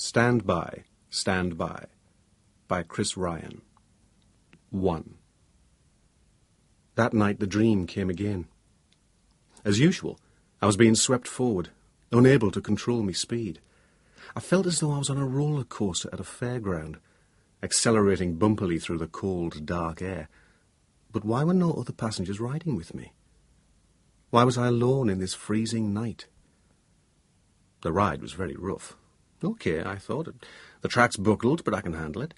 Stand By, Stand by Chris Ryan. 1. That night the dream came again. As usual, I was being swept forward, unable to control my speed. I felt as though I was on a roller coaster at a fairground, accelerating bumpily through the cold, dark air. But why were no other passengers riding with me? Why was I alone in this freezing night? The ride was very rough. Okay, I thought. The track's buckled, but I can handle it.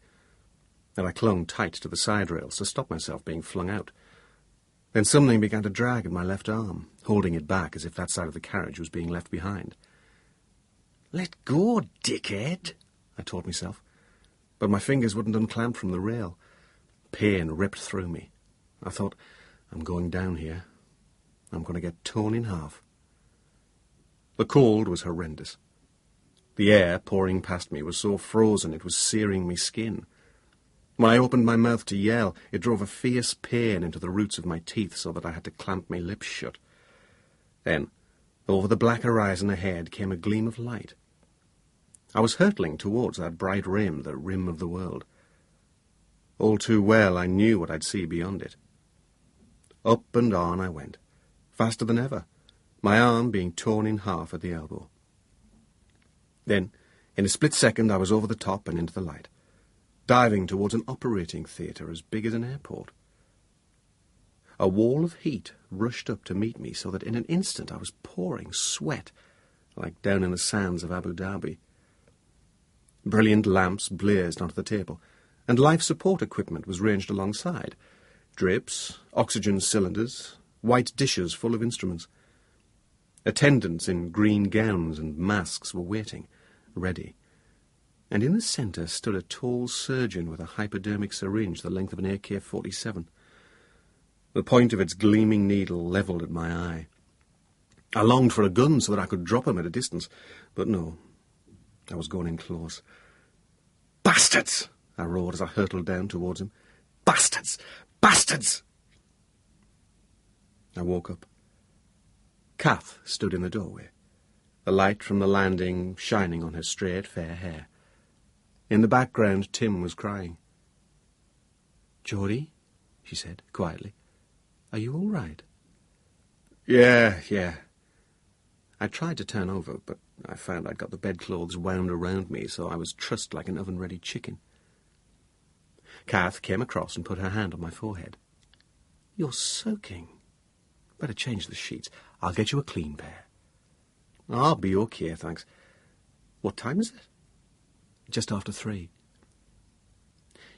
And I clung tight to the side rails to stop myself being flung out. Then something began to drag at my left arm, holding it back as if that side of the carriage was being left behind. "Let go, dickhead," I told myself. But my fingers wouldn't unclamp from the rail. Pain ripped through me. I thought, I'm going down here. I'm going to get torn in half. The cold was horrendous. The air pouring past me was so frozen it was searing me skin. When I opened my mouth to yell, it drove a fierce pain into the roots of my teeth so that I had to clamp my lips shut. Then, over the black horizon ahead came a gleam of light. I was hurtling towards that bright rim, the rim of the world. All too well I knew what I'd see beyond it. Up and on I went, faster than ever, my arm being torn in half at the elbow. Then, in a split second, I was over the top and into the light, diving towards an operating theatre as big as an airport. A wall of heat rushed up to meet me so that in an instant I was pouring sweat, like down in the sands of Abu Dhabi. Brilliant lamps blazed onto the table, and life support equipment was ranged alongside. Drips, oxygen cylinders, white dishes full of instruments. Attendants in green gowns and masks were waiting, ready. And in the centre stood a tall surgeon with a hypodermic syringe the length of an AK-47. The point of its gleaming needle levelled at my eye. I longed for a gun so that I could drop him at a distance, but no, I was going in close. "Bastards!" I roared as I hurtled down towards him. "Bastards! Bastards!" I woke up. Kath stood in the doorway, the light from the landing shining on her straight, fair hair. In the background, Tim was crying. "Geordie," she said, quietly, "are you all right?" Yeah. I tried to turn over, but I found I'd got the bedclothes wound around me, so I was trussed like an oven-ready chicken. Kath came across and put her hand on my forehead. "You're soaking. Better change the sheets. I'll get you a clean pair." "I'll be okay, thanks. What time is it?" "Just after 3.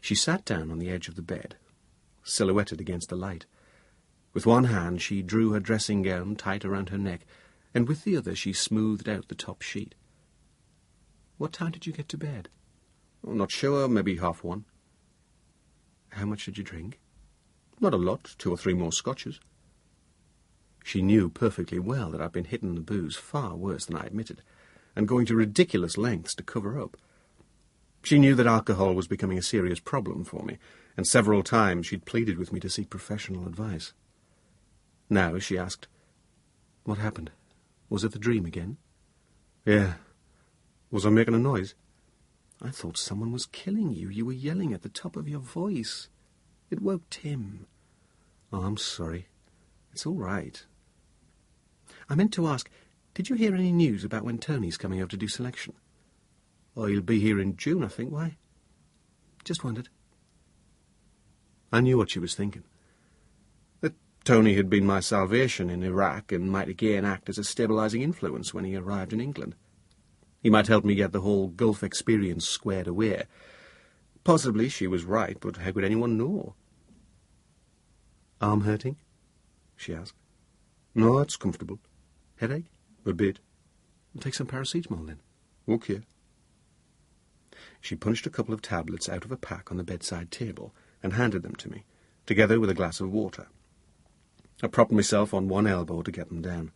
She sat down on the edge of the bed, silhouetted against the light. With one hand she drew her dressing gown tight around her neck, and with the other she smoothed out the top sheet. "What time did you get to bed?" "I'm not sure, maybe 1:30. "How much did you drink?" "Not a lot, 2 or 3 more scotches." She knew perfectly well that I'd been hitting the booze far worse than I admitted, and going to ridiculous lengths to cover up. She knew that alcohol was becoming a serious problem for me, and several times she'd pleaded with me to seek professional advice. Now she asked, "What happened? Was it the dream again?" "Yeah. Was I making a noise?" "I thought someone was killing you. You were yelling at the top of your voice. It woke Tim." "Oh, I'm sorry. It's all right." "I meant to ask, did you hear any news about when Tony's coming over to do selection?" "Oh, he'll be here in June, I think. Why?" "Just wondered." I knew what she was thinking. That Tony had been my salvation in Iraq and might again act as a stabilising influence when he arrived in England. He might help me get the whole Gulf experience squared away. Possibly she was right, but how could anyone know? "Arm hurting?" she asked. "No, it's comfortable." "Headache?" "A bit." "Take some paracetamol, then." "Okay." She punched a couple of tablets out of a pack on the bedside table and handed them to me, together with a glass of water. I propped myself on one elbow to get them down.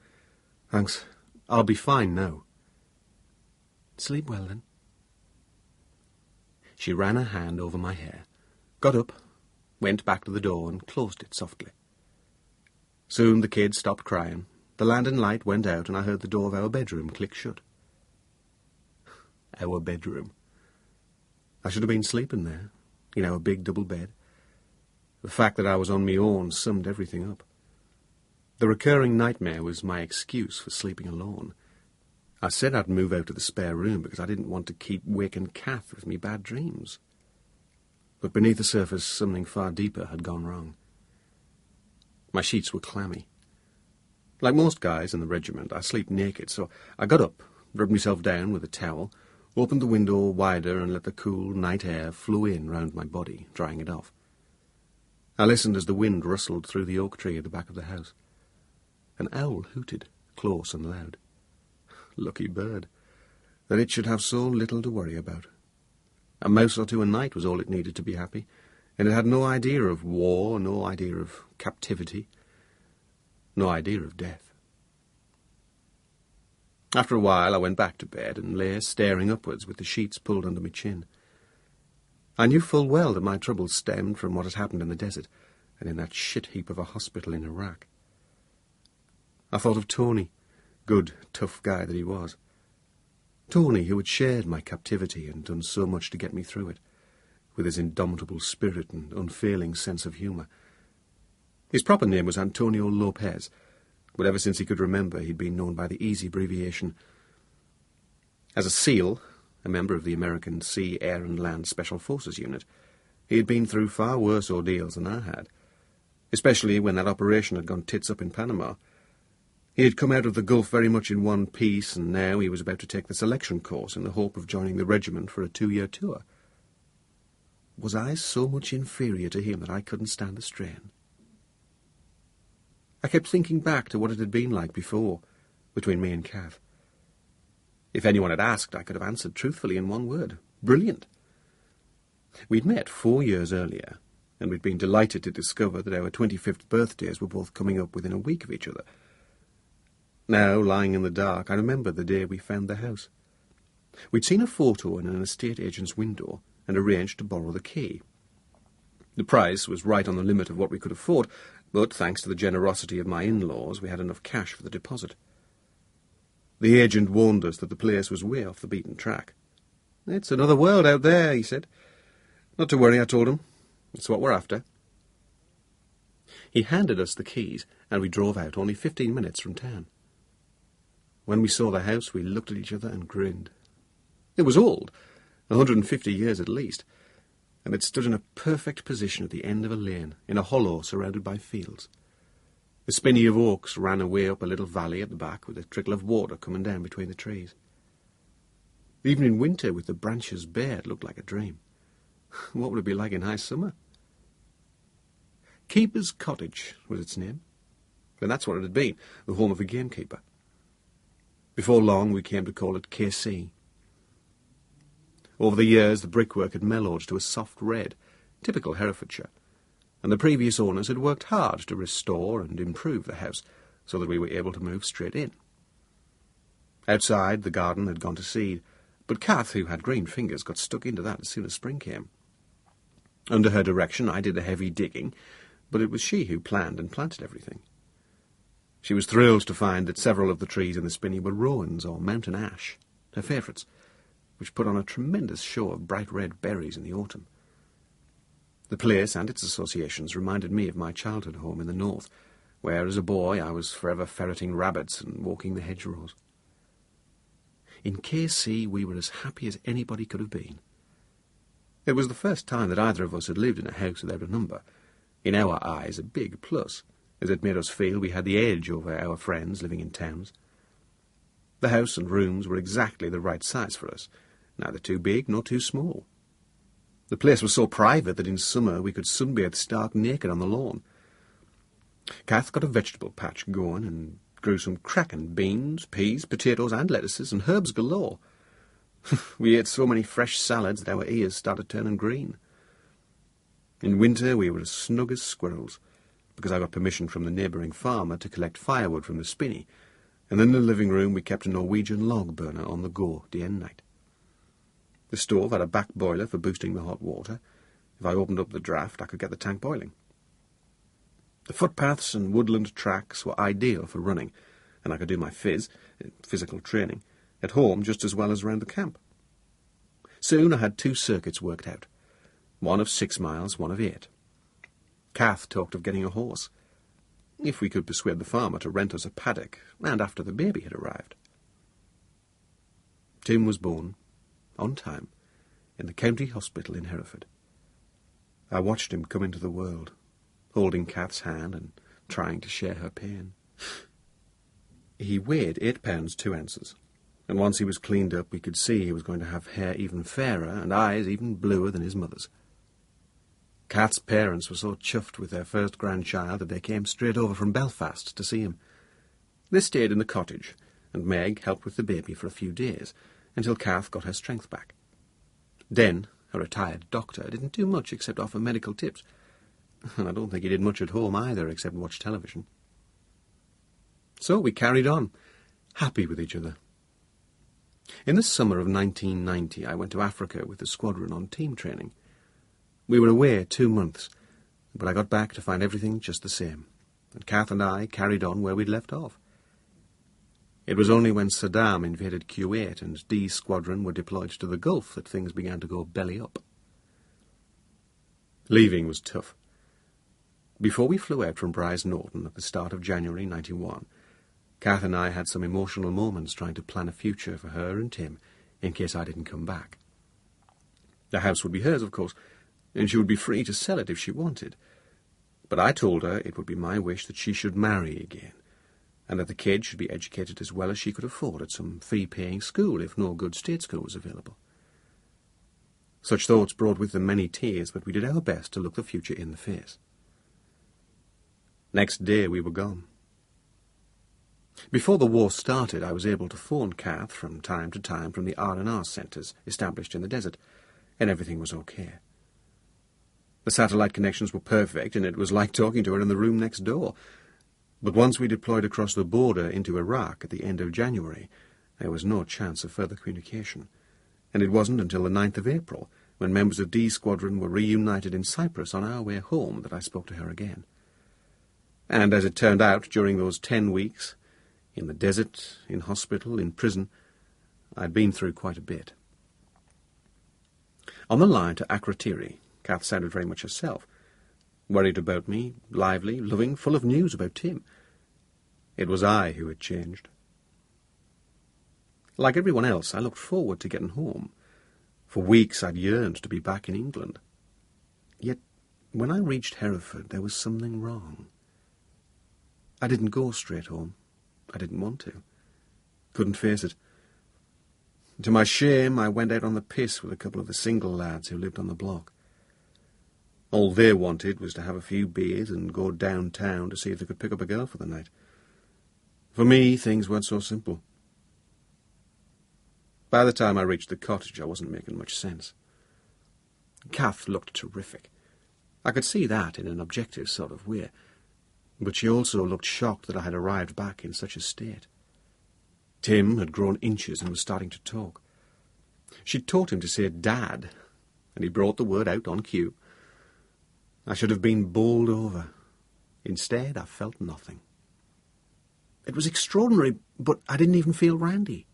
"Thanks. I'll be fine now." "Sleep well, then." She ran her hand over my hair, got up, went back to the door and closed it softly. Soon the kids stopped crying, the landing light went out, and I heard the door of our bedroom click shut. our bedroom. I should have been sleeping there, in our big double bed. The fact that I was on me own summed everything up. The recurring nightmare was my excuse for sleeping alone. I said I'd move out to the spare room because I didn't want to keep waking Kath with me bad dreams. But beneath the surface, something far deeper had gone wrong. My sheets were clammy. Like most guys in the regiment, I sleep naked, so I got up, rubbed myself down with a towel, opened the window wider and let the cool night air flow in round my body, drying it off. I listened as the wind rustled through the oak tree at the back of the house. An owl hooted, close and loud. Lucky bird, that it should have so little to worry about. A mouse or two a night was all it needed to be happy, and it had no idea of war, no idea of captivity, no idea of death. After a while I went back to bed and lay staring upwards with the sheets pulled under my chin. I knew full well that my troubles stemmed from what had happened in the desert and in that shit-heap of a hospital in Iraq. I thought of Tony, good, tough guy that he was. Tony, who had shared my captivity and done so much to get me through it, with his indomitable spirit and unfailing sense of humour. His proper name was Antonio Lopez, but ever since he could remember he'd been known by the easy abbreviation. As a SEAL, a member of the American Sea, Air and Land Special Forces Unit, he had been through far worse ordeals than I had, especially when that operation had gone tits up in Panama. He had come out of the Gulf very much in one piece, and now he was about to take the selection course in the hope of joining the regiment for a 2-year tour. Was I so much inferior to him that I couldn't stand the strain? I kept thinking back to what it had been like before, between me and Kath. If anyone had asked, I could have answered truthfully in one word: brilliant. We'd met 4 years earlier, and we'd been delighted to discover that our 25th birthdays were both coming up within a week of each other. Now, lying in the dark, I remembered the day we found the house. We'd seen a photo in an estate agent's window and arranged to borrow the key. The price was right on the limit of what we could afford, but thanks to the generosity of my in-laws, we had enough cash for the deposit. The agent warned us that the place was way off the beaten track. "It's another world out there," he said. "Not to worry," I told him. "It's what we're after." He handed us the keys, and we drove out only 15 minutes from town. When we saw the house, we looked at each other and grinned. It was old, 150 years at least, and it stood in a perfect position at the end of a lane, in a hollow surrounded by fields. A spinney of oaks ran away up a little valley at the back, with a trickle of water coming down between the trees. Even in winter, with the branches bare, it looked like a dream. What would it be like in high summer? Keeper's Cottage was its name, and that's what it had been, the home of a gamekeeper. Before long, we came to call it KC. Over the years, the brickwork had mellowed to a soft red, typical Herefordshire, and the previous owners had worked hard to restore and improve the house so that we were able to move straight in. Outside, the garden had gone to seed, but Kath, who had green fingers, got stuck into that as soon as spring came. Under her direction, I did the heavy digging, but it was she who planned and planted everything. She was thrilled to find that several of the trees in the spinney were rowans or mountain ash, her favourites, which put on a tremendous show of bright red berries in the autumn. The place and its associations reminded me of my childhood home in the north, where as a boy I was forever ferreting rabbits and walking the hedgerows. In KC we were as happy as anybody could have been. It was the first time that either of us had lived in a house without a number, in our eyes a big plus, as it made us feel we had the edge over our friends living in towns. The house and rooms were exactly the right size for us, neither too big nor too small. The place was so private that in summer we could sunbathe stark naked on the lawn. Kath got a vegetable patch going and grew some cracking beans, peas, potatoes and lettuces and herbs galore. We ate so many fresh salads that our ears started turning green. In winter we were as snug as squirrels, because I got permission from the neighbouring farmer to collect firewood from the spinney, and in the living room we kept a Norwegian log burner on the go day and night. The stove had a back boiler for boosting the hot water. If I opened up the draught, I could get the tank boiling. The footpaths and woodland tracks were ideal for running, and I could do my physical training, at home just as well as round the camp. Soon I had 2 circuits worked out, one of 6 miles, one of 8. Kath talked of getting a horse, if we could persuade the farmer to rent us a paddock, and after the baby had arrived. Tim was born, on time, in the county hospital in Hereford. I watched him come into the world, holding Kath's hand and trying to share her pain. He weighed 8 pounds 2 ounces, and once he was cleaned up we could see he was going to have hair even fairer and eyes even bluer than his mother's. Kath's parents were so chuffed with their first grandchild that they came straight over from Belfast to see him. They stayed in the cottage, and Meg helped with the baby for a few days, until Kath got her strength back. Den, a retired doctor, didn't do much except offer medical tips, and I don't think he did much at home either except watch television. So we carried on, happy with each other. In the summer of 1990 I went to Africa with the squadron on team training. We were away 2 months, but I got back to find everything just the same, and Kath and I carried on where we'd left off. It was only when Saddam invaded Kuwait and D's squadron were deployed to the Gulf that things began to go belly up. Leaving was tough. Before we flew out from Bryce Norton at the start of January 91, Kath and I had some emotional moments trying to plan a future for her and Tim in case I didn't come back. The house would be hers, of course, and she would be free to sell it if she wanted. But I told her it would be my wish that she should marry again, and that the kid should be educated as well as she could afford at some fee-paying school if no good state school was available. Such thoughts brought with them many tears, but we did our best to look the future in the face. Next day we were gone. Before the war started, I was able to phone Kath from time to time from the R&R centres established in the desert, and everything was okay. The satellite connections were perfect, and it was like talking to her in the room next door. But once we deployed across the border into Iraq at the end of January, there was no chance of further communication, and it wasn't until the 9th of April, when members of D's squadron were reunited in Cyprus on our way home, that I spoke to her again. And as it turned out, during those 10 weeks, in the desert, in hospital, in prison, I'd been through quite a bit. On the line to Akrotiri, Kath sounded very much herself, worried about me, lively, loving, full of news about Tim. It was I who had changed. Like everyone else, I looked forward to getting home. For weeks I'd yearned to be back in England. Yet, when I reached Hereford, there was something wrong. I didn't go straight home. I didn't want to. Couldn't face it. To my shame, I went out on the piss with a couple of the single lads who lived on the block. All they wanted was to have a few beers and go downtown to see if they could pick up a girl for the night. For me, things weren't so simple. By the time I reached the cottage, I wasn't making much sense. Kath looked terrific. I could see that in an objective sort of way, but she also looked shocked that I had arrived back in such a state. Tim had grown inches and was starting to talk. She'd taught him to say Dad, and he brought the word out on cue. I should have been bowled over. Instead, I felt nothing. It was extraordinary, but I didn't even feel randy.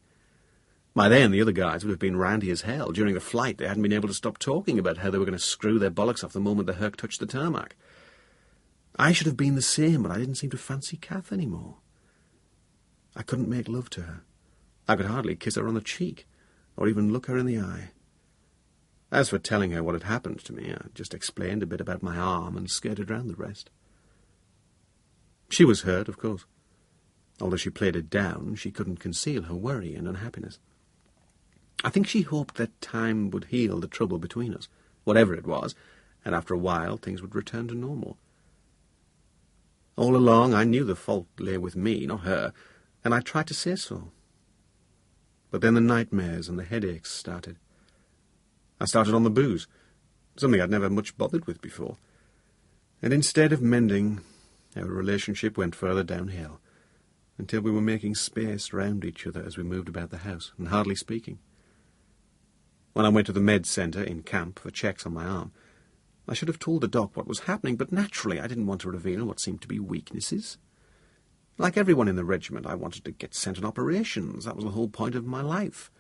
By then, the other guys would have been randy as hell. During the flight, they hadn't been able to stop talking about how they were going to screw their bollocks off the moment the Herc touched the tarmac. I should have been the same, but I didn't seem to fancy Kath anymore. I couldn't make love to her. I could hardly kiss her on the cheek, or even look her in the eye. As for telling her what had happened to me, I just explained a bit about my arm and skirted round the rest. She was hurt, of course. Although she played it down, she couldn't conceal her worry and unhappiness. I think she hoped that time would heal the trouble between us, whatever it was, and after a while things would return to normal. All along I knew the fault lay with me, not her, and I tried to say so. But then the nightmares and the headaches started. I started on the booze, something I'd never much bothered with before. And instead of mending, our relationship went further downhill, until we were making space round each other as we moved about the house, and hardly speaking. When I went to the med centre in camp for checks on my arm, I should have told the doc what was happening, but naturally I didn't want to reveal what seemed to be weaknesses. Like everyone in the regiment, I wanted to get sent on operations. That was the whole point of my life.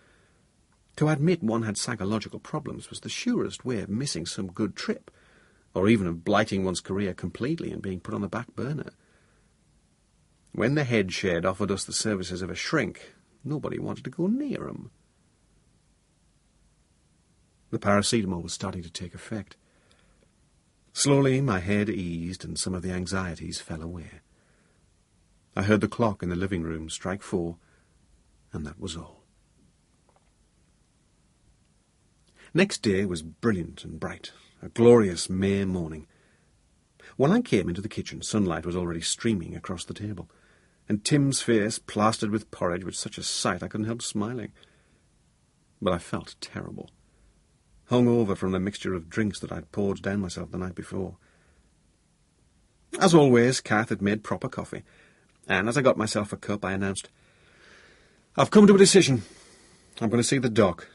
To admit one had psychological problems was the surest way of missing some good trip, or even of blighting one's career completely and being put on the back burner. When the head shed offered us the services of a shrink, nobody wanted to go near 'em. The paracetamol was starting to take effect. Slowly my head eased and some of the anxieties fell away. I heard the clock in the living room strike 4, and that was all. Next day was brilliant and bright, a glorious May morning. When I came into the kitchen, sunlight was already streaming across the table, and Tim's face plastered with porridge was such a sight I couldn't help smiling. But I felt terrible, hung over from the mixture of drinks that I'd poured down myself the night before. As always, Kath had made proper coffee, and as I got myself a cup, I announced, "I've come to a decision. I'm going to see the doc."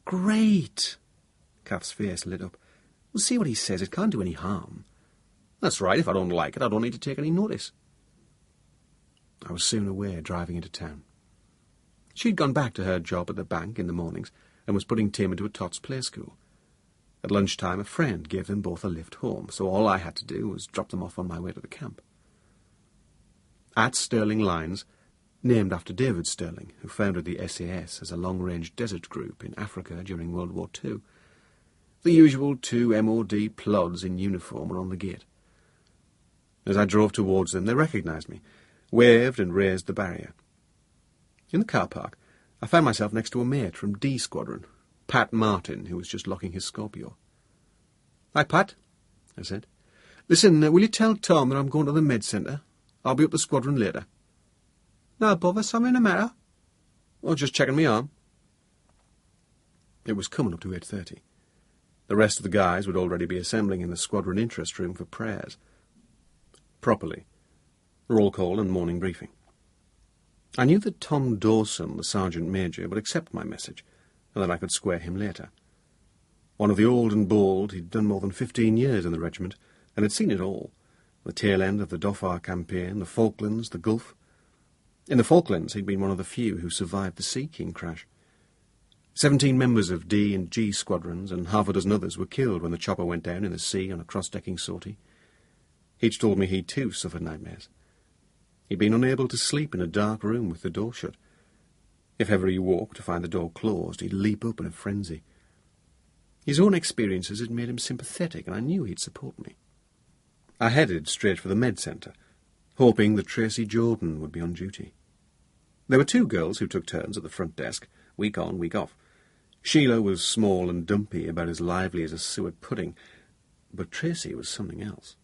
"Great!" Kath's face lit up. "We'll see what he says. It can't do any harm." "That's right. If I don't like it, I don't need to take any notice." I was soon away, driving into town. She'd gone back to her job at the bank in the mornings and was putting Tim into a Tots play school. At lunchtime, a friend gave them both a lift home, so all I had to do was drop them off on my way to the camp. At Stirling Lines, named after David Stirling, who founded the SAS as a long-range desert group in Africa during World War II, the usual 2 MOD plods in uniform were on the gate. As I drove towards them, they recognised me, waved and raised the barrier. In the car park, I found myself next to a mate from D Squadron, Pat Martin, who was just locking his Scorpio. "Hi, Pat," I said. "Listen, will you tell Tom that I'm going to the med centre? I'll be up the squadron later." "No bother, something the matter?" "Oh, just checking my arm." It was coming up to 8:30. The rest of the guys would already be assembling in the squadron interest room for prayers. Properly. Roll call and morning briefing. I knew that Tom Dawson, the sergeant major, would accept my message, and that I could square him later. One of the old and bold, he'd done more than 15 years in the regiment, and had seen it all. The tail end of the Dhofar campaign, the Falklands, the Gulf. In the Falklands, he'd been one of the few who survived the Sea King crash. 17 members of D and G squadrons and half a dozen others were killed when the chopper went down in the sea on a cross-decking sortie. He'd told me he too suffered nightmares. He'd been unable to sleep in a dark room with the door shut. If ever he woke to find the door closed, he'd leap up in a frenzy. His own experiences had made him sympathetic, and I knew he'd support me. I headed straight for the med centre, hoping that Tracy Jordan would be on duty. There were 2 girls who took turns at the front desk, week on, week off. Sheila was small and dumpy, about as lively as a suet pudding, but Tracy was something else.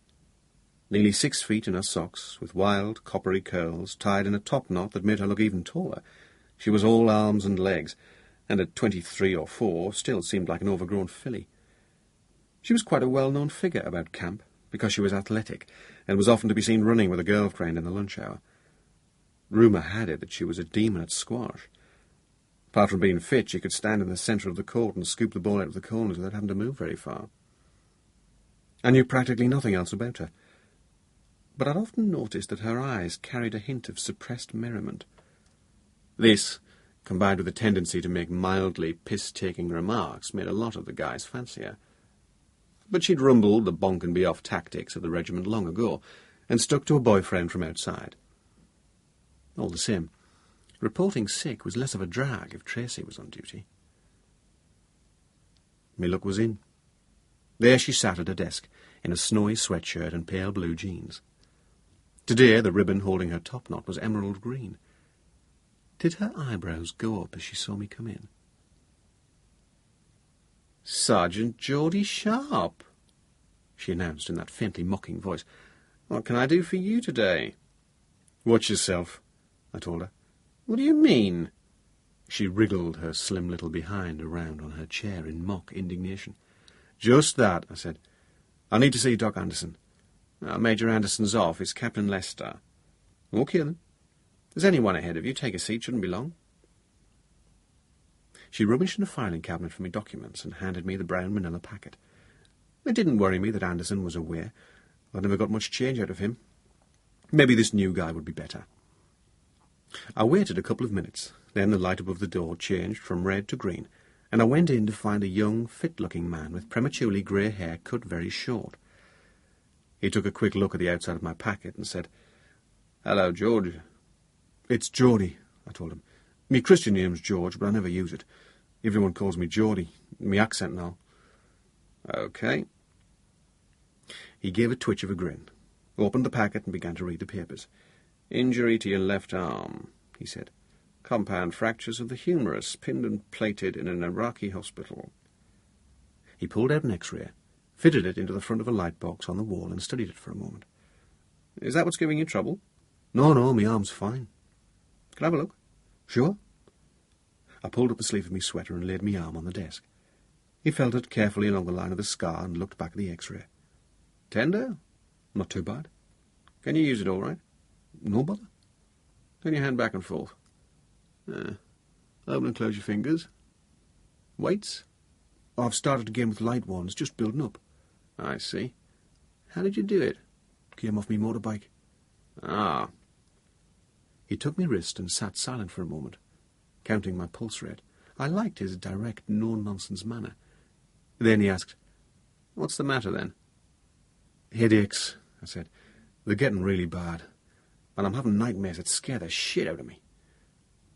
Nearly 6 feet in her socks, with wild, coppery curls, tied in a top knot that made her look even taller. She was all arms and legs, and at 23 or 4 still seemed like an overgrown filly. She was quite a well-known figure about camp, because she was athletic, and was often to be seen running with a girlfriend in the lunch hour. Rumour had it that she was a demon at squash. Apart from being fit, she could stand in the centre of the court and scoop the ball out of the corners without having to move very far. I knew practically nothing else about her, but I'd often noticed that her eyes carried a hint of suppressed merriment. This, combined with a tendency to make mildly piss-taking remarks, made a lot of the guys fancy her. But she'd rumbled the bonk-and-be-off tactics of the regiment long ago, and stuck to a boyfriend from outside. All the same, reporting sick was less of a drag if Tracy was on duty. My luck was in. There she sat at her desk, in a snowy sweatshirt and pale blue jeans. Today the ribbon holding her topknot was emerald green. Did her eyebrows go up as she saw me come in? "Sergeant Geordie Sharp," she announced in that faintly mocking voice. "What can I do for you today?" "Watch yourself," I told her. "What do you mean?" She wriggled her slim little behind around on her chair in mock indignation. "Just that," I said. "I need to see Doc Anderson." "Major Anderson's off. It's Captain Lester." "Okay, then. There's anyone ahead of you. Take a seat. Shouldn't be long." She rummaged in a filing cabinet for me documents and handed me the brown manila packet. It didn't worry me that Anderson was away. I'd never got much change out of him. Maybe this new guy would be better. I waited a couple of minutes, Then the light above the door changed from red to green, and I went in to find a young, fit-looking man with prematurely grey hair cut very short. He took a quick look at the outside of my packet and said, "Hello, George." "It's Geordie," I told him. "Me Christian name's George, but I never use it. Everyone calls me Geordie. Me accent now." "OK." He gave a twitch of a grin, opened the packet and began to read the papers. "Injury to your left arm," he said. "Compound fractures of the humerus, pinned and plated in an Iraqi hospital." He pulled out an X-ray, fitted it into the front of a light box on the wall and studied it for a moment. "Is that what's giving you trouble?" No, my arm's fine." "Can I have a look?" "Sure." I pulled up the sleeve of my sweater and laid my arm on the desk. He felt it carefully along the line of the scar and looked back at the X-ray. "Tender?" "Not too bad." "Can you use it all right?" "No bother." "Turn your hand back and forth." Open and close your fingers. "Weights?" "I've started again with light ones, just building up." "I see. How did you do it?" "Came off me motorbike." "Ah." He took me wrist and sat silent for a moment, counting my pulse rate. I liked his direct, no-nonsense manner. Then he asked, "What's the matter, then?" "Headaches," I said. "They're getting really bad, and I'm having nightmares that scare the shit out of me."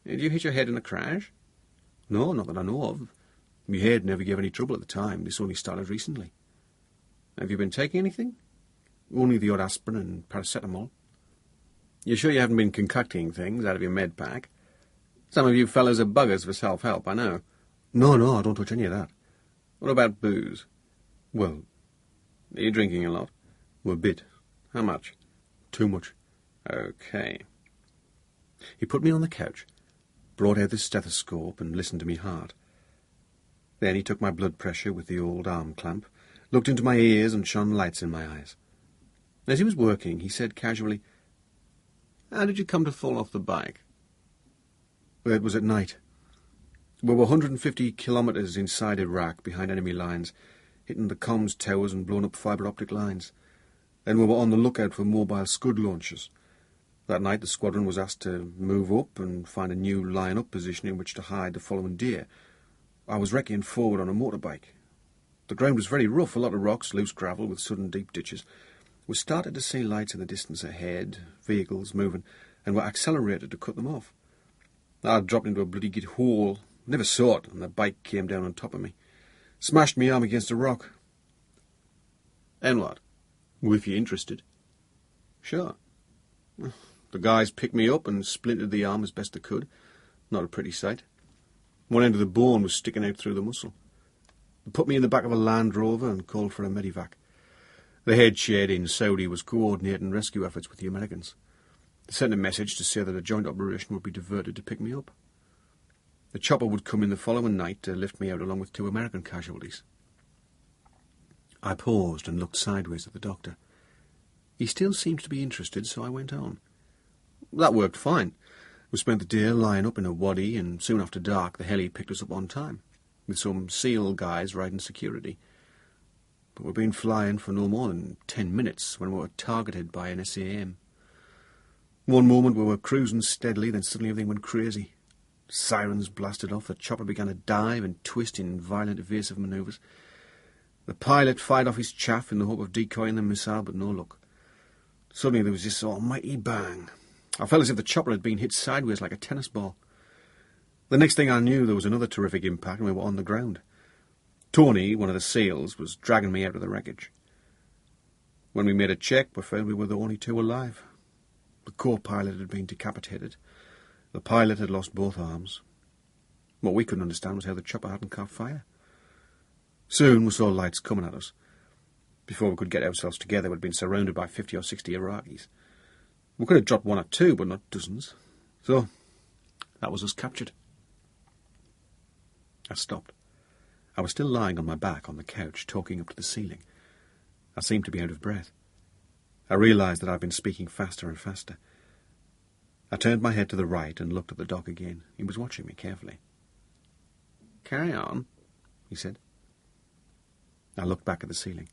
"Did you hit your head in a crash?" "No, not that I know of. My head never gave any trouble at the time. This only started recently." "Have you been taking anything?" "Only the odd aspirin and paracetamol." "You sure you haven't been concocting things out of your med pack? Some of you fellows are buggers for self-help, I know." No, I don't touch any of that." "What about booze? "Well, Are you drinking a lot?" a bit. "How much?" Too much." OK. He put me on the couch, brought out the stethoscope and listened to me heart. Then he took my blood pressure with the old arm clamp, looked into my ears and shone lights in my eyes. As he was working, he said casually, "How did you come to fall off the bike?" "It was at night. We were 150 kilometres inside Iraq, behind enemy lines, hitting the comms towers and blowing up fibre-optic lines. Then we were on the lookout for mobile Scud launchers. That night the squadron was asked to move up and find a new line-up position in which to hide the following day. I was wrecking forward on a motorbike. The ground was very rough, a lot of rocks, loose gravel with sudden deep ditches. We started to see lights in the distance ahead, vehicles moving, and were accelerated to cut them off. I dropped into a bloody good hole, never saw it, and the bike came down on top of me. Smashed me arm against a rock." "Then what?" "Well, if you're interested." "Sure." "The guys picked me up and splintered the arm as best they could. Not a pretty sight. One end of the bone was sticking out through the muscle. They put me in the back of a Land Rover and called for a medevac. The head shed in Saudi was coordinating rescue efforts with the Americans. They sent a message to say that a joint operation would be diverted to pick me up. The chopper would come in the following night to lift me out along with 2 American casualties." I paused and looked sideways at the doctor. He still seemed to be interested, so I went on. "That worked fine. We spent the day lying up in a wadi, and soon after dark the heli picked us up on time, with some SEAL guys riding security. But we'd been flying for no more than 10 minutes when we were targeted by an SAM. One moment we were cruising steadily, then suddenly everything went crazy. Sirens blasted off, the chopper began to dive and twist in violent evasive manoeuvres. The pilot fired off his chaff in the hope of decoying the missile, but no luck. Suddenly there was this almighty bang. I felt as if the chopper had been hit sideways like a tennis ball. The next thing I knew, there was another terrific impact and we were on the ground. Tony, one of the SEALs, was dragging me out of the wreckage. When we made a check, we found we were the only 2 alive. The co-pilot had been decapitated. The pilot had lost both arms. What we couldn't understand was how the chopper hadn't caught fire. Soon we saw lights coming at us. Before we could get ourselves together, we'd been surrounded by 50 or 60 Iraqis. We could have dropped 1 or 2, but not dozens. So, that was us captured. I stopped. I was still lying on my back on the couch, talking up to the ceiling. I seemed to be out of breath. I realised that I'd been speaking faster and faster. I turned my head to the right and looked at the doc again. He was watching me carefully. "Carry on," he said. I looked back at the ceiling.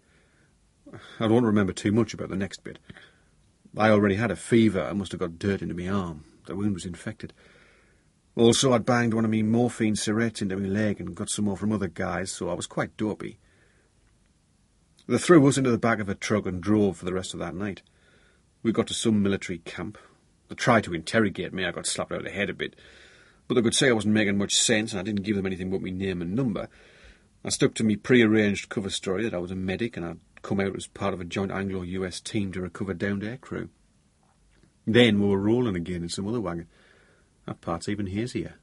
I don't remember too much about the next bit. I already had a fever. I must have got dirt into my arm. The wound was infected. Also, I'd banged one of me morphine syrettes into my leg and got some more from other guys, so I was quite dopey. They threw us into the back of a truck and drove for the rest of that night. We got to some military camp. They tried to interrogate me. I got slapped over the head a bit. But they could say I wasn't making much sense, and I didn't give them anything but my name and number. I stuck to me pre-arranged cover story that I was a medic and I'd come out as part of a joint Anglo-US team to recover downed aircrew. Then we were rolling again in some other wagon. That part's even hazier.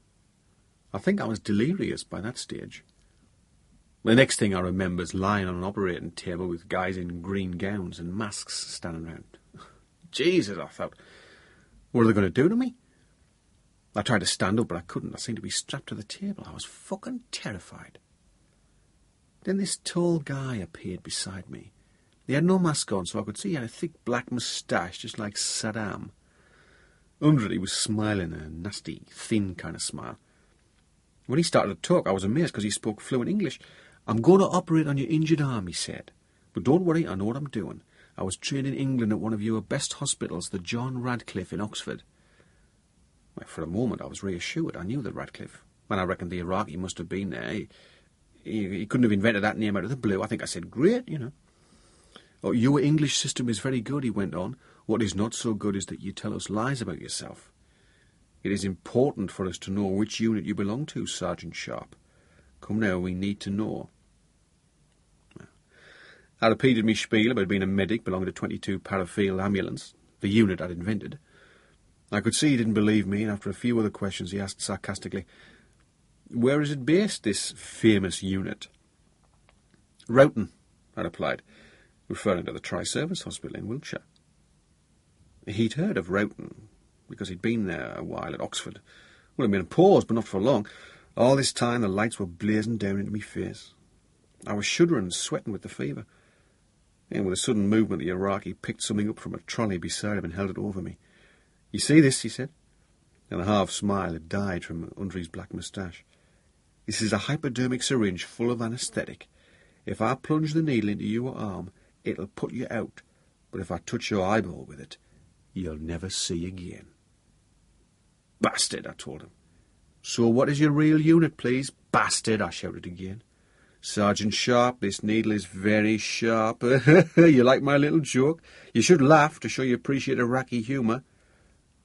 I think I was delirious by that stage. The next thing I remember is lying on an operating table with guys in green gowns and masks standing around. Jesus, I thought, what are they going to do to me? I tried to stand up, but I couldn't. I seemed to be strapped to the table. I was fucking terrified. Then this tall guy appeared beside me. He had no mask on, so I could see he had a thick black moustache, just like Saddam. Under it, he was smiling, a nasty, thin kind of smile. When he started to talk, I was amazed because he spoke fluent English. "I'm going to operate on your injured arm," he said. "But don't worry, I know what I'm doing. I was trained in England at one of your best hospitals, the John Radcliffe in Oxford." Well, for a moment, I was reassured. I knew the Radcliffe. When I reckoned the Iraqi must have been there, he couldn't have invented that name out of the blue. I think I said, "Great, you know." "Oh, your English system is very good," he went on. "What is not so good is that you tell us lies about yourself. It is important for us to know which unit you belong to, Sergeant Sharp. Come now, we need to know." I repeated me spiel about being a medic belonging to 22 Parafield Ambulance, the unit I'd invented. I could see he didn't believe me, and after a few other questions he asked sarcastically, "Where is it based, this famous unit?" "Roughton," I replied, referring to the Tri-Service Hospital in Wiltshire. He'd heard of Roughton, because he'd been there a while at Oxford. Would have been a pause, but not for long. All this time the lights were blazing down into me face. I was shuddering and sweating with the fever. And with a sudden movement, the Iraqi picked something up from a trolley beside him and held it over me. "You see this?" he said. And the half-smile had died from under his black moustache. "This is a hypodermic syringe full of anaesthetic. If I plunge the needle into your arm, it'll put you out. But if I touch your eyeball with it, you'll never see again." "Bastard," I told him. "So what is your real unit, please?" "Bastard," I shouted again. "Sergeant Sharp, this needle is very sharp." "You like my little joke? You should laugh to show you appreciate Iraqi humour.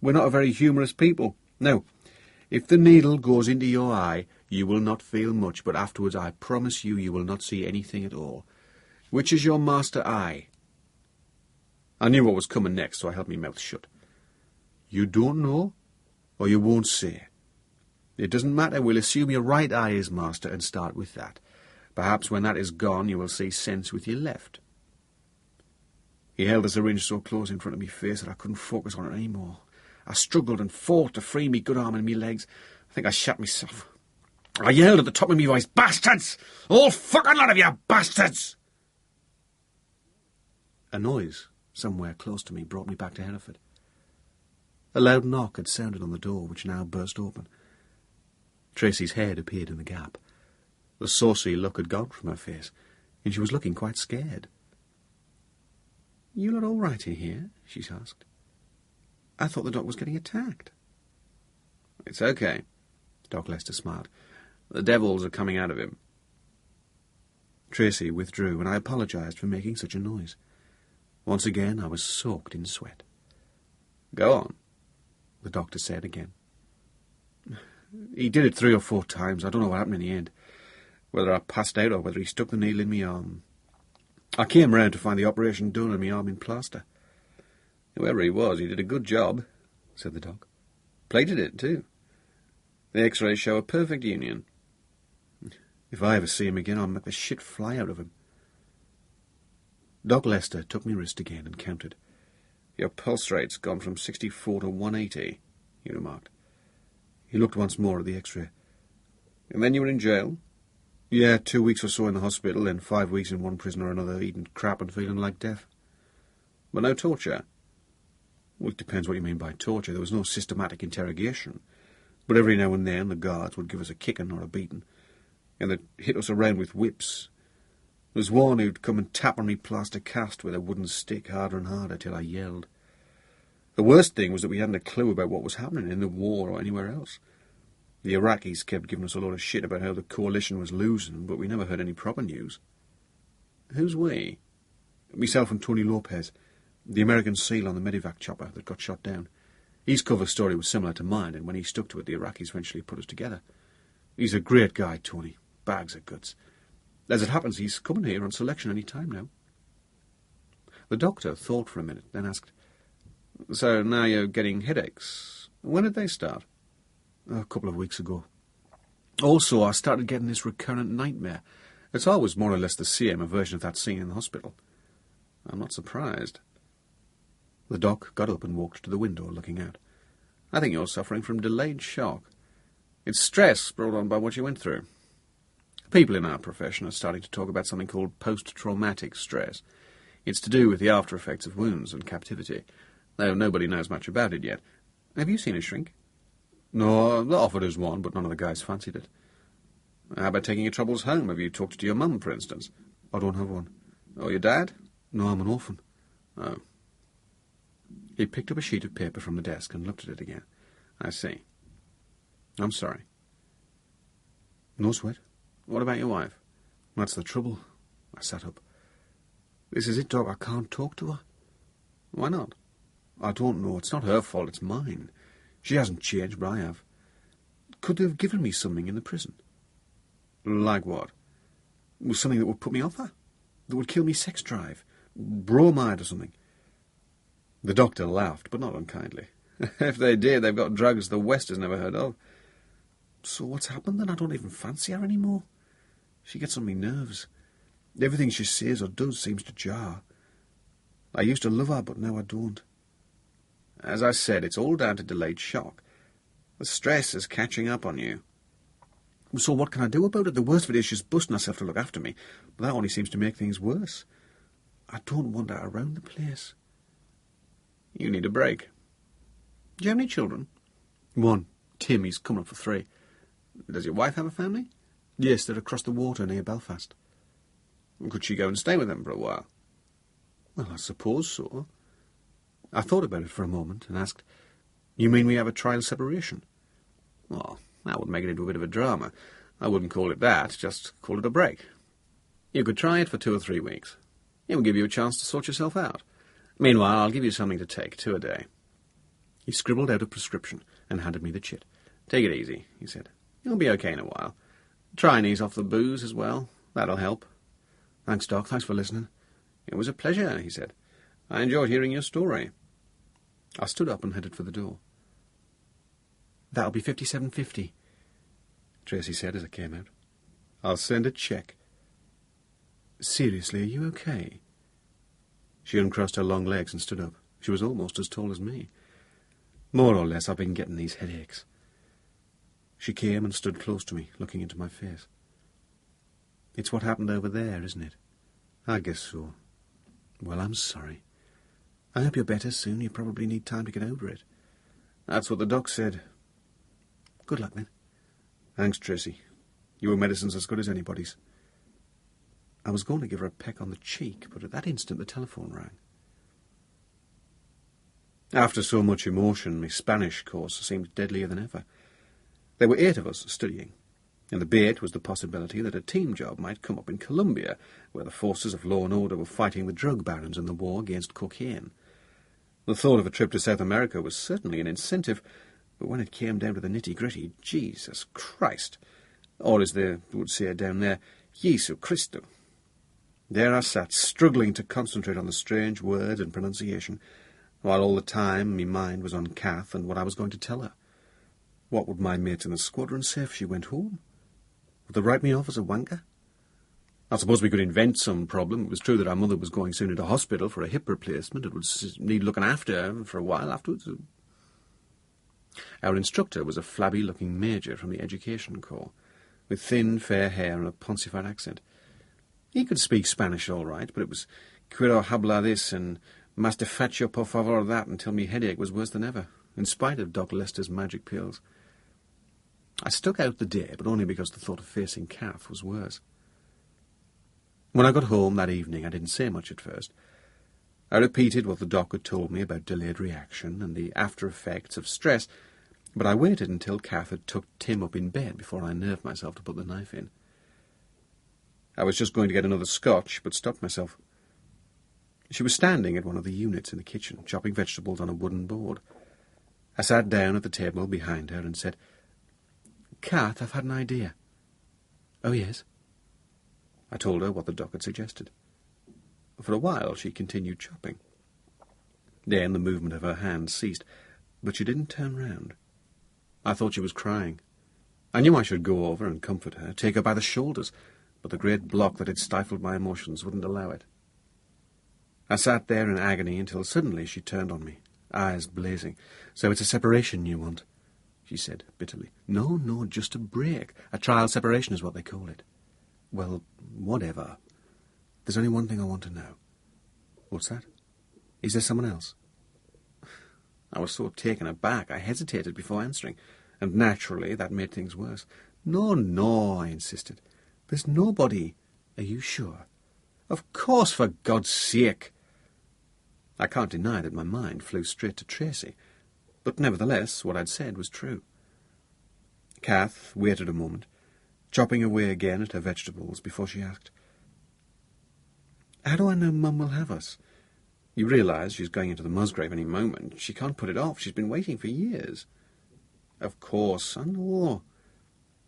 We're not a very humorous people. Now, if the needle goes into your eye, you will not feel much, but afterwards I promise you, you will not see anything at all. Which is your master eye?" I knew what was coming next, so I held my mouth shut. "You don't know, or you won't say. It doesn't matter, we'll assume your right eye is master and start with that. Perhaps when that is gone, you will see sense with your left." He held the syringe so close in front of me face that I couldn't focus on it any more. I struggled and fought to free me good arm and me legs. I think I shot myself. I yelled at the top of my voice, "Bastards! All fucking lot of you bastards!" A noise somewhere close to me brought me back to Hereford. A loud knock had sounded on the door, which now burst open. Tracy's head appeared in the gap. The saucy look had gone from her face, and she was looking quite scared. "You lot all right in here?" she asked. "I thought the doc was getting attacked." "It's okay," Doc Lester smiled. "The devils are coming out of him." Tracy withdrew, and I apologised for making such a noise. Once again I was soaked in sweat. "Go on," the doctor said again. "He did it 3 or 4 times. I don't know what happened in the end. Whether I passed out or whether he stuck the needle in my arm. I came round to find the operation done and my arm in plaster." "Whoever he was, he did a good job," said the doc. "Plated it, too. The X-rays show a perfect union." "If I ever see him again, I'll make the shit fly out of him." Doc Lester took me wrist again and counted. "Your pulse rate's gone from 64 to 180, he remarked. He looked once more at the X-ray. "And then you were in jail?" "Yeah, 2 weeks or so in the hospital, then 5 weeks in one prison or another, eating crap and feeling like death." "But no torture?" "Well, it depends what you mean by torture. There was no systematic interrogation. But every now and then the guards would give us a kicking or a beating, and they'd hit us around with whips. There was one who'd come and tap on me plaster cast with a wooden stick harder and harder till I yelled. The worst thing was that we hadn't a clue about what was happening in the war or anywhere else. The Iraqis kept giving us a lot of shit about how the coalition was losing, but we never heard any proper news. Who's we? Myself and Tony Lopez, the American SEAL on the medevac chopper that got shot down. His cover story was similar to mine, and when he stuck to it, the Iraqis eventually put us together. He's a great guy, Tony. Bags of guts. As it happens, he's coming here on selection any time now. The doctor thought for a minute, then asked, "So now you're getting headaches. When did they start?" "A couple of weeks ago. Also, I started getting this recurrent nightmare. It's always more or less the same, a version of that scene in the hospital." "I'm not surprised." The doc got up and walked to the window, looking out. "I think you're suffering from delayed shock. It's stress brought on by what you went through. People in our profession are starting to talk about something called post-traumatic stress. It's to do with the after-effects of wounds and captivity, though nobody knows much about it yet. Have you seen a shrink?" "No, they offered us one, but none of the guys fancied it." "How about taking your troubles home? Have you talked to your mum, for instance?" "I don't have one." "Or your dad?" "No, I'm an orphan." "Oh." He picked up a sheet of paper from the desk and looked at it again. "I see. I'm sorry." "No sweat." "What about your wife?" "That's the trouble." I sat up. "This is it, Doc. I can't talk to her." "Why not?" "I don't know. It's not her fault. It's mine. She hasn't changed, but I have. Could they have given me something in the prison?" "Like what?" "Something that would put me off her. That would kill me sex drive. Bromide or something." The doctor laughed, but not unkindly. "If they did, they've got drugs the West has never heard of." "So what's happened then? I don't even fancy her anymore. She gets on me nerves. Everything she says or does seems to jar. I used to love her, but now I don't." "As I said, it's all down to delayed shock. The stress is catching up on you." "So what can I do about it? The worst of it is she's busting herself to look after me, but that only seems to make things worse. I don't want her around the place." "You need a break. Do you have any children?" "One. Tim. He's coming up for 3. "Does your wife have a family?" "Yes, they're across the water near Belfast." "Could she go and stay with them for a while?" "Well, I suppose so." I thought about it for a moment and asked, "You mean we have a trial separation?" "Well, that would make it into a bit of a drama. I wouldn't call it that, just call it a break. You could try it for 2 or 3 weeks. It will give you a chance to sort yourself out. Meanwhile, I'll give you something to take, 2 a day." He scribbled out a prescription and handed me the chit. "Take it easy," he said. "You'll be okay in a while. Try and ease off the booze as well. That'll help." "Thanks, Doc. Thanks for listening." "It was a pleasure," he said. "I enjoyed hearing your story." I stood up and headed for the door. "That'll be $57.50, Tracy said as I came out. "I'll send a cheque." "Seriously, are you okay?" She uncrossed her long legs and stood up. She was almost as tall as me. "More or less, I've been getting these headaches." She came and stood close to me, looking into my face. "It's what happened over there, isn't it?" "I guess so." "Well, I'm sorry. I hope you're better soon. You probably need time to get over it." "That's what the doc said." "Good luck, then." "Thanks, Tracy. Your medicine's as good as anybody's." I was going to give her a peck on the cheek, but at that instant the telephone rang. After so much emotion, my Spanish course seemed deadlier than ever. There were 8 of us studying, and the bait was the possibility that a team job might come up in Colombia, where the forces of law and order were fighting the drug barons in the war against cocaine. The thought of a trip to South America was certainly an incentive, but when it came down to the nitty-gritty, Jesus Christ, or as they would say down there, Jesu Christo. There I sat, struggling to concentrate on the strange words and pronunciation, while all the time my mind was on Kath and what I was going to tell her. What would my mates in the squadron say if she went home? Would they write me off as a wanker? I suppose we could invent some problem. It was true that our mother was going soon into hospital for a hip replacement. It would need looking after for a while afterwards. Our instructor was a flabby-looking major from the Education Corps, with thin, fair hair and a Poncified accent. He could speak Spanish all right, but it was quiero hablar this and mas despacho por favor that until me headache was worse than ever, in spite of Doc Lester's magic pills. I stuck out the day, but only because the thought of facing Kath was worse. When I got home that evening, I didn't say much at first. I repeated what the doc had told me about delayed reaction and the after-effects of stress, But I waited until Kath had tucked Tim up in bed before I nerved myself to put the knife in. I was just going to get another scotch, but stopped myself. She was standing at one of the units in the kitchen, chopping vegetables on a wooden board. I sat down at the table behind her and said, "Kath, I've had an idea." "Oh, yes?" I told her what the doc had suggested. For a while she continued chopping. Then the movement of her hands ceased, but she didn't turn round. I thought she was crying. I knew I should go over and comfort her, take her by the shoulders, but the great block that had stifled my emotions wouldn't allow it. I sat there in agony until suddenly she turned on me, eyes blazing. "So it's a separation you want?" she said bitterly. No, just a break. A trial separation is what they call it." "Well, whatever. There's only one thing I want to know." "What's that? Is there someone else?" I was so taken aback I hesitated before answering, and naturally that made things worse. No, I insisted. "There's nobody." "Are you sure?" "Of course, for God's sake." I can't deny that my mind flew straight to Tracy, but nevertheless what I'd said was true. Kath waited a moment, chopping away again at her vegetables before she asked, "How do I know Mum will have us? You realise she's going into the Musgrave any moment. She can't put it off. She's been waiting for years." "Of course, I know.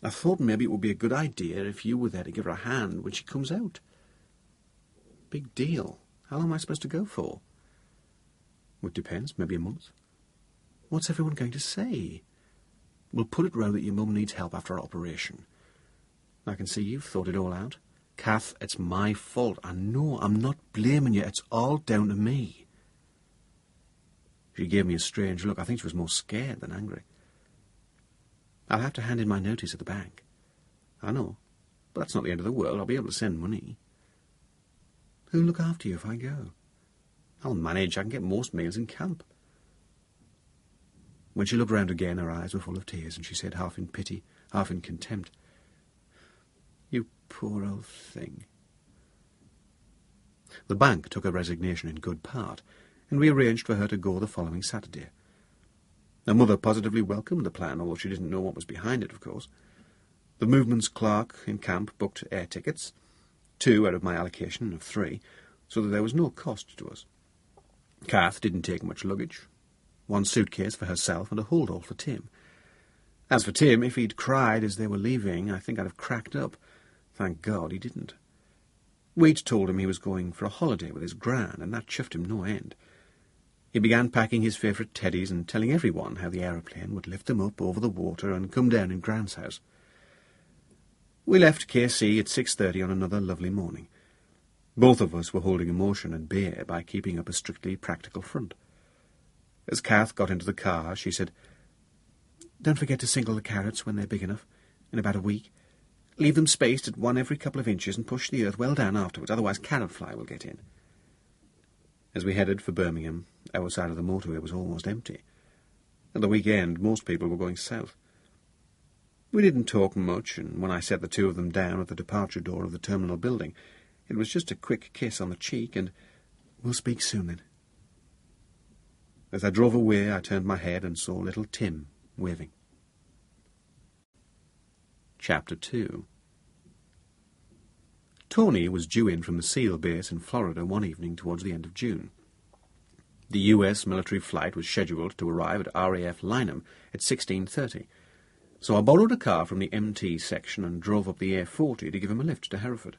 I thought maybe it would be a good idea if you were there to give her a hand when she comes out." "Big deal. How long am I supposed to go for?" "Well, it depends. Maybe a month." "What's everyone going to say?" "We'll put it round that your mum needs help after her operation. I can see you've thought it all out. Kath, it's my fault. I know. I'm not blaming you. It's all down to me." She gave me a strange look. I think she was more scared than angry. "I'll have to hand in my notice at the bank." "I know, but that's not the end of the world. I'll be able to send money." "Who'll look after you if I go?" "I'll manage. I can get most meals in camp." When she looked round again, her eyes were full of tears, and she said, half in pity, half in contempt, "You poor old thing." The bank took her resignation in good part, and we arranged for her to go the following Saturday. Her mother positively welcomed the plan, although she didn't know what was behind it, of course. The movement's clerk in camp booked air tickets, 2 out of my allocation of 3, so that there was no cost to us. Kath didn't take much luggage. 1 suitcase for herself and a hold-all for Tim. As for Tim, if he'd cried as they were leaving, I think I'd have cracked up. Thank God he didn't. We'd told him he was going for a holiday with his gran, and that chuffed him no end. He began packing his favourite teddies and telling everyone how the aeroplane would lift them up over the water and come down in Gran's house. We left KC at 6:30 on another lovely morning. Both of us were holding emotion at bay by keeping up a strictly practical front. As Kath got into the car, she said, "Don't forget to single the carrots when they're big enough, in about a week. Leave them spaced at 1 every couple of inches and push the earth well down afterwards, otherwise carrot fly will get in." As we headed for Birmingham, our side of the motorway was almost empty. At the weekend, most people were going south. We didn't talk much, and when I set the 2 of them down at the departure door of the terminal building, it was just a quick kiss on the cheek and, "We'll speak soon, then." As I drove away, I turned my head and saw little Tim waving. Chapter 2. Tony was due in from the SEAL base in Florida one evening towards the end of June. The U.S. military flight was scheduled to arrive at RAF Lynham at 16:30, so I borrowed a car from the MT section and drove up the A40 to give him a lift to Hereford.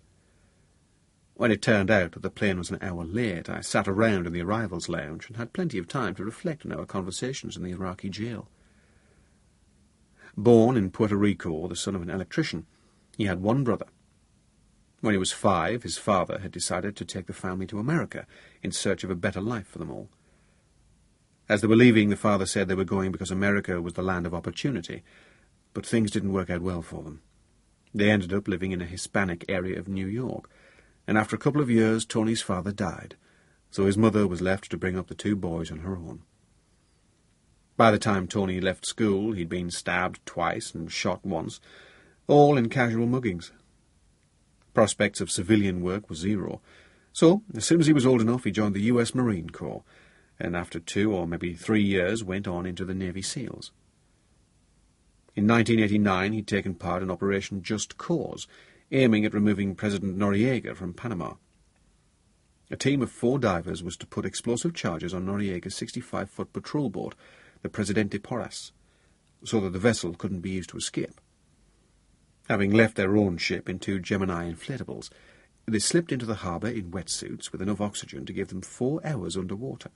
When it turned out that the plane was an hour late, I sat around in the arrivals lounge and had plenty of time to reflect on our conversations in the Iraqi jail. Born in Puerto Rico, the son of an electrician, he had 1 brother. When he was 5, his father had decided to take the family to America in search of a better life for them all. As they were leaving, the father said they were going because America was the land of opportunity, but things didn't work out well for them. They ended up living in a Hispanic area of New York, and after a couple of years Tony's father died, so his mother was left to bring up the 2 boys on her own. By the time Tony left school, he'd been stabbed twice and shot once, all in casual muggings. Prospects of civilian work were 0, so as soon as he was old enough he joined the U.S. Marine Corps, and after 2 or maybe 3 years went on into the Navy SEALs. In 1989 he'd taken part in Operation Just Cause, aiming at removing President Noriega from Panama. A team of 4 divers was to put explosive charges on Noriega's 65-foot patrol boat, the Presidente Porras, so that the vessel couldn't be used to escape. Having left their own ship in 2 Gemini inflatables, they slipped into the harbour in wetsuits with enough oxygen to give them 4 hours underwater.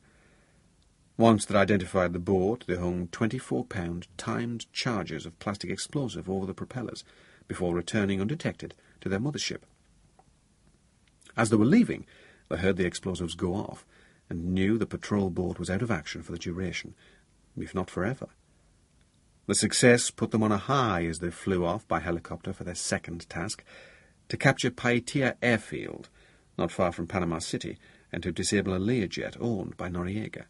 Once they'd identified the boat, they hung 24-pound timed charges of plastic explosive over the propellers before returning undetected to their mothership. As they were leaving, they heard the explosives go off and knew the patrol boat was out of action for the duration, if not forever. The success put them on a high as they flew off by helicopter for their second task, to capture Paitilla Airfield, not far from Panama City, and to disable a Learjet owned by Noriega.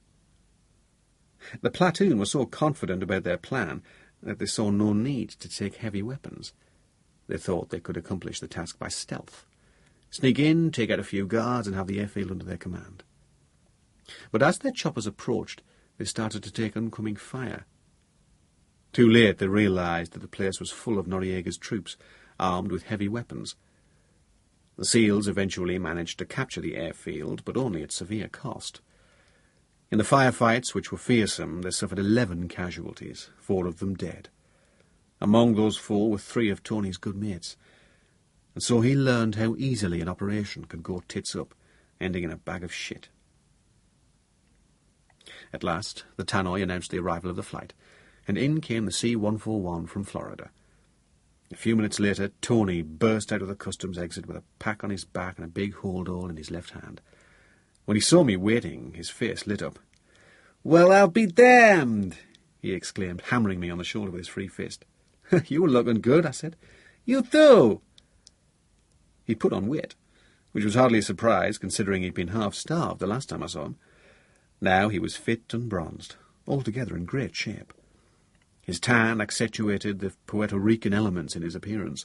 The platoon was so confident about their plan that they saw no need to take heavy weapons. They thought they could accomplish the task by stealth. Sneak in, take out a few guards, and have the airfield under their command. But as their choppers approached, they started to take oncoming fire. Too late they realized that the place was full of Noriega's troops, armed with heavy weapons. The SEALs eventually managed to capture the airfield, but only at severe cost. In the firefights, which were fearsome, they suffered 11 casualties, 4 of them dead. Among those 4 were 3 of Tony's good mates, and so he learned how easily an operation could go tits up, ending in a bag of shit. At last, the tannoy announced the arrival of the flight, and in came the C-141 from Florida. A few minutes later, Tony burst out of the customs exit with a pack on his back and a big holdall in his left hand. When he saw me waiting, his face lit up. "Well, I'll be damned!" he exclaimed, hammering me on the shoulder with his free fist. "You were looking good," I said. "You too!" He put on weight, which was hardly a surprise, considering he'd been half-starved the last time I saw him. Now he was fit and bronzed, altogether in great shape. His tan accentuated the Puerto Rican elements in his appearance.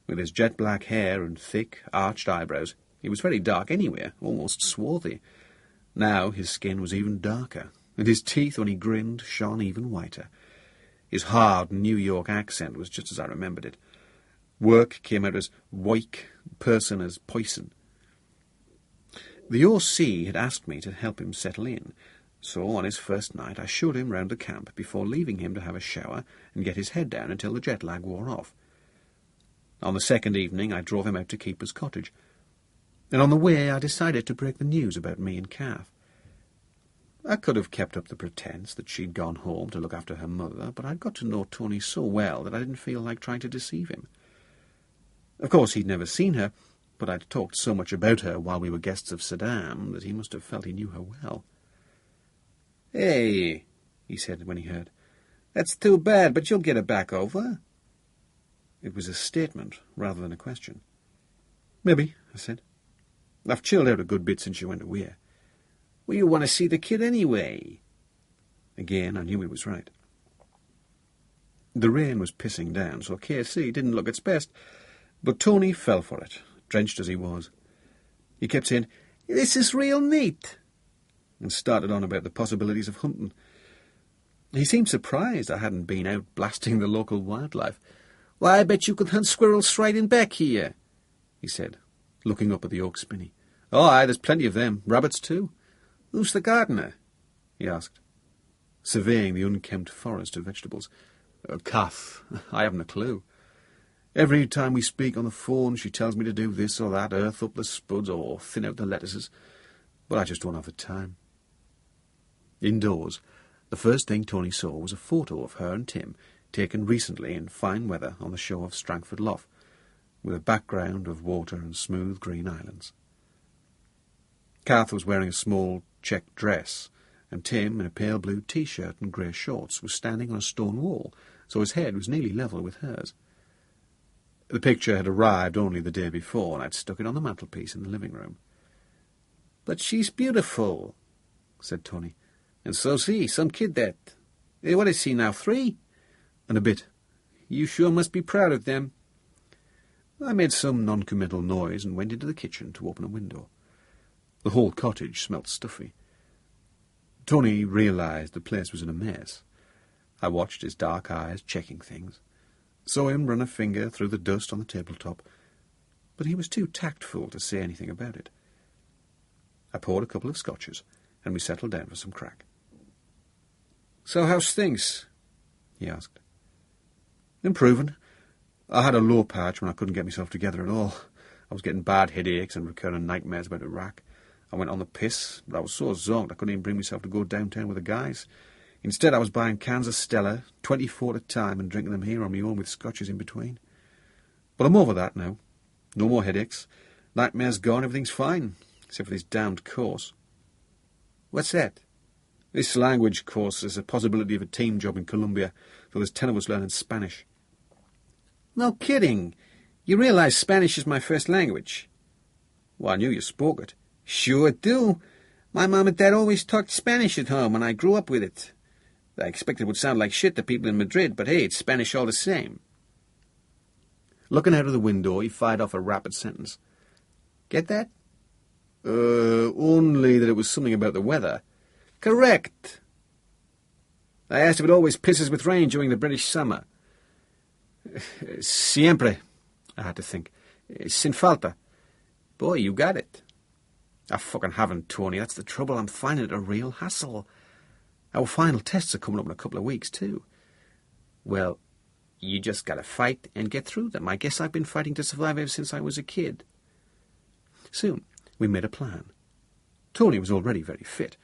With his jet-black hair and thick, arched eyebrows, he was very dark anyway, almost swarthy. Now his skin was even darker, and his teeth, when he grinned, shone even whiter. His hard New York accent was just as I remembered it. Work came out as "wyke," person as "poison." The O.C. had asked me to help him settle in, so on his first night I showed him round the camp before leaving him to have a shower and get his head down until the jet lag wore off. On the second evening I drove him out to Keeper's cottage, and on the way I decided to break the news about me and Kath. I could have kept up the pretence that she'd gone home to look after her mother, but I'd got to know Tony so well that I didn't feel like trying to deceive him. Of course, he'd never seen her, but I'd talked so much about her while we were guests of Saddam that he must have felt he knew her well. "Hey," he said when he heard, "that's too bad, but you'll get it back over." It was a statement rather than a question. "Maybe," I said. "I've chilled out a good bit since you went away." "Well, you want to see the kid anyway." Again, I knew he was right. The rain was pissing down, so KC didn't look its best, but Tony fell for it, drenched as he was. He kept saying, "This is real neat," and started on about the possibilities of hunting. He seemed surprised I hadn't been out blasting the local wildlife. "Why, I bet you could hunt squirrels right in back here," he said, looking up at the oak spinney. "Oh, aye, there's plenty of them. Rabbits, too." "Who's the gardener?" he asked, surveying the unkempt forest of vegetables. "Kath, I haven't a clue. Every time we speak on the phone, she tells me to do this or that, earth up the spuds or thin out the lettuces, but I just don't have the time." Indoors, the first thing Tony saw was a photo of her and Tim, taken recently in fine weather on the shore of Strangford Lough, with a background of water and smooth green islands. Kath was wearing a small check dress, and Tim, in a pale blue T-shirt and grey shorts, was standing on a stone wall, so his head was nearly level with hers. The picture had arrived only the day before, and I'd stuck it on the mantelpiece in the living room. "But she's beautiful," said Tony. "And so's he, some kid that. What is he now, 3? "And a bit." "You sure must be proud of them." I made some non-committal noise and went into the kitchen to open a window. The whole cottage smelt stuffy. Tony realized the place was in a mess. I watched his dark eyes checking things, saw him run a finger through the dust on the tabletop, but he was too tactful to say anything about it. I poured a couple of scotches, and we settled down for some crack. "So how's things?" he asked. "Improving. I had a low patch when I couldn't get myself together at all. I was getting bad headaches and recurring nightmares about Iraq. I went on the piss, but I was so zonked I couldn't even bring myself to go downtown with the guys. Instead, I was buying cans of Stella, 24 at a time, and drinking them here on my own with scotches in between. But I'm over that now. No more headaches. Nightmares gone, everything's fine, except for this damned course." "What's that?" "This language course is a possibility of a team job in Colombia, so there's 10 of us learning Spanish." "No kidding. You realise Spanish is my first language?" "Well, I knew you spoke it." "Sure do. My mum and dad always talked Spanish at home, and I grew up with it. I expected it would sound like shit to people in Madrid, but hey, it's Spanish all the same." Looking out of the window, he fired off a rapid sentence. "Get that?" Only that it was something about the weather." "Correct. I asked if it always pisses with rain during the British summer." "Siempre," I had to think. "Sin falta." Boy, you got it. I fucking haven't, Tony. That's the trouble. I'm finding it a real hassle. Our final tests are coming up in a couple of weeks, too. Well, you just gotta fight and get through them. I guess I've been fighting to survive ever since I was a kid. Soon, we made a plan. Tony was already very fit.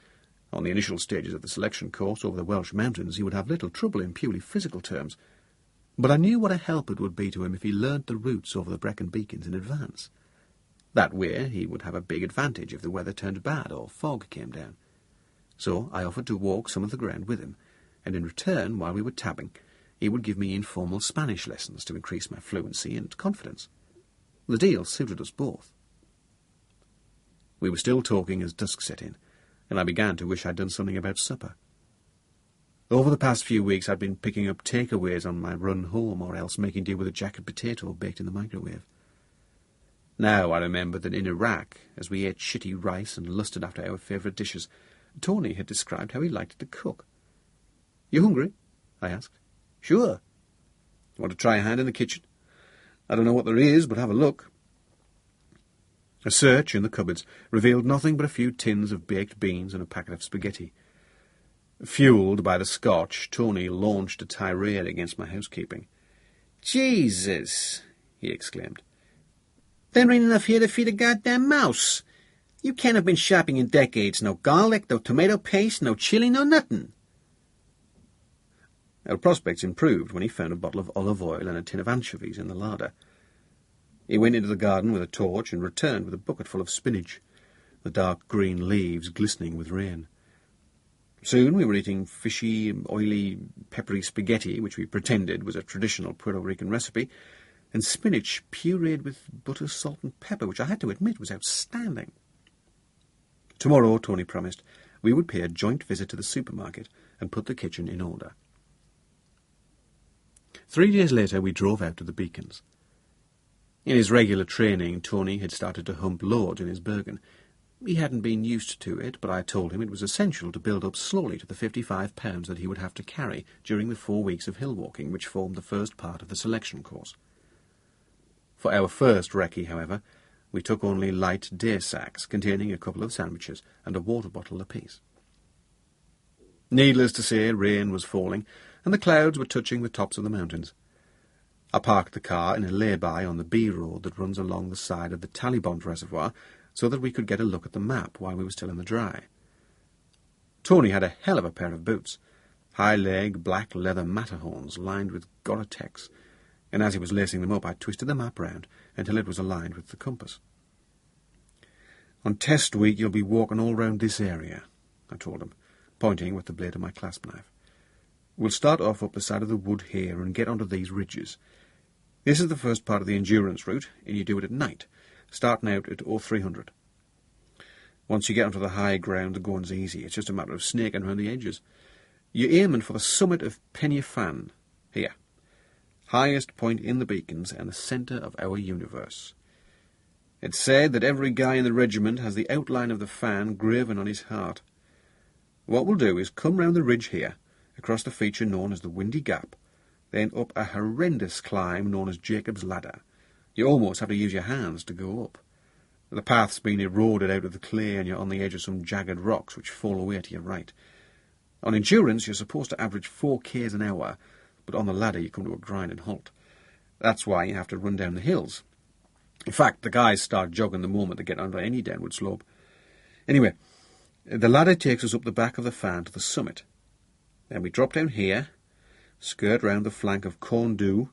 On the initial stages of the selection course over the Welsh mountains, he would have little trouble in purely physical terms. But I knew what a help it would be to him if he learnt the routes over the Brecon Beacons in advance. That way, he would have a big advantage if the weather turned bad or fog came down. So I offered to walk some of the ground with him, and in return, while we were tabbing, he would give me informal Spanish lessons to increase my fluency and confidence. The deal suited us both. We were still talking as dusk set in, and I began to wish I'd done something about supper. Over the past few weeks I'd been picking up takeaways on my run home, or else making do with a jacket potato baked in the microwave. Now I remembered that in Iraq, as we ate shitty rice and lusted after our favourite dishes, Tony had described how he liked to cook. "You hungry?" I asked. "Sure." "Want to try a hand in the kitchen?" "I don't know what there is, but have a look." A search in the cupboards revealed nothing but a few tins of baked beans and a packet of spaghetti. Fuelled by the Scotch, Tony launched a tirade against my housekeeping. "Jesus!" he exclaimed. "There ain't enough here to feed a goddamn mouse. You can't have been shopping in decades. No garlic, no tomato paste, no chili, no nothing." Our prospects improved when he found a bottle of olive oil and a tin of anchovies in the larder. He went into the garden with a torch and returned with a bucket full of spinach, the dark green leaves glistening with rain. Soon we were eating fishy, oily, peppery spaghetti, which we pretended was a traditional Puerto Rican recipe, and spinach pureed with butter, salt and pepper, which I had to admit was outstanding. Tomorrow, Tony promised, we would pay a joint visit to the supermarket and put the kitchen in order. 3 days later we drove out to the Beacons. In his regular training, Tony had started to hump loads in his Bergen. He hadn't been used to it, but I told him it was essential to build up slowly to the 55 pounds that he would have to carry during the 4 weeks of hill walking which formed the first part of the selection course. For our first recce, however, we took only light day sacks containing a couple of sandwiches and a water bottle apiece. Needless to say, rain was falling, and the clouds were touching the tops of the mountains. I parked the car in a lay-by on the B road that runs along the side of the Talibond Reservoir so that we could get a look at the map while we were still in the dry. Tony had a hell of a pair of boots, high-leg, black leather Matterhorns lined with Gore-Tex, and as he was lacing them up I twisted the map round until it was aligned with the compass. "On test week you'll be walking all round this area," I told him, pointing with the blade of my clasp knife. "We'll start off up the side of the wood here and get onto these ridges. This is the first part of the endurance route, and you do it at night, starting out at 0300. Once you get onto the high ground, the going's easy. It's just a matter of snaking around the edges. You're aiming for the summit of Penyafan, here, highest point in the Beacons and the centre of our universe. It's said that every guy in the regiment has the outline of the fan graven on his heart. What we'll do is come round the ridge here across the feature known as the Windy Gap, then up a horrendous climb known as Jacob's Ladder. You almost have to use your hands to go up. The path's been eroded out of the clay and you're on the edge of some jagged rocks which fall away to your right. On endurance, you're supposed to average 4 k's an hour, but on the ladder you come to a grinding halt. That's why you have to run down the hills. In fact, the guys start jogging the moment they get onto any downward slope. Anyway, the ladder takes us up the back of the fan to the summit. Then we drop down here, skirt round the flank of Corn Du,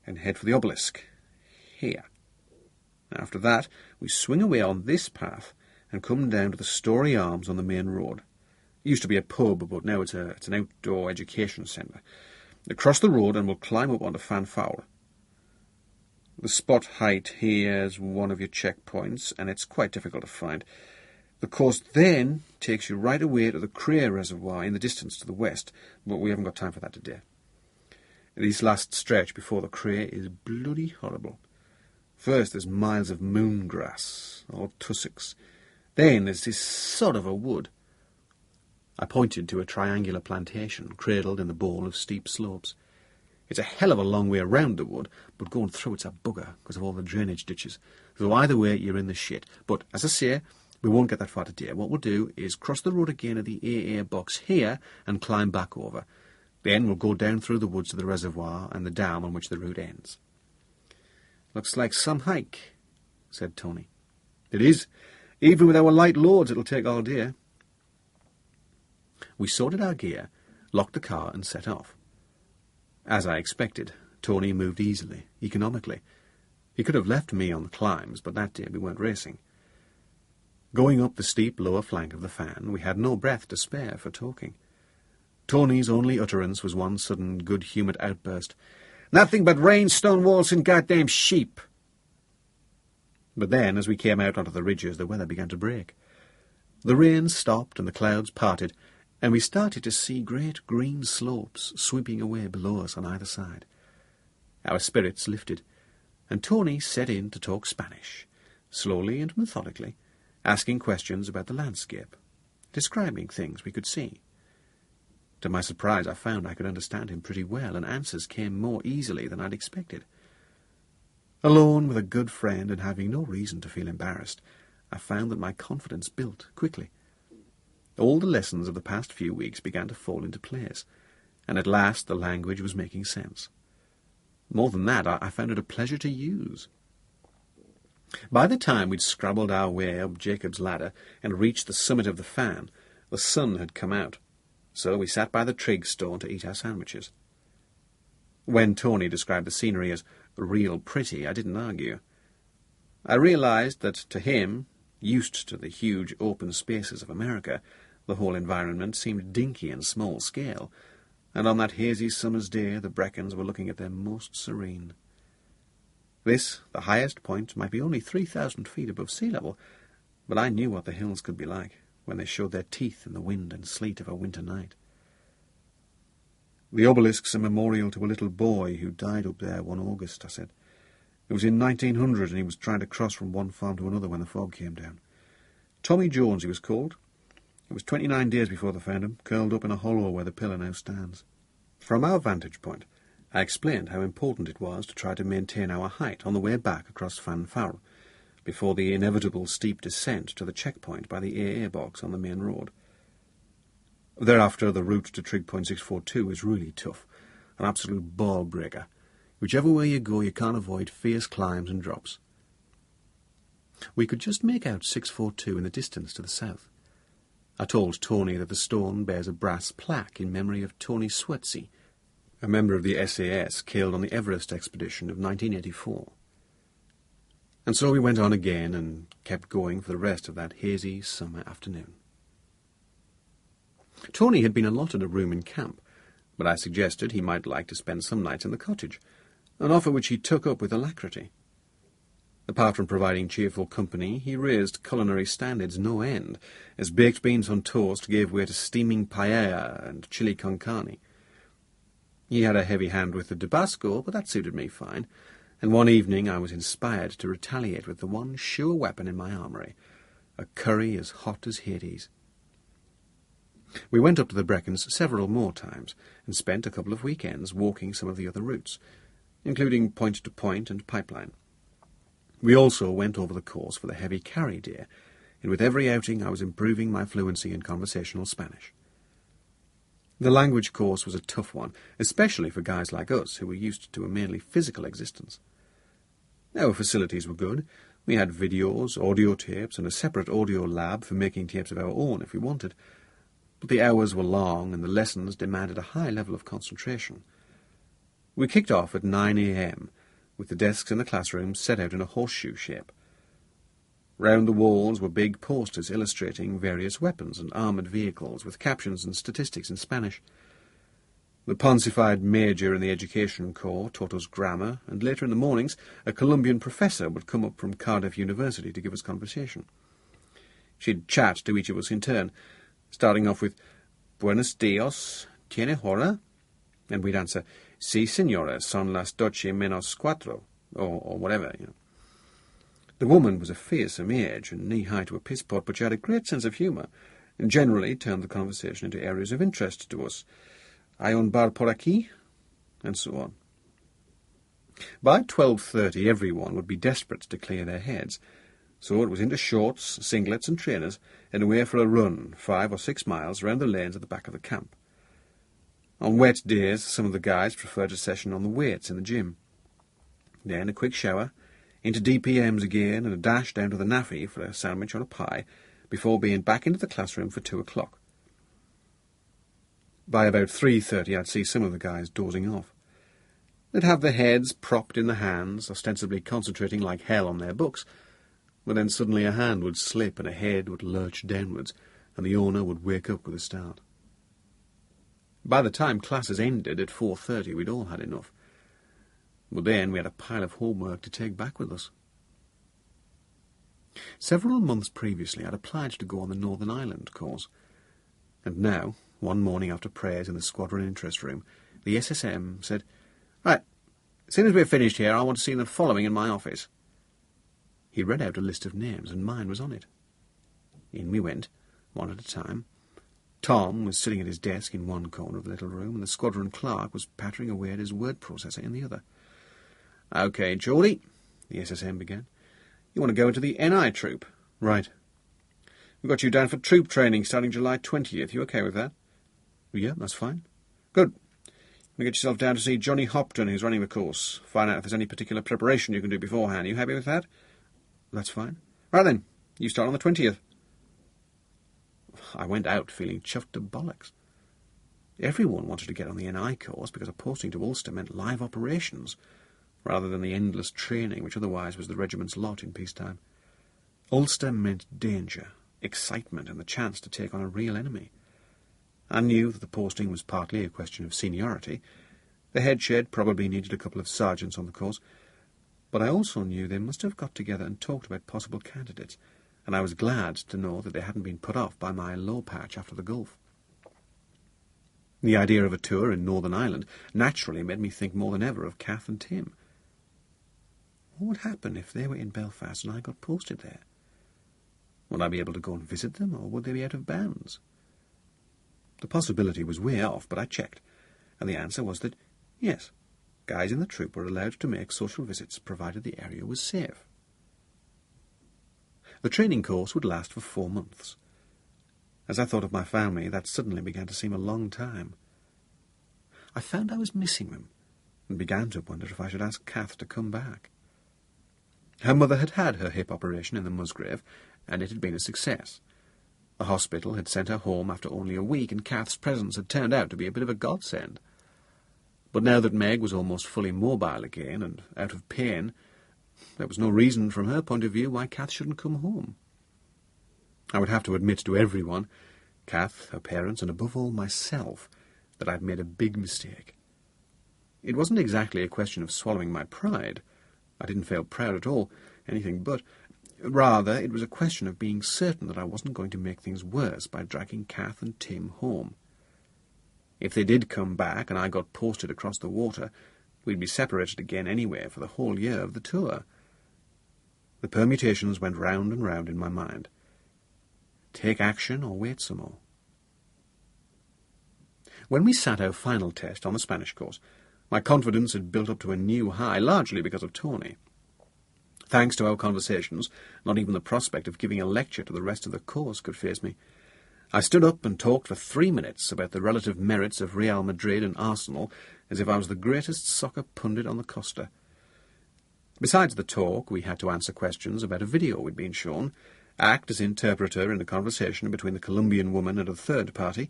and head for the obelisk. Here. After that, we swing away on this path and come down to the Story Arms on the main road. It used to be a pub, but now it's an outdoor education centre. Across the road and we'll climb up onto Fan Fowl. The spot height here is one of your checkpoints, and it's quite difficult to find. The course then takes you right away to the Cray Reservoir in the distance to the west, but we haven't got time for that today. This last stretch before the Cray is bloody horrible. First there's miles of moon grass, or tussocks. Then there's this sort of a wood. I pointed to a triangular plantation cradled in the bowl of steep slopes. It's a hell of a long way around the wood, but going through it's a bugger because of all the drainage ditches. So either way, you're in the shit. But, as I say, we won't get that far today. What we'll do is cross the road again at the AA box here and climb back over. Then we'll go down through the woods to the reservoir and the dam on which the route ends. Looks like some hike, said Tony. It is. Even with our light loads, it'll take all day. We sorted our gear, locked the car and set off. As I expected, Tony moved easily, economically. He could have left me on the climbs, but that day we weren't racing. Going up the steep lower flank of the fan, we had no breath to spare for talking. Tony's only utterance was one sudden good-humoured outburst. "Nothing but rain, stone walls and goddamn sheep!" But then, as we came out onto the ridges, the weather began to break. The rain stopped and the clouds parted, and we started to see great green slopes sweeping away below us on either side. Our spirits lifted, and Tony set in to talk Spanish, slowly and methodically, asking questions about the landscape, describing things we could see. To my surprise, I found I could understand him pretty well, and answers came more easily than I'd expected. Alone with a good friend and having no reason to feel embarrassed, I found that my confidence built quickly. All the lessons of the past few weeks began to fall into place, and at last the language was making sense. More than that, I found it a pleasure to use. By the time we'd scrabbled our way up Jacob's Ladder and reached the summit of the fan, the sun had come out, so we sat by the trig stone to eat our sandwiches. When Tony described the scenery as real pretty, I didn't argue. I realized that to him, used to the huge open spaces of America, the whole environment seemed dinky and small-scale, and on that hazy summer's day the Breckons were looking at their most serene. This, the highest point, might be only 3,000 feet above sea level, but I knew what the hills could be like when they showed their teeth in the wind and sleet of a winter night. "The obelisk's a memorial to a little boy who died up there one August," I said. "It was in 1900, and he was trying to cross from one farm to another when the fog came down. Tommy Jones, he was called. It was 29 days before they found him, curled up in a hollow where the pillar now stands." From our vantage point, I explained how important it was to try to maintain our height on the way back across Fan Fowl, before the inevitable steep descent to the checkpoint by the AA box on the main road. Thereafter, the route to Trig Point 642 is really tough, an absolute ball-breaker. Whichever way you go, you can't avoid fierce climbs and drops. We could just make out 642 in the distance to the south. I told Tony that the stone bears a brass plaque in memory of Tony Swetsey, a member of the SAS killed on the Everest expedition of 1984. And so we went on again and kept going for the rest of that hazy summer afternoon. Tony had been allotted a room in camp, but I suggested he might like to spend some nights in the cottage, an offer which he took up with alacrity. Apart from providing cheerful company, he raised culinary standards no end, as baked beans on toast gave way to steaming paella and chili con carne. He had a heavy hand with the Tabasco, but that suited me fine, and one evening I was inspired to retaliate with the one sure weapon in my armoury, a curry as hot as Hades. We went up to the Brecons several more times, and spent a couple of weekends walking some of the other routes, including point-to-point and pipeline. We also went over the course for the heavy carry deer, and with every outing I was improving my fluency in conversational Spanish. The language course was a tough one, especially for guys like us who were used to a mainly physical existence. Our facilities were good. We had videos, audio tapes, and a separate audio lab for making tapes of our own if we wanted. But the hours were long, and the lessons demanded a high level of concentration. We kicked off at 9 a.m., with the desks in the classroom set out in a horseshoe shape. Round the walls were big posters illustrating various weapons and armoured vehicles, with captions and statistics in Spanish. The ponsified major in the education corps taught us grammar, and later in the mornings a Colombian professor would come up from Cardiff University to give us conversation. She'd chat to each of us in turn, starting off with, "Buenos dias, ¿tiene hora?" And we'd answer, "Sí, señora, son las 12 menos cuatro," or whatever, The woman was a fearsome age and knee-high to a piss-pot, but she had a great sense of humour, and generally turned the conversation into areas of interest to us. "Hay un bar por aquí?" and so on. By 12:30 everyone would be desperate to clear their heads, so it was into shorts, singlets and trainers, and away for a run, 5 or 6 miles, round the lanes at the back of the camp. On wet days, some of the guys preferred a session on the weights in the gym. Then a quick shower, into DPMs again, and a dash down to the naffy for a sandwich or a pie, before being back into the classroom for 2 o'clock. By about 3:30 I'd see some of the guys dozing off. They'd have their heads propped in the hands, ostensibly concentrating like hell on their books, but then suddenly a hand would slip and a head would lurch downwards, and the owner would wake up with a start. By the time classes ended at 4:30 we'd all had enough. But then we had a pile of homework to take back with us. Several months previously I'd applied to go on the Northern Ireland course, and now, one morning after prayers in the squadron interest room, the SSM said, "Right, as soon as we're finished here, I want to see the following in my office." He read out a list of names, and mine was on it. In we went, one at a time. Tom was sitting at his desk in one corner of the little room, and the squadron clerk was pattering away at his word processor in the other. "Okay, Geordie," the SSM began. "You want to go into the NI troop?" "Right." "We've got you down for troop training starting July 20th. You okay with that?" "Yeah, that's fine." "Good. You get yourself down to see Johnny Hopton, who's running the course. Find out if there's any particular preparation you can do beforehand. You happy with that?" "That's fine." "Right then, you start on the 20th. I went out feeling chuffed to bollocks. Everyone wanted to get on the NI course because a posting to Ulster meant live operations, rather than the endless training which otherwise was the regiment's lot in peacetime. Ulster meant danger, excitement, and the chance to take on a real enemy. I knew that the posting was partly a question of seniority. The head shed probably needed a couple of sergeants on the course, but I also knew they must have got together and talked about possible candidates, and I was glad to know that they hadn't been put off by my low patch after the Gulf. The idea of a tour in Northern Ireland naturally made me think more than ever of Kath and Tim. What would happen if they were in Belfast and I got posted there? Would I be able to go and visit them, or would they be out of bounds? The possibility was way off, but I checked, and the answer was that, yes, guys in the troop were allowed to make social visits, provided the area was safe. The training course would last for 4 months. As I thought of my family, that suddenly began to seem a long time. I found I was missing them, and began to wonder if I should ask Kath to come back. Her mother had had her hip operation in the Musgrave, and it had been a success. The hospital had sent her home after only a week, and Kath's presence had turned out to be a bit of a godsend. But now that Meg was almost fully mobile again, and out of pain, there was no reason from her point of view why Kath shouldn't come home. I would have to admit to everyone, Kath, her parents, and above all myself, that I'd made a big mistake. It wasn't exactly a question of swallowing my pride. I didn't feel proud at all, anything but. Rather, it was a question of being certain that I wasn't going to make things worse by dragging Kath and Tim home. If they did come back and I got posted across the water, we'd be separated again anyway for the whole year of the tour. The permutations went round and round in my mind. Take action or wait some more. When we sat our final test on the Spanish course, my confidence had built up to a new high, largely because of Tony. Thanks to our conversations, not even the prospect of giving a lecture to the rest of the course could faze me. I stood up and talked for 3 minutes about the relative merits of Real Madrid and Arsenal as if I was the greatest soccer pundit on the Costa. Besides the talk, we had to answer questions about a video we'd been shown, act as interpreter in a conversation between the Colombian woman and a third party,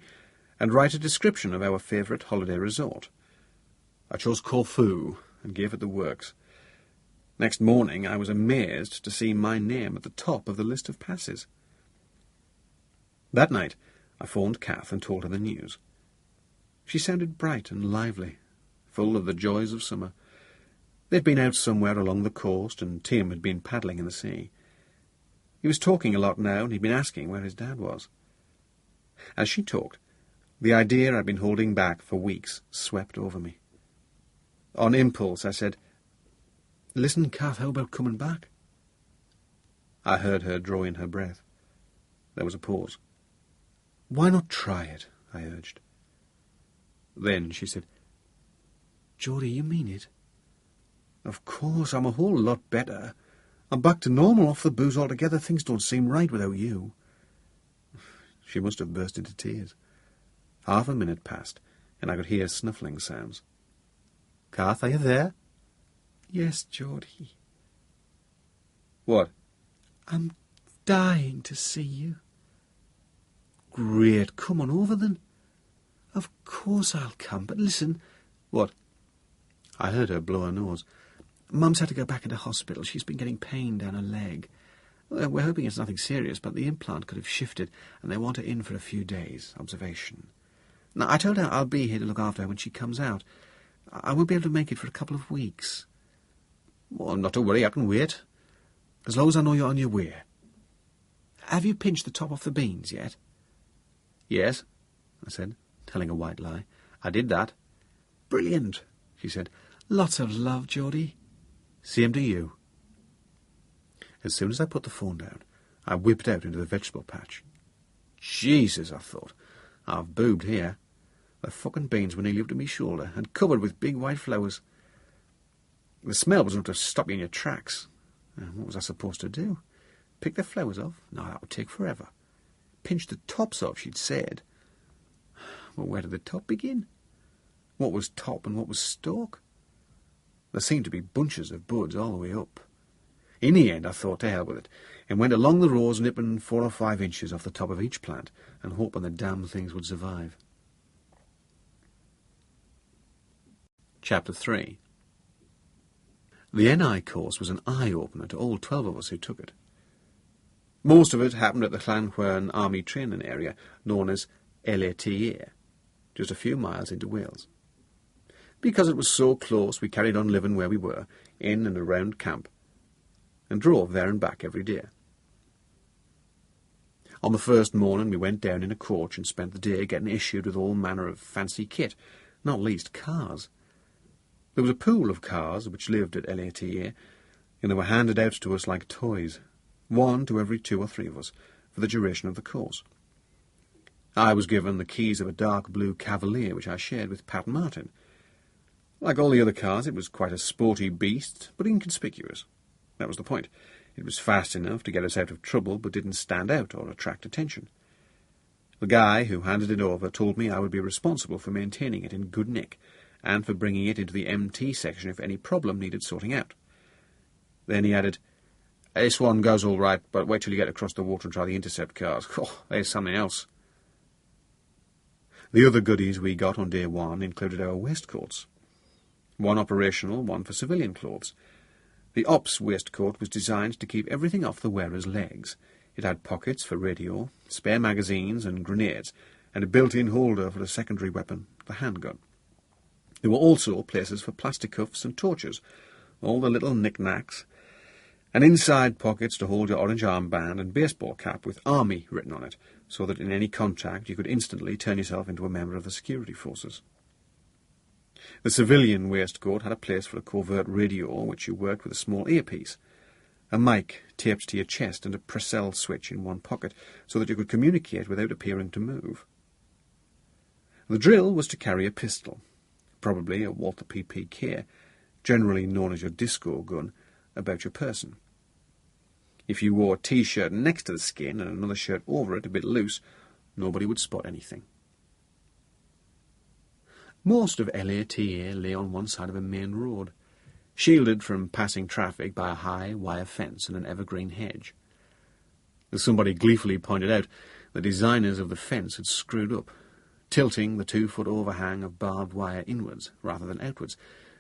and write a description of our favourite holiday resort. I chose Corfu and gave it the works. Next morning I was amazed to see my name at the top of the list of passes. That night I phoned Kath and told her the news. She sounded bright and lively, full of the joys of summer. They'd been out somewhere along the coast, and Tim had been paddling in the sea. He was talking a lot now, and he'd been asking where his dad was. As she talked, the idea I'd been holding back for weeks swept over me. On impulse, I said, "Listen, Kath, how about coming back?" I heard her draw in her breath. There was a pause. "Why not try it?" I urged. Then she said, "Geordie, you mean it?" "Of course, I'm a whole lot better. I'm back to normal, off the booze altogether. Things don't seem right without you." She must have burst into tears. Half a minute passed, and I could hear snuffling sounds. "Kath, are you there?" "Yes, Geordie." "What?" "I'm dying to see you." "Great, come on over then." "Of course I'll come, but listen." "What?" I heard her blow her nose. "Mum's had to go back into hospital. She's been getting pain down her leg. We're hoping it's nothing serious, but the implant could have shifted, and they want her in for a few days, observation. Now, I told her I'll be here to look after her when she comes out. I won't be able to make it for a couple of weeks." "Well, not to worry, I can wait. As long as I know you're on your way." "Have you pinched the top off the beans yet?" "Yes," I said, telling a white lie. "I did that." "Brilliant," she said. "Lots of love, Geordie." "Same to you." As soon as I put the phone down, I whipped out into the vegetable patch. Jesus, I thought, I've boobed here. The fucking beans were nearly up to me shoulder, and covered with big white flowers. The smell was enough to stop you in your tracks. And what was I supposed to do? Pick the flowers off? No, that would take forever. Pinch the tops off, she'd said. Well, where did the top begin? What was top and what was stalk? There seemed to be bunches of buds all the way up. In the end, I thought to hell with it, and went along the rows nipping 4 or 5 inches off the top of each plant, and hoping the damn things would survive. Chapter 3. The NI course was an eye-opener to all 12 of us who took it. Most of it happened at the Llanhwern Army Training Area, known as LATA, just a few miles into Wales. Because it was so close, we carried on living where we were, in and around camp, and drove there and back every day. On the first morning we went down in a coach and spent the day getting issued with all manner of fancy kit, not least cars. There was a pool of cars which lived at LATA, and they were handed out to us like toys, one to every 2 or 3 of us, for the duration of the course. I was given the keys of a dark blue Cavalier, which I shared with Pat Martin. Like all the other cars, it was quite a sporty beast, but inconspicuous. That was the point. It was fast enough to get us out of trouble, but didn't stand out or attract attention. The guy who handed it over told me I would be responsible for maintaining it in good nick, and for bringing it into the MT section if any problem needed sorting out. Then he added, "This one goes all right, but wait till you get across the water and try the intercept cars. Oh, there's something else." The other goodies we got on day 1 included our waistcoats. One operational, one for civilian clothes. The Ops waistcoat was designed to keep everything off the wearer's legs. It had pockets for radio, spare magazines and grenades, and a built-in holder for a secondary weapon, the handgun. There were also places for plastic cuffs and torches, all the little knick-knacks, and inside pockets to hold your orange armband and baseball cap with Army written on it, so that in any contact you could instantly turn yourself into a member of the security forces. The civilian waistcoat had a place for a covert radio, which you worked with a small earpiece, a mic taped to your chest, and a Purcell switch in one pocket, so that you could communicate without appearing to move. The drill was to carry a pistol, probably a Walther PPK, generally known as your disco gun, about your person. If you wore a T-shirt next to the skin and another shirt over it, a bit loose, nobody would spot anything. Most of LATA lay on one side of a main road, shielded from passing traffic by a high wire fence and an evergreen hedge. As somebody gleefully pointed out, the designers of the fence had screwed up, tilting the 2-foot overhang of barbed wire inwards rather than outwards,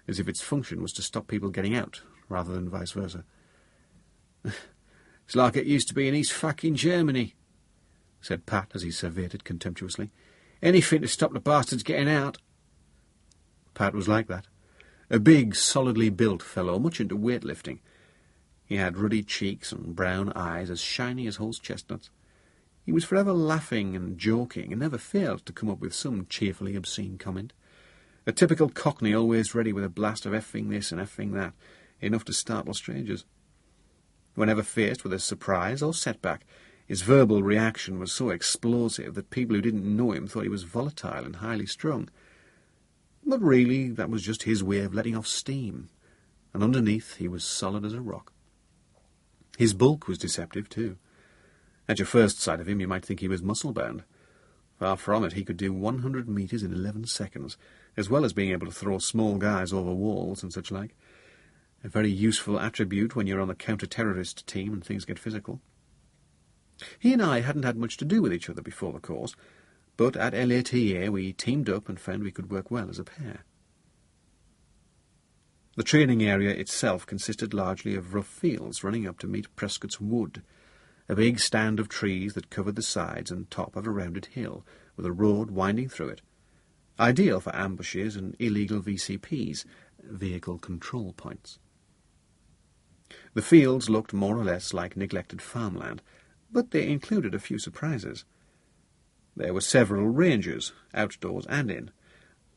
as if its function was to stop people getting out rather than vice versa. "It's like it used to be in East fucking Germany," said Pat as he surveyed it contemptuously. "Anything to stop the bastards getting out." Pat was like that. A big, solidly built fellow, much into weightlifting. He had ruddy cheeks and brown eyes as shiny as horse chestnuts. He was forever laughing and joking, and never failed to come up with some cheerfully obscene comment. A typical Cockney, always ready with a blast of effing this and effing that, enough to startle strangers. Whenever faced with a surprise or setback, his verbal reaction was so explosive that people who didn't know him thought he was volatile and highly strung. But really, that was just his way of letting off steam, and underneath he was solid as a rock. His bulk was deceptive, too. At your first sight of him, you might think he was muscle-bound. Far from it, he could do 100 metres in 11 seconds, as well as being able to throw small guys over walls and such like. A very useful attribute when you're on the counter-terrorist team and things get physical. He and I hadn't had much to do with each other before the course, but at LATA we teamed up and found we could work well as a pair. The training area itself consisted largely of rough fields running up to meet Prescott's Wood, a big stand of trees that covered the sides and top of a rounded hill, with a road winding through it, ideal for ambushes and illegal VCPs, vehicle control points. The fields looked more or less like neglected farmland, but they included a few surprises. There were several ranges, outdoors and in.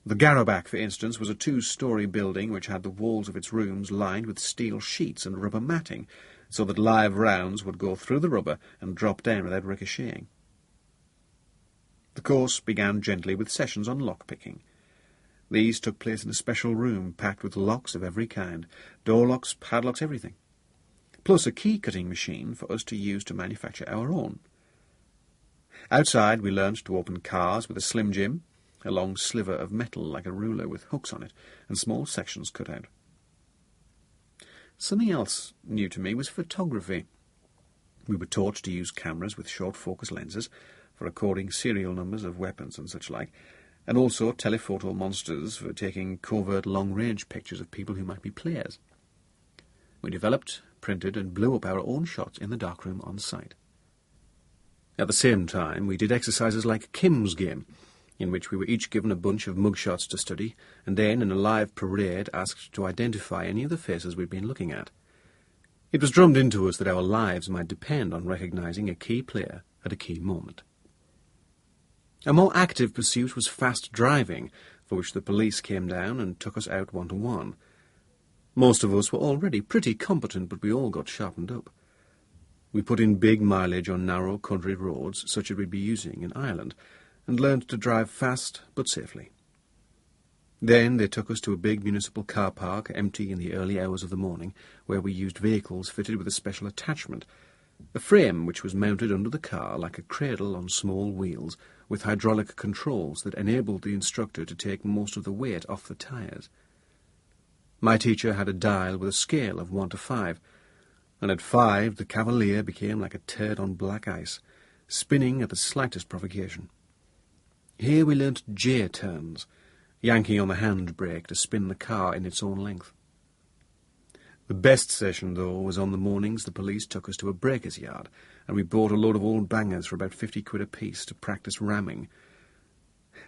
The Garrowback, for instance, was a 2-storey building which had the walls of its rooms lined with steel sheets and rubber matting, so that live rounds would go through the rubber and drop down without ricocheting. The course began gently with sessions on lock-picking. These took place in a special room packed with locks of every kind, door locks, padlocks, everything, plus a key-cutting machine for us to use to manufacture our own. Outside we learnt to open cars with a Slim Jim, a long sliver of metal like a ruler with hooks on it, and small sections cut out. Something else new to me was photography. We were taught to use cameras with short focus lenses for recording serial numbers of weapons and such like, and also telephoto monsters for taking covert long-range pictures of people who might be players. We developed, printed, and blew up our own shots in the darkroom on site. At the same time, we did exercises like Kim's Game, in which we were each given a bunch of mugshots to study, and then, in a live parade, asked to identify any of the faces we'd been looking at. It was drummed into us that our lives might depend on recognising a key player at a key moment. A more active pursuit was fast driving, for which the police came down and took us out one-to-one. Most of us were already pretty competent, but we all got sharpened up. We put in big mileage on narrow country roads, such as we'd be using in Ireland, and learned to drive fast but safely. Then they took us to a big municipal car park, empty in the early hours of the morning, where we used vehicles fitted with a special attachment, a frame which was mounted under the car like a cradle on small wheels, with hydraulic controls that enabled the instructor to take most of the weight off the tyres. My teacher had a dial with a scale of 1 to 5, and at 5 the Cavalier became like a turd on black ice, spinning at the slightest provocation. Here we learnt J-turns, yanking on the handbrake to spin the car in its own length. The best session, though, was on the mornings the police took us to a breaker's yard, and we bought a load of old bangers for about 50 quid apiece to practice ramming.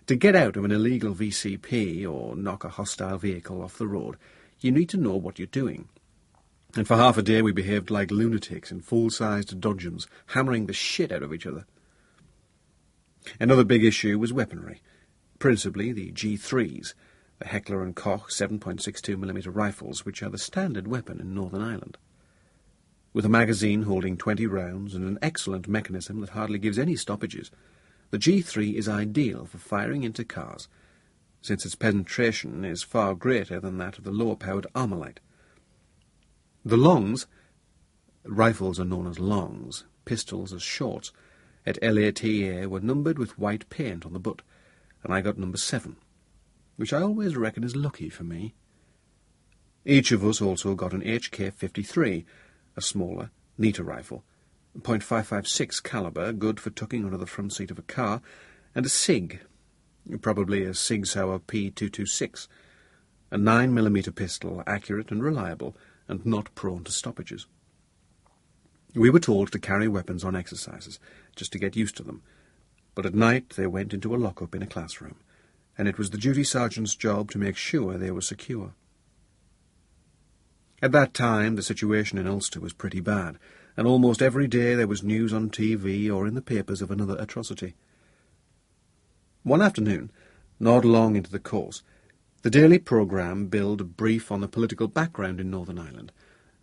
To get out of an illegal VCP or knock a hostile vehicle off the road, you need to know what you're doing. And for half a day we behaved like lunatics in full-sized dodgems, hammering the shit out of each other. Another big issue was weaponry, principally the G3s, the Heckler & Koch 7.62mm rifles, which are the standard weapon in Northern Ireland. With a magazine holding 20 rounds and an excellent mechanism that hardly gives any stoppages, The G3 is ideal for firing into cars, since its penetration is far greater than that of the lower-powered Armalite. The longs, rifles are known as longs, pistols as shorts, at LATA were numbered with white paint on the butt, and I got number 7, which I always reckon is lucky for me. Each of us also got an HK-53, a smaller, neater rifle, .556 caliber, good for tucking under the front seat of a car, and a SIG, probably a Sig Sauer P226, a 9mm pistol, accurate and reliable, and not prone to stoppages. We were told to carry weapons on exercises, just to get used to them, but at night they went into a lock-up in a classroom, and it was the duty sergeant's job to make sure they were secure. At that time, the situation in Ulster was pretty bad, and almost every day there was news on TV or in the papers of another atrocity. One afternoon, not long into the course, the daily programme billed a brief on the political background in Northern Ireland,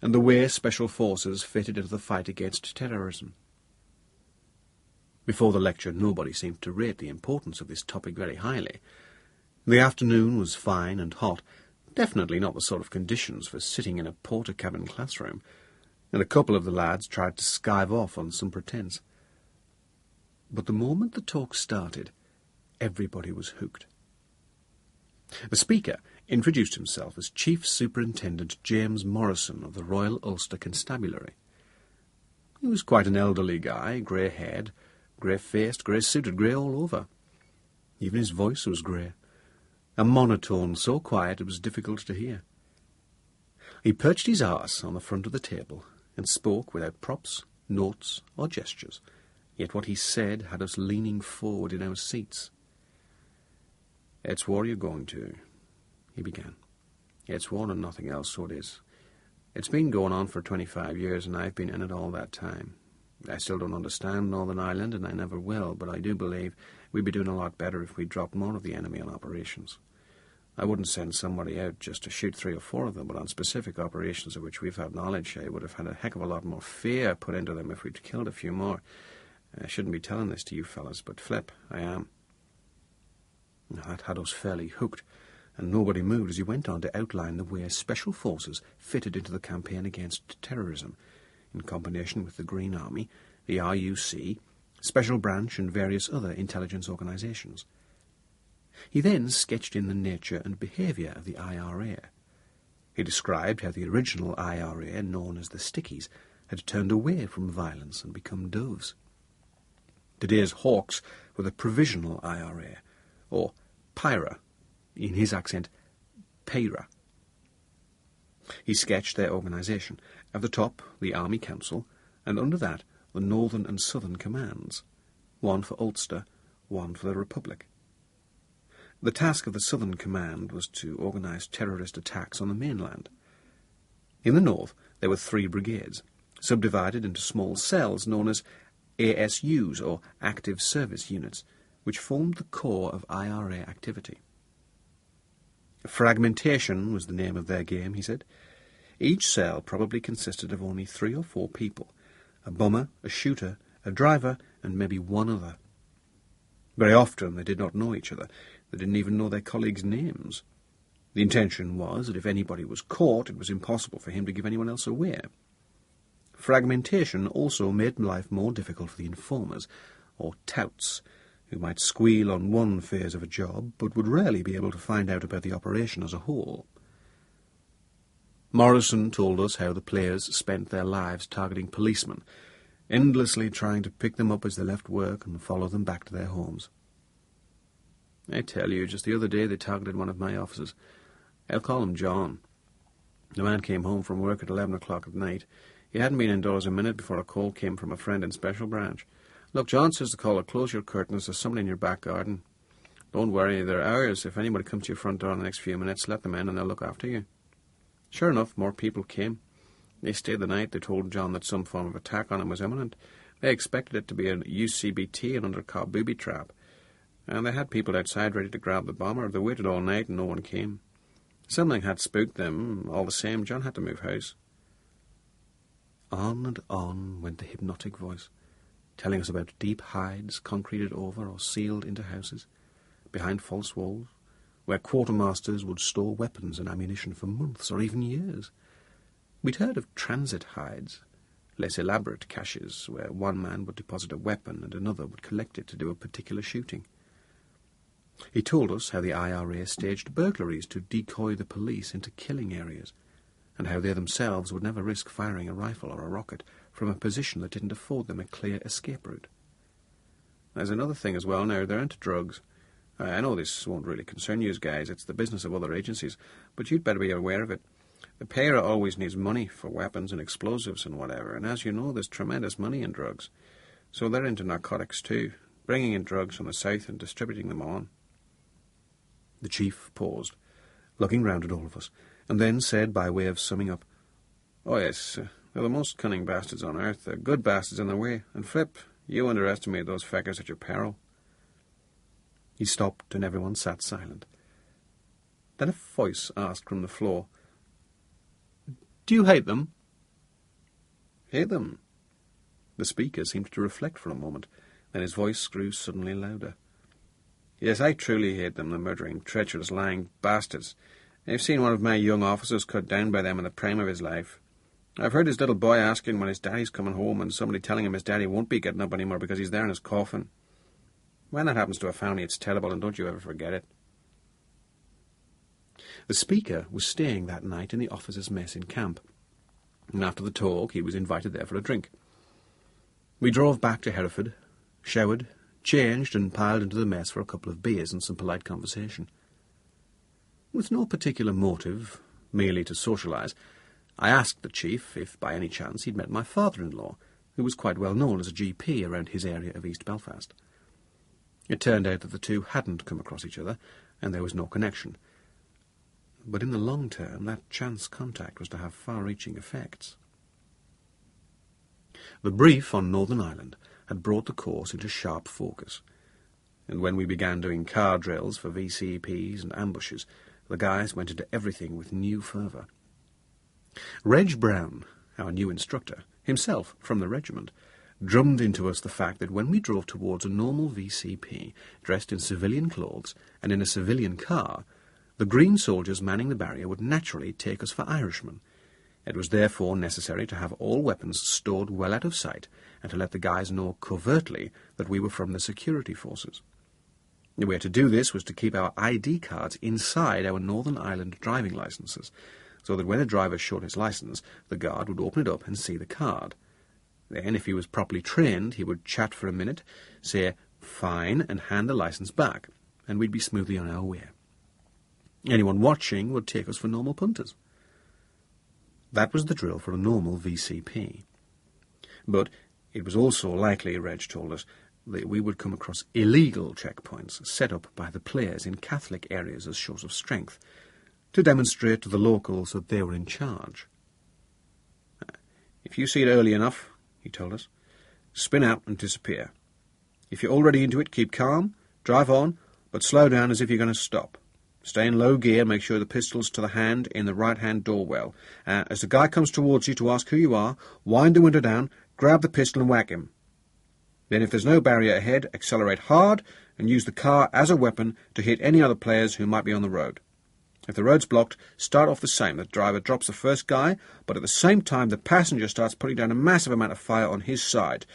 and the way special forces fitted into the fight against terrorism. Before the lecture, nobody seemed to rate the importance of this topic very highly. The afternoon was fine and hot, definitely not the sort of conditions for sitting in a porter-cabin classroom, and a couple of the lads tried to skive off on some pretence. But the moment the talk started, everybody was hooked. The speaker introduced himself as Chief Superintendent James Morrison of the Royal Ulster Constabulary. He was quite an elderly guy, grey-haired, grey-faced, grey-suited, grey all over. Even his voice was grey, a monotone so quiet it was difficult to hear. He perched his arse on the front of the table and spoke without props, notes, or gestures, yet what he said had us leaning forward in our seats. "It's war you're going to," he began. "It's war and nothing else, so it is. It's been going on for 25 years, and I've been in it all that time. I still don't understand Northern Ireland, and I never will, but I do believe we'd be doing a lot better if we dropped more of the enemy on operations. I wouldn't send somebody out just to shoot 3 or 4 of them, but on specific operations of which we've had knowledge, I would have had a heck of a lot more fear put into them if we'd killed a few more. I shouldn't be telling this to you fellas, but flip, I am." That had us fairly hooked, and nobody moved as he went on to outline the way special forces fitted into the campaign against terrorism, in combination with the Green Army, the RUC, Special Branch, and various other intelligence organisations. He then sketched in the nature and behaviour of the IRA. He described how the original IRA, known as the Stickies, had turned away from violence and become doves. Today's Hawks were the Provisional IRA, or Pyra, in his accent, Peyra. He sketched their organisation. At the top, the Army Council, and under that, the Northern and Southern Commands, one for Ulster, one for the Republic. The task of the Southern Command was to organise terrorist attacks on the mainland. In the north, there were 3 brigades, subdivided into small cells known as ASUs, or Active Service Units, which formed the core of IRA activity. Fragmentation was the name of their game, he said. Each cell probably consisted of only 3 or 4 people, a bomber, a shooter, a driver, and maybe one other. Very often they did not know each other. They didn't even know their colleagues' names. The intention was that if anybody was caught, it was impossible for him to give anyone else away. Fragmentation also made life more difficult for the informers, or touts, who might squeal on one phase of a job, but would rarely be able to find out about the operation as a whole. Morrison told us how the players spent their lives targeting policemen, endlessly trying to pick them up as they left work and follow them back to their homes. "I tell you, just the other day they targeted one of my officers. I'll call him John. The man came home from work at 11 o'clock at night. He hadn't been indoors a minute before a call came from a friend in Special Branch. 'Look, John,' says the caller, 'close your curtains. There's somebody in your back garden. Don't worry, they're ours. If anybody comes to your front door in the next few minutes, let them in and they'll look after you.' Sure enough, more people came. They stayed the night. They told John that some form of attack on him was imminent. They expected it to be a UCBT, an undercover booby trap. And they had people outside ready to grab the bomber. They waited all night and no one came. Something had spooked them. All the same, John had to move house." On and on went the hypnotic voice, telling us about deep hides concreted over or sealed into houses, behind false walls, where quartermasters would store weapons and ammunition for months or even years. We'd heard of transit hides, less elaborate caches where one man would deposit a weapon and another would collect it to do a particular shooting. He told us how the IRA staged burglaries to decoy the police into killing areas, and how they themselves would never risk firing a rifle or a rocket from a position that didn't afford them a clear escape route. There's another thing as well now, they're into drugs. I know this won't really concern you guys, it's the business of other agencies, but you'd better be aware of it. The payer always needs money for weapons and explosives and whatever, and as you know, there's tremendous money in drugs. So they're into narcotics too, bringing in drugs from the south and distributing them on. The chief paused, looking round at all of us, and then said by way of summing up, "Oh yes, they're the most cunning bastards on earth. They're good bastards in their way, and Flip, you underestimate those feckers at your peril." He stopped and everyone sat silent. Then a voice asked from the floor, "Do you hate them?" "Hate them?" The speaker seemed to reflect for a moment, then his voice grew suddenly louder. "Yes, I truly hate them, the murdering, treacherous, lying bastards. I've seen one of my young officers cut down by them in the prime of his life. I've heard his little boy asking when his daddy's coming home and somebody telling him his daddy won't be getting up anymore because he's there in his coffin. When that happens to a family, it's terrible, and don't you ever forget it." The speaker was staying that night in the officers' mess in camp, and after the talk he was invited there for a drink. We drove back to Hereford, showered, changed, and piled into the mess for a couple of beers and some polite conversation. With no particular motive, merely to socialise, I asked the chief if by any chance he'd met my father-in-law, who was quite well known as a GP around his area of East Belfast. It turned out that the two hadn't come across each other, and there was no connection. But in the long term, that chance contact was to have far-reaching effects. The brief on Northern Ireland had brought the course into sharp focus, and when we began doing car drills for VCPs and ambushes, the guys went into everything with new fervour. Reg Brown, our new instructor, himself from the regiment, drummed into us the fact that when we drove towards a normal VCP, dressed in civilian clothes and in a civilian car, the green soldiers manning the barrier would naturally take us for Irishmen. It was therefore necessary to have all weapons stored well out of sight and to let the guys know covertly that we were from the security forces. The way to do this was to keep our ID cards inside our Northern Ireland driving licences, so that when a driver showed his licence, the guard would open it up and see the card. Then, if he was properly trained, he would chat for a minute, say, "Fine," and hand the licence back, and we'd be smoothly on our way. Anyone watching would take us for normal punters. That was the drill for a normal VCP. But it was also likely, Reg told us, that we would come across illegal checkpoints set up by the players in Catholic areas as shows of strength, to demonstrate to the locals that they were in charge. "If you see it early enough," he told us, "spin out and disappear. If you're already into it, keep calm, drive on, but slow down as if you're going to stop. Stay in low gear, make sure the pistol's to the hand in the right-hand door well. As the guy comes towards you to ask who you are, wind the window down, grab the pistol and whack him. Then if there's no barrier ahead, accelerate hard and use the car as a weapon to hit any other players who might be on the road. If the road's blocked, start off the same. The driver drops the first guy, but at the same time the passenger starts putting down a massive amount of fire on his side.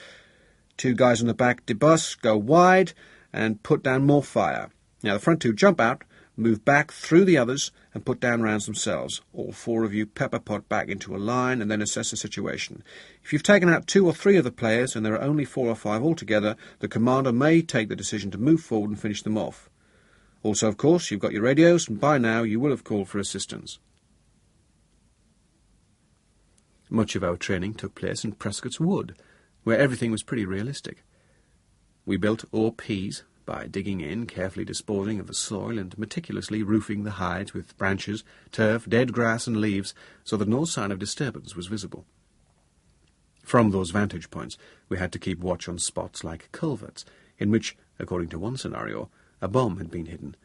Two guys on the back debus, go wide, and put down more fire. Now the front two jump out, move back through the others, and put down rounds themselves. All four of you pepper pot back into a line and then assess the situation. If you've taken out 2 or 3 of the players and there are only 4 or 5 altogether, the commander may take the decision to move forward and finish them off. Also, of course, you've got your radios, and by now you will have called for assistance." Much of our training took place in Prescott's Wood, where everything was pretty realistic. We built OPs by digging in, carefully disposing of the soil and meticulously roofing the hides with branches, turf, dead grass and leaves, so that no sign of disturbance was visible. From those vantage points, we had to keep watch on spots like culverts, in which, according to one scenario, a bomb had been hidden,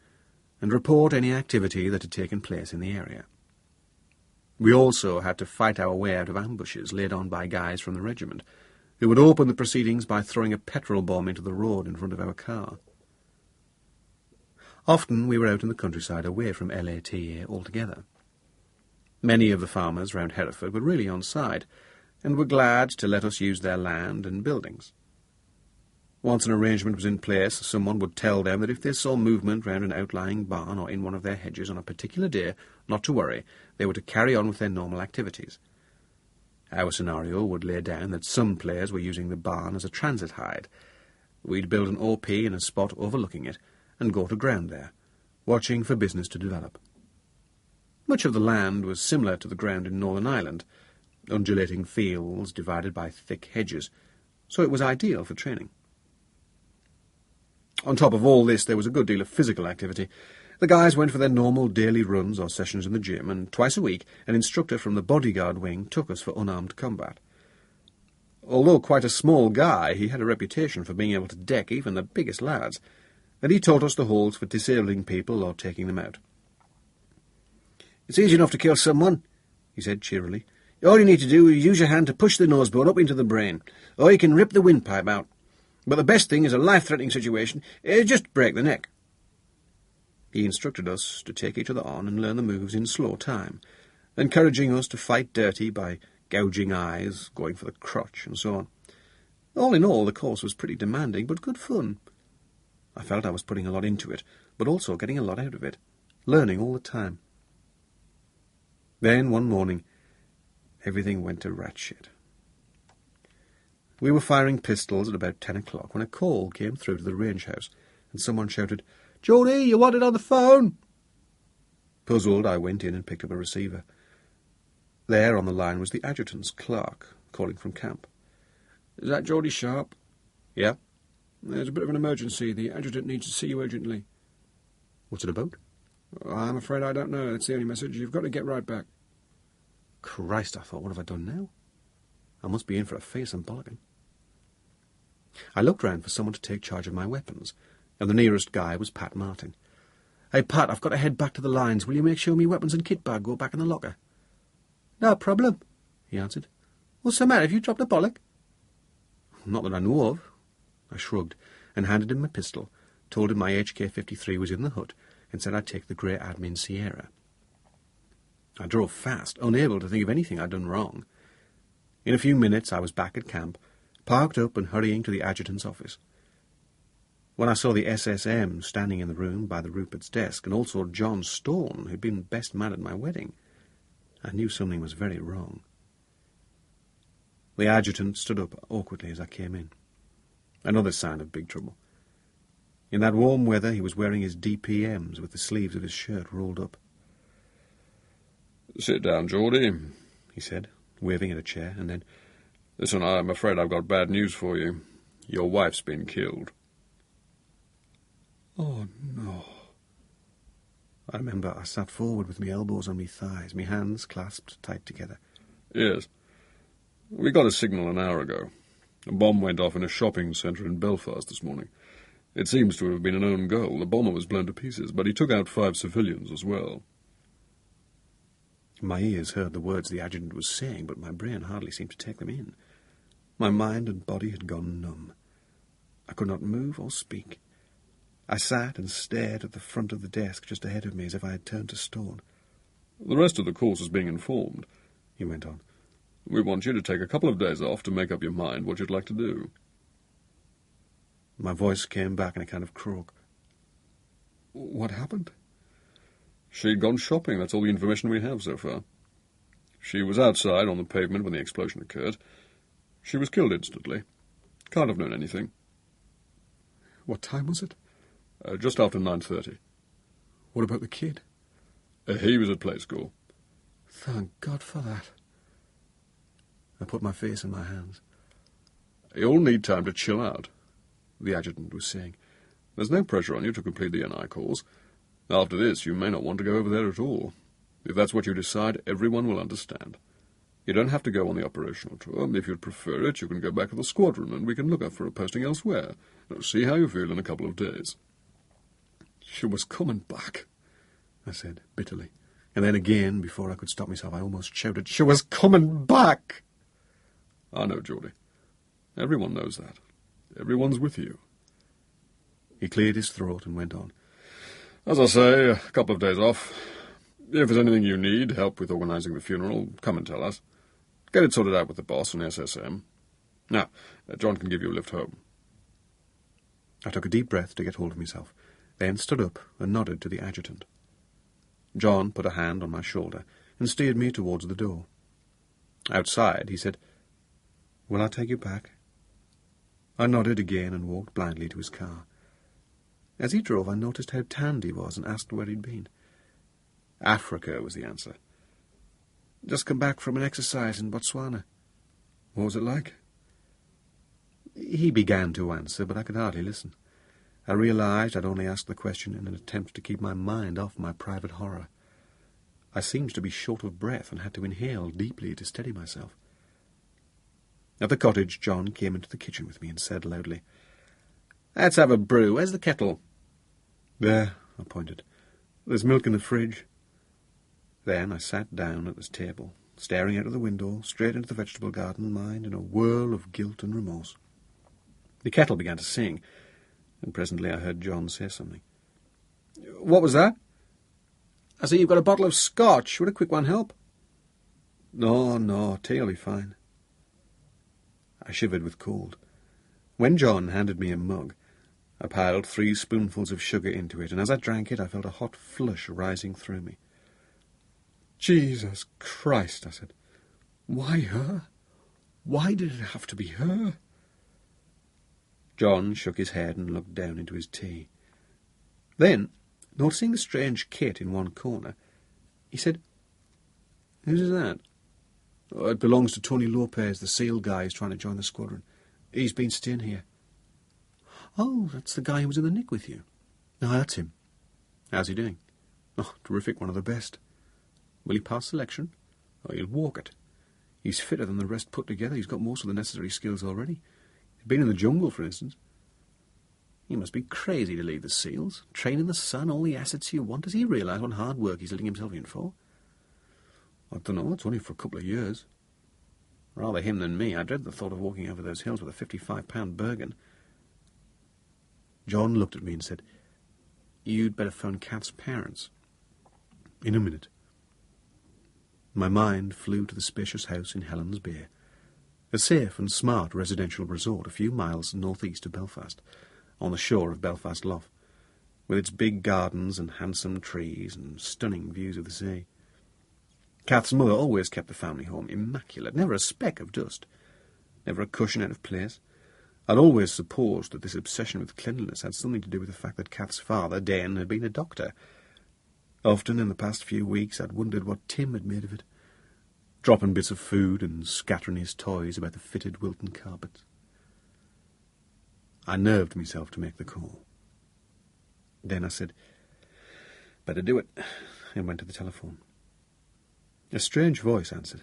and report any activity that had taken place in the area. We also had to fight our way out of ambushes laid on by guys from the regiment, who would open the proceedings by throwing a petrol bomb into the road in front of our car. Often we were out in the countryside away from LATA altogether. Many of the farmers round Hereford were really on side, and were glad to let us use their land and buildings. Once an arrangement was in place, someone would tell them that if they saw movement round an outlying barn or in one of their hedges on a particular day, not to worry, they were to carry on with their normal activities. Our scenario would lay down that some players were using the barn as a transit hide. We'd build an OP in a spot overlooking it, and go to ground there, watching for business to develop. Much of the land was similar to the ground in Northern Ireland, undulating fields divided by thick hedges, so it was ideal for training. On top of all this, there was a good deal of physical activity. The guys went for their normal daily runs or sessions in the gym, and twice a week an instructor from the bodyguard wing took us for unarmed combat. Although quite a small guy, he had a reputation for being able to deck even the biggest lads, and he taught us the holds for disabling people or taking them out. "It's easy enough to kill someone," he said cheerily. "All you need to do is use your hand to push the nose bone up into the brain, or you can rip the windpipe out. But the best thing is a life-threatening situation is just break the neck." He instructed us to take each other on and learn the moves in slow time, encouraging us to fight dirty by gouging eyes, going for the crotch, and so on. All in all, the course was pretty demanding, but good fun. I felt I was putting a lot into it, but also getting a lot out of it, learning all the time. Then, one morning, everything went to rat shit. We were firing pistols at about 10 o'clock when a call came through to the range house, and someone shouted, "Geordie, you wanted on the phone?" Puzzled, I went in and picked up a receiver. There on the line was the adjutant's clerk, calling from camp. "Is that Geordie Sharp?" "Yeah." "There's a bit of an emergency. The adjutant needs to see you urgently." "What's it about?" "I'm afraid I don't know. That's the only message. You've got to get right back." Christ, I thought, what have I done now? I must be in for a fearsome bollocking. I looked round for someone to take charge of my weapons, and the nearest guy was Pat Martin. "Hey, Pat, I've got to head back to the lines. Will you make sure me weapons and kit bag go back in the locker?" "No problem," he answered. "What's the matter? Have you dropped a bollock?" "Not that I know of." I shrugged and handed him my pistol, told him my HK-53 was in the hut, and said I'd take the grey Admin Sierra. I drove fast, unable to think of anything I'd done wrong. In a few minutes I was back at camp, parked up and hurrying to the adjutant's office. When I saw the SSM standing in the room by the Rupert's desk, and also John Stone, who'd been best man at my wedding, I knew something was very wrong. The adjutant stood up awkwardly as I came in. Another sign of big trouble. In that warm weather he was wearing his DPMs with the sleeves of his shirt rolled up. "Sit down, Geordie," he said, waving at a chair, and then, "Listen, I'm afraid I've got bad news for you. Your wife's been killed." "Oh, no." I remember I sat forward with my elbows on my thighs, my hands clasped tight together. "Yes. We got a signal an hour ago. A bomb went off in a shopping centre in Belfast this morning. It seems to have been an own goal. The bomber was blown to pieces, but he took out 5 civilians as well." My ears heard the words the adjutant was saying, but my brain hardly seemed to take them in. My mind and body had gone numb. I could not move or speak. I sat and stared at the front of the desk just ahead of me as if I had turned to stone. "The rest of the course is being informed," he went on. "We want you to take a couple of days off to make up your mind what you'd like to do." My voice came back in a kind of croak. "What happened?" "She'd gone shopping. That's all the information we have so far. She was outside on the pavement when the explosion occurred. She was killed instantly. Can't have known anything." "What time was it?" Just after 9:30. "What about the kid?" He was at play school." "Thank God for that." I put my face in my hands. "You'll need time to chill out," the adjutant was saying. "There's no pressure on you to complete the NI course. After this, you may not want to go over there at all. If that's what you decide, everyone will understand. You don't have to go on the operational tour. If you'd prefer it, you can go back to the squadron, and we can look up for a posting elsewhere. See how you feel in a couple of days." "She was coming back," I said bitterly. And then again, before I could stop myself, I almost shouted, "She was coming back!" "I know, Geordie. Everyone knows that. Everyone's with you. He cleared his throat and went on. As I say, a couple of days off. If there's anything you need, help with organising the funeral, come and tell us. Get it sorted out with the boss and SSM. Now, John can give you a lift home. I took a deep breath to get hold of myself, then stood up and nodded to the adjutant. John put a hand on my shoulder and steered me towards the door. Outside, he said, "Will I take you back?" I nodded again and walked blindly to his car. As he drove, I noticed how tanned he was and asked where he'd been. Africa was the answer. Just come back from an exercise in Botswana. What was it like? He began to answer, but I could hardly listen. I realized I'd only asked the question in an attempt to keep my mind off my private horror. I seemed to be short of breath and had to inhale deeply to steady myself. At the cottage, John came into the kitchen with me and said loudly, "Let's have a brew. Where's the kettle?" "There," I pointed. "There's milk in the fridge." Then I sat down at this table, staring out of the window, straight into the vegetable garden, mind in a whirl of guilt and remorse. The kettle began to sing, and presently I heard John say something. "What was that?" "I see you've got a bottle of scotch. Would a quick one help?" No, tea'll be fine." I shivered with cold. When John handed me a mug, I piled 3 spoonfuls of sugar into it, and as I drank it, I felt a hot flush rising through me. "Jesus Christ," I said. "Why her? Why did it have to be her?" John shook his head and looked down into his tea. Then, noticing the strange kit in one corner, he said, "Whose is that?" "Oh, it belongs to Tony Lopez, the SEAL guy who's trying to join the squadron. He's been staying here." "Oh, that's the guy who was in the nick with you." "No, that's him." "How's he doing?" "Oh, terrific, one of the best." "Will he pass selection?" "Oh, he'll walk it. He's fitter than the rest put together. He's got most of the necessary skills already. He's been in the jungle, for instance." "He must be crazy to leave the SEALs. Train in the sun, all the assets you want. Does he realise what hard work he's letting himself in for?" "I don't know. It's only for a couple of years." "Rather him than me. I dread the thought of walking over those hills with a 55-pound Bergen." John looked at me and said, "You'd better phone Kath's parents." "In a minute." My mind flew to the spacious house in Helen's Bay, a safe and smart residential resort a few miles northeast of Belfast, on the shore of Belfast Lough, with its big gardens and handsome trees and stunning views of the sea. Kath's mother always kept the family home immaculate, never a speck of dust, never a cushion out of place. I'd always supposed that this obsession with cleanliness had something to do with the fact that Kath's father, Dan, had been a doctor. Often in the past few weeks I'd wondered what Tim had made of it, dropping bits of food and scattering his toys about the fitted Wilton carpets. I nerved myself to make the call. Then I said, "Better do it," and went to the telephone. A strange voice answered,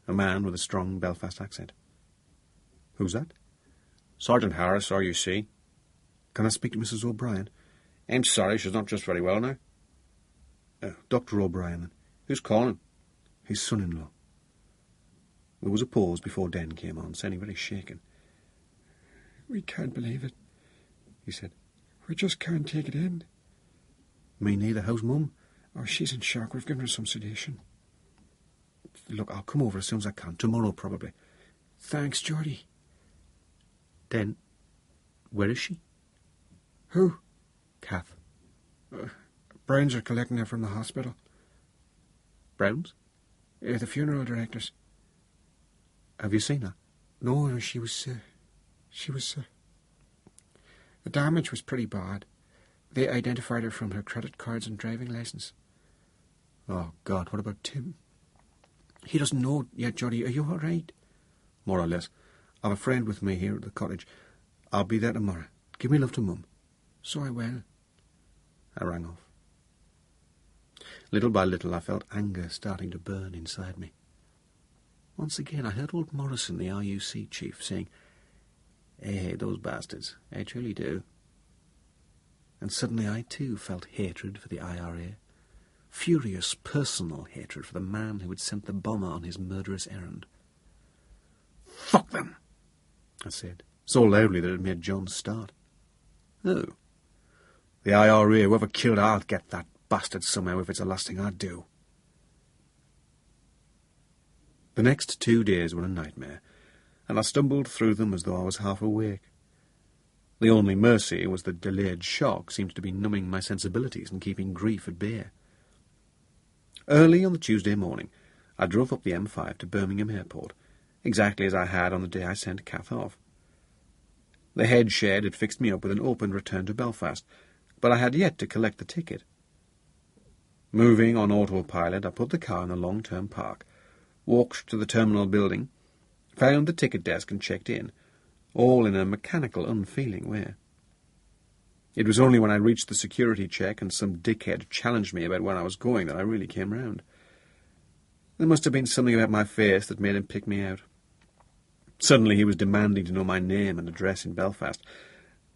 a man with a strong Belfast accent. "Who's that?" "Sergeant Harris, RUC. "Can I speak to Mrs. O'Brien?" "I'm sorry, she's not just very well now." "Dr. O'Brien, then." "Who's calling?" "His son-in-law." There was a pause before Den came on, sounding very shaken. "We can't believe it," he said. "We just can't take it in." "Me neither. How's Mum?" "Oh, she's in shock. We've given her some sedation." "Look, I'll come over as soon as I can. Tomorrow, probably." "Thanks, Geordie." "Den, where is she?" "Who?" "Kath." "Browns are collecting her from the hospital." "Browns?" The funeral directors." "Have you seen her?" "No, she was the damage was pretty bad. They identified her from her credit cards and driving licence." "Oh, God, what about Tim?" "He doesn't know yet, Geordie. Are you all right?" "More or less. I've a friend with me here at the cottage. I'll be there tomorrow. Give me love to Mum." "So I will." I rang off. Little by little I felt anger starting to burn inside me. Once again I heard old Morrison, the RUC chief, saying, "I hate those bastards. I truly do." And suddenly I too felt hatred for the IRA, furious personal hatred for the man who had sent the bomber on his murderous errand. Fuck them! I said, so loudly that it made John start. "Oh, the IRA, whoever killed her, I'll get that bastard somehow if it's the last thing I do." The next 2 days were a nightmare, and I stumbled through them as though I was half awake. The only mercy was that delayed shock seemed to be numbing my sensibilities and keeping grief at bay. Early on the Tuesday morning, I drove up the M5 to Birmingham Airport, exactly as I had on the day I sent Kath off. The head shed had fixed me up with an open return to Belfast, but I had yet to collect the ticket. Moving on autopilot, I put the car in a long-term park, walked to the terminal building, found the ticket desk and checked in, all in a mechanical, unfeeling way. It was only when I reached the security check and some dickhead challenged me about where I was going that I really came round. There must have been something about my face that made him pick me out. Suddenly he was demanding to know my name and address in Belfast.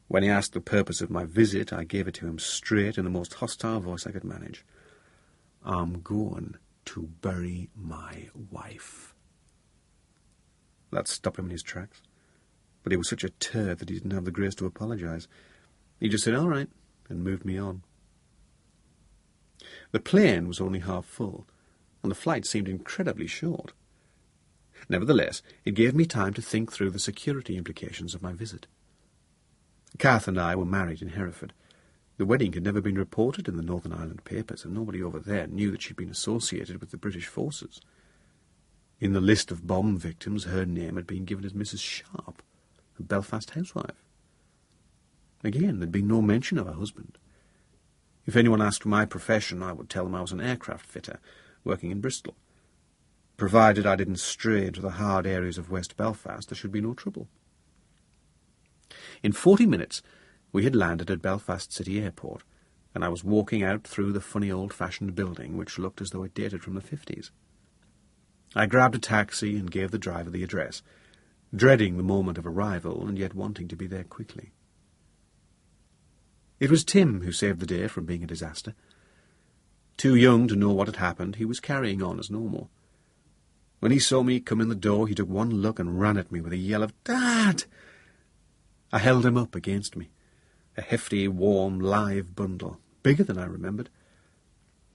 When he asked the purpose of my visit, I gave it to him straight in the most hostile voice I could manage. "I'm going to bury my wife." That stopped him in his tracks, but he was such a turd that he didn't have the grace to apologise. He just said, "All right," and moved me on. The plane was only half full, and the flight seemed incredibly short. Nevertheless, it gave me time to think through the security implications of my visit. Kath and I were married in Hereford. The wedding had never been reported in the Northern Ireland papers, and nobody over there knew that she'd been associated with the British forces. In the list of bomb victims, her name had been given as Mrs. Sharp, a Belfast housewife. Again, there'd been no mention of her husband. If anyone asked my profession, I would tell them I was an aircraft fitter, working in Bristol. Provided I didn't stray into the hard areas of West Belfast, there should be no trouble. In 40 minutes, we had landed at Belfast City Airport, and I was walking out through the funny old-fashioned building which looked as though it dated from the 50s. I grabbed a taxi and gave the driver the address, dreading the moment of arrival and yet wanting to be there quickly. It was Tim who saved the day from being a disaster. Too young to know what had happened, he was carrying on as normal. When he saw me come in the door, he took one look and ran at me with a yell of, "Dad!" I held him up against me, a hefty, warm, live bundle, bigger than I remembered,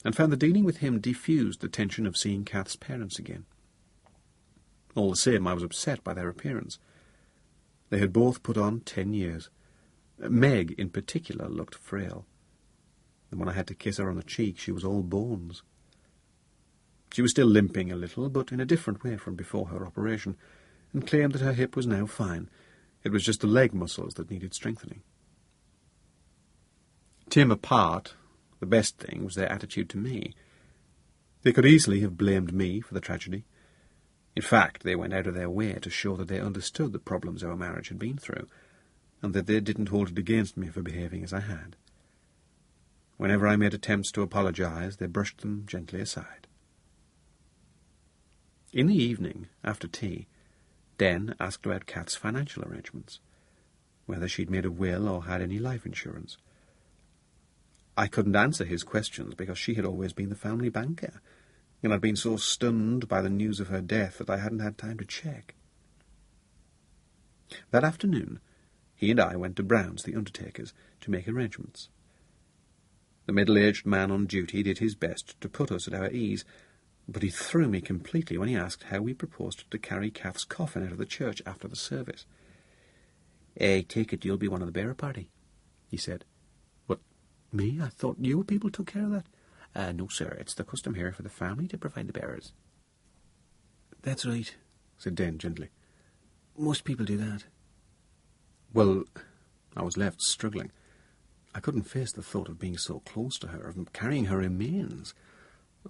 and found that dealing with him diffused the tension of seeing Kath's parents again. All the same, I was upset by their appearance. They had both put on 10 years. Meg, in particular, looked frail, and when I had to kiss her on the cheek, she was all bones. She was still limping a little, but in a different way from before her operation, and claimed that her hip was now fine. It was just the leg muscles that needed strengthening. Tim apart, the best thing was their attitude to me. They could easily have blamed me for the tragedy. In fact, they went out of their way to show that they understood the problems our marriage had been through, and that they didn't hold it against me for behaving as I had. Whenever I made attempts to apologize, they brushed them gently aside. In the evening, after tea, Den asked about Kath's financial arrangements, whether she'd made a will or had any life insurance. I couldn't answer his questions because she had always been the family banker, and I'd been so stunned by the news of her death that I hadn't had time to check. That afternoon, he and I went to Brown's, the undertaker's, to make arrangements. The middle-aged man on duty did his best to put us at our ease, but he threw me completely when he asked how we proposed to carry Kath's coffin out of the church after the service. "I take it you'll be one of the bearer party," he said. "But me? I thought you people took care of that." "No, sir. It's the custom here for the family to provide the bearers." "That's right," said Den gently. "Most people do that." Well, I was left struggling. I couldn't face the thought of being so close to her, of carrying her remains.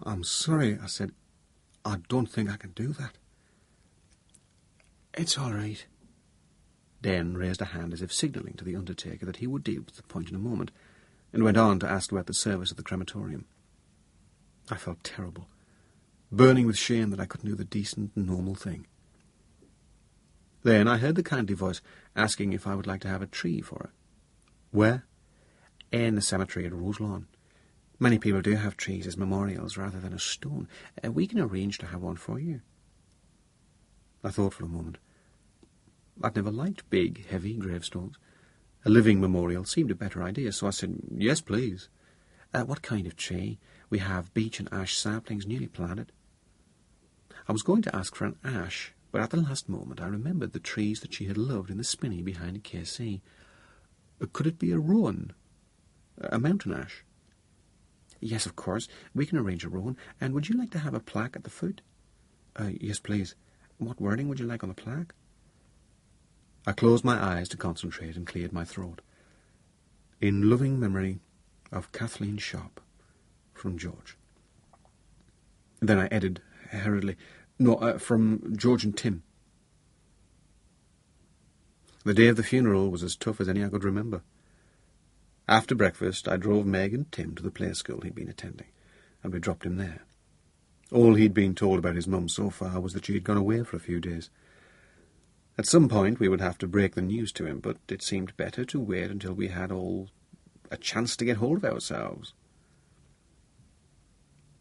"I'm sorry," I said. "I don't think I can do that." "It's all right." Den raised a hand as if signalling to the undertaker that he would deal with the point in a moment, and went on to ask about the service at the crematorium. I felt terrible, burning with shame that I couldn't do the decent, normal thing. Then I heard the kindly voice asking if I would like to have a tree for her. "Where?" "In the cemetery at Roselawn. Many people do have trees as memorials rather than a stone. We can arrange to have one for you." I thought for a moment. I'd never liked big, heavy gravestones. A living memorial seemed a better idea, so I said, "Yes, please." "What kind of tree? We have beech and ash saplings newly planted." I was going to ask for an ash, but at the last moment I remembered the trees that she had loved in the spinney behind KC. Could it be a rowan? A mountain ash? "Yes, of course. We can arrange a rowan. And would you like to have a plaque at the foot?" "Yes, please. What wording would you like on the plaque?" I closed my eyes to concentrate and cleared my throat. "In loving memory of Kathleen Sharp, from George." Then I added hurriedly, "No, from George and Tim." The day of the funeral was as tough as any I could remember. After breakfast, I drove Meg and Tim to the play school he'd been attending, and we dropped him there. All he'd been told about his mum so far was that she had gone away for a few days. At some point we would have to break the news to him, but it seemed better to wait until we had all a chance to get hold of ourselves.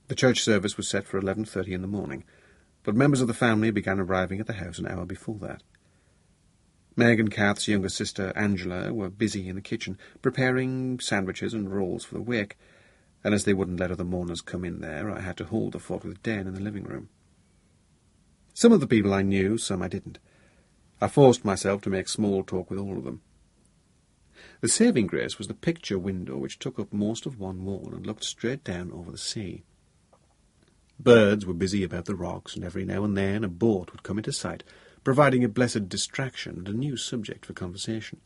The church service was set for 11:30 in the morning, but members of the family began arriving at the house an hour before that. Meg and Kath's younger sister, Angela, were busy in the kitchen, preparing sandwiches and rolls for the wake, and as they wouldn't let other mourners come in there, I had to hold the fort with Den in the living room. Some of the people I knew, some I didn't. I forced myself to make small talk with all of them. The saving grace was the picture window which took up most of one wall and looked straight down over the sea. Birds were busy about the rocks, and every now and then a boat would come into sight, providing a blessed distraction and a new subject for conversation.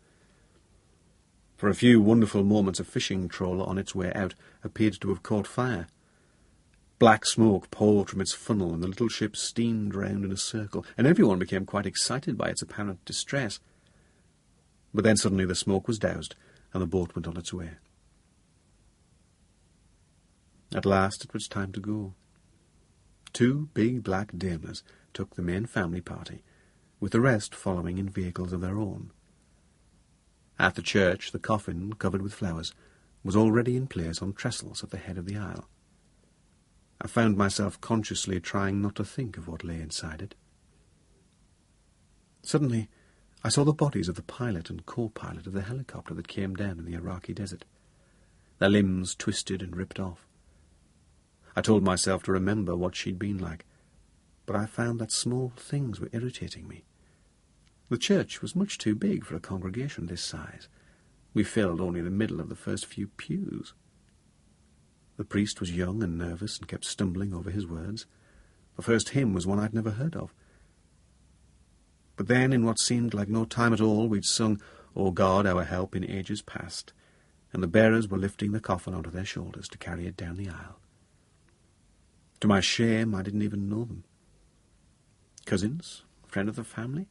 For a few wonderful moments a fishing trawler on its way out appeared to have caught fire. Black smoke poured from its funnel, and the little ship steamed round in a circle, and everyone became quite excited by its apparent distress. But then suddenly the smoke was doused, and the boat went on its way. At last it was time to go. 2 big black Daimlers took the main family party, with the rest following in vehicles of their own. At the church, the coffin, covered with flowers, was already in place on trestles at the head of the aisle. I found myself consciously trying not to think of what lay inside it. Suddenly, I saw the bodies of the pilot and co-pilot of the helicopter that came down in the Iraqi desert, their limbs twisted and ripped off. I told myself to remember what she'd been like, but I found that small things were irritating me. The church was much too big for a congregation this size. We filled only the middle of the first few pews. The priest was young and nervous and kept stumbling over his words. The first hymn was one I'd never heard of. But then, in what seemed like no time at all, we'd sung, "O God, our help in ages past," and the bearers were lifting the coffin onto their shoulders to carry it down the aisle. To my shame, I didn't even know them. Cousins? Friend of the family?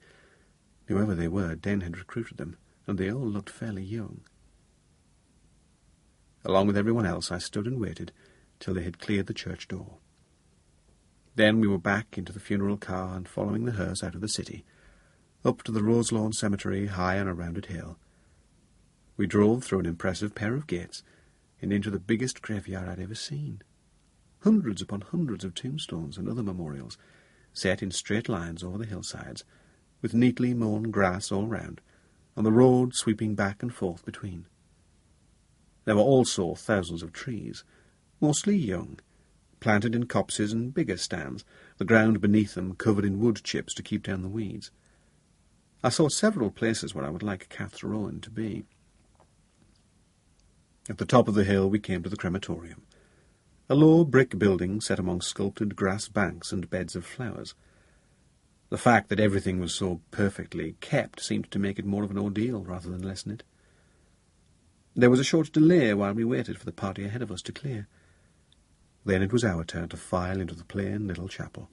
Whoever they were, Den had recruited them, and they all looked fairly young. Along with everyone else, I stood and waited till they had cleared the church door. Then we were back into the funeral car and following the hearse out of the city, up to the Roselawn Cemetery high on a rounded hill. We drove through an impressive pair of gates and into the biggest graveyard I'd ever seen. Hundreds upon hundreds of tombstones and other memorials, set in straight lines over the hillsides, with neatly mown grass all round, and the road sweeping back and forth between. There were also thousands of trees, mostly young, planted in copses and bigger stands, the ground beneath them covered in wood chips to keep down the weeds. I saw several places where I would like Kath's Rowan to be. At the top of the hill we came to the crematorium, a low brick building set among sculpted grass banks and beds of flowers. The fact that everything was so perfectly kept seemed to make it more of an ordeal rather than lessen it. There was a short delay while we waited for the party ahead of us to clear. Then it was our turn to file into the plain little chapel.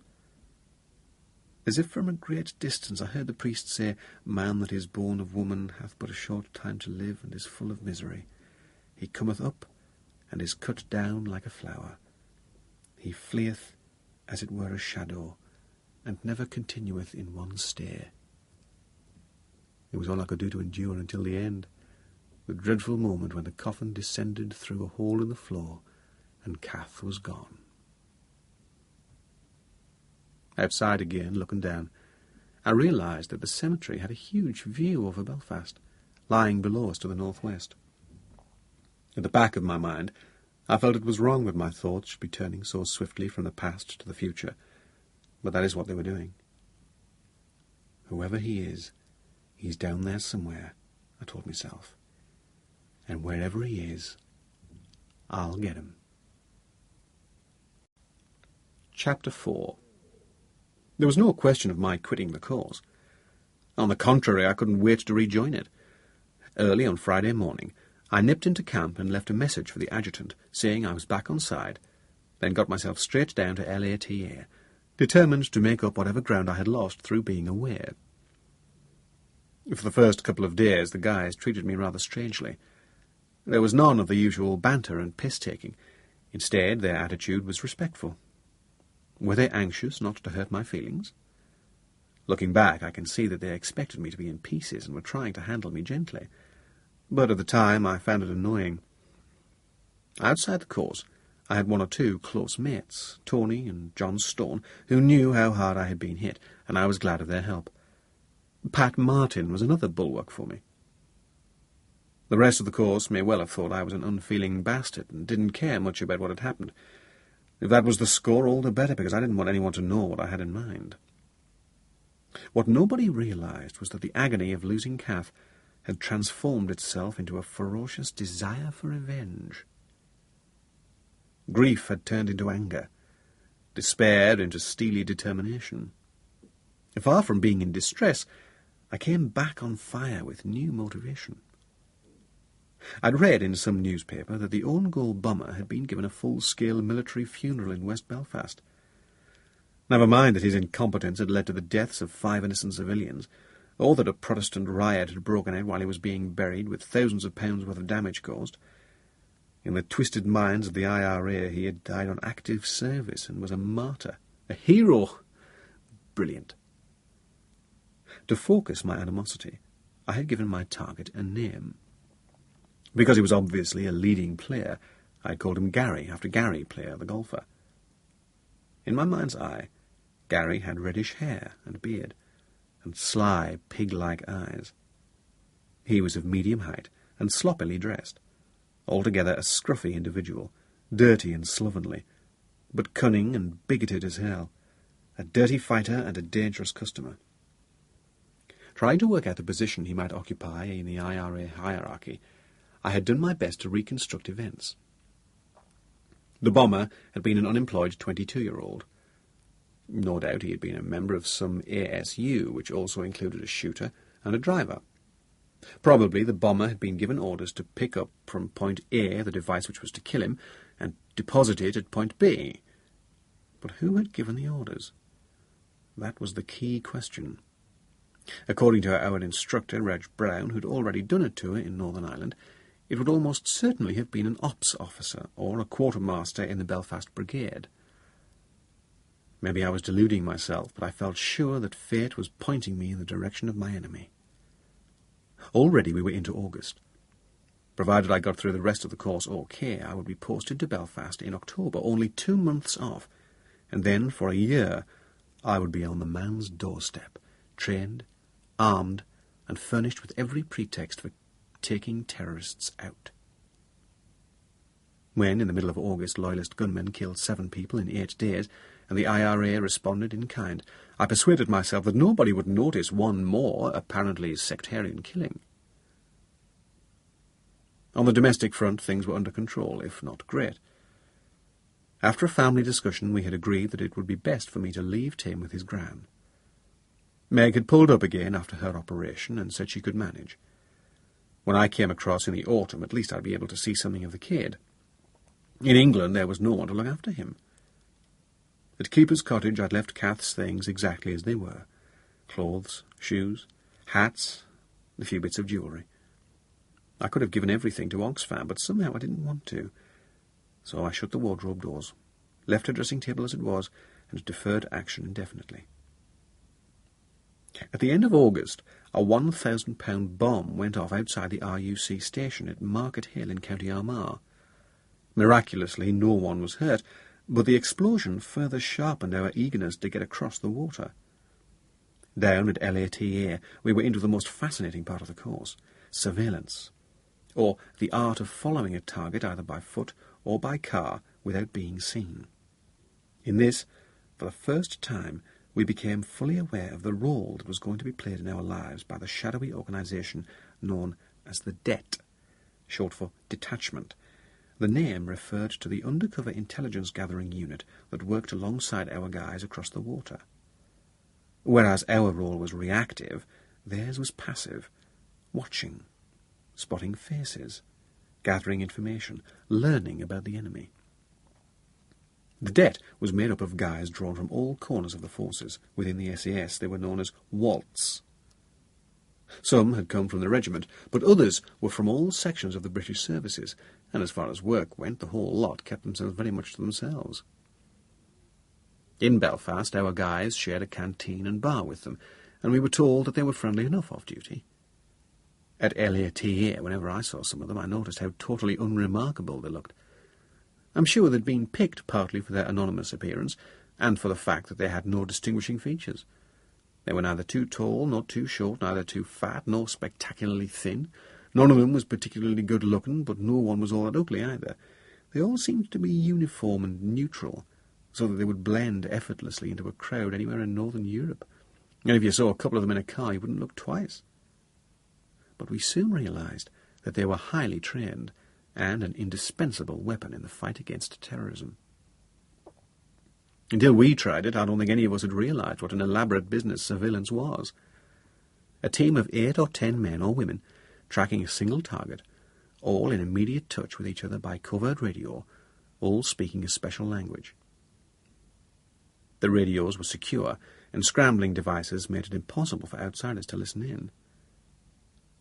As if from a great distance I heard the priest say, "Man that is born of woman hath but a short time to live, and is full of misery. He cometh up, and is cut down like a flower. He fleeth as it were a shadow, and never continueth in one stay." It was all I could do to endure until the end, the dreadful moment when the coffin descended through a hole in the floor, and Kath was gone. Outside again, looking down, I realised that the cemetery had a huge view over Belfast, lying below us to the northwest. At the back of my mind, I felt it was wrong that my thoughts should be turning so swiftly from the past to the future, but that is what they were doing. Whoever he is, he's down there somewhere, I told myself. And wherever he is, I'll get him. Chapter 4. There was no question of my quitting the course. On the contrary, I couldn't wait to rejoin it. Early on Friday morning, I nipped into camp and left a message for the adjutant, saying I was back on side, then got myself straight down to LATA, determined to make up whatever ground I had lost through being away. For the first couple of days, the guys treated me rather strangely. There was none of the usual banter and piss-taking. Instead, their attitude was respectful. Were they anxious not to hurt my feelings? Looking back, I can see that they expected me to be in pieces and were trying to handle me gently. But at the time, I found it annoying. Outside the course, I had one or two close mates, Tony and John Stone, who knew how hard I had been hit, and I was glad of their help. Pat Martin was another bulwark for me. The rest of the course may well have thought I was an unfeeling bastard and didn't care much about what had happened. If that was the score, all the better, because I didn't want anyone to know what I had in mind. What nobody realised was that the agony of losing Kath had transformed itself into a ferocious desire for revenge. Grief had turned into anger, despair into steely determination. Far from being in distress, I came back on fire with new motivation. I'd read in some newspaper that the own-goal bomber had been given a full-scale military funeral in West Belfast. Never mind that his incompetence had led to the deaths of 5 innocent civilians, or that a Protestant riot had broken out while he was being buried, with thousands of pounds worth of damage caused. In the twisted minds of the IRA, he had died on active service and was a martyr, a hero. Brilliant. To focus my animosity, I had given my target a name. Because he was obviously a leading player, I had called him Gary, after Gary Player, the golfer. In my mind's eye, Gary had reddish hair and beard, and sly, pig-like eyes. He was of medium height and sloppily dressed, altogether a scruffy individual, dirty and slovenly, but cunning and bigoted as hell, a dirty fighter and a dangerous customer. Trying to work out the position he might occupy in the IRA hierarchy, I had done my best to reconstruct events. The bomber had been an unemployed 22-year-old. No doubt he had been a member of some ASU, which also included a shooter and a driver. Probably the bomber had been given orders to pick up from point A the device which was to kill him and deposit it at point B. But who had given the orders? That was the key question. According to our instructor, Reg Brown, who'd already done a tour in Northern Ireland, it would almost certainly have been an ops officer or a quartermaster in the Belfast Brigade. Maybe I was deluding myself, but I felt sure that fate was pointing me in the direction of my enemy. Already we were into August. Provided I got through the rest of the course okay, I would be posted to Belfast in October, only 2 months off, and then for a year I would be on the man's doorstep, trained, armed, and furnished with every pretext for taking terrorists out. When, in the middle of August, Loyalist gunmen killed 7 people in 8 days, and the IRA responded in kind, I persuaded myself that nobody would notice one more, apparently sectarian killing. On the domestic front, things were under control, if not great. After a family discussion, we had agreed that it would be best for me to leave Tim with his gran. Meg had pulled up again after her operation and said she could manage. When I came across in the autumn, at least I'd be able to see something of the kid. In England, there was no one to look after him. At Keeper's Cottage, I'd left Kath's things exactly as they were. Clothes, shoes, hats, a few bits of jewellery. I could have given everything to Oxfam, but somehow I didn't want to. So I shut the wardrobe doors, left her dressing table as it was, and deferred action indefinitely. At the end of August, a £1,000 bomb went off outside the RUC station at Market Hill in County Armagh. Miraculously, no one was hurt, but the explosion further sharpened our eagerness to get across the water. Down at LATA, we were into the most fascinating part of the course, surveillance, or the art of following a target either by foot or by car without being seen. In this, for the first time, we became fully aware of the role that was going to be played in our lives by the shadowy organisation known as the DET, short for Detachment. The name referred to the undercover intelligence-gathering unit that worked alongside our guys across the water. Whereas our role was reactive, theirs was passive, watching, spotting faces, gathering information, learning about the enemy. The DET was made up of guys drawn from all corners of the forces. Within the SAS they were known as WALTs. Some had come from the regiment, but others were from all sections of the British services, and as far as work went, the whole lot kept themselves very much to themselves. In Belfast, our guys shared a canteen and bar with them, and we were told that they were friendly enough off-duty. At LATA, whenever I saw some of them, I noticed how totally unremarkable they looked. I'm sure they'd been picked partly for their anonymous appearance, and for the fact that they had no distinguishing features. They were neither too tall nor too short, neither too fat nor spectacularly thin. None of them was particularly good-looking, but no one was all that ugly either. They all seemed to be uniform and neutral, so that they would blend effortlessly into a crowd anywhere in Northern Europe. And if you saw a couple of them in a car, you wouldn't look twice. But we soon realised that they were highly trained and an indispensable weapon in the fight against terrorism. Until we tried it, I don't think any of us had realised what an elaborate business surveillance was. A team of 8 or 10 men or women tracking a single target, all in immediate touch with each other by covert radio, all speaking a special language. The radios were secure, and scrambling devices made it impossible for outsiders to listen in.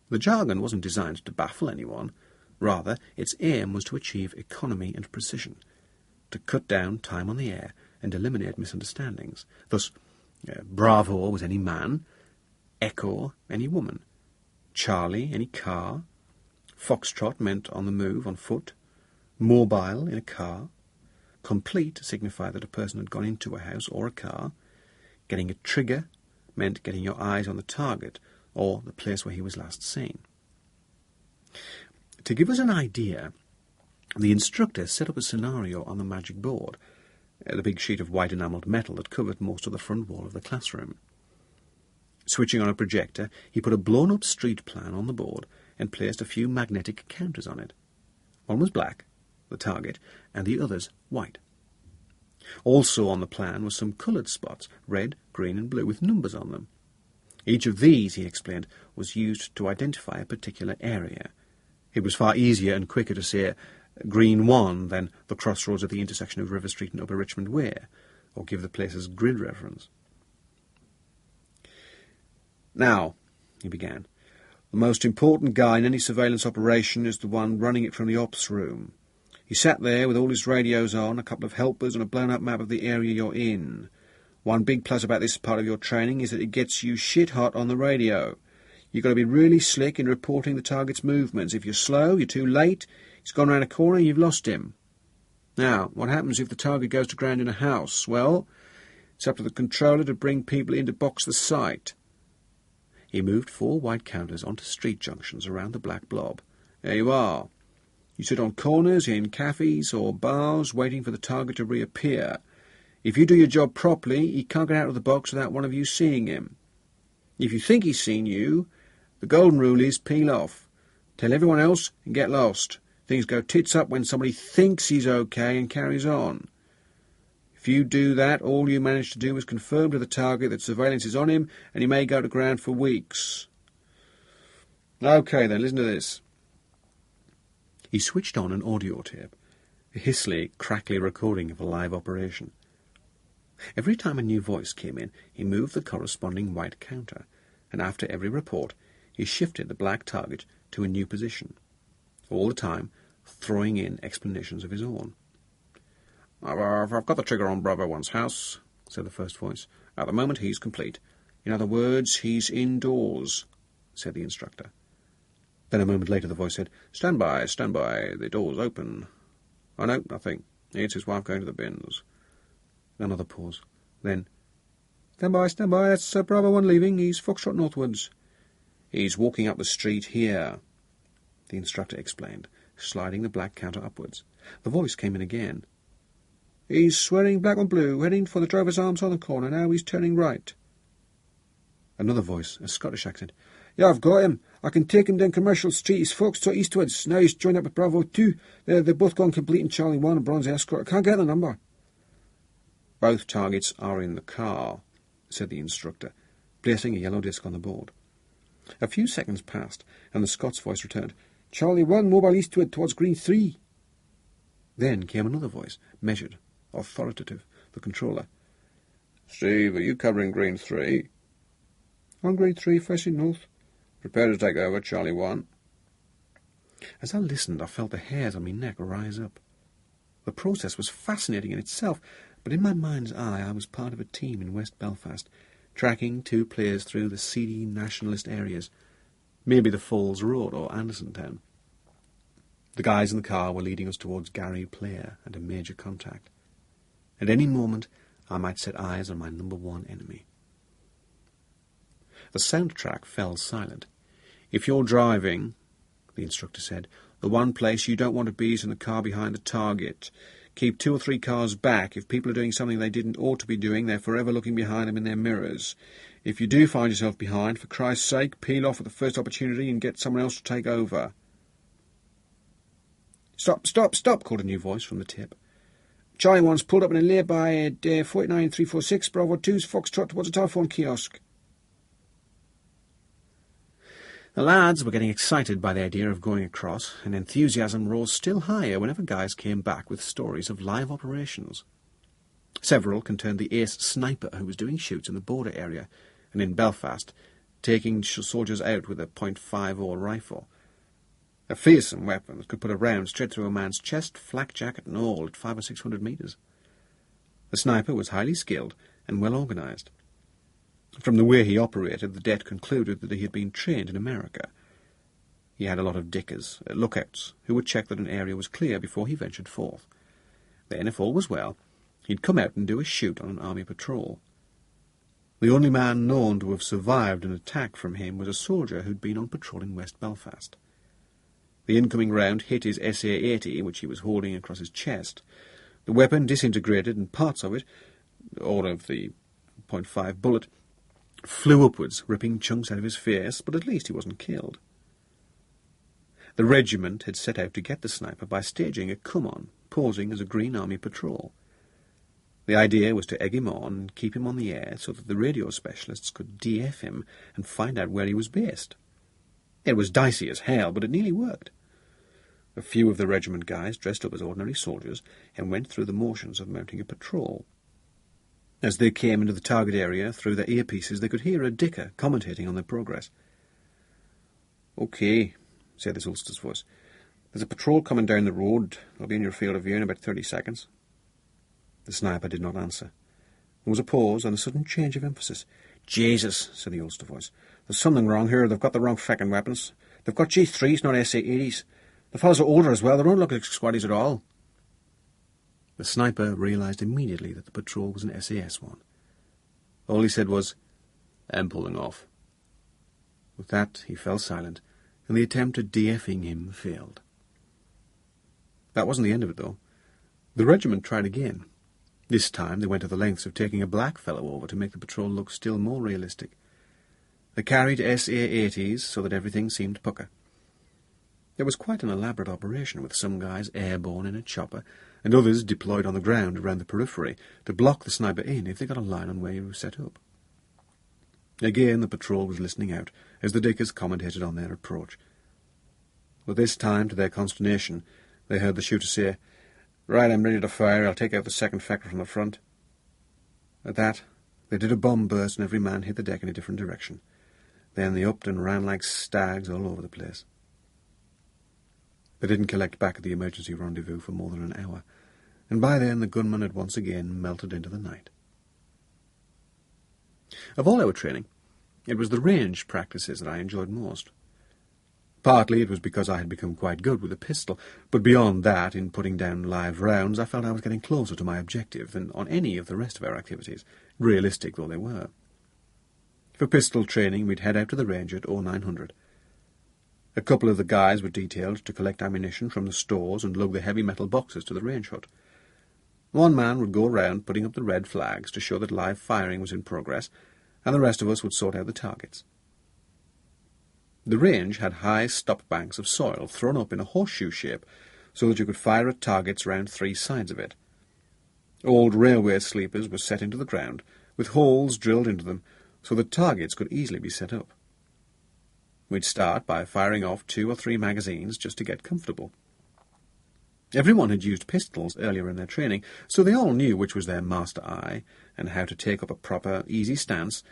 The jargon wasn't designed to baffle anyone. Rather, its aim was to achieve economy and precision, to cut down time on the air and eliminate misunderstandings. Thus, Bravo was any man, Echo any woman, Charlie any car, Foxtrot meant on the move on foot, Mobile in a car, Complete signified that a person had gone into a house or a car, getting a trigger meant getting your eyes on the target or the place where he was last seen. To give us an idea, the instructor set up a scenario on the magic board, the big sheet of white enamelled metal that covered most of the front wall of the classroom. Switching on a projector, he put a blown-up street plan on the board and placed a few magnetic counters on it. One was black, the target, and the others white. Also on the plan were some coloured spots, red, green and blue, with numbers on them. Each of these, he explained, was used to identify a particular area. It was far easier and quicker to say Green 1 than the crossroads at the intersection of River Street and Upper Richmond Way, or give the place's grid reference. "Now," he began, "the most important guy in any surveillance operation is the one running it from the ops room. He sat there with all his radios on, a couple of helpers and a blown-up map of the area you're in. One big plus about this part of your training is that it gets you shit-hot on the radio. You've got to be really slick in reporting the target's movements. If you're slow, you're too late, he's gone round a corner, you've lost him. Now, what happens if the target goes to ground in a house? Well, it's up to the controller to bring people in to box the site." He moved 4 white counters onto street junctions around the black blob. "There you are. You sit on corners in cafes or bars waiting for the target to reappear. If you do your job properly, he can't get out of the box without one of you seeing him. If you think he's seen you, the golden rule is peel off. Tell everyone else and get lost. Things go tits up when somebody thinks he's okay and carries on. If you do that, all you manage to do is confirm to the target that surveillance is on him, and he may go to ground for weeks. OK, then, listen to this." He switched on an audio tape, a hissly, crackly recording of a live operation. Every time a new voice came in, he moved the corresponding white counter, and after every report, he shifted the black target to a new position, all the time throwing in explanations of his own. I've got the trigger on Bravo 1's house," said the first voice. "At the moment, he's complete. In other words, he's indoors," said the instructor. Then a moment later the voice said, stand by, the door's open." "Oh, no, nothing. It's his wife going to the bins." Another pause. Then, Stand by, that's Bravo 1 leaving. He's Foxtrot northwards. He's walking up the street here, the instructor explained, sliding the black counter upwards. The voice came in again. He's swearing black on blue, heading for the Driver's Arm southern corner. Now he's turning right. Another voice, a Scottish accent. Yeah, I've got him. I can take him down Commercial Street. He's Foxtrot eastwards. Now he's joined up with Bravo 2. They're both gone complete in Charlie 1 and Bronze Escort. I can't get the number. Both targets are in the car, said the instructor, placing a yellow disc on the board. A few seconds passed, and the Scots voice returned. Charlie 1, mobile eastward towards Green 3. Then came another voice, measured, authoritative, the controller. Steve, are you covering Green 3? On Green 3, facing north. Prepare to take over, Charlie 1. As I listened, I felt the hairs on my neck rise up. The process was fascinating in itself, but in my mind's eye I was part of a team in West Belfast, tracking two players through the seedy nationalist areas, maybe the Falls Road or Andersontown. The guys in the car were leading us towards Gary Player and a major contact. At any moment I might set eyes on my number one enemy. The soundtrack fell silent. If you're driving, the instructor said, the one place you don't want to be is in the car behind the target. Keep 2 or 3 cars back. If people are doing something they didn't ought to be doing, they're forever looking behind them in their mirrors. If you do find yourself behind, for Christ's sake, peel off at the first opportunity and get someone else to take over. Stop, called a new voice from the tip. Charlie 1's pulled up in a lay-by at 49346, Bravo 2's Foxtrot towards a telephone kiosk. The lads were getting excited by the idea of going across, and enthusiasm rose still higher whenever guys came back with stories of live operations. Several concerned the ace sniper who was doing shoots in the border area, and in Belfast, taking soldiers out with a .50 rifle. A fearsome weapon that could put a round straight through a man's chest, flak jacket and all, at 500 or 600 metres. The sniper was highly skilled and well organised. From the way he operated, the Det concluded that he had been trained in America. He had a lot of dickers, lookouts, who would check that an area was clear before he ventured forth. Then, if all was well, he'd come out and do a shoot on an army patrol. The only man known to have survived an attack from him was a soldier who'd been on patrol in West Belfast. The incoming round hit his SA-80, which he was holding across his chest. The weapon disintegrated, and parts of it, or of the .5 bullet, flew upwards, ripping chunks out of his face, but at least he wasn't killed. The regiment had set out to get the sniper by staging a come-on, posing as a Green Army patrol. The idea was to egg him on and keep him on the air so that the radio specialists could DF him and find out where he was based. It was dicey as hell, but it nearly worked. A few of the regiment guys dressed up as ordinary soldiers and went through the motions of mounting a patrol. As they came into the target area, through their earpieces, they could hear a dicker commentating on their progress. "OK," said this Ulster's voice. "There's a patrol coming down the road. They'll be in your field of view in about 30 seconds. The sniper did not answer. There was a pause and a sudden change of emphasis. "Jesus," said the Ulster voice. "There's something wrong here. They've got the wrong feckin' weapons. They've got G3s, not SA-80s. The fellows are older as well. They don't look like squaddies at all." The sniper realised immediately that the patrol was an SAS one. All he said was, "I'm pulling off." With that, he fell silent, and the attempt at DFing him failed. That wasn't the end of it, though. The regiment tried again. This time they went to the lengths of taking a black fellow over to make the patrol look still more realistic. They carried SA-80s so that everything seemed pucker. It was quite an elaborate operation, with some guys airborne in a chopper, and others deployed on the ground around the periphery to block the sniper in if they got a line on where he was set up. Again the patrol was listening out, as the dickers commentated on their approach. But this time, to their consternation, they heard the shooter say, "Right, I'm ready to fire. I'll take out the second fecker from the front." At that, they did a bomb burst, and every man hit the deck in a different direction. Then they upped and ran like stags all over the place. They didn't collect back at the emergency rendezvous for more than an hour, and by then the gunman had once again melted into the night. Of all our training, it was the range practices that I enjoyed most. Partly it was because I had become quite good with a pistol, but beyond that, in putting down live rounds, I felt I was getting closer to my objective than on any of the rest of our activities, realistic though they were. For pistol training, we'd head out to the range at 0900. A couple of the guys were detailed to collect ammunition from the stores and lug the heavy metal boxes to the range hut. One man would go around putting up the red flags to show that live firing was in progress, and the rest of us would sort out the targets. The range had high stop banks of soil thrown up in a horseshoe shape so that you could fire at targets round 3 sides of it. Old railway sleepers were set into the ground, with holes drilled into them so that targets could easily be set up. We'd start by firing off 2 or 3 magazines just to get comfortable. Everyone had used pistols earlier in their training, so they all knew which was their master eye and how to take up a proper, easy stance,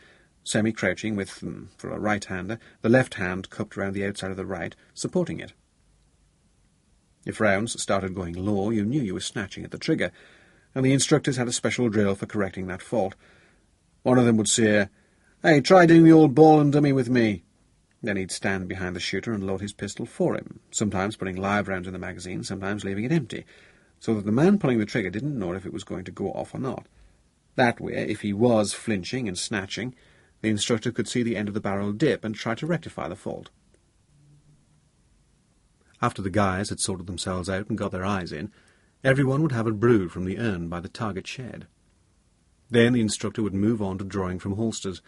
semi-crouching with, for a right-hander, the left hand cupped round the outside of the right, supporting it. If rounds started going low, you knew you were snatching at the trigger, and the instructors had a special drill for correcting that fault. One of them would say, "Hey, try doing the old ball and dummy with me." Then he'd stand behind the shooter and load his pistol for him, sometimes putting live rounds in the magazine, sometimes leaving it empty, so that the man pulling the trigger didn't know if it was going to go off or not. That way, if he was flinching and snatching, the instructor could see the end of the barrel dip and try to rectify the fault. After the guys had sorted themselves out and got their eyes in, everyone would have a brew from the urn by the target shed. Then the instructor would move on to drawing from holsters.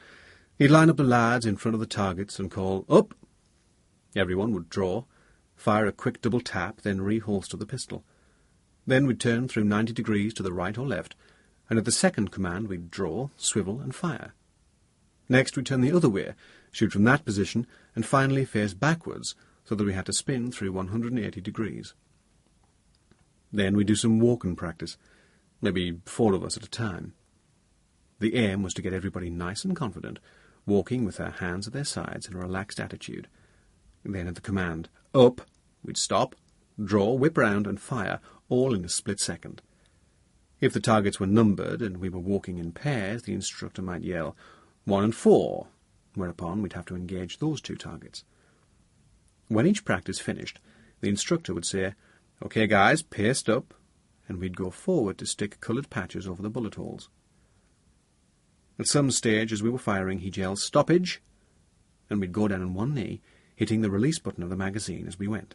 He'd line up the lads in front of the targets and call, "Up!" Everyone would draw, fire a quick double tap, then reholster the pistol. Then we'd turn through 90 degrees to the right or left, and at the second command we'd draw, swivel, and fire. Next we'd turn the other way, shoot from that position, and finally face backwards, so that we had to spin through 180 degrees. Then we'd do some walking practice, maybe 4 of us at a time. The aim was to get everybody nice and confident, walking with their hands at their sides in a relaxed attitude. Then at the command, "Up," we'd stop, draw, whip round, and fire, all in a split second. If the targets were numbered and we were walking in pairs, the instructor might yell, 1 and 4, whereupon we'd have to engage those 2 targets. When each practice finished, the instructor would say, "Okay, guys, paced up," and we'd go forward to stick coloured patches over the bullet holes. At some stage, as we were firing, he'd yell, "Stoppage," and we'd go down on one knee, hitting the release button of the magazine as we went.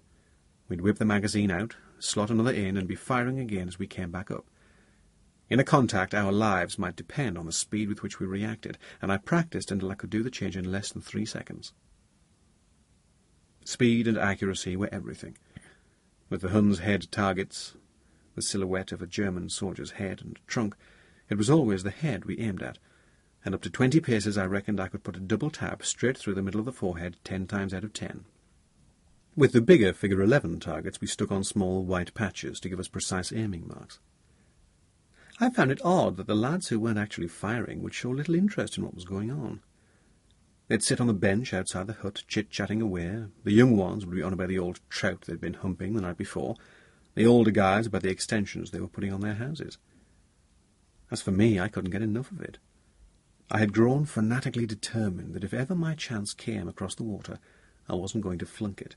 We'd whip the magazine out, slot another in, and be firing again as we came back up. In a contact, our lives might depend on the speed with which we reacted, and I practiced until I could do the change in less than 3 seconds. Speed and accuracy were everything. With the Hun's head targets, the silhouette of a German soldier's head and trunk, it was always the head we aimed at, and up to 20 paces I reckoned I could put a double tap straight through the middle of the forehead 10 times out of 10. With the bigger figure 11 targets, we stuck on small white patches to give us precise aiming marks. I found it odd that the lads who weren't actually firing would show little interest in what was going on. They'd sit on the bench outside the hut, chit-chatting away. The young ones would be on about the old trout they'd been humping the night before, the older guys about the extensions they were putting on their houses. As for me, I couldn't get enough of it. I had grown fanatically determined that if ever my chance came across the water, I wasn't going to flunk it.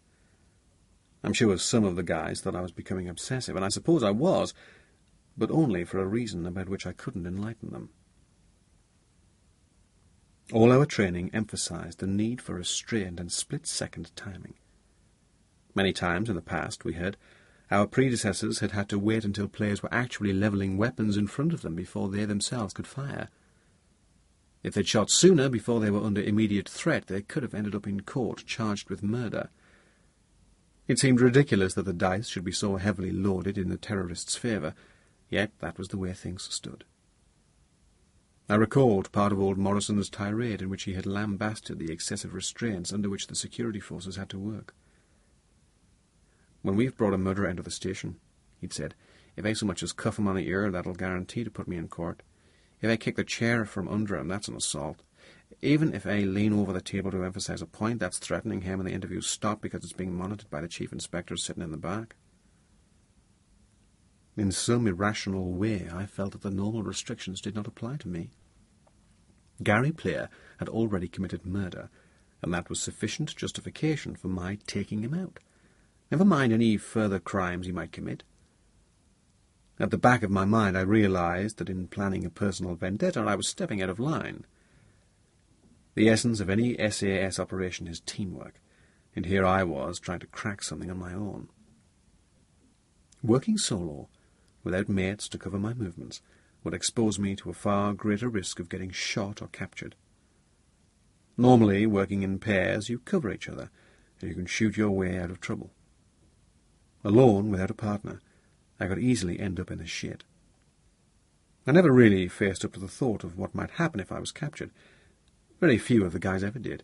I'm sure some of the guys thought I was becoming obsessive, and I suppose I was, but only for a reason about which I couldn't enlighten them. All our training emphasized the need for restraint and split-second timing. Many times in the past, we heard, our predecessors had had to wait until players were actually levelling weapons in front of them before they themselves could fire. If they'd shot sooner, before they were under immediate threat, they could have ended up in court charged with murder. It seemed ridiculous that the dice should be so heavily loaded in the terrorists' favour, yet that was the way things stood. I recalled part of old Morrison's tirade in which he had lambasted the excessive restraints under which the security forces had to work. "When we've brought a murderer into the station," he'd said, "if I so much as cuff him on the ear, that'll guarantee to put me in court. If I kick the chair from under him, that's an assault. Even if I lean over the table to emphasise a point, that's threatening him and the interview's stopped because it's being monitored by the chief inspector sitting in the back." In some irrational way, I felt that the normal restrictions did not apply to me. Gary Player had already committed murder, and that was sufficient justification for my taking him out. Never mind any further crimes he might commit. At the back of my mind I realized that in planning a personal vendetta I was stepping out of line. The essence of any SAS operation is teamwork, and here I was trying to crack something on my own. Working solo, without mates to cover my movements, would expose me to a far greater risk of getting shot or captured. Normally, working in pairs, you cover each other, and you can shoot your way out of trouble. Alone, without a partner, I could easily end up in the shit. I never really faced up to the thought of what might happen if I was captured. Very few of the guys ever did.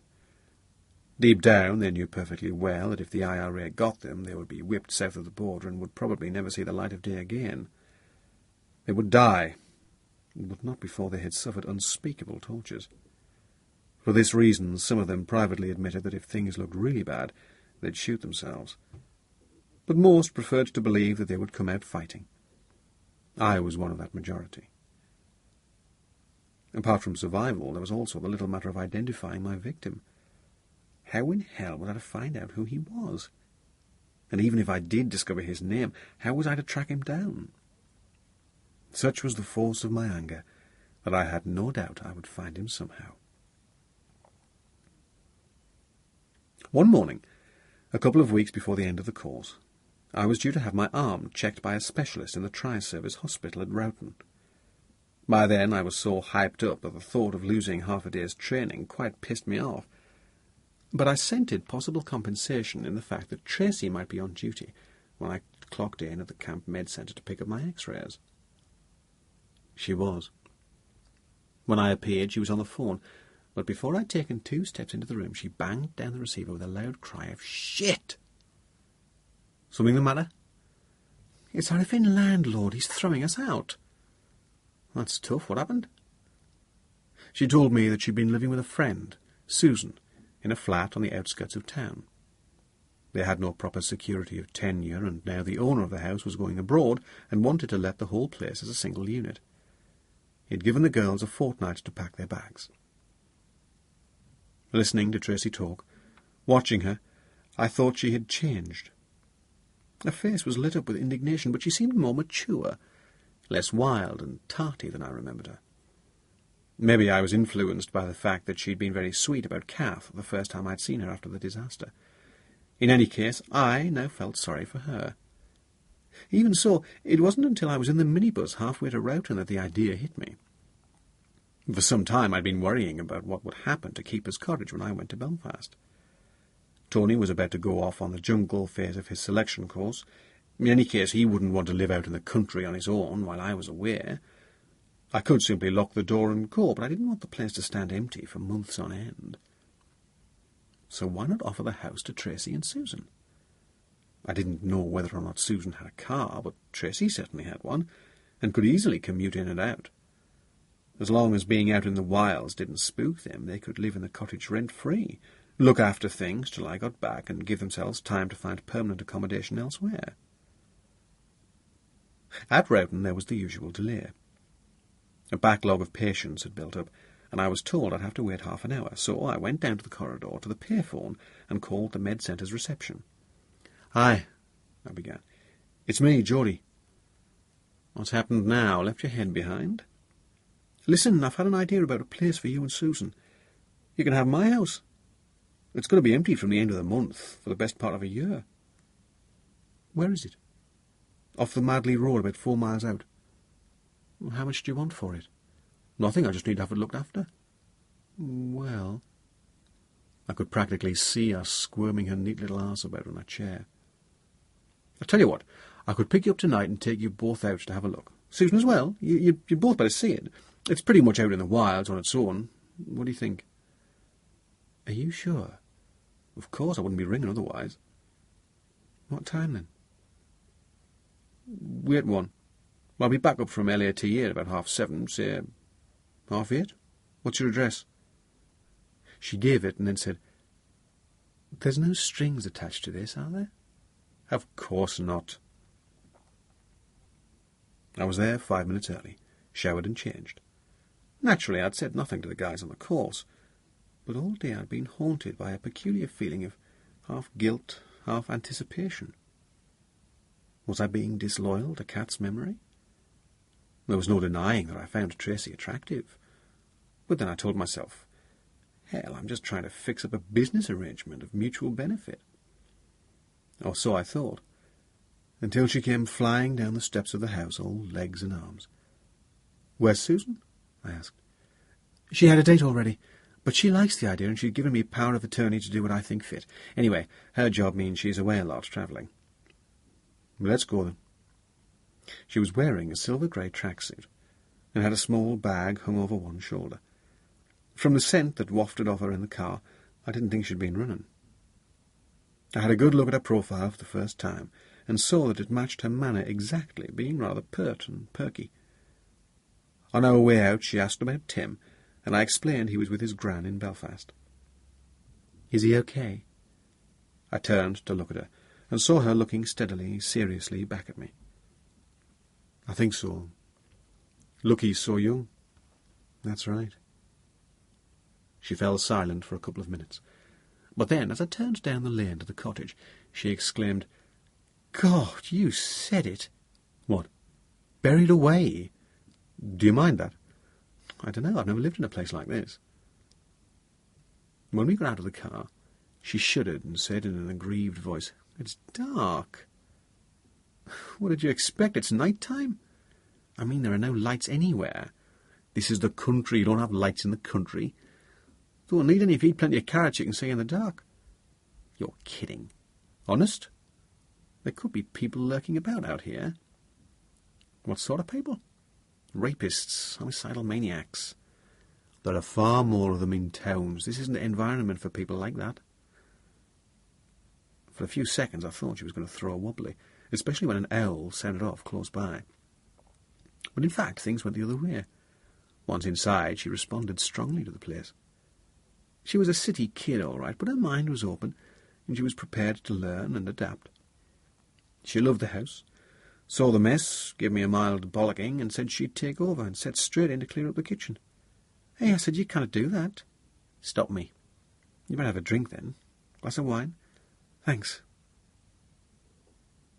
Deep down, they knew perfectly well that if the IRA got them, they would be whipped south of the border and would probably never see the light of day again. They would die, but not before they had suffered unspeakable tortures. For this reason, some of them privately admitted that if things looked really bad, they'd shoot themselves. But most preferred to believe that they would come out fighting. I was one of that majority. Apart from survival, there was also the little matter of identifying my victim. How in hell was I to find out who he was? And even if I did discover his name, how was I to track him down? Such was the force of my anger that I had no doubt I would find him somehow. One morning, a couple of weeks before the end of the course, I was due to have my arm checked by a specialist in the Tri-Service Hospital at Roughton. By then I was so hyped up that the thought of losing half a day's training quite pissed me off. But I scented possible compensation in the fact that Tracy might be on duty when I clocked in at the camp med centre to pick up my x-rays. She was. When I appeared, she was on the phone, but before I'd taken 2 steps into the room, she banged down the receiver with a loud cry of "Shit!" "Something the matter?" "It's our effing landlord. He's throwing us out." "That's tough. What happened?" She told me that she'd been living with a friend, Susan, in a flat on the outskirts of town. They had no proper security of tenure, and now the owner of the house was going abroad and wanted to let the whole place as a single unit. He'd given the girls a fortnight to pack their bags. Listening to Tracy talk, watching her, I thought she had changed. Her face was lit up with indignation, but she seemed more mature, less wild and tarty than I remembered her. Maybe I was influenced by the fact that she'd been very sweet about Kath the first time I'd seen her after the disaster. In any case, I now felt sorry for her. Even so, it wasn't until I was in the minibus halfway to Roughton that the idea hit me. For some time I'd been worrying about what would happen to Keeper's Cottage when I went to Belfast. Tony was about to go off on the jungle phase of his selection course. In any case, he wouldn't want to live out in the country on his own while I was away. I could simply lock the door and go, but I didn't want the place to stand empty for months on end. So why not offer the house to Tracy and Susan? I didn't know whether or not Susan had a car, but Tracy certainly had one, and could easily commute in and out. As long as being out in the wilds didn't spook them, they could live in the cottage rent-free, look after things till I got back, and give themselves time to find permanent accommodation elsewhere. At Roughton there was the usual delay. A backlog of patients had built up, and I was told I'd have to wait half an hour, so I went down to the corridor to the payphone and called the med centre's reception. "Hi," I began. "It's me, Geordie." "What's happened now? Left your head behind?" "Listen, I've had an idea about a place for you and Susan. You can have my house. It's going to be empty from the end of the month for the best part of a year." "Where is it?" "Off the Madley Road, about 4 miles out." "How much do you want for it?" "Nothing, I just need to have it looked after." "Well—" I could practically see her squirming her neat little arse about in her chair. "I'll tell you what, I could pick you up tonight and take you both out to have a look. Susan as well. You'd both better see it. It's pretty much out in the wilds on its own. What do you think?" "Are you sure?" "Of course, I wouldn't be ringing otherwise." "What time, then?" "We at 1. I'll be back up from LATA at about 7:30, say 8:30. What's your address?" She gave it and then said, "There's no strings attached to this, are there?" "Of course not." I was there 5 minutes early, showered and changed. Naturally, I'd said nothing to the guys on the course. But all day I'd been haunted by a peculiar feeling of half guilt, half anticipation. Was I being disloyal to Kat's memory? There was no denying that I found Tracy attractive. But then I told myself, hell, I'm just trying to fix up a business arrangement of mutual benefit. Or so I thought, until she came flying down the steps of the house, all legs and arms. "Where's Susan?" I asked. "She had a date already, but she likes the idea, and she's given me power of attorney to do what I think fit. Anyway, her job means she's away a lot, travelling." "Let's go, then." She was wearing a silver-grey tracksuit and had a small bag hung over one shoulder. From the scent that wafted off her in the car, I didn't think she'd been running. I had a good look at her profile for the first time, and saw that it matched her manner exactly, being rather pert and perky. On our way out, she asked about Tim, and I explained he was with his gran in Belfast. "Is he okay?" I turned to look at her, and saw her looking steadily, seriously back at me. "I think so. Look, he's so young." "That's right." She fell silent for a couple of minutes. But then, as I turned down the lane to the cottage, she exclaimed, "God, you said it!" "What? Buried away? Do you mind that?" "I don't know. I've never lived in a place like this." When we got out of the car, she shuddered and said in an aggrieved voice, "It's dark." "What did you expect? It's night time." "I mean, there are no lights anywhere. This is the country. You don't have lights in the country. Don't need any if you eat plenty of carrots you can see in the dark." "You're kidding." "Honest? There could be people lurking about out here." "What sort of people?" "Rapists, homicidal maniacs." "There are far more of them in towns. This isn't the environment for people like that." For a few seconds I thought she was going to throw a wobbly, especially when an owl sounded off close by. But in fact things went the other way. Once inside, she responded strongly to the place. She was a city kid, all right, but her mind was open, and she was prepared to learn and adapt. She loved the house, saw the mess, gave me a mild bollocking, and said she'd take over, and set straight in to clear up the kitchen. "Hey," I said, "you can't do that." "Stop me." "You better have a drink, then. Glass of wine?" "Thanks."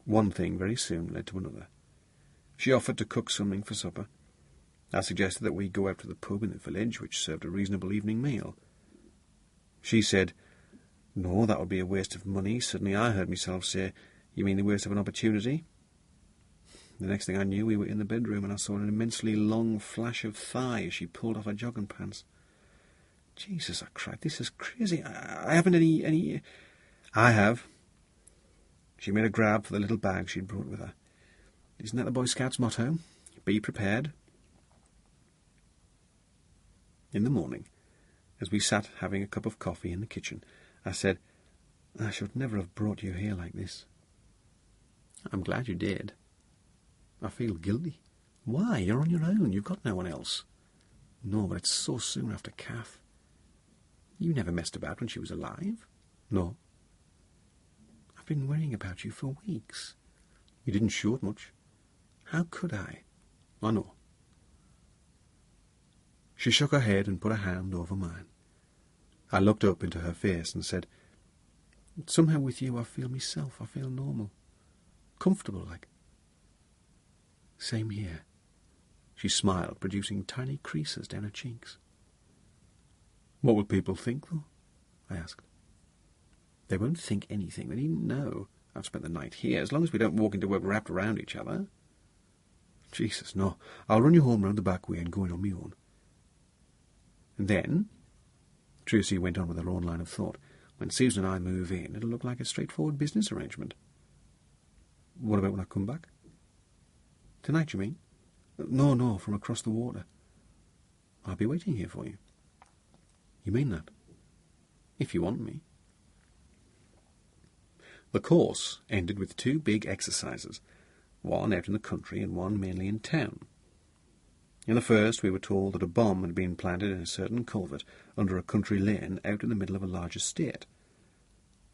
One thing very soon led to another. She offered to cook something for supper. I suggested that we go out to the pub in the village, which served a reasonable evening meal. She said, "No, that would be a waste of money." Suddenly I heard myself say, "You mean the waste of an opportunity?" The next thing I knew, we were in the bedroom, and I saw an immensely long flash of thigh as she pulled off her jogging pants. "Jesus," I cried, "this is crazy. I haven't any... "I have." She made a grab for the little bag she'd brought with her. "Isn't that the Boy Scouts' motto? Be prepared." In the morning, as we sat having a cup of coffee in the kitchen, I said, "I should never have brought you here like this." "I'm glad you did." "I feel guilty." "Why? You're on your own. You've got no one else." "No, but it's so soon after Kath." "You never messed about when she was alive." "No." "I've been worrying about you for weeks." "You didn't show it much." "How could I?" "I know." She shook her head and put a hand over mine. I looked up into her face and said, "Somehow with you I feel myself. I feel normal. Comfortable, like." "Same here." She smiled, producing tiny creases down her cheeks. "What will people think, though?" I asked. "They won't think anything. They needn't know. I've spent the night here, as long as we don't walk into work wrapped around each other." "Jesus, no. I'll run you home round the back way and go in on my own." "And then," Tracy went on with her own line of thought, "when Susan and I move in, it'll look like a straightforward business arrangement." "What about when I come back?" "Tonight, you mean?" No, from across the water." "I'll be waiting here for you." "You mean that?" "If you want me." The course ended with 2 big exercises, one out in the country and one mainly in town. In the first, we were told that a bomb had been planted in a certain culvert under a country lane out in the middle of a large estate.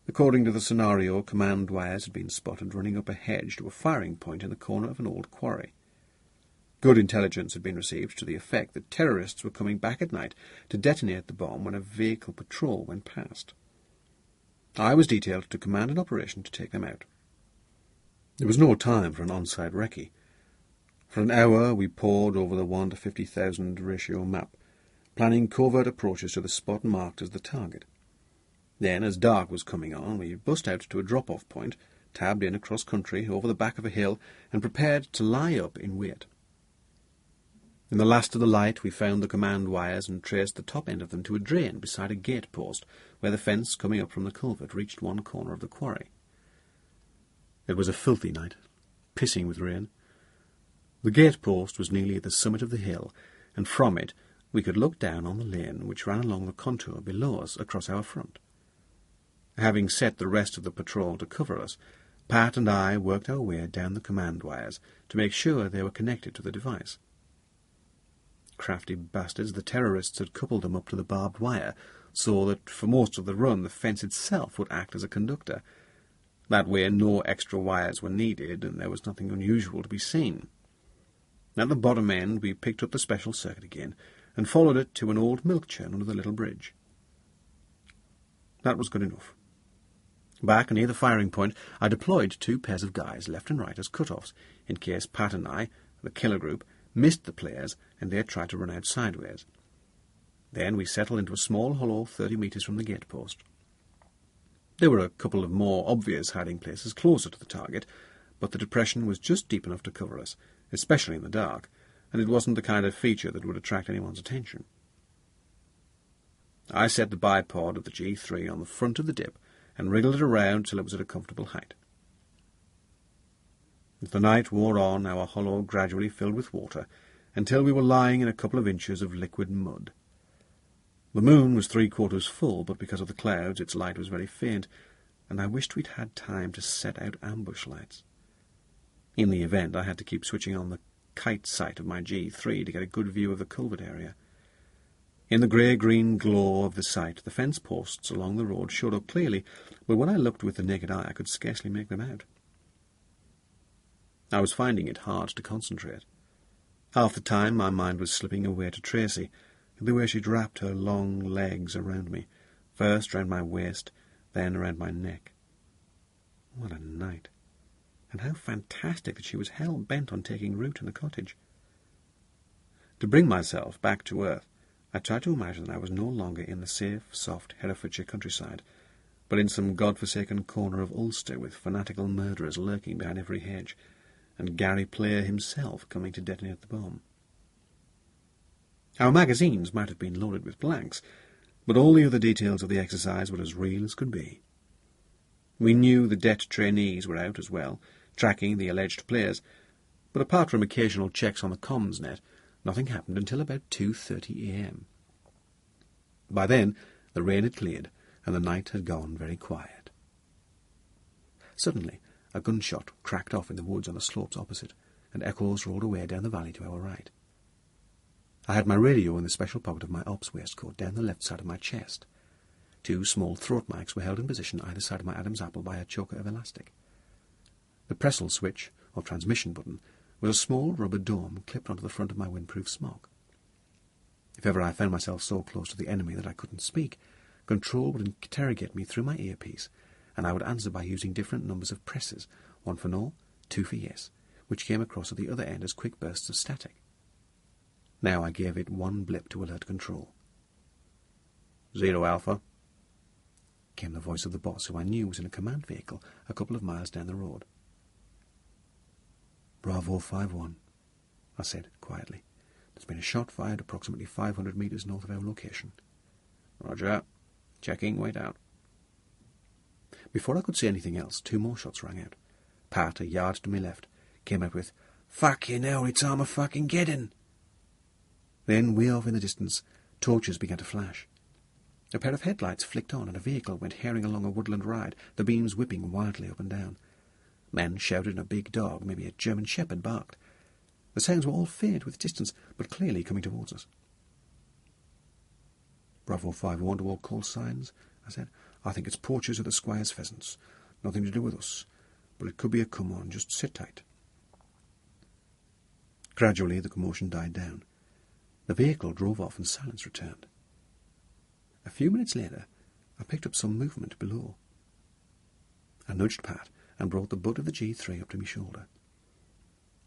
According to the scenario, command wires had been spotted running up a hedge to a firing point in the corner of an old quarry. Good intelligence had been received to the effect that terrorists were coming back at night to detonate the bomb when a vehicle patrol went past. I was detailed to command an operation to take them out. There was no time for an on-site recce. For an hour we pored over the 1 to 50,000 ratio map, planning covert approaches to the spot marked as the target. Then, as dark was coming on, we bust out to a drop-off point, tabbed in across country over the back of a hill, and prepared to lie up in wait. In the last of the light we found the command wires and traced the top end of them to a drain beside a gate post, where the fence coming up from the culvert reached one corner of the quarry. It was a filthy night, pissing with rain. The gate post was nearly at the summit of the hill, and from it we could look down on the lane which ran along the contour below us across our front. Having set the rest of the patrol to cover us, Pat and I worked our way down the command wires to make sure they were connected to the device. Crafty bastards, the terrorists had coupled them up to the barbed wire, so that for most of the run the fence itself would act as a conductor. That way no extra wires were needed, and there was nothing unusual to be seen. At the bottom end we picked up the special circuit again, and followed it to an old milk churn under the little bridge. That was good enough. Back near the firing point I deployed 2 pairs of guys, left and right, as cut-offs, in case Pat and I, the killer group, missed the players and they tried to run out sideways. Then we settled into a small hollow 30 metres from the gate post. There were a couple of more obvious hiding places closer to the target, but the depression was just deep enough to cover us, especially in the dark, and it wasn't the kind of feature that would attract anyone's attention. I set the bipod of the G3 on the front of the dip and wriggled it around till it was at a comfortable height. As the night wore on, our hollow gradually filled with water, until we were lying in a couple of inches of liquid mud. The moon was 3/4 full, but because of the clouds its light was very faint, and I wished we'd had time to set out ambush lights. In the event, I had to keep switching on the kite sight of my G3 to get a good view of the culvert area. In the grey-green glow of the sight, the fence posts along the road showed up clearly, but when I looked with the naked eye I could scarcely make them out. I was finding it hard to concentrate. Half the time my mind was slipping away to Tracy, the way she'd wrapped her long legs around me, first round my waist, then around my neck. What a night! And how fantastic that she was hell-bent on taking root in the cottage. To bring myself back to earth, I tried to imagine that I was no longer in the safe, soft Herefordshire countryside, but in some god-forsaken corner of Ulster with fanatical murderers lurking behind every hedge, and Gary Player himself coming to detonate the bomb. Our magazines might have been loaded with blanks, but all the other details of the exercise were as real as could be. We knew the det trainees were out as well, tracking the alleged players, but apart from occasional checks on the comms net, nothing happened until about 2:30 a.m. By then, the rain had cleared, and the night had gone very quiet. Suddenly, a gunshot cracked off in the woods on the slopes opposite, and echoes rolled away down the valley to our right. I had my radio in the special pocket of my ops waistcoat down the left side of my chest. 2 small throat mics were held in position either side of my Adam's apple by a choker of elastic. The Pressel switch, or transmission button, was a small rubber dome clipped onto the front of my windproof smock. If ever I found myself so close to the enemy that I couldn't speak, control would interrogate me through my earpiece, and I would answer by using different numbers of presses, 1 for no, 2 for yes, which came across at the other end as quick bursts of static. Now I gave it 1 blip to alert control. 0 Alpha, came the voice of the boss, who I knew was in a command vehicle a couple of miles down the road. Bravo 5-1, I said quietly. There's been a shot fired approximately 500 metres north of our location. Roger. Checking, wait out. Before I could say anything else, 2 more shots rang out. Pat, a yard to my left, came out with, "Fuck you now, it's Armageddon." Then, way off in the distance, torches began to flash. A pair of headlights flicked on, and a vehicle went herring along a woodland ride, the beams whipping wildly up and down. Men shouted, and a big dog, maybe a German shepherd, barked. The sounds were all faint with distance, but clearly coming towards us. Bravo 5-1 to all call signs, I said. I think it's poachers of the squire's pheasants. Nothing to do with us, but it could be a come-on. Just sit tight. Gradually the commotion died down. The vehicle drove off and silence returned. A few minutes later, I picked up some movement below. I nudged Pat and brought the butt of the G3 up to my shoulder.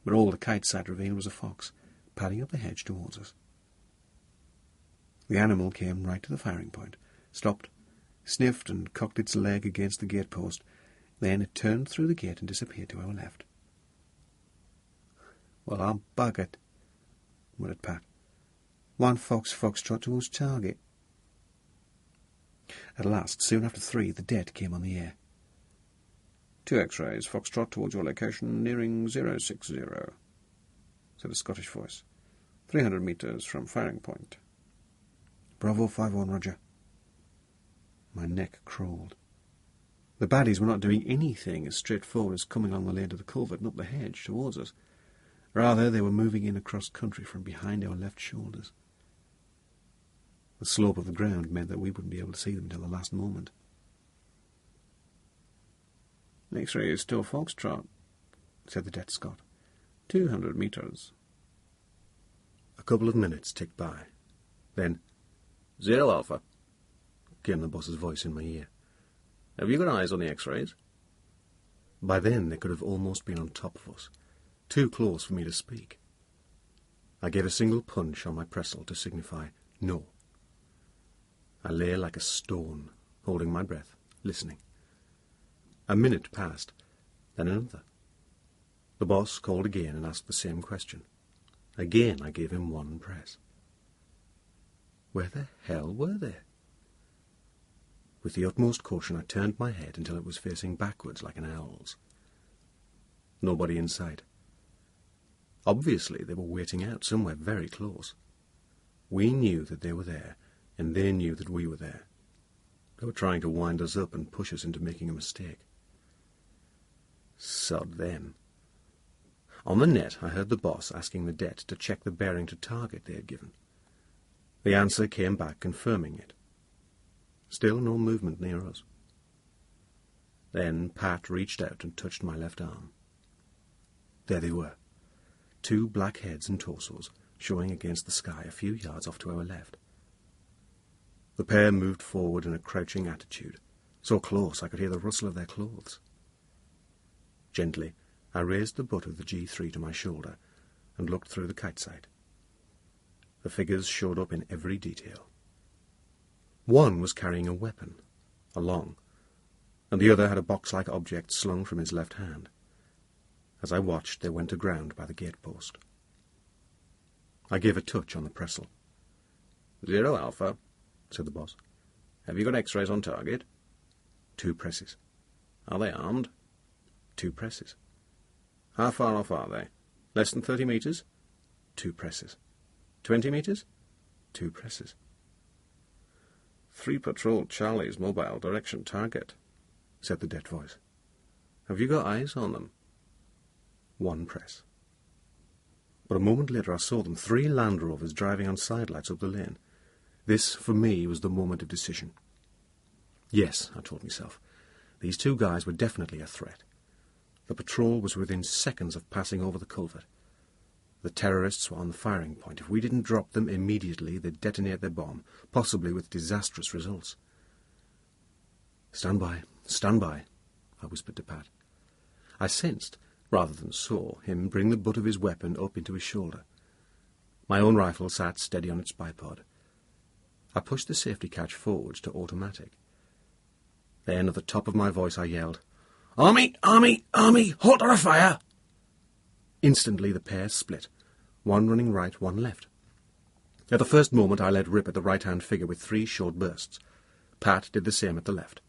But all the kite sight revealed was a fox, padding up the hedge towards us. The animal came right to the firing point, stopped, sniffed and cocked its leg against the gatepost. Then it turned through the gate and disappeared to our left. "Well, I'm buggered," muttered Pat. "One foxtrot towards target." At last, soon after 3, the dead came on the air. "2 X-rays, foxtrot towards your location, nearing 060, said a Scottish voice. 300 metres from firing point. "Bravo 5-1, roger." My neck crawled. The baddies were not doing anything as straightforward as coming along the lane to the culvert and up the hedge towards us. Rather, they were moving in across country from behind our left shoulders. The slope of the ground meant that we wouldn't be able to see them until the last moment. "X-ray is still foxtrot," said the dead Scot. 200 metres. A couple of minutes ticked by. Then, 0 Alpha, came the boss's voice in my ear. "Have you got eyes on the X-rays?" By then they could have almost been on top of us, too close for me to speak. I gave a single punch on my pestle to signify no. I lay like a stone, holding my breath, listening. A minute passed, then another. The boss called again and asked the same question. Again I gave him one press. Where the hell were they? With the utmost caution I turned my head until it was facing backwards like an owl's. Nobody in sight. Obviously they were waiting out somewhere very close. We knew that they were there, and they knew that we were there. They were trying to wind us up and push us into making a mistake. Sod them. On the net I heard the boss asking the det to check the bearing to target they had given. The answer came back confirming it. Still no movement near us. Then Pat reached out and touched my left arm. There they were, 2 black heads and torsos showing against the sky a few yards off to our left. The pair moved forward in a crouching attitude, so close I could hear the rustle of their clothes. Gently, I raised the butt of the G3 to my shoulder and looked through the kite sight. The figures showed up in every detail. One was carrying a weapon, a long, and the other had a box-like object slung from his left hand. As I watched, they went aground by the gatepost. I gave a touch on the pestle. 0 Alpha, said the boss. Have you got X-rays on target? 2 presses. Are they armed? 2 presses. How far off are they? Less than 30 metres? 2 presses. 20 metres? 2 presses. 3 patrol Charlie's mobile direction target, said the dead voice. Have you got eyes on them? 1 press. But a moment later I saw them, 3 Land Rovers driving on sidelights up the lane. This, for me, was the moment of decision. Yes, I told myself, these 2 guys were definitely a threat. The patrol was within seconds of passing over the culvert. The terrorists were on the firing point. If we didn't drop them immediately, they'd detonate their bomb, possibly with disastrous results. Stand by, I whispered to Pat. I sensed, rather than saw, him bring the butt of his weapon up into his shoulder. My own rifle sat steady on its bipod. I pushed the safety catch forwards to automatic. Then, at the top of my voice, I yelled, Army! Army! Army! Halt or fire! Instantly the pair split, one running right, one left. At the first moment I let rip at the right-hand figure with 3 short bursts. Pat did the same at the left.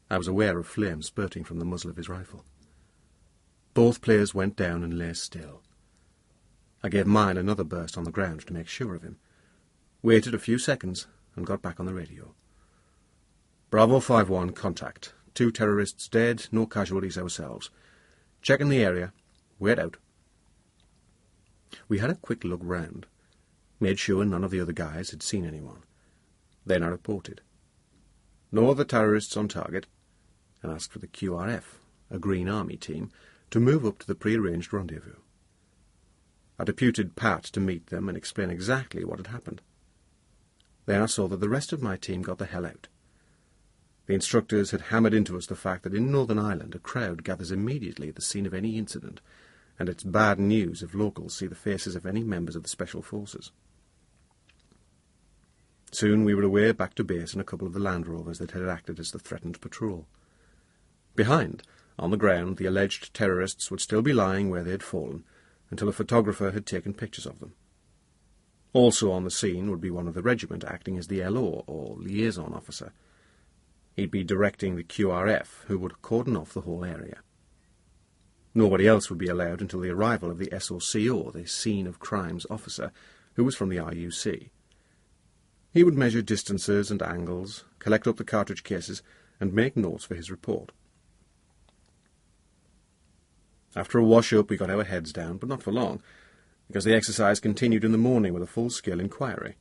I was aware of flame spurting from the muzzle of his rifle. Both players went down and lay still. I gave mine another burst on the ground to make sure of him, waited a few seconds, and got back on the radio. Bravo 5-1, contact. 2 terrorists dead, no casualties ourselves. Checking the area. Wait out. We had a quick look round, made sure none of the other guys had seen anyone. Then I reported. No other terrorists on target, and asked for the QRF, a Green Army team, to move up to the pre-arranged rendezvous. I deputed Pat to meet them and explain exactly what had happened. Then I saw that the rest of my team got the hell out. The instructors had hammered into us the fact that in Northern Ireland a crowd gathers immediately at the scene of any incident, and it's bad news if locals see the faces of any members of the Special Forces. Soon we were away back to base in a couple of the Land Rovers that had acted as the threatened patrol. Behind, on the ground, the alleged terrorists would still be lying where they had fallen, until a photographer had taken pictures of them. Also on the scene would be one of the regiment acting as the LO, or liaison officer. He'd be directing the QRF, who would cordon off the whole area. Nobody else would be allowed until the arrival of the SOCO, the Scene of Crimes officer, who was from the RUC. He would measure distances and angles, collect up the cartridge cases, and make notes for his report. After a wash-up, we got our heads down, but not for long, because the exercise continued in the morning with a full-scale inquiry.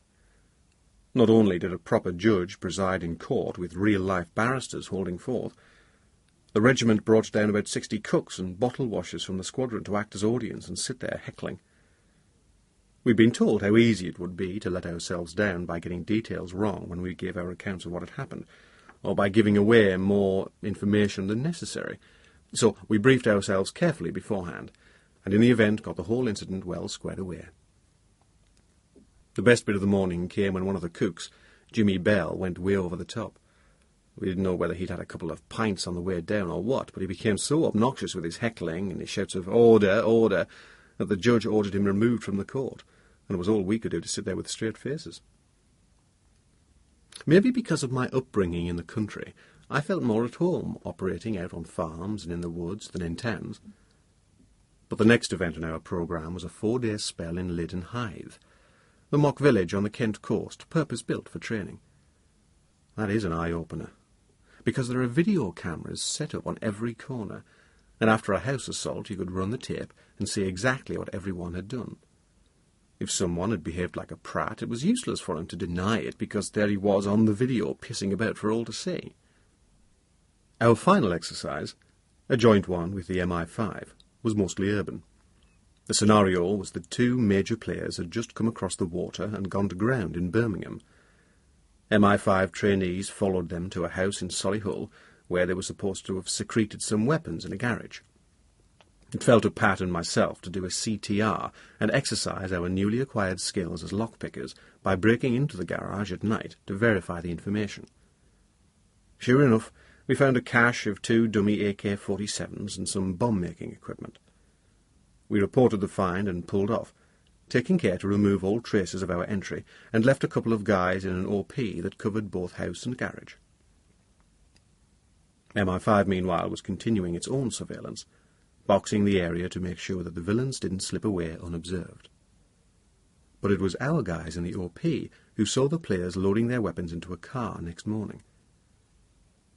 Not only did a proper judge preside in court with real-life barristers holding forth, the regiment brought down about 60 cooks and bottle washers from the squadron to act as audience and sit there heckling. We'd been told how easy it would be to let ourselves down by getting details wrong when we gave our accounts of what had happened, or by giving away more information than necessary. So we briefed ourselves carefully beforehand, and in the event got the whole incident well squared away. The best bit of the morning came when one of the cooks, Jimmy Bell, went way over the top. We didn't know whether he'd had a couple of pints on the way down or what, but he became so obnoxious with his heckling and his shouts of "Order, order," that the judge ordered him removed from the court, and it was all we could do to sit there with straight faces. Maybe because of my upbringing in the country, I felt more at home operating out on farms and in the woods than in towns. But the next event in our programme was a 4-day spell in Lydden Hythe, the mock village on the Kent coast, purpose-built for training. That is an eye-opener, because there are video cameras set up on every corner, and after a house assault you could run the tape and see exactly what everyone had done. If someone had behaved like a prat, it was useless for him to deny it, because there he was on the video pissing about for all to see. Our final exercise, a joint one with the MI5, was mostly urban. The scenario was that 2 major players had just come across the water and gone to ground in Birmingham. MI5 trainees followed them to a house in Solihull, where they were supposed to have secreted some weapons in a garage. It fell to Pat and myself to do a CTR and exercise our newly acquired skills as lockpickers by breaking into the garage at night to verify the information. Sure enough, we found a cache of 2 dummy AK-47s and some bomb-making equipment. We reported the find and pulled off, taking care to remove all traces of our entry, and left a couple of guys in an OP that covered both house and garage. MI5, meanwhile, was continuing its own surveillance, boxing the area to make sure that the villains didn't slip away unobserved. But it was our guys in the OP who saw the players loading their weapons into a car next morning.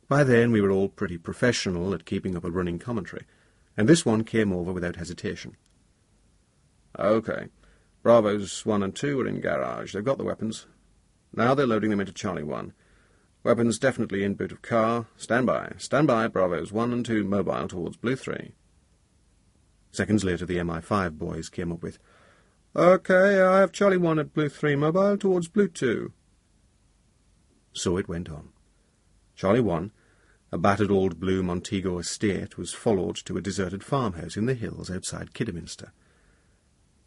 By then we were all pretty professional at keeping up a running commentary, and this one came over without hesitation. "Okay, Bravos 1 and 2 are in garage. They've got the weapons. Now they're loading them into Charlie 1. Weapons definitely in boot of car. Stand by. Stand by, Bravos 1 and 2 mobile towards Blue 3. Seconds later the MI5 boys came up with, "Okay, I have Charlie 1 at Blue 3 mobile towards Blue 2. So it went on. Charlie 1, a battered old blue Montego estate, was followed to a deserted farmhouse in the hills outside Kidderminster.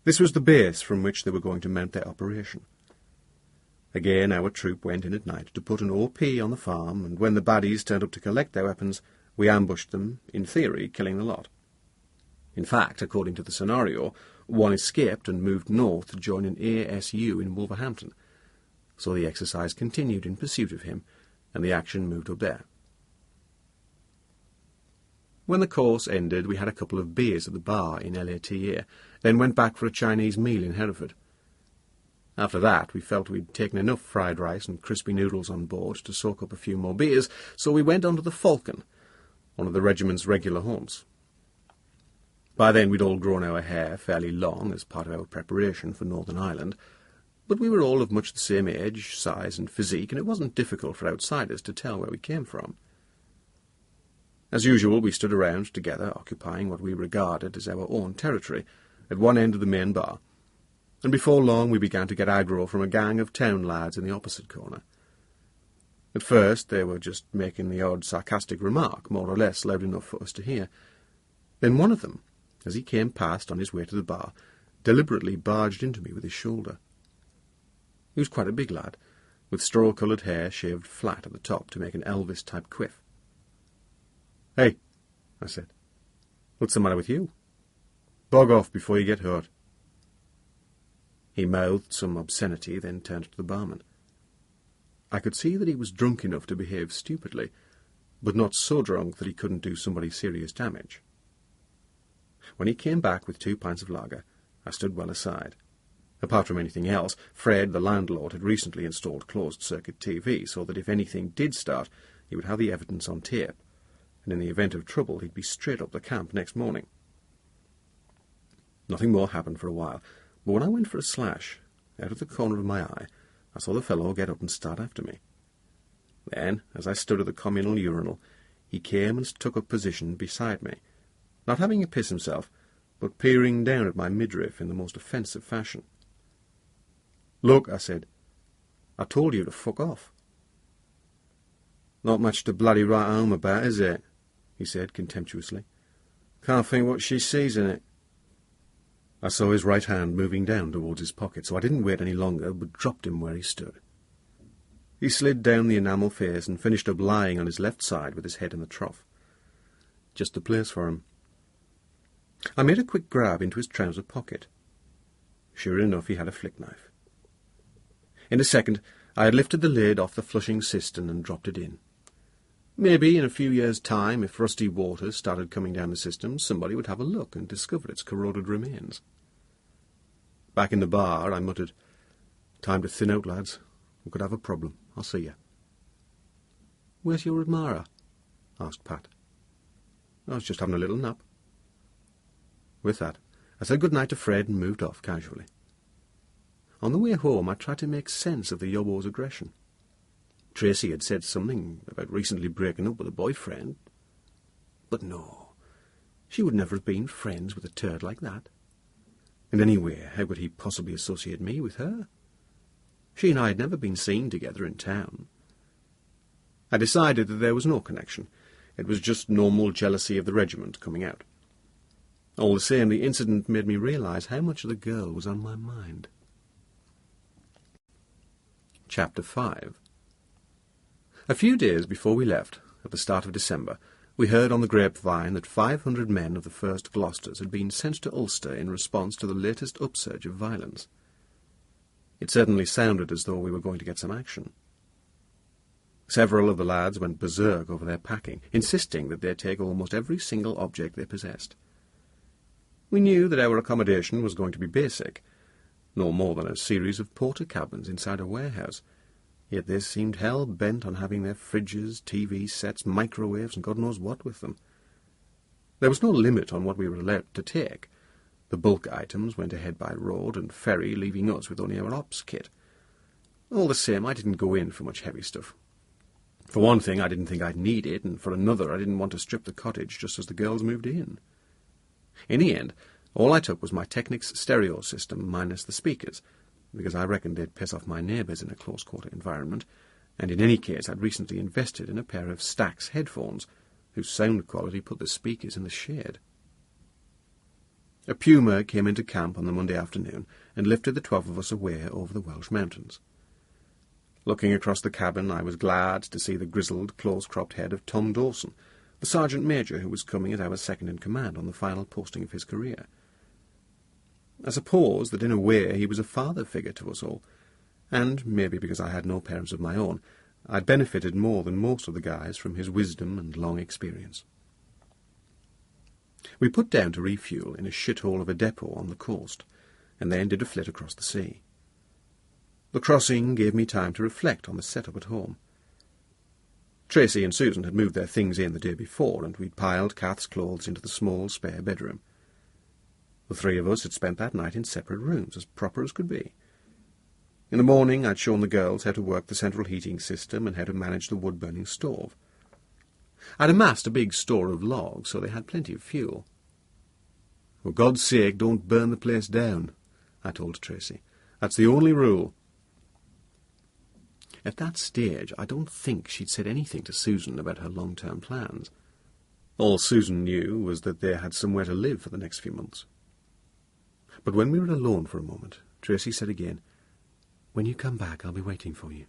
This was the base from which they were going to mount their operation. Again our troop went in at night to put an OP on the farm, and when the baddies turned up to collect their weapons, we ambushed them, in theory killing the lot. In fact, according to the scenario, one escaped and moved north to join an ASU in Wolverhampton, so the exercise continued in pursuit of him, and the action moved up there. When the course ended, we had a couple of beers at the bar in LATA, then went back for a Chinese meal in Hereford. After that, we felt we'd taken enough fried rice and crispy noodles on board to soak up a few more beers, so we went on to the Falcon, one of the regiment's regular haunts. By then we'd all grown our hair fairly long as part of our preparation for Northern Ireland, but we were all of much the same age, size, and physique, and it wasn't difficult for outsiders to tell where we came from. As usual, we stood around together, occupying what we regarded as our own territory, at one end of the main bar, and before long we began to get aggro from a gang of town lads in the opposite corner. At first they were just making the odd sarcastic remark, more or less loud enough for us to hear. Then one of them, as he came past on his way to the bar, deliberately barged into me with his shoulder. He was quite a big lad, with straw-coloured hair shaved flat at the top to make an Elvis-type quiff. "Hey," I said, "what's the matter with you? Bog off before you get hurt." He mouthed some obscenity, then turned to the barman. I could see that he was drunk enough to behave stupidly, but not so drunk that he couldn't do somebody serious damage. When he came back with 2 pints of lager, I stood well aside. Apart from anything else, Fred, the landlord, had recently installed closed-circuit TV, so that if anything did start, he would have the evidence on tape, and in the event of trouble he'd be straight up the camp next morning. Nothing more happened for a while, but when I went for a slash, out of the corner of my eye, I saw the fellow get up and start after me. Then, as I stood at the communal urinal, he came and took up position beside me, not having a piss himself, but peering down at my midriff in the most offensive fashion. "Look," I said, "I told you to fuck off." "Not much to bloody write home about, is it?" he said contemptuously. "Can't think what she sees in it." I saw his right hand moving down towards his pocket, so I didn't wait any longer, but dropped him where he stood. He slid down the enamel face and finished up lying on his left side with his head in the trough. Just the place for him. I made a quick grab into his trouser pocket. Sure enough, he had a flick knife. In a second, I had lifted the lid off the flushing cistern and dropped it in. Maybe in a few years' time, if rusty water started coming down the system, somebody would have a look and discover its corroded remains. Back in the bar, I muttered, "Time to thin out, lads. We could have a problem. I'll see you." "Where's your admirer?" asked Pat. "I was just having a little nap." With that, I said good night to Fred and moved off casually. On the way home, I tried to make sense of the yobbo's aggression. Tracy had said something about recently breaking up with a boyfriend. But no, she would never have been friends with a turd like that. And anyway, how could he possibly associate me with her? She and I had never been seen together in town. I decided that there was no connection. It was just normal jealousy of the regiment coming out. All the same, the incident made me realize how much of the girl was on my mind. Chapter 5. A few days before we left, at the start of December, we heard on the grapevine that 500 men of the 1st Gloucesters had been sent to Ulster in response to the latest upsurge of violence. It certainly sounded as though we were going to get some action. Several of the lads went berserk over their packing, insisting that they take almost every single object they possessed. We knew that our accommodation was going to be basic, no more than a series of porter cabins inside a warehouse, yet they seemed hell-bent on having their fridges, TV sets, microwaves, and God knows what with them. There was no limit on what we were allowed to take. The bulk items went ahead by road and ferry, leaving us with only our ops kit. All the same, I didn't go in for much heavy stuff. For one thing, I didn't think I'd need it, and for another, I didn't want to strip the cottage just as the girls moved in. In the end, all I took was my Technics stereo system minus the speakers, because I reckoned they'd piss off my neighbours in a close-quarter environment, and in any case I'd recently invested in a pair of Stax headphones, whose sound quality put the speakers in the shade. A puma came into camp on the Monday afternoon and lifted the 12 of us away over the Welsh mountains. Looking across the cabin, I was glad to see the grizzled, close-cropped head of Tom Dawson, the sergeant major who was coming as our second-in-command on the final posting of his career. I suppose that in a way he was a father figure to us all, and, maybe because I had no parents of my own, I'd benefited more than most of the guys from his wisdom and long experience. We put down to refuel in a shithole of a depot on the coast, and then did a flit across the sea. The crossing gave me time to reflect on the setup at home. Tracy and Susan had moved their things in the day before, and we'd piled Kath's clothes into the small spare bedroom. The 3 of us had spent that night in separate rooms, as proper as could be. In the morning I'd shown the girls how to work the central heating system and how to manage the wood-burning stove. I'd amassed a big store of logs, so they had plenty of fuel. For God's sake, don't burn the place down, I told Tracy. That's the only rule. At that stage, I don't think she'd said anything to Susan about her long-term plans. All Susan knew was that they had somewhere to live for the next few months. But when we were alone for a moment, Tracy said again, "When you come back, I'll be waiting for you."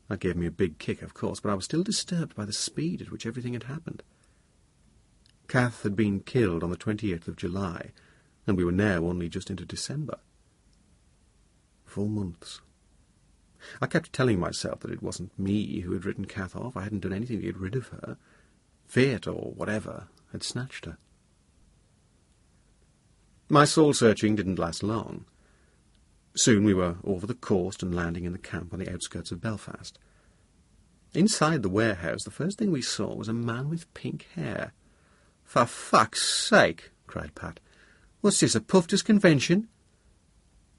That gave me a big kick, of course, but I was still disturbed by the speed at which everything had happened. Kath had been killed on the 28th of July, and we were now only just into December. 4 months. I kept telling myself that it wasn't me who had written Kath off. I hadn't done anything to get rid of her. Fate, or whatever, had snatched her. My soul-searching didn't last long. Soon we were over the coast and landing in the camp on the outskirts of Belfast. Inside the warehouse, the first thing we saw was a man with pink hair. "For fuck's sake!" cried Pat. "What's this, a pufters convention?"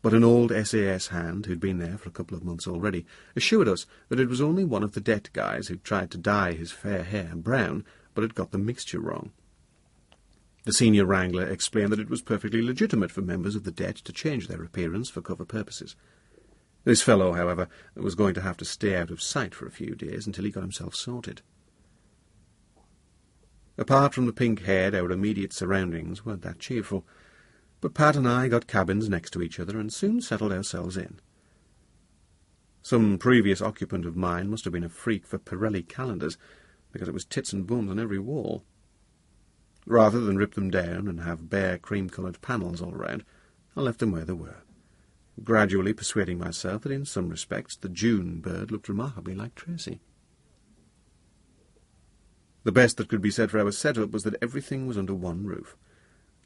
But an old SAS hand, who'd been there for a couple of months already, assured us that it was only one of the det guys who'd tried to dye his fair hair brown, but had got the mixture wrong. The senior wrangler explained that it was perfectly legitimate for members of the det to change their appearance for cover purposes. This fellow, however, was going to have to stay out of sight for a few days until he got himself sorted. Apart from the pink head, our immediate surroundings weren't that cheerful, but Pat and I got cabins next to each other and soon settled ourselves in. Some previous occupant of mine must have been a freak for Pirelli calendars, because it was tits and bums on every wall. Rather than rip them down and have bare cream-coloured panels all round, I left them where they were, gradually persuading myself that in some respects the June bird looked remarkably like Tracy. The best that could be said for our setup was that everything was under one roof.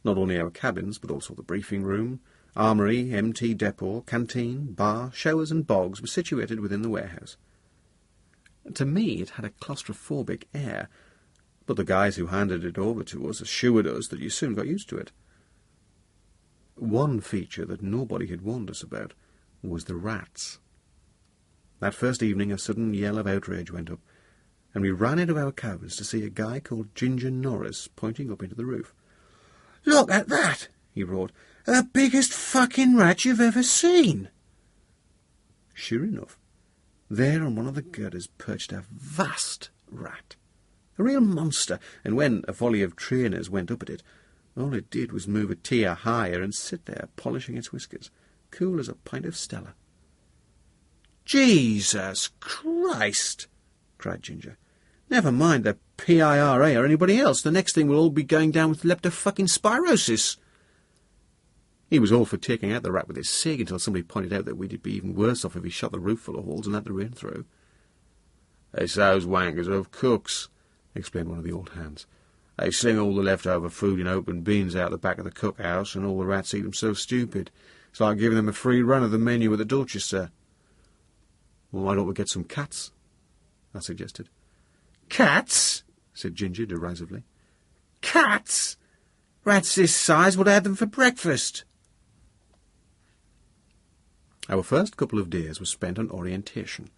Not only our cabins, but also the briefing room, armoury, MT depot, canteen, bar, showers and bogs were situated within the warehouse. To me it had a claustrophobic air, but the guys who handed it over to us assured us that you soon got used to it. One feature that nobody had warned us about was the rats. That first evening a sudden yell of outrage went up, and we ran into our cabins to see a guy called Ginger Norris pointing up into the roof. "Look at that!" he roared. "The biggest fucking rat you've ever seen!" Sure enough, there on one of the girders perched a vast rat, a real monster, and when a volley of trainers went up at it, all it did was move a tier higher and sit there polishing its whiskers, cool as a pint of Stella. "Jesus Christ!" cried Ginger. "Never mind the PIRA or anybody else. The next thing we'll all be going down with leptofucking-spirosis." He was all for taking out the rat with his cig until somebody pointed out that we'd be even worse off if he shot the roof full of holes and let the rain through. "It's those wankers of cooks," explained one of the old hands. "They sling all the leftover food in open bins out the back of the cookhouse, and all the rats eat them so stupid. It's like giving them a free run of the menu at the Dorchester." "Well, why don't we get some cats?" I suggested. "Cats?" said Ginger derisively. "Cats? Rats this size would have them for breakfast." Our first couple of days were spent on orientation,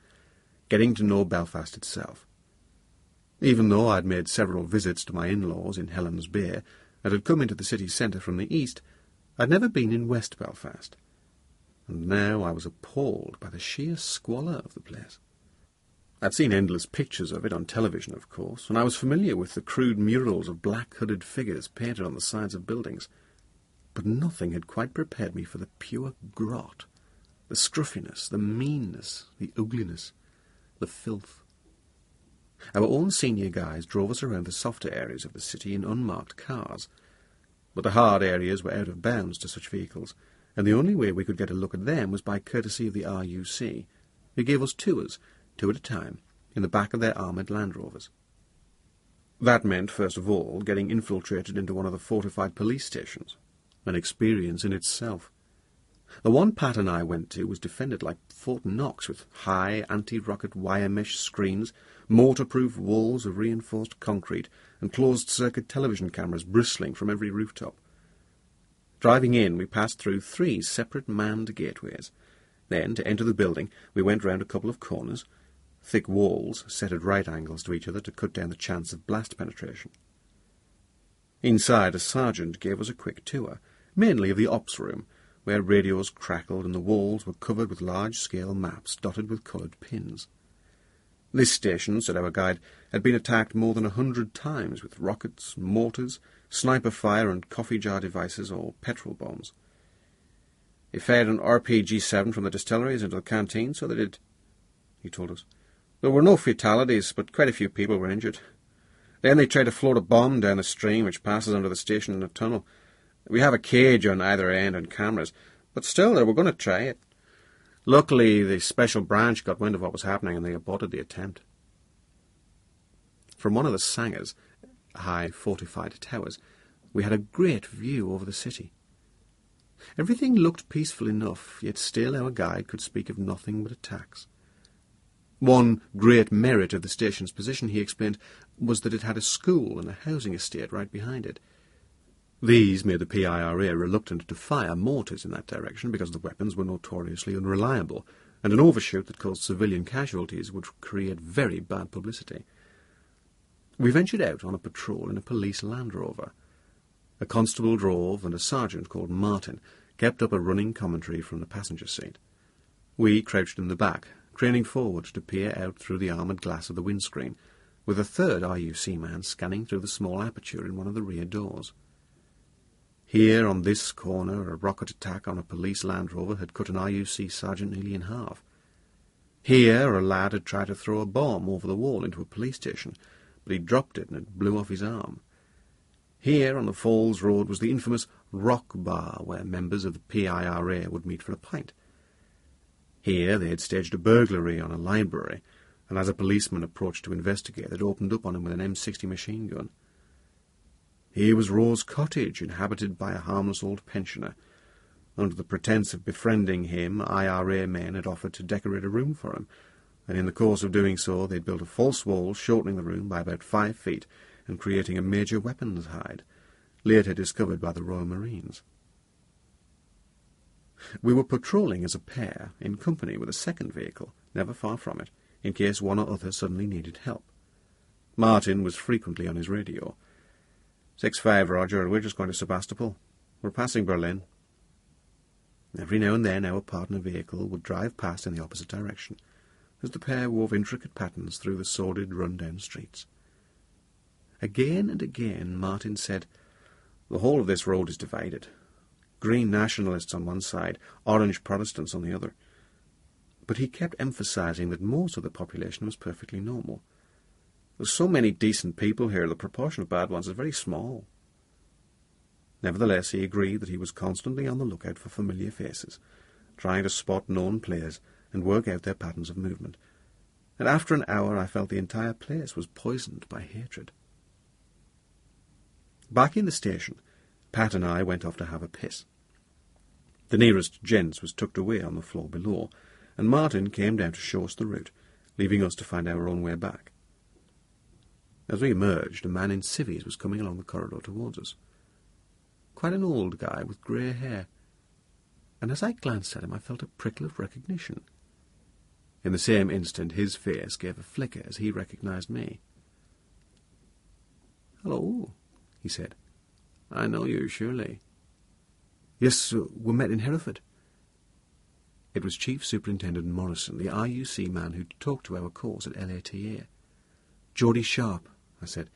getting to know Belfast itself. Even though I'd made several visits to my in-laws in Helens Bay and had come into the city centre from the east, I'd never been in West Belfast, and now I was appalled by the sheer squalor of the place. I'd seen endless pictures of it on television, of course, and I was familiar with the crude murals of black-hooded figures painted on the sides of buildings, but nothing had quite prepared me for the pure grot, the scruffiness, the meanness, the ugliness, the filth. Our own senior guys drove us around the softer areas of the city in unmarked cars, but the hard areas were out of bounds to such vehicles, and the only way we could get a look at them was by courtesy of the RUC, who gave us tours, 2 at a time, in the back of their armoured Land Rovers. That meant, first of all, getting infiltrated into one of the fortified police stations, an experience in itself. The one Pat and I went to was defended like Fort Knox, with high anti-rocket wire mesh screens, mortar-proof walls of reinforced concrete, and closed-circuit television cameras bristling from every rooftop. Driving in, we passed through 3 separate manned gateways. Then, to enter the building, we went round a couple of corners, thick walls set at right angles to each other to cut down the chance of blast penetration. Inside, a sergeant gave us a quick tour, mainly of the ops room, where radios crackled and the walls were covered with large-scale maps dotted with coloured pins. This station, said our guide, had been attacked more than 100 times with rockets, mortars, sniper fire and coffee jar devices or petrol bombs. They fired an RPG-7 from the distilleries into the canteen, so they did, he told us. There were no fatalities, but quite a few people were injured. Then they tried to float a bomb down the stream which passes under the station in a tunnel. We have a cage on either end and cameras, but still they were going to try it. Luckily, the special branch got wind of what was happening and they aborted the attempt. From one of the sangars, high fortified towers, we had a great view over the city. Everything looked peaceful enough, yet still our guide could speak of nothing but attacks. One great merit of the station's position, he explained, was that it had a school and a housing estate right behind it. These made the PIRA reluctant to fire mortars in that direction because the weapons were notoriously unreliable, and an overshoot that caused civilian casualties would create very bad publicity. We ventured out on a patrol in a police Land Rover. A constable drove, and a sergeant called Martin kept up a running commentary from the passenger seat. We crouched in the back, craning forward to peer out through the armoured glass of the windscreen, with a third RUC man scanning through the small aperture in one of the rear doors. Here, on this corner, a rocket attack on a police Land Rover had cut an RUC sergeant nearly in half. Here, a lad had tried to throw a bomb over the wall into a police station, but he dropped it and it blew off his arm. Here, on the Falls Road, was the infamous Rock Bar, where members of the PIRA would meet for a pint. Here they had staged a burglary on a library, and as a policeman approached to investigate, they'd opened up on him with an M60 machine gun. Here was Rose Cottage, inhabited by a harmless old pensioner. Under the pretence of befriending him, IRA men had offered to decorate a room for him, and in the course of doing so they'd built a false wall shortening the room by about 5 feet and creating a major weapons hide, later discovered by the Royal Marines. We were patrolling as a pair, in company with a second vehicle, never far from it, in case one or other suddenly needed help. Martin was frequently on his radio. 6-5, Roger, we're just going to Sebastopol. We're passing Berlin. Every now and then our partner vehicle would drive past in the opposite direction, as the pair wove intricate patterns through the sordid, run-down streets. Again and again Martin said, "The whole of this road is divided. Green nationalists on one side, orange Protestants on the other." But he kept emphasizing that most of the population was perfectly normal. There's so many decent people here, the proportion of bad ones is very small. Nevertheless, he agreed that he was constantly on the lookout for familiar faces, trying to spot known players and work out their patterns of movement. And after an hour I felt the entire place was poisoned by hatred. Back in the station, Pat and I went off to have a piss. The nearest gents was tucked away on the floor below, and Martin came down to show us the route, leaving us to find our own way back. As we emerged, a man in civvies was coming along the corridor towards us. Quite an old guy with grey hair, and as I glanced at him I felt a prickle of recognition. In the same instant his face gave a flicker as he recognized me. "Hello," he said. "I know you, surely." "Yes, we met in Hereford." It was Chief Superintendent Morrison, the RUC man who'd talked to our course at LATA. "Geordie Sharp," I said,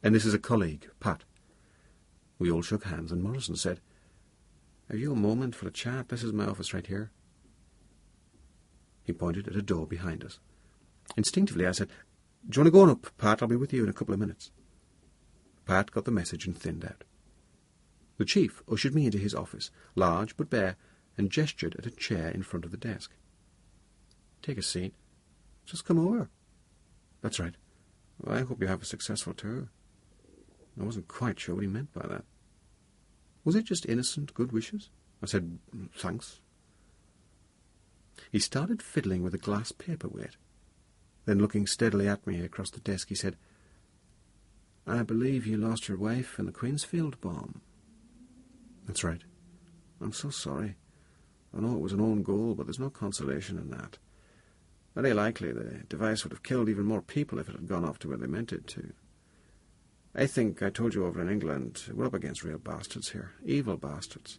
"and this is a colleague, Pat." We all shook hands, and Morrison said, "Have you a moment for a chat? This is my office right here." He pointed at a door behind us. Instinctively I said, "Do you want to go on up, Pat? I'll be with you in a couple of minutes." Pat got the message and thinned out. The chief ushered me into his office, large but bare, and gestured at a chair in front of the desk. "Take a seat. Just come over." "That's right. Well, I hope you have a successful tour." I wasn't quite sure what he meant by that. Was it just innocent good wishes? I said, "Thanks." He started fiddling with a glass paperweight. Then, looking steadily at me across the desk, he said, "I believe you lost your wife in the Queensfield bomb." "That's right." "I'm so sorry. I know it was an own goal, but there's no consolation in that. Very likely the device would have killed even more people if it had gone off to where they meant it to." I think I told you over in England, we're up against real bastards here. Evil bastards.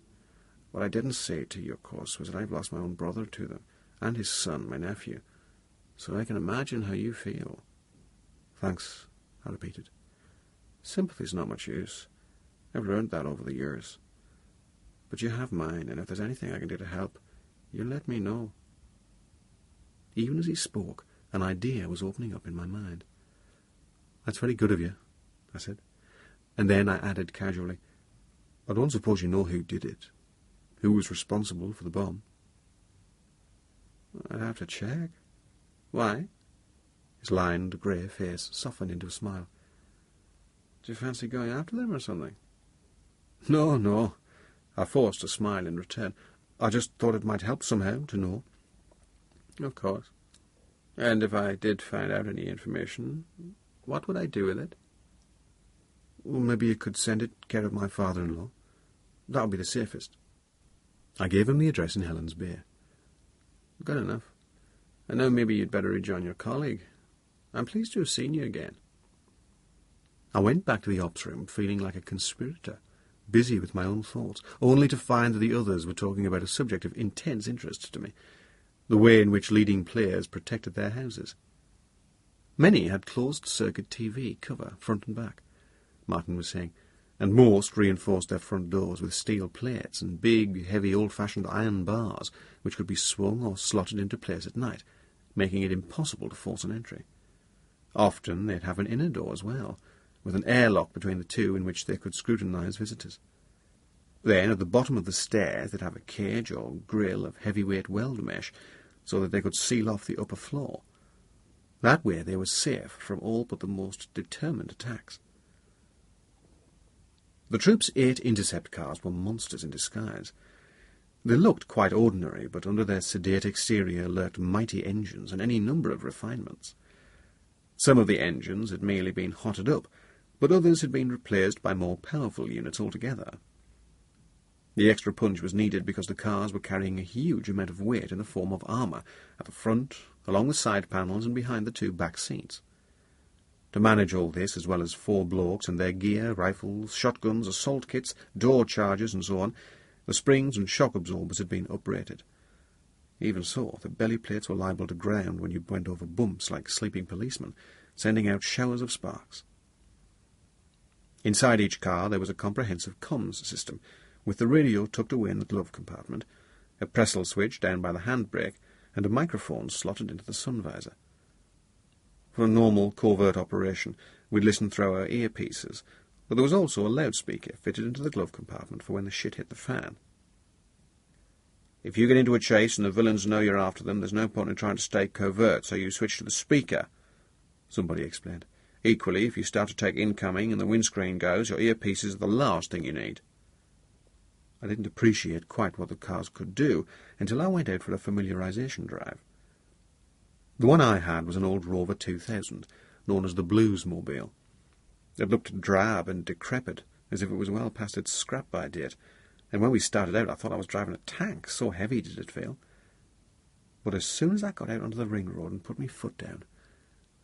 What I didn't say to you, of course, was that I've lost my own brother to them, and his son, my nephew. So I can imagine how you feel. Thanks, I repeated. Sympathy's not much use. I've learned that over the years. But you have mine, and if there's anything I can do to help, you let me know. Even as he spoke, an idea was opening up in my mind. That's very good of you, I said. And then I added casually, I don't suppose you know who did it? Who was responsible for the bomb? I'd have to check. Why? His lined, grey face softened into a smile. Do you fancy going after them or something? No, no. I forced a smile in return. I just thought it might help somehow to know. Of course. And if I did find out any information, what would I do with it? Well, maybe you could send it care of my father-in-law. That would be the safest. I gave him the address in Helen's Bay. Good enough. And now maybe you'd better rejoin your colleague. I'm pleased to have seen you again. I went back to the ops room feeling like a conspirator, busy with my own thoughts, only to find that the others were talking about a subject of intense interest to me, the way in which leading players protected their houses. Many had closed-circuit TV cover, front and back, Martin was saying, and most reinforced their front doors with steel plates and big, heavy, old-fashioned iron bars which could be swung or slotted into place at night, making it impossible to force an entry. Often they'd have an inner door as well, with an airlock between the two in which they could scrutinize visitors. Then, at the bottom of the stairs, they'd have a cage or grill of heavyweight weld mesh, so that they could seal off the upper floor. That way they were safe from all but the most determined attacks. The troops' 8 intercept cars were monsters in disguise. They looked quite ordinary, but under their sedate exterior lurked mighty engines and any number of refinements. Some of the engines had merely been hotted up, but others had been replaced by more powerful units altogether. The extra punch was needed because the cars were carrying a huge amount of weight in the form of armour at the front, along the side panels, and behind the 2 back seats. To manage all this, as well as 4 blokes and their gear, rifles, shotguns, assault kits, door charges, and so on, the springs and shock absorbers had been uprated. Even so, the belly plates were liable to ground when you went over bumps like sleeping policemen, sending out showers of sparks. Inside each car there was a comprehensive comms system, with the radio tucked away in the glove compartment, a Pressel switch down by the handbrake, and a microphone slotted into the sun visor. For a normal covert operation, we'd listen through our earpieces, but there was also a loudspeaker fitted into the glove compartment for when the shit hit the fan. If you get into a chase and the villains know you're after them, there's no point in trying to stay covert, so you switch to the speaker, somebody explained. Equally, if you start to take incoming and the windscreen goes, your earpieces are the last thing you need. I didn't appreciate quite what the cars could do until I went out for a familiarization drive. The one I had was an old Rover 2000, known as the Bluesmobile. It looked drab and decrepit, as if it was well past its scrap-by date, and when we started out I thought I was driving a tank, so heavy did it feel. But as soon as I got out onto the ring road and put my foot down,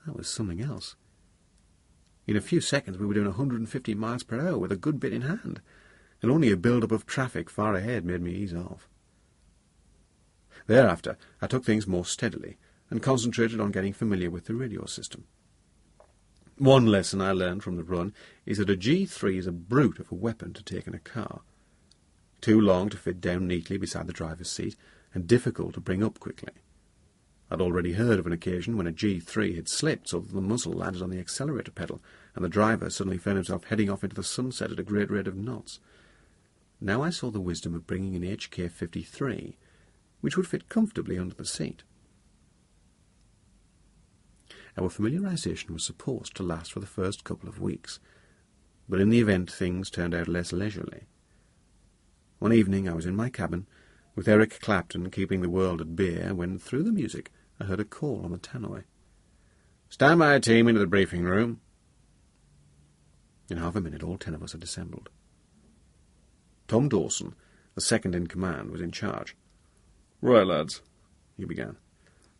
that was something else. In a few seconds we were doing 150 miles per hour with a good bit in hand, and only a build-up of traffic far ahead made me ease off. Thereafter I took things more steadily, and concentrated on getting familiar with the radio system. One lesson I learned from the run is that a G3 is a brute of a weapon to take in a car. Too long to fit down neatly beside the driver's seat, and difficult to bring up quickly. I'd already heard of an occasion when a G3 had slipped so that the muzzle landed on the accelerator pedal, and the driver suddenly found himself heading off into the sunset at a great rate of knots. Now I saw the wisdom of bringing an HK-53, which would fit comfortably under the seat. Our familiarization was supposed to last for the first couple of weeks, but in the event things turned out less leisurely. One evening I was in my cabin, with Eric Clapton keeping the world at bay, when through the music I heard a call on the tannoy. "Stand by, team, into the briefing room." In half a minute all 10 of us had assembled. Tom Dawson, the second in command, was in charge. "Right, lads," he began.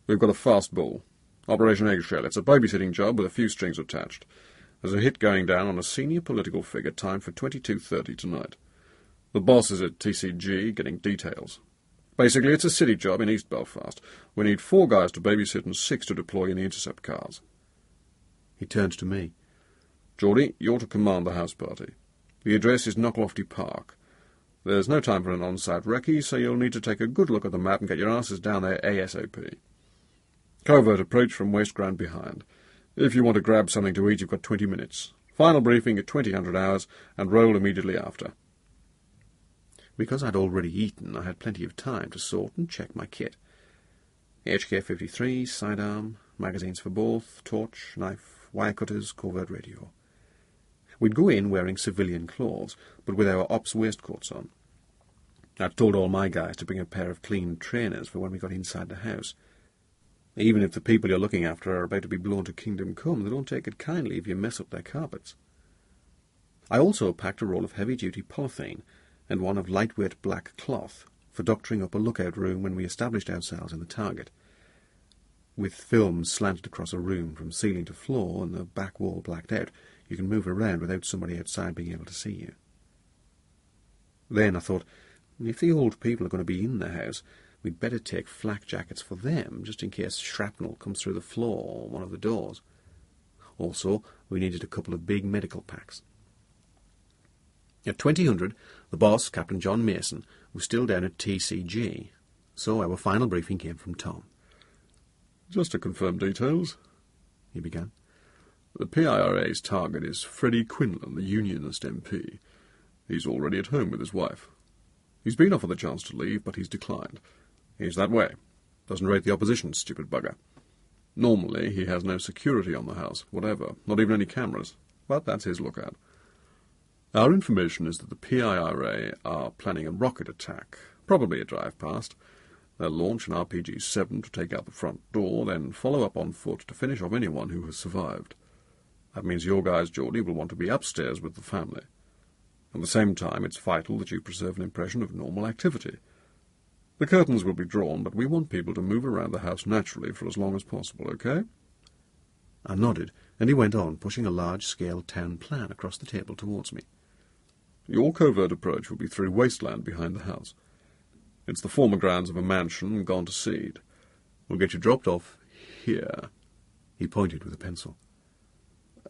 "We've got a fast ball. Operation Eggshell. It's a babysitting job with a few strings attached. There's a hit going down on a senior political figure timed for 22:30 tonight. The boss is at TCG getting details. Basically, it's a city job in East Belfast. We need 4 guys to babysit and 6 to deploy in the intercept cars. He turned to me. Geordie, you're to command the house party. The address is Knocklofty Park. There's no time for an on-site recce, so you'll need to take a good look at the map and get your asses down there ASAP. Covert approach from west ground behind. If you want to grab something to eat, you've got 20 minutes. Final briefing at 2000 hours, and roll immediately after. Because I'd already eaten, I had plenty of time to sort and check my kit. HK-53, sidearm, magazines for both, torch, knife, wire cutters, covert radio. We'd go in wearing civilian clothes, but with our ops waistcoats on. I'd told all my guys to bring a pair of clean trainers for when we got inside the house. Even if the people you're looking after are about to be blown to kingdom come, they don't take it kindly if you mess up their carpets. I also packed a roll of heavy-duty polythene and one of lightweight black cloth for doctoring up a lookout room when we established ourselves in the target. With films slanted across a room from ceiling to floor and the back wall blacked out, you can move around without somebody outside being able to see you. Then I thought, if the old people are going to be in the house, we'd better take flak jackets for them, just in case shrapnel comes through the floor or one of the doors. Also, we needed a couple of big medical packs. At 2000, the boss, Captain John Mason, was still down at TCG, so our final briefing came from Tom. Just to confirm details, He began. the PIRA's target is Freddie Quinlan, the Unionist MP. He's already at home with his wife. He's been offered the chance to leave, but he's declined. He's that way. Doesn't rate the opposition, stupid bugger. Normally, he has no security on the house, whatever, not even any cameras, but that's his lookout. Our information is that the PIRA are planning a rocket attack, probably a drive-past. They'll launch an RPG-7 to take out the front door, then follow up on foot to finish off anyone who has survived. That means your guys, Geordie, will want to be upstairs with the family. At the same time, it's vital that you preserve an impression of normal activity. The curtains will be drawn, but we want people to move around the house naturally for as long as possible, okay? I nodded, and he went on, pushing a large-scale town plan across the table towards me. Your covert approach will be through wasteland behind the house. It's the former grounds of a mansion gone to seed. We'll get you dropped off here. He pointed with a pencil.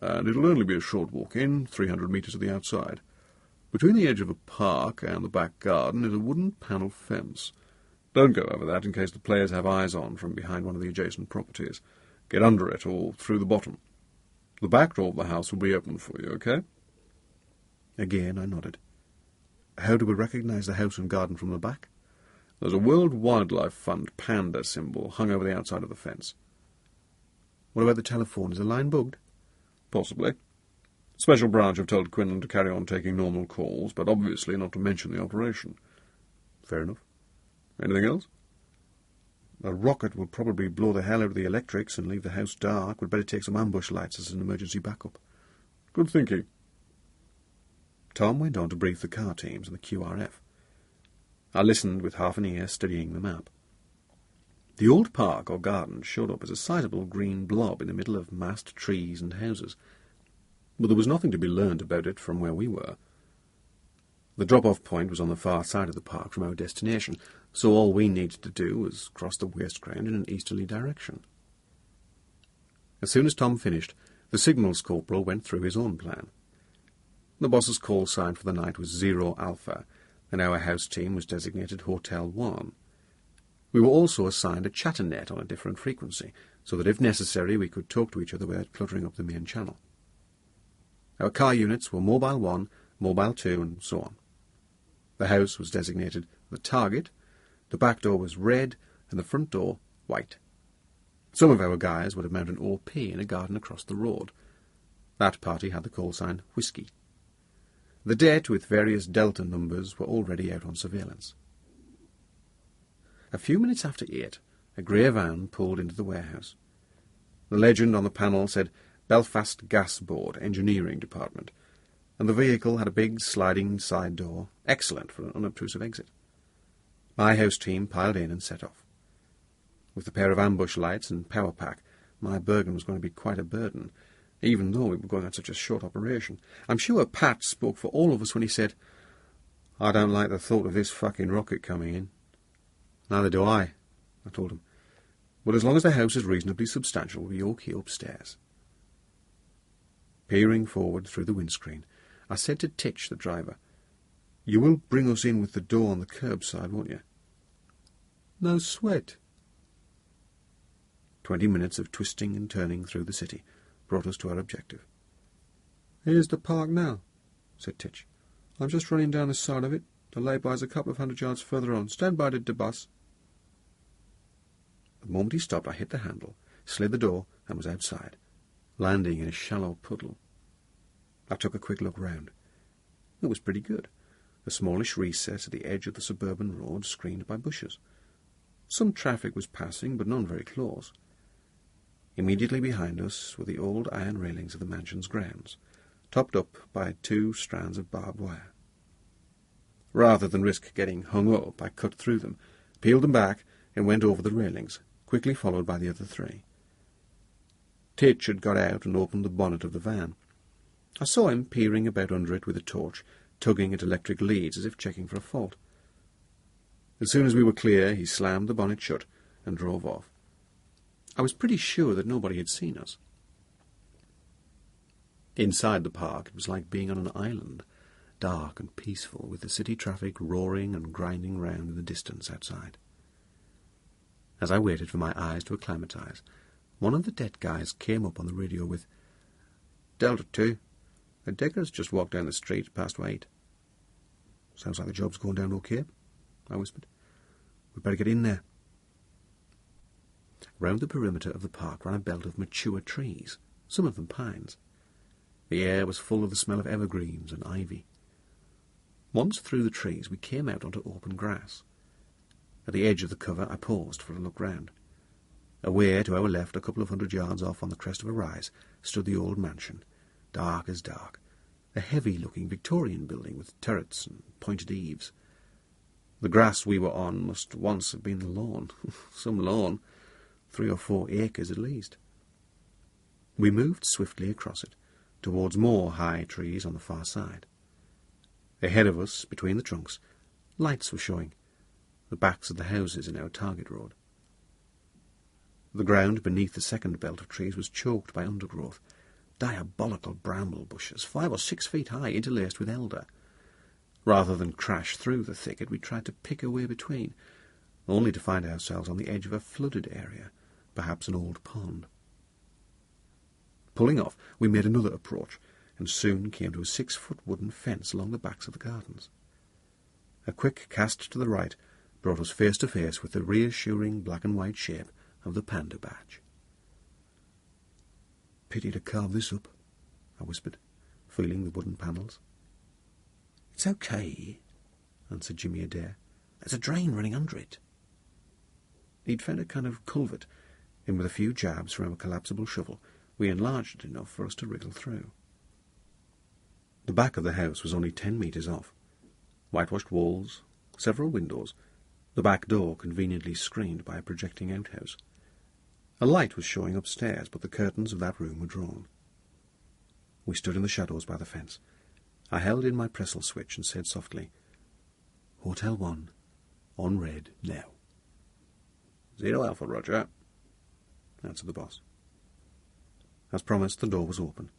And it'll only be a short walk in, 300 metres to the outside. Between the edge of a park and the back garden is a wooden panel fence. Don't go over that in case the players have eyes on from behind one of the adjacent properties. Get under it or through the bottom. The back door of the house will be open for you, okay? Again I nodded. How do we recognise the house and garden from the back? There's a World Wildlife Fund panda symbol hung over the outside of the fence. What about the telephone? Is the line bugged? Possibly. Special branch have told Quinlan to carry on taking normal calls, but obviously not to mention the operation. Fair enough. Anything else? A rocket will probably blow the hell out of the electrics and leave the house dark. We'd better take some ambush lights as an emergency backup. Good thinking. Tom went on to brief the car teams and the QRF. I listened with half an ear, studying the map. The old park or garden showed up as a sizable green blob in the middle of massed trees and houses, but there was nothing to be learned about it from where we were. The drop-off point was on the far side of the park from our destination, so all we needed to do was cross the waste ground in an easterly direction. As soon as Tom finished, the signals corporal went through his own plan. The boss's call sign for the night was Zero Alpha, and our house team was designated Hotel 1. We were also assigned a chatter net on a different frequency, so that if necessary we could talk to each other without cluttering up the main channel. Our car units were Mobile 1, Mobile 2, and so on. The house was designated the Target, the back door was red, and the front door white. Some of our guys would have mounted an OP in a garden across the road. That party had the call sign Whiskey. The Det, with various Delta numbers, were already out on surveillance. A few minutes after 8, a grey van pulled into the warehouse. The legend on the panel said Belfast Gas Board, Engineering Department, and the vehicle had a big sliding side door, excellent for an unobtrusive exit. My house team piled in and set off. With a pair of ambush lights and power pack, my Bergen was going to be quite a burden, even though we were going on such a short operation. I'm sure Pat spoke for all of us when he said, "I don't like the thought of this fucking rocket coming in." "Neither do I told him. "But as long as the house is reasonably substantial, we'll be okay upstairs." Peering forward through the windscreen, I said to Titch, the driver, "You will bring us in with the door on the curbside, won't you?" "No sweat." 20 minutes of twisting and turning through the city brought us to our objective. "Here's the park now," said Titch. "I'm just running down the side of it. The lay-by's a couple of 100 yards further on. Stand by the bus." The moment he stopped, I hit the handle, slid the door, and was outside, landing in a shallow puddle. I took a quick look round. It was pretty good. A smallish recess at the edge of the suburban road, screened by bushes. Some traffic was passing, but none very close. Immediately behind us were the old iron railings of the mansion's grounds, topped up by 2 strands of barbed wire. Rather than risk getting hung up, I cut through them, peeled them back, and went over the railings, quickly followed by the other 3. Titch had got out and opened the bonnet of the van. I saw him peering about under it with a torch, tugging at electric leads as if checking for a fault. As soon as we were clear, he slammed the bonnet shut and drove off. I was pretty sure that nobody had seen us. Inside the park, it was like being on an island, dark and peaceful, with the city traffic roaring and grinding round in the distance outside. As I waited for my eyes to acclimatise, one of the dead guys came up on the radio with, "Delta 2, a digger's just walked down the street past 8. "Sounds like the job's going down okay," I whispered. "We'd better get in there." Round the perimeter of the park ran a belt of mature trees, some of them pines. The air was full of the smell of evergreens and ivy. Once through the trees, we came out onto open grass. At the edge of the cover, I paused for a look round. Away to our left, a couple of 100 yards off on the crest of a rise, stood the old mansion, dark as dark, a heavy-looking Victorian building with turrets and pointed eaves. The grass we were on must once have been a lawn, some lawn, 3 or 4 acres at least. We moved swiftly across it, towards more high trees on the far side. Ahead of us, between the trunks, lights were showing, the backs of the houses in our target road. The ground beneath the second belt of trees was choked by undergrowth, diabolical bramble bushes, 5 or 6 feet high, interlaced with elder. Rather than crash through the thicket, we tried to pick our way between, only to find ourselves on the edge of a flooded area, perhaps an old pond. Pulling off, we made another approach, and soon came to a 6-foot wooden fence along the backs of the gardens. A quick cast to the right brought us face to face with the reassuring black and white shape of the panda badge. "Pity to carve this up," I whispered, feeling the wooden panels. "It's okay," answered Jimmy Adair. "There's a drain running under it." He'd found a kind of culvert, and with a few jabs from a collapsible shovel, we enlarged it enough for us to wriggle through. The back of the house was only 10 metres off. Whitewashed walls, several windows, the back door conveniently screened by a projecting outhouse. A light was showing upstairs, but the curtains of that room were drawn. We stood in the shadows by the fence. I held in my Pressel switch and said softly, "Hotel 1, on red now." "0 Alpha, Roger," answered the boss. As promised, the door was open.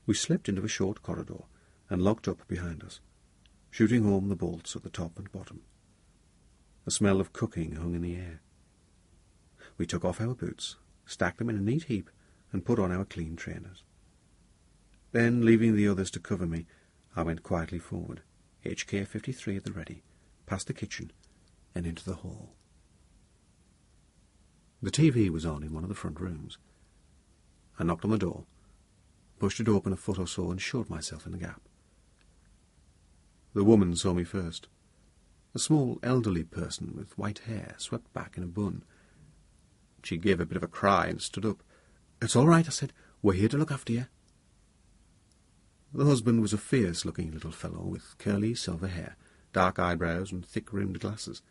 We slipped into a short corridor and locked up behind us, shooting home the bolts at the top and bottom. A smell of cooking hung in the air. We took off our boots, stacked them in a neat heap, and put on our clean trainers. Then, leaving the others to cover me, I went quietly forward, HK 53 at the ready, past the kitchen, and into the hall. The TV was on in one of the front rooms. I knocked on the door, pushed it open a foot or so, and showed myself in the gap. The woman saw me first. A small, elderly person with white hair swept back in a bun. She gave a bit of a cry and stood up. "It's all right," I said. "We're here to look after you." The husband was a fierce-looking little fellow with curly silver hair, dark eyebrows, and thick-rimmed glasses.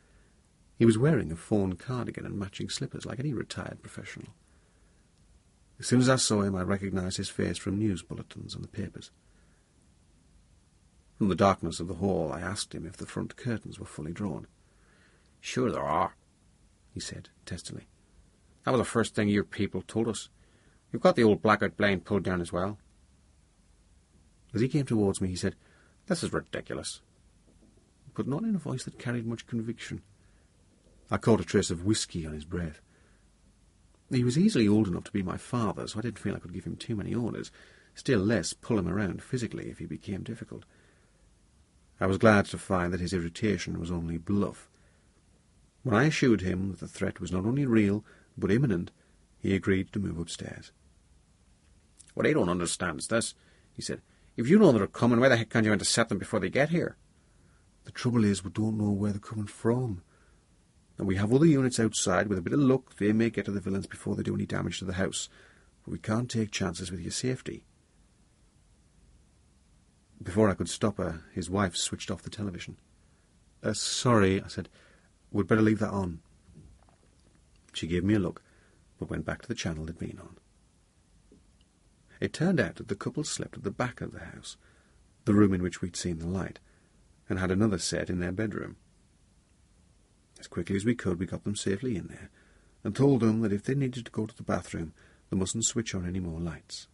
He was wearing a fawn cardigan and matching slippers like any retired professional. As soon as I saw him, I recognised his face from news bulletins and the papers. From the darkness of the hall, I asked him if the front curtains were fully drawn. "Sure there are," he said, testily. "That was the first thing your people told us. You've got the old blackout blind pulled down as well." As he came towards me, he said, "This is ridiculous," but not in a voice that carried much conviction. I caught a trace of whisky on his breath. He was easily old enough to be my father, so I didn't feel I could give him too many orders, still less pull him around physically if he became difficult. I was glad to find that his irritation was only bluff. When I assured him that the threat was not only real, but imminent, he agreed to move upstairs. "What I don't understand is this," he said. "If you know they're coming, why the heck can't you intercept them before they get here?" The trouble is, we don't know where they're coming from. And we have other units outside. With a bit of luck, they may get to the villains before they do any damage to the house. But we can't take chances with your safety. Before I could stop her, his wife switched off the television. Sorry, I said. We'd better leave that on. She gave me a look, but went back to the channel it'd been on. It turned out that the couple slept at the back of the house, the room in which we'd seen the light, and had another set in their bedroom. As quickly as we could, we got them safely in there, and told them that if they needed to go to the bathroom, they mustn't switch on any more lights.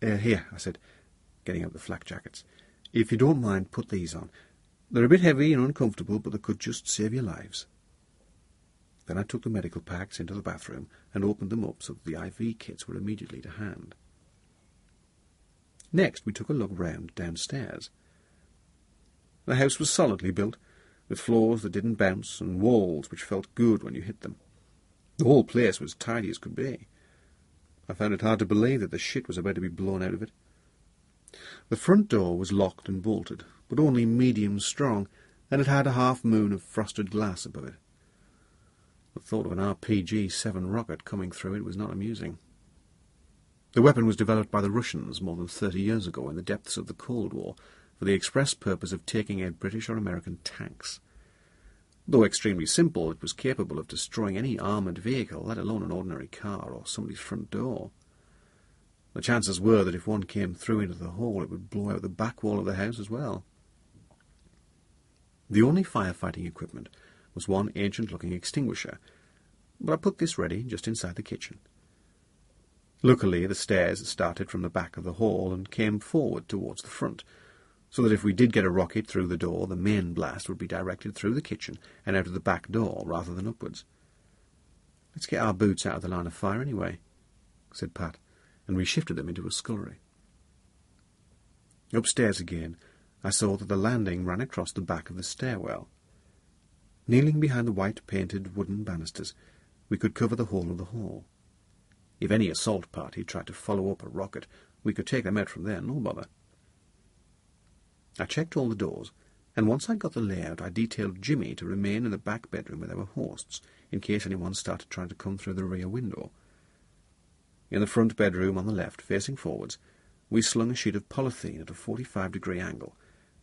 Here, I said, getting out the flak jackets. If you don't mind, put these on. They're a bit heavy and uncomfortable, but they could just save your lives. Then I took the medical packs into the bathroom and opened them up so that the IV kits were immediately to hand. Next, we took a look round downstairs. The house was solidly built, with floors that didn't bounce and walls which felt good when you hit them. The whole place was tidy as could be. I found it hard to believe that the shit was about to be blown out of it. The front door was locked and bolted, but only medium strong, and it had a half-moon of frosted glass above it. The thought of an RPG-7 rocket coming through it was not amusing. The weapon was developed by the Russians more than 30 years ago in the depths of the Cold War, for the express purpose of taking out British or American tanks. Though extremely simple, it was capable of destroying any armoured vehicle, let alone an ordinary car or somebody's front door. The chances were that if one came through into the hole, it would blow out the back wall of the house as well. The only firefighting equipment was one ancient-looking extinguisher, but I put this ready just inside the kitchen. Luckily, the stairs started from the back of the hall and came forward towards the front, so that if we did get a rocket through the door, the main blast would be directed through the kitchen and out of the back door rather than upwards. "Let's get our boots out of the line of fire anyway," said Pat, and we shifted them into a scullery. Upstairs again, I saw that the landing ran across the back of the stairwell. Kneeling behind the white-painted wooden banisters, we could cover the whole of the hall. If any assault party tried to follow up a rocket, we could take them out from there, no bother. I checked all the doors, and once I'd got the layout, I detailed Jimmy to remain in the back bedroom with our hosts, in case anyone started trying to come through the rear window. In the front bedroom on the left, facing forwards, we slung a sheet of polythene at a 45-degree angle,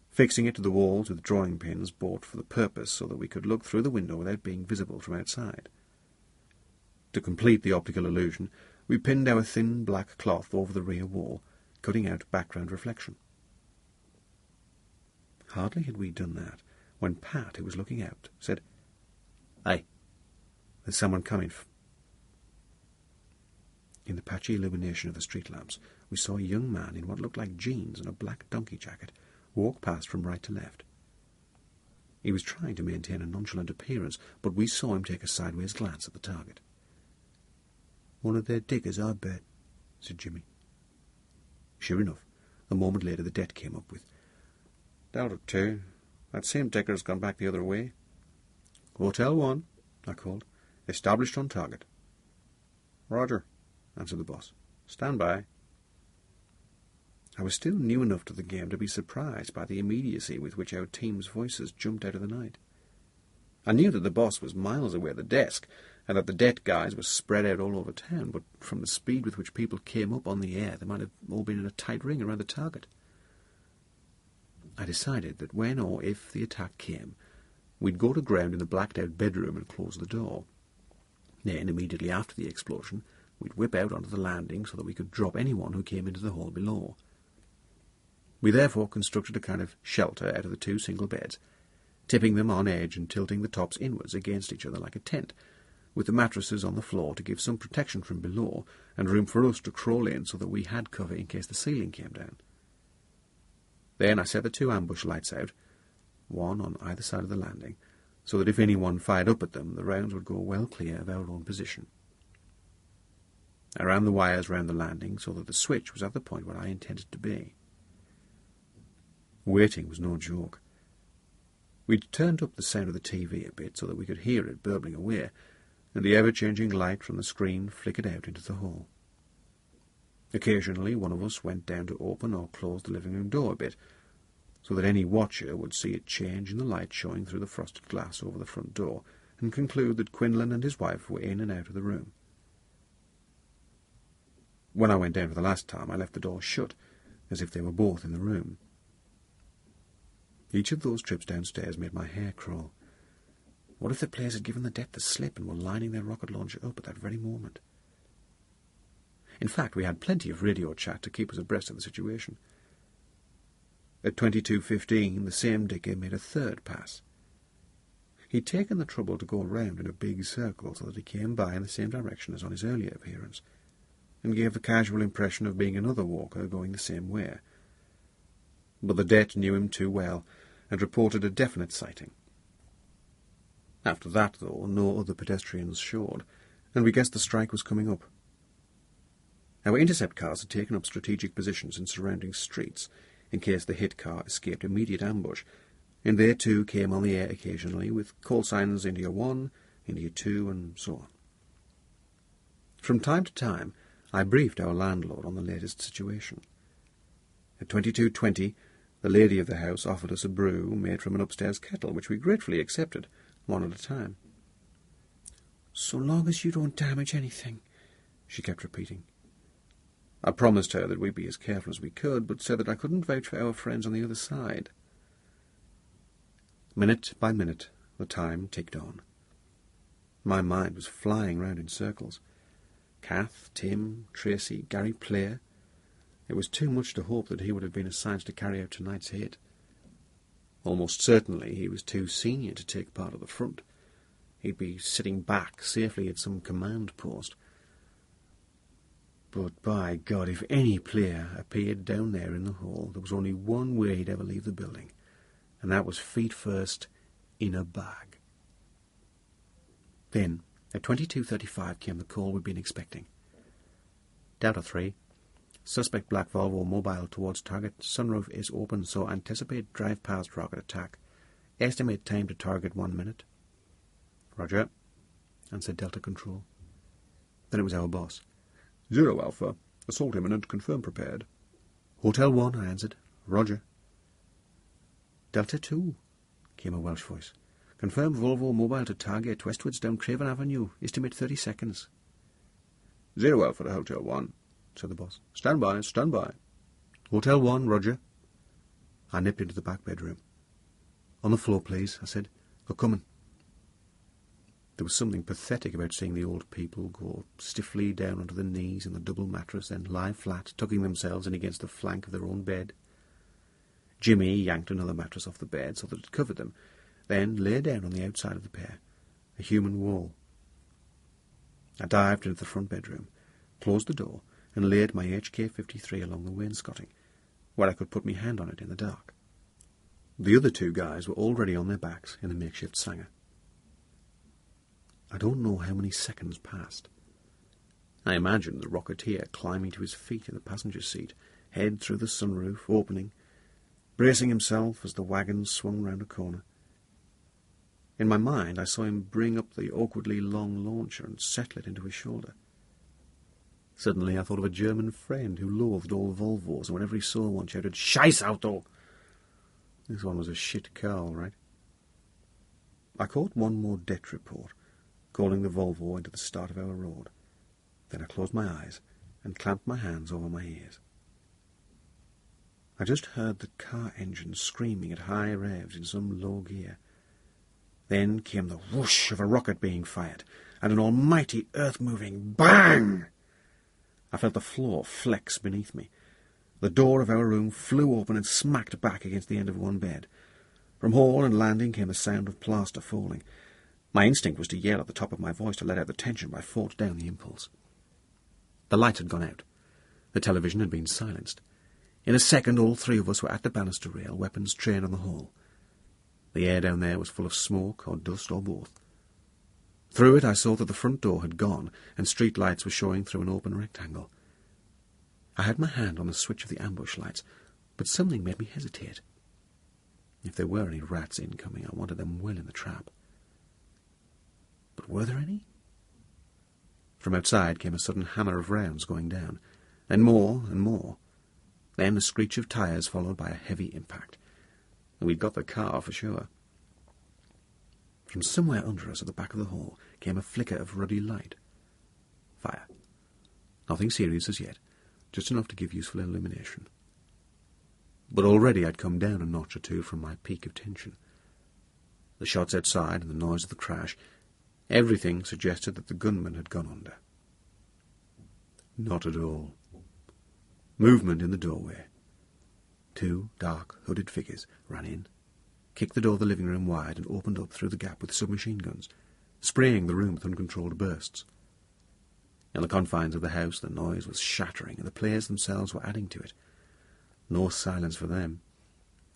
fixing it to the walls with drawing pins bought for the purpose so that we could look through the window without being visible from outside. To complete the optical illusion, we pinned our thin black cloth over the rear wall, cutting out background reflection. Hardly had we done that when Pat, who was looking out, said, "Hey, there's someone coming." In the patchy illumination of the street lamps, we saw a young man in what looked like jeans and a black donkey jacket walk past from right to left. He was trying to maintain a nonchalant appearance, but we saw him take a sideways glance at the target. "One of their diggers, I bet," said Jimmy. Sure enough, a moment later the det came up with, "Delta 2. That same digger's gone back the other way." "Hotel 1, I called. "Established on target." "Roger," answered the boss. "Stand by." I was still new enough to the game to be surprised by the immediacy with which our team's voices jumped out of the night. I knew that the boss was miles away at the desk, and that the det guys were spread out all over town, but from the speed with which people came up on the air, they might have all been in a tight ring around the target. I decided that when or if the attack came, we'd go to ground in the blacked-out bedroom and close the door. Then, immediately after the explosion, we'd whip out onto the landing so that we could drop anyone who came into the hall below. We therefore constructed a kind of shelter out of the 2 single beds, tipping them on edge and tilting the tops inwards against each other like a tent, with the mattresses on the floor to give some protection from below and room for us to crawl in so that we had cover in case the ceiling came down. Then I set the 2 ambush lights out, one on either side of the landing, so that if anyone fired up at them, the rounds would go well clear of our own position. I ran the wires round the landing so that the switch was at the point where I intended to be. Waiting was no joke. We'd turned up the sound of the TV a bit so that we could hear it burbling away, and the ever-changing light from the screen flickered out into the hall. Occasionally one of us went down to open or close the living room door a bit, so that any watcher would see it change in the light showing through the frosted glass over the front door, and conclude that Quinlan and his wife were in and out of the room. When I went down for the last time, I left the door shut, as if they were both in the room. Each of those trips downstairs made my hair crawl. What if the players had given the deck the slip and were lining their rocket launcher up at that very moment? In fact, we had plenty of radio chat to keep us abreast of the situation. At 22:15, the same dicker made a third pass. He'd taken the trouble to go round in a big circle so that he came by in the same direction as on his earlier appearance, and gave the casual impression of being another walker going the same way. But the Det knew him too well, and reported a definite sighting. After that, though, no other pedestrians showed, and we guessed the strike was coming up. Our intercept cars had taken up strategic positions in surrounding streets, in case the hit car escaped immediate ambush, and they too came on the air occasionally, with call signs India 1, India 2, and so on. From time to time, I briefed our landlord on the latest situation. At 22:20, the lady of the house offered us a brew made from an upstairs kettle, which we gratefully accepted, one at a time. "So long as you don't damage anything," she kept repeating. I promised her that we'd be as careful as we could, but said that I couldn't vouch for our friends on the other side. Minute by minute, the time ticked on. My mind was flying round in circles. Kath, Tim, Tracy, Gary Player. It was too much to hope that he would have been assigned to carry out tonight's hit. Almost certainly he was too senior to take part at the front. He'd be sitting back safely at some command post. But by God, if any player appeared down there in the hall, there was only one way he'd ever leave the building, and that was feet first in a bag. Then, at 22:35 came the call we'd been expecting. Delta 3. Suspect black Volvo mobile towards target. Sunroof is open, so anticipate drive-past rocket attack. Estimate time to target 1 minute. Roger, answered Delta Control. Then it was our boss. 0 Alpha. Assault imminent. Confirm prepared. Hotel 1, I answered. Roger. Delta 2, came a Welsh voice. Confirm Volvo mobile to target westwards down Craven Avenue. Estimate 30 seconds. 0 Alpha to Hotel 1, said the boss. Stand by, stand by. Hotel 1, Roger. I nipped into the back bedroom. On the floor, please, I said. They're coming. There was something pathetic about seeing the old people go stiffly down onto their knees in the double mattress, then lie flat, tucking themselves in against the flank of their own bed. Jimmy yanked another mattress off the bed so that it covered them, then lay down on the outside of the pair, a human wall. I dived into the front bedroom, closed the door, and laid my HK-53 along the wainscoting, where I could put my hand on it in the dark. The other two guys were already on their backs in the makeshift Sanger. I don't know how many seconds passed. I imagined the Rocketeer climbing to his feet in the passenger seat, head through the sunroof, opening, bracing himself as the wagon swung round a corner. In my mind I saw him bring up the awkwardly long launcher and settle it into his shoulder. Suddenly I thought of a German friend who loathed all Volvos, and whenever he saw one shouted, "Scheiß Auto!" This one was a shit car, all right. I caught one more det report, calling the Volvo into the start of our road. Then I closed my eyes and clamped my hands over my ears. I just heard the car engine screaming at high revs in some low gear. Then came the whoosh of a rocket being fired, and an almighty earth-moving bang! I felt the floor flex beneath me. The door of our room flew open and smacked back against the end of one bed. From hall and landing came the sound of plaster falling. My instinct was to yell at the top of my voice to let out the tension, but I fought down the impulse. The light had gone out. The television had been silenced. In a second, all three of us were at the banister rail, weapons trained on the hall. The air down there was full of smoke or dust or both. Through it I saw that the front door had gone, and street lights were showing through an open rectangle. I had my hand on the switch of the ambush lights, but something made me hesitate. If there were any rats incoming, I wanted them well in the trap. But were there any? From outside came a sudden hammer of rounds going down, then more and more. Then a screech of tyres followed by a heavy impact. And we'd got the car for sure. From somewhere under us at the back of the hall came a flicker of ruddy light. Fire. Nothing serious as yet, just enough to give useful illumination. But already I'd come down a notch or two from my peak of tension. The shots outside and the noise of the crash, everything suggested that the gunman had gone under. Not at all. Movement in the doorway. Two dark, hooded figures ran in, kicked the door of the living room wide and opened up through the gap with submachine guns, spraying the room with uncontrolled bursts. In the confines of the house the noise was shattering, and the players themselves were adding to it. No silence for them.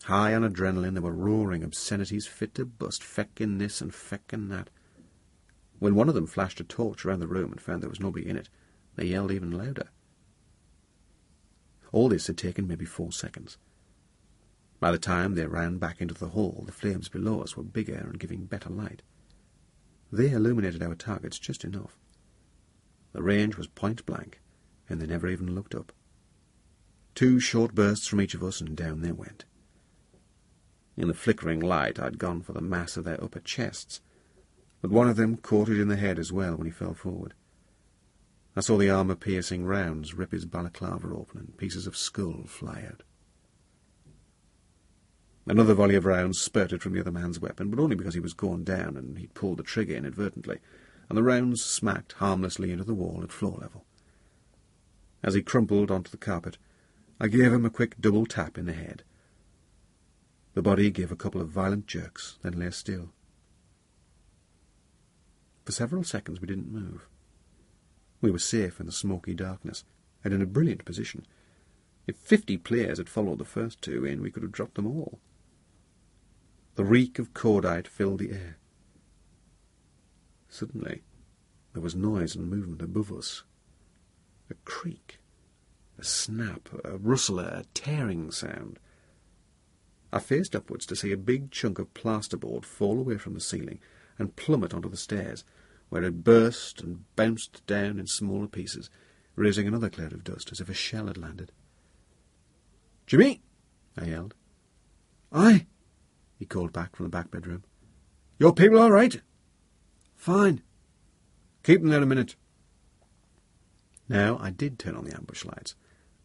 High on adrenaline, they were roaring obscenities fit to bust, feckin' this and feckin' that. When one of them flashed a torch around the room and found there was nobody in it, they yelled even louder. All this had taken maybe 4 seconds. By the time they ran back into the hall, the flames below us were bigger and giving better light. They illuminated our targets just enough. The range was point blank, and they never even looked up. 2 short bursts from each of us, and down they went. In the flickering light, I'd gone for the mass of their upper chests, but one of them caught it in the head as well when he fell forward. I saw the armour-piercing rounds rip his balaclava open and pieces of skull fly out. Another volley of rounds spurted from the other man's weapon, but only because he was going down and he'd pulled the trigger inadvertently, and the rounds smacked harmlessly into the wall at floor level. As he crumpled onto the carpet, I gave him a quick double tap in the head. The body gave a couple of violent jerks, then lay still. For several seconds we didn't move. We were safe in the smoky darkness, and in a brilliant position. If 50 players had followed the first 2 in, we could have dropped them all. The reek of cordite filled the air. Suddenly, there was noise and movement above us. A creak, a snap, a rustle, a tearing sound. I faced upwards to see a big chunk of plasterboard fall away from the ceiling and plummet onto the stairs, where it burst and bounced down in smaller pieces, raising another cloud of dust as if a shell had landed. "Jimmy!" I yelled. "Aye," he called back from the back bedroom. "Your people all right?" "Fine." "Keep them there a minute." Now I did turn on the ambush lights,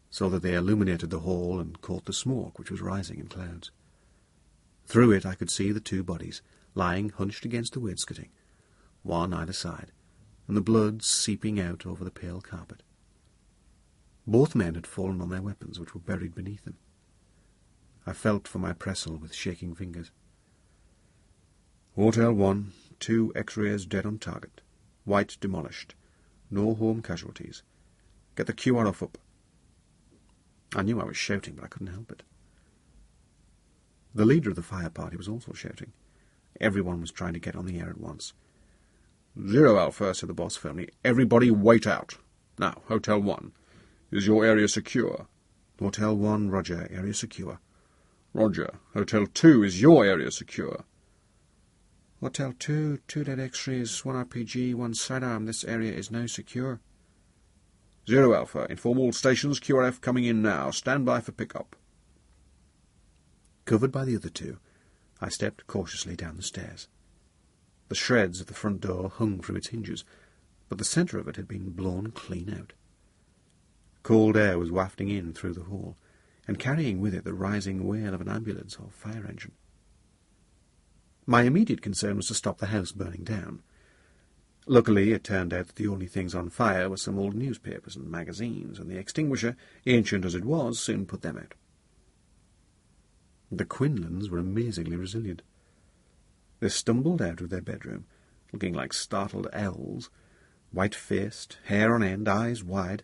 so that they illuminated the hall and caught the smoke which was rising in clouds. Through it I could see the 2 bodies lying hunched against the wainscoting, one either side, and the blood seeping out over the pale carpet. Both men had fallen on their weapons, which were buried beneath them. I felt for my pressel with shaking fingers. Hotel 1, 2 X-rays dead on target. White demolished. No home casualties. Get the QRF up. I knew I was shouting, but I couldn't help it. The leader of the fire party was also shouting. Everyone was trying to get on the air at once. "Zero Alpha," said the boss firmly. "Everybody wait out. Now, Hotel 1, is your area secure?" Hotel 1, roger, area secure. "Roger. Hotel 2, is your area secure?" Hotel 2, 2 dead X-rays, 1 RPG, 1 sidearm. This area is now secure. "Zero Alpha, inform all stations, QRF coming in now. Stand by for pickup." Covered by the other 2, I stepped cautiously down the stairs. The shreds of the front door hung from its hinges, but the centre of it had been blown clean out. Cold air was wafting in through the hall, and carrying with it the rising wail of an ambulance or fire engine. My immediate concern was to stop the house burning down. Luckily, it turned out that the only things on fire were some old newspapers and magazines, and the extinguisher, ancient as it was, soon put them out. The Quinlans were amazingly resilient. They stumbled out of their bedroom, looking like startled owls, white-faced, hair on end, eyes wide.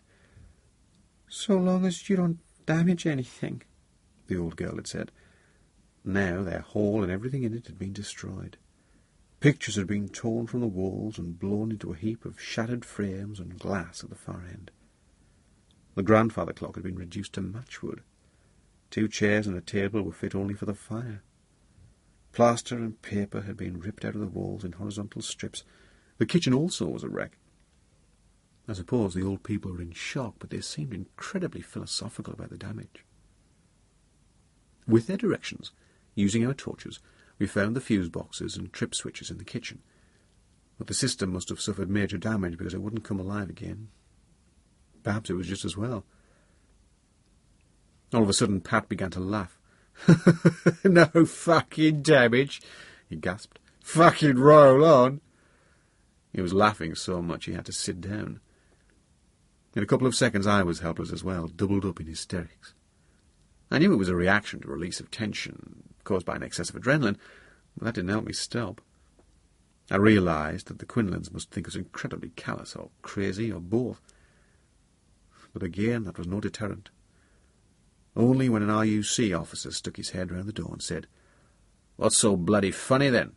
"So long as you don't damage anything," the old girl had said. Now their hall and everything in it had been destroyed. Pictures had been torn from the walls and blown into a heap of shattered frames and glass at the far end. The grandfather clock had been reduced to matchwood. 2 chairs and a table were fit only for the fire. Plaster and paper had been ripped out of the walls in horizontal strips. The kitchen also was a wreck. I suppose the old people were in shock, but they seemed incredibly philosophical about the damage. With their directions, using our torches, we found the fuse boxes and trip switches in the kitchen. But the system must have suffered major damage because it wouldn't come alive again. Perhaps it was just as well. All of a sudden, Pat began to laugh. "No fucking damage," he gasped. "Fucking roll on." He was laughing so much he had to sit down. In a couple of seconds I was helpless as well, doubled up in hysterics. I knew it was a reaction to release of tension caused by an excess of adrenaline, but that didn't help me stop. I realised that the Quinlans must think us incredibly callous or crazy or both. But again, that was no deterrent. Only when an RUC officer stuck his head round the door and said, "What's so bloody funny, then?"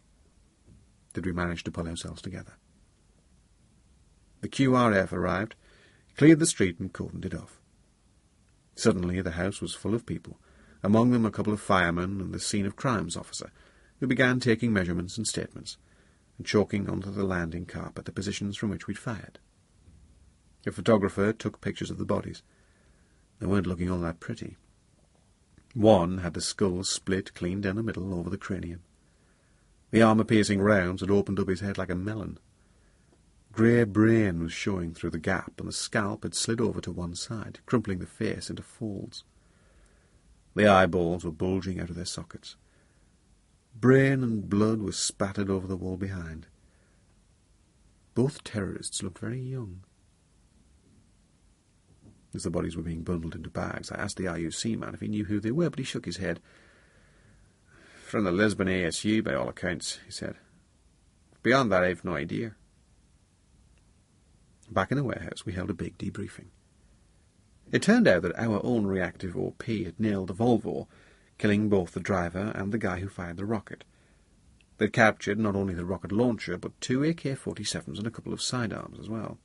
did we manage to pull ourselves together. The QRF arrived, cleared the street and cordoned it off. Suddenly the house was full of people, among them a couple of firemen and the scene of crimes officer, who began taking measurements and statements, and chalking onto the landing carpet the positions from which we'd fired. A photographer took pictures of the bodies. They weren't looking all that pretty. One had the skull split clean down the middle over the cranium. The armour-piercing rounds had opened up his head like a melon. Grey brain was showing through the gap, and the scalp had slid over to one side, crumpling the face into folds. The eyeballs were bulging out of their sockets. Brain and blood were spattered over the wall behind. Both terrorists looked very young. As the bodies were being bundled into bags, I asked the RUC man if he knew who they were, but he shook his head. "From the Lisbon ASU, by all accounts," he said. "Beyond that, I've no idea." Back in the warehouse, we held a big debriefing. It turned out that our own reactive OP had nailed the Volvo, killing both the driver and the guy who fired the rocket. They'd captured not only the rocket launcher, but 2 AK-47s and a couple of sidearms as well.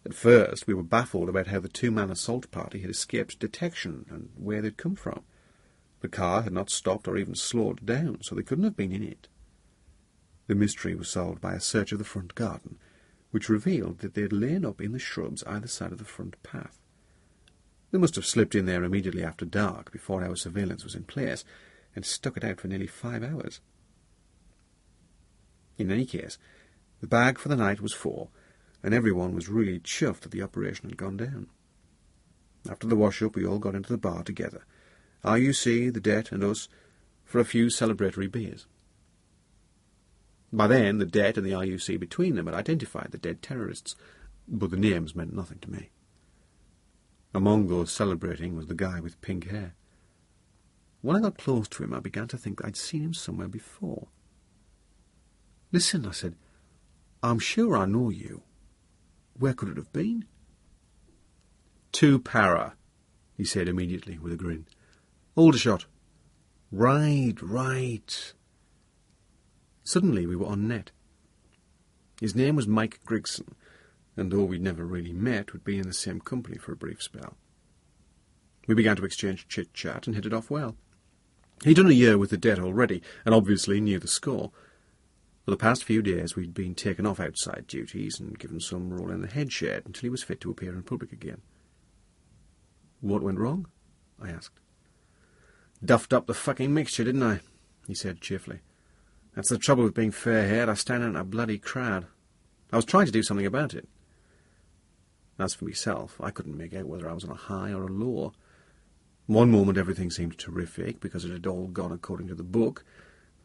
At first, we were baffled about how the 2-man assault party had escaped detection and where they'd come from. The car had not stopped or even slowed down, so they couldn't have been in it. The mystery was solved by a search of the front garden, which revealed that they had lain up in the shrubs either side of the front path. They must have slipped in there immediately after dark, before our surveillance was in place, and stuck it out for nearly 5 hours. In any case, the bag for the night was full, and everyone was really chuffed that the operation had gone down. After the wash-up, we all got into the bar together, RUC, the Det, and us, for a few celebratory beers. By then, the Det and the RUC between them had identified the dead terrorists, but the names meant nothing to me. Among those celebrating was the guy with pink hair. When I got close to him, I began to think I'd seen him somewhere before. "Listen," I said, "I'm sure I know you. Where could it have been?" "2 para," he said immediately with a grin. "Aldershot." Right. Suddenly we were on net. His name was Mike Grigson, and though we'd never really met, we'd been in the same company for a brief spell. We began to exchange chit-chat and hit it off well. He'd done a year with the Det already, and obviously knew the score. For the past few days we'd been taken off outside duties and given some role in the head shed until he was fit to appear in public again. "What went wrong?" I asked. "Duffed up the fucking mixture, didn't I?" he said cheerfully. "That's the trouble with being fair-haired. I stand out in a bloody crowd. I was trying to do something about it. As for myself, I couldn't make out whether I was on a high or a low. One moment everything seemed terrific because it had all gone according to the book.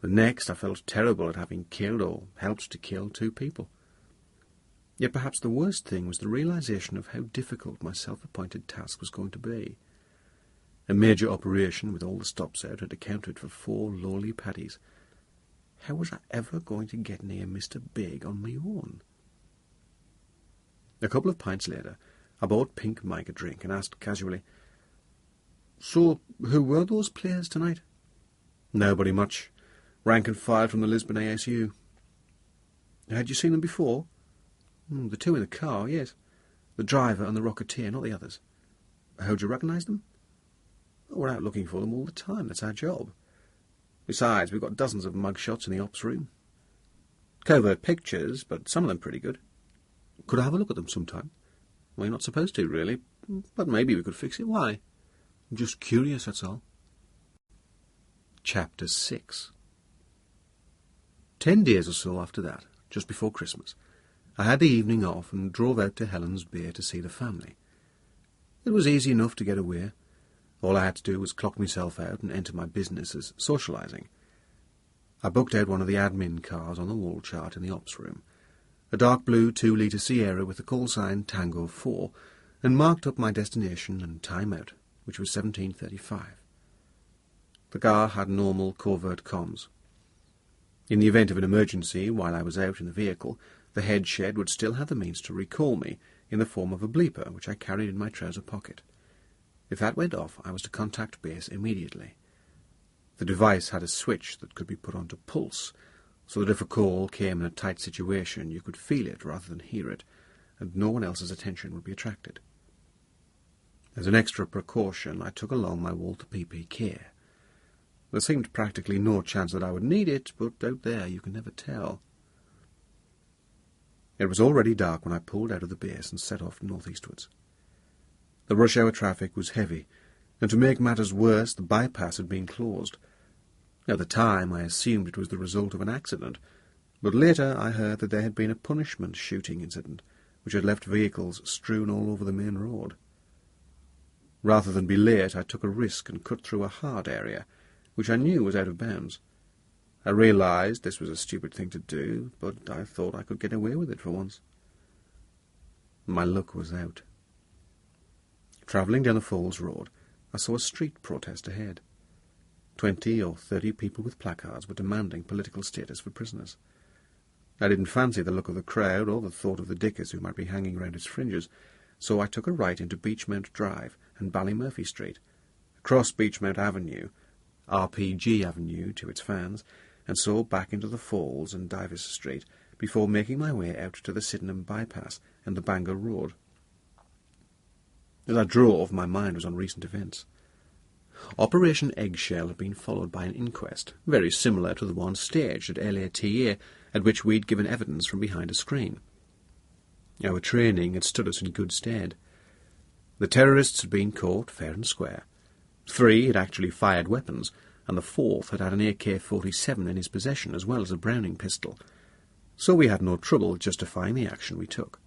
The next I felt terrible at having killed or helped to kill 2 people. Yet perhaps the worst thing was the realization of how difficult my self-appointed task was going to be. A major operation with all the stops out had accounted for 4 lowly paddies. How was I ever going to get near Mr. Big on my own? A couple of pints later, I bought Pink Mike a drink and asked casually, "So, who were those players tonight?" "Nobody much. Rank and file from the Lisbon ASU." "Had you seen them before?" "The 2 in the car, yes. The driver and the Rocketeer, not the others." "How'd you recognise them?" "We're out looking for them all the time. That's our job. Besides, we've got dozens of mug shots in the ops room. Covert pictures, but some of them pretty good." "Could I have a look at them sometime?" "Well, you're not supposed to, really. But maybe we could fix it. Why?" "I'm just curious, that's all." Chapter 6. 10 days or so after that, just before Christmas, I had the evening off and drove out to Helen's Bay to see the family. It was easy enough to get away. All I had to do was clock myself out and enter my business as socialising. I booked out one of the admin cars on the wall chart in the ops room, a dark blue 2-litre Sierra with the call sign Tango 4, and marked up my destination and time out, which was 17:35. The car had normal covert comms. In the event of an emergency while I was out in the vehicle, the head shed would still have the means to recall me in the form of a bleeper which I carried in my trouser pocket. If that went off, I was to contact base immediately. The device had a switch that could be put onto pulse, so that if a call came in a tight situation, you could feel it rather than hear it, and no one else's attention would be attracted. As an extra precaution, I took along my Walter PPK. There seemed practically no chance that I would need it, but out there you can never tell. It was already dark when I pulled out of the base and set off northeastwards. The rush-hour traffic was heavy, and to make matters worse, the bypass had been closed. At the time, I assumed it was the result of an accident, but later I heard that there had been a punishment shooting incident, which had left vehicles strewn all over the main road. Rather than be late, I took a risk and cut through a hard area, which I knew was out of bounds. I realised this was a stupid thing to do, but I thought I could get away with it for once. My luck was out. Travelling down the Falls Road, I saw a street protest ahead. 20 or 30 people with placards were demanding political status for prisoners. I didn't fancy the look of the crowd or the thought of the dickers who might be hanging round its fringes, so I took a right into Beachmount Drive and Ballymurphy Street, across Beachmount Avenue, RPG Avenue to its fans, and so back into the Falls and Divers Street, before making my way out to the Sydenham Bypass and the Bangor Road. As I drove, my mind was on recent events. Operation Eggshell had been followed by an inquest, very similar to the one staged at LATA, at which we'd given evidence from behind a screen. Our training had stood us in good stead. The terrorists had been caught fair and square. 3 had actually fired weapons, and the 4th had an AK-47 in his possession as well as a Browning pistol, so we had no trouble justifying the action we took.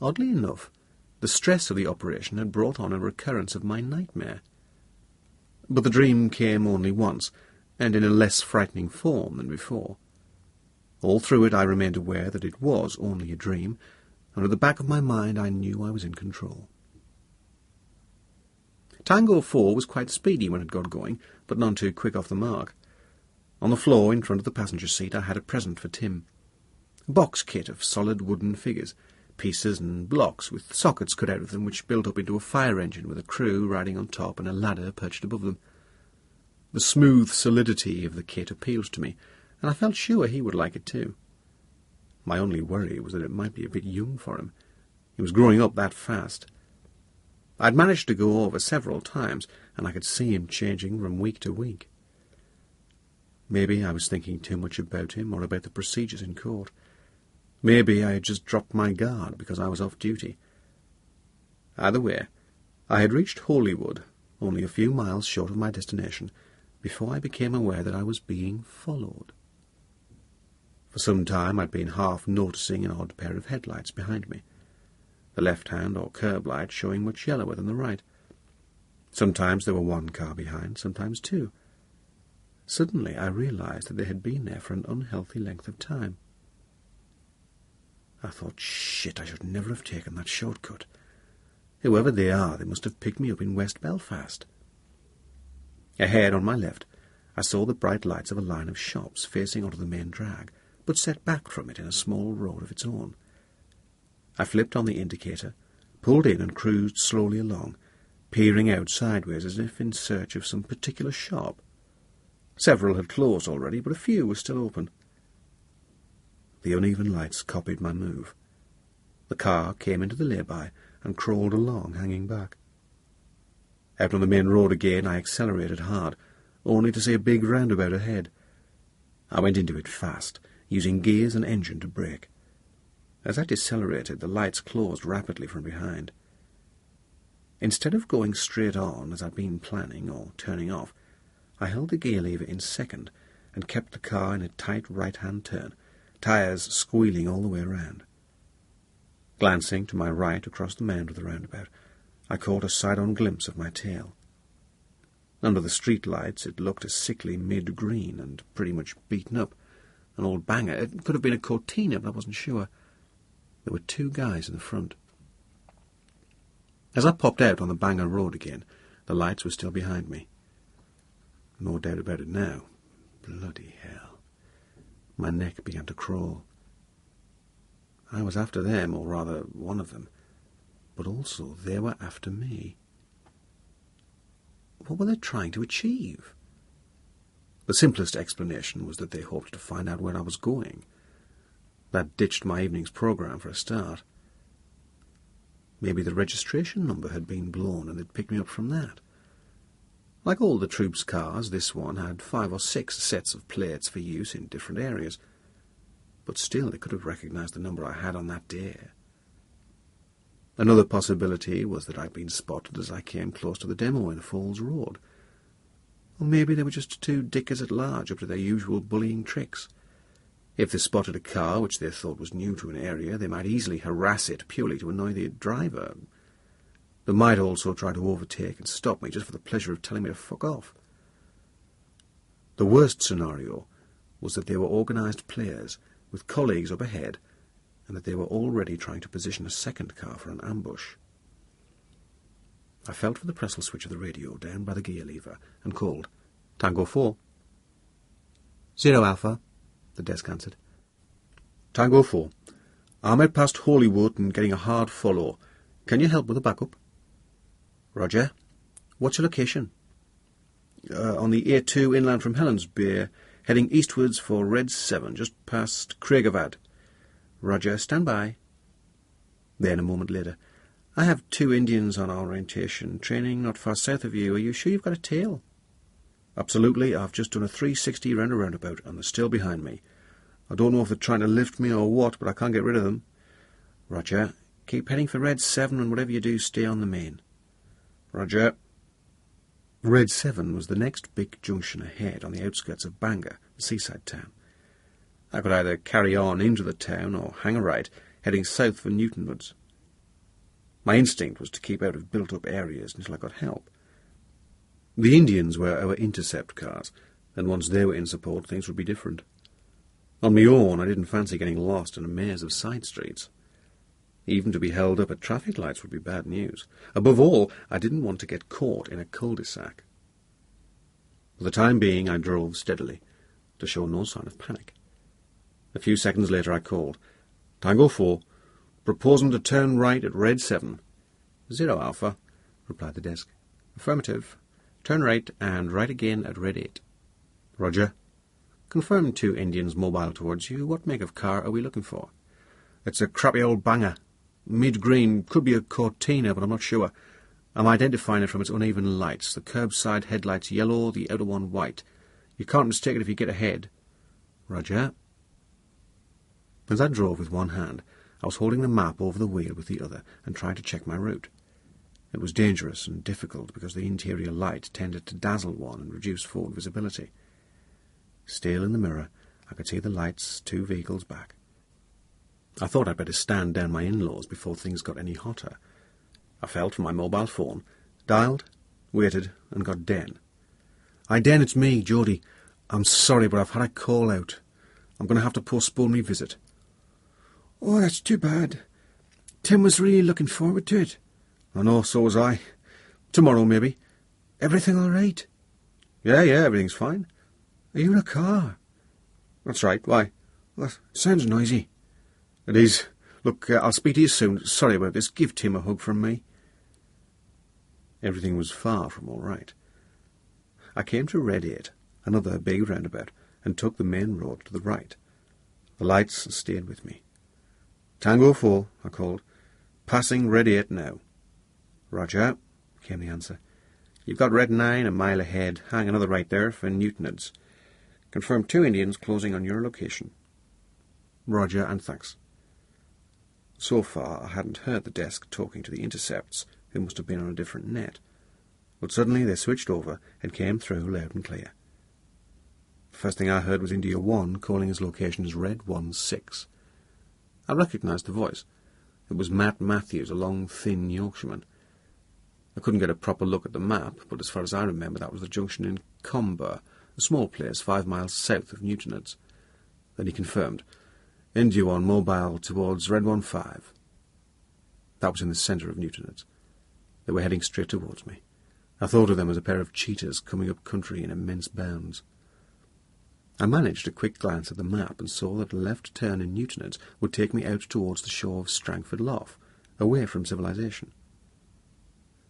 Oddly enough, the stress of the operation had brought on a recurrence of my nightmare. But the dream came only once, and in a less frightening form than before. All through it I remained aware that it was only a dream, and at the back of my mind I knew I was in control. Tango 4 was quite speedy when it got going, but none too quick off the mark. On the floor in front of the passenger seat I had a present for Tim. A box kit of solid wooden figures, pieces and blocks with sockets cut out of them which built up into a fire engine with a crew riding on top and a ladder perched above them. The smooth solidity of the kit appealed to me, and I felt sure he would like it too. My only worry was that it might be a bit young for him. He was growing up that fast. I'd managed to go over several times, and I could see him changing from week to week. Maybe I was thinking too much about him or about the procedures in court. Maybe I had just dropped my guard because I was off duty. Either way, I had reached Holywood, only a few miles short of my destination, before I became aware that I was being followed. For some time I'd been half noticing an odd pair of headlights behind me, the left-hand or curb light showing much yellower than the right. Sometimes there were 1 car behind, sometimes 2. Suddenly I realized that they had been there for an unhealthy length of time. I thought, shit, I should never have taken that shortcut. Whoever they are, they must have picked me up in West Belfast. Ahead, on my left, I saw the bright lights of a line of shops facing onto the main drag, but set back from it in a small road of its own. I flipped on the indicator, pulled in and cruised slowly along, peering out sideways as if in search of some particular shop. Several had closed already, but a few were still open. The uneven lights copied my move. The car came into the lay-by and crawled along, hanging back. Out on the main road again, I accelerated hard, only to see a big roundabout ahead. I went into it fast, using gears and engine to brake. As I decelerated, the lights closed rapidly from behind. Instead of going straight on, as I'd been planning, or turning off, I held the gear lever in second and kept the car in a tight right-hand turn, tyres squealing all the way around. Glancing to my right across the mound of the roundabout, I caught a side-on glimpse of my tail. Under the street lights it looked a sickly mid-green and pretty much beaten up. An old banger. It could have been a Cortina, but I wasn't sure. There were two guys in the front. As I popped out on the Bangor road again, the lights were still behind me. No doubt about it now. Bloody hell. My neck began to crawl. I was after them, or rather one of them, but also they were after me. What were they trying to achieve? The simplest explanation was that they hoped to find out where I was going. That ditched my evening's programme for a start. Maybe the registration number had been blown and they'd picked me up from that. Like all the troops' cars, this one had 5 or 6 sets of plates for use in different areas. But still they could have recognised the number I had on that day. Another possibility was that I'd been spotted as I came close to the demo in the Falls Road. Or maybe they were just two dickers at large up to their usual bullying tricks. If they spotted a car which they thought was new to an area, they might easily harass it purely to annoy the driver. They might also try to overtake and stop me just for the pleasure of telling me to fuck off. The worst scenario was that they were organised players with colleagues up ahead, and that they were already trying to position a second car for an ambush. I felt for the Pressel switch of the radio down by the gear lever and called, "Tango 4. 0 Alpha, the desk answered. Tango 4. I'm out past Holywood and getting a hard follow. Can you help with a backup? Roger. What's your location? On the A2 inland from Helens Bay, heading eastwards for Red 7, just past Craigavad. Roger, stand by. Then, a moment later, I have 2 Indians on orientation, training not far south of you. Are you sure you've got a tail? Absolutely. I've just done a 360 round a roundabout, and they're still behind me. I don't know if they're trying to lift me or what, but I can't get rid of them. Roger. Keep heading for Red 7, and whatever you do, stay on the main. Roger. Red 7 was the next big junction ahead on the outskirts of Bangor, the seaside town. I could either carry on into the town or hang a right, heading south for Newtonwoods. My instinct was to keep out of built-up areas until I got help. The Indians were our intercept cars, and once they were in support, things would be different. On my own, I didn't fancy getting lost in a maze of side streets. Even to be held up at traffic lights would be bad news. Above all, I didn't want to get caught in a cul-de-sac. For the time being, I drove steadily, to show no sign of panic. A few seconds later I called, "Tango 4, proposing to turn right at Red 7. 0 Alpha, replied the desk. Affirmative. Turn right and right again at Red 8. Roger. Confirm 2 Indians mobile towards you. What make of car are we looking for? It's a crappy old banger. Mid-green, could be a Cortina, but I'm not sure. I'm identifying it from its uneven lights. The curbside headlights yellow, the outer one white. You can't mistake it if you get ahead. Roger. As I drove with one hand, I was holding the map over the wheel with the other and trying to check my route. It was dangerous and difficult because the interior light tended to dazzle one and reduce forward visibility. Still in the mirror, I could see the lights 2 vehicles back. I thought I'd better stand down my in-laws before things got any hotter. I felt for my mobile phone, dialed, waited, and got Den. "Hi, Den, it's me, Jody. I'm sorry, but I've had a call out. I'm going to have to postpone my visit." Oh, that's too bad. Tim was really looking forward to it. I know, so was I. Tomorrow, maybe. Everything all right? Yeah, everything's fine. Are you in a car? That's right. Why? Well, it sounds noisy. It is. Look, I'll speak to you soon. Sorry about this. Give Tim a hug from me. Everything was far from all right. I came to Red 8, another big roundabout, and took the main road to the right. The lights stayed with me. Tango 4, I called. Passing Red 8 now. Roger, came the answer. You've got Red 9 a mile ahead. Hang another right there for Newtonheads. Confirm 2 Indians closing on your location. Roger, and thanks. So far, I hadn't heard the desk talking to the intercepts, who must have been on a different net. But suddenly they switched over and came through loud and clear. The first thing I heard was India 1 calling his location as Red 16. I recognised the voice. It was Matt Matthews, a long, thin Yorkshireman. I couldn't get a proper look at the map, but as far as I remember, that was the junction in Comber, a small place 5 miles south of Newtonheads. Then he confirmed. India 1 mobile towards Red 15. That was in the centre of Newtonheads. They were heading straight towards me. I thought of them as a pair of cheetahs coming up country in immense bounds. I managed a quick glance at the map and saw that a left turn in Newtonheads would take me out towards the shore of Strangford Lough, away from civilization.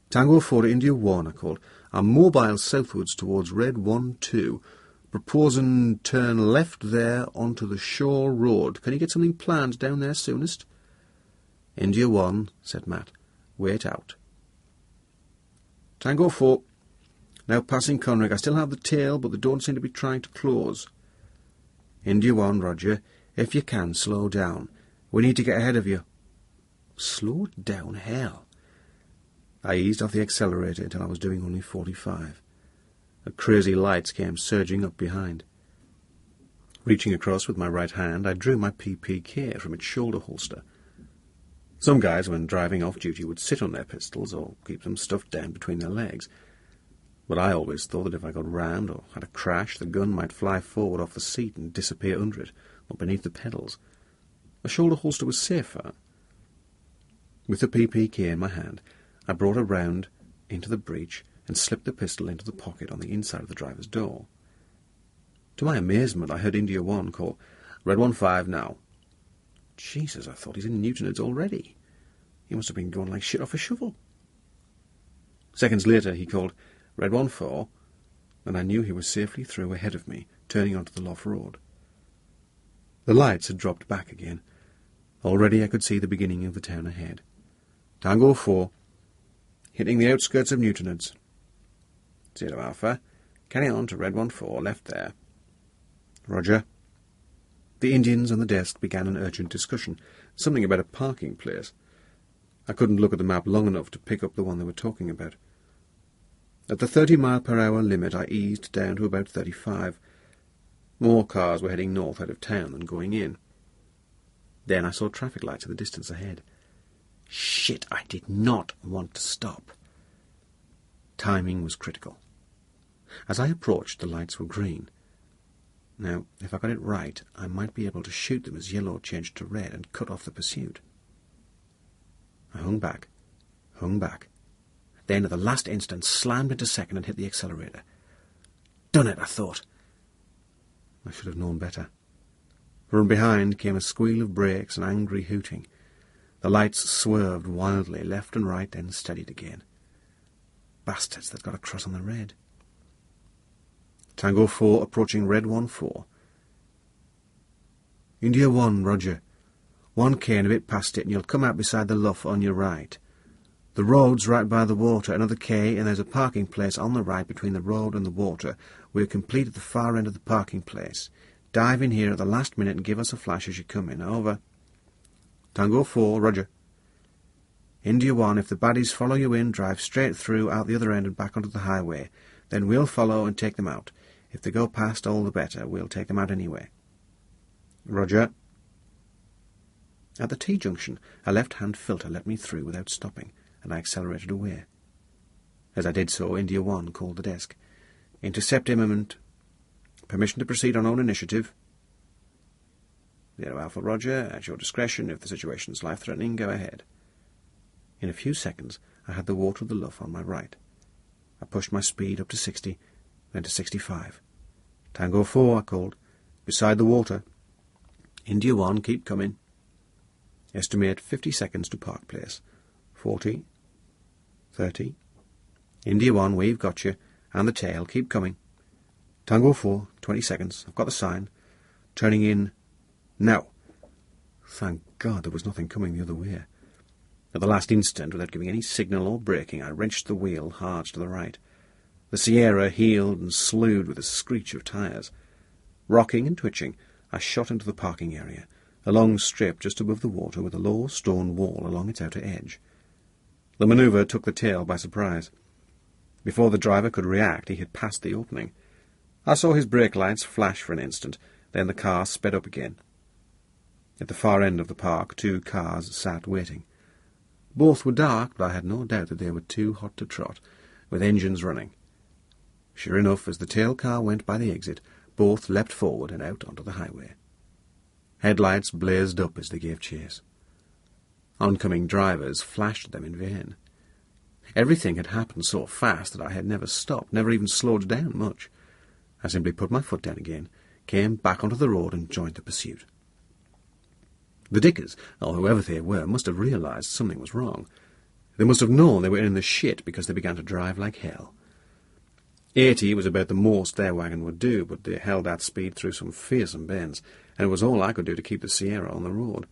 Tango 4 to India 1, I called. I'm mobile southwards towards Red 12. Proposing turn left there onto the shore road. Can you get something planned down there soonest? India 1, said Matt. Wait out. Tango 4. Now passing Conrick. I still have the tail, but they don't seem to be trying to close. India 1, Roger. If you can, slow down. We need to get ahead of you. Slow down, hell. I eased off the accelerator until I was doing only 45. The crazy lights came surging up behind. Reaching across with my right hand, I drew my PPK from its shoulder holster. Some guys, when driving off duty, would sit on their pistols or keep them stuffed down between their legs. But I always thought that if I got rammed or had a crash, the gun might fly forward off the seat and disappear under it, or beneath the pedals. A shoulder holster was safer. With the PPK in my hand, I brought it round into the breech and slipped the pistol into the pocket on the inside of the driver's door. To my amazement, I heard India 1 call, Red 15 now. Jesus, I thought he's in Newtonheads already. He must have been going like shit off a shovel. Seconds later, he called, Red 14, and I knew he was safely through ahead of me, turning onto the Lough Road. The lights had dropped back again. Already I could see the beginning of the town ahead. Tango 4, hitting the outskirts of Newtonheads. 0 Alpha, carry on to Red 14, left there. Roger. The Indians on the desk began an urgent discussion, something about a parking place. I couldn't look at the map long enough to pick up the one they were talking about. At the 30-mile-per-hour limit, I eased down to about 35. More cars were heading north out of town than going in. Then I saw traffic lights in the distance ahead. Shit, I did not want to stop. Timing was critical. As I approached, the lights were green. Now, if I got it right, I might be able to shoot them as yellow changed to red and cut off the pursuit. I hung back. Then, at the last instant, slammed into second and hit the accelerator. Done it, I thought. I should have known better. From behind came a squeal of brakes and angry hooting. The lights swerved wildly, left and right, then steadied again. Bastards that got across on the red. Tango 4 approaching Red 14. India 1, Roger. 1K and a bit past it, and you'll come out beside the lough on your right. The road's right by the water, another K, and there's a parking place on the right between the road and the water. We're complete at the far end of the parking place. Dive in here at the last minute and give us a flash as you come in. Over. Tango 4, Roger. India 1, if the baddies follow you in, drive straight through, out the other end and back onto the highway. Then we'll follow and take them out. If they go past, all the better. We'll take them out anyway. Roger. At the T-junction, a left-hand filter let me through without stopping, and I accelerated away. As I did so, India 1 called the desk. Intercept imminent. Permission to proceed on own initiative. The Kilo Alpha Roger, at your discretion. If the situation is life-threatening, go ahead. In a few seconds, I had the water of the Luff on my right. I pushed my speed up to 60, then to 65. Tango 4, I called. Beside the water. India 1, keep coming. Estimate 50 seconds to park place. 40. 30. India 1, we've got you. And the tail, keep coming. Tango 4, 20 seconds. I've got the sign. Turning in now. Thank God there was nothing coming the other way. At the last instant, without giving any signal or braking, I wrenched the wheel hard to the right. The Sierra heeled and slewed with a screech of tyres. Rocking and twitching, I shot into the parking area, a long strip just above the water with a low stone wall along its outer edge. The manoeuvre took the tail by surprise. Before the driver could react, he had passed the opening. I saw his brake lights flash for an instant, then the car sped up again. At the far end of the park, 2 cars sat waiting. Both were dark, but I had no doubt that they were too hot to trot, with engines running. Sure enough, as the tail car went by the exit, both leapt forward and out onto the highway. Headlights blazed up as they gave chase. Oncoming drivers flashed at them in vain. Everything had happened so fast that I had never stopped, never even slowed down much. I simply put my foot down again, came back onto the road and joined the pursuit. The Dickers, or whoever they were, must have realised something was wrong. They must have known they were in the shit because they began to drive like hell. 80 was about the most their wagon would do, but they held that speed through some fearsome bends, and it was all I could do to keep the Sierra on the road.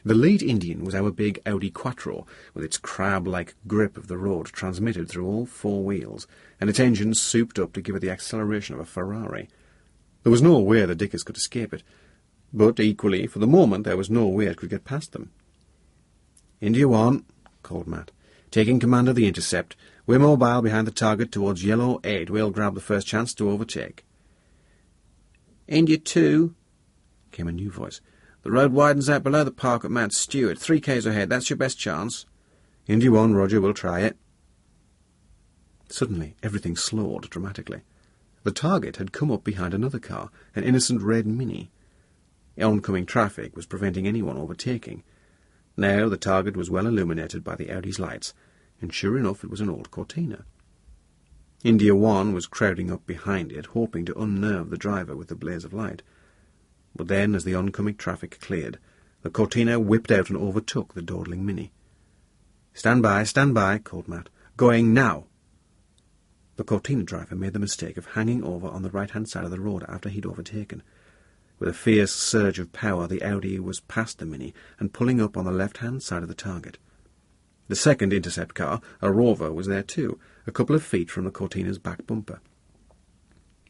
The lead Indian was our big Audi Quattro, with its crab-like grip of the road transmitted through all 4 wheels, and its engine souped up to give it the acceleration of a Ferrari. There was no way the Dickers could escape it, but equally, for the moment, there was no way it could get past them. "India 1, called Matt, taking command of the intercept. We're mobile behind the target towards yellow 8. We'll grab the first chance to overtake." "India 2, came a new voice. "The road widens out below the park at Mount Stewart. 3 k's ahead. That's your best chance." "India 1, Roger, we'll try it." Suddenly, everything slowed dramatically. The target had come up behind another car, an innocent red Mini. Oncoming traffic was preventing anyone overtaking. Now the target was well illuminated by the Audi's lights, and sure enough it was an old Cortina. India 1 was crowding up behind it, hoping to unnerve the driver with the blaze of light. But then, as the oncoming traffic cleared, the Cortina whipped out and overtook the dawdling Mini. Stand by, called Matt. "Going now." The Cortina driver made the mistake of hanging over on the right-hand side of the road after he'd overtaken. With a fierce surge of power, the Audi was past the Mini and pulling up on the left-hand side of the target. The second intercept car, a Rover, was there too, a couple of feet from the Cortina's back bumper.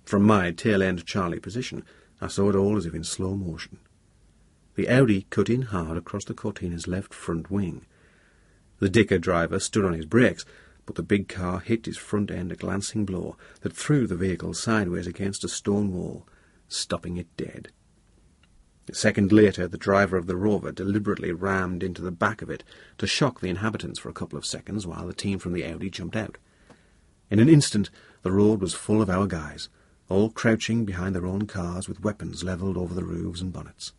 From my tail-end Charlie position, I saw it all as if in slow motion. The Audi cut in hard across the Cortina's left front wing. The Dicker driver stood on his brakes, but the big car hit his front end a glancing blow that threw the vehicle sideways against a stone wall, stopping it dead. A second later, the driver of the Rover deliberately rammed into the back of it to shock the inhabitants for a couple of seconds while the team from the Audi jumped out. In an instant, the road was full of our guys, all crouching behind their own cars with weapons levelled over the roofs and bonnets.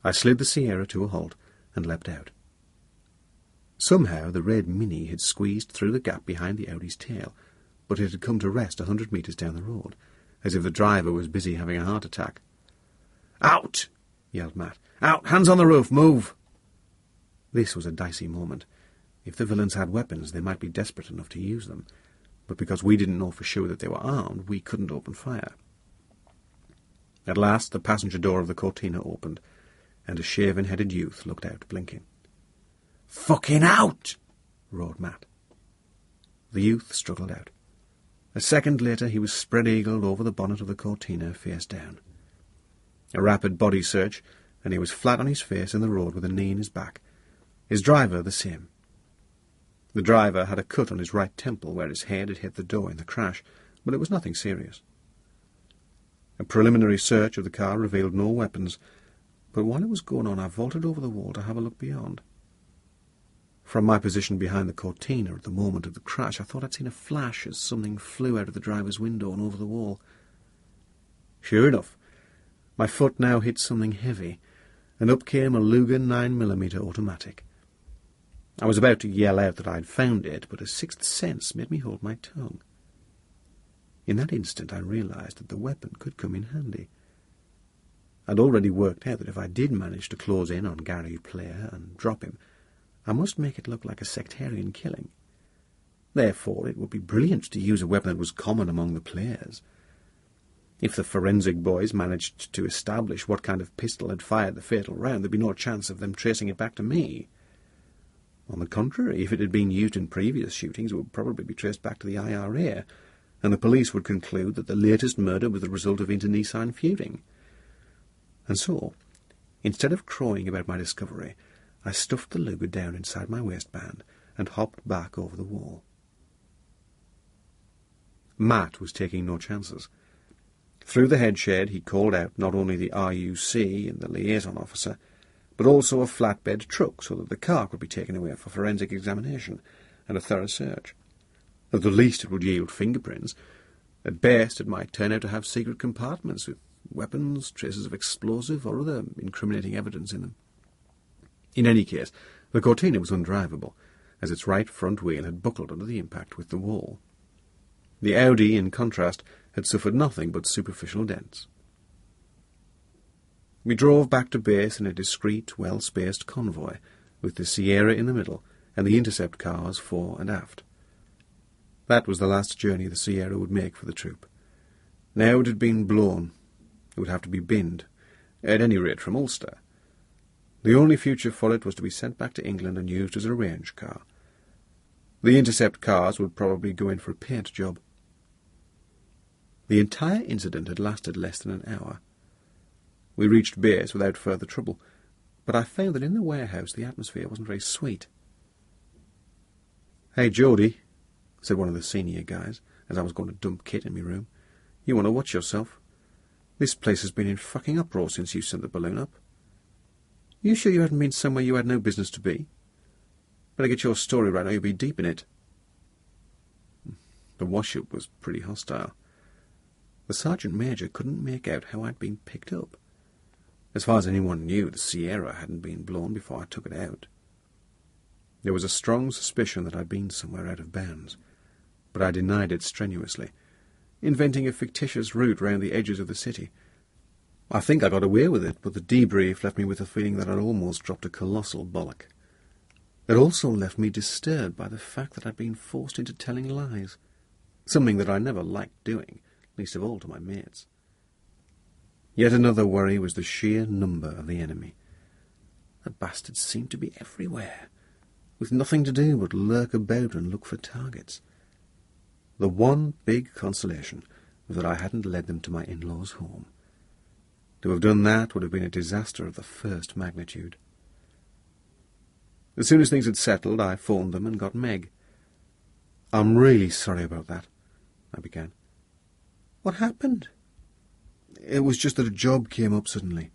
I slid the Sierra to a halt and leapt out. Somehow the red Mini had squeezed through the gap behind the Audi's tail, but it had come to rest 100 metres down the road, as if the driver was busy having a heart attack. "Out!" yelled Matt. "Out! Hands on the roof! Move!" This was a dicey moment. If the villains had weapons, they might be desperate enough to use them, but because we didn't know for sure that they were armed, we couldn't open fire. At last the passenger door of the Cortina opened, and a shaven-headed youth looked out, blinking. "Fucking out!" roared Matt. The youth struggled out. A second later he was spread-eagled over the bonnet of the Cortina, face down. A rapid body search, and he was flat on his face in the road with a knee in his back. His driver the same. The driver had a cut on his right temple where his head had hit the door in the crash, but it was nothing serious. A preliminary search of the car revealed no weapons, but while it was going on I vaulted over the wall to have a look beyond. From my position behind the Cortina at the moment of the crash, I thought I'd seen a flash as something flew out of the driver's window and over the wall. Sure enough, My foot now hit something heavy, and up came a Luger 9mm automatic. I was about to yell out that I'd found it, but a sixth sense made me hold my tongue. In that instant I realized that the weapon could come in handy. I'd already worked out that if I did manage to close in on Gary Player and drop him, I must make it look like a sectarian killing. Therefore, it would be brilliant to use a weapon that was common among the players. If the forensic boys managed to establish what kind of pistol had fired the fatal round, there'd be no chance of them tracing it back to me. On the contrary, if it had been used in previous shootings, it would probably be traced back to the IRA, and the police would conclude that the latest murder was the result of internecine feuding. And so, instead of crowing about my discovery, I stuffed the Luger down inside my waistband and hopped back over the wall. Matt was taking no chances. Through the head shed he called out not only the RUC and the liaison officer, but also a flatbed truck so that the car could be taken away for forensic examination and a thorough search. At the least it would yield fingerprints. At best it might turn out to have secret compartments with weapons, traces of explosive or other incriminating evidence in them. In any case, the Cortina was undrivable, as its right front wheel had buckled under the impact with the wall. The Audi, in contrast, had suffered nothing but superficial dents. We drove back to base in a discreet, well-spaced convoy, with the Sierra in the middle and the intercept cars fore and aft. That was the last journey the Sierra would make for the troop. Now it had been blown. It would have to be binned, at any rate from Ulster. The only future for it was to be sent back to England and used as a range car. The intercept cars would probably go in for a paint job. The entire incident had lasted less than an hour. We reached base without further trouble, but I found that in the warehouse the atmosphere wasn't very sweet. "Hey, Geordie," said one of the senior guys, as I was going to dump kit in my room, "you want to watch yourself? This place has been in fucking uproar since you sent the balloon up. You sure you hadn't been somewhere you had no business to be? Better get your story right or you'll be deep in it." The wash-up was pretty hostile. The sergeant major couldn't make out how I'd been picked up. As far as anyone knew, the Sierra hadn't been blown before I took it out. There was a strong suspicion that I'd been somewhere out of bounds, but I denied it strenuously, inventing a fictitious route round the edges of the city. I think I got away with it, but the debrief left me with the feeling that I'd almost dropped a colossal bollock. It also left me disturbed by the fact that I'd been forced into telling lies, something that I never liked doing, least of all to my mates. Yet another worry was the sheer number of the enemy. The bastards seemed to be everywhere, with nothing to do but lurk about and look for targets. The one big consolation was that I hadn't led them to my in-laws' home. To have done that would have been a disaster of the first magnitude. As soon as things had settled, I phoned them and got Meg. "I'm really sorry about that," I began. "What happened?" "It was just that a job came up suddenly."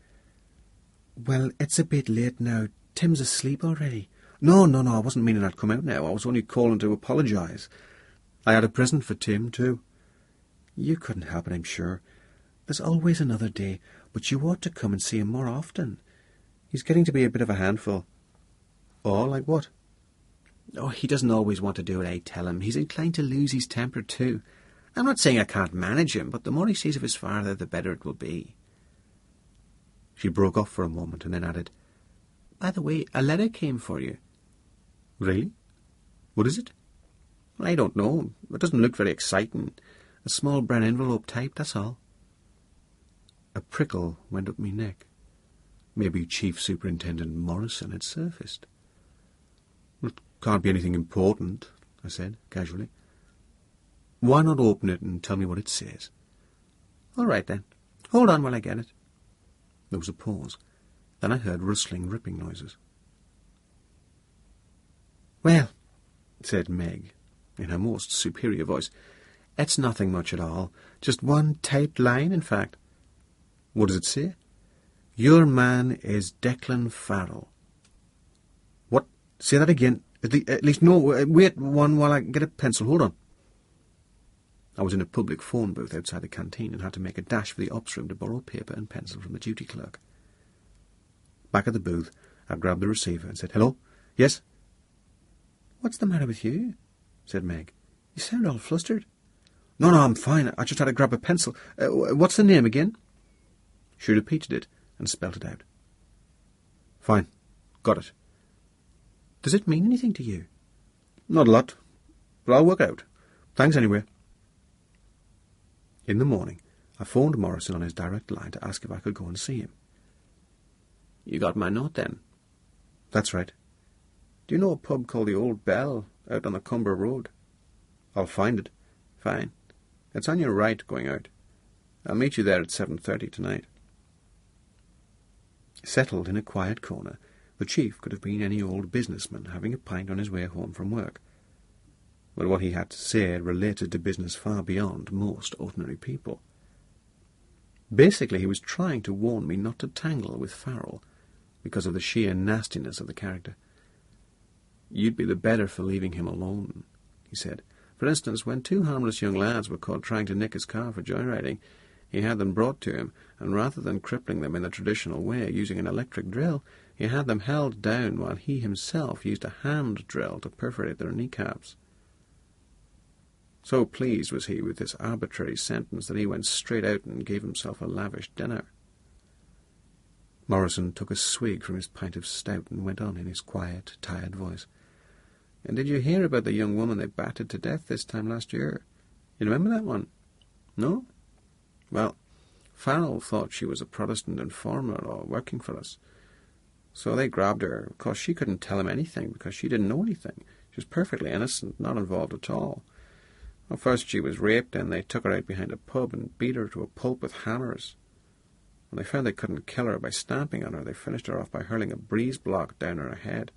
"Well, it's a bit late now. Tim's asleep already." No, I wasn't meaning I'd come out now. I was only calling to apologise. I had a present for Tim, too." "You couldn't help it, I'm sure. There's always another day, but you ought to come and see him more often. He's getting to be a bit of a handful." "Oh, like what?" "Oh, he doesn't always want to do what I tell him. He's inclined to lose his temper, too. I'm not saying I can't manage him, but the more he sees of his father, the better it will be." She broke off for a moment and then added, "By the way, a letter came for you." "Really? What is it?" "I don't know. It doesn't look very exciting. A small brown envelope type, that's all." A prickle went up my neck. Maybe Chief Superintendent Morrison had surfaced. "It can't be anything important," I said, casually. "Why not open it and tell me what it says?" "All right, then. Hold on while I get it." There was a pause. Then I heard rustling, ripping noises. "Well," said Meg, in her most superior voice, "it's nothing much at all. Just one typed line, in fact." "What does it say?" "Your man is Declan Farrell." "What? Say that again. At least, no, wait one while I get a pencil. Hold on." I was in a public phone booth outside the canteen and had to make a dash for the ops room to borrow paper and pencil from the duty clerk. Back at the booth, I grabbed the receiver and said, "Hello? Yes?" "What's the matter with you?" said Meg. "You sound all flustered." No, I'm fine. I just had to grab a pencil. What's the name again?" She repeated it and spelt it out. "Fine. Got it." "Does it mean anything to you?" "Not a lot, but I'll work out. Thanks anyway." In the morning, I phoned Morrison on his direct line to ask if I could go and see him. "You got my note, then?" "That's right. Do you know a pub called the Old Bell out on the Cumber Road?" "I'll find it." "Fine. It's on your right going out. I'll meet you there at 7:30 tonight." Settled in a quiet corner, the chief could have been any old businessman having a pint on his way home from work. But what he had to say related to business far beyond most ordinary people. Basically, he was trying to warn me not to tangle with Farrell, because of the sheer nastiness of the character. "You'd be the better for leaving him alone," he said. "For instance, when two harmless young lads were caught trying to nick his car for joyriding, he had them brought to him, and rather than crippling them in the traditional way, using an electric drill, he had them held down while he himself used a hand drill to perforate their kneecaps. So pleased was he with this arbitrary sentence that he went straight out and gave himself a lavish dinner." Morrison took a swig from his pint of stout and went on in his quiet, tired voice. "And did you hear about the young woman they battered to death this time last year? You remember that one? No? Well, Farrell thought she was a Protestant informer or working for us. So they grabbed her. Of course, she couldn't tell him anything because she didn't know anything. She was perfectly innocent, not involved at all. Well, first she was raped, and they took her out behind a pub and beat her to a pulp with hammers. When they found they couldn't kill her by stamping on her, they finished her off by hurling a breeze block down her head.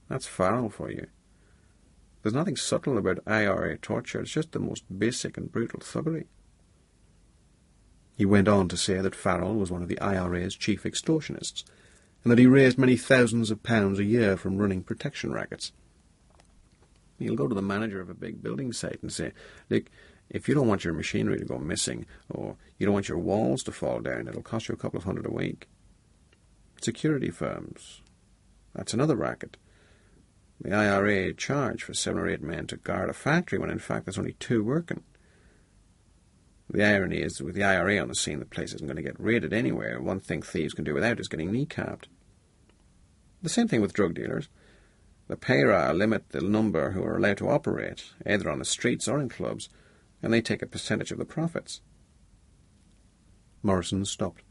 That's Farrell for you. There's nothing subtle about IRA torture. It's just the most basic and brutal thuggery." He went on to say that Farrell was one of the IRA's chief extortionists, and that he raised many thousands of pounds a year from running protection rackets. He'll go to the manager of a big building site and say, "Look, if you don't want your machinery to go missing, or you don't want your walls to fall down, it'll cost you a couple of $100 a week." Security firms, that's another racket. The IRA charge for 7 or 8 men to guard a factory when in fact there's only 2 working. The irony is that with the IRA on the scene, the place isn't going to get raided anywhere. One thing thieves can do without is getting kneecapped. The same thing with drug dealers. The payra limit the number who are allowed to operate, either on the streets or in clubs, and they take a percentage of the profits. Morrison stopped,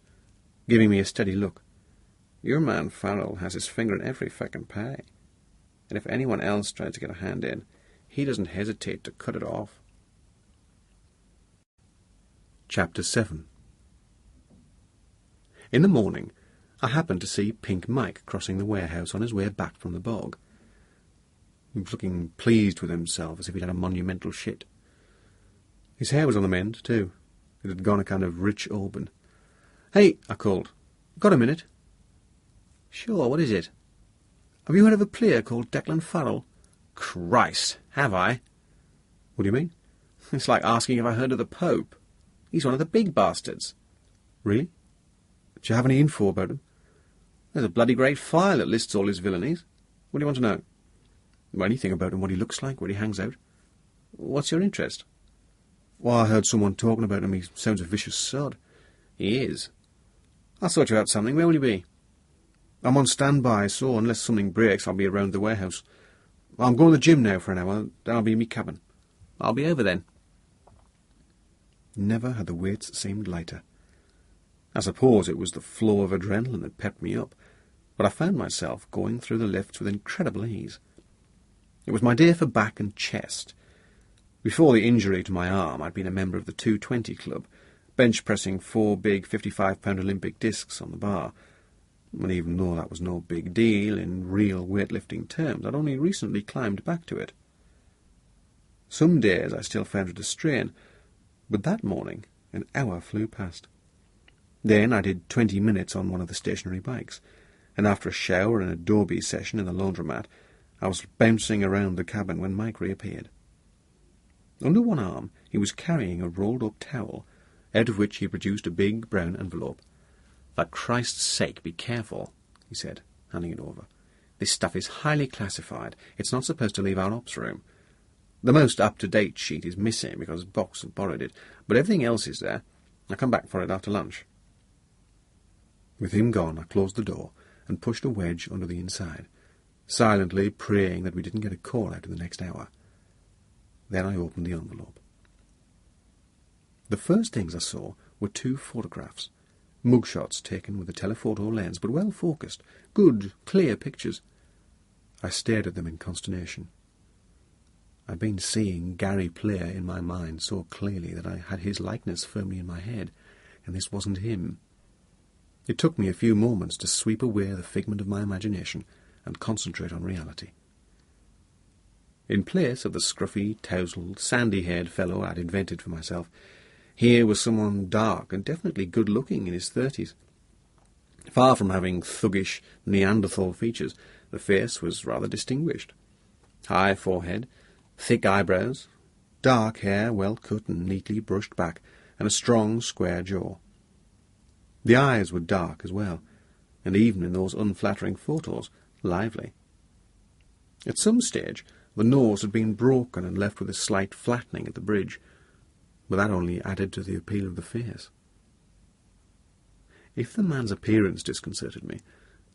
giving me a steady look. "Your man Farrell has his finger in every feckin' pie, and if anyone else tries to get a hand in, he doesn't hesitate to cut it off." Chapter 7. In the morning, I happened to see Pink Mike crossing the warehouse on his way back from the bog. He was looking pleased with himself, as if he'd had a monumental shit. His hair was on the mend, too. It had gone a kind of rich auburn. "Hey," I called. "Got a minute?" "Sure, what is it?" "Have you heard of a player called Declan Farrell?" "Christ, have I?" "What do you mean?" "It's like asking if I heard of the Pope. He's one of the big bastards." "Really? Do you have any info about him?" "There's a bloody great file that lists all his villainies. What do you want to know?" "Well, anything about him, what he looks like, where he hangs out." "What's your interest?" "Well, I heard someone talking about him. He sounds a vicious sod." "He is." "I'll sort you out something. Where will you be?" "I'm on standby, so unless something breaks, I'll be around the warehouse. I'm going to the gym now for an hour. Then I'll be in me cabin." "I'll be over then." Never had the weights seemed lighter. I suppose it was the flow of adrenaline that pepped me up, but I found myself going through the lifts with incredible ease. It was my day for back and chest. Before the injury to my arm, I'd been a member of the 220 Club, bench-pressing 4 big 55-pound Olympic discs on the bar. And even though that was no big deal in real weightlifting terms, I'd only recently climbed back to it. Some days I still found it a strain, but that morning an hour flew past. Then I did 20 minutes on one of the stationary bikes, and after a shower and a Dobie session in the laundromat, I was bouncing around the cabin when Mike reappeared. Under one arm, he He was carrying a rolled-up towel, out of which he produced a big brown envelope. "For Christ's sake, be careful," he said, handing it over. "This stuff is highly classified. It's not supposed to leave our ops room. The most up-to-date sheet is missing because Box have borrowed it, but everything else is there. I'll come back for it after lunch." With him gone, I closed the door and pushed a wedge under the inside, silently praying that we didn't get a call out in the next hour. Then I opened the envelope. The first things I saw were 2 photographs, mugshots taken with a telephoto lens, but well focused, good, clear pictures. I stared at them in consternation. I'd been seeing Gary Player in my mind so clearly that I had his likeness firmly in my head, and this wasn't him. It took me a few moments to sweep away the figment of my imagination and concentrate on reality. In place of the scruffy, tousled, sandy-haired fellow I'd invented for myself, here was someone dark and definitely good-looking in his 30s. Far from having thuggish Neanderthal features, the face was rather distinguished. High forehead, thick eyebrows, dark hair well cut and neatly brushed back, and a strong, square jaw. The eyes were dark as well, and even in those unflattering photos, lively. At some stage, the nose had been broken and left with a slight flattening at the bridge, but that only added to the appeal of the face. If the man's appearance disconcerted me,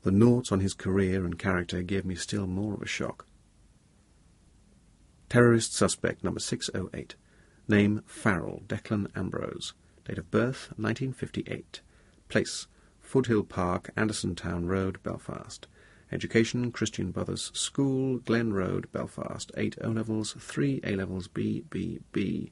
the notes on his career and character gave me still more of a shock. Terrorist suspect number 608. Name Farrell, Declan Ambrose. Date of birth 1958. Place Foothill Park, Anderson Town Road, Belfast. Education Christian Brothers School, Glen Road, Belfast. 8 O-levels, 3 A-levels, B.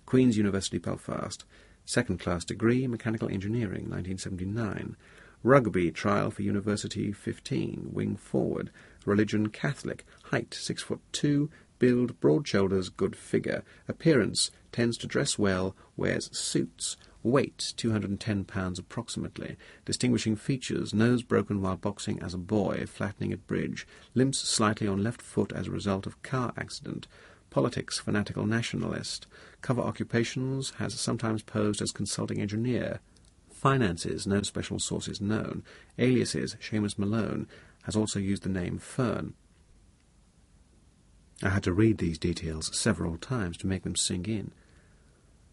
Queen's University, Belfast. Second-class degree, Mechanical Engineering, 1979. Rugby, trial for University, 15. Wing forward. Religion, Catholic. Height, 6'2". Build, broad shoulders, good figure. Appearance, tends to dress well, wears suits. Weight, 210 pounds approximately. Distinguishing features, nose broken while boxing as a boy, flattening at bridge. Limps slightly on left foot as a result of car accident. Politics, fanatical nationalist. Cover occupations, has sometimes posed as consulting engineer. Finances, no special sources known. Aliases, Seamus Malone, has also used the name Fern. I had to read these details several times to make them sink in.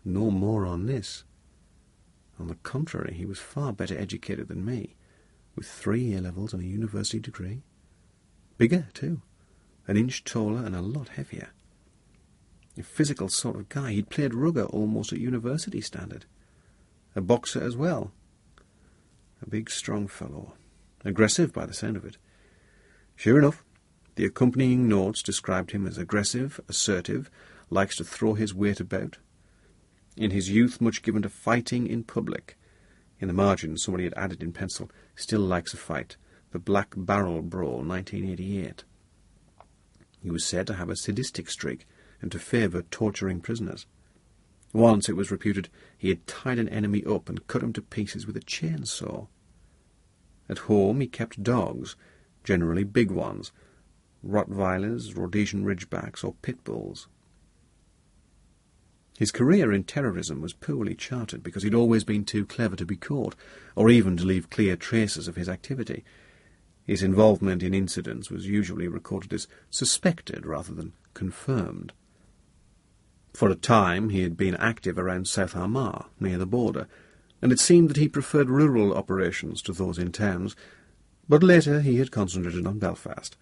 No more on this. On the contrary, he was far better educated than me, with 3 A-levels and a university degree. Bigger, too, an inch taller and a lot heavier. A physical sort of guy. He'd played rugby almost at university standard. A boxer as well. A big, strong fellow. Aggressive by the sound of it. Sure enough, the accompanying notes described him as aggressive, assertive, likes to throw his weight about. In his youth much given to fighting in public. In the margin somebody had added in pencil, still likes a fight. The Black Barrel Brawl, 1988. He was said to have a sadistic streak and to favour torturing prisoners. Once it was reputed he had tied an enemy up and cut him to pieces with a chainsaw. At home he kept dogs, generally big ones, Rottweilers, Rhodesian Ridgebacks, or Pit Bulls. His career in terrorism was poorly charted because he'd always been too clever to be caught, or even to leave clear traces of his activity. His involvement in incidents was usually recorded as suspected rather than confirmed. For a time he had been active around South Armagh, near the border, and it seemed that he preferred rural operations to those in towns, but later he had concentrated on Belfast,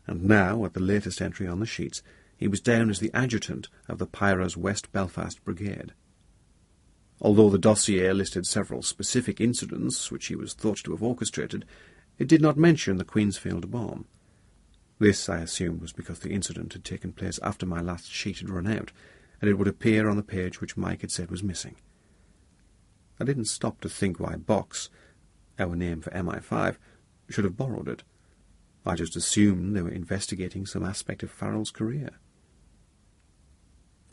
and now, at the latest entry on the sheets, he was down as the adjutant of the Pyra's West Belfast Brigade. Although the dossier listed several specific incidents which he was thought to have orchestrated, it did not mention the Queensfield bomb. This, I assumed, was because the incident had taken place after my last sheet had run out, and it would appear on the page which Mike had said was missing. I didn't stop to think why Box, our name for MI5, should have borrowed it. I just assumed they were investigating some aspect of Farrell's career.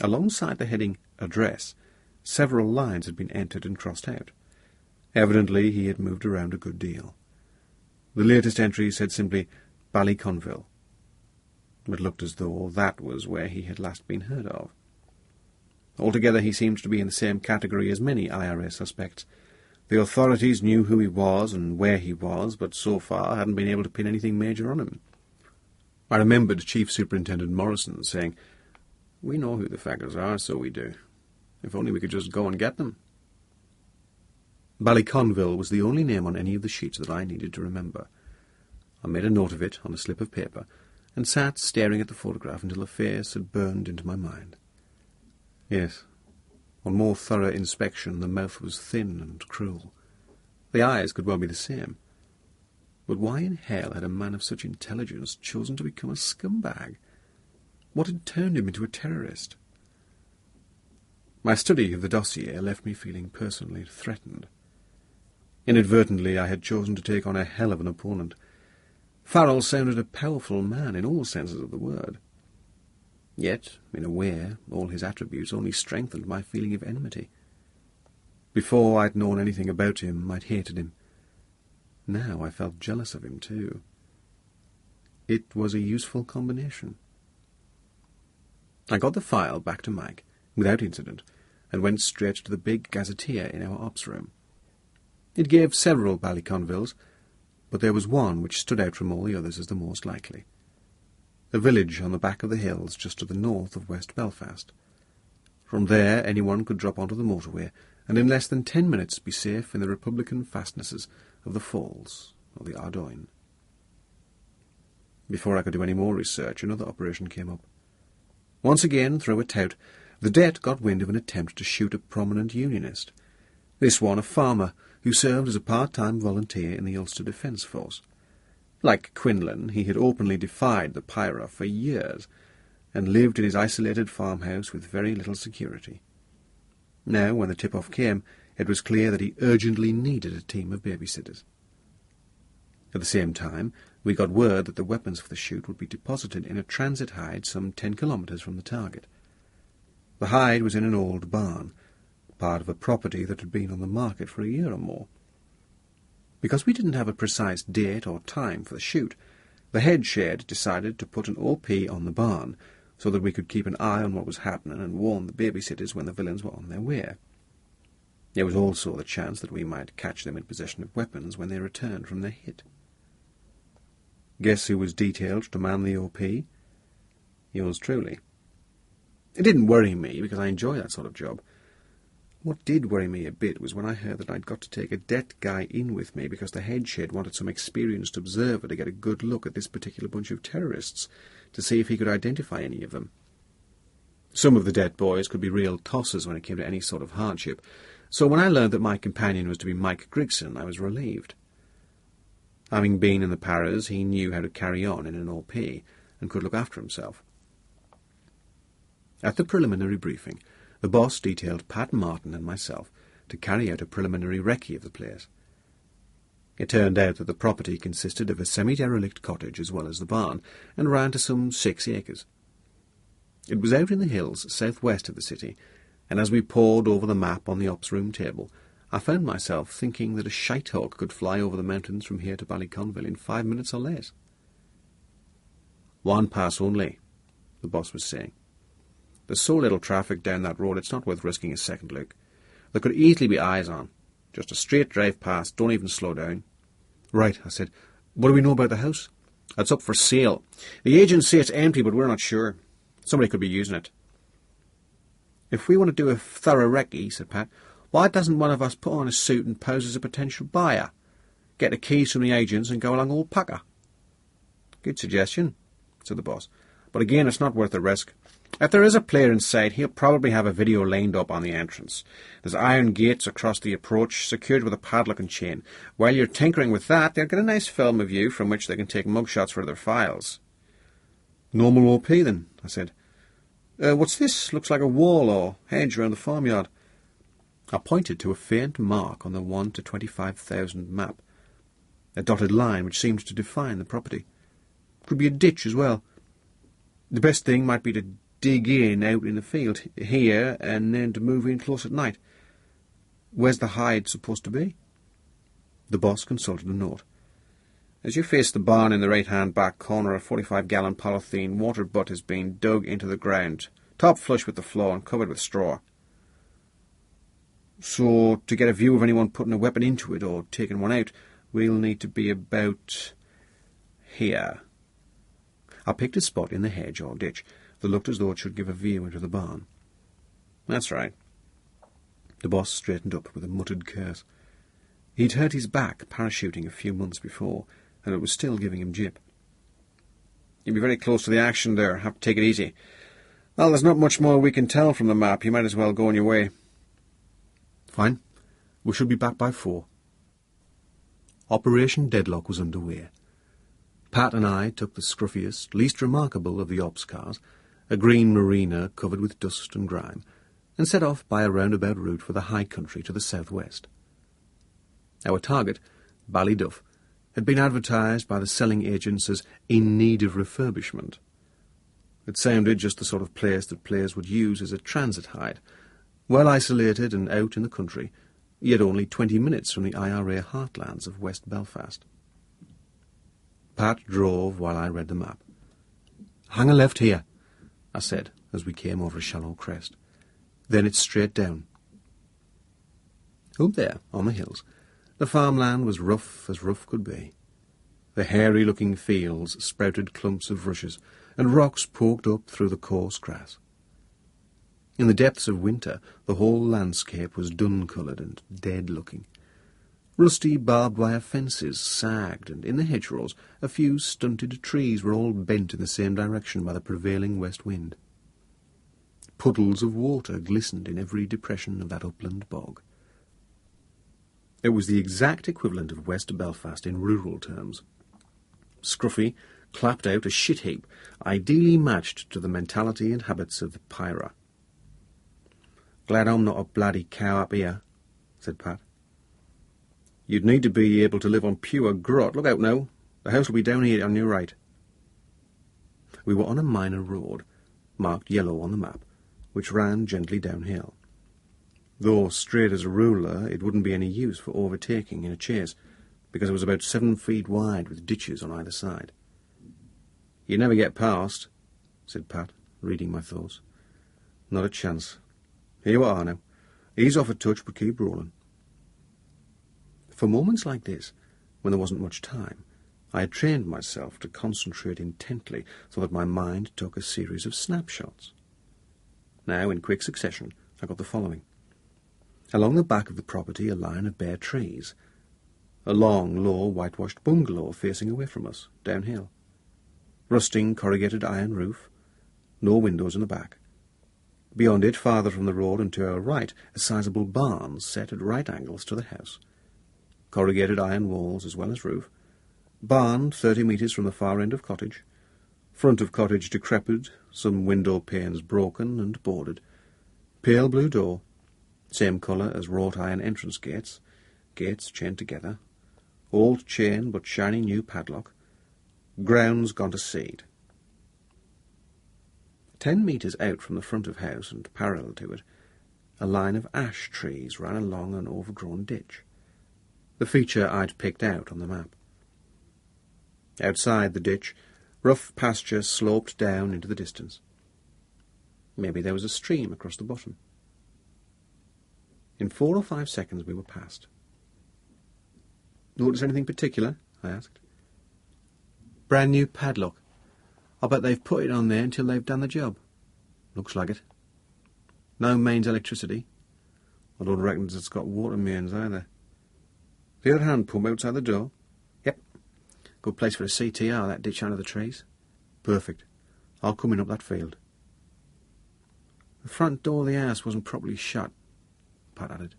Alongside the heading Address, several lines had been entered and crossed out. Evidently he had moved around a good deal. The latest entry said simply Ballyconville. It looked as though that was where he had last been heard of. Altogether, he seemed to be in the same category as many IRA suspects. The authorities knew who he was and where he was, but so far hadn't been able to pin anything major on him. I remembered Chief Superintendent Morrison saying, "We know who the faggers are, so we do. If only we could just go and get them." Ballyconville was the only name on any of the sheets that I needed to remember. I made a note of it on a slip of paper and sat staring at the photograph until the face had burned into my mind. Yes, on more thorough inspection the mouth was thin and cruel. The eyes could well be the same. But why in hell had a man of such intelligence chosen to become a scumbag? What had turned him into a terrorist? My study of the dossier left me feeling personally threatened. Inadvertently I had chosen to take on a hell of an opponent. Farrell sounded a powerful man in all senses of the word. Yet, in a way, all his attributes only strengthened my feeling of enmity. Before I'd known anything about him, I'd hated him. Now I felt jealous of him, too. It was a useful combination. I got the file back to Mike, without incident, and went straight to the big gazetteer in our ops room. It gave several Ballyconvilles, but there was one which stood out from all the others as the most likely. A village on the back of the hills just to the north of West Belfast. From there anyone could drop onto the motorway and in less than 10 minutes be safe in the Republican fastnesses of the Falls or the Ardoyne. Before I could do any more research, another operation came up. Once again, through a tout, the Det got wind of an attempt to shoot a prominent unionist. This one a farmer who served as a part-time volunteer in the Ulster Defence Force. Like Quinlan, he had openly defied the Pyra for years, and lived in his isolated farmhouse with very little security. Now, when the tip-off came, it was clear that he urgently needed a team of babysitters. At the same time, we got word that the weapons for the shoot would be deposited in a transit hide some 10 kilometres from the target. The hide was in an old barn, part of a property that had been on the market for a year or more. Because we didn't have a precise date or time for the shoot, the head shed decided to put an OP on the barn so that we could keep an eye on what was happening and warn the babysitters when the villains were on their way. There was also the chance that we might catch them in possession of weapons when they returned from their hit. Guess who was detailed to man the OP? Yours truly. It didn't worry me because I enjoy that sort of job. What did worry me a bit was when I heard that I'd got to take a Det guy in with me because the head shed wanted some experienced observer to get a good look at this particular bunch of terrorists, to see if he could identify any of them. Some of the Det boys could be real tossers when it came to any sort of hardship, so when I learned that my companion was to be Mike Grigson, I was relieved. Having been in the Paras, he knew how to carry on in an OP, and could look after himself. At the preliminary briefing, the boss detailed Pat Martin and myself to carry out a preliminary recce of the place. It turned out that the property consisted of a semi-derelict cottage as well as the barn, and ran to some 6 acres. It was out in the hills southwest of the city, and as we pored over the map on the ops room table, I found myself thinking that a shite-hawk could fly over the mountains from here to Ballyconville in 5 minutes or less. "One pass only," the boss was saying. "There's so little traffic down that road it's not worth risking a second look. There could easily be eyes on. Just a straight drive past, don't even slow down." "Right," I said. "What do we know about the house?" "It's up for sale. The agents say it's empty, but we're not sure. Somebody could be using it." "If we want to do a thorough recce," said Pat, "why doesn't one of us put on a suit and pose as a potential buyer? Get the keys from the agents and go along all pucker." "Good suggestion," said the boss. "But again, it's not worth the risk. If there is a player inside, he'll probably have a video lined up on the entrance. There's iron gates across the approach, secured with a padlock and chain. While you're tinkering with that, they'll get a nice film of you from which they can take mugshots for their files." "Normal OP, then," I said. What's this? Looks like a wall or hedge around the farmyard." I pointed to a faint mark on the 1 to 25,000 map, a dotted line which seemed to define the property. Could be a ditch as well. The best thing might be to dig in out in the field here and then to move in close at night. Where's the hide supposed to be? The boss consulted a note. "As you face the barn in the right-hand back corner, a 45-gallon polythene water butt has been dug into the ground. top flush with the floor and covered with straw. So, to get a view of anyone putting a weapon into it or taking one out, we'll need to be about here. I picked a spot in the hedge or ditch that looked as though it should give a view into the barn. That's right. The boss straightened up with a muttered curse. He'd hurt his back parachuting a few months before, and it was still giving him jip. You'll be very close to the action there. Have to take it easy. Well, there's not much more we can tell from the map. You might as well go on your way. Fine. We should be back by 4. Operation Deadlock was underway. Pat and I took the scruffiest, least remarkable of the ops cars, a green Marina covered with dust and grime, and set off by a roundabout route for the high country to the southwest. Our target, Ballyduff, had been advertised by the selling agents as in need of refurbishment. It sounded just the sort of place that players would use as a transit hide, well isolated and out in the country, yet only 20 minutes from the IRA heartlands of West Belfast. Pat drove while I read the map. "Hang a left here," I said as we came over a shallow crest. "Then it's straight down." Up there, on the hills, the farmland was rough as rough could be. The hairy-looking fields sprouted clumps of rushes, and rocks poked up through the coarse grass. In the depths of winter, the whole landscape was dun-coloured and dead-looking. Rusty barbed-wire fences sagged, and in the hedgerows a few stunted trees were all bent in the same direction by the prevailing west wind. Puddles of water glistened in every depression of that upland bog. It was the exact equivalent of West Belfast in rural terms. Scruffy clapped out a shit-heap, ideally matched to the mentality and habits of the Pyra. "Glad I'm not a bloody cow up here," said Pat. "You'd need to be able to live on pure grot. Look out now. The house will be down here on your right." We were on a minor road, marked yellow on the map, which ran gently downhill. Though straight as a ruler, it wouldn't be any use for overtaking in a chase, because it was about 7 feet wide with ditches on either side. "You'd never get past," said Pat, reading my thoughts. "Not a chance. Here you are now. Ease off a touch, but keep rolling." For moments like this, when there wasn't much time, I had trained myself to concentrate intently so that my mind took a series of snapshots. Now, in quick succession, I got the following. Along the back of the property, a line of bare trees. A long, low, whitewashed bungalow facing away from us, downhill. Rusting corrugated iron roof. No windows in the back. Beyond it, farther from the road and to our right, a sizable barn set at right angles to the house. Corrugated iron walls as well as roof. Barn 30 metres from the far end of cottage. Front of cottage decrepit, some window panes broken and boarded. Pale blue door. Same colour as wrought iron entrance gates. Gates chained together. Old chain but shiny new padlock. Grounds gone to seed. 10 metres out from the front of house and parallel to it, a line of ash trees ran along an overgrown ditch. The feature I'd picked out on the map. Outside the ditch, rough pasture sloped down into the distance. Maybe there was a stream across the bottom. In 4 or 5 seconds we were past. "Notice anything particular?" I asked. "Brand new padlock. I bet they've put it on there until they've done the job." "Looks like it." "No mains electricity." "I don't reckon it's got water mains either." "The other hand pump outside the door?" "Yep. Good place for a CTR, that ditch under the trees." "Perfect. I'll come in up that field." "The front door of the house wasn't properly shut," Pat added.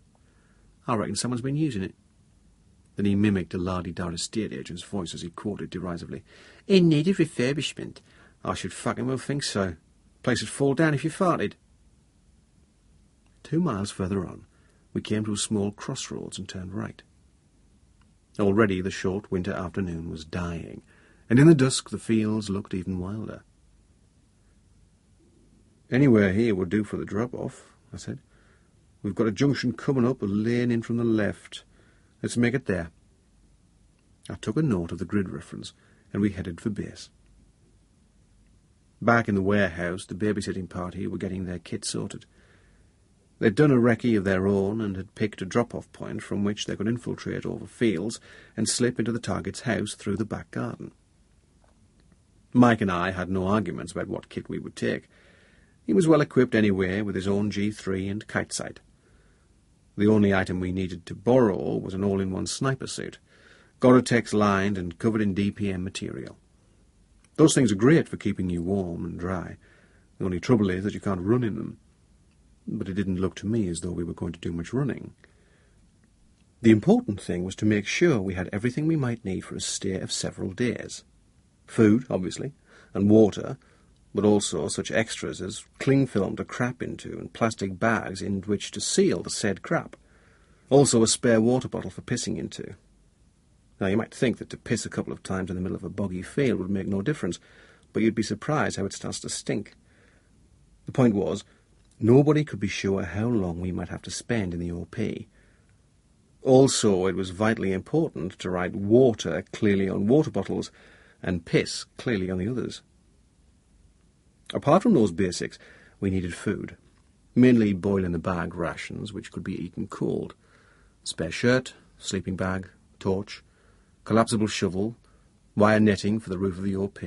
"I reckon someone's been using it." Then he mimicked a lardy-dar estate agent's voice as he quoted derisively, "In need of refurbishment. I should fucking well think so. Place would fall down if you farted." 2 miles further on, we came to a small crossroads and turned right. Already the short winter afternoon was dying, and in the dusk the fields looked even wilder. "Anywhere here would do for the drop-off," I said. "We've got a junction coming up, a lane in from the left. Let's make it there." I took a note of the grid reference, and we headed for base. Back in the warehouse, the babysitting party were getting their kit sorted. They'd done a recce of their own and had picked a drop-off point from which they could infiltrate over fields and slip into the target's house through the back garden. Mike and I had no arguments about what kit we would take. He was well equipped anyway with his own G3 and kite sight. The only item we needed to borrow was an all-in-one sniper suit, Gore-Tex lined and covered in DPM material. Those things are great for keeping you warm and dry. The only trouble is that you can't run in them. But it didn't look to me as though we were going to do much running. The important thing was to make sure we had everything we might need for a stay of several days. Food, obviously, and water, but also such extras as cling film to crap into and plastic bags in which to seal the said crap. Also a spare water bottle for pissing into. Now, you might think that to piss a couple of times in the middle of a boggy field would make no difference, but you'd be surprised how it starts to stink. The point was, nobody could be sure how long we might have to spend in the OP. Also, it was vitally important to write water clearly on water bottles and piss clearly on the others. Apart from those basics, we needed food, mainly boil-in-the-bag rations which could be eaten cold, spare shirt, sleeping bag, torch, collapsible shovel, wire netting for the roof of the OP,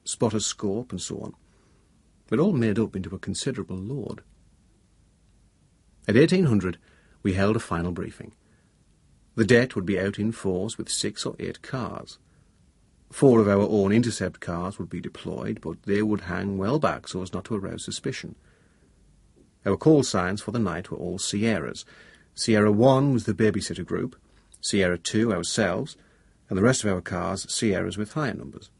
spotter scope, and so on. It all made up into a considerable load. At 1800, we held a final briefing. The Det would be out in force with 6 or 8 cars. 4 of our own intercept cars would be deployed, but they would hang well back so as not to arouse suspicion. Our call signs for the night were all Sierras. Sierra 1 was the babysitter group, Sierra 2 ourselves, and the rest of our cars Sierras with higher numbers.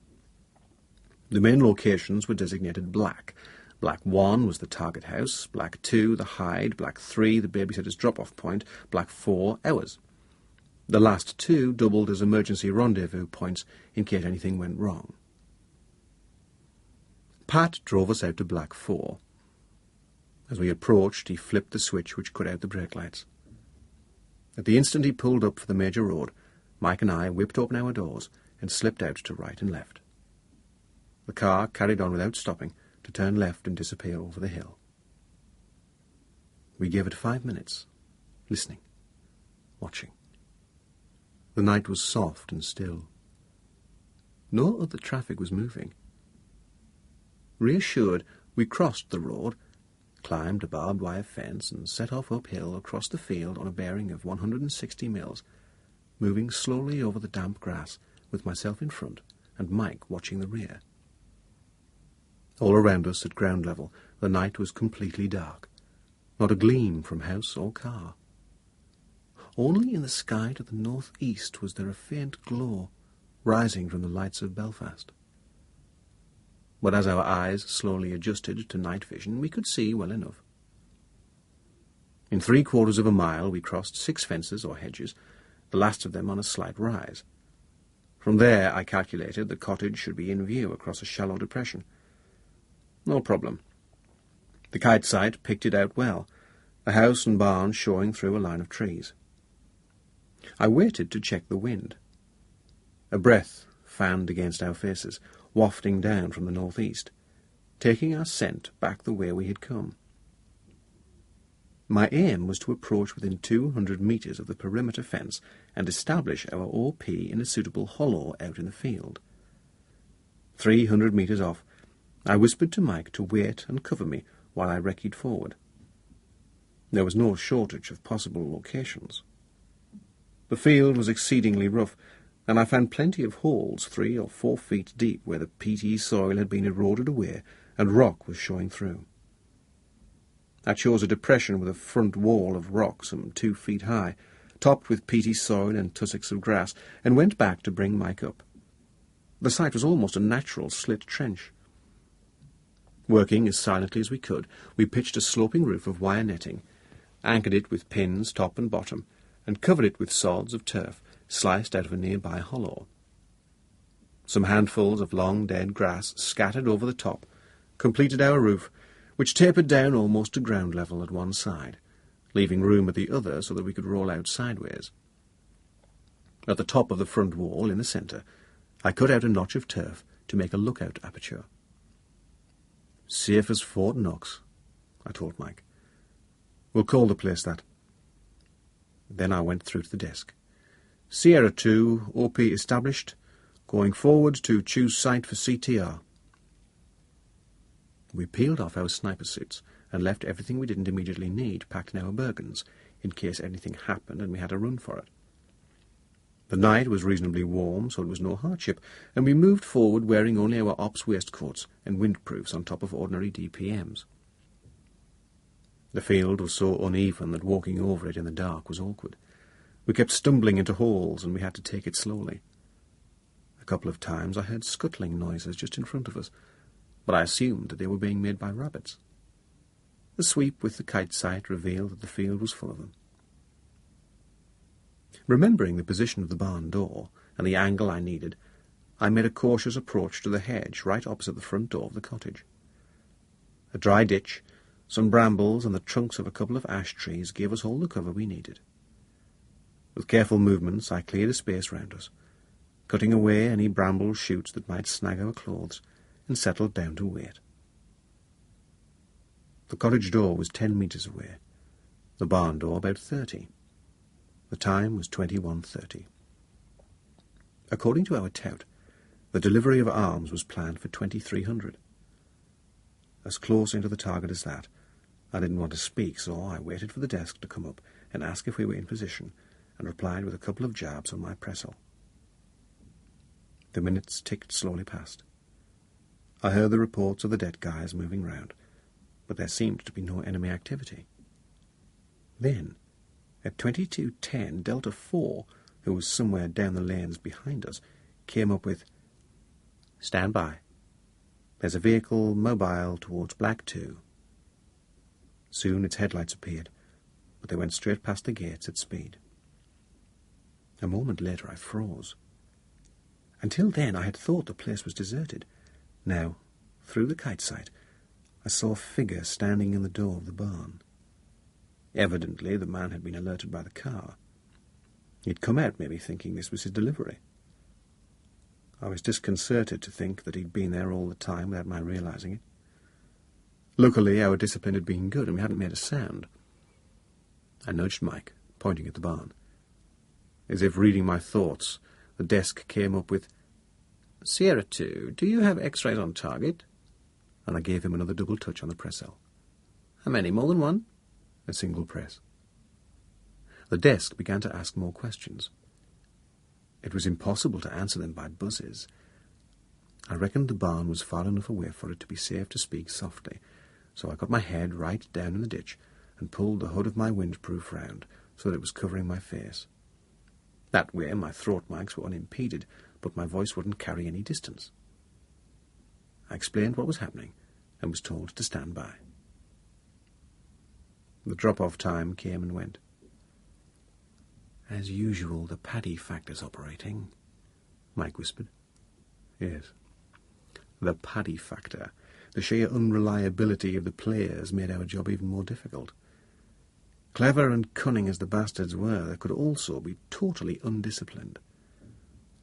The main locations were designated black. Black 1 was the target house, Black 2 the hide, Black 3 the babysitter's drop-off point, Black 4 ours. The last 2 doubled as emergency rendezvous points in case anything went wrong. Pat drove us out to Black 4. As we approached, he flipped the switch which cut out the brake lights. At the instant he pulled up for the major road, Mike and I whipped open our doors and slipped out to right and left. The car carried on without stopping to turn left and disappear over the hill. We gave it 5 minutes, listening, watching. The night was soft and still. No other traffic was moving. Reassured, we crossed the road, climbed a barbed wire fence, and set off uphill across the field on a bearing of 160 miles, moving slowly over the damp grass, with myself in front and Mike watching the rear. All around us at ground level, the night was completely dark, not a gleam from house or car. Only in the sky to the northeast was there a faint glow, rising from the lights of Belfast. But as our eyes slowly adjusted to night vision, we could see well enough. In 3/4 of a mile we crossed 6 fences or hedges, the last of them on a slight rise. From there I calculated the cottage should be in view across a shallow depression. No problem. The kite sight picked it out well, the house and barn showing through a line of trees. I waited to check the wind. A breath fanned against our faces, wafting down from the northeast, taking our scent back the way we had come. My aim was to approach within 200 metres of the perimeter fence and establish our OP in a suitable hollow out in the field. 300 metres off, I whispered to Mike to wait and cover me while I recce'd forward. There was no shortage of possible locations. The field was exceedingly rough, and I found plenty of holes 3 or 4 feet deep where the peaty soil had been eroded away and rock was showing through. I chose a depression with a front wall of rock some 2 feet high, topped with peaty soil and tussocks of grass, and went back to bring Mike up. The site was almost a natural slit trench. Working as silently as we could, we pitched a sloping roof of wire netting, anchored it with pins top and bottom, and covered it with sods of turf sliced out of a nearby hollow. Some handfuls of long dead grass scattered over the top completed our roof, which tapered down almost to ground level at one side, leaving room at the other so that we could roll out sideways. At the top of the front wall, in the centre, I cut out a notch of turf to make a lookout aperture. Safe as Fort Knox, I told Mike. We'll call the place that. Then I went through to the desk. Sierra 2, OP established. Going forward to choose site for CTR. We peeled off our sniper suits and left everything we didn't immediately need packed in our Bergens, in case anything happened and we had to run for it. The night was reasonably warm, so it was no hardship, and we moved forward wearing only our ops waistcoats and windproofs on top of ordinary DPMs. The field was so uneven that walking over it in the dark was awkward. We kept stumbling into holes, and we had to take it slowly. A couple of times I heard scuttling noises just in front of us, but I assumed that they were being made by rabbits. The sweep with the kite sight revealed that the field was full of them. Remembering the position of the barn door and the angle I needed, I made a cautious approach to the hedge right opposite the front door of the cottage. A dry ditch, some brambles, and the trunks of a couple of ash trees gave us all the cover we needed. With careful movements, I cleared a space round us, cutting away any bramble shoots that might snag our clothes, and settled down to wait. The cottage door was 10 metres away, the barn door about 30. The time was 21:30. According to our tout, the delivery of arms was planned for 2300. As close into the target as that, I didn't want to speak, so I waited for the desk to come up and ask if we were in position, and replied with a couple of jabs on my pressel. The minutes ticked slowly past. I heard the reports of the dead guys moving round, but there seemed to be no enemy activity. Then, at 22:10, Delta 4, who was somewhere down the lanes behind us, came up with, "Stand by. There's a vehicle mobile towards Black 2. Soon its headlights appeared, but they went straight past the gates at speed. A moment later I froze. Until then I had thought the place was deserted. Now, through the kite sight, I saw a figure standing in the door of the barn. Evidently the man had been alerted by the car. He'd come out maybe thinking this was his delivery. I was disconcerted to think that he'd been there all the time without my realizing it. Luckily, our discipline had been good and we hadn't made a sound. I nudged Mike, pointing at the barn. As if reading my thoughts, the desk came up with, "Sierra 2, do you have X-rays on target?" And I gave him another double touch on the press-L. "How many, more than one?" A single press. The desk began to ask more questions. It was impossible to answer them by buzzes. I reckoned the barn was far enough away for it to be safe to speak softly, so I got my head right down in the ditch and pulled the hood of my windproof round so that it was covering my face. That way my throat mics were unimpeded, but my voice wouldn't carry any distance. I explained what was happening and was told to stand by. The drop-off time came and went. "As usual, the paddy factor's operating," Mike whispered. Yes. The paddy factor, the sheer unreliability of the players, made our job even more difficult. Clever and cunning as the bastards were, they could also be totally undisciplined.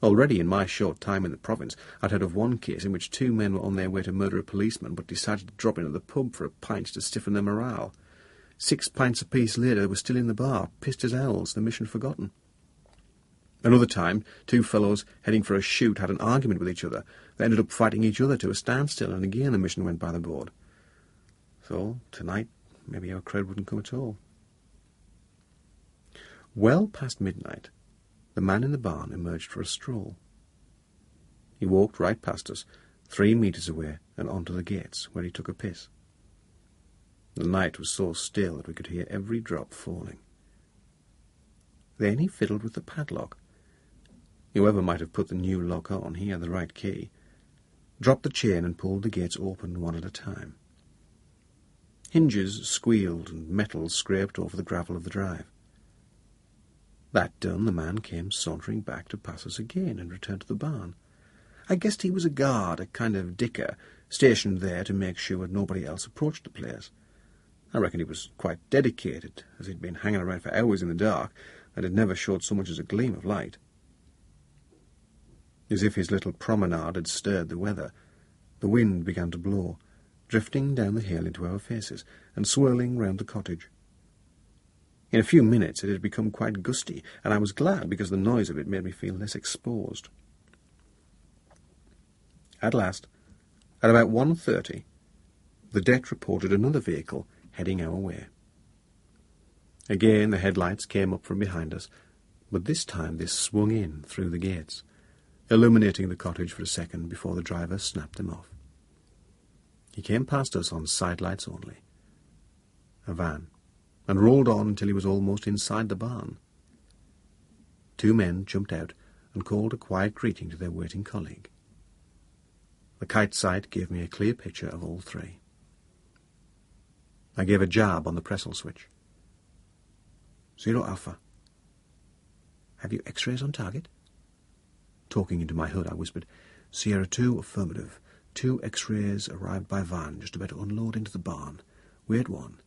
Already in my short time in the province, I'd heard of one case in which two men were on their way to murder a policeman but decided to drop into the pub for a pint to stiffen their morale. 6 pints apiece later, they were still in the bar, pissed as owls, the mission forgotten. Another time, two fellows heading for a shoot had an argument with each other. They ended up fighting each other to a standstill, and again the mission went by the board. So, tonight, maybe our crowd wouldn't come at all. Well past midnight, the man in the barn emerged for a stroll. He walked right past us, 3 meters away, and onto the gates, where he took a piss. The night was so still that we could hear every drop falling. Then he fiddled with the padlock. Whoever might have put the new lock on, he had the right key. Dropped the chain and pulled the gates open one at a time. Hinges squealed and metal scraped over the gravel of the drive. That done, the man came sauntering back to pass us again and return to the barn. I guessed he was a guard, a kind of dicker, stationed there to make sure nobody else approached the place. I reckon he was quite dedicated, as he'd been hanging around for hours in the dark and had never showed so much as a gleam of light. As if his little promenade had stirred the weather, the wind began to blow, drifting down the hill into our faces and swirling round the cottage. In a few minutes it had become quite gusty, and I was glad because the noise of it made me feel less exposed. At last, at about 1:30, the det reported another vehicle heading our way. Again the headlights came up from behind us, but this time they swung in through the gates, illuminating the cottage for a second before the driver snapped them off. He came past us on sidelights only, a van, and rolled on until he was almost inside the barn. Two men jumped out and called a quiet greeting to their waiting colleague. The kite sight gave me a clear picture of all three. I gave a jab on the Pressel switch. 0 Alpha. Have you X-rays on target? Talking into my hood, I whispered, Sierra 2, affirmative. 2 X-rays arrived by van, just about to unload into the barn. Wait 1.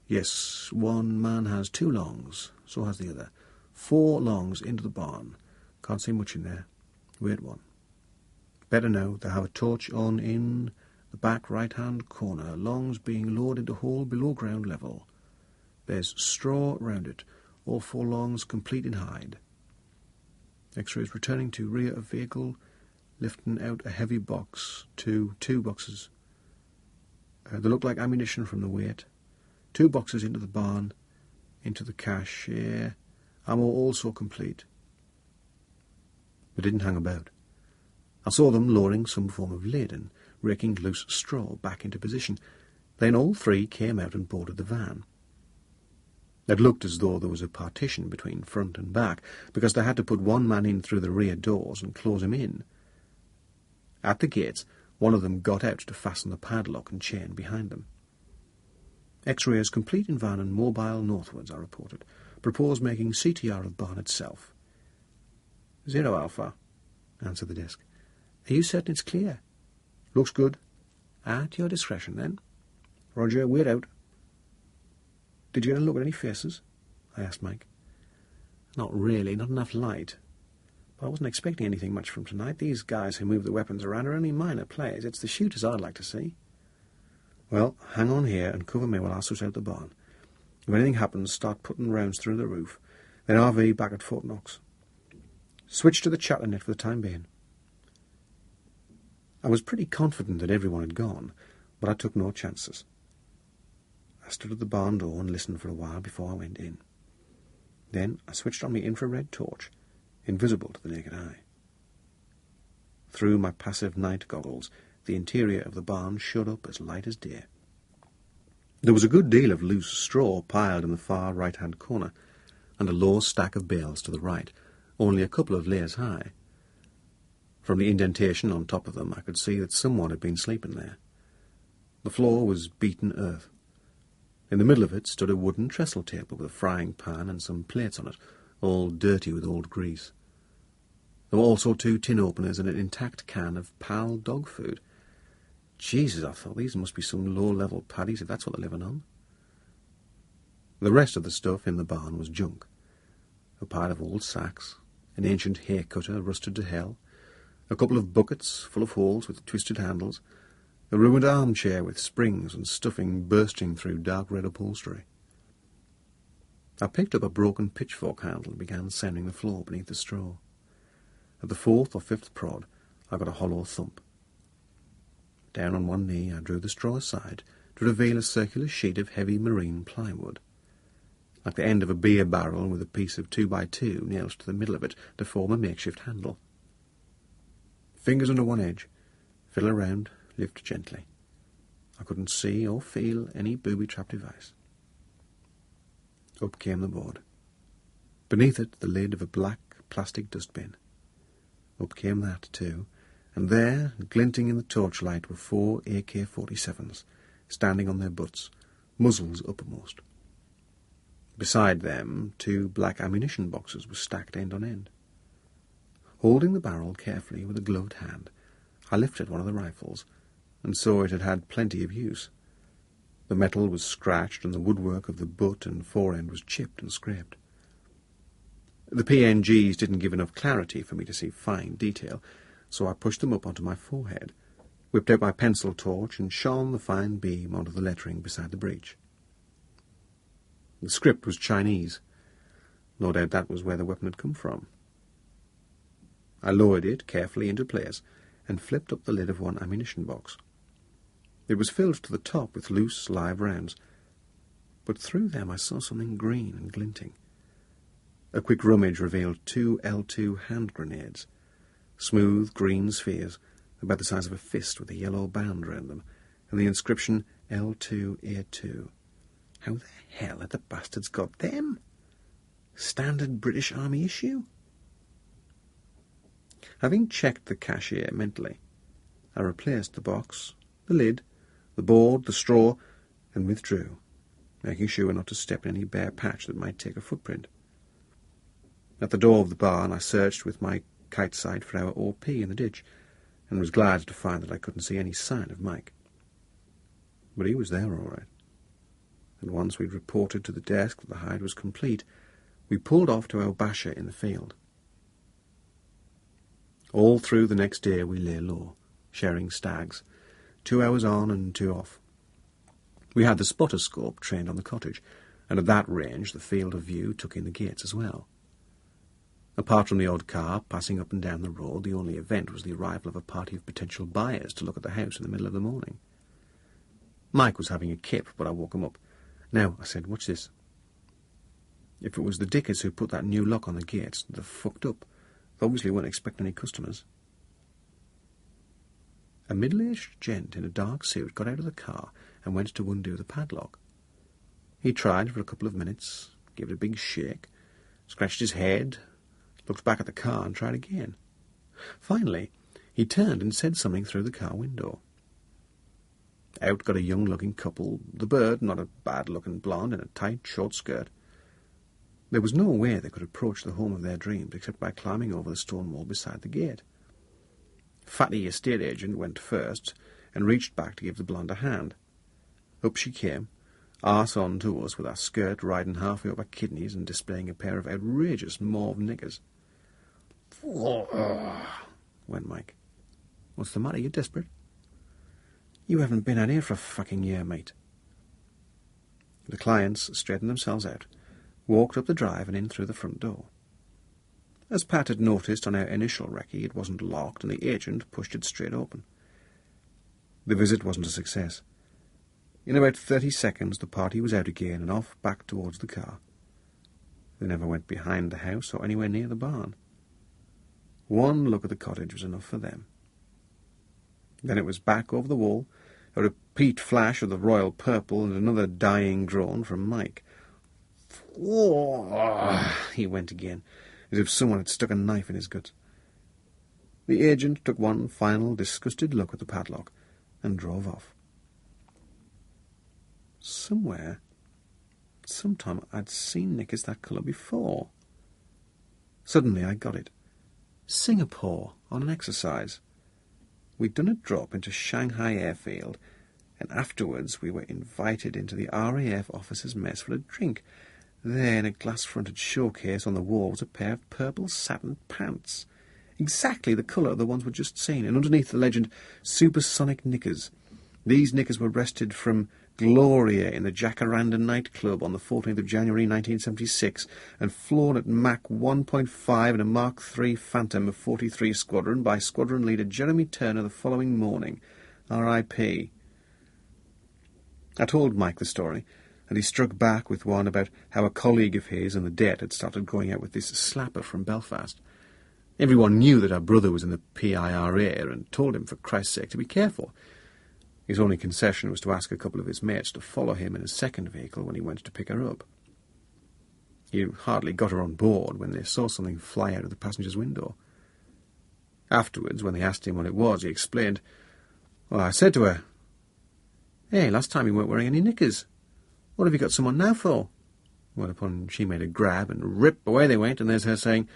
Yes, one man has 2 longs, so has the other. 4 longs into the barn. Can't see much in there. Wait 1. Better now, they have a torch on in the back right-hand corner, longs being lowered into hole below ground level. There's straw round it, all 4 longs complete in hide. X-rays returning to rear of vehicle, lifting out a heavy box, two boxes. They look like ammunition from the weight. 2 boxes into the barn, into the cache, ammo also complete. They didn't hang about. I saw them lowering some form of laden, raking loose straw back into position. Then all 3 came out and boarded the van. It looked as though there was a partition between front and back, because they had to put one man in through the rear doors and close him in. At the gates, one of them got out to fasten the padlock and chain behind them. X-rays complete in van and mobile northwards, I reported. Propose making CTR of barn itself. 0 Alpha, answered the desk. Are you certain it's clear? Looks good. At your discretion, then. Roger, wait out. Did you get a look at any faces? I asked Mike. Not really, not enough light. But I wasn't expecting anything much from tonight. These guys who move the weapons around are only minor players. It's the shooters I'd like to see. Well, hang on here and cover me while I suss out the barn. If anything happens, start putting rounds through the roof. Then RV back at Fort Knox. Switch to the chatter net for the time being. I was pretty confident that everyone had gone, but I took no chances. I stood at the barn door and listened for a while before I went in. Then I switched on my infrared torch, invisible to the naked eye. Through my passive night goggles, the interior of the barn showed up as light as day. There was a good deal of loose straw piled in the far right-hand corner, and a low stack of bales to the right, only a couple of layers high. From the indentation on top of them, I could see that someone had been sleeping there. The floor was beaten earth. In the middle of it stood a wooden trestle table with a frying pan and some plates on it, all dirty with old grease. There were also 2 tin openers and an intact can of Pal dog food. Jesus, I thought, these must be some low-level paddies if that's what they're living on. The rest of the stuff in the barn was junk. A pile of old sacks, an ancient hay cutter rusted to hell, a couple of buckets full of holes with twisted handles, a ruined armchair with springs and stuffing bursting through dark red upholstery. I picked up a broken pitchfork handle and began sanding the floor beneath the straw. At the 4th or 5th prod, I got a hollow thump. Down on one knee, I drew the straw aside to reveal a circular sheet of heavy marine plywood, like the end of a beer barrel with a piece of 2x2 nailed to the middle of it to form a makeshift handle. Fingers under one edge, fiddle around, lift gently. I couldn't see or feel any booby-trap device. Up came the board. Beneath it, the lid of a black plastic dustbin. Up came that, too, and there, glinting in the torchlight, were 4 AK-47s, standing on their butts, muzzles uppermost. Beside them, 2 black ammunition boxes were stacked end on end. Holding the barrel carefully with a gloved hand, I lifted one of the rifles, and saw it had had plenty of use. The metal was scratched, and the woodwork of the butt and forend was chipped and scraped. The PNGs didn't give enough clarity for me to see fine detail, so I pushed them up onto my forehead, whipped out my pencil torch and shone the fine beam onto the lettering beside the breech. The script was Chinese. No doubt that was where the weapon had come from. I lowered it carefully into place and flipped up the lid of one ammunition box. It was filled to the top with loose, live rounds, but through them I saw something green and glinting. A quick rummage revealed 2 L2 hand grenades, smooth green spheres about the size of a fist with a yellow band round them, and the inscription L2A2. How the hell had the bastards got them? Standard British Army issue? Having checked the cashier mentally, I replaced the box, the lid, the board, the straw, and withdrew, making sure not to step in any bare patch that might take a footprint. At the door of the barn I searched with my kite sight for our OP in the ditch, and was glad to find that I couldn't see any sign of Mike. But he was there all right, and once we'd reported to the desk that the hide was complete, we pulled off to our basher in the field. All through the next day we lay low, sharing stags, 2 hours on and 2 off. We had the spotter scope trained on the cottage, and at that range the field of view took in the gates as well. Apart from the odd car passing up and down the road, the only event was the arrival of a party of potential buyers to look at the house in the middle of the morning. Mike was having a kip, but I woke him up. "Now," I said, "watch this." If it was the dickers who put that new lock on the gates, they're fucked up. They obviously weren't expecting any customers. A middle-aged gent in a dark suit got out of the car and went to undo the padlock. He tried for a couple of minutes, gave it a big shake, scratched his head, looked back at the car and tried again. Finally, he turned and said something through the car window. Out got a young-looking couple, the bird not a bad-looking blonde in a tight, short skirt. There was no way they could approach the home of their dreams except by climbing over the stone wall beside the gate. Fatty estate agent went first and reached back to give the blonde a hand. Up she came, arse on to us with her skirt riding halfway up her kidneys and displaying a pair of outrageous mauve knickers. Went Mike. "What's the matter? You desperate?" "You haven't been out here for a fucking year, mate." The clients straightened themselves out, walked up the drive and in through the front door. As Pat had noticed on our initial recce, it wasn't locked, and the agent pushed it straight open. The visit wasn't a success. In about 30 seconds the party was out again and off back towards the car. They never went behind the house or anywhere near the barn. One look at the cottage was enough for them. Then it was back over the wall, a repeat flash of the royal purple and another dying groan from Mike. He went again, as if someone had stuck a knife in his guts. The agent took one final disgusted look at the padlock and drove off. Somewhere, sometime, I'd seen knickers that colour before. Suddenly I got it. Singapore, on an exercise. We'd done a drop into Shanghai airfield, and afterwards we were invited into the RAF officers' mess for a drink. There, in a glass-fronted showcase on the wall, was a pair of purple satin pants, exactly the colour of the ones we'd just seen, and underneath the legend, "Supersonic Knickers." These knickers were wrested from Gloria in the Jacaranda nightclub on the 14th of January 1976 and flown at Mach 1.5 in a Mark III Phantom of 43 Squadron by Squadron Leader Jeremy Turner the following morning. R.I.P. I told Mike the story, and he struck back with one about how a colleague of his and the Det had started going out with this slapper from Belfast. Everyone knew that our brother was in the PIRA and told him, for Christ's sake, to be careful. His only concession was to ask a couple of his mates to follow him in a second vehicle when he went to pick her up. He hardly got her on board when they saw something fly out of the passenger's window. Afterwards, when they asked him what it was, he explained, "Well, I said to her, 'Hey, last time you weren't wearing any knickers. What have you got some on now for?' Whereupon she made a grab, and rip, away they went, and there's her saying,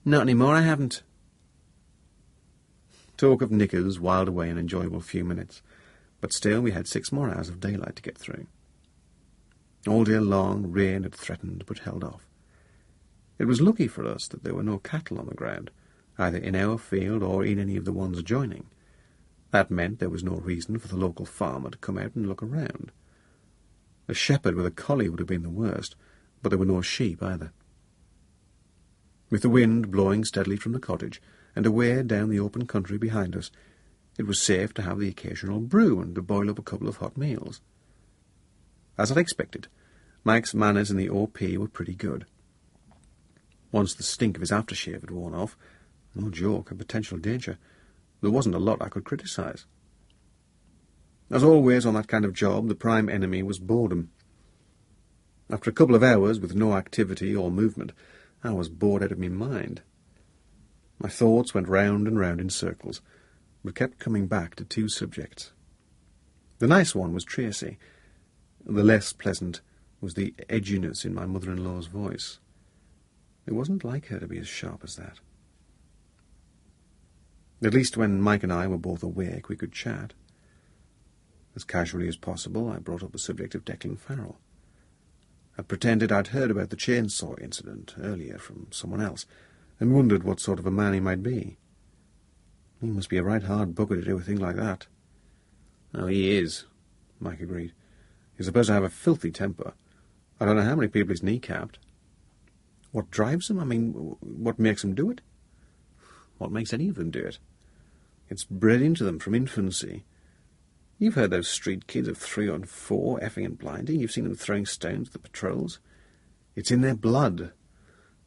'Not any more, I haven't.'" Talk of knickers whiled away an enjoyable few minutes, but still we had 6 more hours of daylight to get through. All day long rain had threatened, but held off. It was lucky for us that there were no cattle on the ground, either in our field or in any of the ones adjoining. That meant there was no reason for the local farmer to come out and look around. A shepherd with a collie would have been the worst, but there were no sheep either. With the wind blowing steadily from the cottage and away down the open country behind us, it was safe to have the occasional brew and to boil up a couple of hot meals. As I'd expected, Mike's manners in the O.P. were pretty good. Once the stink of his aftershave had worn off, no joke, a potential danger, there wasn't a lot I could criticise. As always on that kind of job, the prime enemy was boredom. After a couple of hours with no activity or movement, I was bored out of my mind. My thoughts went round and round in circles, but kept coming back to two subjects. The nice one was Tracy. The less pleasant was the edginess in my mother-in-law's voice. It wasn't like her to be as sharp as that. At least when Mike and I were both awake, we could chat. As casually as possible, I brought up the subject of Declan Farrell. I pretended I'd heard about the chainsaw incident earlier from someone else, and wondered what sort of a man he might be. He must be a right hard bugger to do a thing like that. Oh, he is, Mike agreed. He's supposed to have a filthy temper. I don't know how many people he's kneecapped. What drives him? I mean, what makes him do it? What makes any of them do it? It's bred into them from infancy. You've heard those street kids of 3 and 4 effing and blinding. You've seen them throwing stones at the patrols. It's in their blood.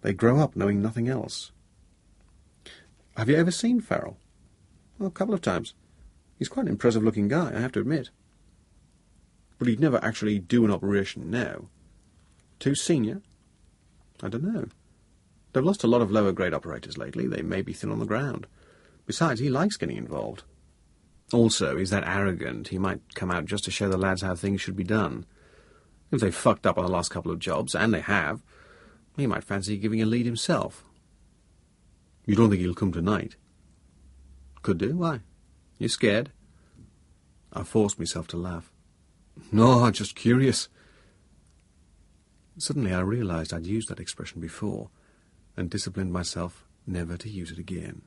They grow up knowing nothing else. Have you ever seen Farrell? Well, a couple of times. He's quite an impressive-looking guy, I have to admit. But he'd never actually do an operation now. Too senior? I don't know. They've lost a lot of lower-grade operators lately. They may be thin on the ground. Besides, he likes getting involved. Also, he's that arrogant, he might come out just to show the lads how things should be done. If they've fucked up on the last couple of jobs, and they have, he might fancy giving a lead himself. You don't think he'll come tonight? Could do, why? You scared? I forced myself to laugh. No, I'm just curious. Suddenly I realised I'd used that expression before, and disciplined myself never to use it again.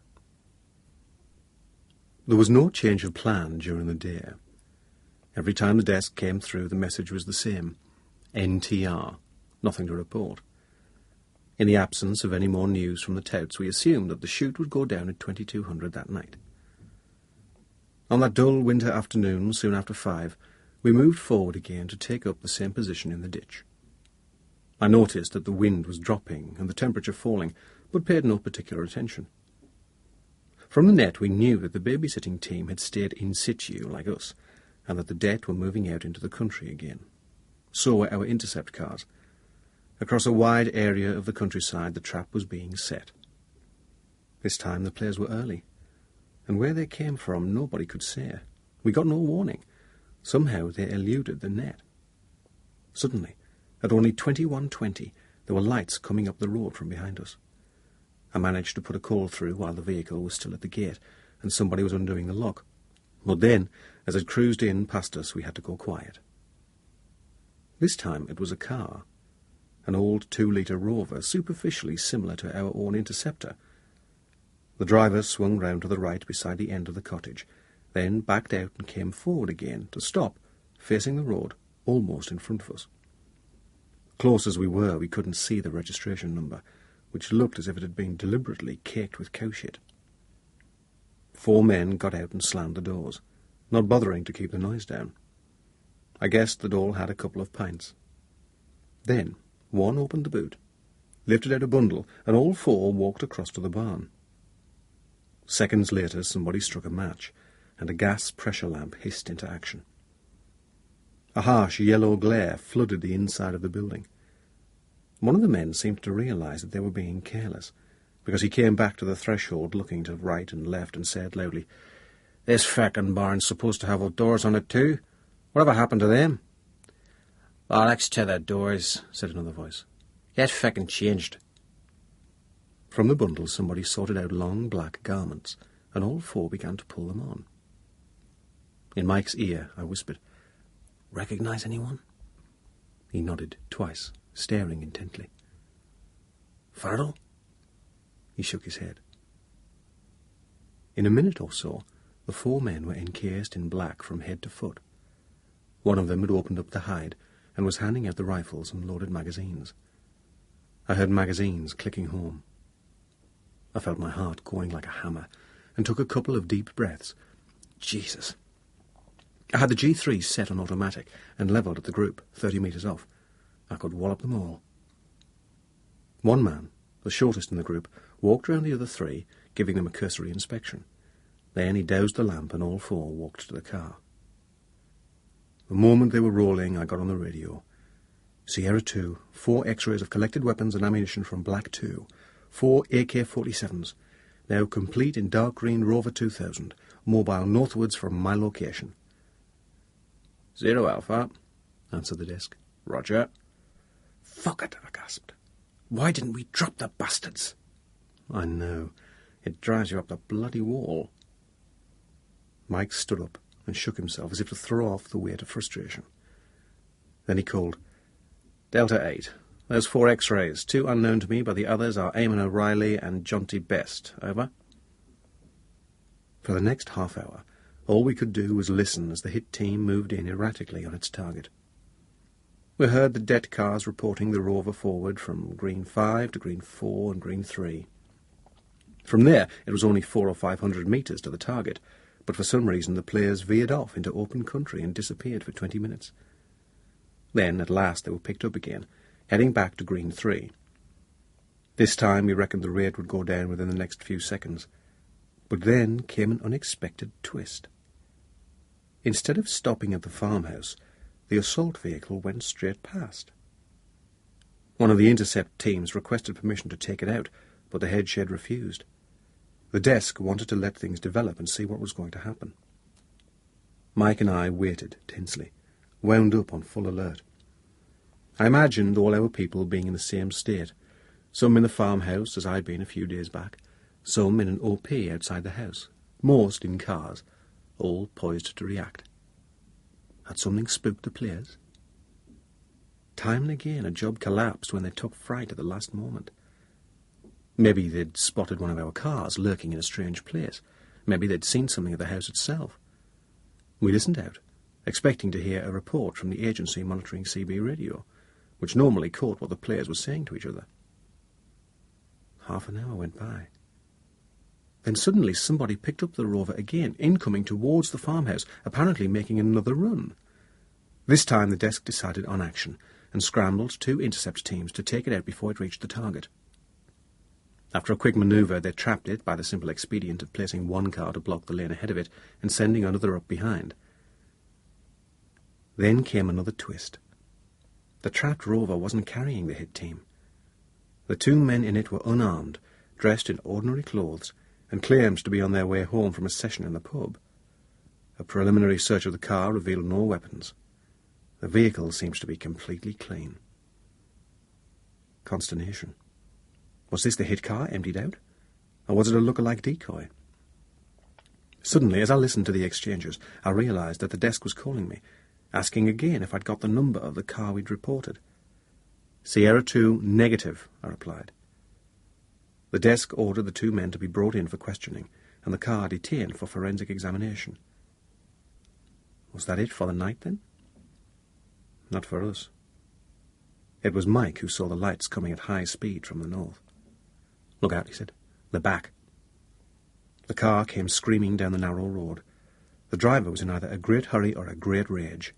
There was no change of plan during the day. Every time the desk came through, the message was the same. NTR. Nothing to report. In the absence of any more news from the touts, we assumed that the shoot would go down at 2200 that night. On that dull winter afternoon, soon after 5, we moved forward again to take up the same position in the ditch. I noticed that the wind was dropping and the temperature falling, but paid no particular attention. From the net we knew that the babysitting team had stayed in situ like us, and that the det were moving out into the country again. So were our intercept cars. Across a wide area of the countryside the trap was being set. This time the players were early, and where they came from nobody could say. We got no warning. Somehow they eluded the net. Suddenly, at only 21:20, there were lights coming up the road from behind us. I managed to put a call through while the vehicle was still at the gate, and somebody was undoing the lock. But then, as it cruised in past us, we had to go quiet. This time it was a car, an old 2-litre Rover, superficially similar to our own Interceptor. The driver swung round to the right beside the end of the cottage, then backed out and came forward again to stop, facing the road, almost in front of us. Close as we were, we couldn't see the registration number, which looked as if it had been deliberately caked with cow shit. 4 men got out and slammed the doors, not bothering to keep the noise down. I guessed they'd all had a couple of pints. Then one opened the boot, lifted out a bundle, and all 4 walked across to the barn. Seconds later somebody struck a match, and a gas pressure lamp hissed into action. A harsh yellow glare flooded the inside of the building. One of the men seemed to realise that they were being careless, because he came back to the threshold looking to right and left and said loudly, "This feckin' barn's supposed to have doors on it too. Whatever happened to them?" "Bollocks to the doors," said another voice. "Get feckin' changed." From the bundle somebody sorted out long black garments, and all 4 began to pull them on. In Mike's ear I whispered, "Recognise anyone?" He nodded twice, staring intently. "Farrell?" He shook his head. In a minute or so, The 4 men were encased in black from head to foot. One of them had opened up the hide and was handing out the rifles and loaded magazines. I heard magazines clicking home. I felt my heart going like a hammer and took a couple of deep breaths. Jesus! I had the G3 set on automatic and levelled at the group, 30 metres off. I could wallop them all. One man, the shortest in the group, walked round the other 3, giving them a cursory inspection. Then he doused the lamp and all 4 walked to the car. The moment they were rolling, I got on the radio. Sierra 2, 4 X-rays of collected weapons and ammunition from Black 2, 4 AK-47s, now complete in dark green Rover 2000, mobile northwards from my location. 0 Alpha, answered the desk. Roger. Fuck it, I gasped. Why didn't we drop the bastards? I know. It drives you up the bloody wall. Mike stood up and shook himself as if to throw off the weight of frustration. Then he called, Delta 8. Those 4 X-rays, 2 unknown to me, but the others are Eamon O'Reilly and Jonty Best. Over. For the next half hour, all we could do was listen as the hit team moved in erratically on its target. We heard the det cars reporting the rover forward from green 5 to green 4 and green 3. From there, it was only 400 or 500 metres to the target, but for some reason the players veered off into open country and disappeared for 20 minutes. Then, at last, they were picked up again, heading back to green 3. This time we reckoned the rate would go down within the next few seconds. But then came an unexpected twist. Instead of stopping at the farmhouse, the assault vehicle went straight past. One of the intercept teams requested permission to take it out, but the head shed refused. The desk wanted to let things develop and see what was going to happen. Mike and I waited tensely, wound up on full alert. I imagined all our people being in the same state, some in the farmhouse as I'd been a few days back, some in an OP outside the house, most in cars, all poised to react. Had something spooked the players? Time and again a job collapsed when they took fright at the last moment. Maybe they'd spotted one of our cars lurking in a strange place. Maybe they'd seen something at the house itself. We listened out, expecting to hear a report from the agency monitoring CB radio, which normally caught what the players were saying to each other. Half an hour went by. Then suddenly somebody picked up the rover again, incoming towards the farmhouse, apparently making another run. This time the desk decided on action, and scrambled 2 intercept teams to take it out before it reached the target. After a quick manoeuvre, they trapped it by the simple expedient of placing one car to block the lane ahead of it and sending another up behind. Then came another twist. The trapped rover wasn't carrying the hit team. The 2 men in it were unarmed, dressed in ordinary clothes, and claimed to be on their way home from a session in the pub. A preliminary search of the car revealed no weapons. The vehicle seems to be completely clean. Consternation. Was this the hit car emptied out? Or was it a look-alike decoy? Suddenly, as I listened to the exchanges, I realised that the desk was calling me, asking again if I'd got the number of the car we'd reported. Sierra 2, negative, I replied. The desk ordered the 2 men to be brought in for questioning, and the car detained for forensic examination. Was that it for the night, then? Not for us. It was Mike who saw the lights coming at high speed from the north. "Look out," he said. "They're back." The car came screaming down the narrow road. The driver was in either a great hurry or a great rage.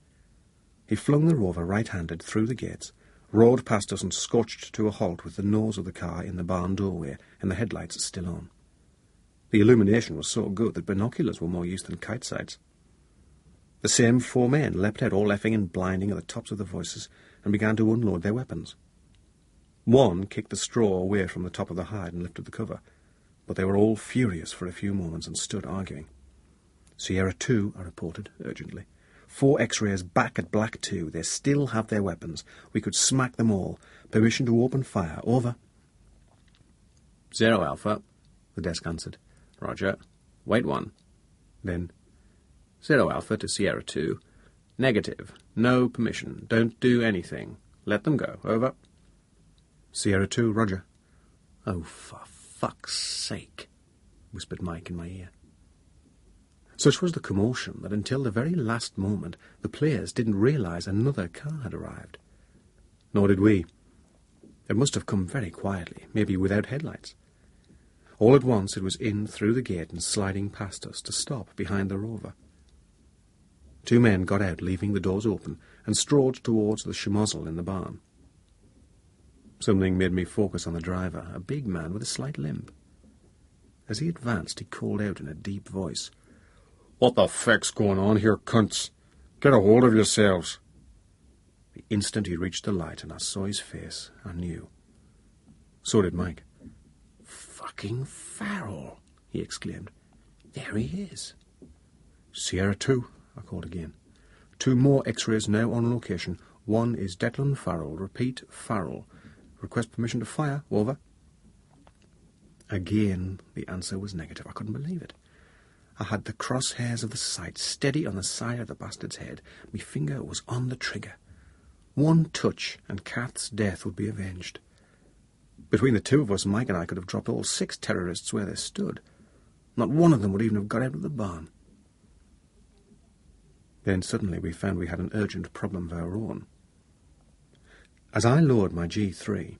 He flung the rover right-handed through the gates, roared past us and scorched to a halt with the nose of the car in the barn doorway and the headlights still on. The illumination was so good that binoculars were more use than kite sights. The same 4 men leapt out, all effing and blinding at the tops of their voices, and began to unload their weapons. One kicked the straw away from the top of the hide and lifted the cover, but they were all furious for a few moments and stood arguing. "Sierra 2, I reported, urgently. 4 X-rays back at Black 2. They still have their weapons. We could smack them all. Permission to open fire. Over." 0 Alpha, the desk answered. Roger. Wait 1. Then, 0 Alpha to Sierra 2. Negative. No permission. Don't do anything. Let them go. Over. Sierra 2, Roger. "Oh, for fuck's sake," whispered Mike in my ear. Such was the commotion that until the very last moment the players didn't realise another car had arrived. Nor did we. It must have come very quietly, maybe without headlights. All at once it was in through the gate and sliding past us to stop behind the Rover. 2 men got out, leaving the doors open, and strode towards the schmozzle in the barn. Something made me focus on the driver, a big man with a slight limp. As he advanced, he called out in a deep voice, "What the feck's going on here, cunts? Get a hold of yourselves." The instant he reached the light and I saw his face, I knew. So did Mike. "Fucking Farrell!" he exclaimed. "There he is." "Sierra 2, I called again. 2 more X-rays now on location. 1 is Declan Farrell. Repeat, Farrell. Request permission to fire. Over." Again, the answer was negative. I couldn't believe it. I had the crosshairs of the sight steady on the side of the bastard's head. My finger was on the trigger. 1 touch, and Kath's death would be avenged. Between the 2 of us, Mike and I could have dropped all 6 terrorists where they stood. Not one of them would even have got out of the barn. Then suddenly we found we had an urgent problem of our own. As I lowered my G3,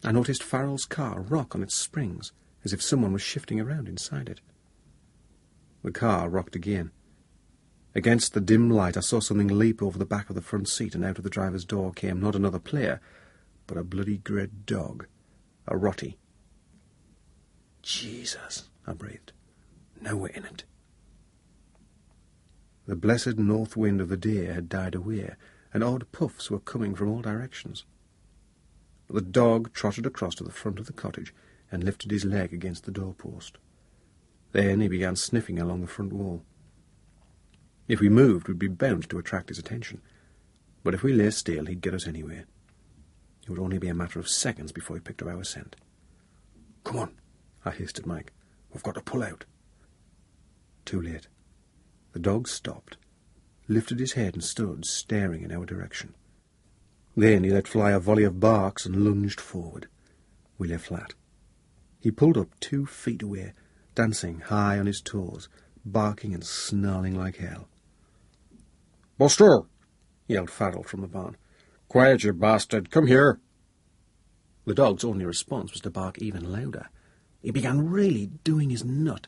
I noticed Farrell's car rock on its springs, as if someone was shifting around inside it. The car rocked again. Against the dim light, I saw something leap over the back of the front seat, and out of the driver's door came not another player, but a bloody great dog, a Rottie. "Jesus," I breathed. "Now we're in it." The blessed north wind of the day had died away, and odd puffs were coming from all directions. The dog trotted across to the front of the cottage and lifted his leg against the doorpost. Then he began sniffing along the front wall. If we moved, we'd be bound to attract his attention, but if we lay still, he'd get us anyway. It would only be a matter of seconds before he picked up our scent. "Come on," I hissed at Mike. "We've got to pull out." Too late. The dog stopped, lifted his head and stood staring in our direction. Then he let fly a volley of barks and lunged forward. We lay flat. He pulled up 2 feet away, dancing high on his toes, barking and snarling like hell. "Buster!" yelled Farrell from the barn. "Quiet, you bastard! Come here!" The dog's only response was to bark even louder. He began really doing his nut.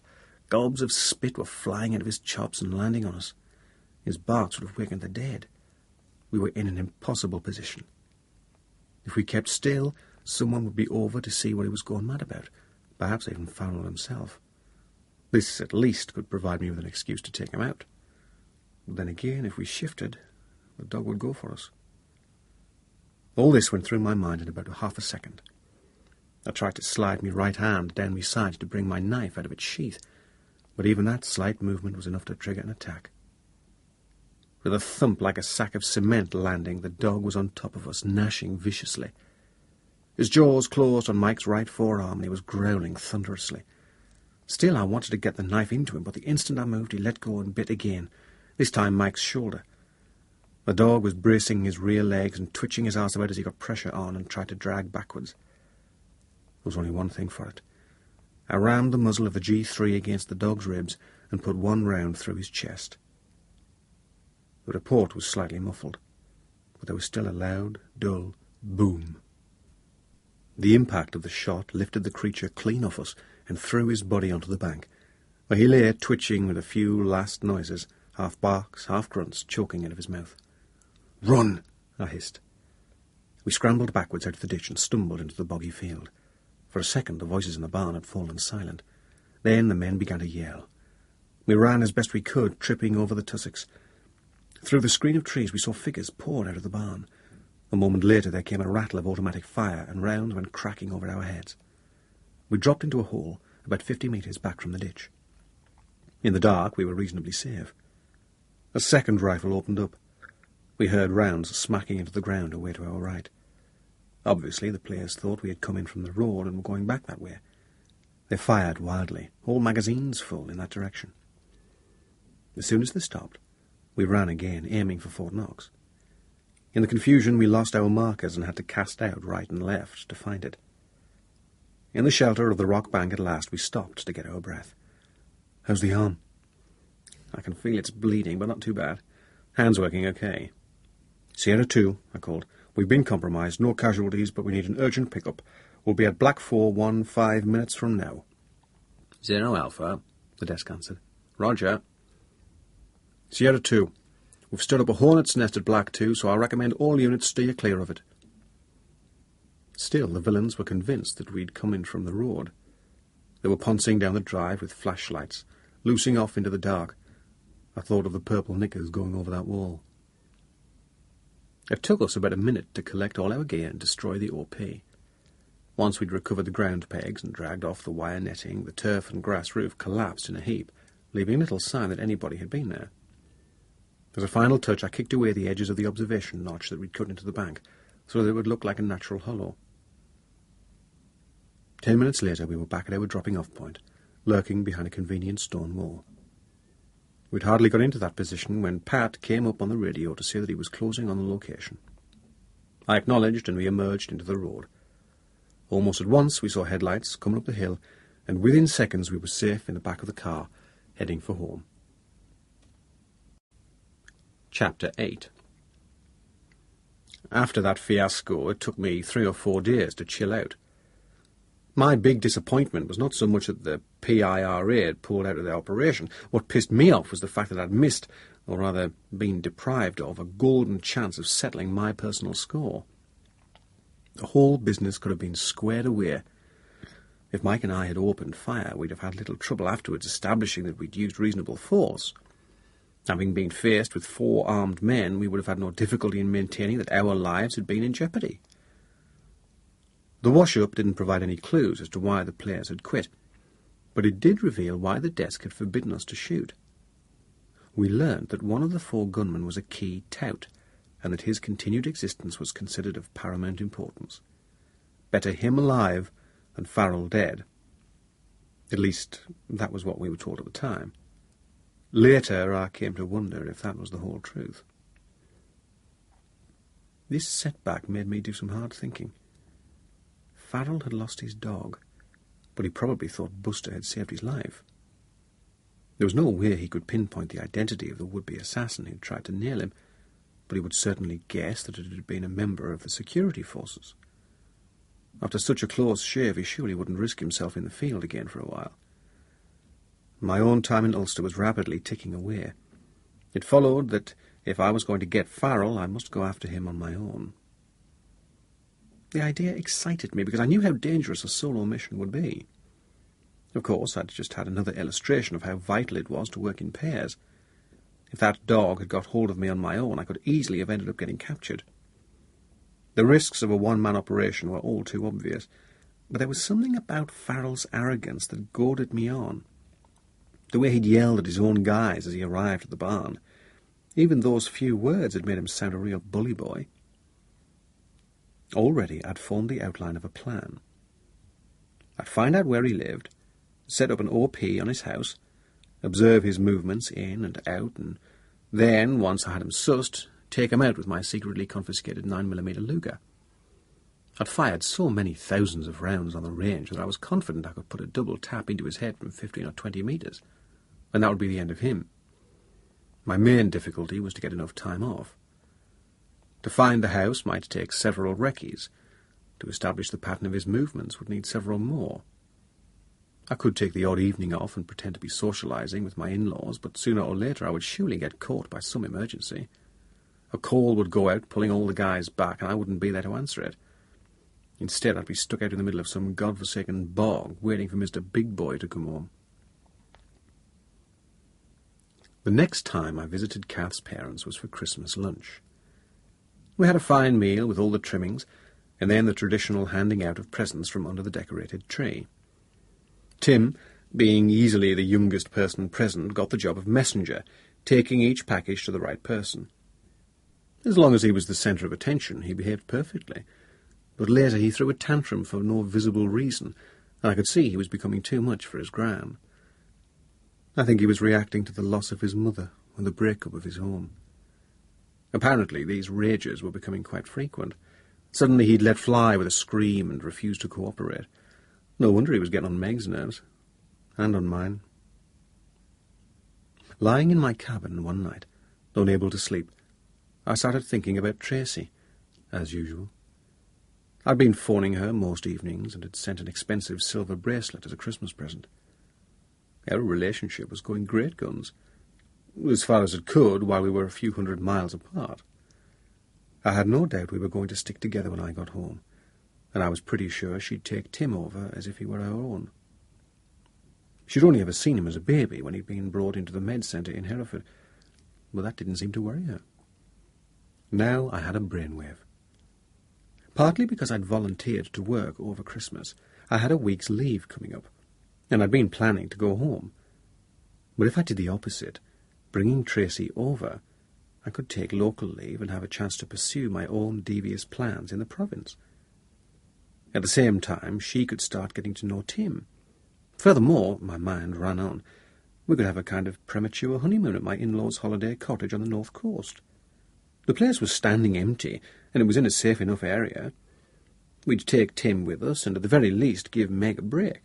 Gobs of spit were flying out of his chops and landing on us. His barks would have wakened the dead. We were in an impossible position. If we kept still, someone would be over to see what he was going mad about, perhaps even Farrell himself. This, at least, could provide me with an excuse to take him out. But then again, if we shifted, the dog would go for us. All this went through my mind in about half a second. I tried to slide my right hand down my side to bring my knife out of its sheath, but even that slight movement was enough to trigger an attack. With a thump like a sack of cement landing, the dog was on top of us, gnashing viciously. His jaws closed on Mike's right forearm, and he was growling thunderously. Still, I wanted to get the knife into him, but the instant I moved, he let go and bit again, this time Mike's shoulder. The dog was bracing his rear legs and twitching his arse about as he got pressure on and tried to drag backwards. There was only one thing for it. I rammed the muzzle of the G3 against the dog's ribs and put 1 round through his chest. The report was slightly muffled, but there was still a loud, dull boom. The impact of the shot lifted the creature clean off us and threw his body onto the bank, where he lay twitching with a few last noises, half barks, half grunts, choking out of his mouth. "Run!" I hissed. We scrambled backwards out of the ditch and stumbled into the boggy field. For a second the voices in the barn had fallen silent. Then the men began to yell. We ran as best we could, tripping over the tussocks. Through the screen of trees we saw figures pour out of the barn. A moment later there came a rattle of automatic fire, and rounds went cracking over our heads. We dropped into a hole about 50 metres back from the ditch. In the dark we were reasonably safe. A second rifle opened up. We heard rounds smacking into the ground away to our right. Obviously the players thought we had come in from the road and were going back that way. They fired wildly, whole magazines full in that direction. As soon as they stopped, we ran again, aiming for Fort Knox. In the confusion we lost our markers and had to cast out right and left to find it. In the shelter of the rock bank at last we stopped to get our breath. "How's the arm?" I can feel it's bleeding, but not too bad. Hand's working okay. Sierra 2, I called. We've been compromised. No casualties, but we need an urgent pickup. We'll be at Black 4 5 minutes from now. 0 Alpha, the desk answered. Roger. Sierra 2, we've stood up a hornet's nest at Black 2, so I recommend all units steer clear of it. Still, the villains were convinced that we'd come in from the road. They were pouncing down the drive with flashlights, loosing off into the dark. I thought of the purple knickers going over that wall. It took us about a minute to collect all our gear and destroy the OP. Once we'd recovered the ground pegs and dragged off the wire netting, the turf and grass roof collapsed in a heap, leaving little sign that anybody had been there. As a final touch, I kicked away the edges of the observation notch that we'd cut into the bank, so that it would look like a natural hollow. 10 minutes later, we were back at our dropping-off point, lurking behind a convenient stone wall. We'd hardly got into that position when Pat came up on the radio to say that he was closing on the location. I acknowledged, and we emerged into the road. Almost at once, we saw headlights coming up the hill, and within seconds we were safe in the back of the car, heading for home. Chapter 8. After that fiasco, it took me 3 or 4 days to chill out. My big disappointment was not so much that the PIRA had pulled out of the operation. What pissed me off was the fact that I'd missed, or rather been deprived of, a golden chance of settling my personal score. The whole business could have been squared away. If Mike and I had opened fire, we'd have had little trouble afterwards establishing that we'd used reasonable force. Having been faced with 4 armed men, we would have had no difficulty in maintaining that our lives had been in jeopardy. The wash-up didn't provide any clues as to why the players had quit, but it did reveal why the desk had forbidden us to shoot. We learned that one of the 4 gunmen was a key tout, and that his continued existence was considered of paramount importance. Better him alive than Farrell dead. At least, that was what we were told at the time. Later, I came to wonder if that was the whole truth. This setback made me do some hard thinking. Farrell had lost his dog, but he probably thought Buster had saved his life. There was no way he could pinpoint the identity of the would-be assassin who tried to nail him, but he would certainly guess that it had been a member of the security forces. After such a close shave, he surely wouldn't risk himself in the field again for a while. My own time in Ulster was rapidly ticking away. It followed that if I was going to get Farrell, I must go after him on my own. The idea excited me because I knew how dangerous a solo mission would be. Of course, I'd just had another illustration of how vital it was to work in pairs. If that dog had got hold of me on my own, I could easily have ended up getting captured. The risks of a one-man operation were all too obvious, but there was something about Farrell's arrogance that goaded me on. The way he'd yelled at his own guys as he arrived at the barn. Even those few words had made him sound a real bully boy. Already I'd formed the outline of a plan. I'd find out where he lived, set up an OP on his house, observe his movements in and out, and then, once I had him sussed, take him out with my secretly confiscated 9mm Luger. I'd fired so many thousands of rounds on the range that I was confident I could put a double tap into his head from 15 or 20 metres, and that would be the end of him. My main difficulty was to get enough time off. To find the house might take several recce's. To establish the pattern of his movements would need several more. I could take the odd evening off and pretend to be socialising with my in-laws, but sooner or later I would surely get caught by some emergency. A call would go out, pulling all the guys back, and I wouldn't be there to answer it. Instead, I'd be stuck out in the middle of some godforsaken bog, waiting for Mr. Big Boy to come home. The next time I visited Kath's parents was for Christmas lunch. We had a fine meal with all the trimmings, and then the traditional handing out of presents from under the decorated tree. Tim, being easily the youngest person present, got the job of messenger, taking each package to the right person. As long as he was the centre of attention, he behaved perfectly, but later he threw a tantrum for no visible reason, and I could see he was becoming too much for his gran. I think he was reacting to the loss of his mother and the breakup of his home. Apparently these rages were becoming quite frequent. Suddenly he'd let fly with a scream and refused to cooperate. No wonder he was getting on Meg's nerves, and on mine. Lying in my cabin one night, unable to sleep, I started thinking about Tracy, as usual. I'd been phoning her most evenings and had sent an expensive silver bracelet as a Christmas present. Our relationship was going great guns, as far as it could while we were a few hundred miles apart. I had no doubt we were going to stick together when I got home, and I was pretty sure she'd take Tim over as if he were our own. She'd only ever seen him as a baby when he'd been brought into the med centre in Hereford, but that didn't seem to worry her. Now I had a brainwave. Partly because I'd volunteered to work over Christmas, I had a week's leave coming up, and I'd been planning to go home. But if I did the opposite, bringing Tracy over, I could take local leave and have a chance to pursue my own devious plans in the province. At the same time, she could start getting to know Tim. Furthermore, my mind ran on, we could have a kind of premature honeymoon at my in-laws' holiday cottage on the north coast. The place was standing empty, and it was in a safe enough area. We'd take Tim with us, and at the very least give Meg a break.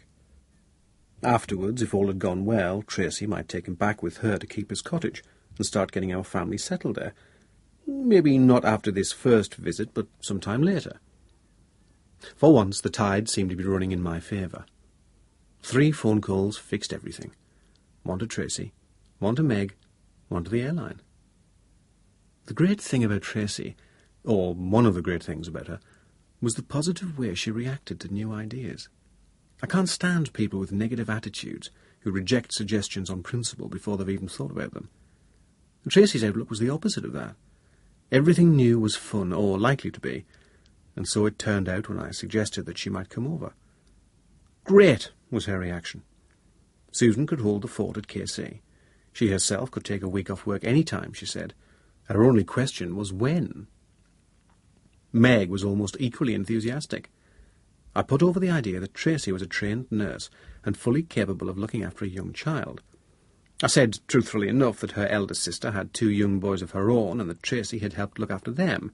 Afterwards, if all had gone well, Tracy might take him back with her to Keeper's Cottage and start getting our family settled there. Maybe not after this first visit, but some time later. For once, the tide seemed to be running in my favour. 3 phone calls fixed everything. 1 to Tracy, 1 to Meg, 1 to the airline. The great thing about Tracy, or one of the great things about her, was the positive way she reacted to new ideas. I can't stand people with negative attitudes who reject suggestions on principle before they've even thought about them. Tracy's outlook was the opposite of that. Everything new was fun, or likely to be, and so it turned out when I suggested that she might come over. Great, was her reaction. Susan could hold the fort at KC. She herself could take a week off work any time, she said. Her only question was when. Meg was almost equally enthusiastic. I put over the idea that Tracy was a trained nurse and fully capable of looking after a young child. I said, truthfully enough, that her eldest sister had 2 young boys of her own and that Tracy had helped look after them.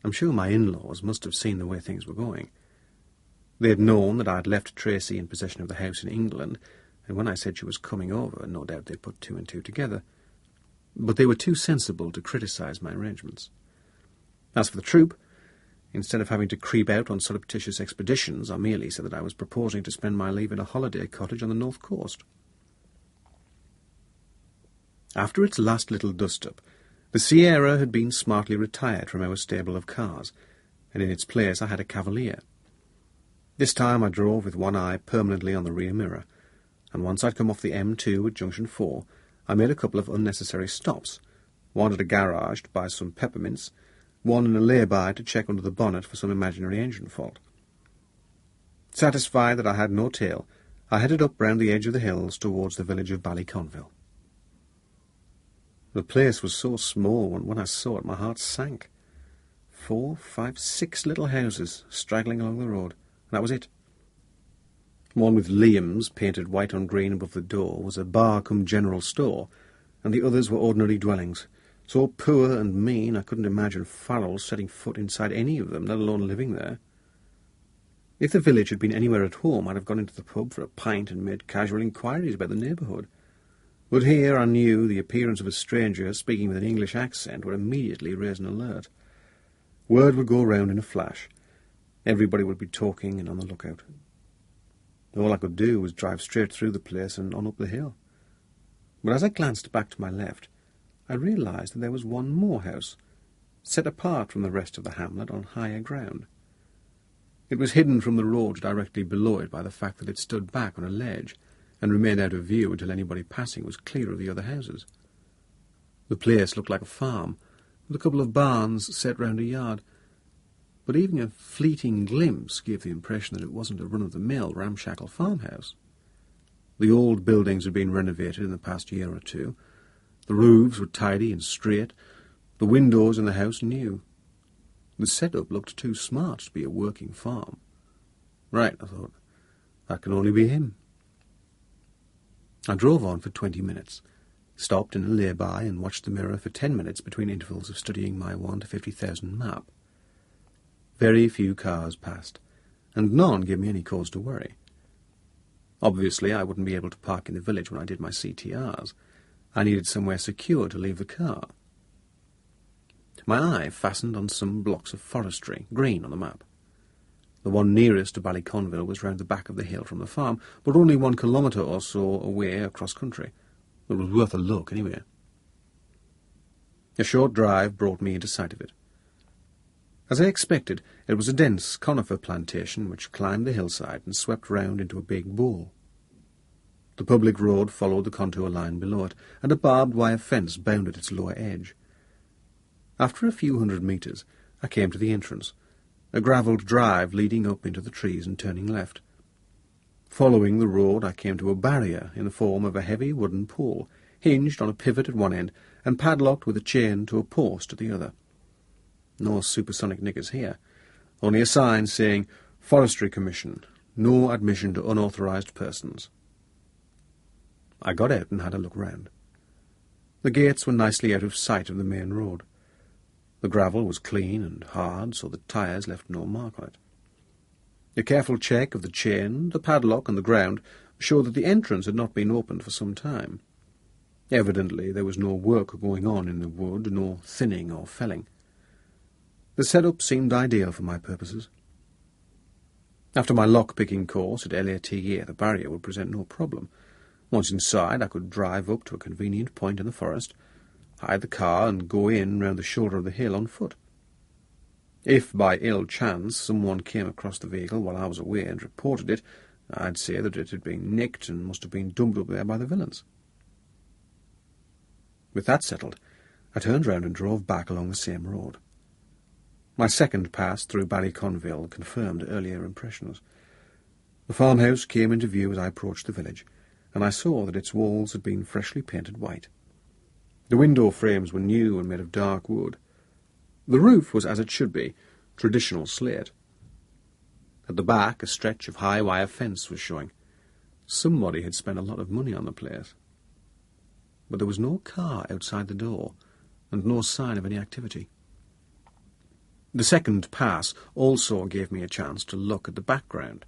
I'm sure my in-laws must have seen the way things were going. They had known that I had left Tracy in possession of the house in England, and when I said she was coming over, no doubt they put 2 and 2 together. But they were too sensible to criticise my arrangements. As for the troop, instead of having to creep out on surreptitious expeditions, I merely said that I was proposing to spend my leave in a holiday cottage on the north coast. After its last little dust-up, the Sierra had been smartly retired from our stable of cars, and in its place I had a Cavalier. This time I drove with one eye permanently on the rear mirror, and once I'd come off the M2 at Junction 4, I made a couple of unnecessary stops, one at a garage to buy some peppermints, one in a lay-by to check under the bonnet for some imaginary engine fault. Satisfied that I had no tail, I headed up round the edge of the hills towards the village of Ballyconville. The place was so small, and when I saw it my heart sank. 4, 5, 6 little houses straggling along the road, and that was it. One with Liam's painted white on green above the door was a bar-cum-general store, and the others were ordinary dwellings, so poor and mean I couldn't imagine Farrell setting foot inside any of them, let alone living there. If the village had been anywhere at home, I'd have gone into the pub for a pint and made casual inquiries about the neighbourhood. But here I knew the appearance of a stranger speaking with an English accent would immediately raise an alert. Word would go round in a flash. Everybody would be talking and on the lookout. All I could do was drive straight through the place and on up the hill. But as I glanced back to my left, I realised that there was one more house, set apart from the rest of the hamlet on higher ground. It was hidden from the road directly below it by the fact that it stood back on a ledge, and remained out of view until anybody passing was clear of the other houses. The place looked like a farm, with a couple of barns set round a yard, but even a fleeting glimpse gave the impression that it wasn't a run-of-the-mill ramshackle farmhouse. The old buildings had been renovated in the past year or 2. The roofs were tidy and straight, the windows in the house new. The setup looked too smart to be a working farm. Right, I thought, that can only be him. I drove on for 20 minutes, stopped in a lay-by and watched the mirror for 10 minutes between intervals of studying my 1 to 50,000 map. Very few cars passed, and none gave me any cause to worry. Obviously, I wouldn't be able to park in the village when I did my CTRs, I needed somewhere secure to leave the car. My eye fastened on some blocks of forestry, green on the map. The one nearest to Ballyconville was round the back of the hill from the farm, but only 1 kilometre or so away across country. It was worth a look, anyway. A short drive brought me into sight of it. As I expected, it was a dense conifer plantation which climbed the hillside and swept round into a big bowl. The public road followed the contour line below it, and a barbed wire fence bounded its lower edge. After a few hundred metres, I came to the entrance, a gravelled drive leading up into the trees and turning left. Following the road, I came to a barrier in the form of a heavy wooden pole, hinged on a pivot at one end and padlocked with a chain to a post at the other. No supersonic knickers here, only a sign saying, Forestry Commission, no admission to unauthorised persons. I got out and had a look round. The gates were nicely out of sight of the main road. The gravel was clean and hard, so the tyres left no mark on it. A careful check of the chain, the padlock, and the ground showed that the entrance had not been opened for some time. Evidently there was no work going on in the wood, no thinning or felling. The setup seemed ideal for my purposes. After my lock-picking course at LATA, the barrier would present no problem. Once inside, I could drive up to a convenient point in the forest, hide the car, and go in round the shoulder of the hill on foot. If, by ill chance, someone came across the vehicle while I was away and reported it, I'd say that it had been nicked and must have been dumped up there by the villains. With that settled, I turned round and drove back along the same road. My second pass through Ballyconville confirmed earlier impressions. The farmhouse came into view as I approached the village, and I saw that its walls had been freshly painted white. The window frames were new and made of dark wood. The roof was as it should be, traditional slate. At the back, a stretch of high wire fence was showing. Somebody had spent a lot of money on the place. But there was no car outside the door, and no sign of any activity. The second pass also gave me a chance to look at the background.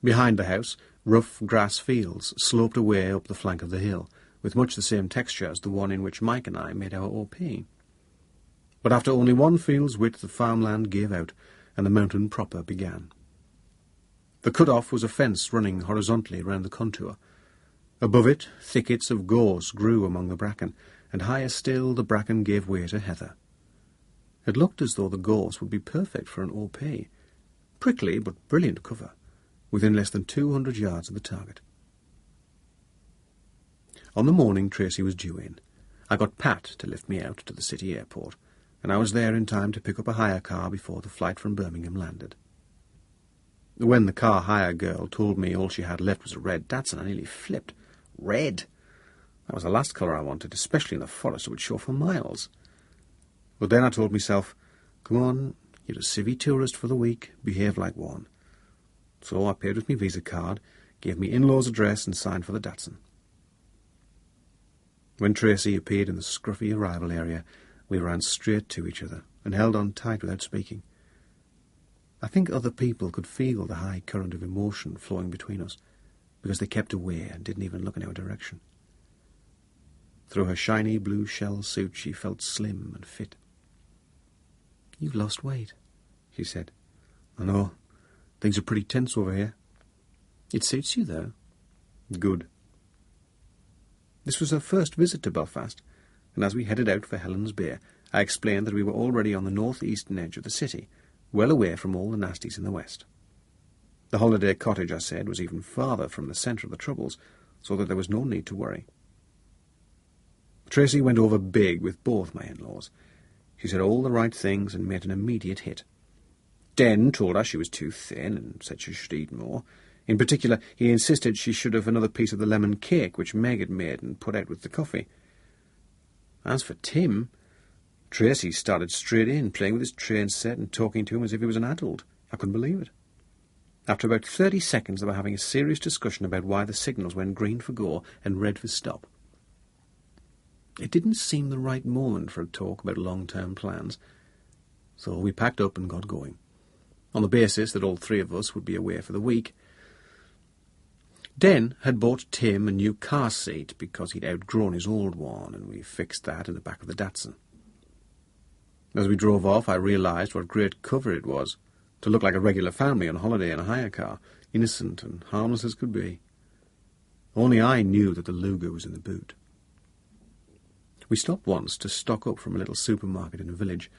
Behind the house, rough grass fields sloped away up the flank of the hill, with much the same texture as the one in which Mike and I made our OP. But after only 1 field's width the farmland gave out, and the mountain proper began. The cut-off was a fence running horizontally round the contour. Above it, thickets of gorse grew among the bracken, and higher still the bracken gave way to heather. It looked as though the gorse would be perfect for an OP. Prickly but brilliant cover, within less than 200 yards of the target. On the morning Tracy was due in, I got Pat to lift me out to the city airport, and I was there in time to pick up a hire car before the flight from Birmingham landed. When the car hire girl told me all she had left was a red Datsun, I nearly flipped. Red! That was the last colour I wanted, especially in the forest. It would show for miles. But then I told myself, come on, you're a civvy tourist for the week, behave like one. So I paid with my Visa card, gave me in-law's address, and signed for the Datsun. When Tracy appeared in the scruffy arrival area, we ran straight to each other and held on tight without speaking. I think other people could feel the high current of emotion flowing between us, because they kept away and didn't even look in our direction. Through her shiny blue shell suit she felt slim and fit. "You've lost weight," she said. "I know. Things are pretty tense over here." "It suits you, though." "Good." This was her first visit to Belfast, and as we headed out for Helen's Bay, I explained that we were already on the north-eastern edge of the city, well away from all the nasties in the west. The holiday cottage, I said, was even farther from the centre of the troubles, so that there was no need to worry. Tracy went over big with both my in-laws. She said all the right things and made an immediate hit. Den told her she was too thin and said she should eat more. In particular, he insisted she should have another piece of the lemon cake which Meg had made and put out with the coffee. As for Tim, Tracy started straight in, playing with his train set and talking to him as if he was an adult. I couldn't believe it. After about 30 seconds, they were having a serious discussion about why the signals went green for go and red for stop. It didn't seem the right moment for a talk about long-term plans, so we packed up and got going, on the basis that all 3 of us would be away for the week. Den had bought Tim a new car seat because he'd outgrown his old one, and we fixed that in the back of the Datsun. As we drove off, I realised what great cover it was, to look like a regular family on holiday in a hire car, innocent and harmless as could be. Only I knew that the Luger was in the boot. We stopped once to stock up from a little supermarket in a village,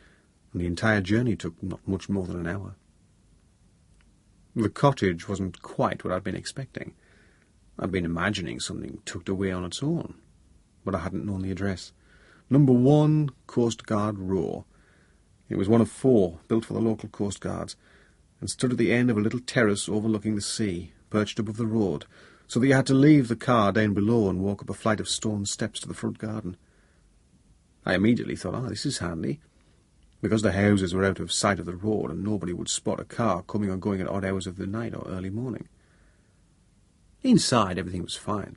and the entire journey took not much more than an hour. The cottage wasn't quite what I'd been expecting. I'd been imagining something tucked away on its own, but I hadn't known the address. Number 1 Coast Guard Row. It was one of 4, built for the local Coast Guards, and stood at the end of a little terrace overlooking the sea, perched above the road, so that you had to leave the car down below and walk up a flight of stone steps to the front garden. I immediately thought, this is handy, because the houses were out of sight of the road and nobody would spot a car coming or going at odd hours of the night or early morning. Inside, everything was fine.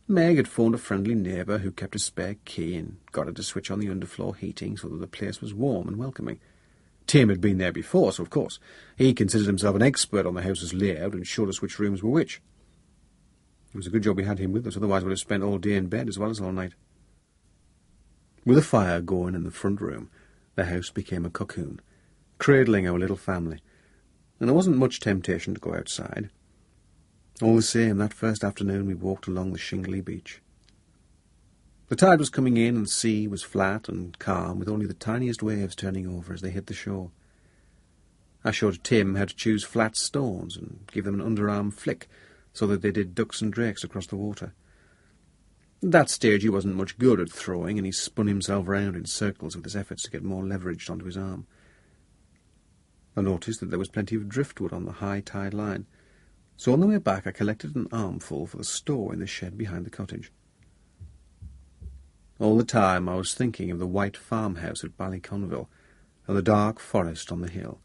Meg had phoned a friendly neighbour who kept a spare key and got her to switch on the underfloor heating so that the place was warm and welcoming. Tim had been there before, so of course he considered himself an expert on the house's layout and showed us which rooms were which. It was a good job we had him with us, otherwise we'd have spent all day in bed as well as all night. With a fire going in the front room, the house became a cocoon, cradling our little family, and there wasn't much temptation to go outside. All the same, that first afternoon we walked along the shingly beach. The tide was coming in and the sea was flat and calm, with only the tiniest waves turning over as they hit the shore. I showed Tim how to choose flat stones and give them an underarm flick so that they did ducks and drakes across the water. At that stage he wasn't much good at throwing, and he spun himself round in circles with his efforts to get more leverage onto his arm. I noticed that there was plenty of driftwood on the high tide line, so on the way back I collected an armful for the store in the shed behind the cottage. All the time I was thinking of the white farmhouse at Ballyconville and the dark forest on the hill.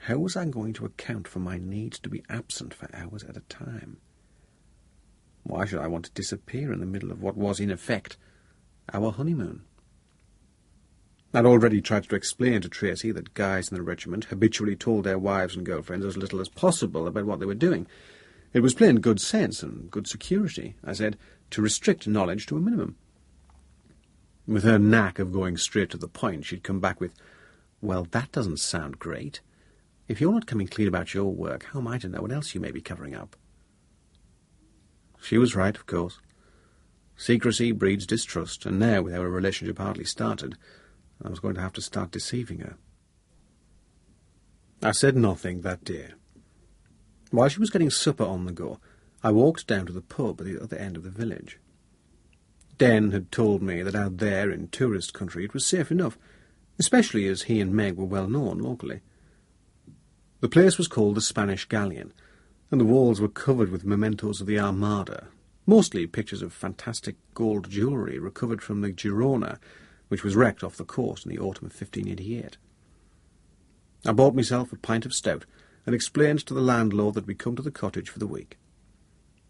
How was I going to account for my need to be absent for hours at a time? Why should I want to disappear in the middle of what was, in effect, our honeymoon? I'd already tried to explain to Tracy that guys in the regiment habitually told their wives and girlfriends as little as possible about what they were doing. It was plain good sense and good security, I said, to restrict knowledge to a minimum. With her knack of going straight to the point, she'd come back with, "Well, that doesn't sound great. If you're not coming clean about your work, how am I to know what else you may be covering up?" She was right, of course. Secrecy breeds distrust, and now, with our relationship hardly started, I was going to have to start deceiving her. I said nothing that day. While she was getting supper on the go, I walked down to the pub at the other end of the village. Den had told me that out there in tourist country it was safe enough, especially as he and Meg were well known locally. The place was called the Spanish Galleon, and the walls were covered with mementos of the Armada, mostly pictures of fantastic gold jewellery recovered from the Girona, which was wrecked off the coast in the autumn of 1588. I bought myself a pint of stout and explained to the landlord that we'd come to the cottage for the week.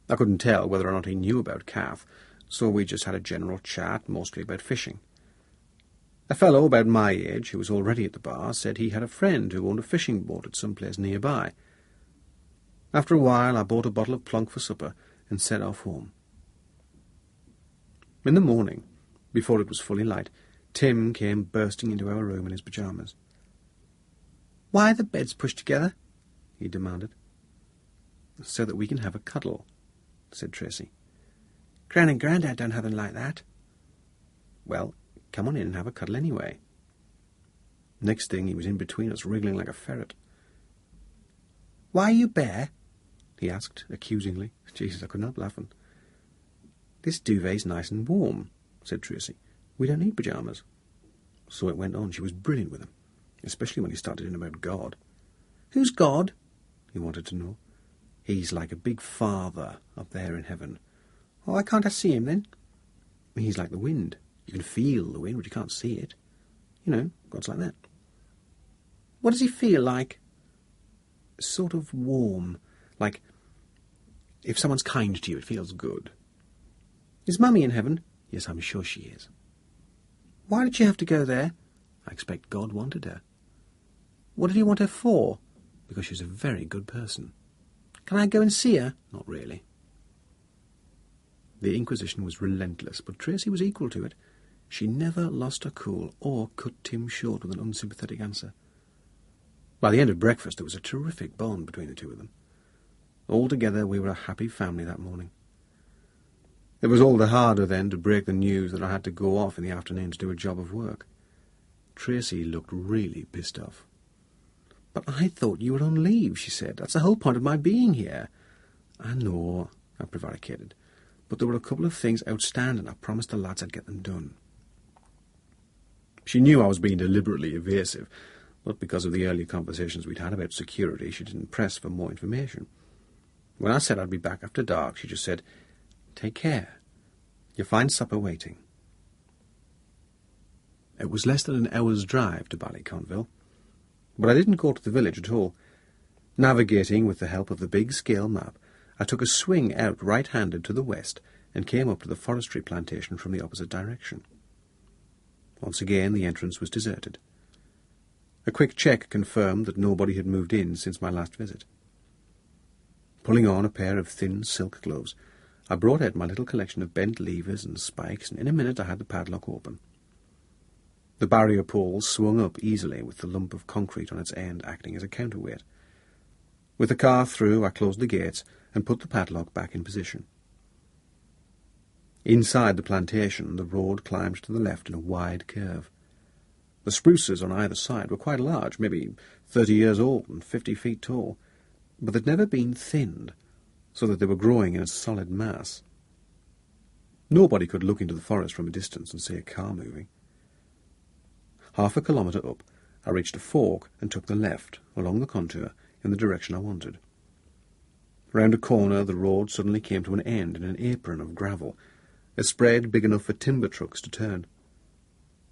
I couldn't tell whether or not he knew about Kath, so we just had a general chat, mostly about fishing. A fellow about my age, who was already at the bar, said he had a friend who owned a fishing boat at some place nearby. After a while I bought a bottle of plonk for supper and set off home. In the morning, before it was fully light, Tim came bursting into our room in his pyjamas. "Why are the beds pushed together?" he demanded. "So that we can have a cuddle," said Tracy. "Gran and Grandad don't have them like that." "Well, come on in and have a cuddle anyway." Next thing he was in between us, wriggling like a ferret. "Why are you bare?" he asked, accusingly. Jesus, I couldn't help laughing. "This duvet's nice and warm," said Tracy. "We don't need pyjamas." So it went on. She was brilliant with him, especially when he started in about God. "Who's God?" he wanted to know. "He's like a big father up there in heaven." "Oh, why can't I see him, then?" "He's like the wind. You can feel the wind, but you can't see it. You know, God's like that." "What does he feel like?" "Sort of warm. Like, if someone's kind to you, it feels good." "Is Mummy in heaven?" "Yes, I'm sure she is." "Why did she have to go there?" "I expect God wanted her." "What did he want her for?" "Because she's a very good person." Can I go and see her? Not really. The inquisition was relentless, but Tracy was equal to it. She never lost her cool or cut Tim short with an unsympathetic answer. By the end of breakfast, there was a terrific bond between the two of them. Altogether, we were a happy family that morning. It was all the harder then to break the news that I had to go off in the afternoon to do a job of work. Tracy looked really pissed off. But I thought you were on leave, she said. That's the whole point of my being here. I know, I prevaricated, but there were a couple of things outstanding. I promised the lads I'd get them done. She knew I was being deliberately evasive, but because of the earlier conversations we'd had about security, she didn't press for more information. When I said I'd be back after dark, she just said, "Take care. You'll find supper waiting." It was less than an hour's drive to Ballyconville, but I didn't go to the village at all. Navigating with the help of the big scale map, I took a swing out right-handed to the west and came up to the forestry plantation from the opposite direction. Once again, the entrance was deserted. A quick check confirmed that nobody had moved in since my last visit. Pulling on a pair of thin silk gloves, I brought out my little collection of bent levers and spikes, and in a minute I had the padlock open. The barrier pole swung up easily with the lump of concrete on its end acting as a counterweight. With the car through, I closed the gates and put the padlock back in position. Inside the plantation, the road climbed to the left in a wide curve. The spruces on either side were quite large, maybe 30 years old and 50 feet tall, but they'd never been thinned, so that they were growing in a solid mass. Nobody could look into the forest from a distance and see a car moving. Half a kilometre up, I reached a fork and took the left, along the contour, in the direction I wanted. Round a corner, the road suddenly came to an end in an apron of gravel, a spread big enough for timber trucks to turn.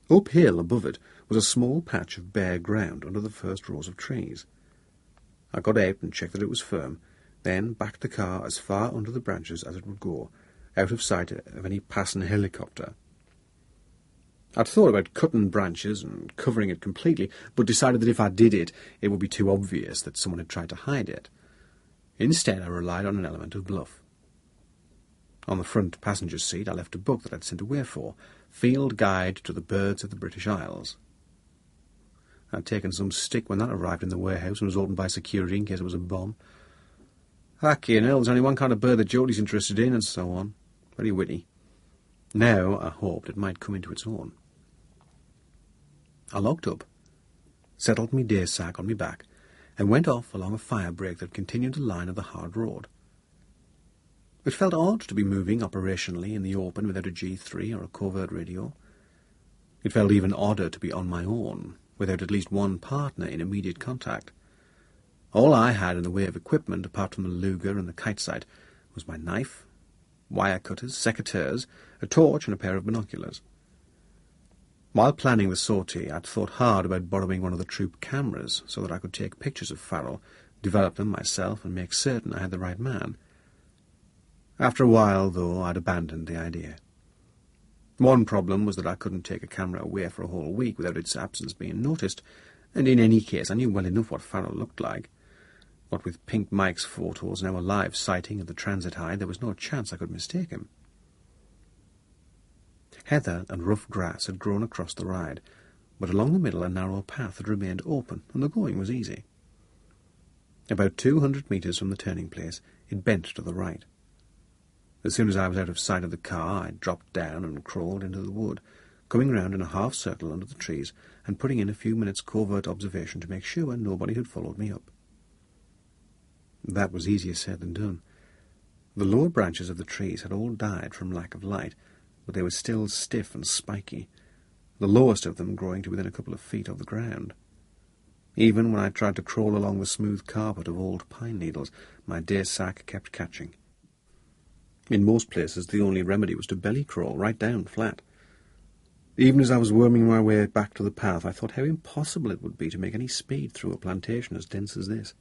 Uphill above it was a small patch of bare ground under the first rows of trees. I got out and checked that it was firm, then backed the car as far under the branches as it would go, out of sight of any passing helicopter. I'd thought about cutting branches and covering it completely, but decided that if I did it, it would be too obvious that someone had tried to hide it. Instead, I relied on an element of bluff. On the front passenger seat, I left a book that I'd sent away for, Field Guide to the Birds of the British Isles. I'd taken some stick when that arrived in the warehouse and was opened by security in case it was a bomb. You know, there's only one kind of bird that Geordie's interested in, and so on. Very witty. Now, I hoped it might come into its own. I locked up, settled me day sack on me back, and went off along a fire break that continued the line of the hard road. It felt odd to be moving operationally in the open without a G3 or a covert radio. It felt even odder to be on my own, without at least one partner in immediate contact. All I had in the way of equipment, apart from the Luger and the kite sight, was my knife, wire cutters, secateurs, a torch and a pair of binoculars. While planning the sortie, I'd thought hard about borrowing one of the troop cameras so that I could take pictures of Farrell, develop them myself, and make certain I had the right man. After a while, though, I'd abandoned the idea. One problem was that I couldn't take a camera away for a whole week without its absence being noticed, and in any case I knew well enough what Farrell looked like. What with Pink Mike's photos and our live sighting of the transit high, there was no chance I could mistake him. Heather and rough grass had grown across the ride, but along the middle a narrow path had remained open, and the going was easy. About 200 metres from the turning place, it bent to the right. As soon as I was out of sight of the car, I dropped down and crawled into the wood, coming round in a half-circle under the trees and putting in a few minutes' covert observation to make sure nobody had followed me up. That was easier said than done. The lower branches of the trees had all died from lack of light, but they were still stiff and spiky, the lowest of them growing to within a couple of feet of the ground. Even when I tried to crawl along the smooth carpet of old pine needles, my day sack kept catching. In most places, the only remedy was to belly crawl right down flat. Even as I was worming my way back to the path, I thought how impossible it would be to make any speed through a plantation as dense as this.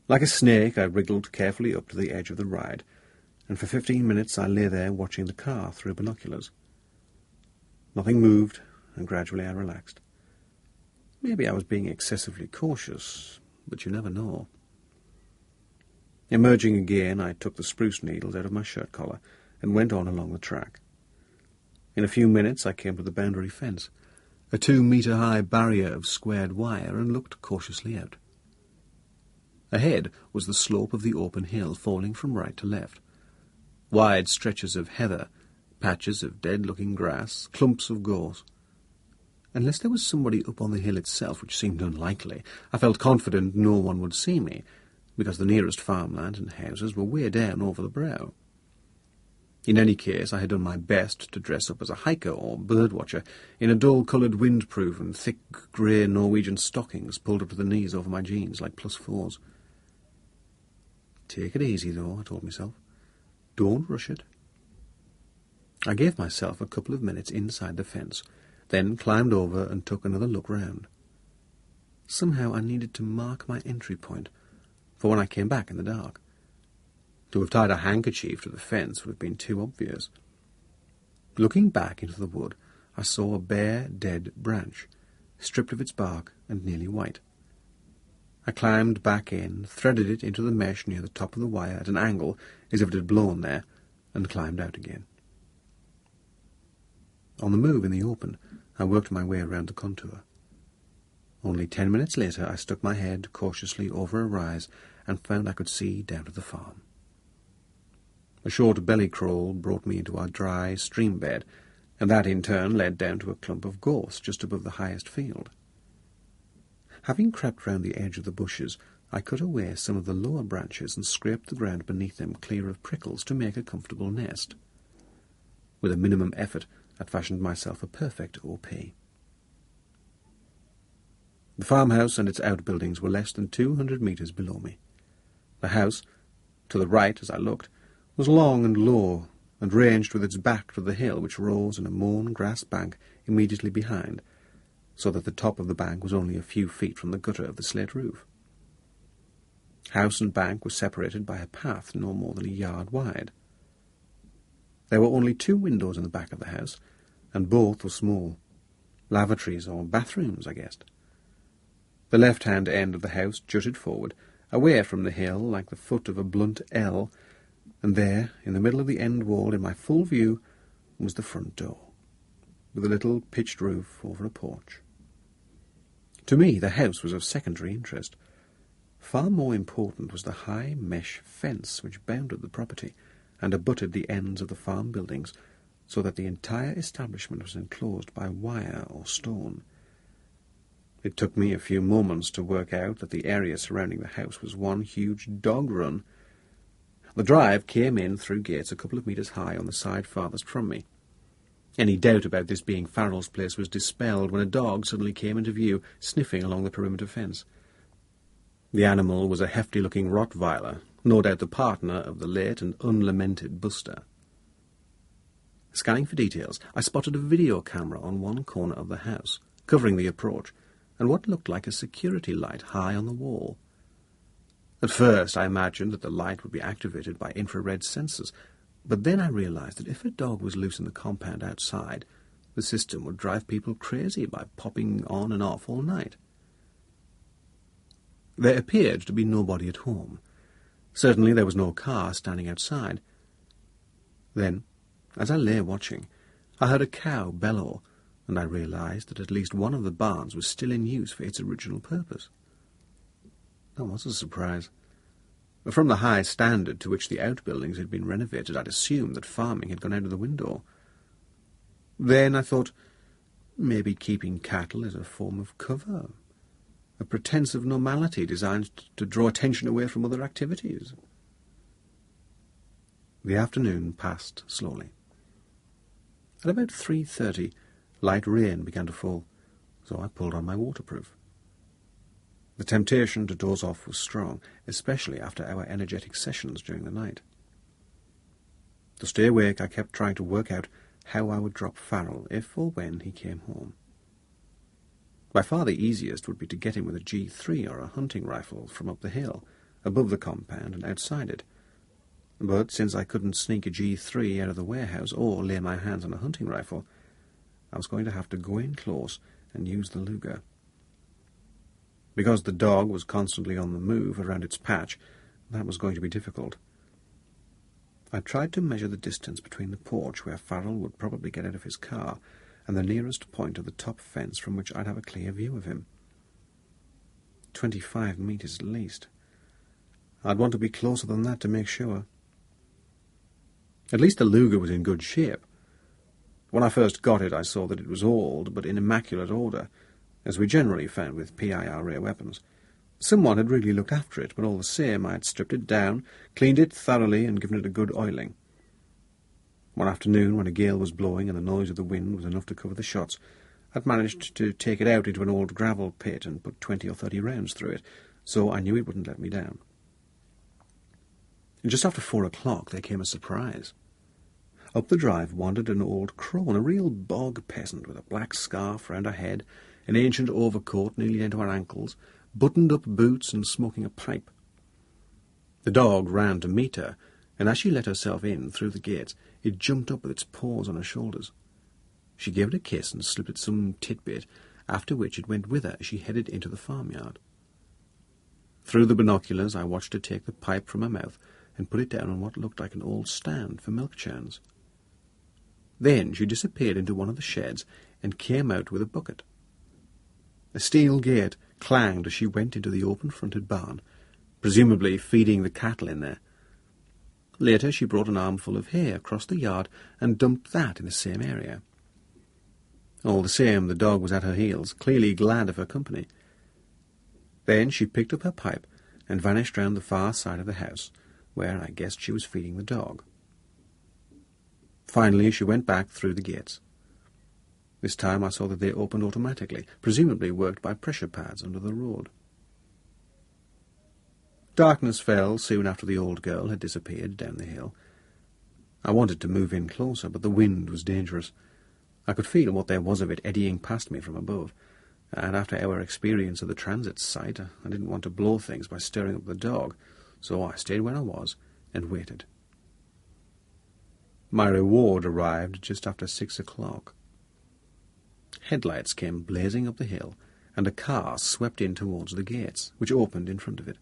Like a snake, I wriggled carefully up to the edge of the ride, and for 15 minutes I lay there watching the car through binoculars. Nothing moved, and gradually I relaxed. Maybe I was being excessively cautious, but you never know. Emerging again, I took the spruce needles out of my shirt collar and went on along the track. In a few minutes I came to the boundary fence, a 2-metre-high barrier of squared wire, and looked cautiously out. Ahead was the slope of the open hill, falling from right to left. Wide stretches of heather, patches of dead-looking grass, clumps of gorse. Unless there was somebody up on the hill itself, which seemed unlikely, I felt confident no one would see me, because the nearest farmland and houses were way down over the brow. In any case, I had done my best to dress up as a hiker or birdwatcher in a dull-coloured windproof and thick grey Norwegian stockings pulled up to the knees over my jeans like +4s. Take it easy, though, I told myself. Don't rush it. I gave myself a couple of minutes inside the fence, then climbed over and took another look round. Somehow I needed to mark my entry point for when I came back in the dark. To have tied a handkerchief to the fence would have been too obvious. Looking back into the wood, I saw a bare, dead branch, stripped of its bark and nearly white. I climbed back in, threaded it into the mesh near the top of the wire at an angle, as if it had blown there, and climbed out again. On the move in the open, I worked my way around the contour. Only 10 minutes later, I stuck my head cautiously over a rise and found I could see down to the farm. A short belly crawl brought me into our dry stream bed, and that in turn led down to a clump of gorse just above the highest field. Having crept round the edge of the bushes, I cut away some of the lower branches and scraped the ground beneath them clear of prickles to make a comfortable nest. With a minimum effort, I'd fashioned myself a perfect OP. The farmhouse and its outbuildings were less than 200 metres below me. The house, to the right as I looked, was long and low, and ranged with its back to the hill which rose in a mown grass bank immediately behind, so that the top of the bank was only a few feet from the gutter of the slate roof. House and bank were separated by a path no more than a yard wide. There were only 2 windows in the back of the house, and both were small. Lavatories or bathrooms, I guessed. The left-hand end of the house jutted forward, away from the hill like the foot of a blunt L, and there, in the middle of the end wall, in my full view, was the front door, with a little pitched roof over a porch. To me, the house was of secondary interest. Far more important was the high mesh fence which bounded the property and abutted the ends of the farm buildings, so that the entire establishment was enclosed by wire or stone. It took me a few moments to work out that the area surrounding the house was one huge dog run. The drive came in through gates a couple of metres high on the side farthest from me. Any doubt about this being Farrell's place was dispelled when a dog suddenly came into view, sniffing along the perimeter fence. The animal was a hefty-looking Rottweiler, no doubt the partner of the late and unlamented Buster. Scanning for details, I spotted a video camera on one corner of the house, covering the approach, and what looked like a security light high on the wall. At first I imagined that the light would be activated by infrared sensors, but then I realized that if a dog was loose in the compound outside, the system would drive people crazy by popping on and off all night. There appeared to be nobody at home. Certainly there was no car standing outside. Then, as I lay watching, I heard a cow bellow, and I realized that at least one of the barns was still in use for its original purpose. That was a surprise. From the high standard to which the outbuildings had been renovated, I'd assumed that farming had gone out of the window. Then I thought, maybe keeping cattle is a form of cover, a pretense of normality designed to draw attention away from other activities. The afternoon passed slowly. At about 3:30, light rain began to fall, so I pulled on my waterproof. The temptation to doze off was strong, especially after our energetic sessions during the night. To stay awake, I kept trying to work out how I would drop Farrell if or when he came home. By far the easiest would be to get him with a G3 or a hunting rifle from up the hill, above the compound and outside it. But since I couldn't sneak a G3 out of the warehouse or lay my hands on a hunting rifle, I was going to have to go in close and use the Luger. Because the dog was constantly on the move around its patch, That was going to be difficult. I tried to measure the distance between the porch where Farrell would probably get out of his car and the nearest point of the top fence from which I'd have a clear view of him. 25 metres at least. I'd want to be closer than that to make sure. At least the Luger was in good shape. When I first got it, I saw that it was old, but in immaculate order, as we generally found with PIRA weapons. Someone had really looked after it, but all the same I had stripped it down, cleaned it thoroughly, and given it a good oiling. One afternoon, when a gale was blowing and the noise of the wind was enough to cover the shots, I'd managed to take it out into an old gravel pit and put 20 or 30 rounds through it, so I knew it wouldn't let me down. And just after 4 o'clock there came a surprise. Up the drive wandered an old crone, a real bog peasant with a black scarf round her head, an ancient overcoat nearly down to her ankles, buttoned-up boots and smoking a pipe. The dog ran to meet her, and as she let herself in through the gates, it jumped up with its paws on her shoulders. She gave it a kiss and slipped it some titbit, after which it went with her as she headed into the farmyard. Through the binoculars I watched her take the pipe from her mouth and put it down on what looked like an old stand for milk churns. Then she disappeared into one of the sheds and came out with a bucket. A steel gate clanged as she went into the open-fronted barn, presumably feeding the cattle in there. Later she brought an armful of hay across the yard and dumped that in the same area. All the same, the dog was at her heels, clearly glad of her company. Then she picked up her pipe and vanished round the far side of the house, where I guessed she was feeding the dog. Finally she went back through the gates. This time I saw that they opened automatically, presumably worked by pressure pads under the road. Darkness fell soon after the old girl had disappeared down the hill. I wanted to move in closer, but the wind was dangerous. I could feel what there was of it eddying past me from above, and after our experience of the transit site, I didn't want to blow things by stirring up the dog, so I stayed where I was and waited. My reward arrived just after 6 o'clock. Headlights came blazing up the hill, and a car swept in towards the gates, which opened in front of it.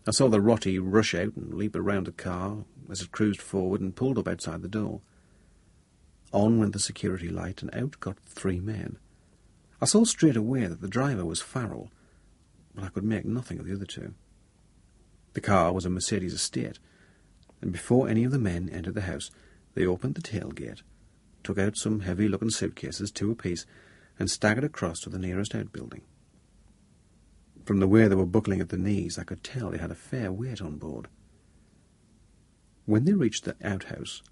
I saw the Rottie rush out and leap around the car as it cruised forward and pulled up outside the door. On went the security light, and out got 3 men. I saw straight away that the driver was Farrell, but I could make nothing of the other 2. The car was a Mercedes estate, and before any of the men entered the house, they opened the tailgate, took out some heavy-looking suitcases, 2 apiece, and staggered across to the nearest outbuilding. From the way they were buckling at the knees, I could tell they had a fair weight on board. When they reached the outhouse,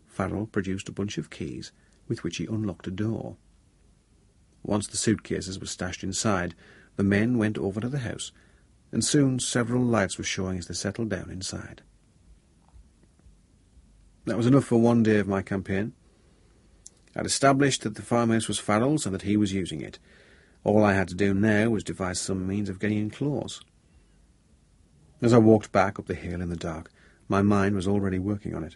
Farrell produced a bunch of keys with which he unlocked a door. Once the suitcases were stashed inside, the men went over to the house, and soon several lights were showing as they settled down inside. That was enough for one day of my campaign. I'd established that the farmhouse was Farrell's and that he was using it. All I had to do now was devise some means of getting in close. As I walked back up the hill in the dark, my mind was already working on it.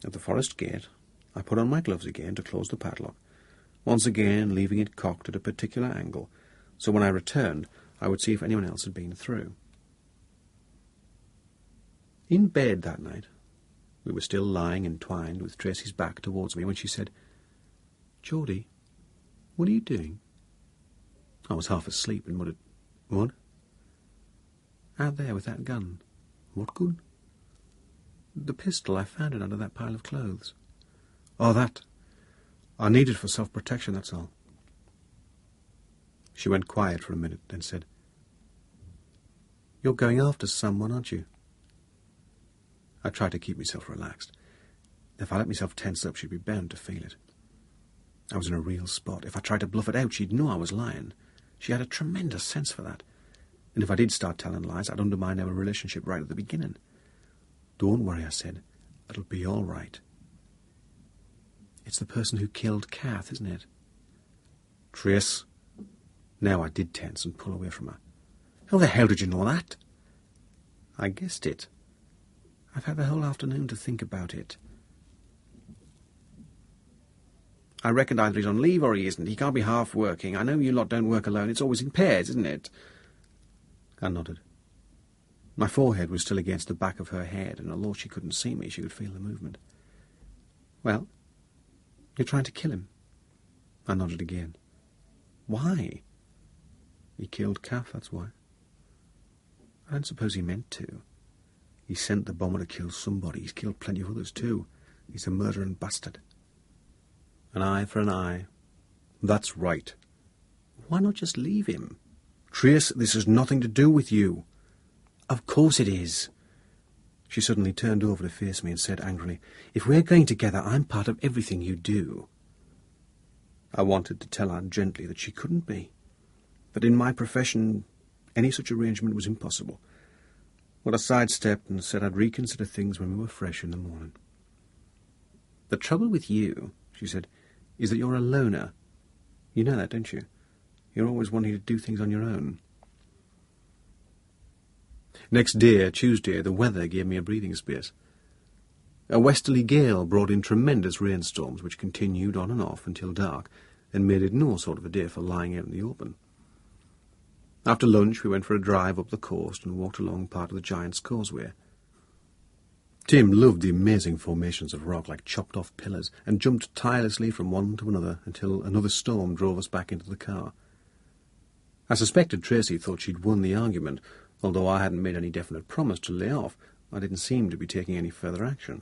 At the forest gate, I put on my gloves again to close the padlock, once again leaving it cocked at a particular angle, so when I returned I would see if anyone else had been through. In bed that night, we were still lying entwined with Tracy's back towards me when she said, "Geordie, what are you doing?" I was half asleep and muttered, "What?" "Out there with that gun." "What gun?" "The pistol. I found it under that pile of clothes." "Oh, that. I need it for self-protection, that's all." She went quiet for a minute, then said, "You're going after someone, aren't you?" I tried to keep myself relaxed. If I let myself tense up, she'd be bound to feel it. I was in a real spot. If I tried to bluff it out, she'd know I was lying. She had a tremendous sense for that. And if I did start telling lies, I'd undermine our relationship right at the beginning. "Don't worry," I said. "It'll be all right." "It's the person who killed Kath, isn't it?" "Trace." Now I did tense and pull away from her. "How the hell did you know that?" "I guessed it. I've had the whole afternoon to think about it." "I reckon either he's on leave or he isn't. He can't be half working. I know you lot don't work alone. It's always in pairs, isn't it?" I nodded. My forehead was still against the back of her head, and although she couldn't see me, she could feel the movement. "Well, you're trying to kill him?" I nodded again. "Why?" "He killed Kath, that's why." "I don't suppose he meant to. He sent the bomber to kill somebody. He's killed plenty of others too. He's a murdering bastard." "An eye for an eye. That's right. Why not just leave him?" "Trace, this has nothing to do with you." "Of course it is." She suddenly turned over to face me and said angrily, "If we're going together, I'm part of everything you do." I wanted to tell Aunt gently that she couldn't be, that in my profession any such arrangement was impossible. But I sidestepped and said I'd reconsider things when we were fresh in the morning. "The trouble with you," she said, "is that you're a loner. You know that, don't you? You're always wanting to do things on your own." Next day, Tuesday, the weather gave me a breathing space. A westerly gale brought in tremendous rainstorms which continued on and off until dark and made it no sort of a day for lying out in the open. After lunch we went for a drive up the coast and walked along part of the Giant's Causeway. Tim loved the amazing formations of rock like chopped-off pillars and jumped tirelessly from one to another until another storm drove us back into the car. I suspected Tracy thought she'd won the argument. Although I hadn't made any definite promise to lay off, I didn't seem to be taking any further action.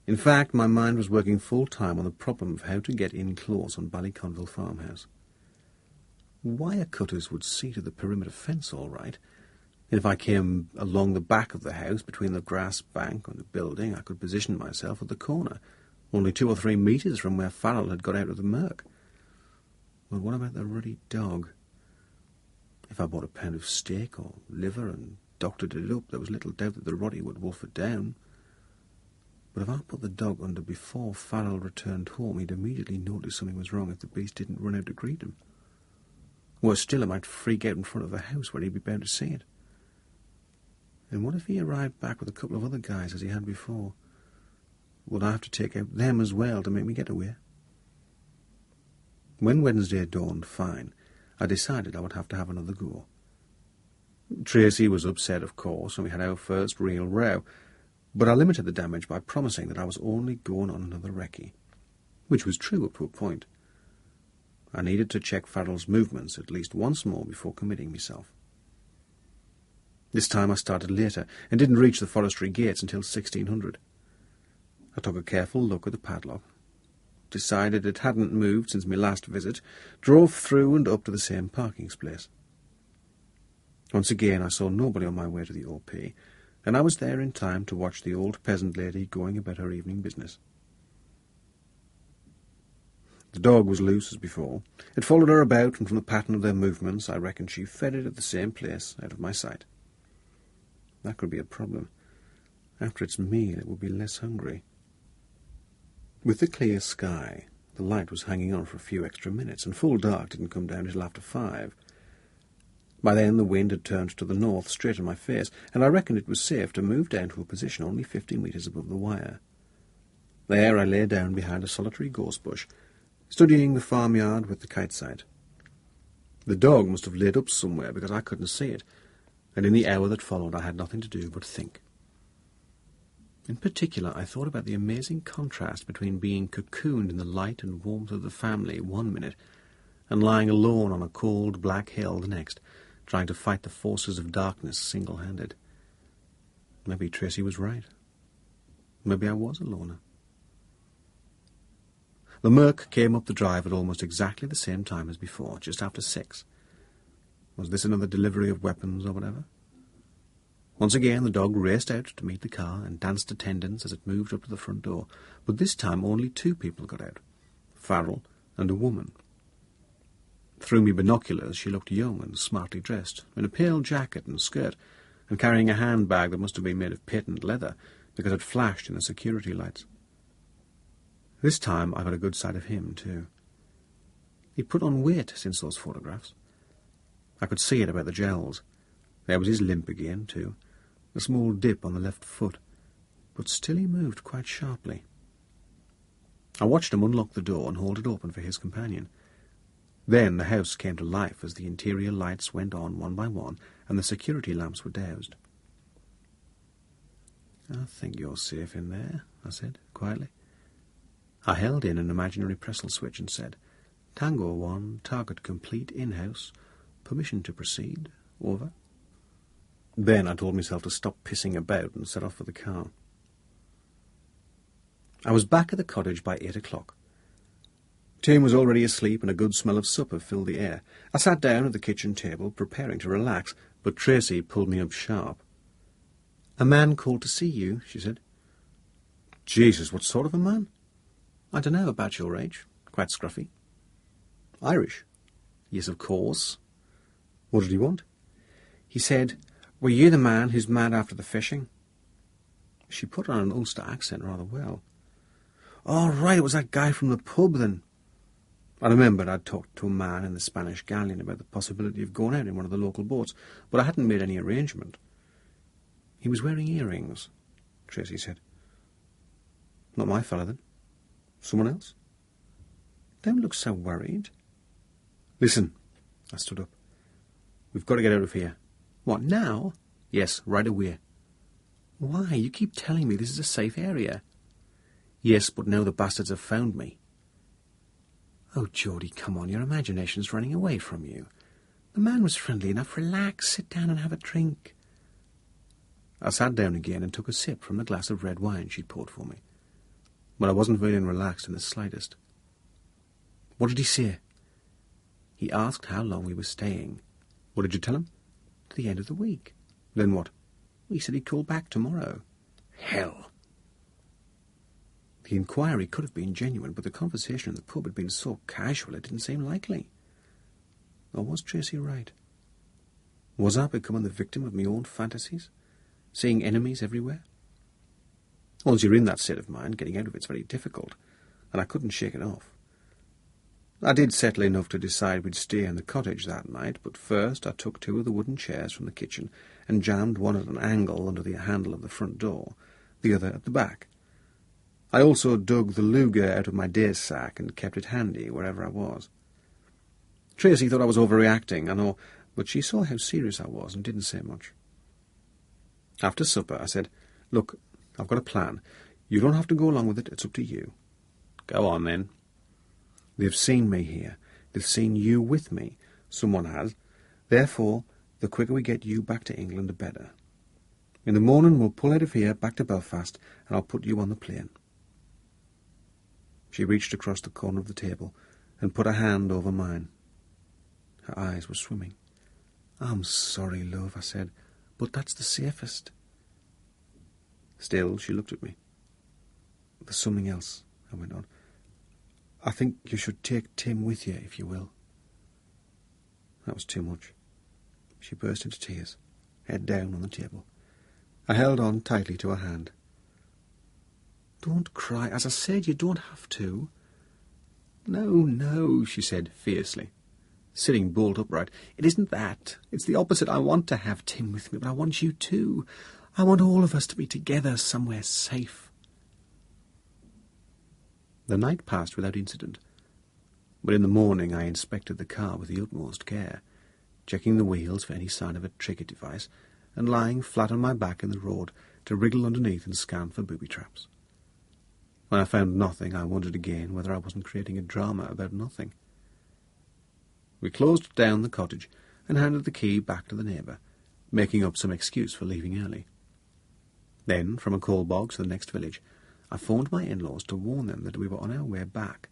In fact, my mind was working full-time on the problem of how to get in close on Ballyconville farmhouse. Wire cutters would see to the perimeter fence all right, and if I came along the back of the house between the grass bank and the building, I could position myself at the corner, only 2 or 3 metres from where Farrell had got out of the murk. But what about the ruddy dog? If I bought a pound of steak or liver and doctored it up, there was little doubt that the Roddy would wolf it down. But if I put the dog under before Farrell returned home, he'd immediately notice something was wrong if the beast didn't run out to greet him. Worse still, it might freak out in front of the house where he'd be bound to see it. And what if he arrived back with a couple of other guys as he had before? Would I have to take out them as well to make me get away? When Wednesday dawned fine, I decided I would have to have another go. Tracy was upset, of course, and we had our first real row, but I limited the damage by promising that I was only going on another recce, which was true up to a point. I needed to check Farrell's movements at least once more before committing myself. This time I started later, and didn't reach the forestry gates until 1600. I took a careful look at the padlock, decided it hadn't moved since my last visit, drove through and up to the same parking space. Once again I saw nobody on my way to the OP, and I was there in time to watch the old peasant lady going about her evening business. The dog was loose as before. It followed her about, and from the pattern of their movements I reckoned she fed it at the same place, out of my sight. That could be a problem. After its meal it would be less hungry. With the clear sky, the light was hanging on for a few extra minutes, and full dark didn't come down until after 5. By then the wind had turned to the north, straight in my face, and I reckoned it was safe to move down to a position only 50 metres above the wire. There I lay down behind a solitary gorse bush, studying the farmyard with the kite sight. The dog must have laid up somewhere because I couldn't see it, and in the hour that followed I had nothing to do but think. In particular, I thought about the amazing contrast between being cocooned in the light and warmth of the family 1 minute, and lying alone on a cold black hill the next, trying to fight the forces of darkness single-handed. Maybe Tracy was right. Maybe I was a loner. The Merc came up the drive at almost exactly the same time as before, just after 6. Was this another delivery of weapons or whatever? Once again the dog raced out to meet the car and danced attendance as it moved up to the front door, but this time only 2 people got out, Farrell and a woman. Through me binoculars she looked young and smartly dressed, in a pale jacket and skirt, and carrying a handbag that must have been made of patent leather, because it flashed in the security lights. This time I got a good sight of him, too. He'd put on weight since those photographs. I could see it about the jowls. There was his limp again, too, a small dip on the left foot, but still he moved quite sharply. I watched him unlock the door and hold it open for his companion. Then the house came to life as the interior lights went on one by one and the security lamps were doused. "I think you're safe in there," I said, quietly. I held in an imaginary Pressel switch and said, "Tango 1, target complete, in-house, permission to proceed, over." Then I told myself to stop pissing about and set off for the car. I was back at the cottage by 8 o'clock. Tim was already asleep and a good smell of supper filled the air. I sat down at the kitchen table, preparing to relax, but Tracy pulled me up sharp. "A man called to see you," she said. "Jesus, what sort of a man?" "I don't know, about your age. Quite scruffy." "Irish?" "Yes, of course." "What did he want?" "He said, 'Were you the man who's mad after the fishing?'" She put on an Ulster accent rather well. "Oh, right, it was that guy from the pub, then." I remembered I'd talked to a man in the Spanish galleon about the possibility of going out in one of the local boats, but I hadn't made any arrangement. "He was wearing earrings," Tracy said. "Not my fella, then? Someone else?" "Don't look so worried." "Listen," I stood up. "We've got to get out of here." "What, now?" "Yes, right away." "Why? You keep telling me this is a safe area." "Yes, but now the bastards have found me." "Oh, Geordie, come on, your imagination's running away from you. The man was friendly enough. Relax, sit down and have a drink." I sat down again and took a sip from the glass of red wine she'd poured for me. But I wasn't feeling relaxed in the slightest. "What did he say?" "He asked how long we were staying." "What did you tell him?" "To the end of the week." "Then what?" "He said he'd call back tomorrow." "Hell!" The inquiry could have been genuine, but the conversation in the pub had been so casual it didn't seem likely. Or was Tracy right? Was I becoming the victim of my own fantasies, seeing enemies everywhere? Once you're in that state of mind, getting out of it's very difficult, and I couldn't shake it off. I did settle enough to decide we'd stay in the cottage that night, but first I took 2 of the wooden chairs from the kitchen and jammed one at an angle under the handle of the front door, the other at the back. I also dug the Luger out of my day sack and kept it handy wherever I was. Tracy thought I was overreacting, I know, but she saw how serious I was and didn't say much. After supper, I said, "Look, I've got a plan. You don't have to go along with it. It's up to you." "Go on, then." "They've seen me here. They've seen you with me. Someone has. Therefore, the quicker we get you back to England, the better. In the morning, we'll pull out of here, back to Belfast, and I'll put you on the plane." She reached across the corner of the table and put a hand over mine. Her eyes were swimming. "I'm sorry, love," I said, "but that's the safest." Still, she looked at me. "There's something else," I went on. "I think you should take Tim with you, if you will." That was too much. She burst into tears, head down on the table. I held on tightly to her hand. "Don't cry. As I said, you don't have to." "No, no," she said fiercely, sitting bolt upright. "It isn't that. It's the opposite. I want to have Tim with me, but I want you too. I want all of us to be together somewhere safe." The night passed without incident, but in the morning I inspected the car with the utmost care, checking the wheels for any sign of a trigger device, and lying flat on my back in the road to wriggle underneath and scan for booby traps. When I found nothing, I wondered again whether I wasn't creating a drama about nothing. We closed down the cottage and handed the key back to the neighbour, making up some excuse for leaving early. Then, from a coal box to the next village, I phoned my in-laws to warn them that we were on our way back.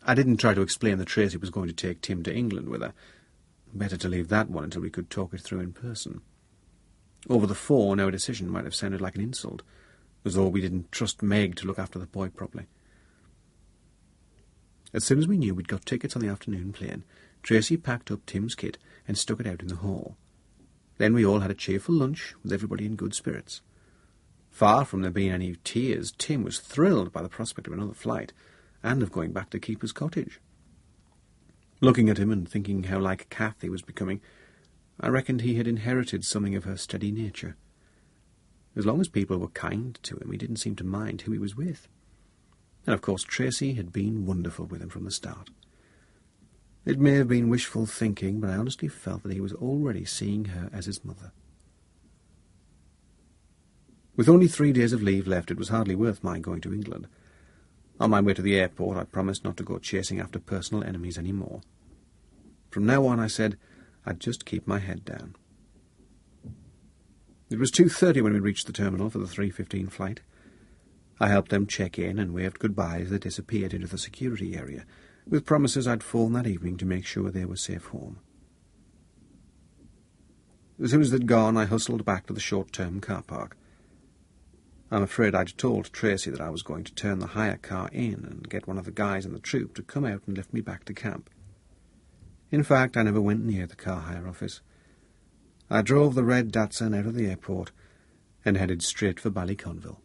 I didn't try to explain that Tracy was going to take Tim to England with her. Better to leave that one until we could talk it through in person. Over the phone, our decision might have sounded like an insult, as though we didn't trust Meg to look after the boy properly. As soon as we knew we'd got tickets on the afternoon plane, Tracy packed up Tim's kit and stuck it out in the hall. Then we all had a cheerful lunch, with everybody in good spirits. Far from there being any tears, Tim was thrilled by the prospect of another flight, and of going back to Keeper's Cottage. Looking at him and thinking how like Kath he was becoming, I reckoned he had inherited something of her steady nature. As long as people were kind to him, he didn't seem to mind who he was with. And of course Tracy had been wonderful with him from the start. It may have been wishful thinking, but I honestly felt that he was already seeing her as his mother. With only 3 days of leave left, it was hardly worth my going to England. On my way to the airport, I promised not to go chasing after personal enemies any more. From now on, I said, I'd just keep my head down. It was 2:30 when we reached the terminal for the 3:15 flight. I helped them check in and waved goodbye as they disappeared into the security area, with promises I'd phone that evening to make sure they were safe home. As soon as they'd gone, I hustled back to the short-term car park. I'm afraid I'd told Tracy that I was going to turn the hire car in and get one of the guys in the troop to come out and lift me back to camp. In fact, I never went near the car hire office. I drove the red Datsun out of the airport and headed straight for Ballyconville.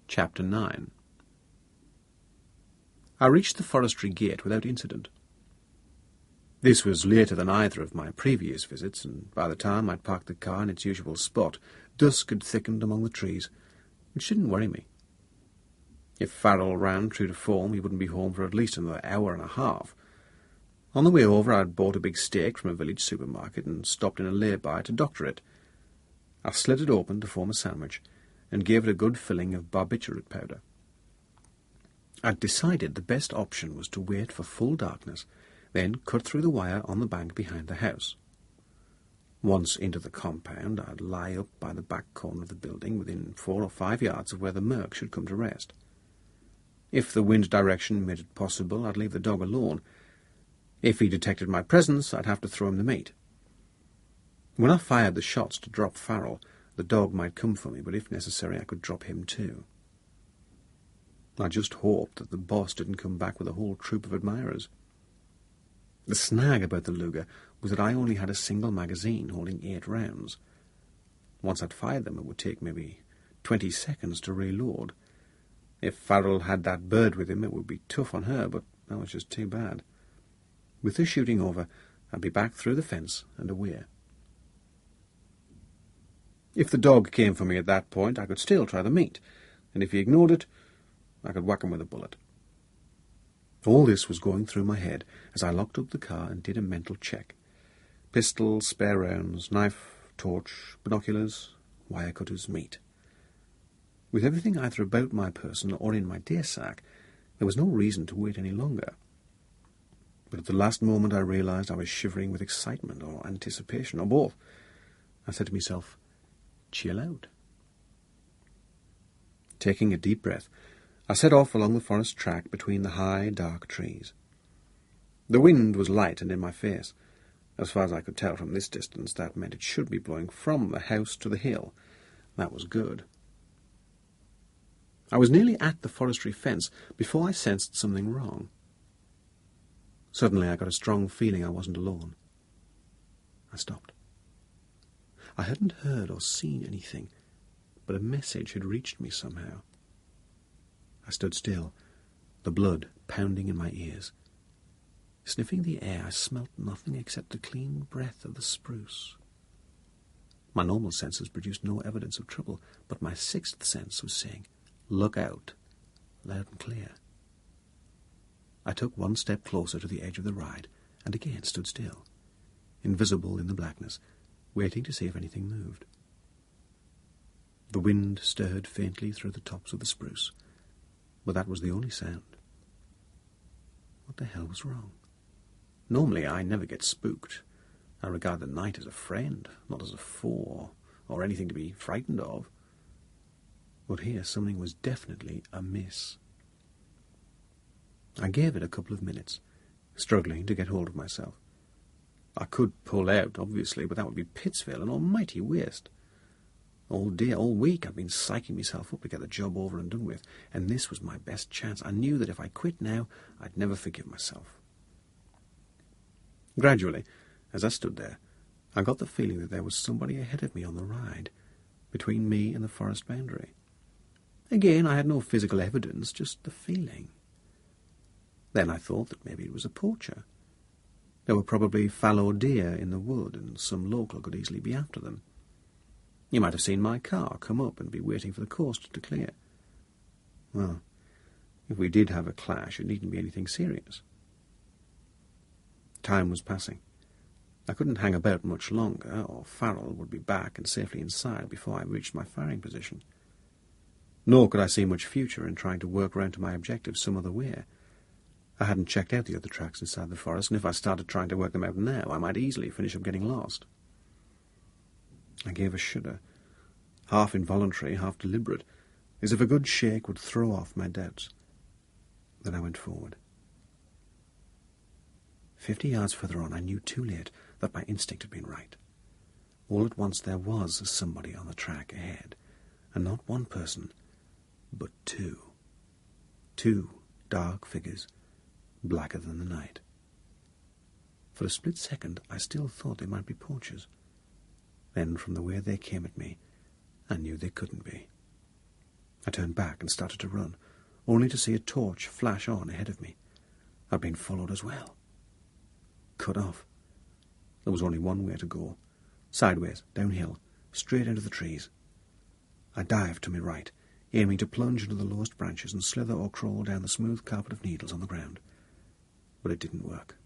Chapter 9. I reached the forestry gate without incident. This was later than either of my previous visits, and by the time I'd parked the car in its usual spot, dusk had thickened among the trees, which didn't worry me. If Farrell ran true to form, he wouldn't be home for at least another hour and a half. On the way over, I'd bought a big steak from a village supermarket and stopped in a lay-by to doctor it. I slit it open to form a sandwich and gave it a good filling of barbiturate powder. I'd decided the best option was to wait for full darkness, then cut through the wire on the bank behind the house. Once into the compound, I'd lie up by the back corner of the building within 4 or 5 yards of where the Merc should come to rest. If the wind direction made it possible, I'd leave the dog alone. If he detected my presence, I'd have to throw him the meat. When I fired the shots to drop Farrell, the dog might come for me, but if necessary I could drop him too. I just hoped that the boss didn't come back with a whole troop of admirers. The snag about the Luger was that I only had a single magazine holding 8 rounds. Once I'd fired them, it would take maybe 20 seconds to reload. If Farrell had that bird with him, it would be tough on her, but that was just too bad. With the shooting over, I'd be back through the fence and away. If the dog came for me at that point, I could still try the meat, and if he ignored it, I could whack him with a bullet. All this was going through my head as I locked up the car and did a mental check. Pistol, spare rounds, knife, torch, binoculars, wire cutters, meat. With everything either about my person or in my day sack, there was no reason to wait any longer. But at the last moment I realized I was shivering with excitement or anticipation, or both. I said to myself, chill out. Taking a deep breath, I set off along the forest track between the high, dark trees. The wind was light and in my face. As far as I could tell from this distance, that meant it should be blowing from the house to the hill. That was good. I was nearly at the forestry fence before I sensed something wrong. Suddenly I got a strong feeling I wasn't alone. I stopped. I hadn't heard or seen anything, but a message had reached me somehow. I stood still, the blood pounding in my ears. Sniffing the air, I smelt nothing except the clean breath of the spruce. My normal senses produced no evidence of trouble, but my 6th sense was saying, look out, loud and clear. I took 1 step closer to the edge of the ride, and again stood still, invisible in the blackness, waiting to see if anything moved. The wind stirred faintly through the tops of the spruce, but that was the only sound. What the hell was wrong? Normally I never get spooked. I regard the night as a friend, not as a foe, or anything to be frightened of. But here something was definitely amiss. I gave it a couple of minutes, struggling to get hold of myself. I could pull out, obviously, but that would be Pittsville, an almighty waste. All day, all week, I've been psyching myself up to get the job over and done with, and this was my best chance. I knew that if I quit now, I'd never forgive myself. Gradually, as I stood there, I got the feeling that there was somebody ahead of me on the ride, between me and the forest boundary. Again, I had no physical evidence, just the feeling. Then I thought that maybe it was a poacher. There were probably fallow deer in the wood, and some local could easily be after them. You might have seen my car come up and be waiting for the coast to clear. Well, If we did have a clash, it needn't be anything serious. Time was passing. I couldn't hang about much longer, or Farrell would be back and safely inside before I reached my firing position. Nor could I see much future in trying to work round to my objective some other way. I hadn't checked out the other tracks inside the forest, and if I started trying to work them out now, I might easily finish up getting lost. I gave a shudder, half involuntary, half deliberate, as if a good shake would throw off my doubts. Then I went forward. 50 yards further on, I knew too late that my instinct had been right. All at once there was somebody on the track ahead, and not one person, but two. Two dark figures, blacker than the night. For a split second, I still thought they might be poachers. Then, from the way they came at me, I knew they couldn't be. I turned back and started to run, only to see a torch flash on ahead of me. I'd been followed as well. Cut off. There was only one way to go. Sideways, downhill, straight into the trees. I dived to my right, aiming to plunge into the lowest branches and slither or crawl down the smooth carpet of needles on the ground. But it didn't work.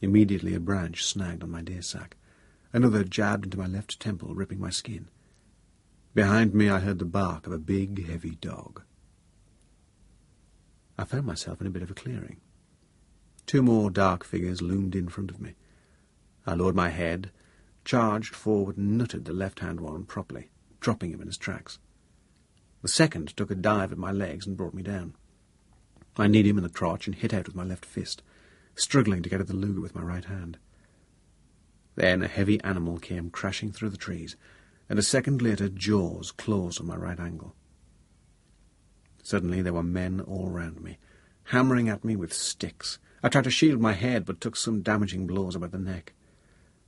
Immediately a branch snagged on my day sack. Another jabbed into my left temple, ripping my skin. Behind me I heard the bark of a big, heavy dog. I found myself in a bit of a clearing. Two more dark figures loomed in front of me. I lowered my head, charged forward and nutted the left-hand one properly, dropping him in his tracks. The second took a dive at my legs and brought me down. I kneed him in the crotch and hit out with my left fist, struggling to get at the Luger with my right hand. Then a heavy animal came crashing through the trees, and a second later jaws closed on my right ankle. Suddenly there were men all round me, hammering at me with sticks. I tried to shield my head, but took some damaging blows about the neck.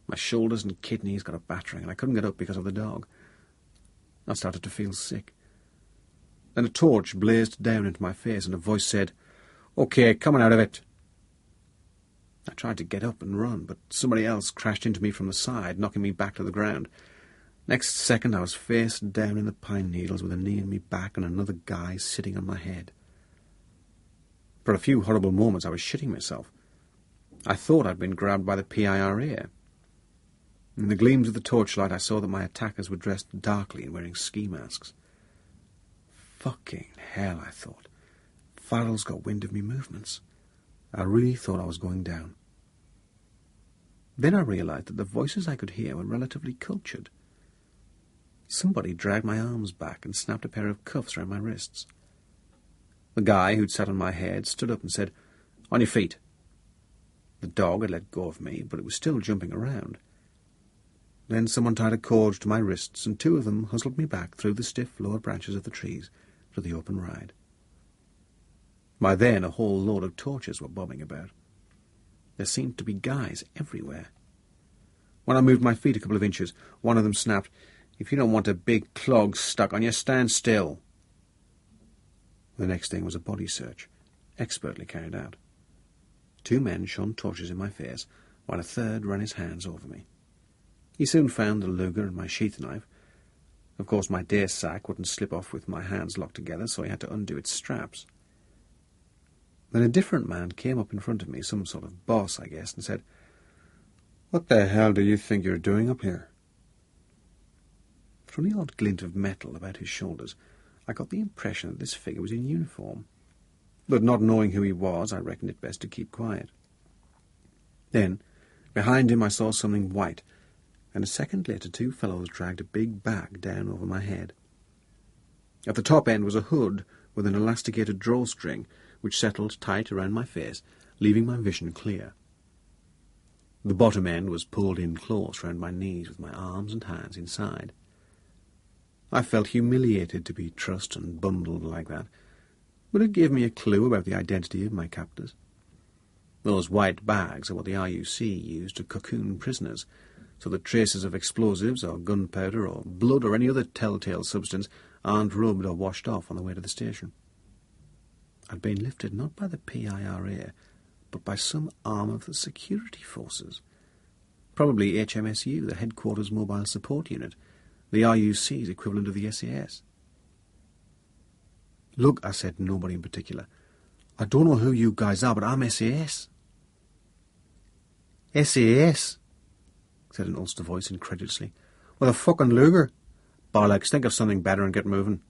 My shoulders and kidneys got a battering, and I couldn't get up because of the dog. I started to feel sick. Then a torch blazed down into my face, and a voice said, "Okay, coming out of it." I tried to get up and run, but somebody else crashed into me from the side, knocking me back to the ground. Next second I was face down in the pine needles with a knee in me back and another guy sitting on my head. For a few horrible moments I was shitting myself. I thought I'd been grabbed by the PIRA. In the gleams of the torchlight I saw that my attackers were dressed darkly and wearing ski masks. Fucking hell, I thought. Farrell's got wind of me movements. I really thought I was going down. Then I realized that the voices I could hear were relatively cultured. Somebody dragged my arms back and snapped a pair of cuffs round my wrists. The guy who'd sat on my head stood up and said, "On your feet." The dog had let go of me, but it was still jumping around. Then someone tied a cord to my wrists, and two of them hustled me back through the stiff lower branches of the trees to the open ride. By then a whole load of torches were bobbing about. There seemed to be guys everywhere. When I moved my feet a couple of inches, one of them snapped, "If you don't want a big clog stuck on you, stand still." The next thing was a body search, expertly carried out. Two men shone torches in my face, while a third ran his hands over me. He soon found the Luger and my sheath knife. Of course, my day sack wouldn't slip off with my hands locked together, so he had to undo its straps. Then a different man came up in front of me, some sort of boss, I guess, and said, "What the hell do you think you're doing up here?" From the odd glint of metal about his shoulders, I got the impression that this figure was in uniform. But not knowing who he was, I reckoned it best to keep quiet. Then, behind him I saw something white, and a second later two fellows dragged a big bag down over my head. At the top end was a hood with an elasticated drawstring, which settled tight around my face, leaving my vision clear. The bottom end was pulled in close round my knees with my arms and hands inside. I felt humiliated to be trussed and bundled like that, but it gave me a clue about the identity of my captors. Those white bags are what the RUC used to cocoon prisoners, so that traces of explosives or gunpowder or blood or any other telltale substance aren't rubbed or washed off on the way to the station. I'd been lifted not by the PIRA, but by some arm of the security forces. Probably HMSU, the Headquarters Mobile Support Unit, the RUC's equivalent of the SAS. "Look," I said, "nobody in particular. I don't know who you guys are, but I'm SAS. SAS, said an Ulster voice incredulously. With a fucking Luger. Bollocks, think of something better and get moving.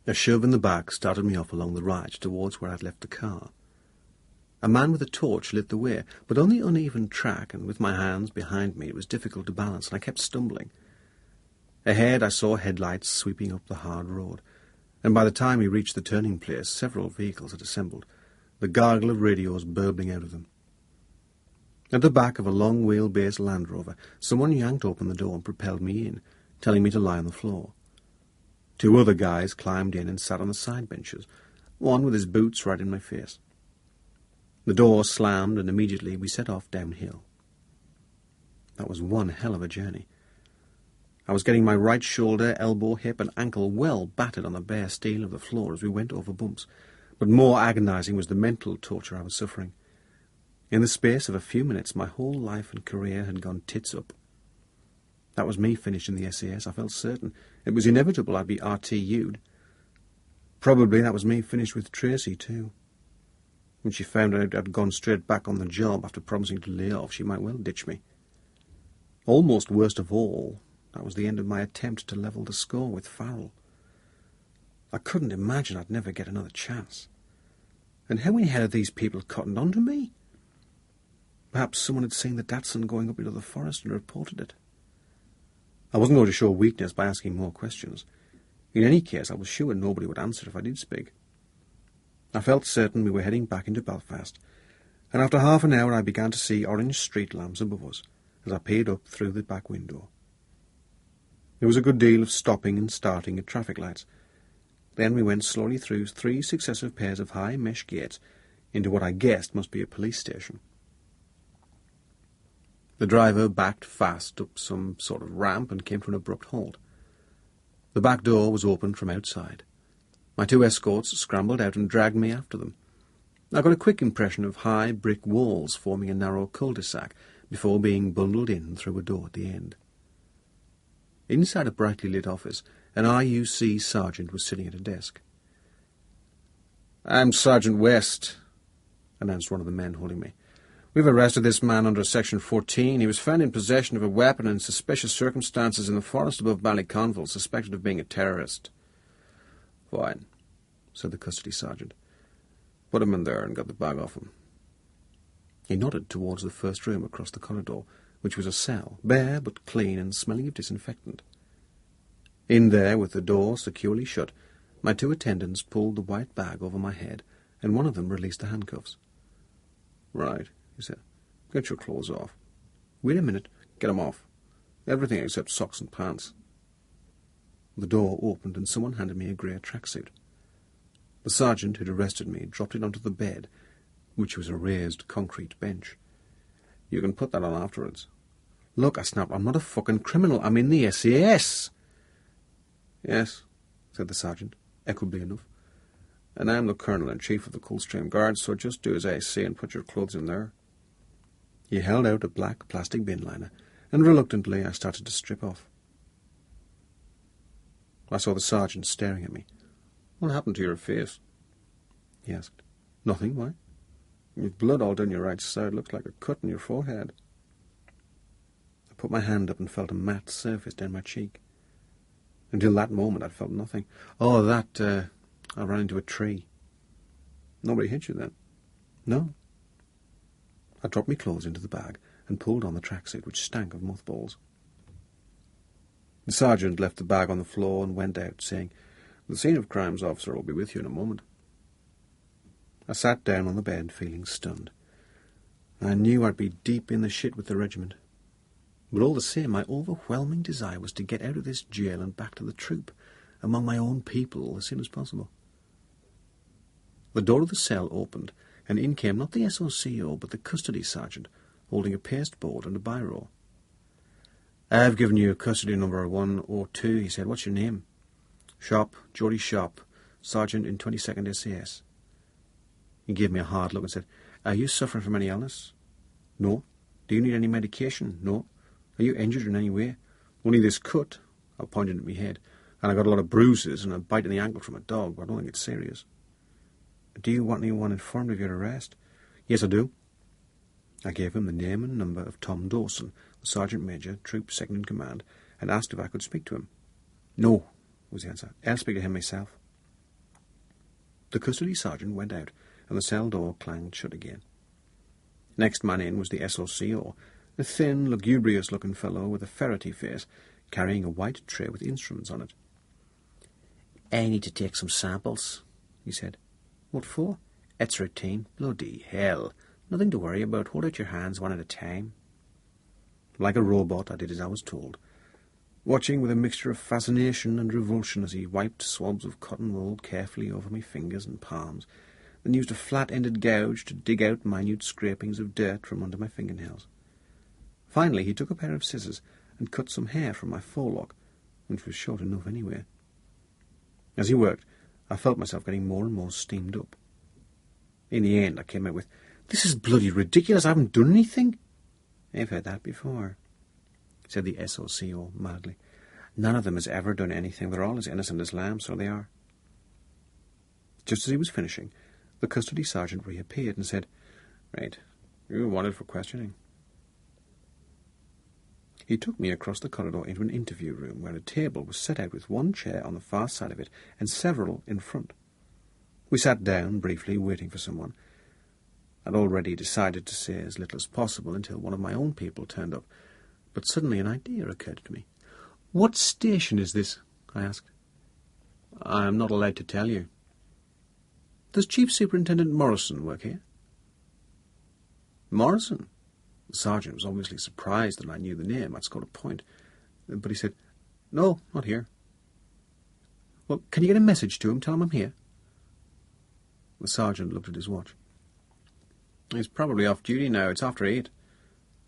A shove in the back started me off along the ridge towards where I'd left the car. A man with a torch lit the way, but on the uneven track, and with my hands behind me, it was difficult to balance, and I kept stumbling. Ahead I saw headlights sweeping up the hard road, and by the time we reached the turning place, several vehicles had assembled, the gargle of radios burbling out of them. At the back of a long wheelbase Land Rover, someone yanked open the door and propelled me in, telling me to lie on the floor. 2 other guys climbed in and sat on the side benches, one with his boots right in my face. The door slammed, and immediately we set off downhill. That was one hell of a journey. I was getting my right shoulder, elbow, hip, and ankle well battered on the bare steel of the floor as we went over bumps, but more agonizing was the mental torture I was suffering. In the space of a few minutes, my whole life and career had gone tits up. That was me finished in the SAS, I felt certain. It was inevitable I'd be RTU'd. Probably that was me finished with Tracy, too. When she found out I'd gone straight back on the job after promising to lay off, she might well ditch me. Almost worst of all, that was the end of my attempt to level the score with Farrell. I couldn't imagine I'd never get another chance. And how in hell had these people cottoned on to me? Perhaps someone had seen the Datsun going up into the forest and reported it. I wasn't going to show weakness by asking more questions. In any case, I was sure nobody would answer if I did speak. I felt certain we were heading back into Belfast, and after half an hour I began to see orange street lamps above us as I peered up through the back window. There was a good deal of stopping and starting at traffic lights. Then we went slowly through 3 successive pairs of high mesh gates into what I guessed must be a police station. The driver backed fast up some sort of ramp and came to an abrupt halt. The back door was opened from outside. My 2 escorts scrambled out and dragged me after them. I got a quick impression of high brick walls forming a narrow cul-de-sac before being bundled in through a door at the end. Inside a brightly lit office, an IUC sergeant was sitting at a desk. "I'm Sergeant West," announced one of the men holding me. "We've arrested this man under Section 14. He was found in possession of a weapon in suspicious circumstances in the forest above Ballyconville, suspected of being a terrorist." "Fine," said the custody sergeant. "Put him in there and get the bag off him." He nodded towards the first room across the corridor, which was a cell, bare but clean and smelling of disinfectant. In there, with the door securely shut, my 2 attendants pulled the white bag over my head, and one of them released the handcuffs. "Right," he said. "Get your clothes off." "Wait a minute." "Get 'em off. Everything except socks and pants." The door opened and someone handed me a grey tracksuit. The sergeant who'd arrested me dropped it onto the bed, which was a raised concrete bench. "You can put that on afterwards." "Look," I snapped, "I'm not a fucking criminal. I'm in the SAS." "Yes," said the sergeant, equably enough. "And I'm the Colonel-in-Chief of the Coldstream Guards, so just do as I say and put your clothes in there." He held out a black plastic bin liner, and reluctantly I started to strip off. I saw the sergeant staring at me. "What happened to your face?" he asked. "Nothing, why?" "You've blood all down your right side. Looks like a cut in your forehead." I put my hand up and felt a matte surface down my cheek. Until that moment I'd felt nothing. "Oh, that, I ran into a tree." "Nobody hit you then?" "No." I dropped my clothes into the bag and pulled on the tracksuit, which stank of mothballs. The sergeant left the bag on the floor and went out, saying, "The scene of crime's officer will be with you in a moment." I sat down on the bed, feeling stunned. I knew I'd be deep in the shit with the regiment. But all the same, my overwhelming desire was to get out of this jail and back to the troop, among my own people, as soon as possible. The door of the cell opened, and in came not the SOCO, but the custody sergeant, holding a pasteboard and a biro. "I've given you custody number 102, he said. "What's your name?" "Shop, Geordie Shop, Sergeant in 22nd SAS. He gave me a hard look and said, "Are you suffering from any illness?" "No." "Do you need any medication?" "No." "Are you injured in any way?" "Only this cut," I pointed at my head. and I got a lot of bruises and a bite in the ankle from a dog, but I don't think it's serious. Do you want anyone informed of your arrest? Yes, I do. I gave him the name and number of Tom Dawson, the Sergeant Major, Troop Second in Command, and asked if I could speak to him. No, was the answer. I'll speak to him myself. The custody sergeant went out, and the cell door clanged shut again. Next man in was the SOCO, a thin, lugubrious-looking fellow with a ferrety face, carrying a white tray with instruments on it. I need to take some samples, he said. What for? It's routine. Bloody hell. Nothing to worry about. Hold out your hands one at a time. Like a robot, I did as I was told, watching with a mixture of fascination and revulsion as he wiped swabs of cotton wool carefully over my fingers and palms, then used a flat-ended gouge to dig out minute scrapings of dirt from under my fingernails. Finally, he took a pair of scissors and cut some hair from my forelock, which was short enough anyway. As he worked, I felt myself getting more and more steamed up. In the end, I came out with, "This is bloody ridiculous. I haven't done anything." "I've heard that before," said the SOCO mildly. "None of them has ever done anything. They're all as innocent as lambs, so they are." Just as he was finishing, the custody sergeant reappeared and said, "Right, you were wanted for questioning." He took me across the corridor into an interview room where a table was set out with one chair on the far side of it and several in front. We sat down briefly, waiting for someone. I'd already decided to say as little as possible until one of my own people turned up, but suddenly an idea occurred to me. "What station is this?" I asked. "I am not allowed to tell you." "Does Chief Superintendent Morrison work here?" "Morrison?" The sergeant was obviously surprised that I knew the name. I'd scored a point. But he said, "No, not here." "Well, can you get a message to him? Tell him I'm here." The sergeant looked at his watch. "He's probably off duty now. It's after 8.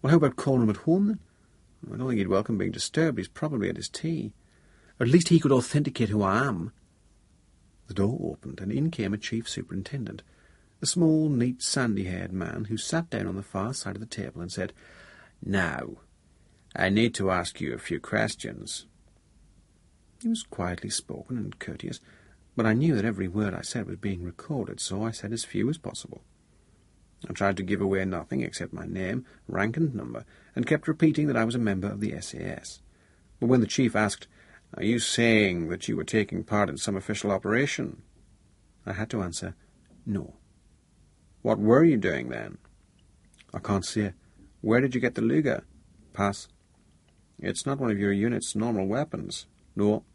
Well, how about calling him at home, then? I don't think he'd welcome being disturbed. He's probably at his tea. Or at least he could authenticate who I am." The door opened, and in came a chief superintendent, a small, neat, sandy-haired man who sat down on the far side of the table and said, "Now, I need to ask you a few questions." He was quietly spoken and courteous, but I knew that every word I said was being recorded, so I said as few as possible. I tried to give away nothing except my name, rank and number, and kept repeating that I was a member of the SAS. But when the chief asked, "Are you saying that you were taking part in some official operation?" I had to answer, "No." "What were you doing then?" "I can't say." "Where did you get the Luger?" "Pass." "It's not one of your unit's normal weapons." "No."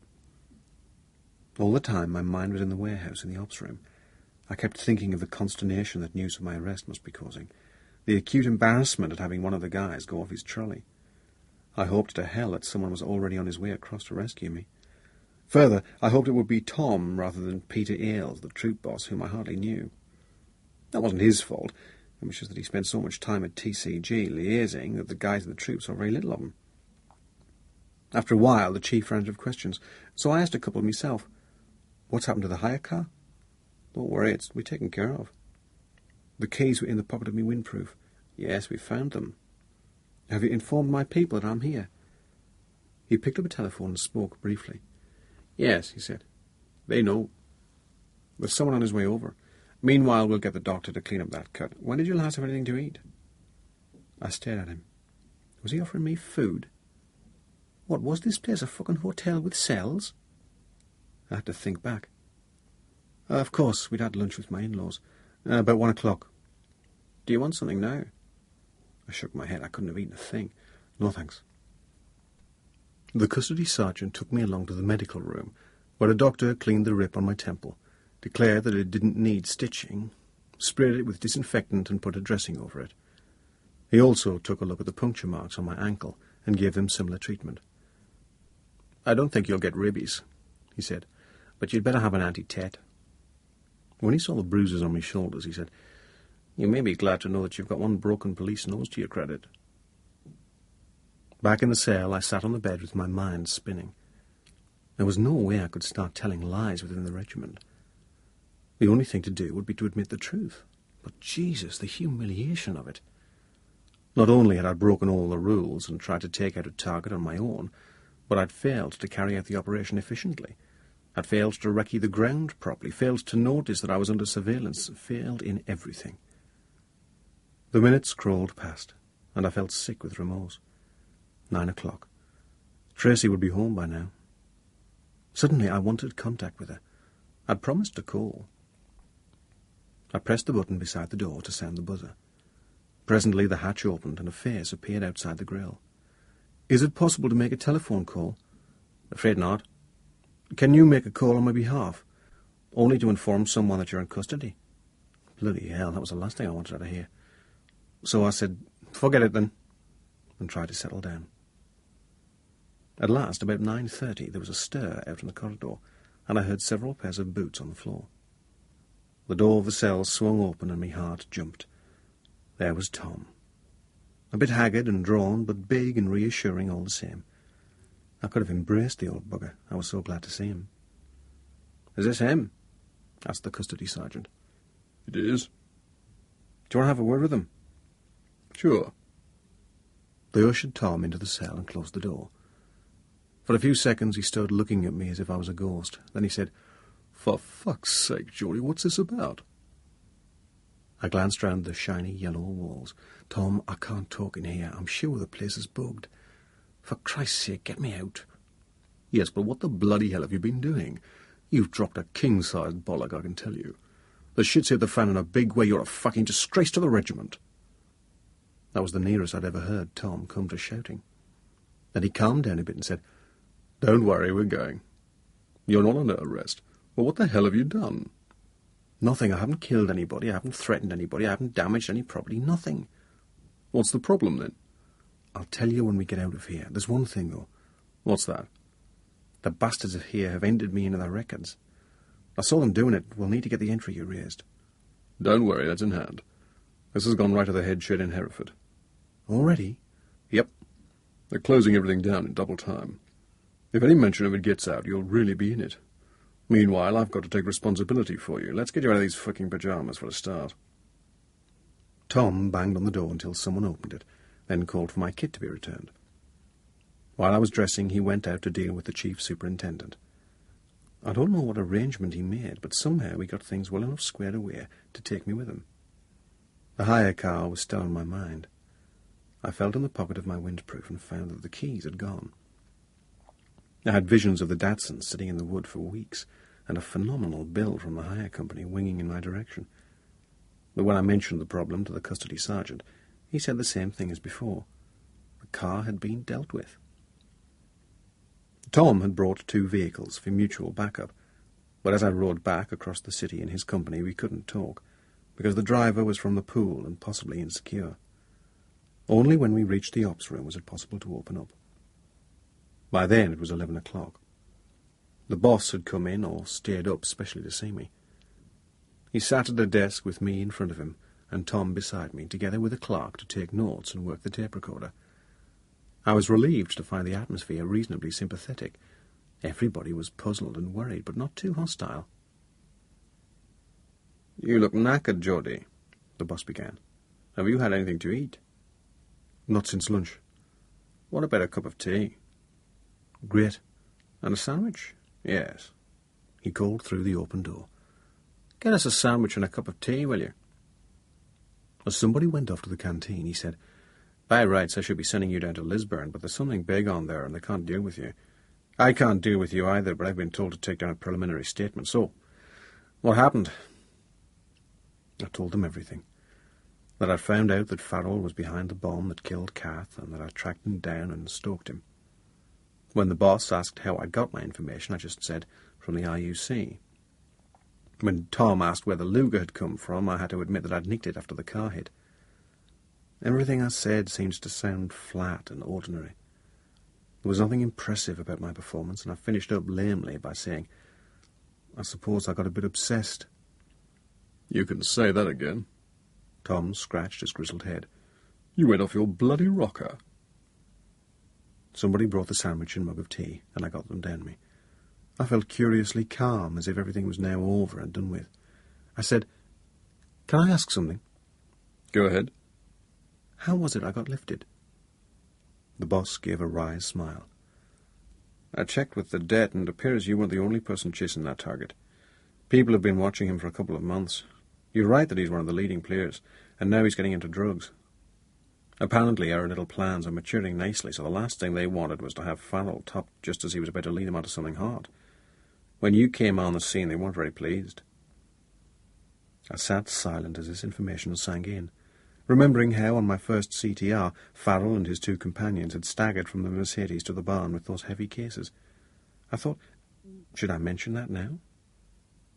All the time my mind was in the warehouse in the ops room. I kept thinking of the consternation that news of my arrest must be causing, the acute embarrassment at having one of the guys go off his trolley. I hoped to hell that someone was already on his way across to rescue me. Further, I hoped it would be Tom rather than Peter Ailes, the troop boss, whom I hardly knew. That wasn't his fault. It was just that he spent so much time at TCG liaising that the guys in the troop saw very little of him. After a while, the chief ran out of questions, so I asked a couple myself. "What's happened to the hire car?" "Don't worry, it's to be taken care of." "The keys were in the pocket of me windproof." "Yes, we found them." "Have you informed my people that I'm here?" He picked up a telephone and spoke briefly. "Yes," he said. "They know. There's someone on his way over. Meanwhile, we'll get the doctor to clean up that cut. When did you last have anything to eat?" I stared at him. Was he offering me food? What, was this place a fucking hotel with cells? I had to think back. Of course, we'd had lunch with my in-laws. About 1 o'clock. "Do you want something now?" I shook my head. I couldn't have eaten a thing. "No, thanks." The custody sergeant took me along to the medical room, where a doctor cleaned the rip on my temple, declared that it didn't need stitching, sprayed it with disinfectant and put a dressing over it. He also took a look at the puncture marks on my ankle and gave them similar treatment. "I don't think you'll get rabies," he said, "but you'd better have an anti-tet." When he saw the bruises on my shoulders, he said, "You may be glad to know that you've got one broken police nose to your credit." Back in the cell, I sat on the bed with my mind spinning. There was no way I could start telling lies within the regiment. The only thing to do would be to admit the truth. But Jesus, the humiliation of it. Not only had I broken all the rules and tried to take out a target on my own, But I'd failed to carry out the operation efficiently. I'd failed to recce the ground properly, failed to notice that I was under surveillance, failed in everything. The minutes crawled past, and I felt sick with remorse. 9 o'clock. Tracy would be home by now. Suddenly I wanted contact with her. I'd promised to call. I pressed the button beside the door to sound the buzzer. Presently the hatch opened and a face appeared outside the grill. "Is it possible to make a telephone call?" "Afraid not." "Can you make a call on my behalf? Only to inform someone that you're in custody." Bloody hell, that was the last thing I wanted her to hear. So I said, "Forget it then," and tried to settle down. At last, about 9:30, there was a stir out in the corridor, and I heard several pairs of boots on the floor. The door of the cell swung open and my heart jumped. There was Tom. A bit haggard and drawn, but big and reassuring all the same. I could have embraced the old bugger. I was so glad to see him. "Is this him?" asked the custody sergeant. "It is." "Do you want to have a word with him?" "Sure." They ushered Tom into the cell and closed the door. For a few seconds he stood looking at me as if I was a ghost. Then he said, "For fuck's sake, Geordie, what's this about?" I glanced round the shiny yellow walls. "Tom, I can't talk in here. I'm sure the place is bugged. For Christ's sake, get me out." "Yes, but what the bloody hell have you been doing? You've dropped a king-sized bollock, I can tell you. The shit's hit the fan in a big way. You're a fucking disgrace to the regiment." That was the nearest I'd ever heard Tom come to shouting. Then he calmed down a bit and said, "Don't worry, we're going. You're not under arrest. Well, what the hell have you done?" "Nothing. I haven't killed anybody. I haven't threatened anybody. I haven't damaged any property. Nothing." "What's the problem, then?" "I'll tell you when we get out of here. There's one thing, though." "What's that?" "The bastards of here have entered me into their records. I saw them doing it. We'll need to get the entry erased." "Don't worry, that's in hand. This has gone right to the head shed in Hereford." "Already?" "Yep. They're closing everything down in double time. If any mention of it gets out, you'll really be in it. Meanwhile, I've got to take responsibility for you. Let's get you out of these fucking pyjamas for a start." Tom banged on the door until someone opened it, then called for my kit to be returned. While I was dressing, he went out to deal with the chief superintendent. I don't know what arrangement he made, but somehow we got things well enough squared away to take me with him. The hire car was still on my mind. I felt in the pocket of my windproof and found that the keys had gone. I had visions of the Datsun sitting in the wood for weeks, and a phenomenal bill from the hire company winging in my direction. But when I mentioned the problem to the custody sergeant, he said the same thing as before. The car had been dealt with. Tom had brought 2 vehicles for mutual backup, but as I rode back across the city in his company, we couldn't talk, because the driver was from the pool and possibly insecure. Only when we reached the ops room was it possible to open up. By then it was 11 o'clock. The boss had come in or stayed up specially to see me. He sat at a desk with me in front of him and Tom beside me, together with a clerk to take notes and work the tape recorder. I was relieved to find the atmosphere reasonably sympathetic. Everybody was puzzled and worried, but not too hostile. "You look knackered, Geordie," the boss began. "Have you had anything to eat?" "Not since lunch." "What about a cup of tea?" "Great." "And a sandwich?" "Yes." He called through the open door. "Get us a sandwich and a cup of tea, will you?" As somebody went off to the canteen, he said, "By rights, I should be sending you down to Lisburn, but there's something big on there and they can't deal with you. I can't deal with you either, but I've been told to take down a preliminary statement. So, what happened?" I told them everything. That I'd found out that Farrell was behind the bomb that killed Kath, and that I'd tracked him down and stalked him. When the boss asked how I'd got my information, I just said, from the IUC. When Tom asked where the Luger had come from, I had to admit that I'd nicked it after the car hit. Everything I said seems to sound flat and ordinary. There was nothing impressive about my performance, and I finished up lamely by saying, I suppose I got a bit obsessed. "You can say that again." Tom scratched his grizzled head. "You went off your bloody rocker." Somebody brought the sandwich and mug of tea, and I got them down me. I felt curiously calm, as if everything was now over and done with. I said, "Can I ask something?" "Go ahead." "How was it I got lifted?" The boss gave a wry smile. I checked with the det, and it appears you weren't the only person chasing that target. People have been watching him for a couple of months. You're right that he's one of the leading players, and now he's getting into drugs. Apparently our little plans are maturing nicely, so the last thing they wanted was to have Farrell topped just as he was about to lead them onto something hot. When you came on the scene, they weren't very pleased. I sat silent as this information sank in, remembering how on my first CTR, Farrell and his two companions had staggered from the Mercedes to the barn with those heavy cases. I thought, should I mention that now?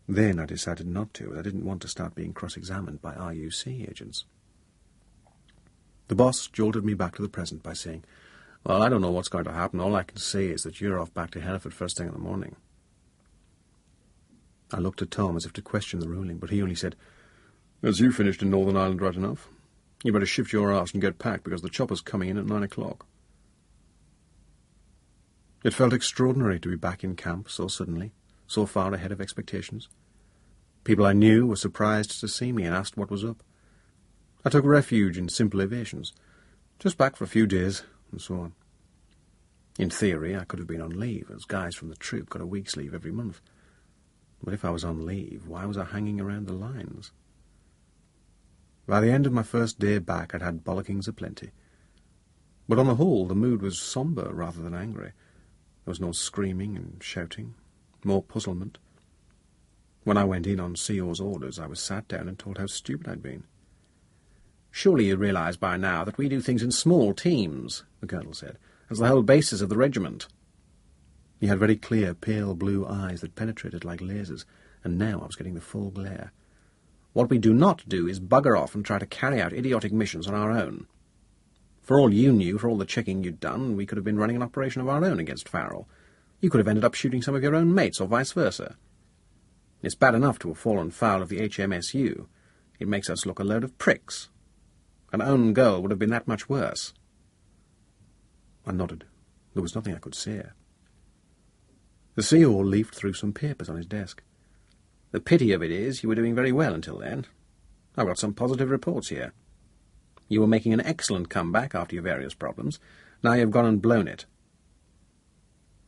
Then I decided not to, as I didn't want to start being cross-examined by RUC agents. The boss jolted me back to the present by saying, "Well, I don't know what's going to happen. All I can say is that you're off back to Hereford first thing in the morning." I looked at Tom as if to question the ruling, but he only said, "As you finished in Northern Ireland right enough, you better shift your arse and get packed, because the chopper's coming in at 9 o'clock. It felt extraordinary to be back in camp so suddenly, so far ahead of expectations. People I knew were surprised to see me and asked what was up. I took refuge in simple evasions, just back for a few days, and so on. In theory, I could have been on leave, as guys from the troop got a week's leave every month. But if I was on leave, why was I hanging around the lines? By the end of my first day back, I'd had bollockings aplenty. But on the whole, the mood was sombre rather than angry. There was no screaming and shouting, more puzzlement. When I went in on CO's orders, I was sat down and told how stupid I'd been. "Surely you realise by now that we do things in small teams," the colonel said. "That's the whole basis of the regiment." He had very clear, pale blue eyes that penetrated like lasers, and now I was getting the full glare. "What we do not do is bugger off and try to carry out idiotic missions on our own. For all you knew, for all the checking you'd done, we could have been running an operation of our own against Farrell. You could have ended up shooting some of your own mates, or vice versa. It's bad enough to have fallen foul of the HMSU. It makes us look a load of pricks. An own goal would have been that much worse." I nodded. There was nothing I could say. The CO leafed through some papers on his desk. "The pity of it is you were doing very well until then. I've got some positive reports here. You were making an excellent comeback after your various problems. Now you've gone and blown it."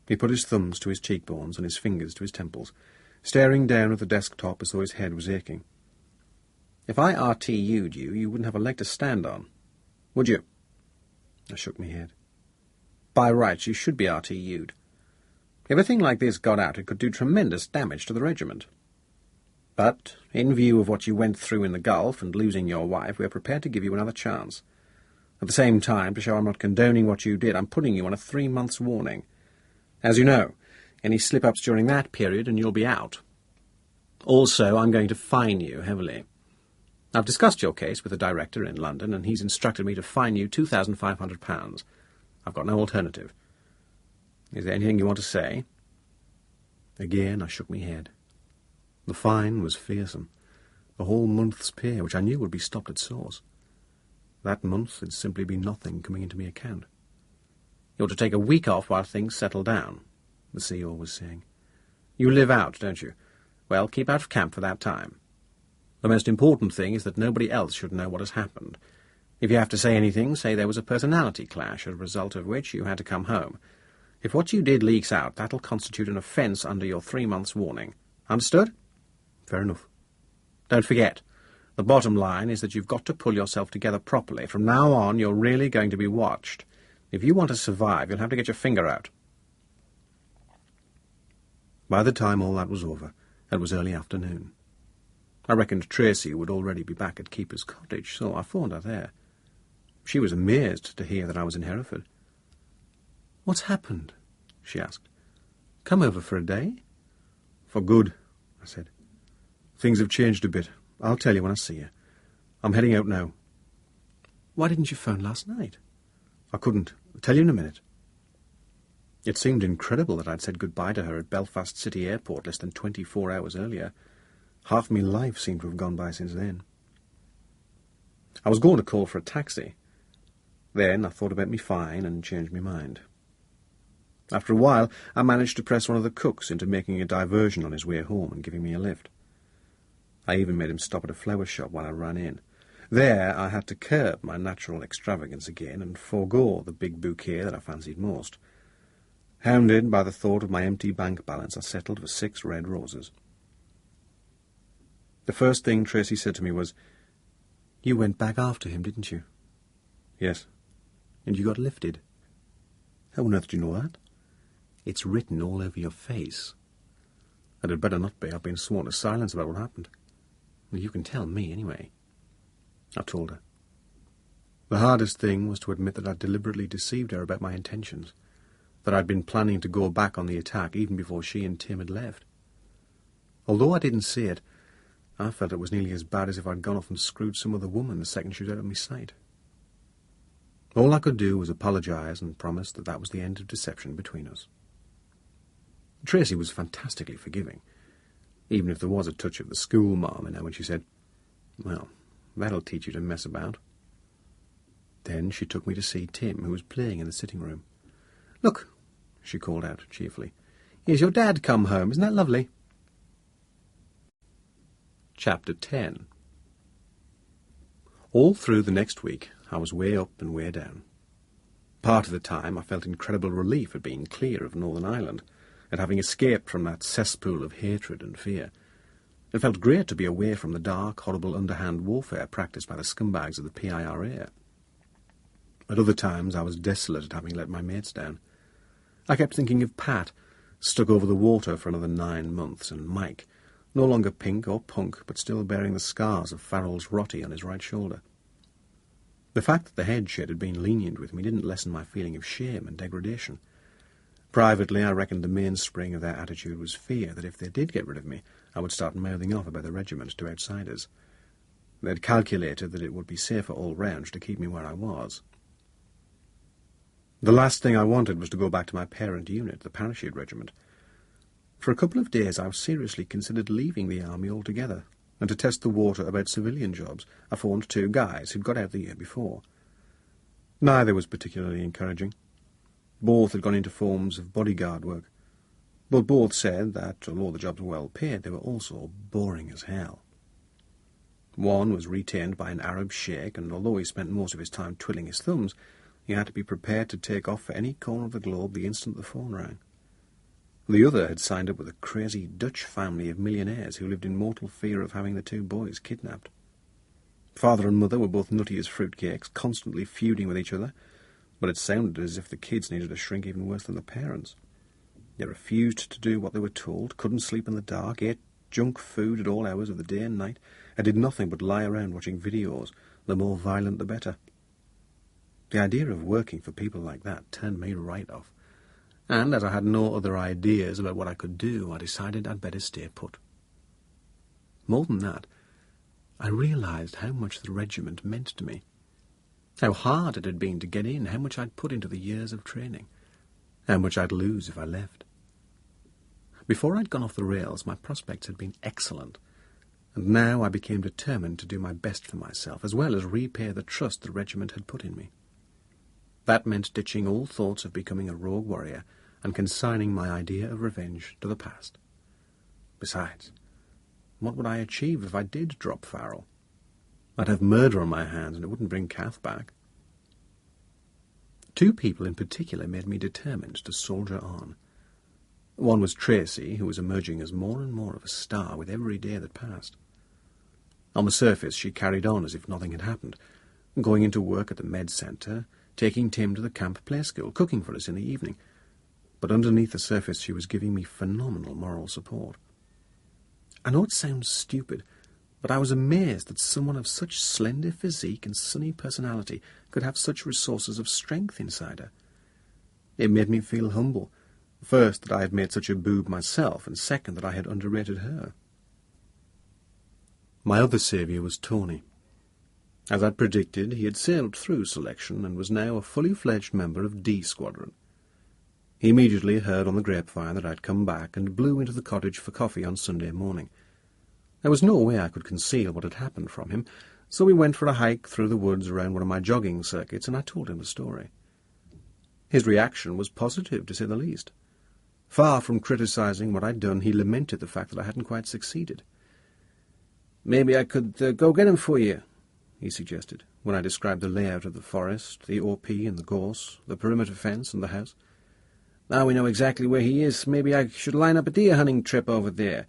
He put his thumbs to his cheekbones and his fingers to his temples, staring down at the desktop as though his head was aching. "If I RTU'd you, you wouldn't have a leg to stand on. Would you?" I shook my head. "By rights, you should be RTU'd. If a thing like this got out, it could do tremendous damage to the regiment. But, in view of what you went through in the Gulf and losing your wife, we are prepared to give you another chance. At the same time, to show I'm not condoning what you did, I'm putting you on a 3 months warning. As you know, any slip-ups during that period and you'll be out. Also, I'm going to fine you heavily. I've discussed your case with the director in London, and he's instructed me to fine you £2,500. I've got no alternative. Is there anything you want to say?" Again I shook my head. The fine was fearsome. A whole month's pay, which I knew would be stopped at source. That month had simply been nothing coming into my account. "You ought to take a week off while things settle down," the CO was saying. "You live out, don't you? Well, keep out of camp for that time. The most important thing is that nobody else should know what has happened. If you have to say anything, say there was a personality clash, as a result of which you had to come home. If what you did leaks out, that'll constitute an offence under your 3 months' warning. Understood?" Fair enough. "Don't forget, the bottom line is that you've got to pull yourself together properly. From now on, you're really going to be watched. If you want to survive, you'll have to get your finger out." By the time all that was over, it was early afternoon. I reckoned Tracy would already be back at Keeper's Cottage, so I phoned her there. She was amazed to hear that I was in Hereford. "What's happened?" she asked. "Come over for a day?" "For good," I said. "Things have changed a bit. I'll tell you when I see you. I'm heading out now." "Why didn't you phone last night?" "I couldn't. I'll tell you in a minute." It seemed incredible that I'd said goodbye to her at Belfast City Airport less than 24 hours earlier. Half my life seemed to have gone by since then. I was going to call for a taxi. Then I thought about me fine and changed my mind. After a while, I managed to press one of the cooks into making a diversion on his way home and giving me a lift. I even made him stop at a flower shop while I ran in. There I had to curb my natural extravagance again and forego the big bouquet that I fancied most. Hounded by the thought of my empty bank balance, I settled for 6 red roses. The first thing Tracy said to me was, "You went back after him, didn't you?" "Yes." "And you got lifted?" "How on earth do you know that?" "It's written all over your face." "It had better not be. I've been sworn to silence about what happened." "Well, you can tell me, anyway." I told her. The hardest thing was to admit that I'd deliberately deceived her about my intentions, that I'd been planning to go back on the attack even before she and Tim had left. Although I didn't see it, I felt it was nearly as bad as if I'd gone off and screwed some other woman the second she was out of my sight. All I could do was apologise and promise that that was the end of deception between us. Tracy was fantastically forgiving, even if there was a touch of the school marm in her when she said, "Well, that'll teach you to mess about." Then she took me to see Tim, who was playing in the sitting room. "Look," she called out cheerfully, "here's your dad come home. Isn't that lovely?" Chapter 10. All through the next week I was way up and way down. Part of the time I felt incredible relief at being clear of Northern Ireland, at having escaped from that cesspool of hatred and fear. It felt great to be away from the dark, horrible underhand warfare practised by the scumbags of the PIRA. At other times I was desolate at having let my mates down. I kept thinking of Pat, stuck over the water for another 9 months, and Mike, no longer pink or punk, but still bearing the scars of Farrell's rotty on his right shoulder. The fact that the head shed had been lenient with me didn't lessen my feeling of shame and degradation. Privately, I reckoned the mainspring of their attitude was fear that if they did get rid of me, I would start mouthing off about the regiment to outsiders. They'd calculated that it would be safer all round to keep me where I was. The last thing I wanted was to go back to my parent unit, the parachute regiment. For a couple of days I seriously considered leaving the army altogether, and to test the water about civilian jobs I phoned 2 guys who'd got out the year before. Neither was particularly encouraging. Both had gone into forms of bodyguard work, but both said that, although the jobs were well paid, they were also boring as hell. One was retained by an Arab sheikh, and although he spent most of his time twiddling his thumbs, he had to be prepared to take off for any corner of the globe the instant the phone rang. The other had signed up with a crazy Dutch family of millionaires who lived in mortal fear of having the 2 boys kidnapped. Father and mother were both nutty as fruitcakes, constantly feuding with each other, but it sounded as if the kids needed a shrink even worse than the parents. They refused to do what they were told, couldn't sleep in the dark, ate junk food at all hours of the day and night, and did nothing but lie around watching videos, the more violent the better. The idea of working for people like that turned me right off, and as I had no other ideas about what I could do, I decided I'd better stay put. More than that, I realised how much the regiment meant to me, how hard it had been to get in, how much I'd put into the years of training, how much I'd lose if I left. Before I'd gone off the rails, my prospects had been excellent, and now I became determined to do my best for myself, as well as repay the trust the regiment had put in me. That meant ditching all thoughts of becoming a rogue warrior and consigning my idea of revenge to the past. Besides, what would I achieve if I did drop Farrell? I'd have murder on my hands, and it wouldn't bring Kath back. 2 people in particular made me determined to soldier on. One was Tracy, who was emerging as more and more of a star with every day that passed. On the surface, she carried on as if nothing had happened, going into work at the med centre, taking Tim to the camp play school, cooking for us in the evening. But underneath the surface she was giving me phenomenal moral support. I know it sounds stupid, but I was amazed that someone of such slender physique and sunny personality could have such resources of strength inside her. It made me feel humble, first that I had made such a boob myself, and second that I had underrated her. My other saviour was Tony. As I'd predicted, he had sailed through selection and was now a fully-fledged member of D Squadron. He immediately heard on the grapevine that I'd come back and blew into the cottage for coffee on Sunday morning. There was no way I could conceal what had happened from him, so we went for a hike through the woods around one of my jogging circuits, and I told him the story. His reaction was positive, to say the least. Far from criticising what I'd done, he lamented the fact that I hadn't quite succeeded. "Maybe I could go get him for you," he suggested, when I described the layout of the forest, the OP and the gorse, the perimeter fence and the house. Now we know exactly where he is. Maybe I should line up a deer hunting trip over there.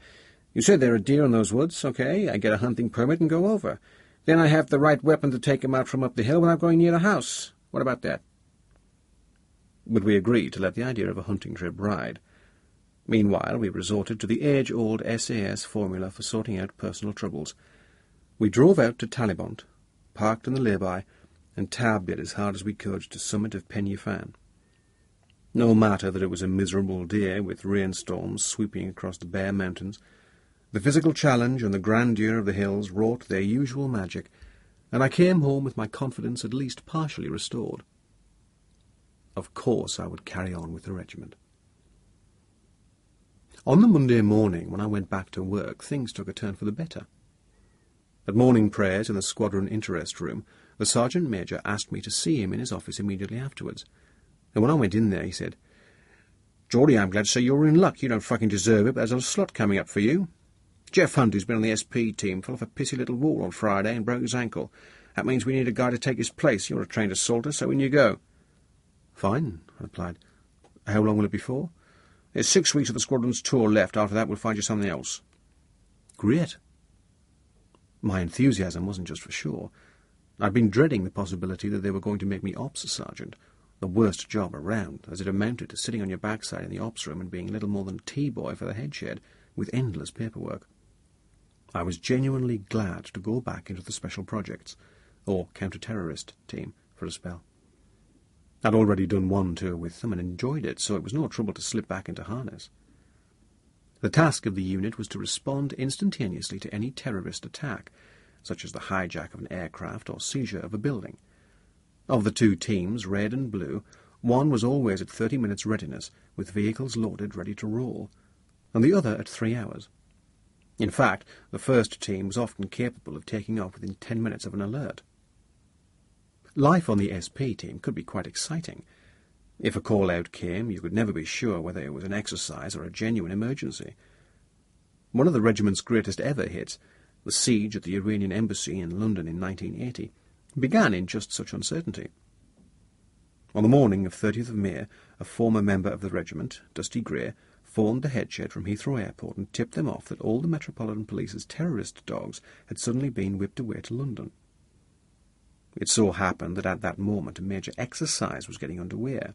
You said there are deer in those woods, okay? I get a hunting permit and go over. Then I have the right weapon to take him out from up the hill without going near the house. What about that?" But we agreed to let the idea of a hunting trip ride. Meanwhile, we resorted to the age-old SAS formula for sorting out personal troubles. We drove out to Talibont, parked in the lay-by, and tabbed it as hard as we could to summit of Pen y Fan. No matter that it was a miserable day with rainstorms sweeping across the bare mountains, the physical challenge and the grandeur of the hills wrought their usual magic, and I came home with my confidence at least partially restored. Of course I would carry on with the regiment. On the Monday morning, when I went back to work, things took a turn for the better. At morning prayers in the squadron interest room, the sergeant major asked me to see him in his office immediately afterwards. And when I went in there, he said, "Geordie, I'm glad to say you're in luck. You don't fucking deserve it, but there's a slot coming up for you. Jeff Hunt, who's been on the SP team, fell off a pissy little wall on Friday and broke his ankle. That means we need a guy to take his place. You're a trained assaulter, so in you go." "Fine," I replied. "How long will it be for?" "There's 6 weeks of the squadron's tour left. After that, we'll find you something else." "Great." My enthusiasm wasn't just for show. I'd been dreading the possibility that they were going to make me ops sergeant, the worst job around, as it amounted to sitting on your backside in the ops room and being little more than tea-boy for the head shed, with endless paperwork. I was genuinely glad to go back into the special projects, or counter-terrorist team, for a spell. I'd already done one tour with them and enjoyed it, so it was no trouble to slip back into harness. The task of the unit was to respond instantaneously to any terrorist attack, such as the hijack of an aircraft or seizure of a building. Of the two teams, red and blue, one was always at 30 minutes readiness, with vehicles loaded ready to roll, and the other at 3 hours. In fact, the first team was often capable of taking off within 10 minutes of an alert. Life on the SP team could be quite exciting. If a call-out came, you could never be sure whether it was an exercise or a genuine emergency. One of the regiment's greatest ever hits, the siege at the Iranian embassy in London in 1980, began in just such uncertainty. On the morning of 30th of May, a former member of the regiment, Dusty Gray, phoned the headshed from Heathrow Airport and tipped them off that all the Metropolitan Police's terrorist dogs had suddenly been whipped away to London. It so happened that at that moment a major exercise was getting underway.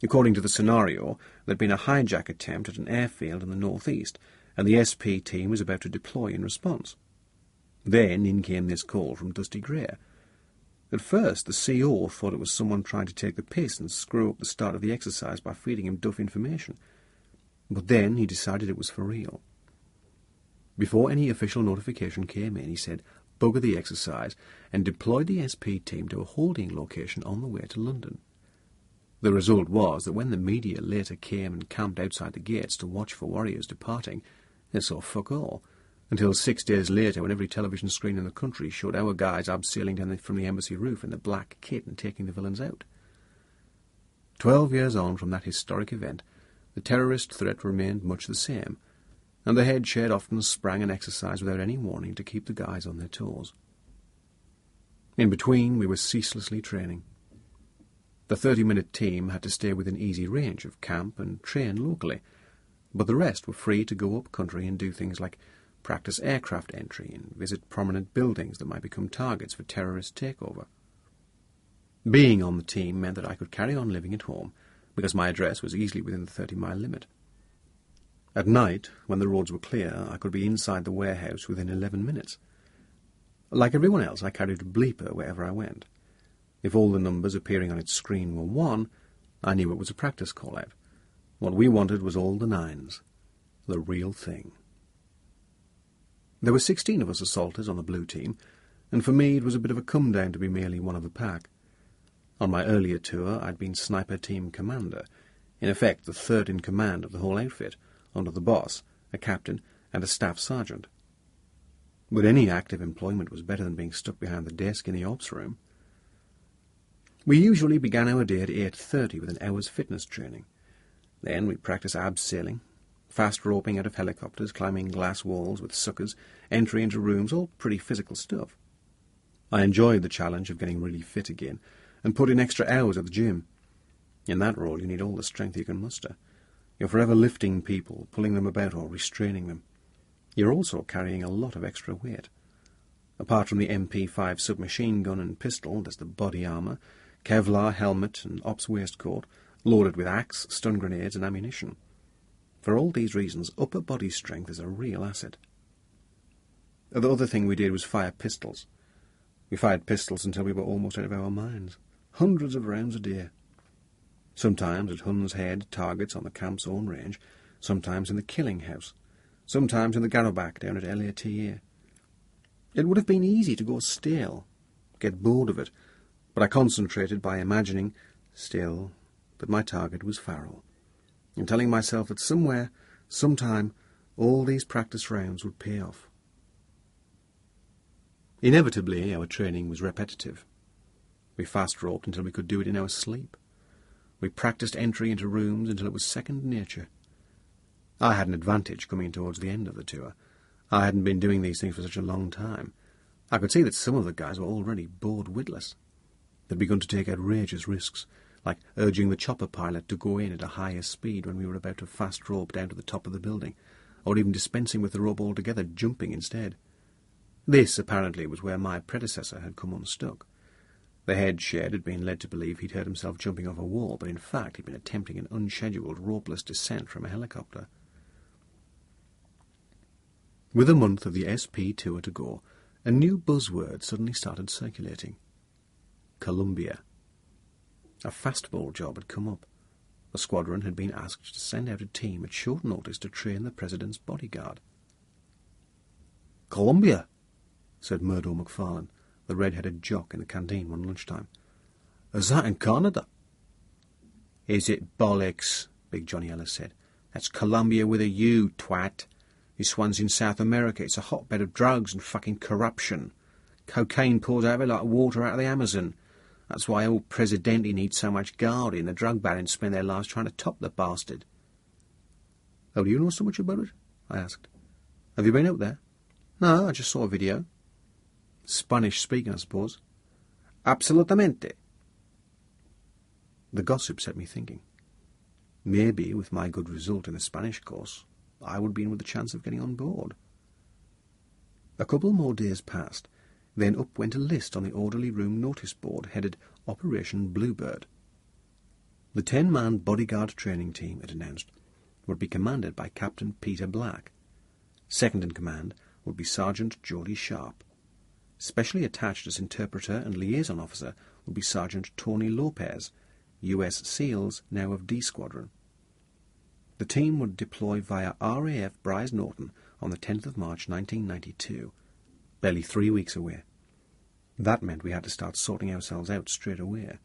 According to the scenario, there had been a hijack attempt at an airfield in the northeast, and the SP team was about to deploy in response. Then in came this call from Dusty Gray. At first, the CO thought it was someone trying to take the piss and screw up the start of the exercise by feeding him duff information. But then he decided it was for real. Before any official notification came in, he said, "Bugger the exercise," and deployed the SP team to a holding location on the way to London. The result was that when the media later came and camped outside the gates to watch for warriors departing, they saw fuck all, until 6 days later when every television screen in the country showed our guys abseiling down from the embassy roof in the black kit and taking the villains out. 12 years on from that historic event, the terrorist threat remained much the same, and the headshed often sprang an exercise without any warning to keep the guys on their toes. In between, we were ceaselessly training. The 30-minute team had to stay within easy range of camp and train locally, but the rest were free to go up country and do things like practice aircraft entry and visit prominent buildings that might become targets for terrorist takeover. Being on the team meant that I could carry on living at home, because my address was easily within the 30-mile limit. At night, when the roads were clear, I could be inside the warehouse within 11 minutes. Like everyone else, I carried a bleeper wherever I went. If all the numbers appearing on its screen were 1, I knew it was a practice call-out. What we wanted was all the 9s. The real thing. There were 16 of us assaulters on the blue team, and for me it was a bit of a come-down to be merely one of the pack. On my earlier tour, I'd been sniper team commander, in effect the third in command of the whole outfit, under the boss, a captain, and a staff sergeant. But any active employment was better than being stuck behind the desk in the ops room. We usually began our day at 8:30 with an hour's fitness training. Then we practiced abseiling, fast roping out of helicopters, climbing glass walls with suckers, entry into rooms, all pretty physical stuff. I enjoyed the challenge of getting really fit again, and put in extra hours at the gym. In that role you need all the strength you can muster. You're forever lifting people, pulling them about or restraining them. You're also carrying a lot of extra weight. Apart from the MP5 submachine gun and pistol, there's the body armour, Kevlar helmet and ops waistcoat, loaded with axe, stun grenades and ammunition. For all these reasons, upper body strength is a real asset. The other thing we did was fire pistols. We fired pistols until we were almost out of our minds. Hundreds of rounds a day. Sometimes at Hun's Head targets on the camp's own range, sometimes in the killing house, sometimes in the Garrowback down at LATA. It would have been easy to go stale, get bored of it, but I concentrated by imagining, still, that my target was Farrell, and telling myself that somewhere, sometime, all these practice rounds would pay off. Inevitably, our training was repetitive. We fast-roped until we could do it in our sleep. We practiced entry into rooms until it was second nature. I had an advantage coming towards the end of the tour. I hadn't been doing these things for such a long time. I could see that some of the guys were already bored witless. They'd begun to take outrageous risks, like urging the chopper pilot to go in at a higher speed when we were about to fast-rope down to the top of the building, or even dispensing with the rope altogether, jumping instead. This, apparently, was where my predecessor had come unstuck. The head shed had been led to believe he'd hurt himself jumping off a wall, but in fact he'd been attempting an unscheduled ropeless descent from a helicopter. With a month of the SP tour to go, a new buzzword suddenly started circulating. Columbia. A fastball job had come up. The squadron had been asked to send out a team at short notice to train the president's bodyguard. Columbia, said Murdo McFarlane, the red-headed jock in the canteen one lunchtime. Is that in Canada? Is it bollocks, Big Johnny Ellis said. That's Columbia with a U, twat. This one's in South America. It's a hotbed of drugs and fucking corruption. Cocaine pours out of it like water out of the Amazon. That's why old Presidente needs so much guarding. The drug barons spend their lives trying to top the bastard. How do you know so much about it? I asked. Have you been out there? No, I just saw a video. Spanish speaking, I suppose. Absolutamente. The gossip set me thinking. Maybe, with my good result in the Spanish course, I would be in with a chance of getting on board. A couple more days passed. Then up went a list on the orderly room notice board headed Operation Bluebird. The 10-man bodyguard training team, it announced, would be commanded by Captain Peter Black. Second in command would be Sergeant Geordie Sharp. Specially attached as interpreter and liaison officer would be Sergeant Tony Lopez, U.S. SEALs, now of D Squadron. The team would deploy via RAF Brize Norton on the 10th of March 1992, barely 3 weeks away. That meant we had to start sorting ourselves out straight away.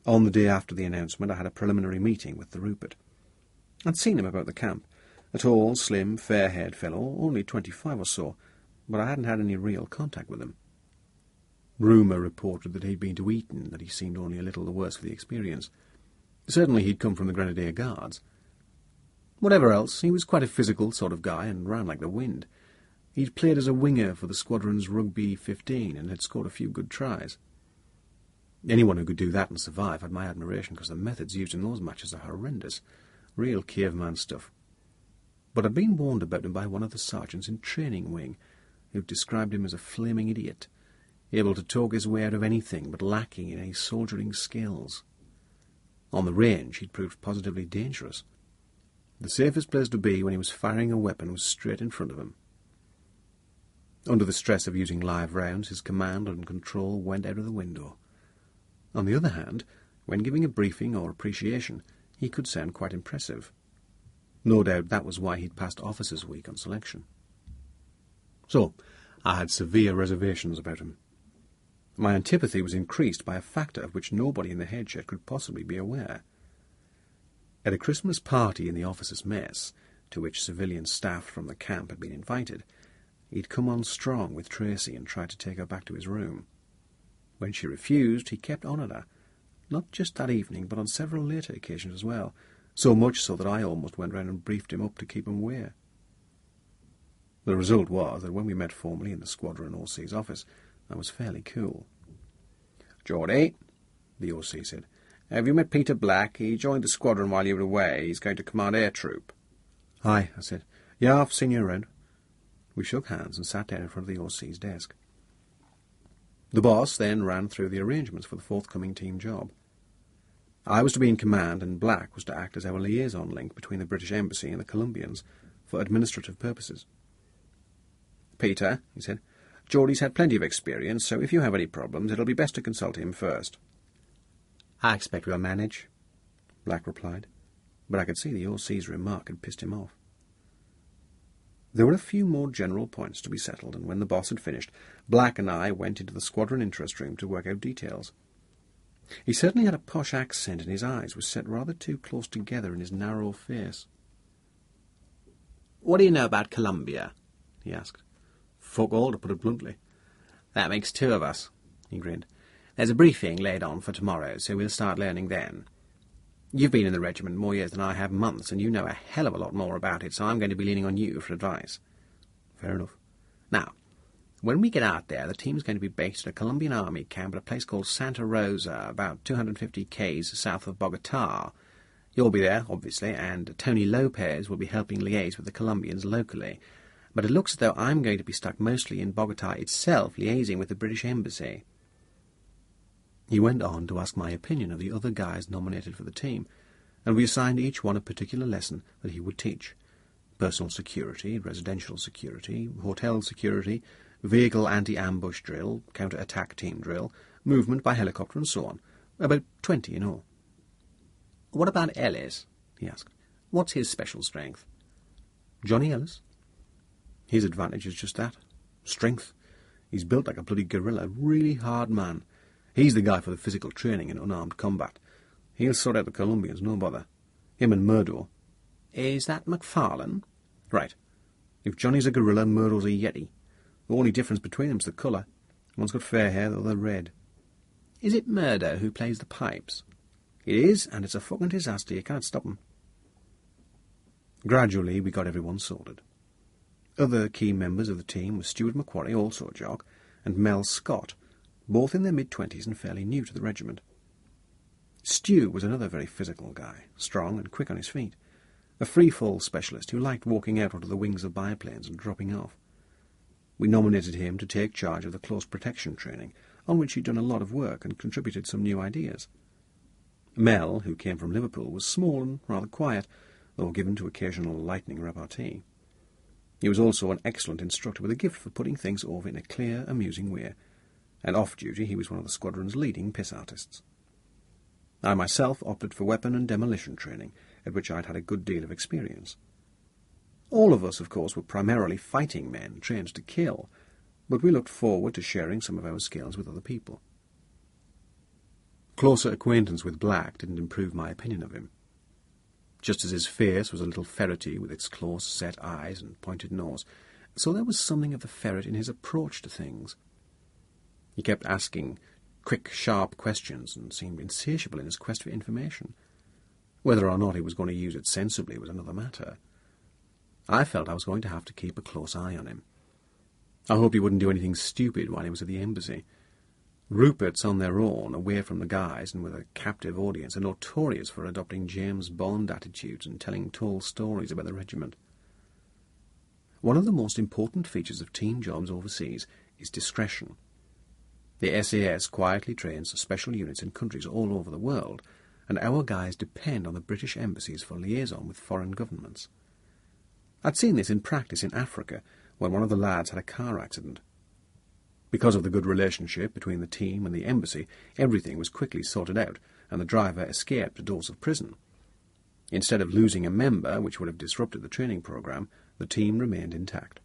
On the day after the announcement, I had a preliminary meeting with the Rupert. I'd seen him about the camp, a tall, slim, fair-haired fellow, only 25 or so, but I hadn't had any real contact with him. Rumour reported that he'd been to Eton, that he seemed only a little the worse for the experience. Certainly he'd come from the Grenadier Guards. Whatever else, he was quite a physical sort of guy and ran like the wind. He'd played as a winger for the squadron's Rugby 15 and had scored a few good tries. Anyone who could do that and survive had my admiration, because the methods used in those matches are horrendous. Real caveman stuff. But I'd been warned about him by one of the sergeants in training wing, who described him as a flaming idiot, able to talk his way out of anything but lacking in any soldiering skills. On the range he'd proved positively dangerous. The safest place to be when he was firing a weapon was straight in front of him. Under the stress of using live rounds, his command and control went out of the window. On the other hand, when giving a briefing or appreciation, he could sound quite impressive. No doubt that was why he'd passed Officers' Week on selection. So, I had severe reservations about him. My antipathy was increased by a factor of which nobody in the headshed could possibly be aware. At a Christmas party in the officers' mess, to which civilian staff from the camp had been invited, he'd come on strong with Tracy and tried to take her back to his room. When she refused, he kept on at her, not just that evening, but on several later occasions as well, so much so that I almost went round and briefed him up to keep him away. The result was that when we met formally in the squadron OC's office, I was fairly cool. "Geordie," the OC said, Have you met Peter Black? He joined the squadron while you were away. He's going to command air troop. Aye, I said. Yeah, I've seen you around. We shook hands and sat down in front of the OC's desk. The boss then ran through the arrangements for the forthcoming team job. I was to be in command, and Black was to act as our liaison link between the British Embassy and the Colombians for administrative purposes. Peter, he said, Geordie's had plenty of experience, so if you have any problems, it'll be best to consult him first. I expect we'll manage, Black replied, but I could see the OC's remark had pissed him off. There were a few more general points to be settled, and when the boss had finished, Black and I went into the squadron interest room to work out details. He certainly had a posh accent, and his eyes were set rather too close together in his narrow face. "What do you know about Colombia?" he asked. "Fuck all, to put it bluntly." "That makes two of us," he grinned. "There's a briefing laid on for tomorrow, so we'll start learning then. You've been in the regiment more years than I have months, and you know a hell of a lot more about it, so I'm going to be leaning on you for advice." "Fair enough." "Now, when we get out there, the team's going to be based at a Colombian army camp at a place called Santa Rosa, about 250 k's south of Bogotá. You'll be there, obviously, and Tony Lopez will be helping liaise with the Colombians locally. But it looks as though I'm going to be stuck mostly in Bogotá itself, liaising with the British Embassy." He went on to ask my opinion of the other guys nominated for the team, and we assigned each one a particular lesson that he would teach: personal security, residential security, hotel security, vehicle anti-ambush drill, counter-attack team drill, movement by helicopter, and so on. About 20 in all. "What about Ellis?" he asked. "What's his special strength?" "Johnny Ellis? His advantage is just that. Strength. He's built like a bloody gorilla, really hard man. He's the guy for the physical training in unarmed combat. He'll sort out the Colombians, no bother. Him and Murdo." "Is that McFarlane?" "Right. If Johnny's a gorilla, Murdo's a yeti. The only difference between them's the colour. One's got fair hair, the other red." "Is it Murdo who plays the pipes?" "It is, and it's a fucking disaster. You can't stop him." Gradually, we got everyone sorted. Other key members of the team were Stuart Macquarie, also a jock, and Mel Scott, both in their mid-20s and fairly new to the regiment. Stu was another very physical guy, strong and quick on his feet, a free-fall specialist who liked walking out onto the wings of biplanes and dropping off. We nominated him to take charge of the close protection training, on which he'd done a lot of work and contributed some new ideas. Mel, who came from Liverpool, was small and rather quiet, though given to occasional lightning repartee. He was also an excellent instructor with a gift for putting things over in a clear, amusing way, and off-duty he was one of the squadron's leading piss artists. I myself opted for weapon and demolition training, at which I'd had a good deal of experience. All of us, of course, were primarily fighting men, trained to kill, but we looked forward to sharing some of our skills with other people. Closer acquaintance with Black didn't improve my opinion of him. Just as his face was a little ferrety with its close set eyes and pointed nose, so there was something of the ferret in his approach to things. He kept asking quick, sharp questions and seemed insatiable in his quest for information. Whether or not he was going to use it sensibly was another matter. I felt I was going to have to keep a close eye on him. I hoped he wouldn't do anything stupid while he was at the embassy. Ruperts on their own, away from the guys and with a captive audience, are notorious for adopting James Bond attitudes and telling tall stories about the regiment. One of the most important features of team jobs overseas is discretion. The SAS quietly trains special units in countries all over the world, and our guys depend on the British embassies for liaison with foreign governments. I'd seen this in practice in Africa, when one of the lads had a car accident. Because of the good relationship between the team and the embassy, everything was quickly sorted out, and the driver escaped a dose of prison. Instead of losing a member, which would have disrupted the training programme, the team remained intact.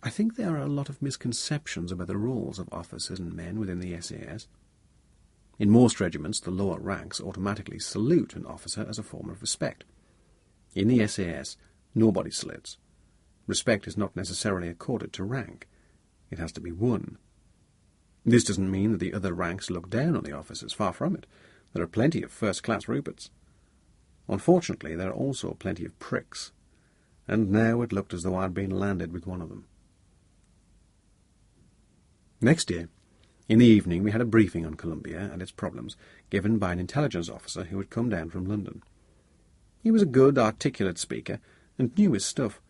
I think there are a lot of misconceptions about the roles of officers and men within the SAS. In most regiments, the lower ranks automatically salute an officer as a form of respect. In the SAS, nobody salutes. Respect is not necessarily accorded to rank. It has to be won. This doesn't mean that the other ranks look down on the officers, far from it. There are plenty of first-class Ruperts. Unfortunately, there are also plenty of pricks, and now it looked as though I'd been landed with one of them. Next day, In the evening we had a briefing on Colombia and its problems, given by an intelligence officer who had come down from London. He was a good, articulate speaker, and knew his stuff,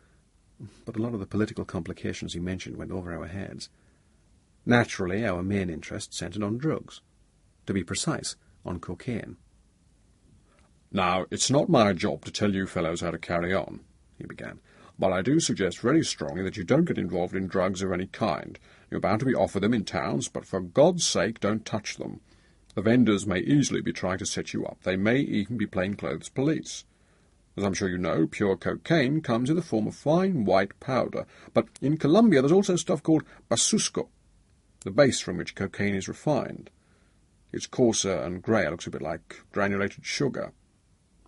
but a lot of the political complications he mentioned went over our heads. Naturally, our main interest centred on drugs. To be precise, on cocaine. "Now, it's not my job to tell you fellows how to carry on," he began, "but I do suggest very strongly that you don't get involved in drugs of any kind. You're bound to be offered them in towns, but for God's sake don't touch them. The vendors may easily be trying to set you up. They may even be plainclothes police. As I'm sure you know, pure cocaine comes in the form of fine white powder, but in Colombia there's also stuff called basusco, the base from which cocaine is refined. It's coarser and greyer, looks a bit like granulated sugar.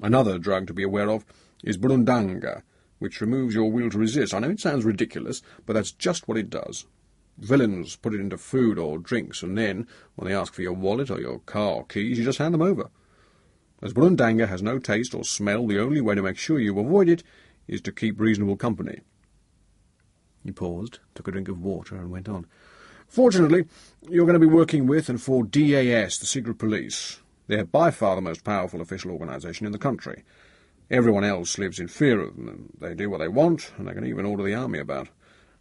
Another drug to be aware of is burundanga, which removes your will to resist. I know it sounds ridiculous, but that's just what it does. Villains put it into food or drinks, and then, when they ask for your wallet or your car or keys, you just hand them over. As burundanga has no taste or smell, the only way to make sure you avoid it is to keep reasonable company." He paused, took a drink of water, and went on. "Fortunately, you're going to be working with and for DAS, the secret police. They're by far the most powerful official organisation in the country. Everyone else lives in fear of them, and they do what they want, and they can even order the army about.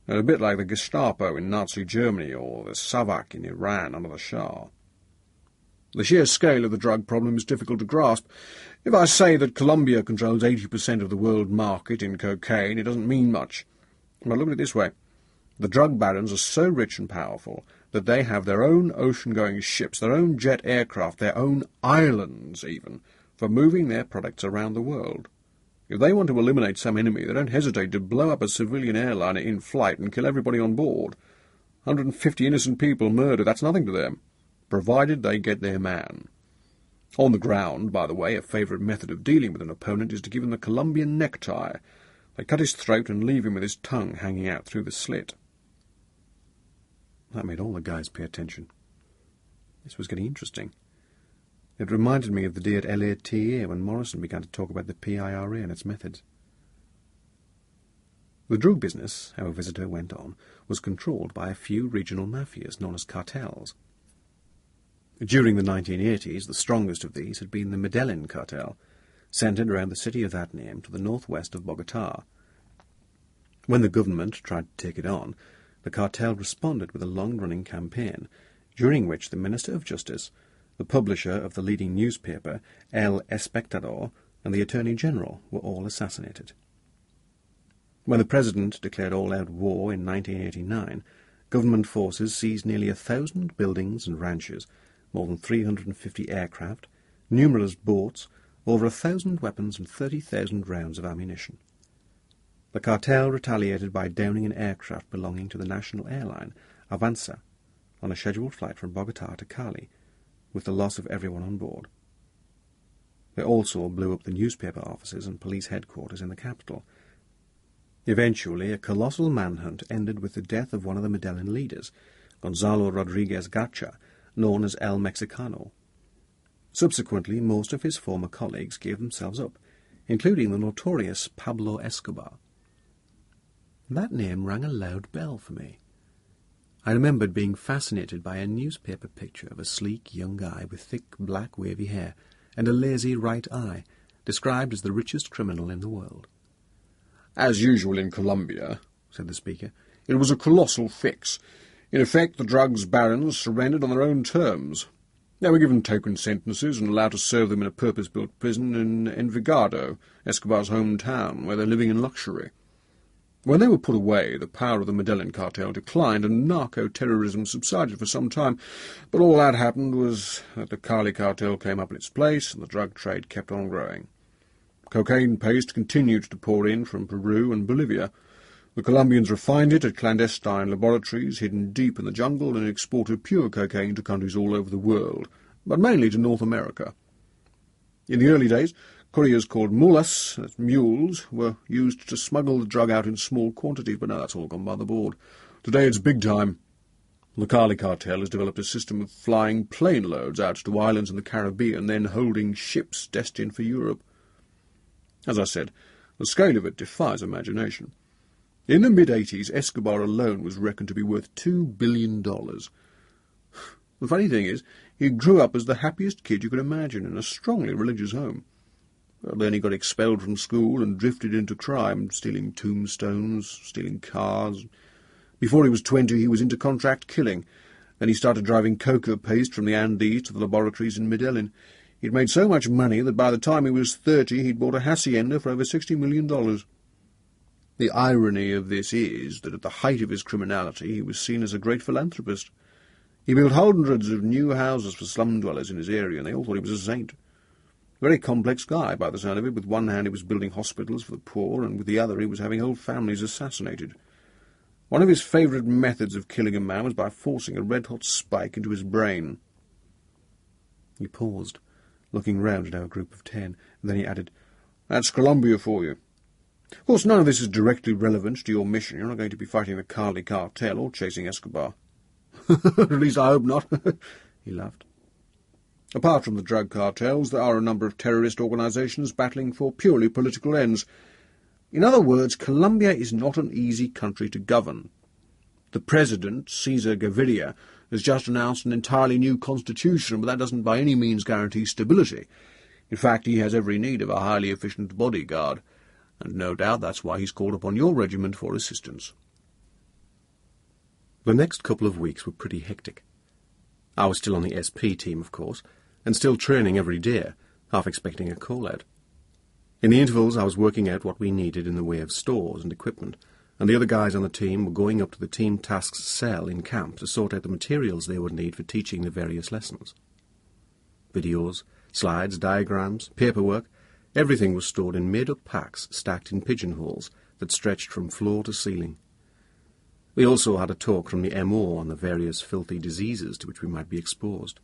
They're a bit like the Gestapo in Nazi Germany or the Savak in Iran under the Shah. The sheer scale of the drug problem is difficult to grasp. If I say that Colombia controls 80% of the world market in cocaine, it doesn't mean much. But look at it this way. The drug barons are so rich and powerful that they have their own ocean-going ships, their own jet aircraft, their own islands even, for moving their products around the world. If they want to eliminate some enemy, they don't hesitate to blow up a civilian airliner in flight and kill everybody on board. 150 innocent people murdered, that's nothing to them, provided they get their man. On the ground, by the way, a favourite method of dealing with an opponent is to give him the Colombian necktie. They cut his throat and leave him with his tongue hanging out through the slit." That made all the guys pay attention. This was getting interesting. It reminded me of the day at LATA when Morrison began to talk about the PIRA and its methods. The drug business, our visitor went on, was controlled by a few regional mafias known as cartels. During the 1980s, the strongest of these had been the Medellin cartel, centred around the city of that name to the northwest of Bogotá. When the government tried to take it on, the cartel responded with a long-running campaign, during which the Minister of Justice, the publisher of the leading newspaper, El Espectador, and the Attorney General were all assassinated. When the President declared all-out war in 1989, government forces seized nearly 1,000 buildings and ranches, more than 350 aircraft, numerous boats, over 1,000 weapons and 30,000 rounds of ammunition. The cartel retaliated by downing an aircraft belonging to the national airline, Avanza, on a scheduled flight from Bogotá to Cali, with the loss of everyone on board. They also blew up the newspaper offices and police headquarters in the capital. Eventually, a colossal manhunt ended with the death of one of the Medellin leaders, Gonzalo Rodriguez Gacha, known as El Mexicano. Subsequently, most of his former colleagues gave themselves up, including the notorious Pablo Escobar. That name rang a loud bell for me. I remembered being fascinated by a newspaper picture of a sleek young guy with thick black wavy hair and a lazy right eye, described as the richest criminal in the world. "As usual in Colombia," said the speaker, "it was a colossal fix. In effect, the drugs barons surrendered on their own terms. They were given token sentences and allowed to serve them in a purpose-built prison in Envigado, Escobar's hometown, where they're living in luxury. When they were put away, the power of the Medellin cartel declined and narco-terrorism subsided for some time, but all that happened was that the Cali cartel came up in its place and the drug trade kept on growing. Cocaine paste continued to pour in from Peru and Bolivia. The Colombians refined it at clandestine laboratories hidden deep in the jungle and exported pure cocaine to countries all over the world, but mainly to North America. In the early days, couriers called mulas, that's mules, were used to smuggle the drug out in small quantities, but now that's all gone by the board. Today it's big time. The Cali cartel has developed a system of flying plane loads out to islands in the Caribbean, then holding ships destined for Europe. As I said, the scale of it defies imagination. In the mid-80s, Escobar alone was reckoned to be worth $2 billion. The funny thing is, he grew up as the happiest kid you could imagine in a strongly religious home. Well, then he got expelled from school and drifted into crime, stealing tombstones, stealing cars. Before he was 20, he was into contract killing. Then he started driving coca paste from the Andes to the laboratories in Medellin. He'd made so much money that by the time he was 30, he'd bought a hacienda for over $60 million. The irony of this is that at the height of his criminality, he was seen as a great philanthropist. He built hundreds of new houses for slum dwellers in his area, and they all thought he was a saint. A very complex guy, by the sound of it. With one hand he was building hospitals for the poor, and with the other he was having whole families assassinated. One of his favourite methods of killing a man was by forcing a red-hot spike into his brain. He paused, looking round at our group of 10, and then he added, "That's Colombia for you. Of course, none of this is directly relevant to your mission. You're not going to be fighting the Cali cartel or chasing Escobar." "At least I hope not," he laughed. "Apart from the drug cartels, there are a number of terrorist organizations battling for purely political ends. In other words, Colombia is not an easy country to govern. The president, Cesar Gaviria, has just announced an entirely new constitution, but that doesn't by any means guarantee stability. In fact, he has every need of a highly efficient bodyguard, and no doubt that's why he's called upon your regiment for assistance." The next couple of weeks were pretty hectic. I was still on the SP team, of course, and still training every day, half expecting a call-out. In the intervals, I was working out what we needed in the way of stores and equipment, and the other guys on the team were going up to the team tasks cell in camp to sort out the materials they would need for teaching the various lessons. Videos, slides, diagrams, paperwork, everything was stored in made-up packs stacked in pigeonholes that stretched from floor to ceiling. We also had a talk from the MO on the various filthy diseases to which we might be exposed.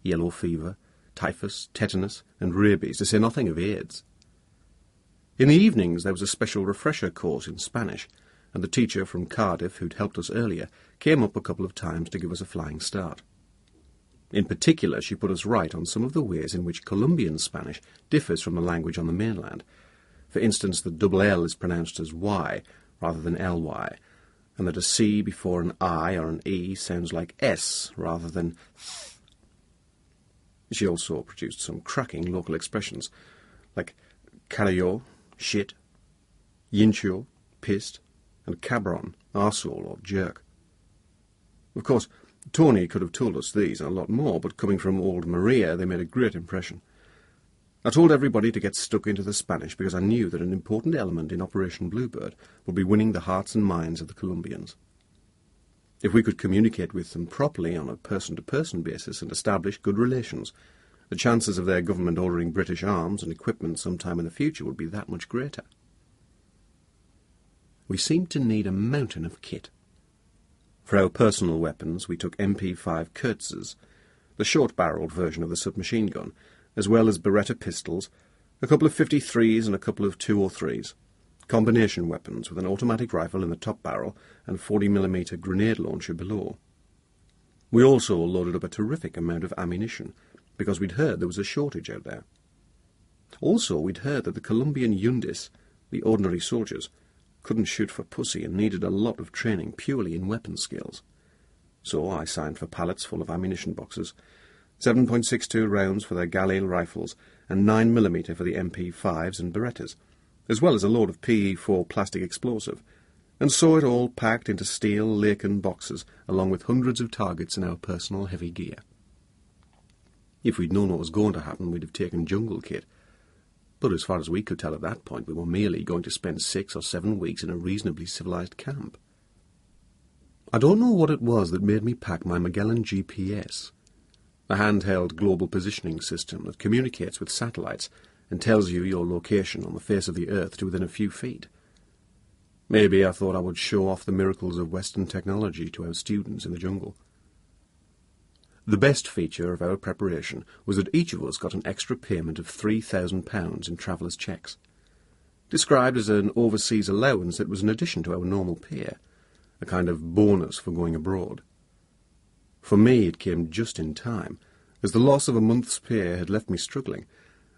Yellow fever, typhus, tetanus, and rabies, to say nothing of AIDS. In the evenings there was a special refresher course in Spanish, and the teacher from Cardiff, who'd helped us earlier, came up a couple of times to give us a flying start. In particular, she put us right on some of the ways in which Colombian Spanish differs from the language on the mainland. For instance, the double L is pronounced as Y rather than LY, and that a C before an I or an E sounds like S rather than th. She also produced some cracking local expressions, like carayo, shit, yincho, pissed, and cabron, arsehole or jerk. Of course, Tony could have told us these and a lot more, but coming from old Maria, they made a great impression. I told everybody to get stuck into the Spanish because I knew that an important element in Operation Bluebird would be winning the hearts and minds of the Colombians. If we could communicate with them properly on a person-to-person basis and establish good relations, the chances of their government ordering British arms and equipment sometime in the future would be that much greater. We seemed to need a mountain of kit. For our personal weapons, we took MP5 Kurtzes, the short-barreled version of the submachine gun, as well as Beretta pistols, a couple of 53s and a couple of 203s, combination weapons with an automatic rifle in the top barrel and 40mm grenade launcher below. We also loaded up a terrific amount of ammunition, because we'd heard there was a shortage out there. Also, we'd heard that the Colombian Yundis, the ordinary soldiers, couldn't shoot for pussy and needed a lot of training purely in weapon skills. So I signed for pallets full of ammunition boxes, 7.62 rounds for their Galil rifles, and 9mm for the MP5s and Berettas, as well as a load of PE4 plastic explosive, and saw it all packed into steel Laken boxes, along with hundreds of targets in our personal heavy gear. If we'd known what was going to happen, we'd have taken jungle kit. But as far as we could tell at that point, we were merely going to spend 6 or 7 weeks in a reasonably civilized camp. I don't know what it was that made me pack my Magellan GPS, a handheld global positioning system that communicates with satellites and tells you your location on the face of the Earth to within a few feet. Maybe I thought I would show off the miracles of Western technology to our students in the jungle. The best feature of our preparation was that each of us got an extra payment of £3,000 in travellers' cheques, described as an overseas allowance that was in addition to our normal pay, a kind of bonus for going abroad. For me it came just in time, as the loss of a month's pay had left me struggling,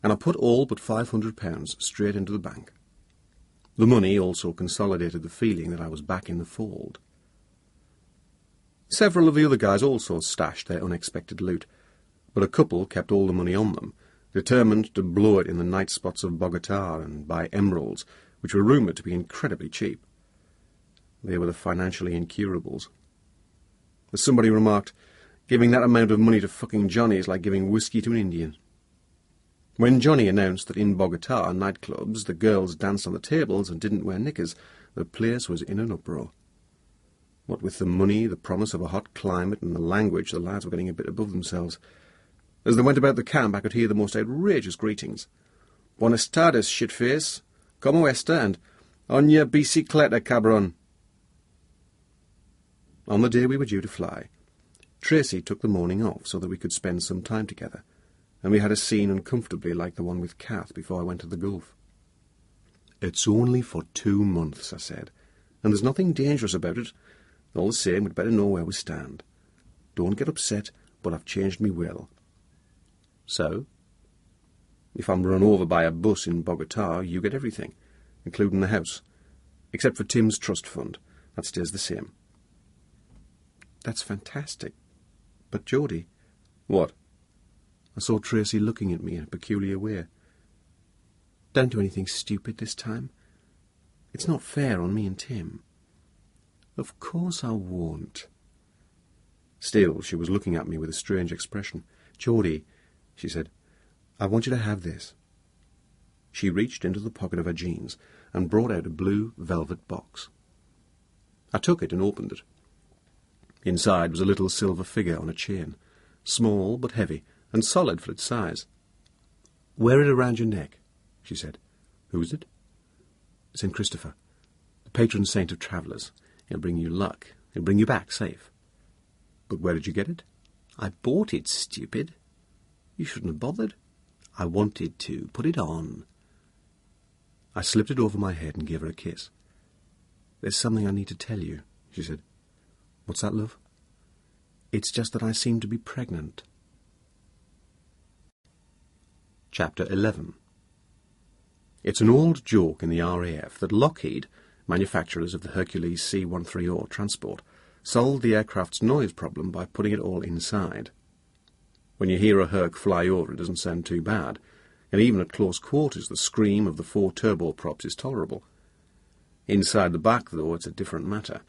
and I put all but £500 straight into the bank. The money also consolidated the feeling that I was back in the fold. Several of the other guys also stashed their unexpected loot, but a couple kept all the money on them, determined to blow it in the night spots of Bogota and buy emeralds, which were rumoured to be incredibly cheap. They were the financially incurables. As somebody remarked, giving that amount of money to fucking Johnny is like giving whiskey to an Indian. When Johnny announced that in Bogota nightclubs the girls danced on the tables and didn't wear knickers, the place was in an uproar. What with the money, the promise of a hot climate, and the language, the lads were getting a bit above themselves. As they went about the camp, I could hear the most outrageous greetings. Buenas tardes, shitface. Como esta? And on your bicicleta, cabron. On the day we were due to fly, Tracy took the morning off so that we could spend some time together, and we had a scene uncomfortably like the one with Kath before I went to the Gulf. "It's only for 2 months," I said, "and there's nothing dangerous about it. All the same, we'd better know where we stand. Don't get upset, but I've changed me will." "So?" "If I'm run over by a bus in Bogota, you get everything, including the house, except for Tim's trust fund. That stays the same." "That's fantastic. But, Geordie—" "What?" I saw Tracy looking at me in a peculiar way. "Don't do anything stupid this time. It's not fair on me and Tim." "Of course I won't." Still, she was looking at me with a strange expression. "Geordie," she said, "I want you to have this." She reached into the pocket of her jeans and brought out a blue velvet box. I took it and opened it. Inside was a little silver figure on a chain, small but heavy, and solid for its size. "Wear it around your neck," she said. "Who's it?" "St. Christopher, the patron saint of travellers. He'll bring you luck. He'll bring you back safe." "But where did you get it?" "I bought it, stupid." "You shouldn't have bothered." "I wanted to. Put it on." I slipped it over my head and gave her a kiss. "There's something I need to tell you," she said. "What's that, love?" "It's just that I seem to be pregnant." Chapter 11. It's an old joke in the RAF that Lockheed, manufacturers of the Hercules C-130 transport, solved the aircraft's noise problem by putting it all inside. When you hear a Herc fly over, it doesn't sound too bad, and even at close quarters the scream of the 4 turboprops is tolerable. Inside the back, though, it's a different matter.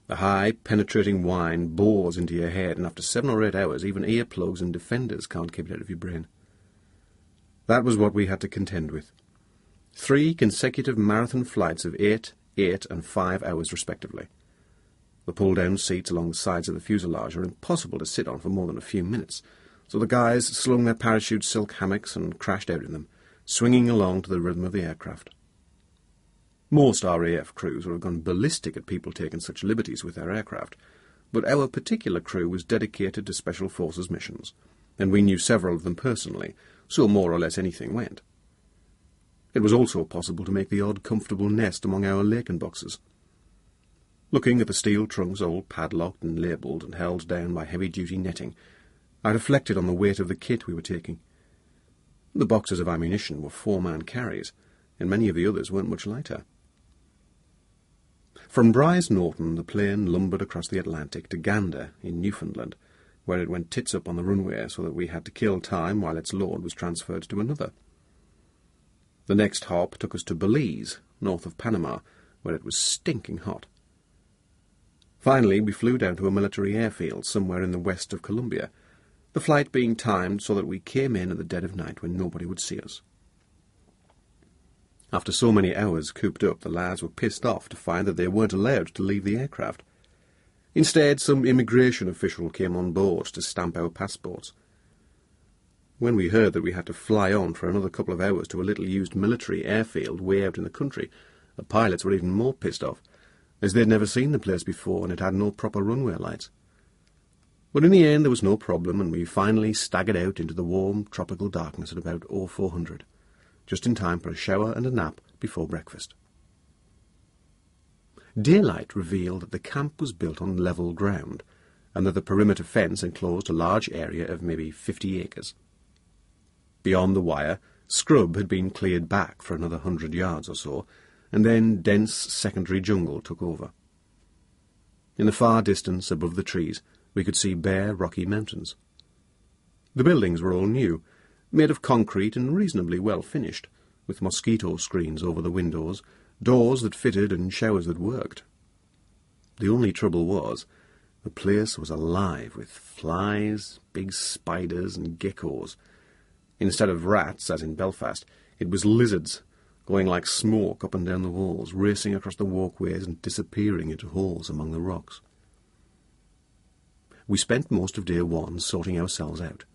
The high, penetrating whine bores into your head, and after 7 or 8 hours, even earplugs and defenders can't keep it out of your brain. That was what we had to contend with. 3 consecutive marathon flights of 8, 8, and 5 hours, respectively. The pull-down seats along the sides of the fuselage are impossible to sit on for more than a few minutes, so the guys slung their parachute silk hammocks and crashed out in them, swinging along to the rhythm of the aircraft. Most RAF crews would have gone ballistic at people taking such liberties with their aircraft, but our particular crew was dedicated to Special Forces missions, and we knew several of them personally, so more or less anything went. It was also possible to make the odd comfortable nest among our Laken boxes. Looking at the steel trunks all padlocked and labelled and held down by heavy-duty netting, I reflected on the weight of the kit we were taking. The boxes of ammunition were 4-man carries, and many of the others weren't much lighter. From Bryce Norton the plane lumbered across the Atlantic to Gander in Newfoundland, where it went tits up on the runway so that we had to kill time while its load was transferred to another. The next hop took us to Belize, north of Panama, where it was stinking hot. Finally, we flew down to a military airfield somewhere in the west of Colombia, the flight being timed so that we came in at the dead of night when nobody would see us. After so many hours cooped up, the lads were pissed off to find that they weren't allowed to leave the aircraft. Instead, some immigration official came on board to stamp our passports. When we heard that we had to fly on for another couple of hours to a little-used military airfield way out in the country, the pilots were even more pissed off, as they'd never seen the place before and it had no proper runway lights. But in the end there was no problem, and we finally staggered out into the warm, tropical darkness at about 0400, just in time for a shower and a nap before breakfast. Daylight revealed that the camp was built on level ground, and that the perimeter fence enclosed a large area of maybe 50 acres. Beyond the wire, scrub had been cleared back for another 100 yards or so, and then dense secondary jungle took over. In the far distance, above the trees, we could see bare, rocky mountains. The buildings were all new, made of concrete and reasonably well finished, with mosquito screens over the windows, doors that fitted and showers that worked. The only trouble was, the place was alive with flies, big spiders and geckos. Instead of rats, as in Belfast, it was lizards, going like smoke up and down the walls, racing across the walkways and disappearing into holes among the rocks. We spent most of day one sorting ourselves out.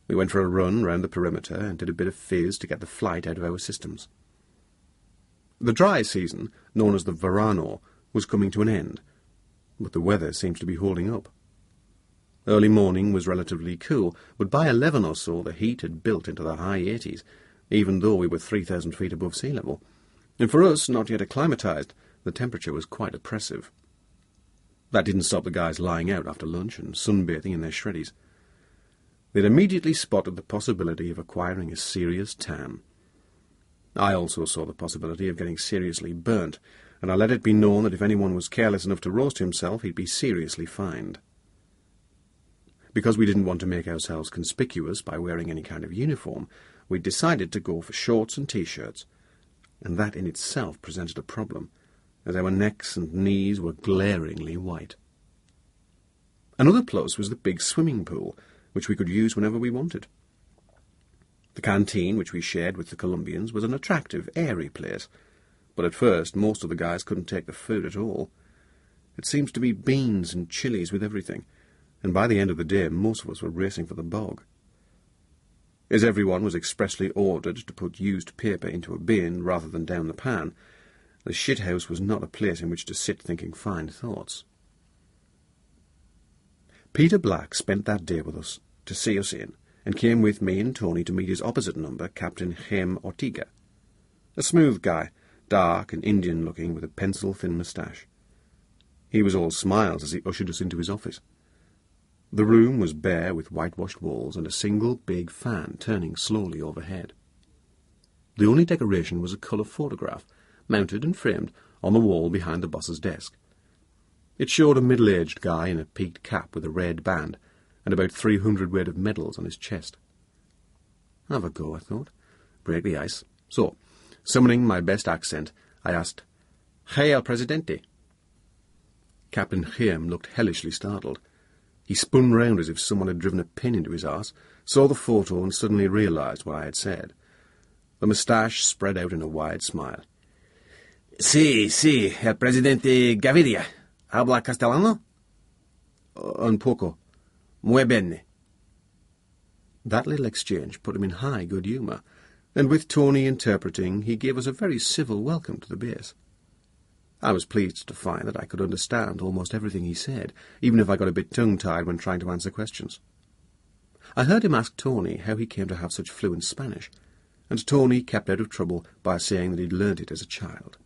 We went for a run round the perimeter and did a bit of fizz to get the flight out of our systems. The dry season, known as the verano, was coming to an end, but the weather seems to be holding up. Early morning was relatively cool, but by 11 or so the heat had built into the high 80s, even though we were 3,000 feet above sea level. And for us, not yet acclimatized, the temperature was quite oppressive. That didn't stop the guys lying out after lunch and sunbathing in their shreddies. They'd immediately spotted the possibility of acquiring a serious tan. I also saw the possibility of getting seriously burnt, and I let it be known that if anyone was careless enough to roast himself, he'd be seriously fined. Because we didn't want to make ourselves conspicuous by wearing any kind of uniform, we decided to go for shorts and T-shirts, and that in itself presented a problem, as our necks and knees were glaringly white. Another plus was the big swimming pool, which we could use whenever we wanted. The canteen, which we shared with the Colombians, was an attractive, airy place, but at first most of the guys couldn't take the food at all. It seems to be beans and chilies with everything, and by the end of the day most of us were racing for the bog. As everyone was expressly ordered to put used paper into a bin rather than down the pan, the shithouse was not a place in which to sit thinking fine thoughts. Peter Black spent that day with us to see us in, and came with me and Tony to meet his opposite number, Captain Jaime Ortega. A smooth guy, dark and Indian-looking, with a pencil-thin moustache. He was all smiles as he ushered us into his office. The room was bare with whitewashed walls and a single big fan turning slowly overhead. The only decoration was a colour photograph, mounted and framed on the wall behind the boss's desk. It showed a middle-aged guy in a peaked cap with a red band, and about 300 weight of medals on his chest. Have a go, I thought. Break the ice. So, summoning my best accent, I asked, "Hey, El Presidente." Captain Jaime looked hellishly startled. He spun round as if someone had driven a pin into his arse, saw the photo and suddenly realised what I had said. The moustache spread out in a wide smile. Sí, El Presidente Gaviria. ¿Habla castellano? Un poco. Muy bene. That little exchange put him in high good humour, and with Tony interpreting, he gave us a very civil welcome to the base. I was pleased to find that I could understand almost everything he said, even if I got a bit tongue-tied when trying to answer questions. I heard him ask Tony how he came to have such fluent Spanish, and Tony kept out of trouble by saying that he'd learnt it as a child.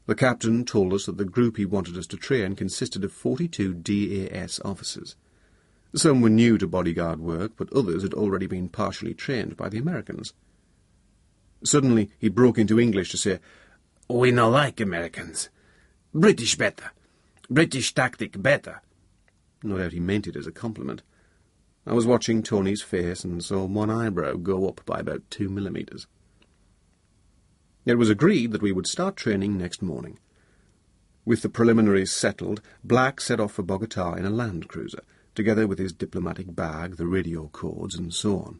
The captain told us that the group he wanted us to train consisted of 42 DAS officers. Some were new to bodyguard work, but others had already been partially trained by the Americans. Suddenly he broke into English to say, "We no like Americans. British better. British tactic better." No doubt he meant it as a compliment. I was watching Tony's face and saw one eyebrow go up by about 2 millimetres. It was agreed that we would start training next morning. With the preliminaries settled, Black set off for Bogota in a Land Cruiser, together with his diplomatic bag, the radio codes, and so on.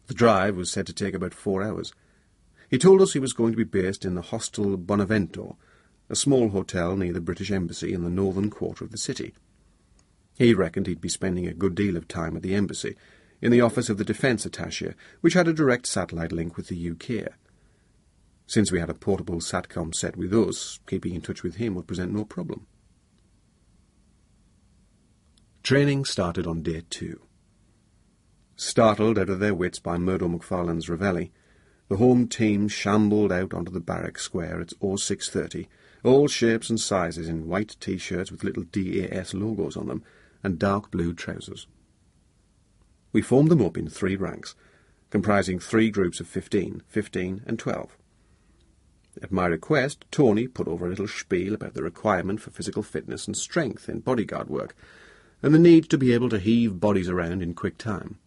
The drive was said to take about 4 hours. He told us he was going to be based in the Hostel Bonavento, a small hotel near the British Embassy in the northern quarter of the city. He reckoned he'd be spending a good deal of time at the embassy, in the office of the defence attaché, which had a direct satellite link with the UK. Since we had a portable SATCOM set with us, keeping in touch with him would present no problem. Training started on day 2. Startled out of their wits by Murdo McFarlane's reveille, the home team shambled out onto the barrack square at 0630, all shapes and sizes in white T-shirts with little DAS logos on them, and dark blue trousers. We formed them up in 3 ranks, comprising 3 groups of 15, 15, and 12. At my request, Tony put over a little spiel about the requirement for physical fitness and strength in bodyguard work, and the need to be able to heave bodies around in quick time.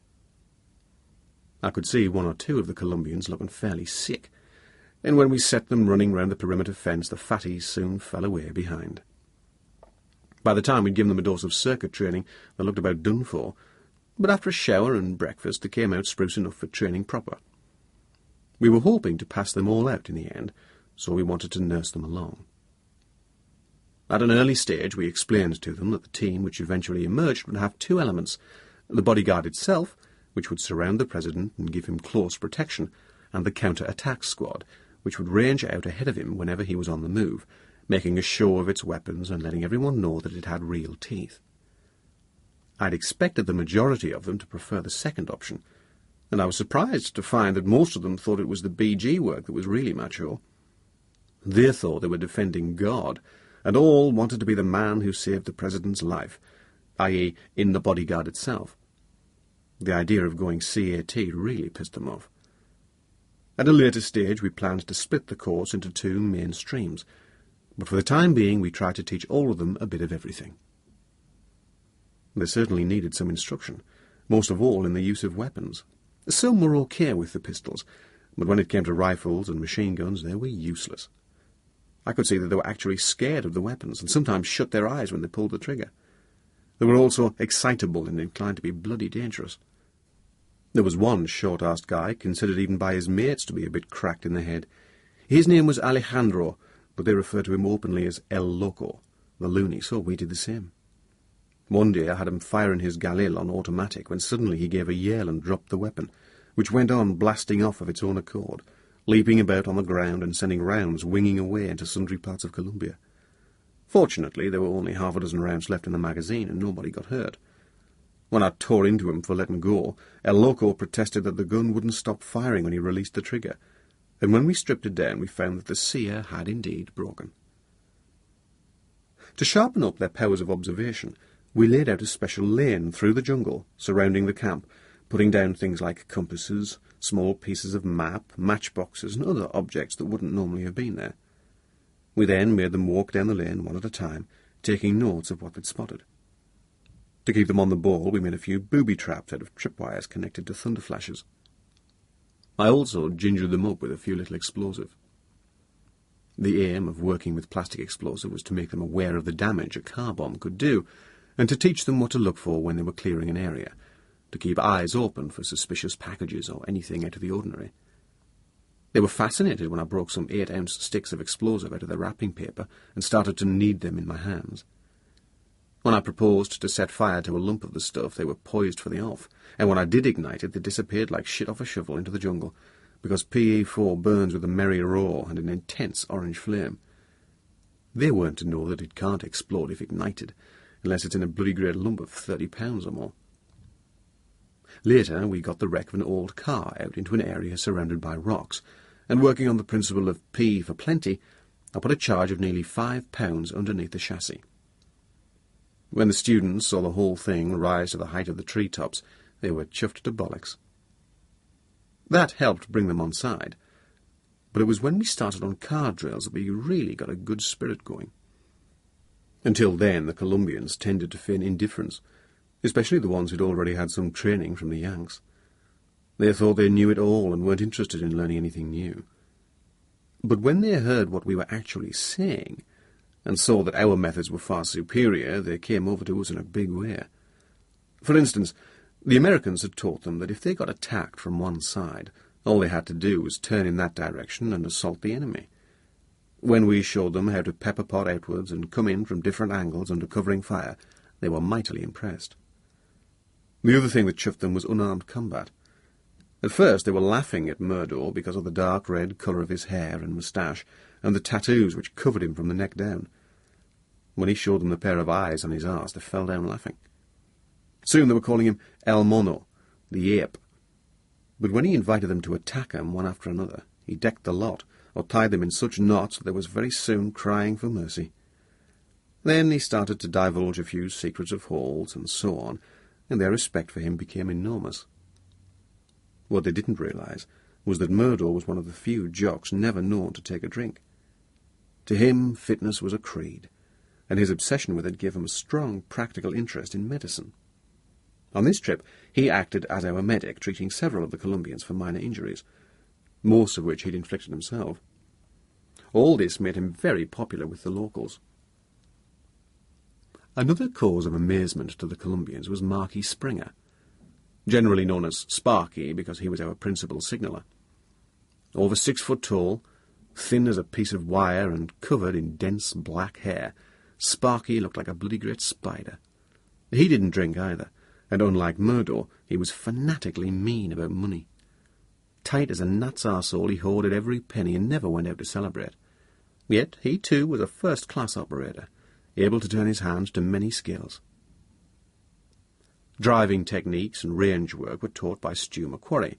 I could see one or two of the Colombians looking fairly sick, and when we set them running round the perimeter fence, the fatties soon fell away behind. By the time we'd given them a dose of circuit training, they looked about done for, but after a shower and breakfast, they came out spruce enough for training proper. We were hoping to pass them all out in the end, so we wanted to nurse them along. At an early stage, we explained to them that the team which eventually emerged would have two elements: the bodyguard itself, which would surround the president and give him close protection, and the counter-attack squad, which would range out ahead of him whenever he was on the move, making a show of its weapons and letting everyone know that it had real teeth. I'd expected the majority of them to prefer the second option, and I was surprised to find that most of them thought it was the BG work that was really macho. They thought they were defending God, and all wanted to be the man who saved the president's life, i.e. in the bodyguard itself. The idea of going CAT really pissed them off. At a later stage, we planned to split the course into two main streams, but for the time being we tried to teach all of them a bit of everything. They certainly needed some instruction, most of all in the use of weapons. Some were okay with the pistols, but when it came to rifles and machine guns, they were useless. I could see that they were actually scared of the weapons, and sometimes shut their eyes when they pulled the trigger. They were also excitable and inclined to be bloody dangerous. There was one short-arsed guy, considered even by his mates to be a bit cracked in the head. His name was Alejandro, but they referred to him openly as El Loco, the loony, so we did the same. One day I had him firing his Galil on automatic when suddenly he gave a yell and dropped the weapon, which went on blasting off of its own accord, leaping about on the ground and sending rounds winging away into sundry parts of Colombia. Fortunately, there were only half a dozen rounds left in the magazine and nobody got hurt. When I tore into him for letting go, El Loco protested that the gun wouldn't stop firing when he released the trigger, and when we stripped it down we found that the seer had indeed broken. To sharpen up their powers of observation, we laid out a special lane through the jungle surrounding the camp, putting down things like compasses, small pieces of map, matchboxes, and other objects that wouldn't normally have been there. We then made them walk down the lane one at a time, taking notes of what they'd spotted. To keep them on the ball, we made a few booby traps out of tripwires connected to thunder flashes. I also gingered them up with a few little explosive. The aim of working with plastic explosive was to make them aware of the damage a car bomb could do, and to teach them what to look for when they were clearing an area, to keep eyes open for suspicious packages or anything out of the ordinary. They were fascinated when I broke some 8-ounce sticks of explosive out of the wrapping paper and started to knead them in my hands. When I proposed to set fire to a lump of the stuff, they were poised for the off, and when I did ignite it, they disappeared like shit off a shovel into the jungle, because PE4 burns with a merry roar and an intense orange flame. They weren't to know that it can't explode if ignited, unless it's in a bloody great lump of 30 pounds or more. Later, we got the wreck of an old car out into an area surrounded by rocks, and working on the principle of P for plenty, I put a charge of nearly 5 pounds underneath the chassis. When the students saw the whole thing rise to the height of the treetops, they were chuffed to bollocks. That helped bring them on side, but it was when we started on car drills that we really got a good spirit going. Until then, the Colombians tended to feign indifference, especially the ones who'd already had some training from the Yanks. They thought they knew it all and weren't interested in learning anything new. But when they heard what we were actually saying, and saw that our methods were far superior, they came over to us in a big way. For instance, the Americans had taught them that if they got attacked from one side, all they had to do was turn in that direction and assault the enemy. When we showed them how to pepper pot outwards and come in from different angles under covering fire, they were mightily impressed. The other thing that chuffed them was unarmed combat. At first they were laughing at Murdo because of the dark red colour of his hair and moustache, and the tattoos which covered him from the neck down. When he showed them the pair of eyes on his arse, they fell down laughing. Soon they were calling him El Mono, the ape. But when he invited them to attack him one after another, he decked the lot, or tied them in such knots that they was very soon crying for mercy. Then he started to divulge a few secrets of halls, and so on, and their respect for him became enormous. What they didn't realise was that Murdo was one of the few jocks never known to take a drink. To him, fitness was a creed, and his obsession with it gave him a strong practical interest in medicine. On this trip, he acted as our medic, treating several of the Colombians for minor injuries, most of which he'd inflicted himself. All this made him very popular with the locals. Another cause of amazement to the Colombians was Marky Springer, generally known as Sparky because he was our principal signaller. Over 6 foot tall, thin as a piece of wire and covered in dense black hair, Sparky looked like a bloody great spider. He didn't drink either, and unlike Murdo, he was fanatically mean about money. Tight as a gnat's arsehole, he hoarded every penny and never went out to celebrate. Yet he too was a first-class operator, able to turn his hands to many skills. Driving techniques and range work were taught by Stu McQuarrie,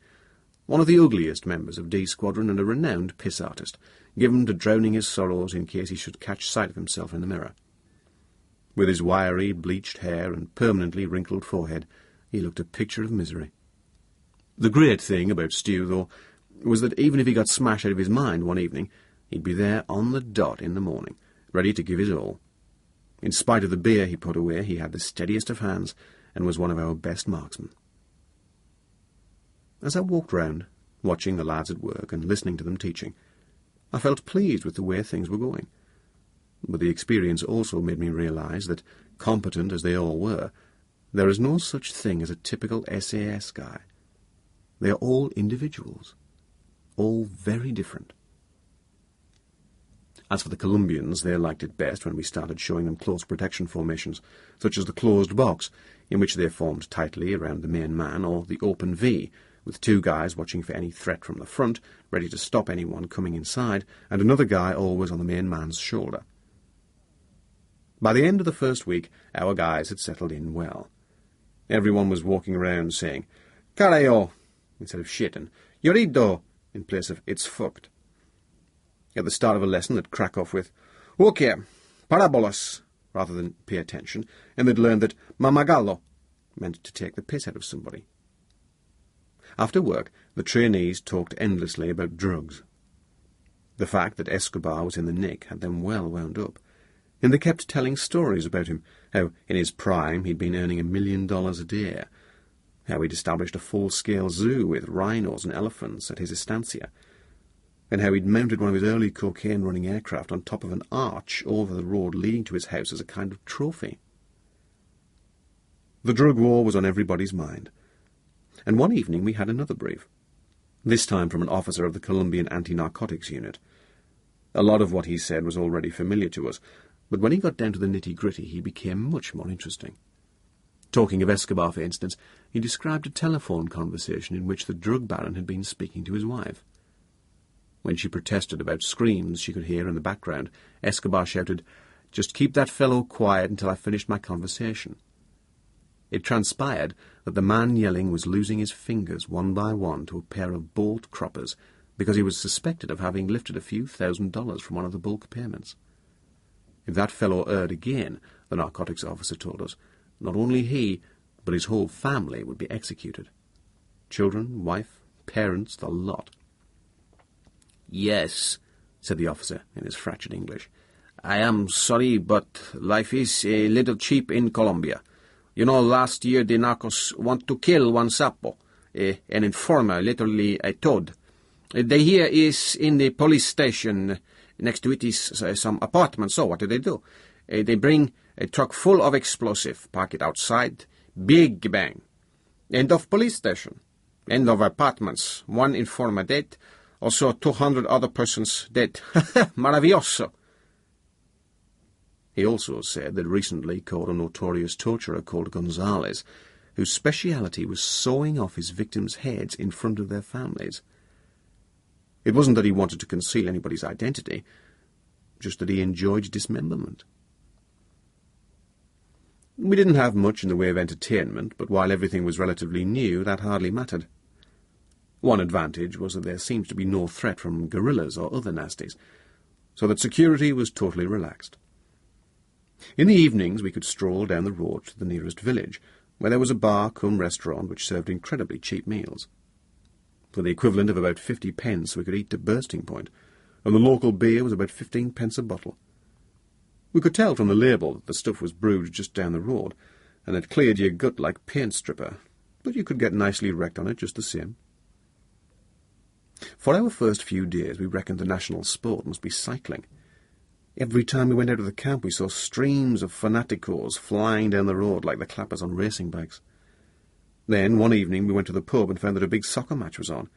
one of the ugliest members of D Squadron and a renowned piss artist, given to drowning his sorrows in case he should catch sight of himself in the mirror. With his wiry, bleached hair and permanently wrinkled forehead, he looked a picture of misery. The great thing about Stu, though, was that even if he got smashed out of his mind one evening, he'd be there on the dot in the morning, ready to give his all. In spite of the beer he put away, he had the steadiest of hands and was one of our best marksmen. As I walked round, watching the lads at work and listening to them teaching, I felt pleased with the way things were going. But the experience also made me realise that, competent as they all were, there is no such thing as a typical SAS guy. They are all individuals, all very different. As for the Colombians, they liked it best when we started showing them close protection formations, such as the closed box, in which they formed tightly around the main man, or the open V, with 2 guys watching for any threat from the front, ready to stop anyone coming inside, and another guy always on the main man's shoulder. By the end of the first week, our guys had settled in well. Everyone was walking around saying, "Carajo," instead of shit, and "Llorido," in place of "it's fucked." At the start of a lesson, they'd crack off with, "Okay, parabolas," rather than pay attention, and they'd learned that "mamagallo" meant to take the piss out of somebody. After work, the trainees talked endlessly about drugs. The fact that Escobar was in the nick had them well wound up, and they kept telling stories about him, how in his prime he'd been earning $1 million a day, how he'd established a full-scale zoo with rhinos and elephants at his estancia, and how he'd mounted one of his early cocaine-running aircraft on top of an arch over the road leading to his house as a kind of trophy. The drug war was on everybody's mind, and one evening we had another brief, this time from an officer of the Colombian Anti-Narcotics Unit. A lot of what he said was already familiar to us, but when he got down to the nitty-gritty he became much more interesting. Talking of Escobar, for instance, he described a telephone conversation in which the drug baron had been speaking to his wife. When she protested about screams she could hear in the background, Escobar shouted, "Just keep that fellow quiet until I finished my conversation." It transpired that the man yelling was losing his fingers one by one to a pair of bolt croppers because he was suspected of having lifted a few $1,000s from one of the bulk payments. If that fellow erred again, the narcotics officer told us, not only he, but his whole family would be executed. Children, wife, parents, the lot. "Yes," said the officer in his fractured English. "I am sorry, but life is a little cheap in Colombia. You know, last year the narcos want to kill one sapo, an informer, literally a toad. They here is in the police station. Next to it is some apartment. So what do? They bring a truck full of explosive, park it outside, big bang. End of police station. End of apartments. 1 informer dead. Also 200 other persons dead. Maravilloso." He also said that recently caught a notorious torturer called Gonzales, whose speciality was sawing off his victims' heads in front of their families. It wasn't that he wanted to conceal anybody's identity, just that he enjoyed dismemberment. We didn't have much in the way of entertainment, but while everything was relatively new, that hardly mattered. One advantage was that there seemed to be no threat from guerrillas or other nasties, so that security was totally relaxed. In the evenings we could stroll down the road to the nearest village, where there was a bar cum restaurant which served incredibly cheap meals. for the equivalent of about 50 pence we could eat to bursting point, and the local beer was about 15 pence a bottle. We could tell from the label that the stuff was brewed just down the road, and it cleared your gut like paint stripper, but you could get nicely wrecked on it just the same. For our first few days we reckoned the national sport must be cycling. Every time we went out of the camp we saw streams of fanaticos flying down the road like the clappers on racing bikes. Then, one evening, we went to the pub and found that a big soccer match was on.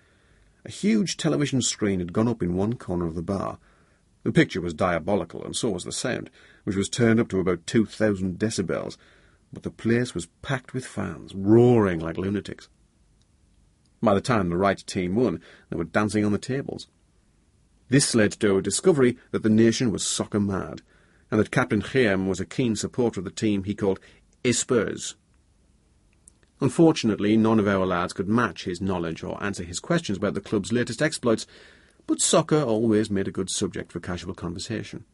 A huge television screen had gone up in one corner of the bar. The picture was diabolical, and so was the sound, which was turned up to about 2,000 decibels, but the place was packed with fans, roaring like lunatics. By the time the right team won, they were dancing on the tables. This led to a discovery that the nation was soccer mad, and that Captain Chaim was a keen supporter of the team he called Spurs. Unfortunately, none of our lads could match his knowledge or answer his questions about the club's latest exploits, but soccer always made a good subject for casual conversation.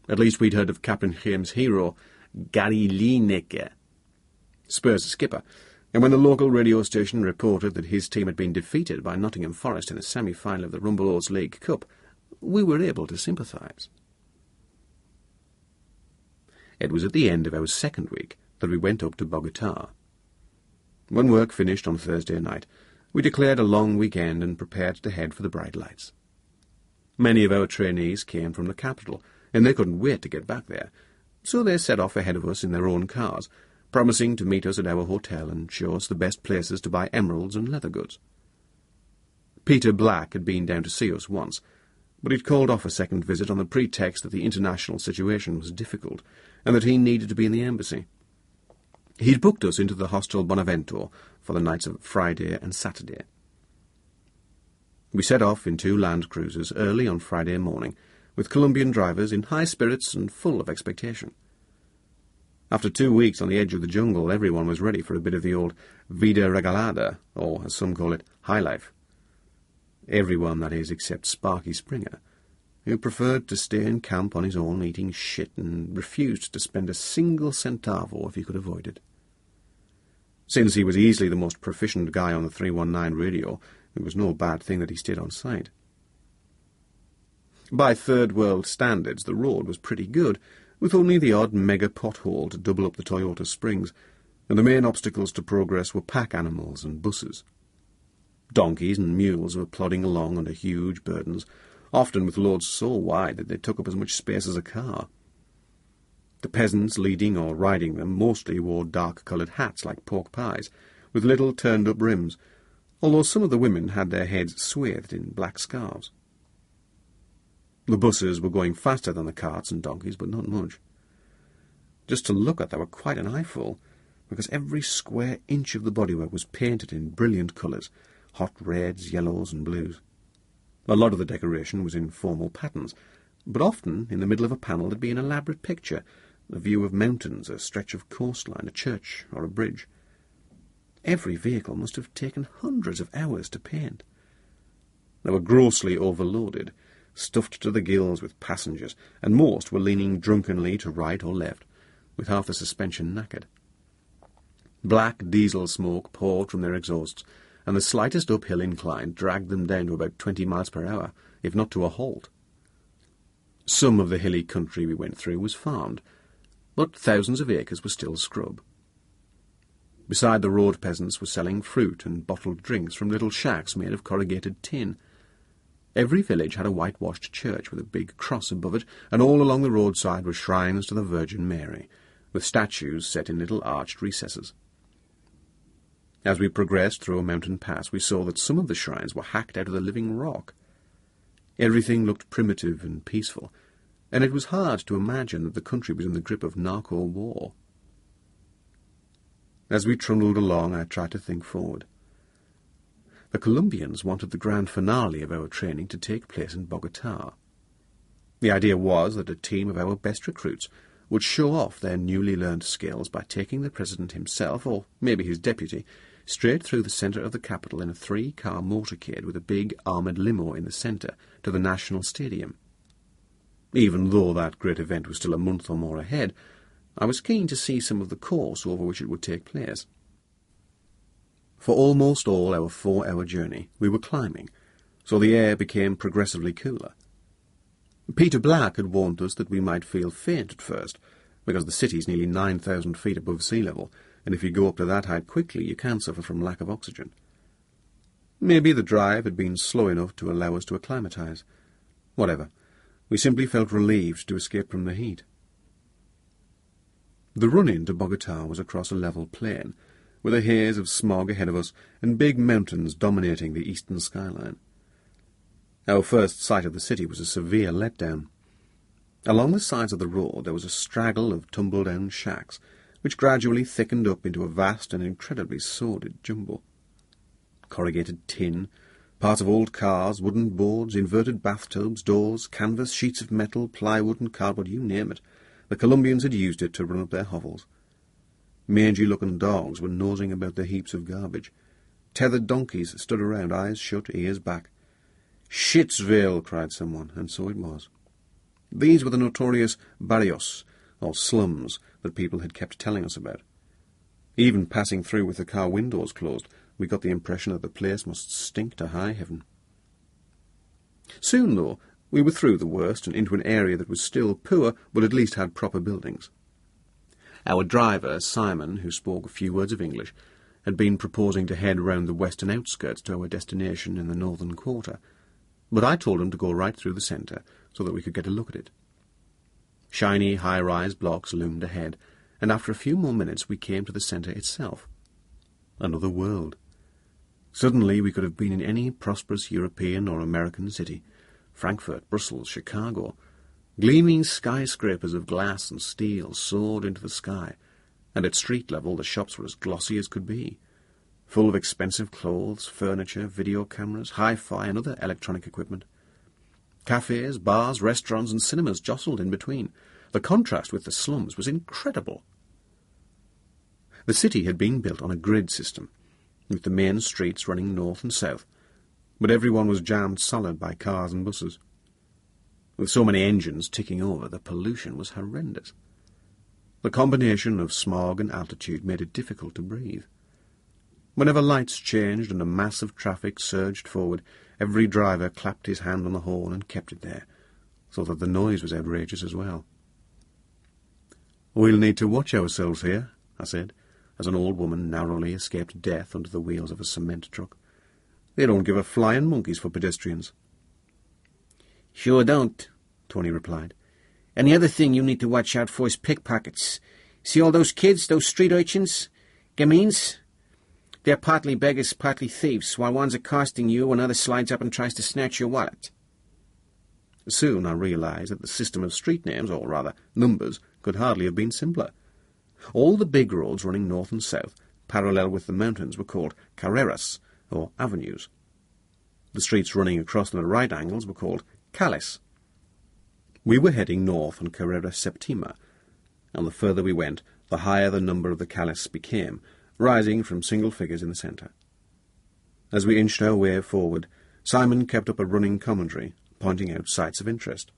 At least we'd heard of Captain Chaim's hero, Gary Lineker, Spurs' skipper, and when the local radio station reported that his team had been defeated by Nottingham Forest in a semi-final of the Rumble Oats League Cup, we were able to sympathise. It was at the end of our second week that we went up to Bogota. When work finished on Thursday night, we declared a long weekend and prepared to head for the bright lights. Many of our trainees came from the capital, and they couldn't wait to get back there, so they set off ahead of us in their own cars, promising to meet us at our hotel and show us the best places to buy emeralds and leather goods. Peter Black had been down to see us once, but he'd called off a second visit on the pretext that the international situation was difficult, and that he needed to be in the embassy. He'd booked us into the Hostel Bonavento for the nights of Friday and Saturday. We set off in 2 land cruisers early on Friday morning, with Colombian drivers in high spirits and full of expectation. After 2 weeks on the edge of the jungle, everyone was ready for a bit of the old vida regalada, or, as some call it, high life. Everyone, that is, except Sparky Springer, who preferred to stay in camp on his own eating shit and refused to spend a single centavo if he could avoid it. Since he was easily the most proficient guy on the 319 radio, it was no bad thing that he stayed on site. By third world standards, the road was pretty good, with only the odd mega pothole to double up the Toyota Springs, and the main obstacles to progress were pack animals and buses. Donkeys and mules were plodding along under huge burdens, often with loads so wide that they took up as much space as a car. The peasants leading or riding them mostly wore dark-coloured hats like pork pies, with little turned-up rims, although some of the women had their heads swathed in black scarves. The buses were going faster than the carts and donkeys, but not much. Just to look at, they were quite an eyeful, because every square inch of the bodywork was painted in brilliant colours, hot reds, yellows and blues. A lot of the decoration was in formal patterns, but often in the middle of a panel there'd be an elaborate picture, a view of mountains, a stretch of coastline, a church or a bridge. Every vehicle must have taken hundreds of hours to paint. They were grossly overloaded, stuffed to the gills with passengers, and most were leaning drunkenly to right or left, with half the suspension knackered. Black diesel smoke poured from their exhausts, and the slightest uphill incline dragged them down to about 20 miles per hour, if not to a halt. Some of the hilly country we went through was farmed, but thousands of acres were still scrub. Beside the road, peasants were selling fruit and bottled drinks from little shacks made of corrugated tin. Every village had a whitewashed church with a big cross above it, and all along the roadside were shrines to the Virgin Mary, with statues set in little arched recesses. As we progressed through a mountain pass, we saw that some of the shrines were hacked out of the living rock. Everything looked primitive and peaceful, and it was hard to imagine that the country was in the grip of narco-war. As we trundled along, I tried to think forward. The Colombians wanted the grand finale of our training to take place in Bogota. The idea was that a team of our best recruits would show off their newly learned skills by taking the president himself, or maybe his deputy, straight through the centre of the capital in a 3-car motorcade with a big armoured limo in the centre to the National Stadium. Even though that great event was still a month or more ahead, I was keen to see some of the course over which it would take place. For almost all our 4-hour journey we were climbing, so the air became progressively cooler. Peter Black had warned us that we might feel faint at first, because the city's nearly 9,000 feet above sea level, and if you go up to that height quickly you can suffer from lack of oxygen. Maybe the drive had been slow enough to allow us to acclimatise. Whatever, we simply felt relieved to escape from the heat. The run-in to Bogota was across a level plain, with a haze of smog ahead of us and big mountains dominating the eastern skyline. Our first sight of the city was a severe letdown. Along the sides of the road there was a straggle of tumble-down shacks, which gradually thickened up into a vast and incredibly sordid jumble. Corrugated tin, parts of old cars, wooden boards, inverted bathtubs, doors, canvas, sheets of metal, plywood and cardboard, you name it. The Colombians had used it to run up their hovels. Mangy-looking dogs were nosing about the heaps of garbage. Tethered donkeys stood around, eyes shut, ears back. "Shitsville!" cried someone, and so it was. These were the notorious barrios, or slums, that people had kept telling us about. Even passing through with the car windows closed, we got the impression that the place must stink to high heaven. Soon, though, we were through the worst and into an area that was still poor, but at least had proper buildings. Our driver, Simon, who spoke a few words of English, had been proposing to head round the western outskirts to our destination in the northern quarter, but I told him to go right through the centre so that we could get a look at it. Shiny high-rise blocks loomed ahead, and after a few more minutes we came to the centre itself. Another world. Suddenly we could have been in any prosperous European or American city, Frankfurt, Brussels, Chicago. Gleaming skyscrapers of glass and steel soared into the sky, and at street level the shops were as glossy as could be, full of expensive clothes, furniture, video cameras, hi-fi and other electronic equipment. Cafes, bars, restaurants and cinemas jostled in between. The contrast with the slums was incredible. The city had been built on a grid system, with the main streets running north and south, but everyone was jammed solid by cars and buses. With so many engines ticking over, the pollution was horrendous. The combination of smog and altitude made it difficult to breathe. Whenever lights changed and a mass of traffic surged forward, every driver clapped his hand on the horn and kept it there, so that the noise was outrageous as well. "We'll need to watch ourselves here," I said, as an old woman narrowly escaped death under the wheels of a cement truck. "They don't give a flying monkeys for pedestrians." "Sure don't," Tony replied. "And the other thing you need to watch out for is pickpockets. See all those kids, those street urchins? Gamins? They're partly beggars, partly thieves, while one's accosting you when another slides up and tries to snatch your wallet." Soon I realized that the system of street names, or rather numbers, could hardly have been simpler. All the big roads running north and south, parallel with the mountains, were called carreras, or avenues. The streets running across at right angles were called calles. We were heading north on Carrera Septima, and the further we went, the higher the number of the calles became, rising from single figures in the centre. As we inched our way forward, Simon kept up a running commentary, pointing out sights of interest.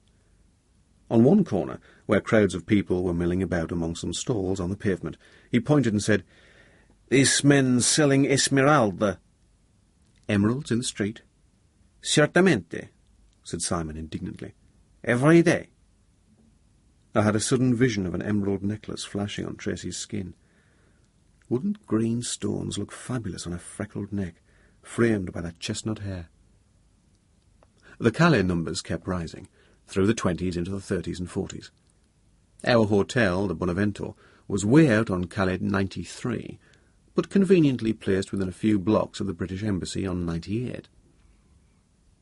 On one corner, where crowds of people were milling about among some stalls on the pavement, he pointed and said, "This men's selling esmeralda." "Emeralds in the street?" "Certamente," said Simon indignantly. "Every day." I had a sudden vision of an emerald necklace flashing on Tracy's skin. Wouldn't green stones look fabulous on a freckled neck, framed by that chestnut hair? The Calais numbers kept rising, through the 20s into the 30s and 40s. Our hotel, the Bonavento, was way out on Calais 93, but conveniently placed within a few blocks of the British Embassy on 98.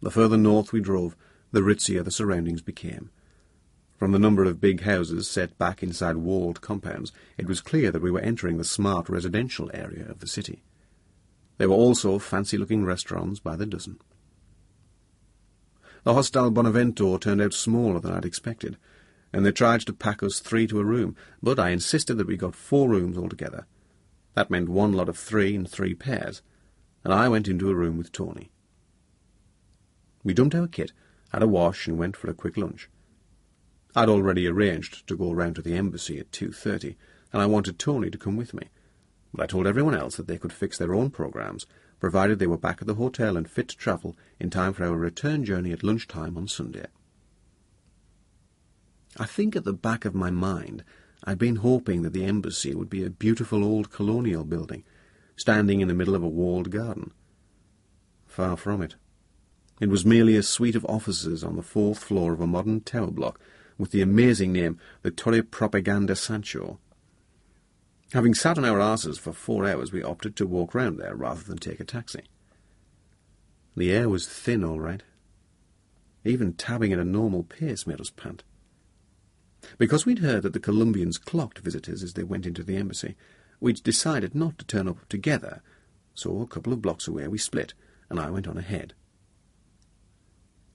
The further north we drove, the ritzier the surroundings became. From the number of big houses set back inside walled compounds, it was clear that we were entering the smart residential area of the city. There were also fancy-looking restaurants by the dozen. The Hostel Bonavento turned out smaller than I'd expected, and they tried to pack us 3 to a room, but I insisted that we got 4 rooms altogether. That meant one lot of 3 in 3 pairs, and I went into a room with Tony. We dumped our kit, had a wash, and went for a quick lunch. I'd already arranged to go round to the embassy at 2:30, and I wanted Tony to come with me. but I told everyone else that they could fix their own programs, provided they were back at the hotel and fit to travel in time for our return journey at lunchtime on Sunday. I think at the back of my mind I'd been hoping that the embassy would be a beautiful old colonial building, standing in the middle of a walled garden. Far from it. It was merely a suite of offices on the 4th floor of a modern tower block with the amazing name the Torre Propaganda Sancho. Having sat on our arses for 4 hours, we opted to walk round there rather than take a taxi. The air was thin, all right. Even tabbing at a normal pace made us pant. Because we'd heard that the Colombians clocked visitors as they went into the embassy, we'd decided not to turn up together, so a couple of blocks away we split, and I went on ahead.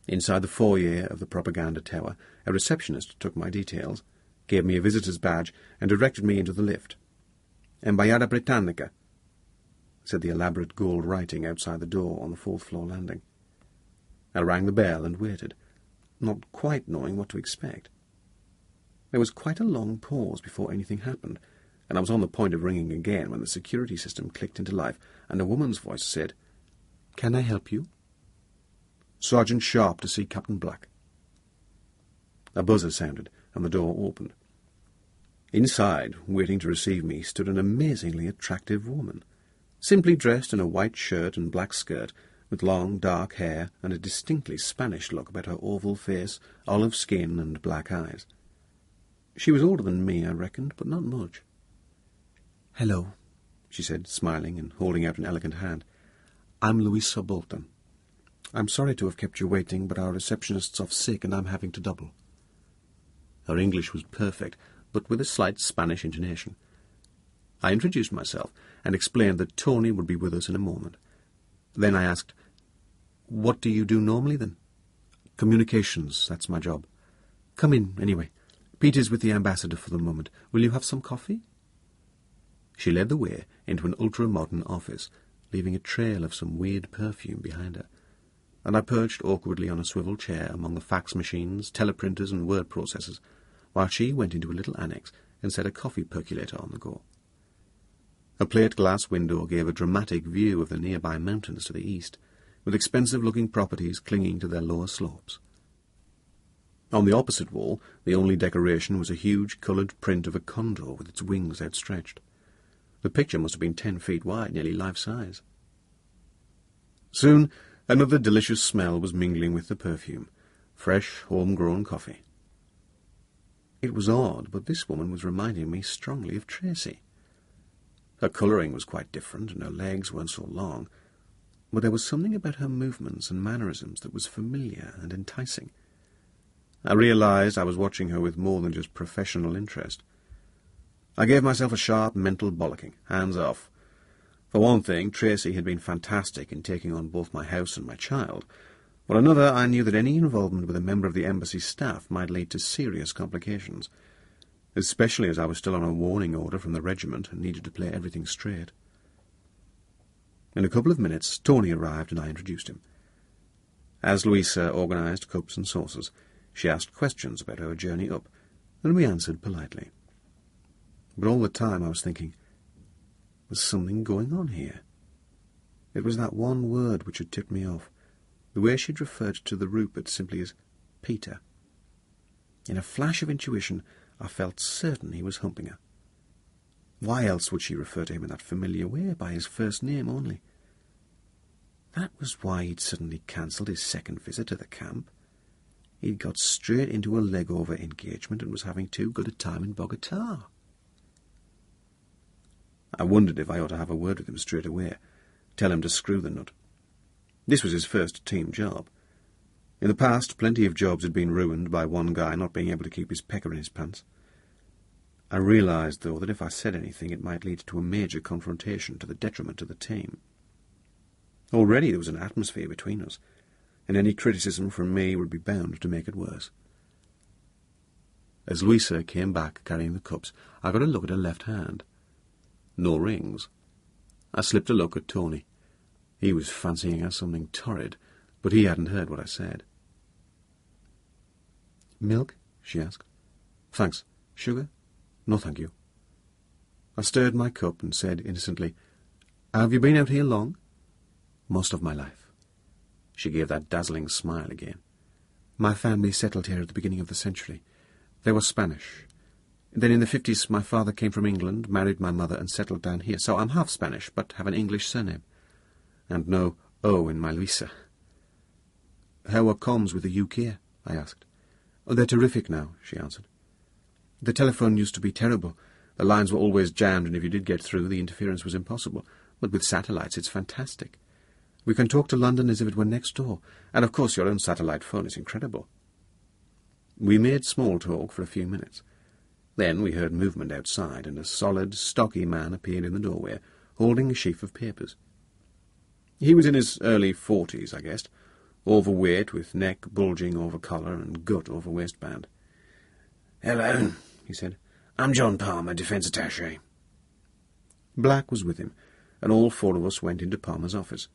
Inside the foyer of the propaganda tower, a receptionist took my details, gave me a visitor's badge, and directed me into the lift. "Embajada Britannica," said the elaborate gold writing outside the door on the 4th floor landing. I rang the bell and waited, not quite knowing what to expect. There was quite a long pause before anything happened, and I was on the point of ringing again when the security system clicked into life, and a woman's voice said, "Can I help you?" "Sergeant Sharp to see Captain Black." A buzzer sounded, and the door opened. Inside, waiting to receive me, stood an amazingly attractive woman, simply dressed in a white shirt and black skirt, with long, dark hair and a distinctly Spanish look about her oval face, olive skin, and black eyes. She was older than me, I reckoned, but not much. "Hello," she said, smiling and holding out an elegant hand. "I'm Louisa Bolton. I'm sorry to have kept you waiting, but our receptionist's off sick and I'm having to double." Her English was perfect, but with a slight Spanish intonation. I introduced myself and explained that Tony would be with us in a moment. Then I asked, "What do you do normally, then?" "Communications, that's my job." "Come in, anyway. Peter's with the ambassador for the moment. Will you have some coffee?" She led the way into an ultra-modern office, leaving a trail of some weird perfume behind her, and I perched awkwardly on a swivel chair among the fax machines, teleprinters, and word processors, while she went into a little annex and set a coffee percolator on the go. A plate-glass window gave a dramatic view of the nearby mountains to the east, with expensive-looking properties clinging to their lower slopes. On the opposite wall, the only decoration was a huge coloured print of a condor with its wings outstretched. The picture must have been 10 feet wide, nearly life-size. Soon, another delicious smell was mingling with the perfume, fresh, home-grown coffee. It was odd, but this woman was reminding me strongly of Tracy. Her colouring was quite different, and her legs weren't so long, but there was something about her movements and mannerisms that was familiar and enticing. I realized I was watching her with more than just professional interest. I gave myself a sharp mental bollocking, hands off. For one thing, Tracy had been fantastic in taking on both my house and my child. For another, I knew that any involvement with a member of the embassy staff might lead to serious complications, especially as I was still on a warning order from the regiment and needed to play everything straight. In a couple of minutes, Tony arrived and I introduced him. As Louisa organised cups and saucers, she asked questions about our journey up, and we answered politely. But all the time I was thinking, there's something going on here. It was that one word which had tipped me off, the way she'd referred to the Rupert simply as Peter. In a flash of intuition, I felt certain he was humping her. Why else would she refer to him in that familiar way, by his first name only? That was why he'd suddenly cancelled his second visit to the camp. He'd got straight into a leg-over engagement and was having too good a time in Bogota. I wondered if I ought to have a word with him straight away, tell him to screw the nut. This was his first team job. In the past, plenty of jobs had been ruined by one guy not being able to keep his pecker in his pants. I realised, though, that if I said anything, it might lead to a major confrontation to the detriment of the team. Already there was an atmosphere between us, and any criticism from me would be bound to make it worse. As Louisa came back carrying the cups, I got a look at her left hand. No rings. I slipped a look at Tony. He was fancying her something torrid, but he hadn't heard what I said. "Milk?" she asked. "Thanks. Sugar?" "No, thank you." I stirred my cup and said innocently, "Have you been out here long?" "Most of my life." She gave that dazzling smile again. "My family settled here at the beginning of the century. They were Spanish. Then in the 50s my father came from England, married my mother, and settled down here. So I'm half Spanish, but have an English surname. And no O in my Luisa." "How are comms with the UK?" I asked. "Oh, they're terrific now," she answered. "The telephone used to be terrible. The lines were always jammed, and if you did get through, the interference was impossible. But with satellites, it's fantastic. We can talk to London as if it were next door. And of course your own satellite phone is incredible." We made small talk for a few minutes. Then we heard movement outside, and a solid, stocky man appeared in the doorway, holding a sheaf of papers. He was in his early 40s, I guessed, overweight, with neck bulging over collar and gut over waistband. "Hello," he said. "I'm John Palmer, Defence Attaché." Black was with him, and all four of us went into Palmer's office.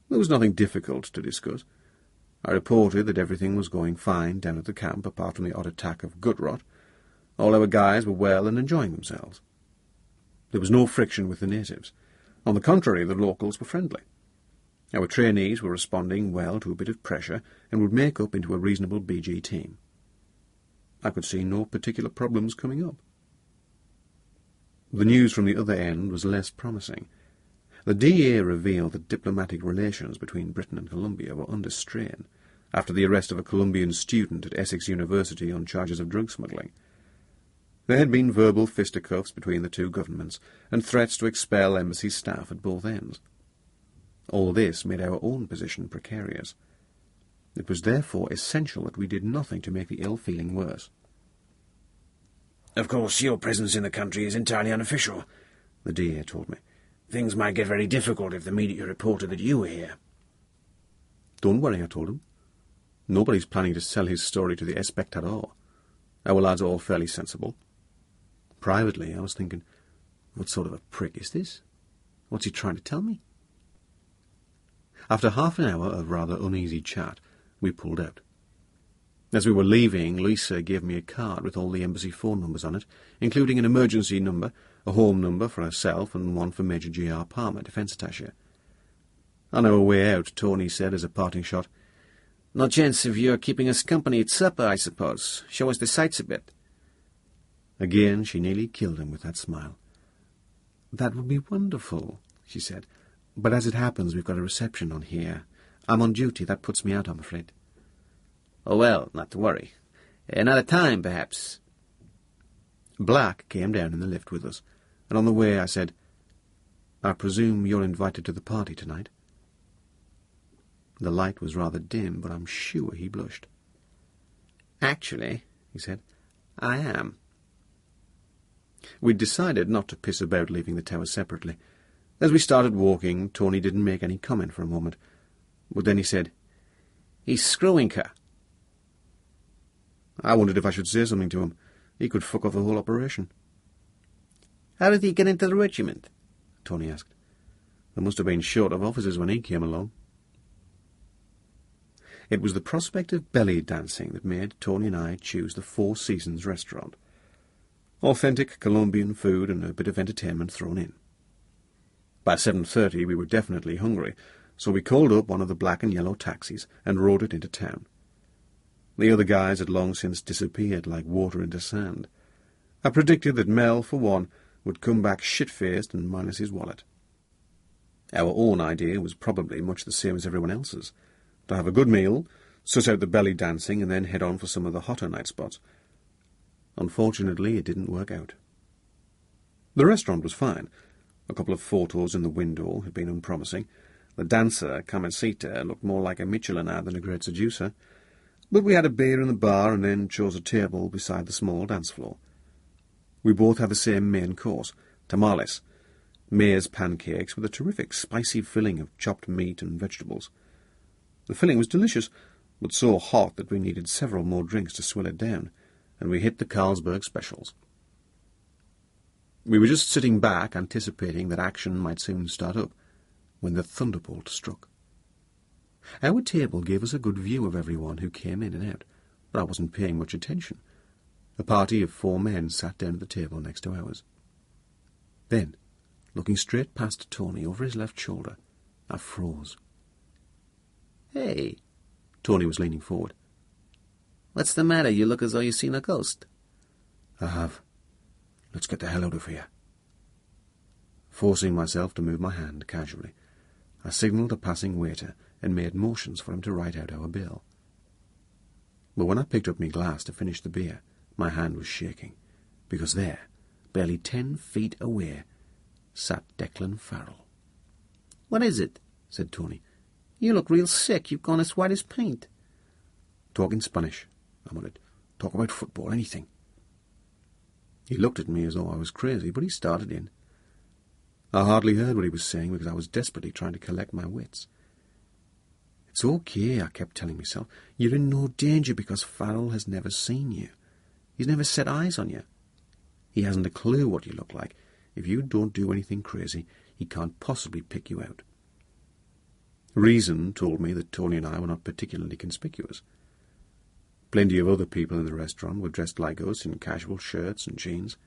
There was nothing difficult to discuss. I reported that everything was going fine down at the camp, apart from the odd attack of gut rot. All our guys were well and enjoying themselves. There was no friction with the natives. On the contrary, the locals were friendly. Our trainees were responding well to a bit of pressure and would make up into a reasonable BG team. I could see no particular problems coming up. The news from the other end was less promising. The DA revealed that diplomatic relations between Britain and Colombia were under strain after the arrest of a Colombian student at Essex University on charges of drug smuggling. There had been verbal fisticuffs between the two governments and threats to expel embassy staff at both ends. All this made our own position precarious. It was therefore essential that we did nothing to make the ill feeling worse. "Of course, your presence in the country is entirely unofficial," the DA told me. "Things might get very difficult if the media reported that you were here." "Don't worry," I told him. "Nobody's planning to sell his story to the Espectador. Our lads are all fairly sensible." Privately, I was thinking, what sort of a prick is this? What's he trying to tell me? After half an hour of rather uneasy chat, we pulled out. As we were leaving, Luisa gave me a card with all the embassy phone numbers on it, including an emergency number, a home number for herself, and one for Major J.R. Palmer, Defence Attaché. On our way out, Tony said as a parting shot, "No chance of your keeping us company at supper, I suppose. Show us the sights a bit." Again she nearly killed him with that smile. "That would be wonderful," she said. "But as it happens, we've got a reception on here. I'm on duty. That puts me out, I'm afraid." "Oh, well, not to worry. Another time, perhaps." Black came down in the lift with us, and on the way I said, "I presume you're invited to the party tonight?" The light was rather dim, but I'm sure he blushed. "Actually," he said, "I am." We'd decided not to piss about leaving the tower separately. As we started walking, Tony didn't make any comment for a moment, but then he said, "He's screwing her." I wondered if I should say something to him. He could fuck off the whole operation. "How did he get into the regiment?" Tony asked. There must have been short of officers when he came along. It was the prospect of belly dancing that made Tony and I choose the Four Seasons restaurant. Authentic Colombian food and a bit of entertainment thrown in. By 7:30 we were definitely hungry, so we called up one of the black and yellow taxis and rode it into town. The other guys had long since disappeared like water into sand. I predicted that Mel, for one, would come back shit-faced and minus his wallet. Our own idea was probably much the same as everyone else's, to have a good meal, suss out the belly dancing, and then head on for some of the hotter night spots. Unfortunately, it didn't work out. The restaurant was fine. A couple of photos in the window had been unpromising. The dancer, Camisita, looked more like a Michelin than a great seducer. But we had a beer in the bar and then chose a table beside the small dance floor. We both had the same main course, tamales, maize pancakes with a terrific spicy filling of chopped meat and vegetables. The filling was delicious, but so hot that we needed several more drinks to swill it down, and we hit the Carlsberg specials. We were just sitting back, anticipating that action might soon start up, when the thunderbolt struck. Our table gave us a good view of everyone who came in and out, but I wasn't paying much attention. A party of 4 men sat down at the table next to ours. Then, looking straight past Tony over his left shoulder, I froze. Hey, Tony was leaning forward. what's the matter? You look as though you've seen a ghost. I have. Let's get the hell out of here. Forcing myself to move my hand casually, I signalled a passing waiter and made motions for him to write out our bill. But when I picked up my glass to finish the beer, my hand was shaking, because there, barely 10 feet away, sat Declan Farrell. What is it? Said Tony. You look real sick. You've gone as white as paint. Talk in Spanish, I muttered. Talk about football, anything. He looked at me as though I was crazy, but he started in. I hardly heard what he was saying because I was desperately trying to collect my wits. It's okay, I kept telling myself. You're in no danger because Farrell has never seen you. He's never set eyes on you. He hasn't a clue what you look like. If you don't do anything crazy, he can't possibly pick you out. Reason told me that Tony and I were not particularly conspicuous. Plenty of other people in the restaurant were dressed like us in casual shirts and jeans.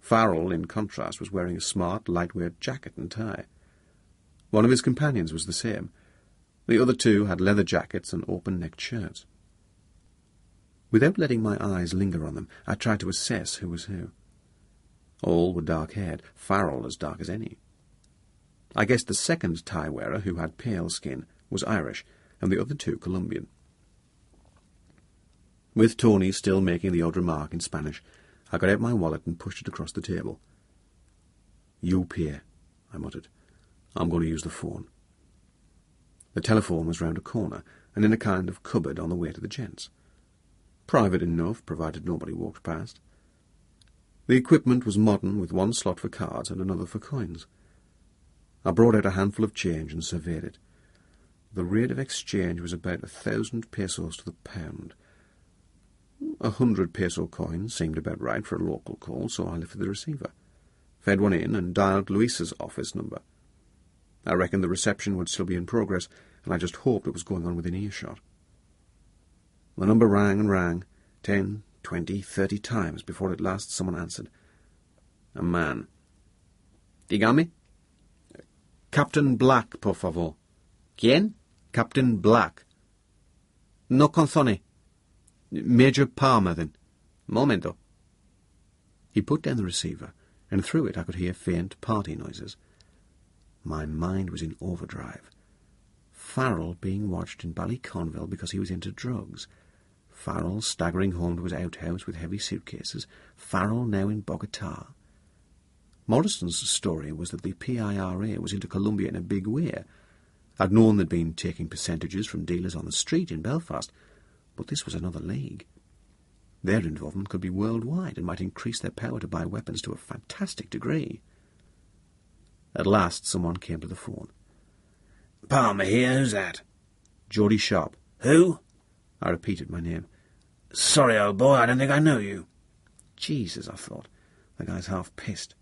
Farrell, in contrast, was wearing a smart, lightweight jacket and tie. One of his companions was the same. The other two had leather jackets and open-necked shirts. Without letting my eyes linger on them, I tried to assess who was who. All were dark-haired, Farrell as dark as any. I guessed the second tie-wearer, who had pale skin, was Irish, and the other two Colombian. With Tony still making the odd remark in Spanish, I got out my wallet and pushed it across the table. "You pay," I muttered. "I'm going to use the phone." The telephone was round a corner and in a kind of cupboard on the way to the gents. Private enough, provided nobody walked past. The equipment was modern, with one slot for cards and another for coins. I brought out a handful of change and surveyed it. The rate of exchange was about 1,000 pesos to the pound. 100 peso coins seemed about right for a local call, so I lifted the receiver, fed one in, and dialed Luisa's office number. I reckoned the reception would still be in progress, and I just hoped it was going on within earshot. The number rang and rang, 10, 20, 30 times before at last someone answered. A man. "Dígame." "Captain Black, por favor." ¿Quién? "Captain Black." "No consone." "Major Palmer, then." Momento. He put down the receiver, and through it I could hear faint party noises. My mind was in overdrive. Farrell being watched in Ballyconville because he was into drugs. Farrell staggering home to his outhouse with heavy suitcases. Farrell now in Bogota. Morrison's story was that the PIRA was into Colombia in a big way. I'd known they'd been taking percentages from dealers on the street in Belfast, but this was another league. Their involvement could be worldwide and might increase their power to buy weapons to a fantastic degree. At last someone came to the phone. "Palmer here, who's that?" "Geordie Sharp." "Who?" I repeated my name. "Sorry, old boy, I don't think I know you." Jesus, I thought. The guy's half pissed.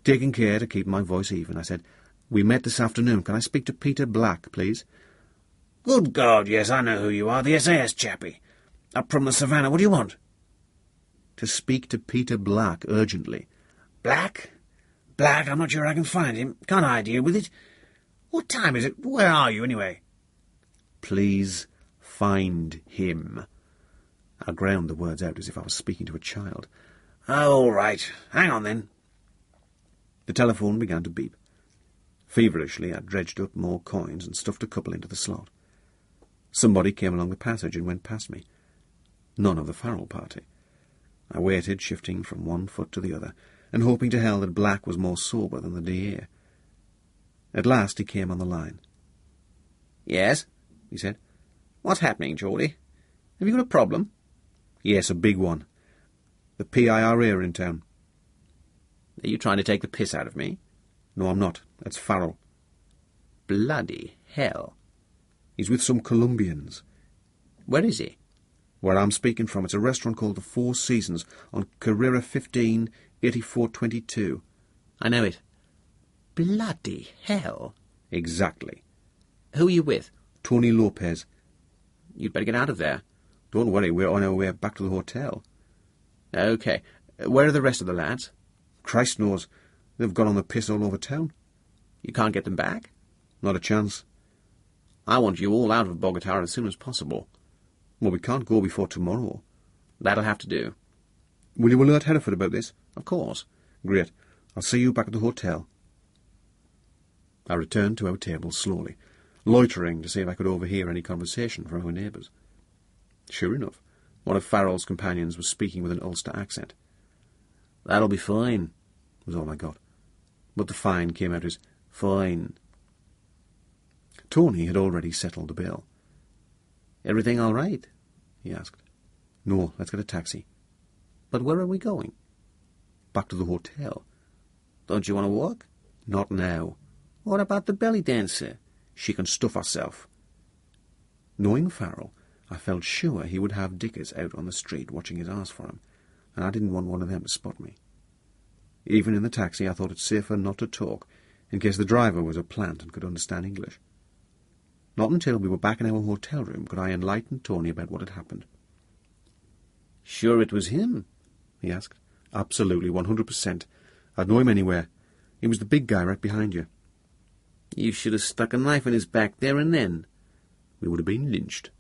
Taking care to keep my voice even, I said, "We met this afternoon. Can I speak to Peter Black, please?" "Good God, yes, I know who you are, the SAS chappie. Up from the Savannah, what do you want?" "To speak to Peter Black urgently." "Black? Black, I'm not sure I can find him. Can't I deal with it? What time is it? Where are you, anyway?" "Please find him." I ground the words out as if I was speaking to a child. "Oh, all right. Hang on, then." The telephone began to beep. Feverishly, I dredged up more coins and stuffed a couple into the slot. Somebody came along the passage and went past me. None of the Farrell party. I waited, shifting from one foot to the other, and hoping to hell that Black was more sober than the DA. At last he came on the line. "Yes," he said. "What's happening, Geordie? Have you got a problem?" "Yes, a big one. The PIRA are in town." "Are you trying to take the piss out of me?" "No, I'm not. That's Farrell." "Bloody hell." "He's with some Colombians." "Where is he?" "Where I'm speaking from. It's a restaurant called the Four Seasons on Carrera 15, 8422. "I know it." "Bloody hell." "Exactly." "Who are you with?" "Tony Lopez." "You'd better get out of there." "Don't worry, we're on our way back to the hotel." "OK. Where are the rest of the lads?" "Christ knows. They've gone on the piss all over town. You can't get them back? Not a chance. I want you all out of Bogota as soon as possible. Well, we can't go before tomorrow. That'll have to do. Will you alert Hereford about this? Of course. Great. I'll see you back at the hotel. I returned to our table slowly, loitering to see if I could overhear any conversation from our neighbours. Sure enough, one of Farrell's companions was speaking with an Ulster accent. That'll be fine, was all I got. But the fine came out as fine. Tony had already settled the bill. Everything all right? He asked. No, let's get a taxi. But where are we going? Back to the hotel. Don't you want to walk? Not now. What about the belly dancer? She can stuff herself. Knowing Farrell, I felt sure he would have dickers out on the street watching his arse for him, and I didn't want one of them to spot me. Even in the taxi, I thought it safer not to talk, in case the driver was a plant and could understand English. Not until we were back in our hotel room could I enlighten Tony about what had happened. Sure it was him? He asked. Absolutely, 100%. I'd know him anywhere. He was the big guy right behind you. You should have stuck a knife in his back there and then. We would have been lynched.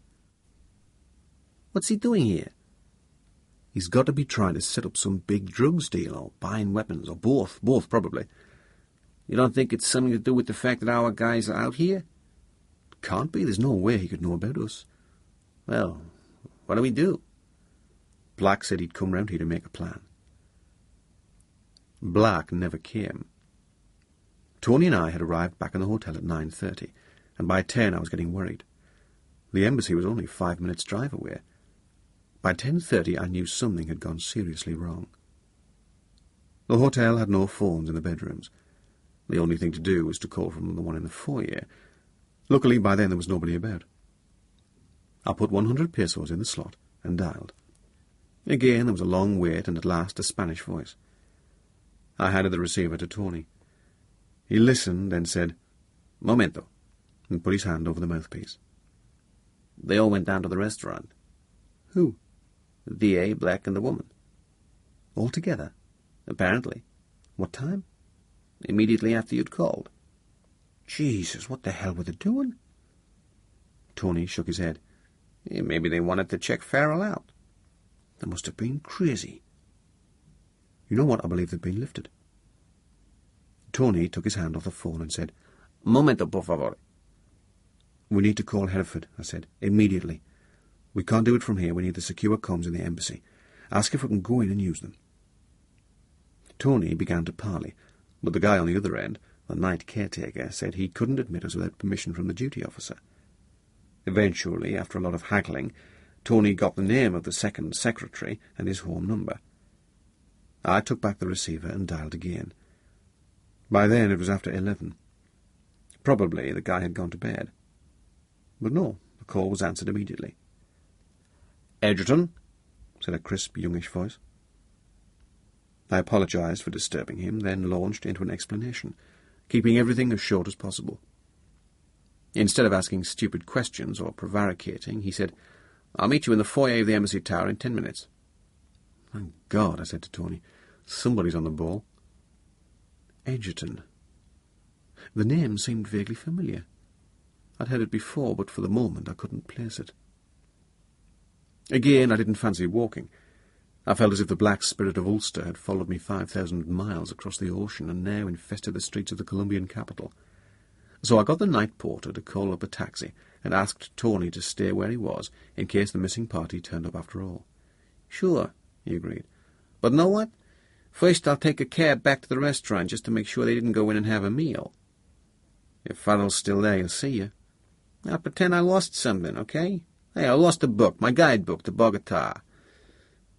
What's he doing here? He's got to be trying to set up some big drugs deal, or buying weapons, or both. Both, probably. You don't think it's something to do with the fact that our guys are out here? Can't be. There's no way he could know about us. Well, what do we do? Black said he'd come round here to make a plan. Black never came. Tony and I had arrived back in the hotel at 9:30, and by 10 I was getting worried. The embassy was only 5 minutes' drive away. By 10:30 I knew something had gone seriously wrong. The hotel had no phones in the bedrooms. The only thing to do was to call from the one in the foyer. Luckily, by then there was nobody about. I put 100 pesos in the slot and dialed. Again there was a long wait, and at last a Spanish voice. I handed the receiver to Tony. He listened, then said, "Momento," and put his hand over the mouthpiece. They all went down to the restaurant. Who? The D.A., Black, and the woman. All together? Apparently. What time? Immediately after you'd called. Jesus, what the hell were they doing? Tony shook his head. Maybe they wanted to check Farrell out. They must have been crazy. You know what? I believe they've been lifted. Tony took his hand off the phone and said, "Momento, por favor." "We need to call Hereford," I said, "immediately. We can't do it from here. We need the secure comms in the embassy. Ask if we can go in and use them." Tony began to parley, but the guy on the other end, the night caretaker, said he couldn't admit us without permission from the duty officer. Eventually, after a lot of haggling, Tony got the name of the second secretary and his home number. I took back the receiver and dialed again. By then it was after 11. Probably the guy had gone to bed. But no, the call was answered immediately. "Edgerton," said a crisp, youngish voice. I apologized for disturbing him, then launched into an explanation, keeping everything as short as possible. Instead of asking stupid questions or prevaricating, he said, "I'll meet you in the foyer of the Embassy Tower in 10 minutes. "Thank God," I said to Tony. "Somebody's on the ball." Edgerton. The name seemed vaguely familiar. I'd heard it before, but for the moment I couldn't place it. Again, I didn't fancy walking. I felt as if the black spirit of Ulster had followed me 5,000 miles across the ocean and now infested the streets of the Colombian capital. So I got the night porter to call up a taxi and asked Tony to stay where he was in case the missing party turned up after all. "Sure," he agreed. "But know what? First I'll take a cab back to the restaurant just to make sure they didn't go in and have a meal. If Farrell's still there, he'll see you. I'll pretend I lost something, okay? Hey, I lost a book, my guidebook to Bogota.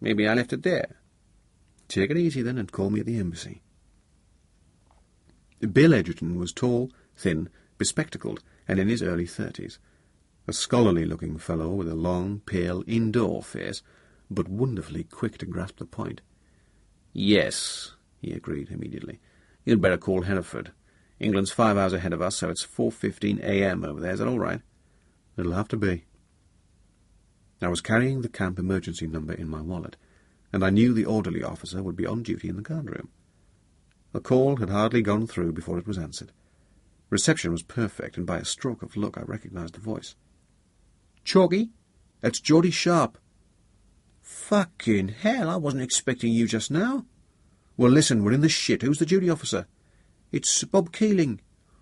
Maybe I left it there." "Take it easy, then, and call me at the embassy." Bill Edgerton was tall, thin, bespectacled, and in his early 30s. A scholarly-looking fellow with a long, pale, indoor face, but wonderfully quick to grasp the point. "Yes," he agreed immediately. "You'd better call Hereford. England's 5 hours ahead of us, so it's 4:15 a.m. over there. Is that all right?" "It'll have to be." I was carrying the camp emergency number in my wallet, and I knew the orderly officer would be on duty in the guard room. The call had hardly gone through before it was answered. Reception was perfect, and by a stroke of luck I recognised the voice. "Chalky, it's Geordie Sharp." "Fucking hell, I wasn't expecting you just now." "Well, listen, we're in the shit. Who's the duty officer?" "It's Bob Keeling."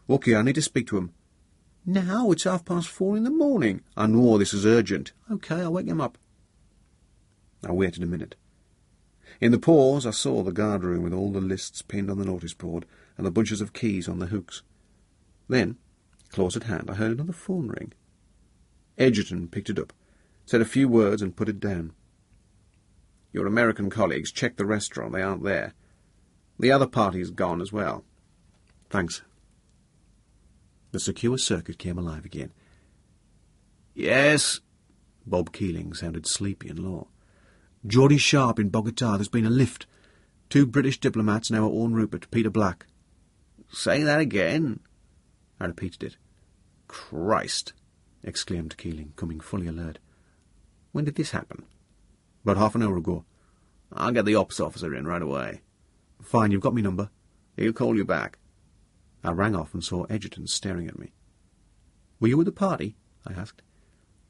"OK, I need to speak to him." "Now? It's 4:30 in the morning." "I know, this is urgent." "OK, I'll wake him up." I waited a minute. In the pause I saw the guard room with all the lists pinned on the notice board and the bunches of keys on the hooks. Then, close at hand, I heard another phone ring. Edgerton picked it up, said a few words and put it down. "Your American colleagues checked the restaurant. They aren't there. The other party's gone as well." "Thanks." The secure circuit came alive again. "Yes?" Bob Keeling sounded sleepy and low. "Geordie Sharp in Bogota. There's been a lift. 2 British diplomats now at Owen Rupert. Peter Black." "Say that again." I repeated it. "Christ!" exclaimed Keeling, coming fully alert. "When did this happen?" "About half an hour ago." "I'll get the ops officer in right away." "Fine, you've got me number." "He'll call you back." I rang off and saw Edgerton staring at me. "Were you at the party?" I asked.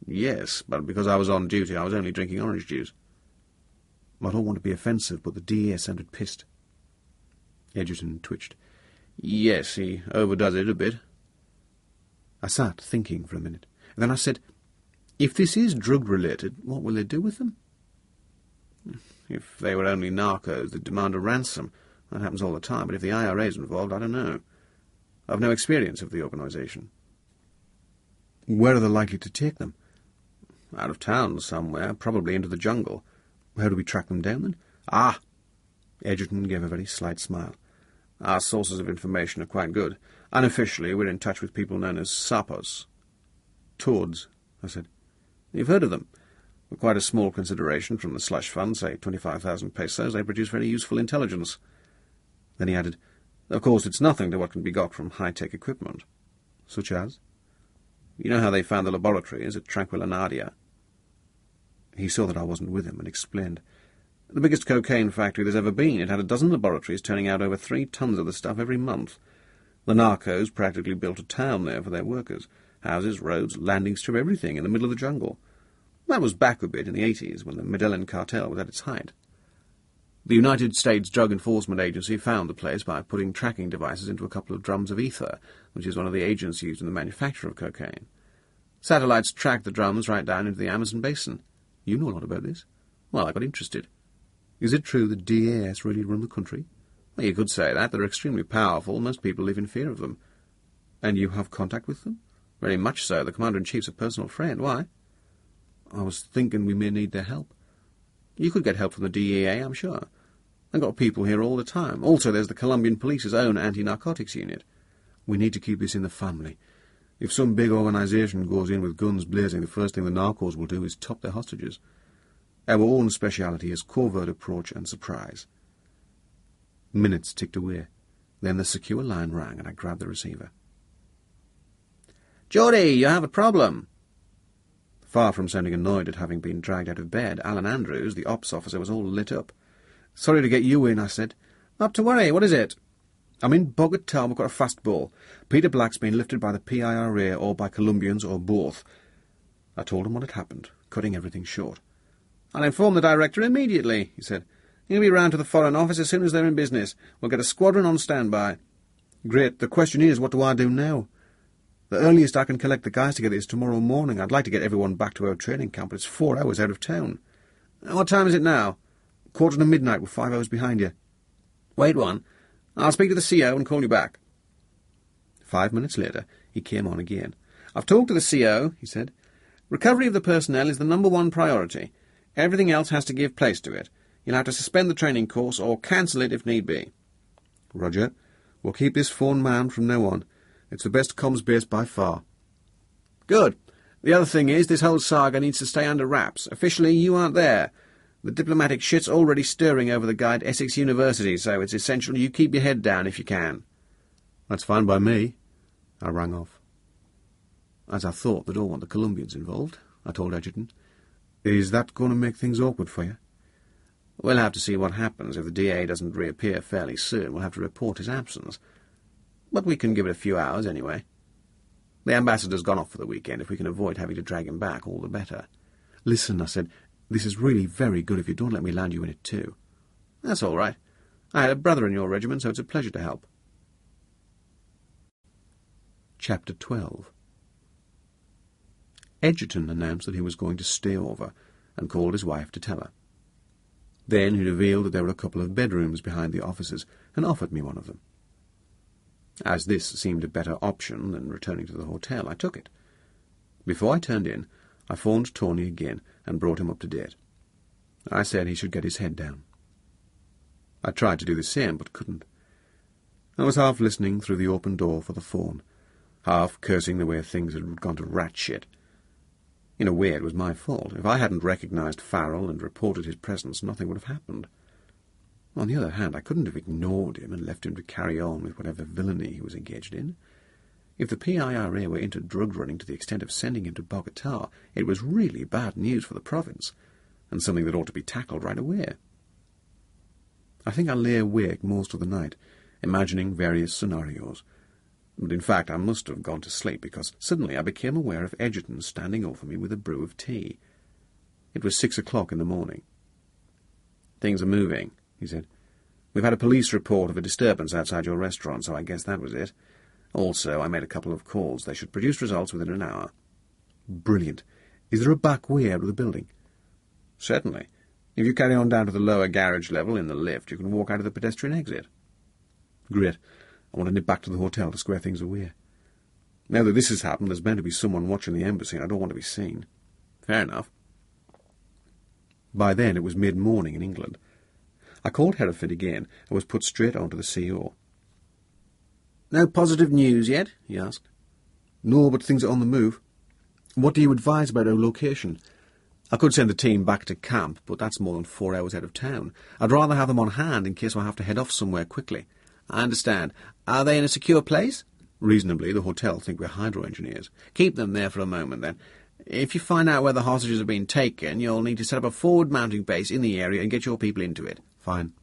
"Yes, but because I was on duty I was only drinking orange juice." "I don't want to be offensive, but the DA sounded pissed." Edgerton twitched. "Yes, he overdoes it a bit." I sat thinking for a minute. Then I said, "If this is drug-related, what will they do with them?" "If they were only narcos, they'd demand a ransom. That happens all the time, but if the IRA's involved, I don't know. I've no experience of the organisation." "Where are they likely to take them?" "Out of town somewhere, probably into the jungle." "How do we track them down, then?" "Ah!" Edgerton gave a very slight smile. "Our sources of information are quite good. Unofficially, we're in touch with people known as sapos." "Toads," I said. "You've heard of them. For quite a small consideration from the slush fund, say 25,000 pesos, they produce very useful intelligence." Then he added, "Of course, it's nothing to what can be got from high-tech equipment." "Such as?" "You know how they found the laboratories at Tranquilla Nadia?" He saw that I wasn't with him and explained. "The biggest cocaine factory there's ever been. It had a dozen laboratories turning out over 3 tons of the stuff every month. The narcos practically built a town there for their workers. Houses, roads, landing strip, everything in the middle of the jungle. That was back a bit in the 80s, when the Medellin cartel was at its height. The United States Drug Enforcement Agency found the place by putting tracking devices into a couple of drums of ether, which is one of the agents used in the manufacture of cocaine. Satellites tracked the drums right down into the Amazon basin. You know a lot about this." "Well, I got interested." "Is it true that DAS really run the country?" "Well, you could say that. They're extremely powerful. Most people live in fear of them." "And you have contact with them?" "Very much so. The Commander-in-Chief's a personal friend. Why?" "I was thinking we may need their help." "You could get help from the DEA, I'm sure. They've got people here all the time. Also, there's the Colombian police's own anti-narcotics unit." "We need to keep this in the family. If some big organisation goes in with guns blazing, the first thing the narcos will do is top their hostages. Our own speciality is covert approach and surprise." Minutes ticked away. Then the secure line rang and I grabbed the receiver. "Geordie, you have a problem." Far from sounding annoyed at having been dragged out of bed, Alan Andrews, the ops officer, was all lit up. "Sorry to get you in," I said. "Not to worry. What is it?" "I'm in Bogota. We've got a fast ball. Peter Black's been lifted by the PIRA or by Colombians or both." I told him what had happened, cutting everything short. "I'll inform the director immediately," he said. "He'll be round to the Foreign Office as soon as they're in business. We'll get a squadron on standby." "Great. The question is, what do I do now? The earliest I can collect the guys together is tomorrow morning. I'd like to get everyone back to our training camp, but it's 4 hours out of town." "What time is it now?" 1:45. We're 5 hours behind you." "Wait one. I'll speak to the CO and call you back." 5 minutes later, he came on again. "I've talked to the CO, he said. "Recovery of the personnel is the #1 priority. Everything else has to give place to it. You'll have to suspend the training course or cancel it if need be." "Roger. We'll keep this phone manned from now on. It's the best comms base by far." "Good. The other thing is, this whole saga needs to stay under wraps. Officially, you aren't there. The diplomatic shit's already stirring over the guy at Essex University, so it's essential you keep your head down if you can." "That's fine by me." I rang off. "As I thought, they don't want the Colombians involved," I told Edgerton. "Is that going to make things awkward for you?" We'll have to see what happens. If the DA doesn't reappear fairly soon, we'll have to report his absence. But we can give it a few hours anyway. The ambassador's gone off for the weekend. If we can avoid having to drag him back, all the better. Listen, I said, this is really very good if you don't let me land you in it too. That's all right. I had a brother in your regiment, so it's a pleasure to help. Chapter 12. Edgerton announced that he was going to stay over, and called his wife to tell her. Then he revealed that there were a couple of bedrooms behind the offices, and offered me one of them. As this seemed a better option than returning to the hotel, I took it. Before I turned in, I phoned Tony again and brought him up to date. I said he should get his head down. I tried to do the same, but couldn't. I was half listening through the open door for the phone, half cursing the way things had gone to rat shit. In a way, it was my fault. If I hadn't recognised Farrell and reported his presence, nothing would have happened. On the other hand, I couldn't have ignored him and left him to carry on with whatever villainy he was engaged in. If the PIRA were into drug running to the extent of sending him to Bogota, it was really bad news for the province, and something that ought to be tackled right away. I think I lay awake most of the night, imagining various scenarios. But in fact I must have gone to sleep, because suddenly I became aware of Edgerton standing over me with a brew of tea. It was 6 o'clock in the morning. "Things are moving," he said. "We've had a police report of a disturbance outside your restaurant, so I guess that was it. Also, I made a couple of calls. They should produce results within an hour." "Brilliant. Is there a back way out of the building?" "Certainly. If you carry on down to the lower garage level in the lift, you can walk out of the pedestrian exit." "Great. I want to nip back to the hotel to square things away. Now that this has happened, there's bound to be someone watching the embassy, and I don't want to be seen." "Fair enough." By then it was mid-morning in England. I called Hereford again and was put straight on to the CO. "No positive news yet?" he asked. "No, but things are on the move. What do you advise about our location? I could send the team back to camp, but that's more than 4 hours out of town. I'd rather have them on hand in case I have to head off somewhere quickly." "I understand. Are they in a secure place?" "Reasonably. The hotel think we're hydro-engineers." "Keep them there for a moment, then. If you find out where the hostages have been taken, you'll need to set up a forward mounting base in the area and get your people into it." "Fine."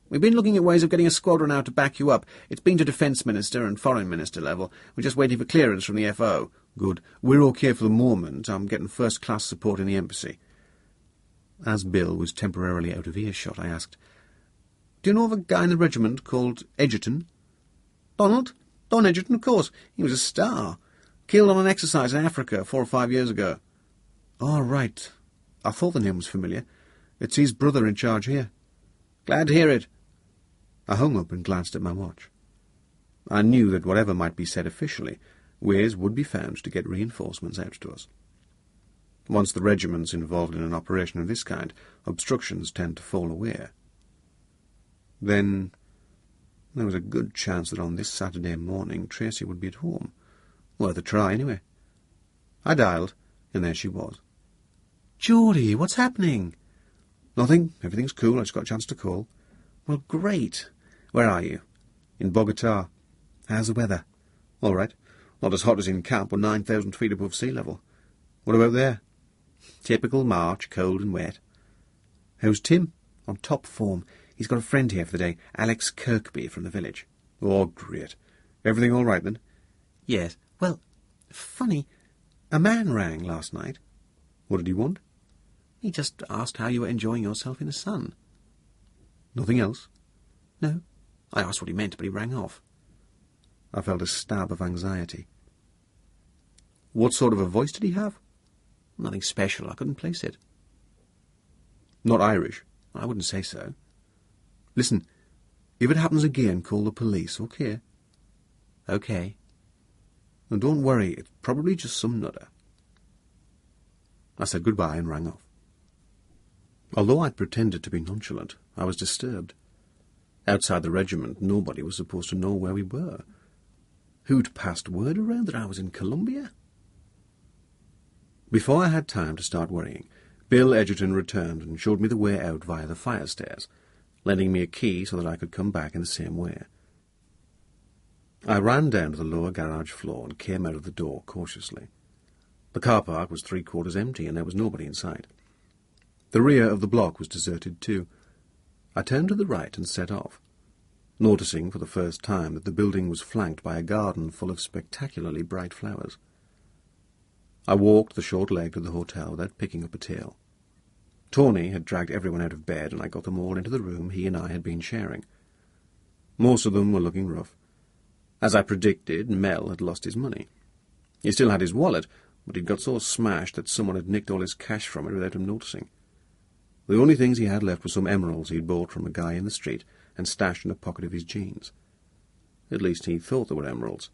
"We've been looking at ways of getting a squadron out to back you up. It's been to Defence Minister and Foreign Minister level. We're just waiting for clearance from the FO. "Good. We're okay for the moment. I'm getting first-class support in the embassy." As Bill was temporarily out of earshot, I asked, "Do you know of a guy in the regiment called Edgerton?" "Don Edgerton, of course. He was a star. Killed on an exercise in Africa 4 or 5 years ago." "Oh, right. I thought the name was familiar. It's his brother in charge here." "Glad to hear it." I hung up and glanced at my watch. I knew that whatever might be said officially, ways would be found to get reinforcements out to us. Once the regiment's involved in an operation of this kind, obstructions tend to fall away. Then there was a good chance that on this Saturday morning Tracy would be at home. Worth a try, anyway. I dialed, and there she was. "Geordie, what's happening?" "Nothing. Everything's cool. I just got a chance to call." "Well, great. Where are you?" "In Bogota." "How's the weather?" "All right. Not as hot as in camp, but 9,000 feet above sea level." "What about there?" "Typical March, cold and wet." "How's Tim?" "On top form. He's got a friend here for the day, Alex Kirkby from the village." "Oh, great. Everything all right, then?" "Yes. Well, funny. A man rang last night." "What did he want?" "He just asked how you were enjoying yourself in the sun." "Nothing else?" "No. I asked what he meant, but he rang off." I felt a stab of anxiety. "What sort of a voice did he have?" "Nothing special. I couldn't place it." "Not Irish?" "I wouldn't say so." "Listen, if it happens again, call the police, okay?" "Okay." "And don't worry, it's probably just some nutter." I said goodbye and rang off. Although I'd pretended to be nonchalant, I was disturbed. Outside the regiment, nobody was supposed to know where we were. Who'd passed word around that I was in Colombia? Before I had time to start worrying, Bill Edgerton returned and showed me the way out via the fire stairs, lending me a key so that I could come back in the same way. I ran down to the lower garage floor and came out of the door cautiously. The car park was 3/4 empty, and there was nobody inside. The rear of the block was deserted too. I turned to the right and set off, noticing for the first time that the building was flanked by a garden full of spectacularly bright flowers. I walked the short leg to the hotel without picking up a tail. Tony had dragged everyone out of bed, and I got them all into the room he and I had been sharing. Most of them were looking rough. As I predicted, Mel had lost his money. He still had his wallet, but he'd got so smashed that someone had nicked all his cash from it without him noticing. The only things he had left were some emeralds he'd bought from a guy in the street and stashed in a pocket of his jeans. At least he thought they were emeralds.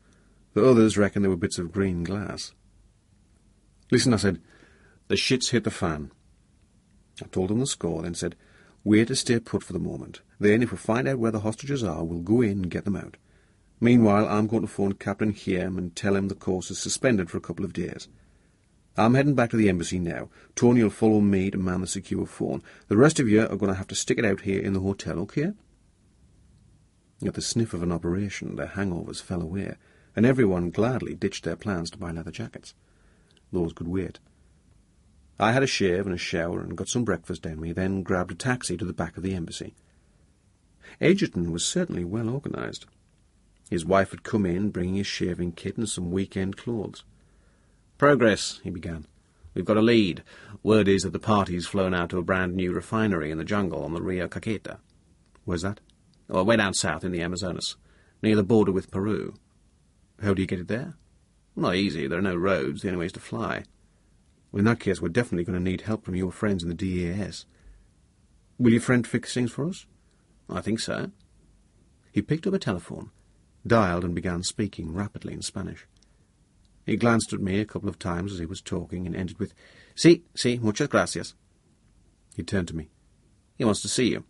The others reckoned they were bits of green glass. "Listen," I said, "the shit's hit the fan." I told him the score, then said, "We're to stay put for the moment. Then, if we find out where the hostages are, we'll go in and get them out. Meanwhile, I'm going to phone Captain Hume and tell him the course is suspended for a couple of days. I'm heading back to the embassy now. Tony will follow me to man the secure phone. The rest of you are going to have to stick it out here in the hotel, okay?" At the sniff of an operation, their hangovers fell away, and everyone gladly ditched their plans to buy leather jackets. Those could wait. I had a shave and a shower and got some breakfast down me, then grabbed a taxi to the back of the embassy. Egerton was certainly well organised. His wife had come in, bringing his shaving kit and some weekend clothes. "Progress," he began. "We've got a lead. Word is that the party's flown out to a brand-new refinery in the jungle on the Rio Caqueta." "Where's that?" "Oh, way down south in the Amazonas, near the border with Peru." "How do you get it there?" "Not easy. There are no roads. The only way is to fly." "Well, in that case, we're definitely going to need help from your friends in the DAS. Will your friend fix things for us?" "I think so." He picked up a telephone, dialed and began speaking rapidly in Spanish. He glanced at me a couple of times as he was talking and ended with, "Sí, muchas gracias." He turned to me. "He wants to see you."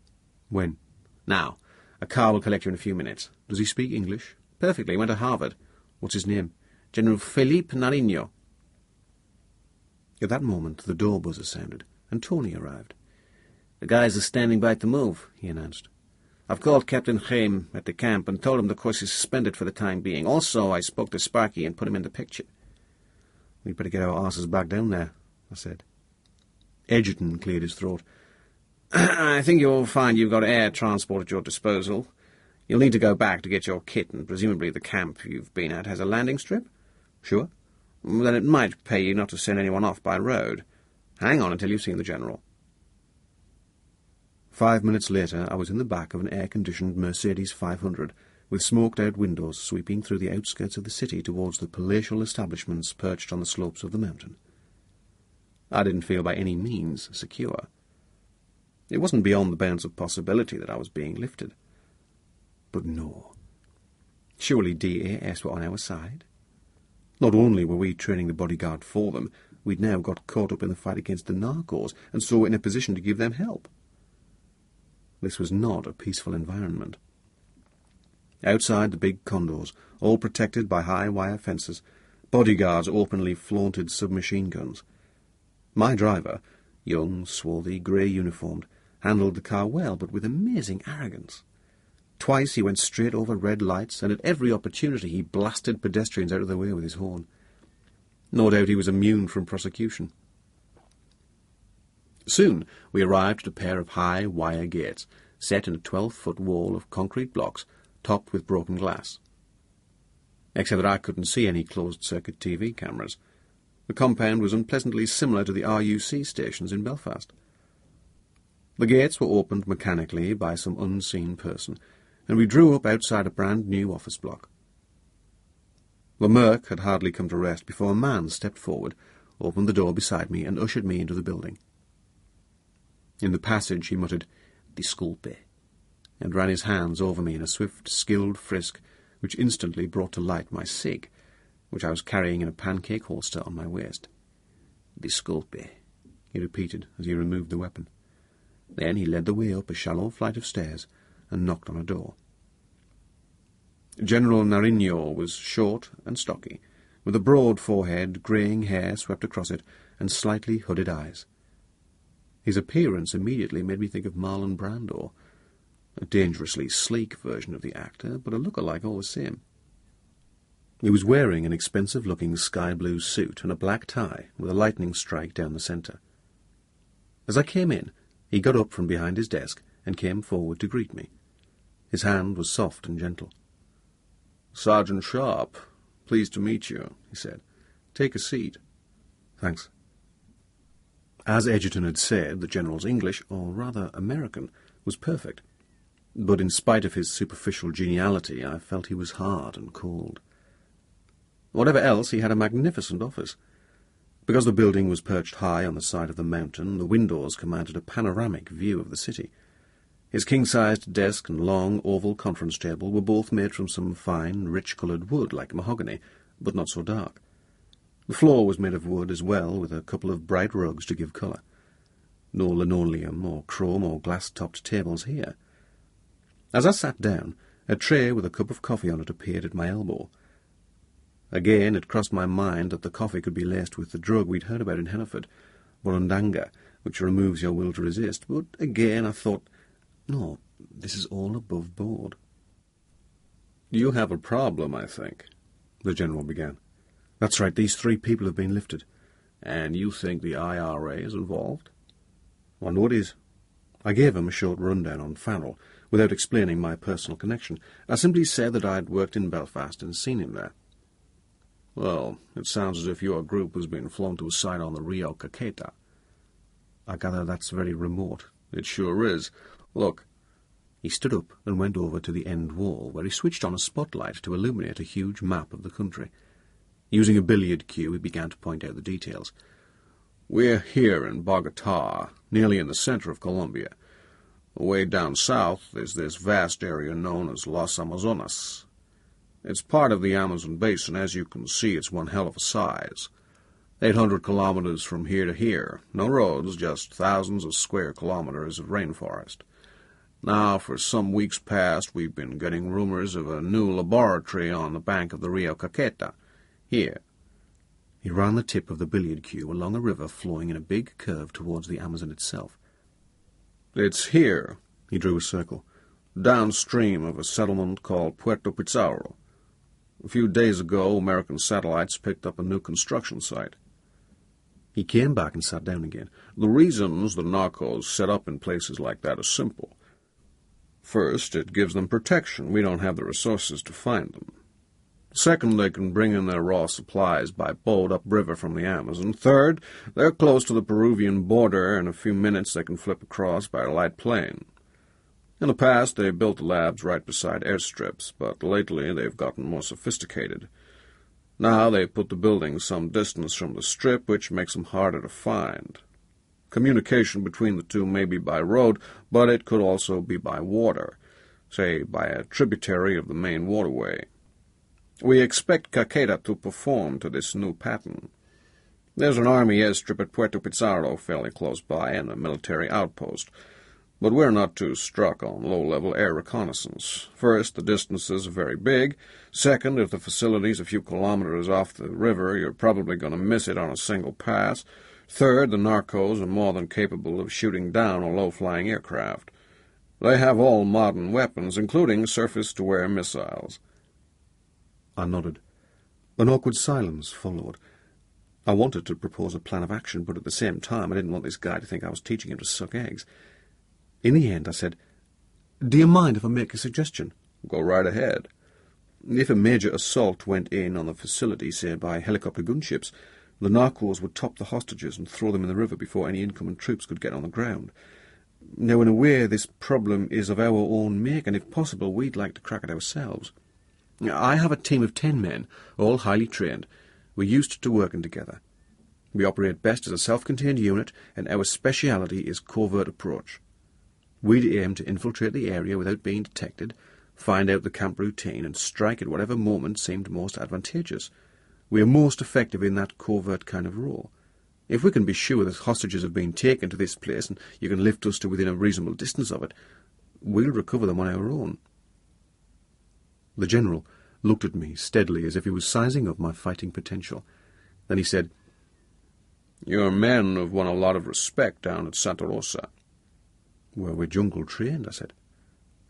"When?" "Now. A car will collect you in a few minutes." "Does he speak English?" "Perfectly. He went to Harvard." "What's his name?" "General Felipe Nariño." At that moment the door buzzer sounded, and Tony arrived. "The guys are standing by to move," he announced. "I've called Captain Haim at the camp and told him the course is suspended for the time being. Also, I spoke to Sparky and put him in the picture." "We'd better get our arses back down there," I said. Egerton cleared his throat. "I think you'll find you've got air transport at your disposal. You'll need to go back to get your kit, and presumably the camp you've been at has a landing strip?" "Sure." "Then it might pay you not to send anyone off by road. Hang on until you've seen the General." 5 minutes later, I was in the back of an air-conditioned Mercedes 500, with smoked-out windows sweeping through the outskirts of the city towards the palatial establishments perched on the slopes of the mountain. I didn't feel by any means secure. It wasn't beyond the bounds of possibility that I was being lifted. But no. Surely DAS were on our side? Not only were we training the bodyguard for them, we'd now got caught up in the fight against the narcos, and so were in a position to give them help. This was not a peaceful environment. Outside the big condos, all protected by high wire fences, bodyguards openly flaunted submachine guns. My driver, young, swarthy, grey-uniformed, handled the car well, but with amazing arrogance. Twice he went straight over red lights, and at every opportunity he blasted pedestrians out of the way with his horn. No doubt he was immune from prosecution. Soon we arrived at a pair of high wire gates, set in a 12-foot wall of concrete blocks, topped with broken glass. Except that I couldn't see any closed-circuit TV cameras. The compound was unpleasantly similar to the RUC stations in Belfast. The gates were opened mechanically by some unseen person, and we drew up outside a brand-new office block. The Merc had hardly come to rest before a man stepped forward, opened the door beside me, and ushered me into the building. In the passage he muttered, "Disculpe," and ran his hands over me in a swift, skilled frisk which instantly brought to light my cig, which I was carrying in a pancake holster on my waist. "Disculpe," he repeated as he removed the weapon. Then he led the way up a shallow flight of stairs and knocked on a door. General Nariño was short and stocky, with a broad forehead, greying hair swept across it, and slightly hooded eyes. His appearance immediately made me think of Marlon Brando, a dangerously sleek version of the actor, but a look-alike all the same. He was wearing an expensive-looking sky-blue suit and a black tie with a lightning strike down the centre. As I came in, he got up from behind his desk and came forward to greet me. His hand was soft and gentle. "Sergeant Sharp, pleased to meet you," he said. "Take a seat." "Thanks." As Egerton had said, the General's English, or rather American, was perfect. But in spite of his superficial geniality, I felt he was hard and cold. Whatever else, he had a magnificent office. Because the building was perched high on the side of the mountain, the windows commanded a panoramic view of the city. His king-sized desk and long, oval conference table were both made from some fine, rich-coloured wood, like mahogany, but not so dark. The floor was made of wood as well, with a couple of bright rugs to give colour. No linoleum or chrome or glass-topped tables here. As I sat down, a tray with a cup of coffee on it appeared at my elbow. Again it crossed my mind that the coffee could be laced with the drug we'd heard about in Hereford, Burundanga, which removes your will to resist, but again I thought, no, this is all above board. "You have a problem, I think," the General began. "That's right, these 3 people have been lifted." "And you think the IRA is involved?" "I know it is." I gave him a short rundown on Farrell, without explaining my personal connection. I simply said that I'd worked in Belfast and seen him there. "Well, it sounds as if your group has been flown to a site on the Rio Caqueta." "I gather that's very remote." "It sure is. Look." He stood up and went over to the end wall, where he switched on a spotlight to illuminate a huge map of the country. Using a billiard cue, he began to point out the details. "We're here in Bogotá, nearly in the center of Colombia. Away down south is this vast area known as Los Amazonas. It's part of the Amazon basin. As you can see, it's one hell of a size. 800 kilometers from here to here. No roads, just thousands of square kilometers of rainforest. Now, for some weeks past, we've been getting rumors of a new laboratory on the bank of the Rio Caqueta. Here." He ran the tip of the billiard cue along a river flowing in a big curve towards the Amazon itself. "It's here." He drew a circle. "Downstream of a settlement called Puerto Pizarro. A few days ago, American satellites picked up a new construction site." He came back and sat down again. "The reasons the narcos set up in places like that are simple. First, it gives them protection. We don't have the resources to find them. Second, they can bring in their raw supplies by boat upriver from the Amazon. Third, they're close to the Peruvian border. In a few minutes they can flip across by a light plane. In the past, they built the labs right beside airstrips, but lately they've gotten more sophisticated. Now they put the buildings some distance from the strip, which makes them harder to find. Communication between the two may be by road, but it could also be by water, say by a tributary of the main waterway. We expect Caqueta to perform to this new pattern. There's an army airstrip at Puerto Pizarro fairly close by and a military outpost, but we're not too struck on low-level air reconnaissance. First, the distances are very big. Second, if the facility's a few kilometers off the river, you're probably going to miss it on a single pass. Third, the narcos are more than capable of shooting down a low-flying aircraft. They have all modern weapons, including surface-to-air missiles." I nodded. An awkward silence followed. I wanted to propose a plan of action, but at the same time I didn't want this guy to think I was teaching him to suck eggs. In the end I said, "Do you mind if I make a suggestion?" "Go right ahead." "If a major assault went in on the facility, say by helicopter gunships, the narcos would top the hostages and throw them in the river before any incoming troops could get on the ground. Now, in a way, this problem is of our own make, and if possible, we'd like to crack it ourselves. I have a team of 10 men, all highly trained. We're used to working together. We operate best as a self-contained unit, and our speciality is covert approach. We'd aim to infiltrate the area without being detected, find out the camp routine, and strike at whatever moment seemed most advantageous. We are most effective in that covert kind of role. If we can be sure that hostages have been taken to this place, and you can lift us to within a reasonable distance of it, we'll recover them on our own." The General looked at me steadily as if he was sizing up my fighting potential. Then he said, "Your men have won a lot of respect down at Santa Rosa." "Well, we're jungle-trained," I said.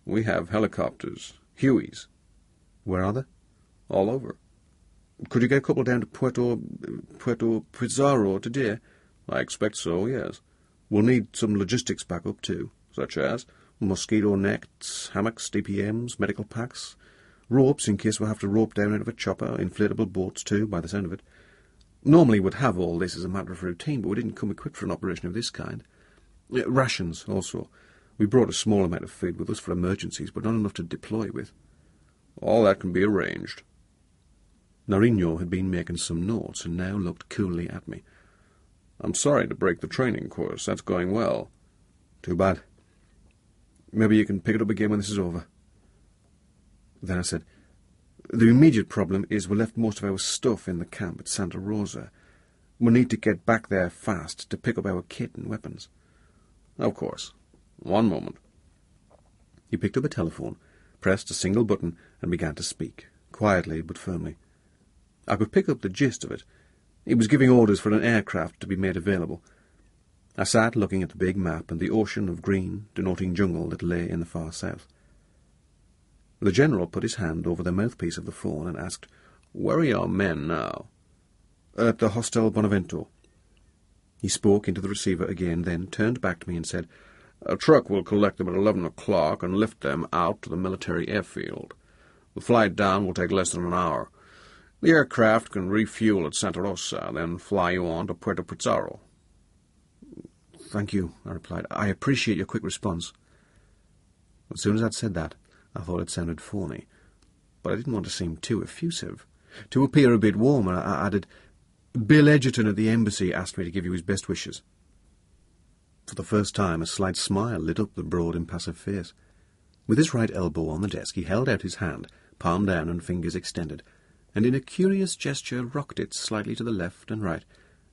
"We have helicopters, Hueys." "Where are they?" "All over." "Could you get a couple down to Puerto Pizarro today?" "I expect so, yes." We'll need some logistics backup too. Such as? Mosquito nets, hammocks, DPMs, medical packs, ropes in case we have to rope down out of a chopper, inflatable boats too, by the sound of it. Normally we'd have all this as a matter of routine, but we didn't come equipped for an operation of this kind. Rations, also. We brought a small amount of food with us for emergencies, but not enough to deploy with. All that can be arranged. Nariño had been making some notes, and now looked coolly at me. I'm sorry to break the training course. That's going well. Too bad. Maybe you can pick it up again when this is over. Then I said, the immediate problem is we left most of our stuff in the camp at Santa Rosa. We need to get back there fast to pick up our kit and weapons. Of course. One moment. He picked up a telephone, pressed a single button, and began to speak, quietly but firmly. I could pick up the gist of it. He was giving orders for an aircraft to be made available. I sat looking at the big map and the ocean of green, denoting jungle that lay in the far south. The general put his hand over the mouthpiece of the phone and asked, "Where are your men now?" "At the Hostel Bonavento." He spoke into the receiver again, then turned back to me and said, "A truck will collect them at 11 o'clock and lift them out to the military airfield. The flight down will take less than an hour. The aircraft can refuel at Santa Rosa, then fly you on to Puerto Pizarro." "Thank you," I replied. "I appreciate your quick response." As soon as I'd said that, I thought it sounded phony, but I didn't want to seem too effusive. To appear a bit warmer, I added, "Bill Edgerton at the embassy asked me to give you his best wishes." For the first time, a slight smile lit up the broad, impassive face. With his right elbow on the desk, he held out his hand, palm down and fingers extended, and in a curious gesture rocked it slightly to the left and right,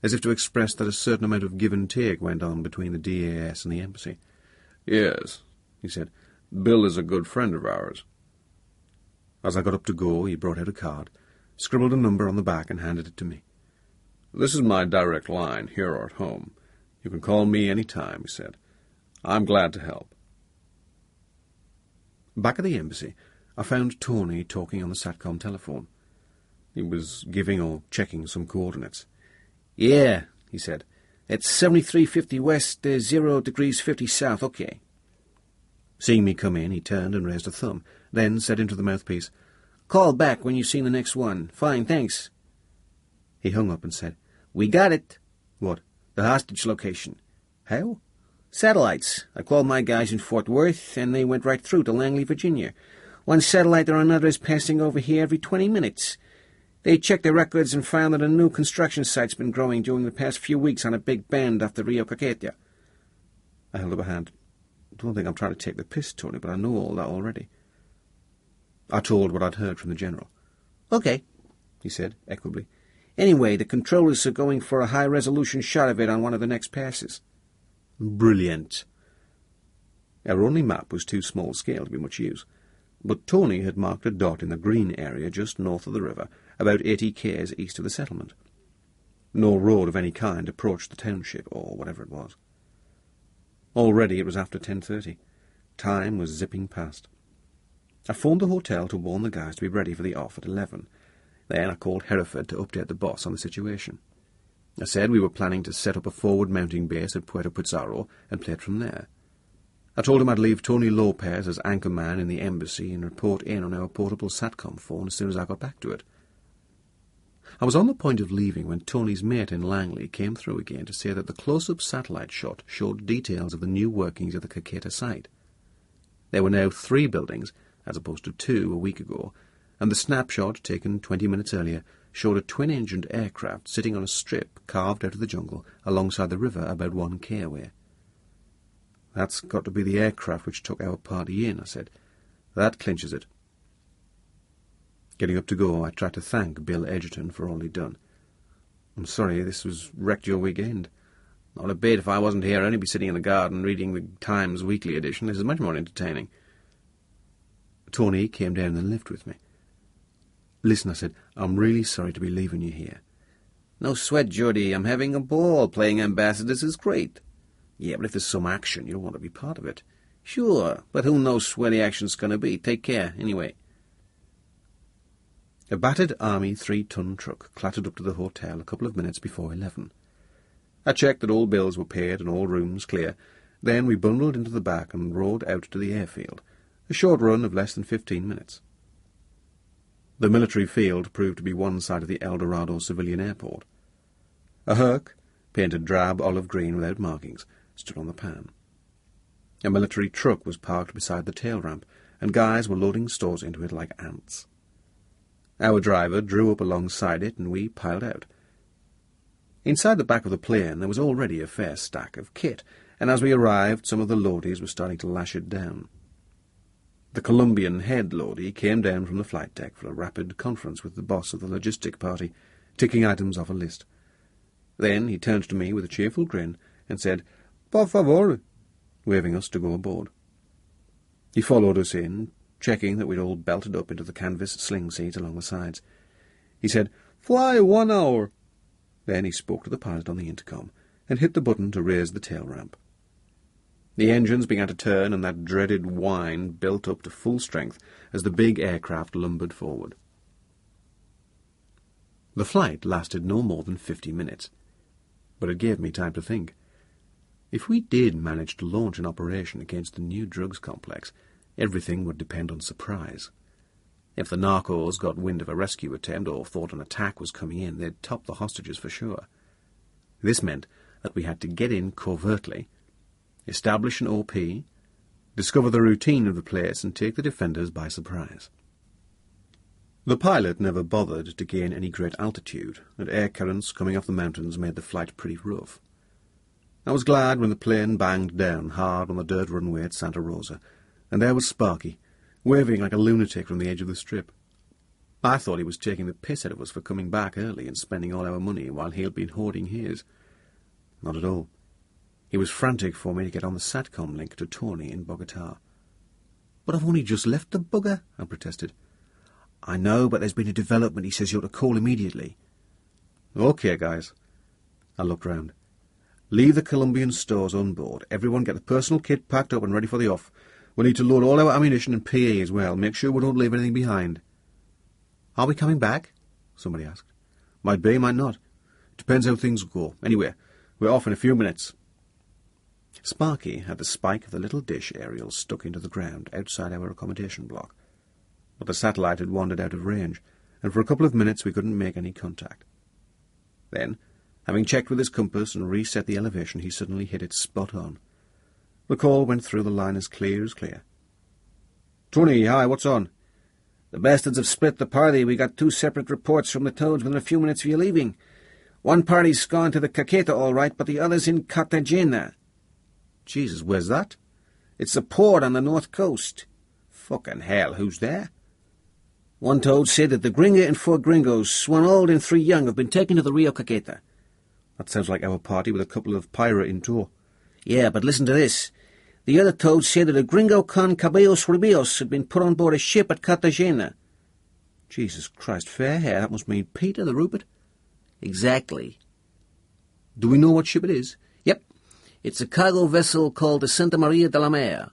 as if to express that a certain amount of give and take went on between the DAS and the embassy. "Yes," he said, "Bill is a good friend of ours." As I got up to go, he brought out a card, scribbled a number on the back, and handed it to me. "This is my direct line, here or at home. You can call me any time," he said. "I'm glad to help." Back at the embassy, I found Tony talking on the SATCOM telephone. He was giving or checking some coordinates. "Yeah," he said. "It's 7350 west, 0 degrees 50 south, okay." Seeing me come in, he turned and raised a thumb, then said into the mouthpiece, "Call back when you've seen the next one. Fine, thanks." He hung up and said, "We got it." "What?" "The hostage location." "How?" "Satellites. I called my guys in Fort Worth, and they went right through to Langley, Virginia. One satellite or another is passing over here every 20 minutes. They checked their records and found that a new construction site's been growing during the past few weeks on a big bend off the Rio Caqueta." I held up a hand. "Don't think I'm trying to take the piss, Tony, but I know all that already." I told what I'd heard from the general. "Okay," he said, equably. "Anyway, the controllers are going for a high-resolution shot of it on one of the next passes." Brilliant. Our only map was too small scale to be much use, but Tony had marked a dot in the green area just north of the river, about 80 k's east of the settlement. No road of any kind approached the township, or whatever it was. Already it was after 10:30. Time was zipping past. I phoned the hotel to warn the guys to be ready for the off at 11. Then I called Hereford to update the boss on the situation. I said we were planning to set up a forward mounting base at Puerto Pizarro and play it from there. I told him I'd leave Tony Lopez as anchorman in the embassy and report in on our portable SATCOM phone as soon as I got back to it. I was on the point of leaving when Tony's mate in Langley came through again to say that the close-up satellite shot showed details of the new workings of the Caqueta site. There were now 3 buildings, as opposed to 2 a week ago, and the snapshot, taken 20 minutes earlier, showed a twin-engined aircraft sitting on a strip carved out of the jungle alongside the river about 1 k away. "That's got to be the aircraft which took our party in," I said. "That clinches it." Getting up to go, I tried to thank Bill Edgerton for all he'd done. "I'm sorry this was wrecked your weekend." "Not a bit. If I wasn't here, I'd only be sitting in the garden reading the Times weekly edition. This is much more entertaining." Tony came down in the lift with me. "Listen," I said, "I'm really sorry to be leaving you here." "No sweat, Geordie. I'm having a ball. Playing ambassadors is great." "Yeah, but if there's some action, you'll want to be part of it." "Sure, but who knows where the action's going to be. Take care, anyway." A battered Army 3-ton truck clattered up to the hotel a couple of minutes before 11. I checked that all bills were paid and all rooms clear. Then we bundled into the back and rode out to the airfield, a short run of less than 15 minutes. The military field proved to be one side of the El Dorado civilian airport. A Herc, painted drab olive green without markings, stood on the pan. A military truck was parked beside the tail ramp, and guys were loading stores into it like ants. Our driver drew up alongside it, and we piled out. Inside the back of the plane there was already a fair stack of kit, and as we arrived some of the loadies were starting to lash it down. The Colombian head loadie came down from the flight deck for a rapid conference with the boss of the logistic party, ticking items off a list. Then he turned to me with a cheerful grin and said, "Por favor," waving us to go aboard. He followed us in, checking that we'd all belted up into the canvas sling seats along the sides. He said, "Fly 1 hour." Then he spoke to the pilot on the intercom and hit the button to raise the tail ramp. The engines began to turn, and that dreaded whine built up to full strength as the big aircraft lumbered forward. The flight lasted no more than 50 minutes, but it gave me time to think. If we did manage to launch an operation against the new drugs complex, everything would depend on surprise. If the narcos got wind of a rescue attempt or thought an attack was coming in, they'd top the hostages for sure. This meant that we had to get in covertly, establish an OP, discover the routine of the place, and take the defenders by surprise. The pilot never bothered to gain any great altitude, and air currents coming off the mountains made the flight pretty rough. I was glad when the plane banged down hard on the dirt runway at Santa Rosa, and there was Sparky, waving like a lunatic from the edge of the strip. I thought he was taking the piss out of us for coming back early and spending all our money while he'd been hoarding his. Not at all. He was frantic for me to get on the SATCOM link to Tony in Bogota. "But I've only just left the bugger," I protested. "I know, but there's been a development. He says you're to call immediately." "Okay, guys." I looked round. "Leave the Colombian stores on board. Everyone get the personal kit packed up and ready for the off. We need to load all our ammunition and PA as well. Make sure we don't leave anything behind." "Are we coming back?" somebody asked. "Might be, might not. Depends how things go. Anyway, we're off in a few minutes." Sparky had the spike of the little dish aerial stuck into the ground outside our accommodation block. But the satellite had wandered out of range, and for a couple of minutes we couldn't make any contact. Then, having checked with his compass and reset the elevation, he suddenly hit it spot on. The call went through the line as clear as clear. "Tony, hi, what's on?" "The bastards have split the party. We got 2 separate reports from the Toads within a few minutes of you leaving. One party's gone to the Caqueta all right, but the other's in Cartagena." "Jesus, where's that?" "It's a port on the north coast." "Fucking hell, who's there?" "One Toad said that the Gringa and 4 gringos, 1 old and 3 young, have been taken to the Rio Caqueta." "That sounds like our party with a couple of pirate in tow." "Yeah, but listen to this. The other Toad said that a gringo con Cabellos Ribios had been put on board a ship at Cartagena." "Jesus Christ, fair hair, that must mean Peter the Rupert." "Exactly." "Do we know what ship it is?" "Yep. It's a cargo vessel called the Santa Maria de la Mar.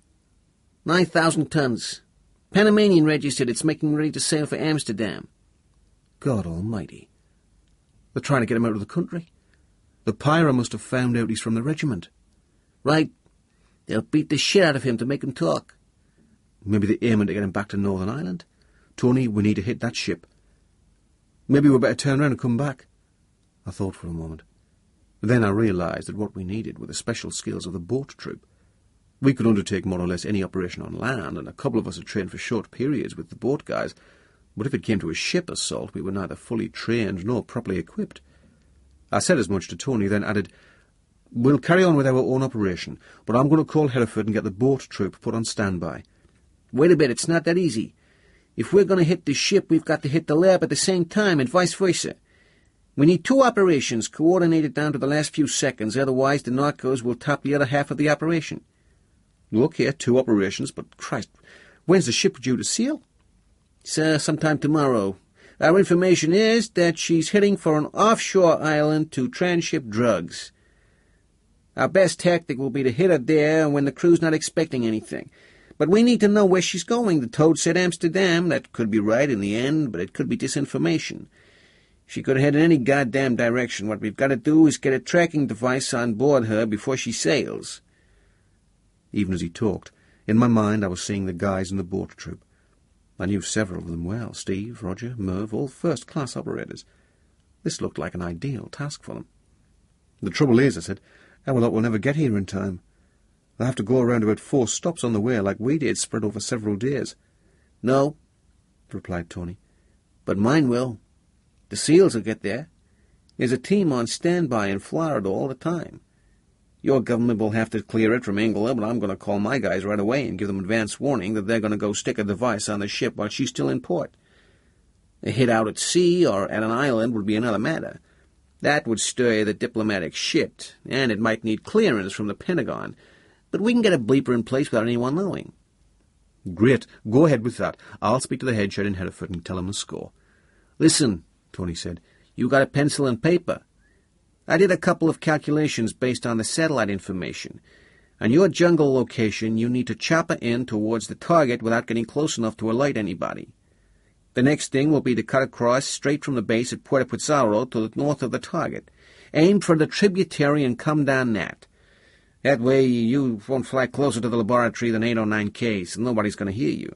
9,000 tons. Panamanian registered. It's making ready to sail for Amsterdam." "God almighty. They're trying to get him out of the country. The pirate must have found out he's from the regiment." "Right. They'll beat the shit out of him to make him talk." "Maybe they're aiming to get him back to Northern Ireland. Tony, we need to hit that ship. Maybe we'd better turn around and come back." I thought for a moment. Then I realised that what we needed were the special skills of the boat troop. We could undertake more or less any operation on land, and a couple of us had trained for short periods with the boat guys, but if it came to a ship assault, we were neither fully trained nor properly equipped. I said as much to Tony, then added, "We'll carry on with our own operation, but I'm going to call Hereford and get the boat troop put on standby." "Wait a bit, it's not that easy. If we're going to hit the ship, we've got to hit the lab at the same time, and vice versa. We need 2 operations coordinated down to the last few seconds, otherwise the narcos will top the other half of the operation." "Okay, 2 operations, but Christ, when's the ship due to sail?" "Sometime tomorrow. Our information is that she's heading for an offshore island to transship drugs. Our best tactic will be to hit her there when the crew's not expecting anything. But we need to know where she's going. The Toad said Amsterdam. That could be right in the end, but it could be disinformation. She could head in any goddamn direction. What we've got to do is get a tracking device on board her before she sails. Even as he talked, in my mind I was seeing the guys in the boat troop. I knew several of them well, Steve, Roger, Merv, all first-class operators. This looked like an ideal task for them. The trouble is, I said, our lot will never get here in time. They'll have to go around about 4 stops on the way like we did, spread over several days. No, replied Tony, but mine will. The SEALs will get there. There's a team on standby in Florida all the time. Your government will have to clear it from England, but I'm going to call my guys right away and give them advance warning that they're going to go stick a device on the ship while she's still in port. A hit out at sea or at an island would be another matter. That would stir the diplomatic shit, and it might need clearance from the Pentagon, but we can get a bleeper in place without anyone knowing. Great. Go ahead with that. I'll speak to the head chef in Hereford and tell him the score. Listen, Tony said, you got a pencil and paper? I did a couple of calculations based on the satellite information. On your jungle location, you need to chopper in towards the target without getting close enough to alert anybody. The next thing will be to cut across straight from the base at Puerto Pizarro to the north of the target. Aim for the tributary and come down that. That way you won't fly closer to the laboratory than 8 or 9 Ks, and nobody's going to hear you.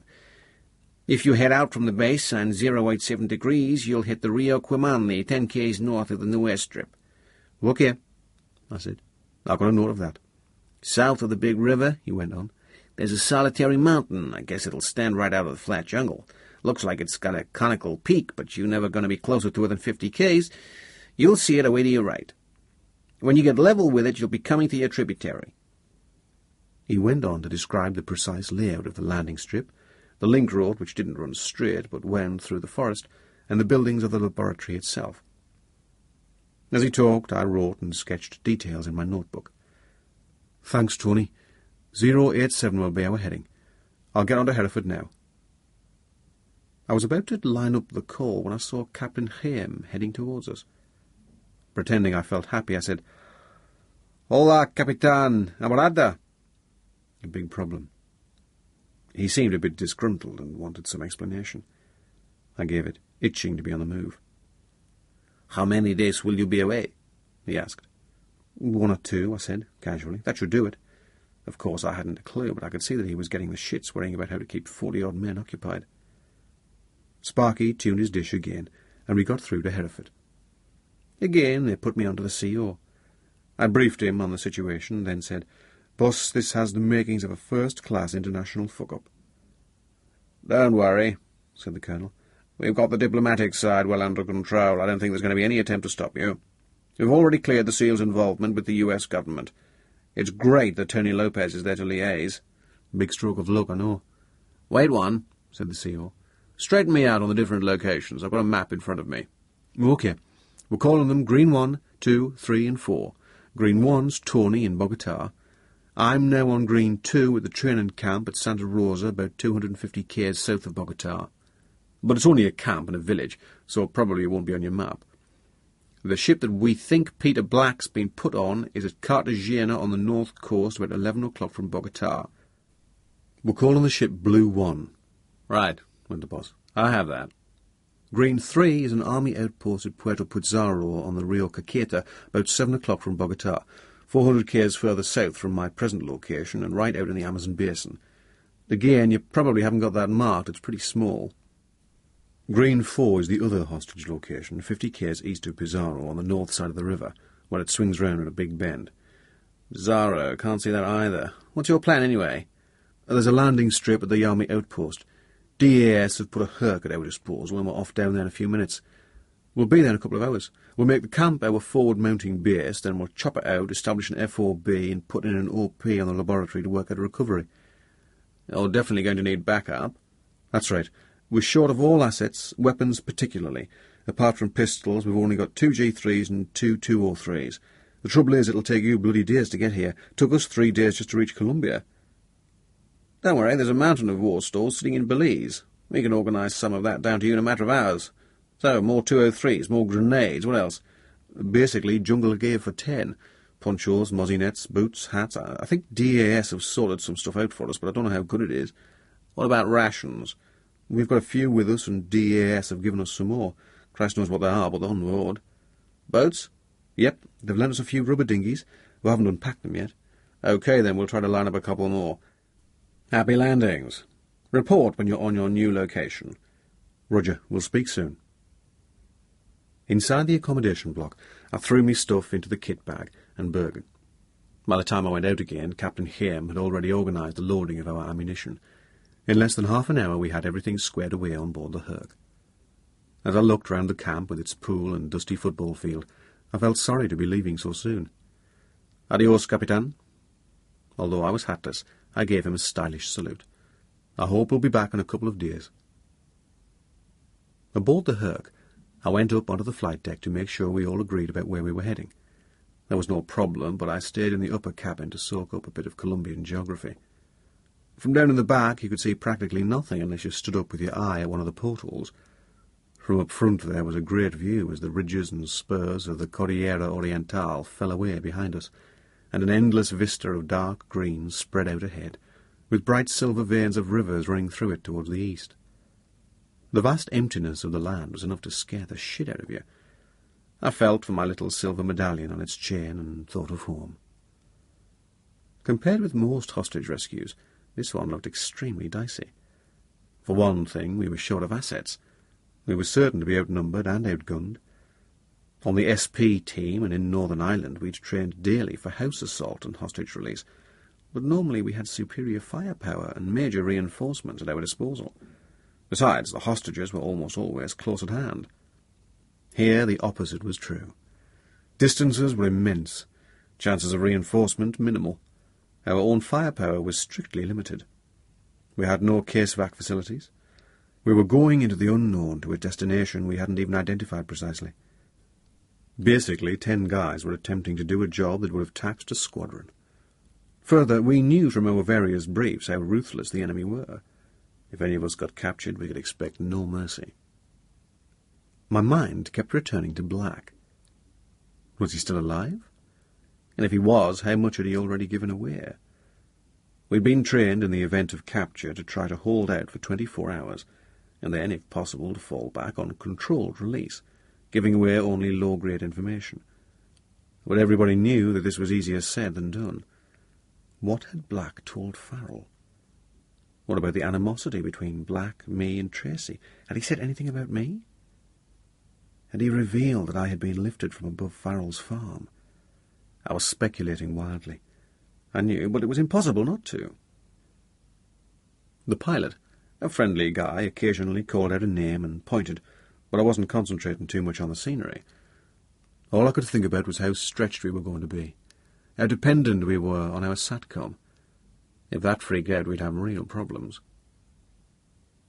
If you head out from the base on 087 degrees, you'll hit the Rio Quimanli, 10 Ks north of the new airstrip. Okay, I said. I've got a note of that. South of the big river, he went on, there's a solitary mountain. I guess it'll stand right out of the flat jungle. Looks like it's got a conical peak, but you're never going to be closer to it than 50 Ks. You'll see it away to your right. When you get level with it, you'll be coming to your tributary. He went on to describe the precise layout of the landing strip, the link road which didn't run straight but wound through the forest, and the buildings of the laboratory itself. As he talked, I wrote and sketched details in my notebook. Thanks, Tony. 087 will be our heading. I'll get on to Hereford now. I was about to line up the call when I saw Captain Haim heading towards us. Pretending I felt happy, I said, Hola, Capitan. Amarada. A big problem. He seemed a bit disgruntled and wanted some explanation. I gave it, itching to be on the move. How many days will you be away? He asked. 1 or 2, I said, casually. That should do it. Of course, I hadn't a clue, but I could see that he was getting the shits worrying about how to keep 40-odd men occupied. Sparky tuned his dish again, and we got through to Hereford. Again, they put me onto the CO. I briefed him on the situation, then said, Boss, this has the makings of a first-class international fuck-up. Don't worry, said the Colonel. We've got the diplomatic side well under control. I don't think there's going to be any attempt to stop you. We've already cleared the SEAL's involvement with the U.S. government. It's great that Tony Lopez is there to liaise. Big stroke of luck, I know. Wait one, said the CO. Straighten me out on the different locations. I've got a map in front of me. Okay. We're calling them Green 1, 2, 3 and 4. Green 1's Tony in Bogota. I'm now on Green 2 at the training camp at Santa Rosa, about 250 k's south of Bogota. But it's only a camp and a village, so probably it won't be on your map. The ship that we think Peter Black's been put on is at Cartagena on the north coast about 11 o'clock from Bogota. We're calling the ship Blue 1. Right, went the boss. I have that. Green 3 is an army outpost at Puerto Pizarro on the Rio Caqueta, about 7 o'clock from Bogota, 400 k's further south from my present location and right out in the Amazon basin. Again, you probably haven't got that marked. It's pretty small. Green 4 is the other hostage location, 50 k's east of Pizarro on the north side of the river, where it swings round at a big bend. Pizarro, can't see that either. What's your plan, anyway? There's a landing strip at the army outpost. DAS have put a herc at our disposal, and we're off down there in a few minutes. We'll be there in a couple of hours. We'll make the camp our forward-mounting base, then we'll chop it out, establish an FOB, and put in an OP on the laboratory to work out a recovery. You're definitely going to need backup. That's right. We're short of all assets, weapons particularly. Apart from pistols, we've only got 2 G3s and 2 203s. The trouble is, it'll take you bloody days to get here. Took us 3 days just to reach Colombia. Don't worry, there's a mountain of war stores sitting in Belize. We can organise some of that down to you in a matter of hours. So, more 203s, more grenades, what else? Basically, jungle gear for 10. Ponchos, mozzie nets, boots, hats. I think DAS have sorted some stuff out for us, but I don't know how good it is. What about rations? We've got a few with us, and DAS have given us some more. Christ knows what they are, but they're on board. Boats? Yep, they've lent us a few rubber dinghies. We haven't unpacked them yet. OK, then we'll try to line up a couple more. Happy landings. Report when you're on your new location. Roger, we'll speak soon. Inside the accommodation block, I threw me stuff into the kit bag and Bergen. By the time I went out again, Captain Haim had already organised the loading of our ammunition. In less than half an hour we had everything squared away on board the Herc. As I looked round the camp with its pool and dusty football field, I felt sorry to be leaving so soon. Adios, Capitan. Although I was hatless, I gave him a stylish salute. I hope we'll be back in a couple of days. Aboard the Herc, I went up onto the flight deck to make sure we all agreed about where we were heading. There was no problem, but I stayed in the upper cabin to soak up a bit of Colombian geography. From down in the back you could see practically nothing unless you stood up with your eye at one of the portholes. From up front there was a great view as the ridges and spurs of the Cordillera Oriental fell away behind us, and an endless vista of dark green spread out ahead, with bright silver veins of rivers running through it towards the east. The vast emptiness of the land was enough to scare the shit out of you. I felt for my little silver medallion on its chain and thought of home. Compared with most hostage rescues, this one looked extremely dicey. For one thing, we were short of assets. We were certain to be outnumbered and outgunned. On the SP team and in Northern Ireland we'd trained daily for house assault and hostage release, but normally we had superior firepower and major reinforcements at our disposal. Besides, the hostages were almost always close at hand. Here the opposite was true. Distances were immense, chances of reinforcement minimal. Our own firepower was strictly limited. We had no case-vac facilities. We were going into the unknown to a destination we hadn't even identified precisely. Basically, 10 guys were attempting to do a job that would have taxed a squadron. Further, we knew from our various briefs how ruthless the enemy were. If any of us got captured, we could expect no mercy. My mind kept returning to Black. Was he still alive? And if he was, how much had he already given away? We'd been trained in the event of capture to try to hold out for 24 hours, and then, if possible, to fall back on controlled release, giving away only low-grade information. But everybody knew that this was easier said than done. What had Black told Farrell? What about the animosity between Black, me, and Tracy? Had he said anything about me? Had he revealed that I had been lifted from above Farrell's farm? I was speculating wildly. I knew, but it was impossible not to. The pilot, a friendly guy, occasionally called out a name and pointed, but I wasn't concentrating too much on the scenery. All I could think about was how stretched we were going to be, how dependent we were on our SATCOM. If that freaked out, we'd have real problems.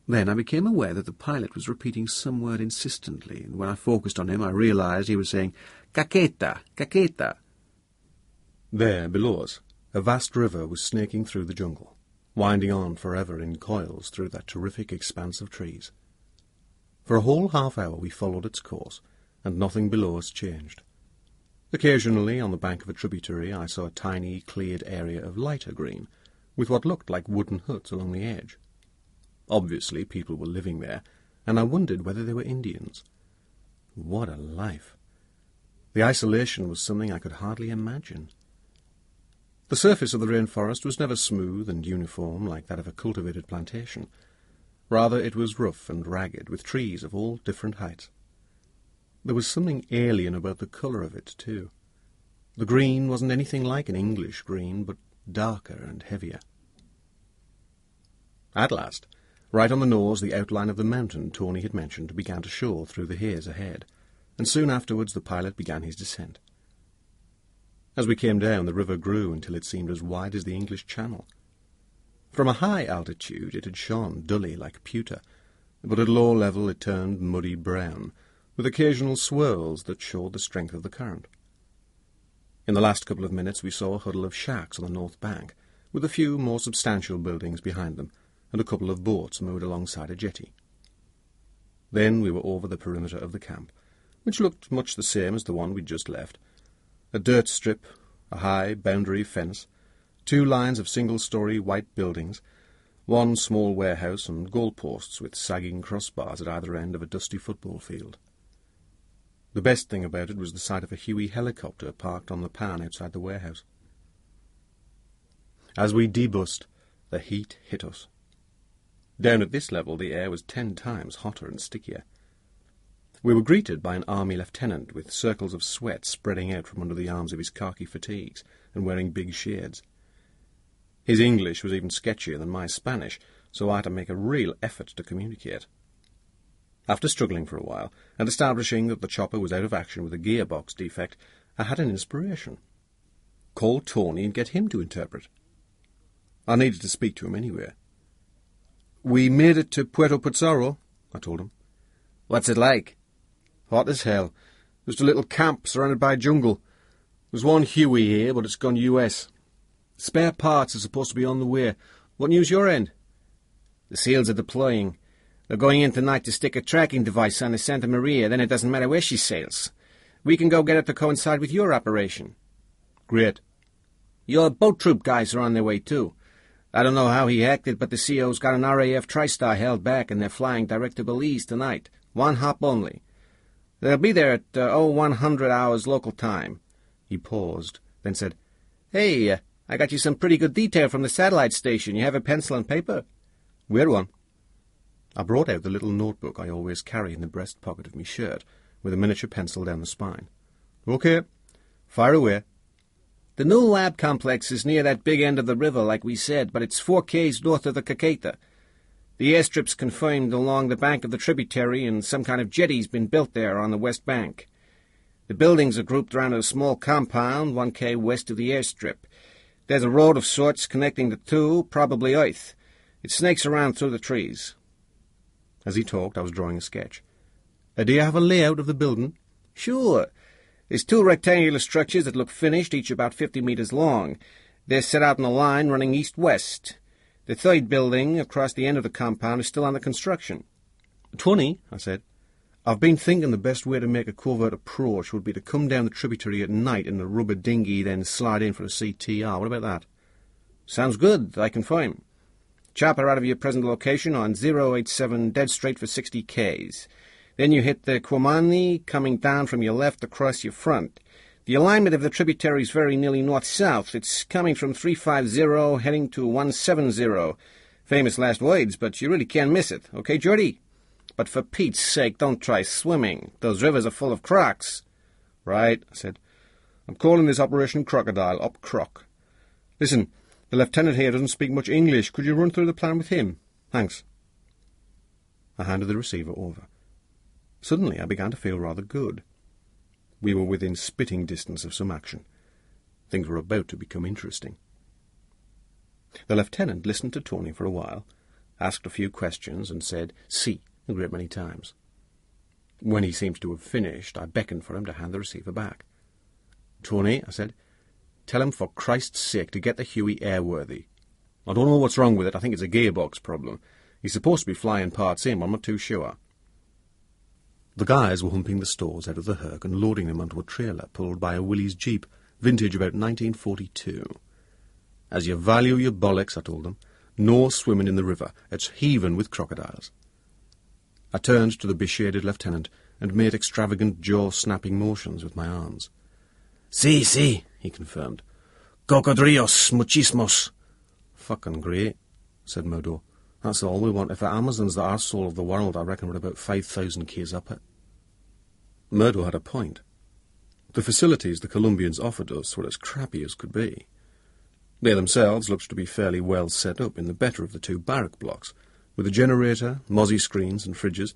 Then I became aware that the pilot was repeating some word insistently, and when I focused on him, I realized he was saying, "Caqueta, caqueta." There, below us, a vast river was snaking through the jungle, winding on forever in coils through that terrific expanse of trees. For a whole half hour we followed its course, and nothing below us changed. Occasionally, on the bank of a tributary, I saw a tiny, cleared area of lighter green, with what looked like wooden huts along the edge. Obviously, people were living there, and I wondered whether they were Indians. What a life! The isolation was something I could hardly imagine. The surface of the rainforest was never smooth and uniform like that of a cultivated plantation. Rather, it was rough and ragged, with trees of all different heights. There was something alien about the colour of it, too. The green wasn't anything like an English green, but darker and heavier. At last, right on the nose, the outline of the mountain Tony had mentioned began to show through the haze ahead, and soon afterwards the pilot began his descent. As we came down, the river grew until it seemed as wide as the English Channel. From a high altitude it had shone dully like pewter, but at low level it turned muddy brown, with occasional swirls that showed the strength of the current. In the last couple of minutes we saw a huddle of shacks on the north bank, with a few more substantial buildings behind them, and a couple of boats moored alongside a jetty. Then we were over the perimeter of the camp, which looked much the same as the one we'd just left. A dirt strip, a high boundary fence, 2 lines of single-storey white buildings, 1 small warehouse and goalposts with sagging crossbars at either end of a dusty football field. The best thing about it was the sight of a Huey helicopter parked on the pan outside the warehouse. As we debussed, the heat hit us. Down at this level, the air was 10 times hotter and stickier. We were greeted by an army lieutenant with circles of sweat spreading out from under the arms of his khaki fatigues and wearing big shades. His English was even sketchier than my Spanish, so I had to make a real effort to communicate. After struggling for a while, and establishing that the chopper was out of action with a gearbox defect, I had an inspiration. Call Tony and get him to interpret. I needed to speak to him anyway. "We made it to Puerto Pizarro," I told him. "What's it like?" "Hot as hell. Just a little camp surrounded by jungle. There's one Huey here, but it's gone US. Spare parts are supposed to be on the way. What news your end?" "The SEALs are deploying. They're going in tonight to stick a tracking device on the Santa Maria, then it doesn't matter where she sails. We can go get her to coincide with your operation." "Great." "Your boat troop guys are on their way, too. I don't know how he hacked it, but the CO's got an RAF TriStar held back, and they're flying direct to Belize tonight. One hop only. They'll be there at 0100 hours local time." He paused, then said, "Hey, I got you some pretty good detail from the satellite station. You have a pencil and paper?" "Where one?" I brought out the little notebook I always carry in the breast pocket of my shirt, with a miniature pencil down the spine. "Okay, fire away." "The new lab complex is near that big end of the river, like we said, but it's 4 Ks north of the Caqueta. The airstrip's confirmed along the bank of the tributary, and some kind of jetty's been built there on the west bank. The buildings are grouped around a small compound 1 K west of the airstrip. There's a road of sorts connecting the two, probably earth. It snakes around through the trees." As he talked, I was drawing a sketch. "Do you have a layout of the building?" "Sure. There's 2 rectangular structures that look finished, each about 50 meters long. They're set out in a line running east-west. The 3rd building, across the end of the compound, is still under construction." "Tony," I said, "I've been thinking the best way to make a covert approach would be to come down the tributary at night in the rubber dinghy, then slide in for a CTR. What about that?" "Sounds good. I confirm. Chopper out of your present location on 087 dead straight for 60 Ks. Then you hit the Quamani, coming down from your left across your front. The alignment of the tributary is very nearly north-south. It's coming from 350, heading to 170. Famous last words, but you really can't miss it. Okay, Geordie? But for Pete's sake, don't try swimming. Those rivers are full of crocs." "Right," I said. "I'm calling this Operation Crocodile up Croc. Listen, the lieutenant here doesn't speak much English. Could you run through the plan with him? Thanks." I handed the receiver over. Suddenly I began to feel rather good. We were within spitting distance of some action. Things were about to become interesting. The lieutenant listened to Tony for a while, asked a few questions, and said "si" a great many times. When he seemed to have finished, I beckoned for him to hand the receiver back. "Tony," I said, "tell him for Christ's sake to get the Huey airworthy. I don't know what's wrong with it. I think it's a gearbox problem. He's supposed to be flying parts in, but I'm not too sure." The guys were humping the stores out of the Herc and loading them onto a trailer pulled by a Willys Jeep, vintage about 1942. "As you value your bollocks," I told them, "no swimming in the river. It's heaving with crocodiles." I turned to the beshaded lieutenant and made extravagant jaw-snapping motions with my arms. Si, he confirmed. "Cocodrilos, muchísimos." "Fucking great," said Murdo. "That's all we want. If the Amazon's the arsehole of the world, I reckon we're about 5,000 Ks up it." Murdo had a point. The facilities the Colombians offered us were as crappy as could be. They themselves looked to be fairly well set up in the better of the 2 barrack blocks, with a generator, mozzie screens and fridges,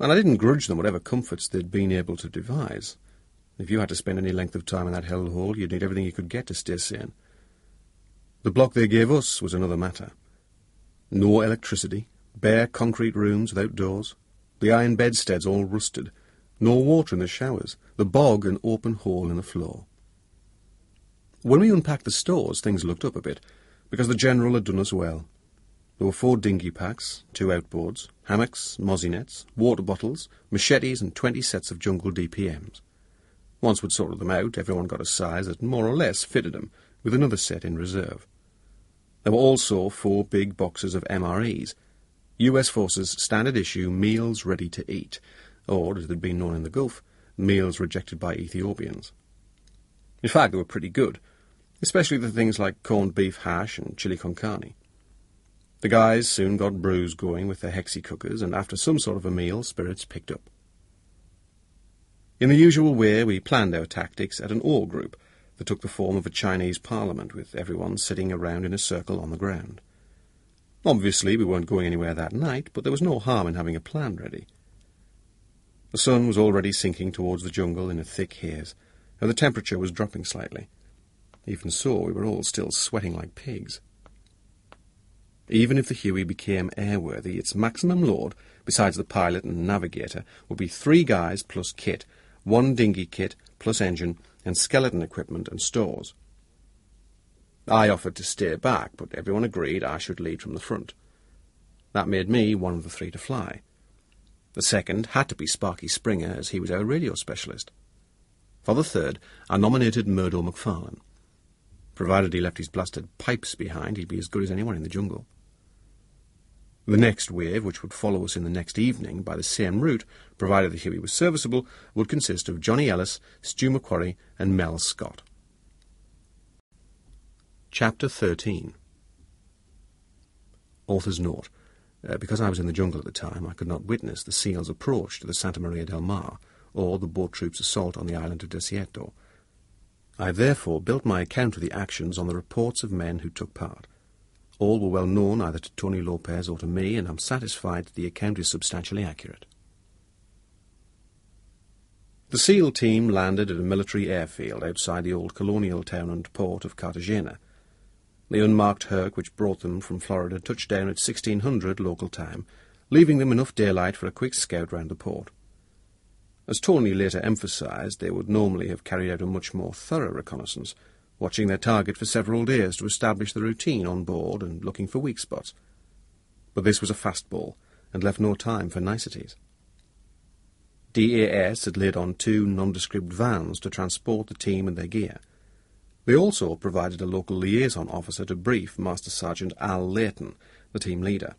and I didn't grudge them whatever comforts they'd been able to devise. If you had to spend any length of time in that hellhole, you'd need everything you could get to stay sane. The block they gave us was another matter. No electricity, bare concrete rooms without doors, the iron bedsteads all rusted, no water in the showers, the bog an open hole in the floor. When we unpacked the stores, things looked up a bit, because the General had done us well. There were 4 dinghy packs, 2 outboards, hammocks, mozzie nets, water bottles, machetes and 20 sets of jungle DPMs. Once we'd sorted them out, everyone got a size that more or less fitted them, with another set in reserve. There were also 4 big boxes of MREs, US Forces Standard Issue Meals Ready to Eat, or, as it had been known in the Gulf, meals rejected by Ethiopians. In fact, they were pretty good, especially the things like corned beef hash and chili con carne. The guys soon got brews going with their hexy cookers, and after some sort of a meal, spirits picked up. In the usual way, we planned our tactics at an all group that took the form of a Chinese parliament, with everyone sitting around in a circle on the ground. Obviously, we weren't going anywhere that night, but there was no harm in having a plan ready. The sun was already sinking towards the jungle in a thick haze, and the temperature was dropping slightly. Even so, we were all still sweating like pigs. Even if the Huey became airworthy, its maximum load, besides the pilot and navigator, would be 3 guys plus kit, 1 dinghy kit plus engine, and skeleton equipment and stores. I offered to stay back, but everyone agreed I should lead from the front. That made me one of the 3 to fly. The second had to be Sparky Springer, as he was our radio specialist. For the third, I nominated Murdo McFarlane. Provided he left his blasted pipes behind, he'd be as good as anyone in the jungle. The next wave, which would follow us in the next evening by the same route, provided the Huey was serviceable, would consist of Johnny Ellis, Stu McQuarrie, and Mel Scott. Chapter 13. Author's note. Because I was in the jungle at the time, I could not witness the SEAL's approach to the Santa Maria del Mar, or the boat troops' assault on the island of Desierto. I have therefore built my account of the actions on the reports of men who took part. All were well known either to Tony Lopez or to me, and I'm satisfied that the account is substantially accurate. The SEAL team landed at a military airfield outside the old colonial town and port of Cartagena. The unmarked Herc which brought them from Florida touched down at 1600 local time, leaving them enough daylight for a quick scout round the port. As Tony later emphasized, they would normally have carried out a much more thorough reconnaissance, watching their target for several days to establish the routine on board and looking for weak spots. But this was a fastball, and left no time for niceties. DAS had laid on 2 nondescript vans to transport the team and their gear. They also provided a local liaison officer to brief Master Sergeant Al Layton, the team leader.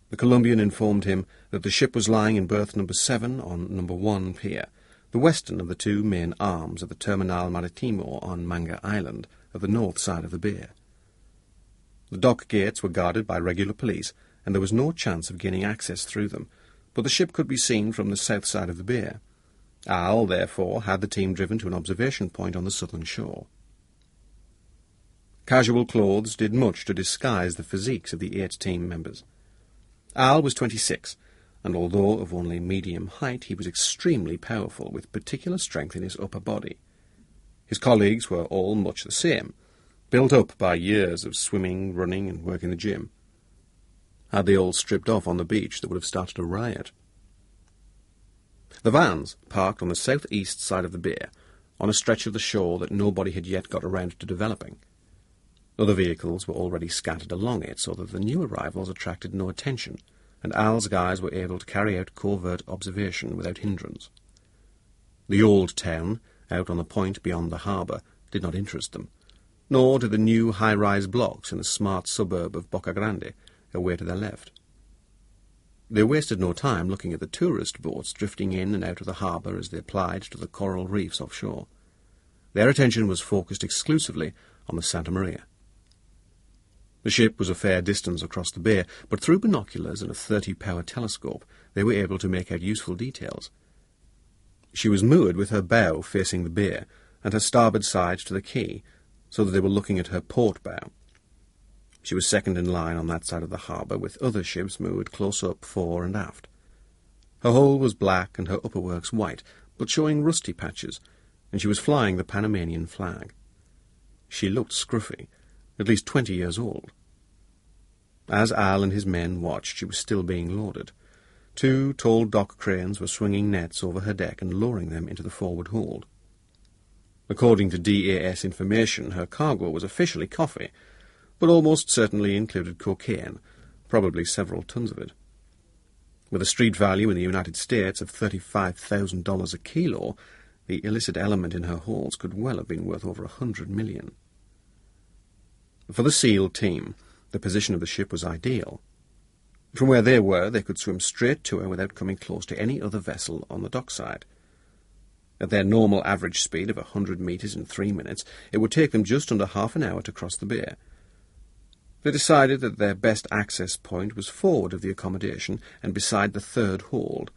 The Colombian informed him that the ship was lying in berth number 7 on number 1 pier, the western of the 2 main arms of the Terminal Maritimo on Manga Island, at the north side of the bay. The dock gates were guarded by regular police, and there was no chance of gaining access through them, but the ship could be seen from the south side of the bay. Al, therefore, had the team driven to an observation point on the southern shore. Casual clothes did much to disguise the physiques of the 8 team members. Al was 26, and although of only medium height, he was extremely powerful, with particular strength in his upper body. His colleagues were all much the same, built up by years of swimming, running, and work in the gym. Had they all stripped off on the beach, they would have started a riot. The vans parked on the south-east side of the bay, on a stretch of the shore that nobody had yet got around to developing. Other vehicles were already scattered along it, so that the new arrivals attracted no attention, and Al's guys were able to carry out covert observation without hindrance. The old town, out on the point beyond the harbour, did not interest them, nor did the new high-rise blocks in the smart suburb of Boca Grande, away to their left. They wasted no time looking at the tourist boats drifting in and out of the harbour as they plied to the coral reefs offshore. Their attention was focused exclusively on the Santa Maria. The ship was a fair distance across the bay, but through binoculars and a 30-power telescope they were able to make out useful details. She was moored with her bow facing the bay, and her starboard side to the quay, so that they were looking at her port bow. She was second in line on that side of the harbour, with other ships moored close up fore and aft. Her hull was black and her upperworks white, but showing rusty patches, and she was flying the Panamanian flag. She looked scruffy, at least 20 years old. As Al and his men watched, she was still being loaded. 2 tall dock cranes were swinging nets over her deck and lowering them into the forward hold. According to DAS information, her cargo was officially coffee, but almost certainly included cocaine, probably several tons of it. With a street value in the United States of $35,000 a kilo, the illicit element in her holds could well have been worth over $100 million. For the SEAL team, the position of the ship was ideal. From where they were, they could swim straight to her without coming close to any other vessel on the dockside. At their normal average speed of 100 metres in 3 minutes, it would take them just under half an hour to cross the bay. They decided that their best access point was forward of the accommodation and beside the third hold.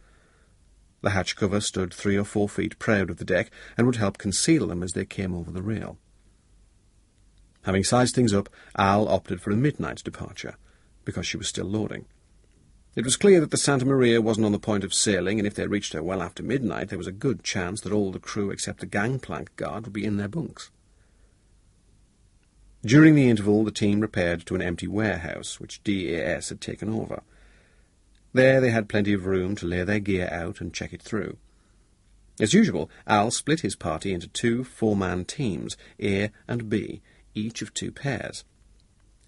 The hatch cover stood 3 or 4 feet proud of the deck and would help conceal them as they came over the rail. Having sized things up, Al opted for a midnight departure, because she was still loading. It was clear that the Santa Maria wasn't on the point of sailing, and if they reached her well after midnight, there was a good chance that all the crew except the gangplank guard would be in their bunks. During the interval, the team repaired to an empty warehouse, which DAS had taken over. There they had plenty of room to lay their gear out and check it through. As usual, Al split his party into 2 4-man teams, A and B, each of 2 pairs.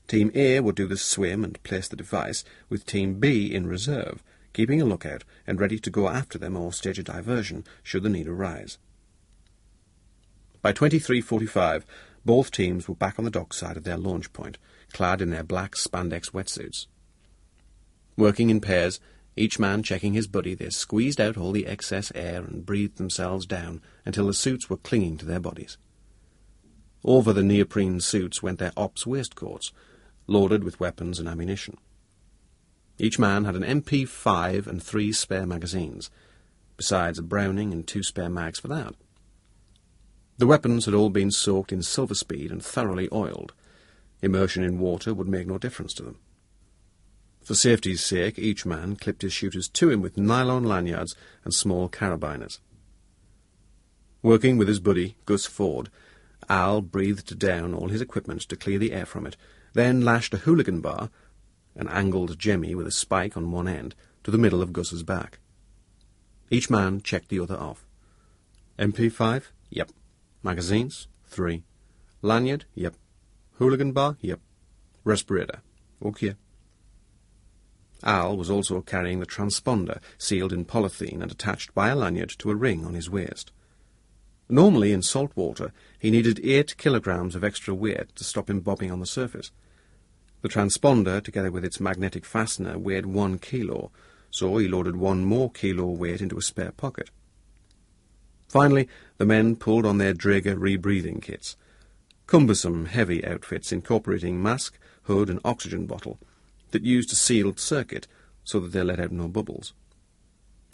Team A would do the swim and place the device, with Team B in reserve, keeping a lookout and ready to go after them or stage a diversion should the need arise. By 23:45, both teams were back on the dock side of their launch point, clad in their black spandex wetsuits. Working in pairs, each man checking his buddy, they squeezed out all the excess air and breathed themselves down until the suits were clinging to their bodies. Over the neoprene suits went their ops waistcoats, loaded with weapons and ammunition. Each man had an MP5 and 3 spare magazines, besides a Browning and 2 spare mags for that. The weapons had all been soaked in silver speed and thoroughly oiled. Immersion in water would make no difference to them. For safety's sake, each man clipped his shooters to him with nylon lanyards and small carabiners. Working with his buddy, Gus Ford, Al breathed down all his equipment to clear the air from it, then lashed a hooligan bar, an angled jemmy with a spike on one end, to the middle of Gus's back. Each man checked the other off. MP5? Yep. Magazines? 3. Lanyard? Yep. Hooligan bar? Yep. Respirator? Okay. Al was also carrying the transponder, sealed in polythene and attached by a lanyard to a ring on his waist. Normally, in salt water, he needed 8 kilograms of extra weight to stop him bobbing on the surface. The transponder, together with its magnetic fastener, weighed 1 kilo, so he loaded 1 more kilo weight into a spare pocket. Finally, the men pulled on their Draeger rebreathing kits, cumbersome, heavy outfits incorporating mask, hood, and oxygen bottle that used a sealed circuit so that they let out no bubbles.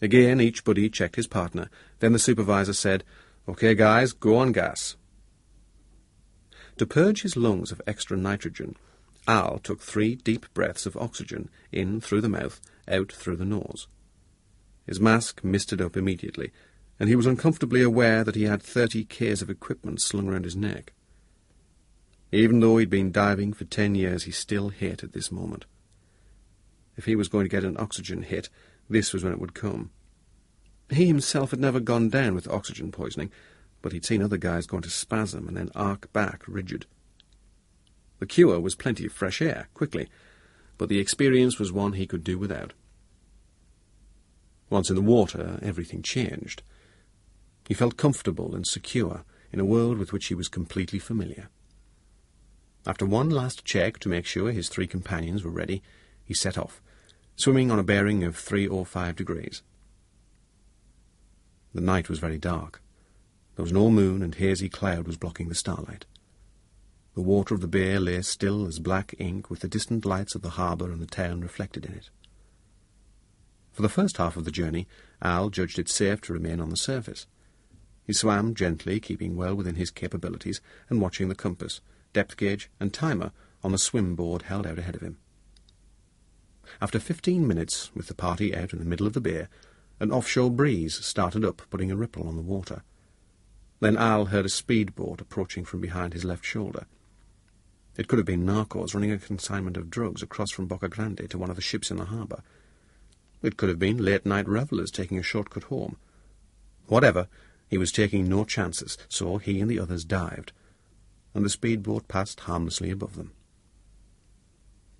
Again, each buddy checked his partner. Then the supervisor said, "Okay, guys, go on gas." To purge his lungs of extra nitrogen, Al took 3 deep breaths of oxygen, in through the mouth, out through the nose. His mask misted up immediately, and he was uncomfortably aware that he had 30 Ks of equipment slung around his neck. Even though he'd been diving for 10 years, he still hated this moment. If he was going to get an oxygen hit, this was when it would come. He himself had never gone down with oxygen poisoning, but he'd seen other guys go into spasm and then arc back rigid. The cure was plenty of fresh air, quickly, but the experience was one he could do without. Once in the water, everything changed. He felt comfortable and secure in a world with which he was completely familiar. After one last check to make sure his 3 companions were ready, he set off, swimming on a bearing of 305 degrees. The night was very dark. There was no moon, and hazy cloud was blocking the starlight. The water of the bay lay still as black ink, with the distant lights of the harbour and the town reflected in it. For the first half of the journey, Al judged it safe to remain on the surface. He swam gently, keeping well within his capabilities, and watching the compass, depth gauge, and timer on the swim board held out ahead of him. After 15 minutes, with the party out in the middle of the bay, an offshore breeze started up, putting a ripple on the water. Then Al heard a speedboat approaching from behind his left shoulder. It could have been narcos running a consignment of drugs across from Boca Grande to one of the ships in the harbour. It could have been late-night revellers taking a shortcut home. Whatever, he was taking no chances, so he and the others dived, and the speedboat passed harmlessly above them.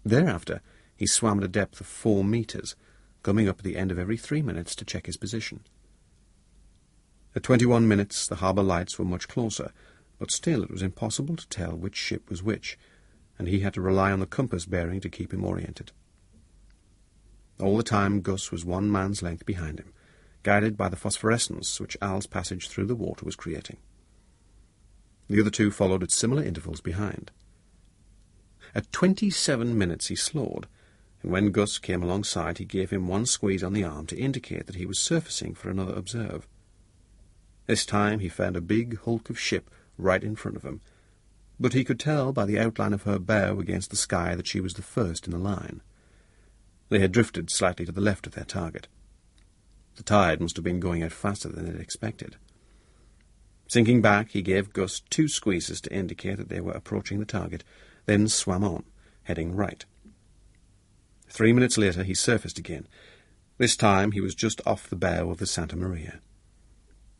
Thereafter, he swam at a depth of 4 metres, coming up at the end of every 3 minutes to check his position. At 21 minutes, the harbour lights were much closer, but still it was impossible to tell which ship was which, and he had to rely on the compass bearing to keep him oriented. All the time, Gus was 1 man's length behind him, guided by the phosphorescence which Al's passage through the water was creating. The other two followed at similar intervals behind. At 27 minutes he slowed, and when Gus came alongside he gave him one squeeze on the arm to indicate that he was surfacing for another observe. This time he found a big hulk of ship right in front of him, but he could tell by the outline of her bow against the sky that she was the first in the line. They had drifted slightly to the left of their target. The tide must have been going out faster than they'd expected. Sinking back, he gave Gus 2 squeezes to indicate that they were approaching the target, then swam on, heading right. 3 minutes later he surfaced again. This time he was just off the bow of the Santa Maria.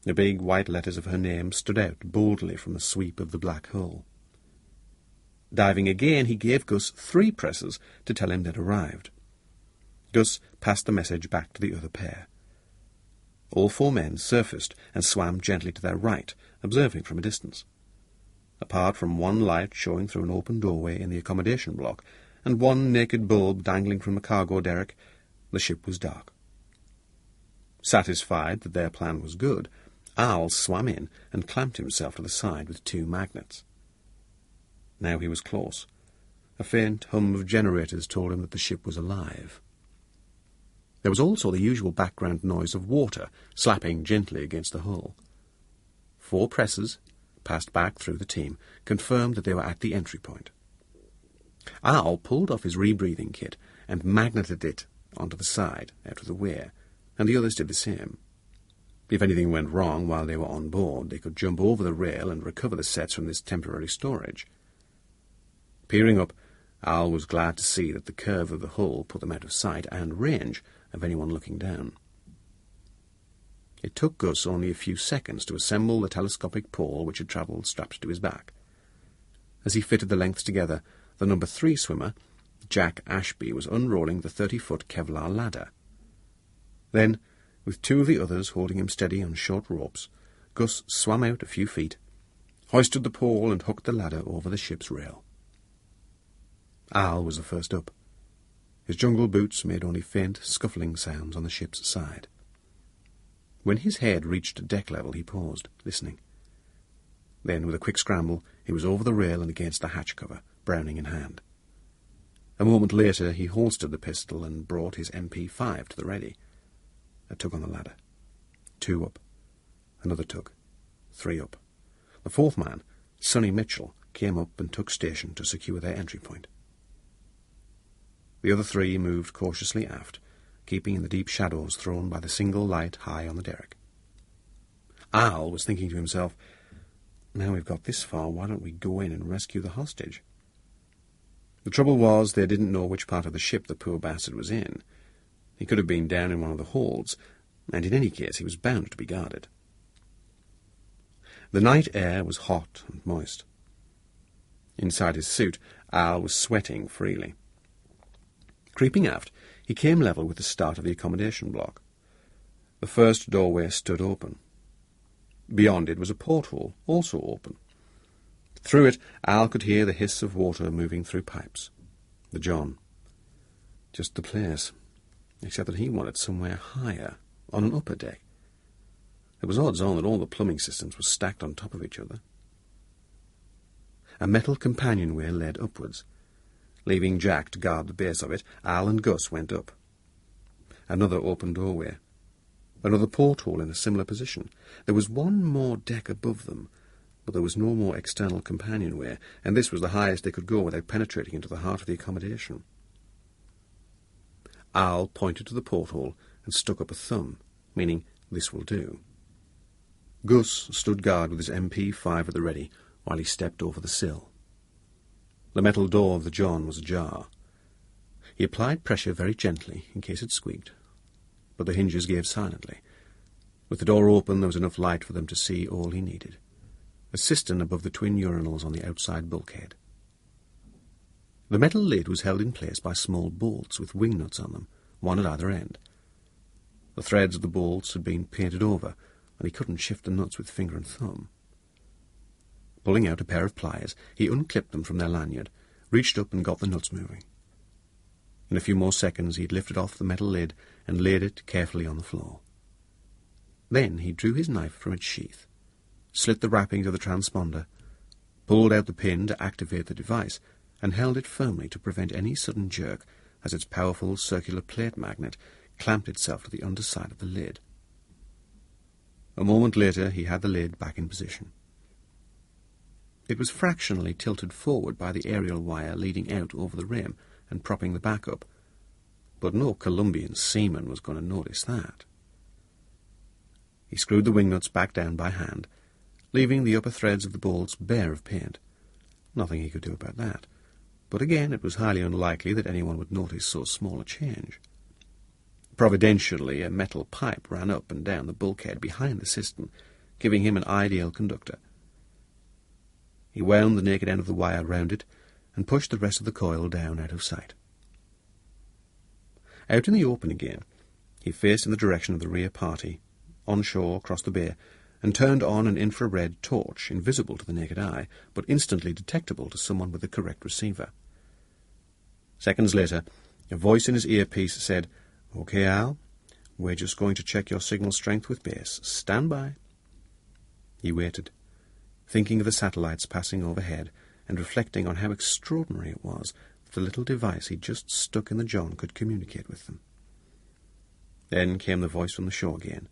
The big white letters of her name stood out boldly from the sweep of the black hull. Diving again, he gave Gus 3 presses to tell him they'd arrived. Gus passed the message back to the other pair. All 4 men surfaced and swam gently to their right, observing from a distance. Apart from one light showing through an open doorway in the accommodation block, and one naked bulb dangling from a cargo derrick, the ship was dark. Satisfied that their plan was good, Al swam in and clamped himself to the side with 2 magnets. Now he was close. A faint hum of generators told him that the ship was alive. There was also the usual background noise of water slapping gently against the hull. 4 presses, passed back through the team, confirmed that they were at the entry point. Al pulled off his rebreathing kit and magneted it onto the side, out of the way, and the others did the same. If anything went wrong while they were on board, they could jump over the rail and recover the sets from this temporary storage. Peering up, Al was glad to see that the curve of the hull put them out of sight and range of anyone looking down. It took Gus only a few seconds to assemble the telescopic pole which had travelled strapped to his back. As he fitted the lengths together, the number 3 swimmer, Jack Ashby, was unrolling the 30-foot Kevlar ladder. Then, with 2 of the others holding him steady on short ropes, Gus swam out a few feet, hoisted the pole and hooked the ladder over the ship's rail. Al was the first up. His jungle boots made only faint, scuffling sounds on the ship's side. When his head reached deck level, he paused, listening. Then, with a quick scramble, he was over the rail and against the hatch cover, Browning in hand. A moment later, he holstered the pistol and brought his MP5 to the ready. A tug on the ladder. 2 up. Another tug. 3 up. The 4th man, Sonny Mitchell, came up and took station to secure their entry point. The other 3 moved cautiously aft, keeping in the deep shadows thrown by the single light high on the derrick. Al was thinking to himself, "Now we've got this far, why don't we go in and rescue the hostage?" The trouble was they didn't know which part of the ship the poor bastard was in. He could have been down in one of the holds, and in any case he was bound to be guarded. The night air was hot and moist. Inside his suit, Al was sweating freely. Creeping aft, he came level with the start of the accommodation block. The first doorway stood open. Beyond it was a porthole, also open. Through it, Al could hear the hiss of water moving through pipes. The John. Just the place, except that he wanted somewhere higher, on an upper deck. There was odds on that all the plumbing systems were stacked on top of each other. A metal companionway led upwards. Leaving Jack to guard the base of it, Al and Gus went up. Another open doorway. Another porthole in a similar position. There was one more deck above them, but there was no more external companionway, and this was the highest they could go without penetrating into the heart of the accommodation. Al pointed to the porthole and stuck up a thumb, meaning, "This will do." Gus stood guard with his MP5 at the ready while he stepped over the sill. The metal door of the John was ajar. He applied pressure very gently in case it squeaked, but the hinges gave silently. With the door open, there was enough light for them to see all he needed. A cistern above the twin urinals on the outside bulkhead. The metal lid was held in place by small bolts with wing nuts on them, one at either end. The threads of the bolts had been painted over, and he couldn't shift the nuts with finger and thumb. Pulling out a pair of pliers, he unclipped them from their lanyard, reached up and got the nuts moving. In a few more seconds he had lifted off the metal lid and laid it carefully on the floor. Then he drew his knife from its sheath, slit the wrappings of the transponder, pulled out the pin to activate the device, and held it firmly to prevent any sudden jerk as its powerful circular plate magnet clamped itself to the underside of the lid. A moment later he had the lid back in position. It was fractionally tilted forward by the aerial wire leading out over the rim and propping the back up, but no Colombian seaman was going to notice that. He screwed the wing nuts back down by hand, leaving the upper threads of the bolts bare of paint. Nothing he could do about that, but again it was highly unlikely that anyone would notice so small a change. Providentially, a metal pipe ran up and down the bulkhead behind the system, giving him an ideal conductor. He wound the naked end of the wire round it and pushed the rest of the coil down out of sight. Out in the open again, he faced in the direction of the rear party, onshore across the bay, and turned on an infrared torch, invisible to the naked eye, but instantly detectable to someone with the correct receiver. Seconds later, a voice in his earpiece said, "Okay, Al, we're just going to check your signal strength with base. Stand by." He waited, thinking of the satellites passing overhead and reflecting on how extraordinary it was that the little device he'd just stuck in the John could communicate with them. Then came the voice from the show again.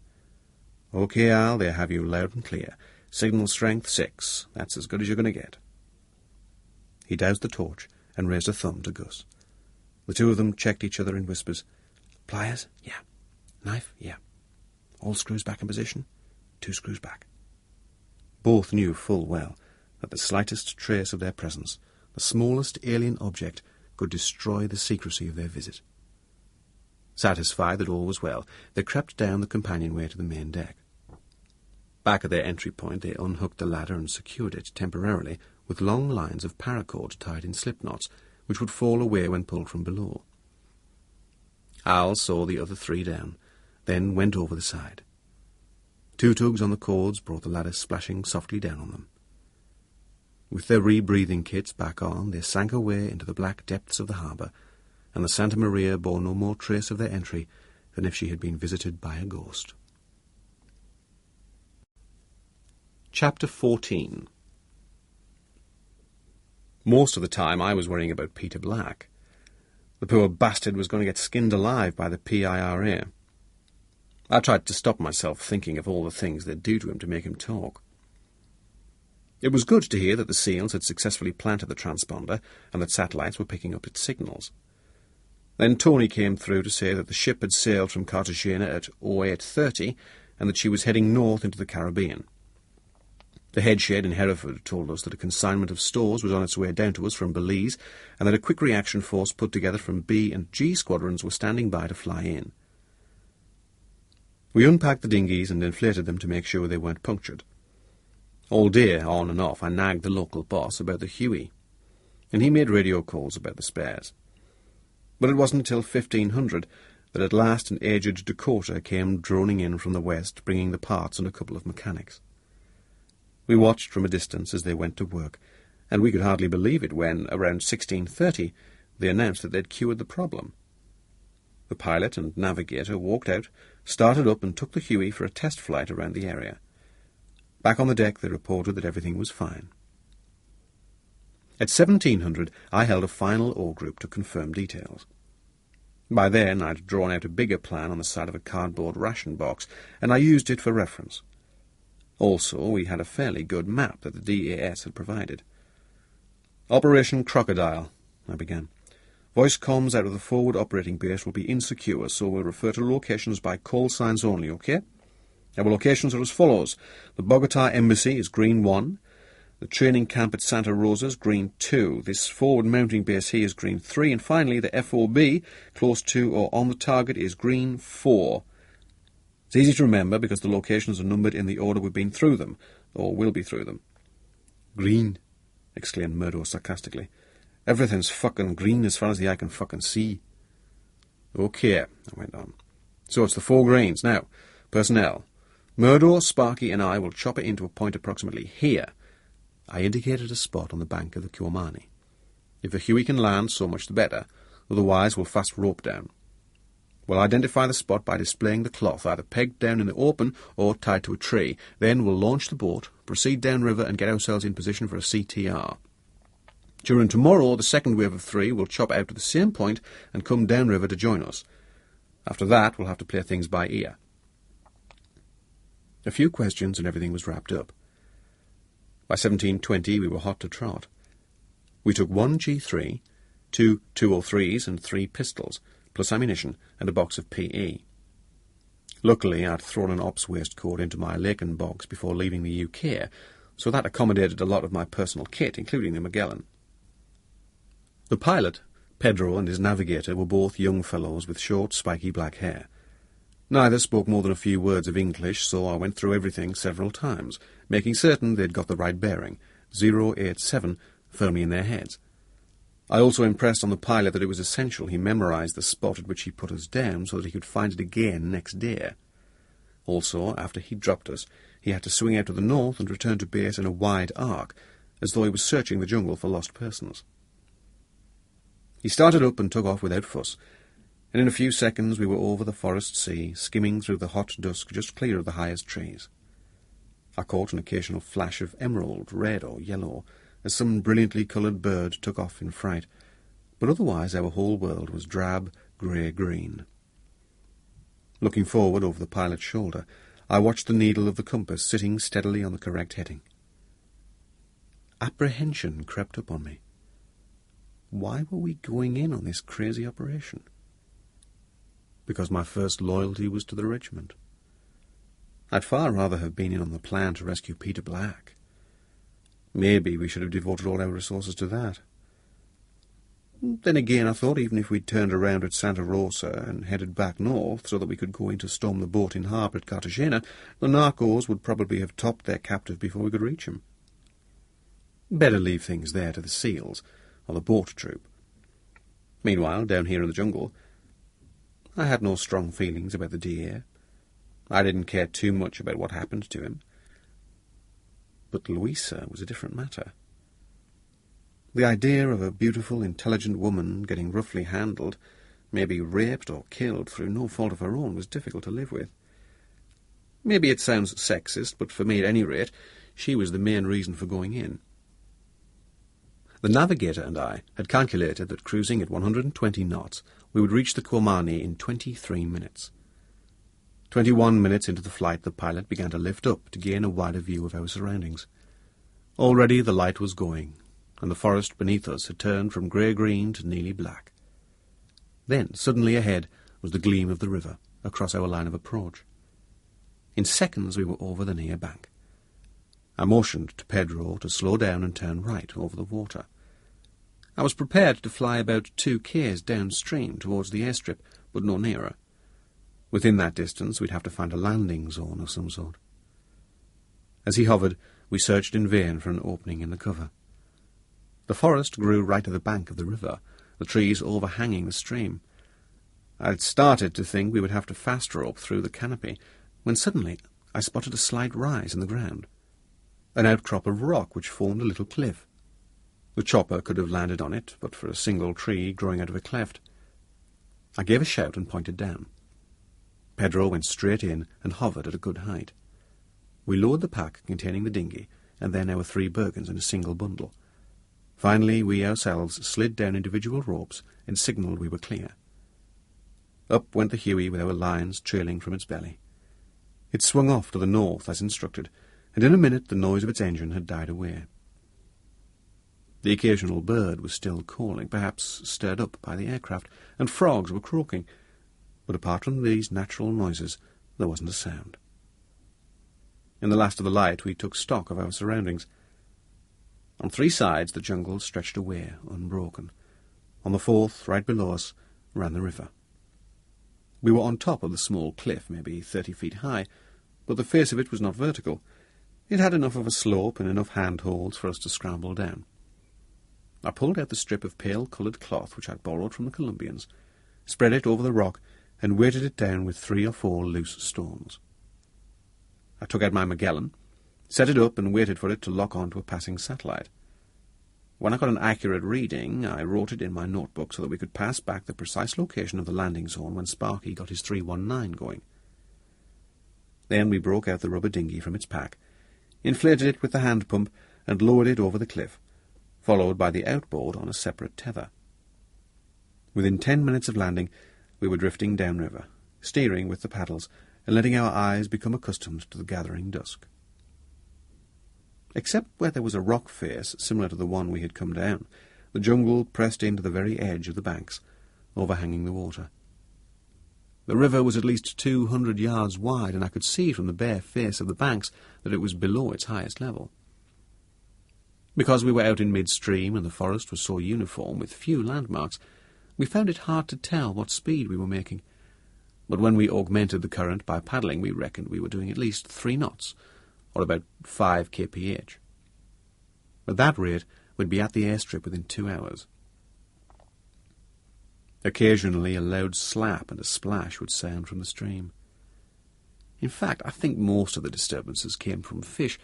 "Okay, Al, they have you loud and clear. Signal strength 6. That's as good as you're going to get." He doused the torch and raised a thumb to Gus. The two of them checked each other in whispers. "Pliers? Yeah. Knife? Yeah. All screws back in position? 2 screws back." Both knew full well that the slightest trace of their presence, the smallest alien object, could destroy the secrecy of their visit. Satisfied that all was well, they crept down the companionway to the main deck. Back at their entry point, they unhooked the ladder and secured it temporarily with long lines of paracord tied in slip knots, which would fall away when pulled from below. Al saw the other 3 down, then went over the side. 2 tugs on the cords brought the ladder splashing softly down on them. With their rebreathing kits back on, they sank away into the black depths of the harbour, and the Santa Maria bore no more trace of their entry than if she had been visited by a ghost. Chapter 14. Most of the time I was worrying about Peter Black. The poor bastard was going to get skinned alive by the PIRA. I tried to stop myself thinking of all the things they'd do to him to make him talk. It was good to hear that the SEALs had successfully planted the transponder and that satellites were picking up its signals. Then Tony came through to say that the ship had sailed from Cartagena at 08:30 and that she was heading north into the Caribbean. The head shed in Hereford told us that a consignment of stores was on its way down to us from Belize, and that a quick reaction force put together from B and G squadrons was standing by to fly in. We unpacked the dinghies and inflated them to make sure they weren't punctured. All day, on and off, I nagged the local boss about the Huey, and he made radio calls about the spares. But it wasn't until 1500 that at last an aged Dakota came droning in from the west, bringing the parts and a couple of mechanics. We watched from a distance as they went to work, and we could hardly believe it when, around 1630, they announced that they'd cured the problem. The pilot and navigator walked out, started up and took the Huey for a test flight around the area. Back on the deck they reported that everything was fine. At 1700 I held a final O group to confirm details. By then I'd drawn out a bigger plan on the side of a cardboard ration box, and I used it for reference. Also, we had a fairly good map that the DAS had provided. "Operation Crocodile," I began. "Voice comms out of the forward operating base will be insecure, so we'll refer to locations by call signs only, okay? Our locations are as follows. The Bogota Embassy is Green 1. The training camp at Santa Rosa is Green 2. This forward mounting base here is Green 3. And finally, the FOB, close to or on the target, is Green 4. It's easy to remember because the locations are numbered in the order we've been through them, or will be through them." "Green," exclaimed Murdo sarcastically. "Everything's fucking green as far as the eye can fucking see." "Okay," I went on. "So it's the 4 greens. Now, personnel. Murdo, Sparky, and I will chop it into a point approximately here." I indicated a spot on the bank of the Kiomani. "If the Huey can land, so much the better. Otherwise, we'll fast rope down. We'll identify the spot by displaying the cloth, either pegged down in the open or tied to a tree. Then we'll launch the boat, proceed downriver and get ourselves in position for a CTR. During tomorrow, the second wave of 3 will chop out to the same point and come downriver to join us. After that, we'll have to play things by ear. A few questions and everything was wrapped up. By 17:20 we were hot to trot. We took 1 G3, 2 203s and 3 pistols, plus ammunition and a box of PE. Luckily, I'd thrown an ops waistcoat into my Laken box before leaving the UK, so that accommodated a lot of my personal kit, including the Magellan. The pilot, Pedro, and his navigator were both young fellows with short, spiky black hair. Neither spoke more than a few words of English, so I went through everything several times, making certain they'd got the right bearing, 087, firmly in their heads. I also impressed on the pilot that it was essential he memorised the spot at which he put us down so that he could find it again next day. Also, after he dropped us, he had to swing out to the north and return to base in a wide arc, as though he was searching the jungle for lost persons. He started up and took off without fuss, and in a few seconds we were over the forest sea, skimming through the hot dusk just clear of the highest trees. I caught an occasional flash of emerald, red or yellow, as some brilliantly coloured bird took off in fright, but otherwise our whole world was drab, grey-green. Looking forward over the pilot's shoulder, I watched the needle of the compass sitting steadily on the correct heading. Apprehension crept up on me. Why were we going in on this crazy operation? Because my first loyalty was to the regiment. I'd far rather have been in on the plan to rescue Peter Black. Maybe we should have devoted all our resources to that. Then again, I thought even if we'd turned around at Santa Rosa and headed back north so that we could go in to storm the boat in harbour at Cartagena, the narcos would probably have topped their captive before we could reach him. Better leave things there to the SEALs, or the boat troop. Meanwhile, down here in the jungle, I had no strong feelings about the DA. I didn't care too much about what happened to him. But Louisa was a different matter. The idea of a beautiful, intelligent woman getting roughly handled, maybe raped or killed through no fault of her own, was difficult to live with. Maybe it sounds sexist, but for me, at any rate, she was the main reason for going in. The navigator and I had calculated that cruising at 120 knots, we would reach the Komani in 23 minutes. 21 minutes into the flight, the pilot began to lift up to gain a wider view of our surroundings. Already the light was going, and the forest beneath us had turned from grey-green to nearly black. Then, suddenly ahead, was the gleam of the river, across our line of approach. In seconds we were over the near bank. I motioned to Pedro to slow down and turn right over the water. I was prepared to fly about 2 k's downstream towards the airstrip, but no nearer. Within that distance we'd have to find a landing zone of some sort. As he hovered, we searched in vain for an opening in the cover. The forest grew right to the bank of the river, the trees overhanging the stream. I'd started to think we would have to fast rope through the canopy, when suddenly I spotted a slight rise in the ground, an outcrop of rock which formed a little cliff. The chopper could have landed on it, but for a single tree growing out of a cleft. I gave a shout and pointed down. Pedro went straight in and hovered at a good height. We lowered the pack containing the dinghy, and then our 3 Bergens in a single bundle. Finally, we ourselves slid down individual ropes and signalled we were clear. Up went the Huey with our lines trailing from its belly. It swung off to the north as instructed, and in a minute the noise of its engine had died away. The occasional bird was still calling, perhaps stirred up by the aircraft, and frogs were croaking, but apart from these natural noises, there wasn't a sound. In the last of the light, we took stock of our surroundings. On 3 sides, the jungle stretched away, unbroken. On the 4th, right below us, ran the river. We were on top of the small cliff, maybe 30 feet high, but the face of it was not vertical. It had enough of a slope and enough handholds for us to scramble down. I pulled out the strip of pale-coloured cloth which I'd borrowed from the Colombians, spread it over the rock, and weighted it down with 3 or 4 loose stones. I took out my Magellan, set it up and waited for it to lock on to a passing satellite. When I got an accurate reading, I wrote it in my notebook so that we could pass back the precise location of the landing zone when Sparky got his 319 going. Then we broke out the rubber dinghy from its pack, inflated it with the hand pump, and lowered it over the cliff, followed by the outboard on a separate tether. Within 10 minutes of landing, we were drifting downriver, steering with the paddles, and letting our eyes become accustomed to the gathering dusk. Except where there was a rock face similar to the one we had come down, the jungle pressed into the very edge of the banks, overhanging the water. The river was at least 200 yards wide, and I could see from the bare face of the banks that it was below its highest level. Because we were out in midstream and the forest was so uniform with few landmarks, we found it hard to tell what speed we were making. But when we augmented the current by paddling, we reckoned we were doing at least 3 knots, or about 5 kph. At that rate, we'd be at the airstrip within 2 hours. Occasionally a loud slap and a splash would sound from the stream. In fact, I think most of the disturbances came from fish,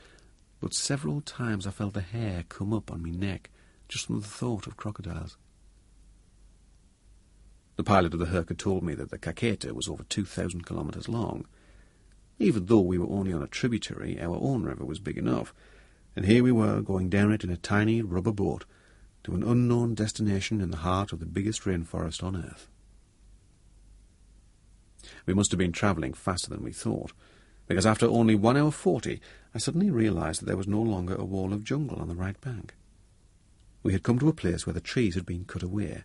but several times I felt the hair come up on my neck just from the thought of crocodiles. The pilot of the Herc had told me that the Caqueta was over 2,000 kilometres long. Even though we were only on a tributary, our own river was big enough, and here we were going down it in a tiny rubber boat to an unknown destination in the heart of the biggest rainforest on earth. We must have been travelling faster than we thought, because after only 1 hour 40, I suddenly realised that there was no longer a wall of jungle on the right bank. We had come to a place where the trees had been cut away.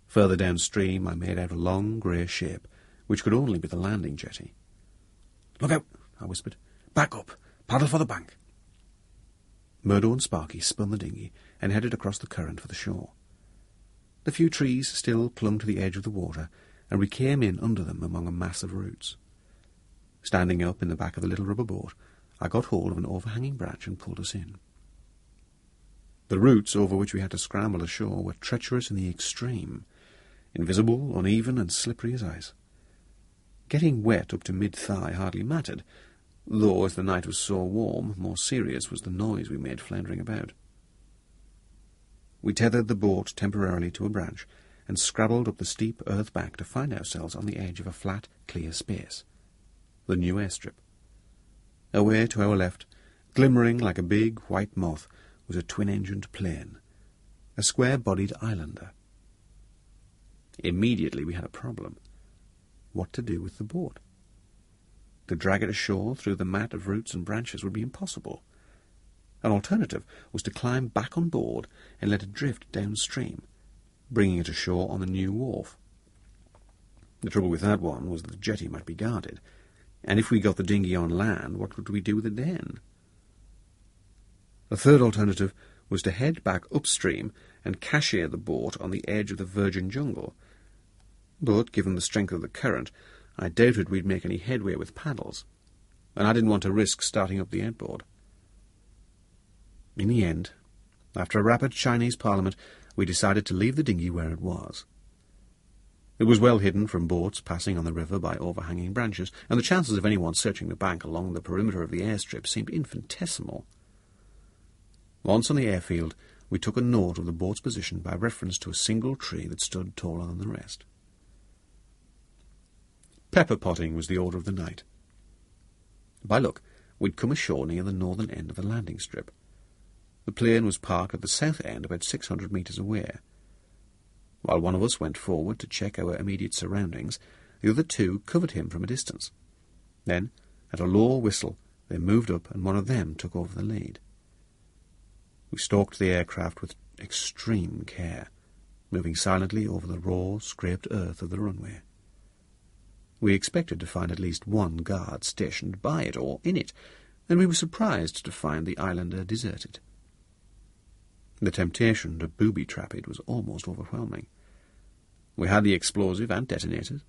Further downstream, I made out a long grey shape, which could only be the landing jetty. "Look out," I whispered. "Back up. Paddle for the bank." Murdo and Sparky spun the dinghy and headed across the current for the shore. The few trees still clung to the edge of the water, and we came in under them among a mass of roots. Standing up in the back of the little rubber boat, I got hold of an overhanging branch and pulled us in. The roots over which we had to scramble ashore were treacherous in the extreme, invisible, uneven, and slippery as ice. Getting wet up to mid-thigh hardly mattered, though as the night was so warm, more serious was the noise we made floundering about. We tethered the boat temporarily to a branch and scrabbled up the steep earth bank to find ourselves on the edge of a flat, clear space. The new airstrip. Away to our left, glimmering like a big white moth, was a twin-engined plane, a square-bodied islander. Immediately we had a problem. What to do with the boat? To drag it ashore through the mat of roots and branches would be impossible. An alternative was to climb back on board and let it drift downstream, bringing it ashore on the new wharf. The trouble with that one was that the jetty might be guarded, and if we got the dinghy on land, what would we do with it then? A third alternative was to head back upstream and cache the boat on the edge of the virgin jungle. But, given the strength of the current, I doubted we'd make any headway with paddles, and I didn't want to risk starting up the outboard. In the end, after a rapid Chinese parliament, we decided to leave the dinghy where it was. It was well hidden from boats passing on the river by overhanging branches, and the chances of anyone searching the bank along the perimeter of the airstrip seemed infinitesimal. Once on the airfield, we took a note of the boat's position by reference to a single tree that stood taller than the rest. Pepper potting was the order of the night. By luck, we'd come ashore near the northern end of the landing strip. The plane was parked at the south end about 600 metres away. While one of us went forward to check our immediate surroundings, the other two covered him from a distance. Then, at a low whistle, they moved up and one of them took over the lead. We stalked the aircraft with extreme care, moving silently over the raw, scraped earth of the runway. We expected to find at least one guard stationed by it or in it, and we were surprised to find the islander deserted. The temptation to booby-trap it was almost overwhelming. We had the explosive and detonators,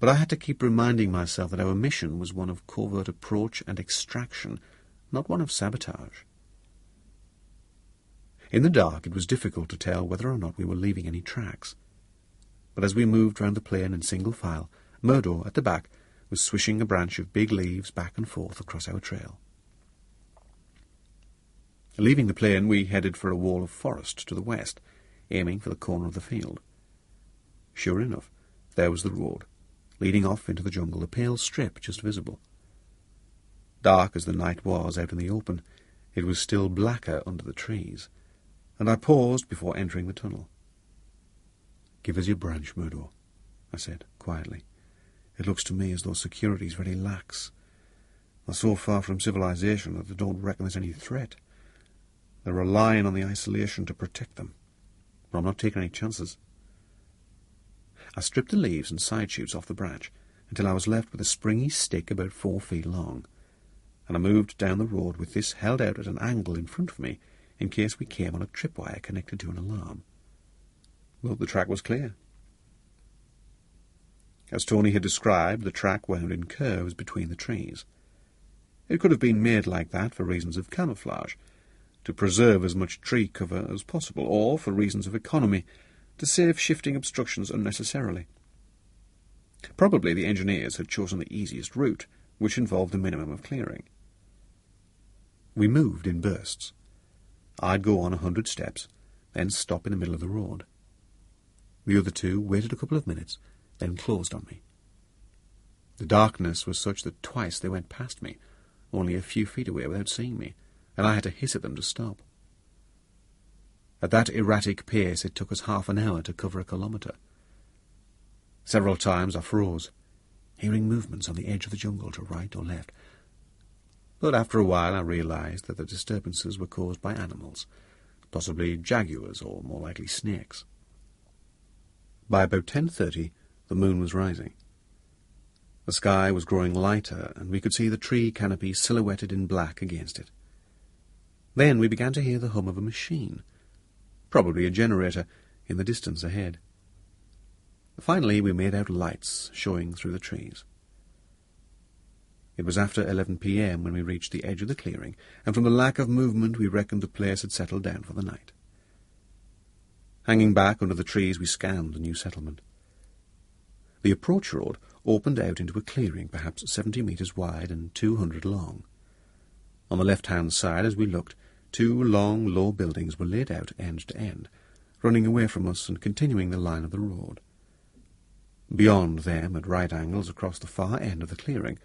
but I had to keep reminding myself that our mission was one of covert approach and extraction, not one of sabotage. In the dark it was difficult to tell whether or not we were leaving any tracks, but as we moved round the plane in single file, Murdo, at the back, was swishing a branch of big leaves back and forth across our trail. Leaving the plain, we headed for a wall of forest to the west, aiming for the corner of the field. Sure enough, there was the road, leading off into the jungle, a pale strip just visible. Dark as the night was out in the open, it was still blacker under the trees, and I paused before entering the tunnel. "Give us your branch, Murdo," I said, quietly. "It looks to me as though security's very lax. They're so far from civilization that they don't reckon there's any threat. They're relying on the isolation to protect them. But I'm not taking any chances." I stripped the leaves and side shoots off the branch until I was left with a springy stick about 4 feet long, and I moved down the road with this held out at an angle in front of me in case we came on a tripwire connected to an alarm. Well, the track was clear. As Tony had described, the track wound in curves between the trees. It could have been made like that for reasons of camouflage, to preserve as much tree cover as possible, or for reasons of economy, to save shifting obstructions unnecessarily. Probably the engineers had chosen the easiest route, which involved a minimum of clearing. We moved in bursts. I'd go on 100 steps, then stop in the middle of the road. The other two waited a couple of minutes, then closed on me. The darkness was such that twice they went past me, only a few feet away without seeing me, and I had to hiss at them to stop. At that erratic pace it took us half an hour to cover a kilometre. Several times I froze, hearing movements on the edge of the jungle to right or left. But after a while I realised that the disturbances were caused by animals, possibly jaguars or more likely snakes. By about 10:30 the moon was rising. The sky was growing lighter, and we could see the tree canopy silhouetted in black against it. Then we began to hear the hum of a machine, probably a generator, in the distance ahead. Finally we made out lights showing through the trees. It was after 11 p.m. when we reached the edge of the clearing, and from the lack of movement we reckoned the place had settled down for the night. Hanging back under the trees we scanned the new settlement. The approach road opened out into a clearing perhaps 70 metres wide and 200 long. On the left-hand side, as we looked, 2 long, low buildings were laid out end to end, running away from us and continuing the line of the road. Beyond them, at right angles across the far end of the clearing,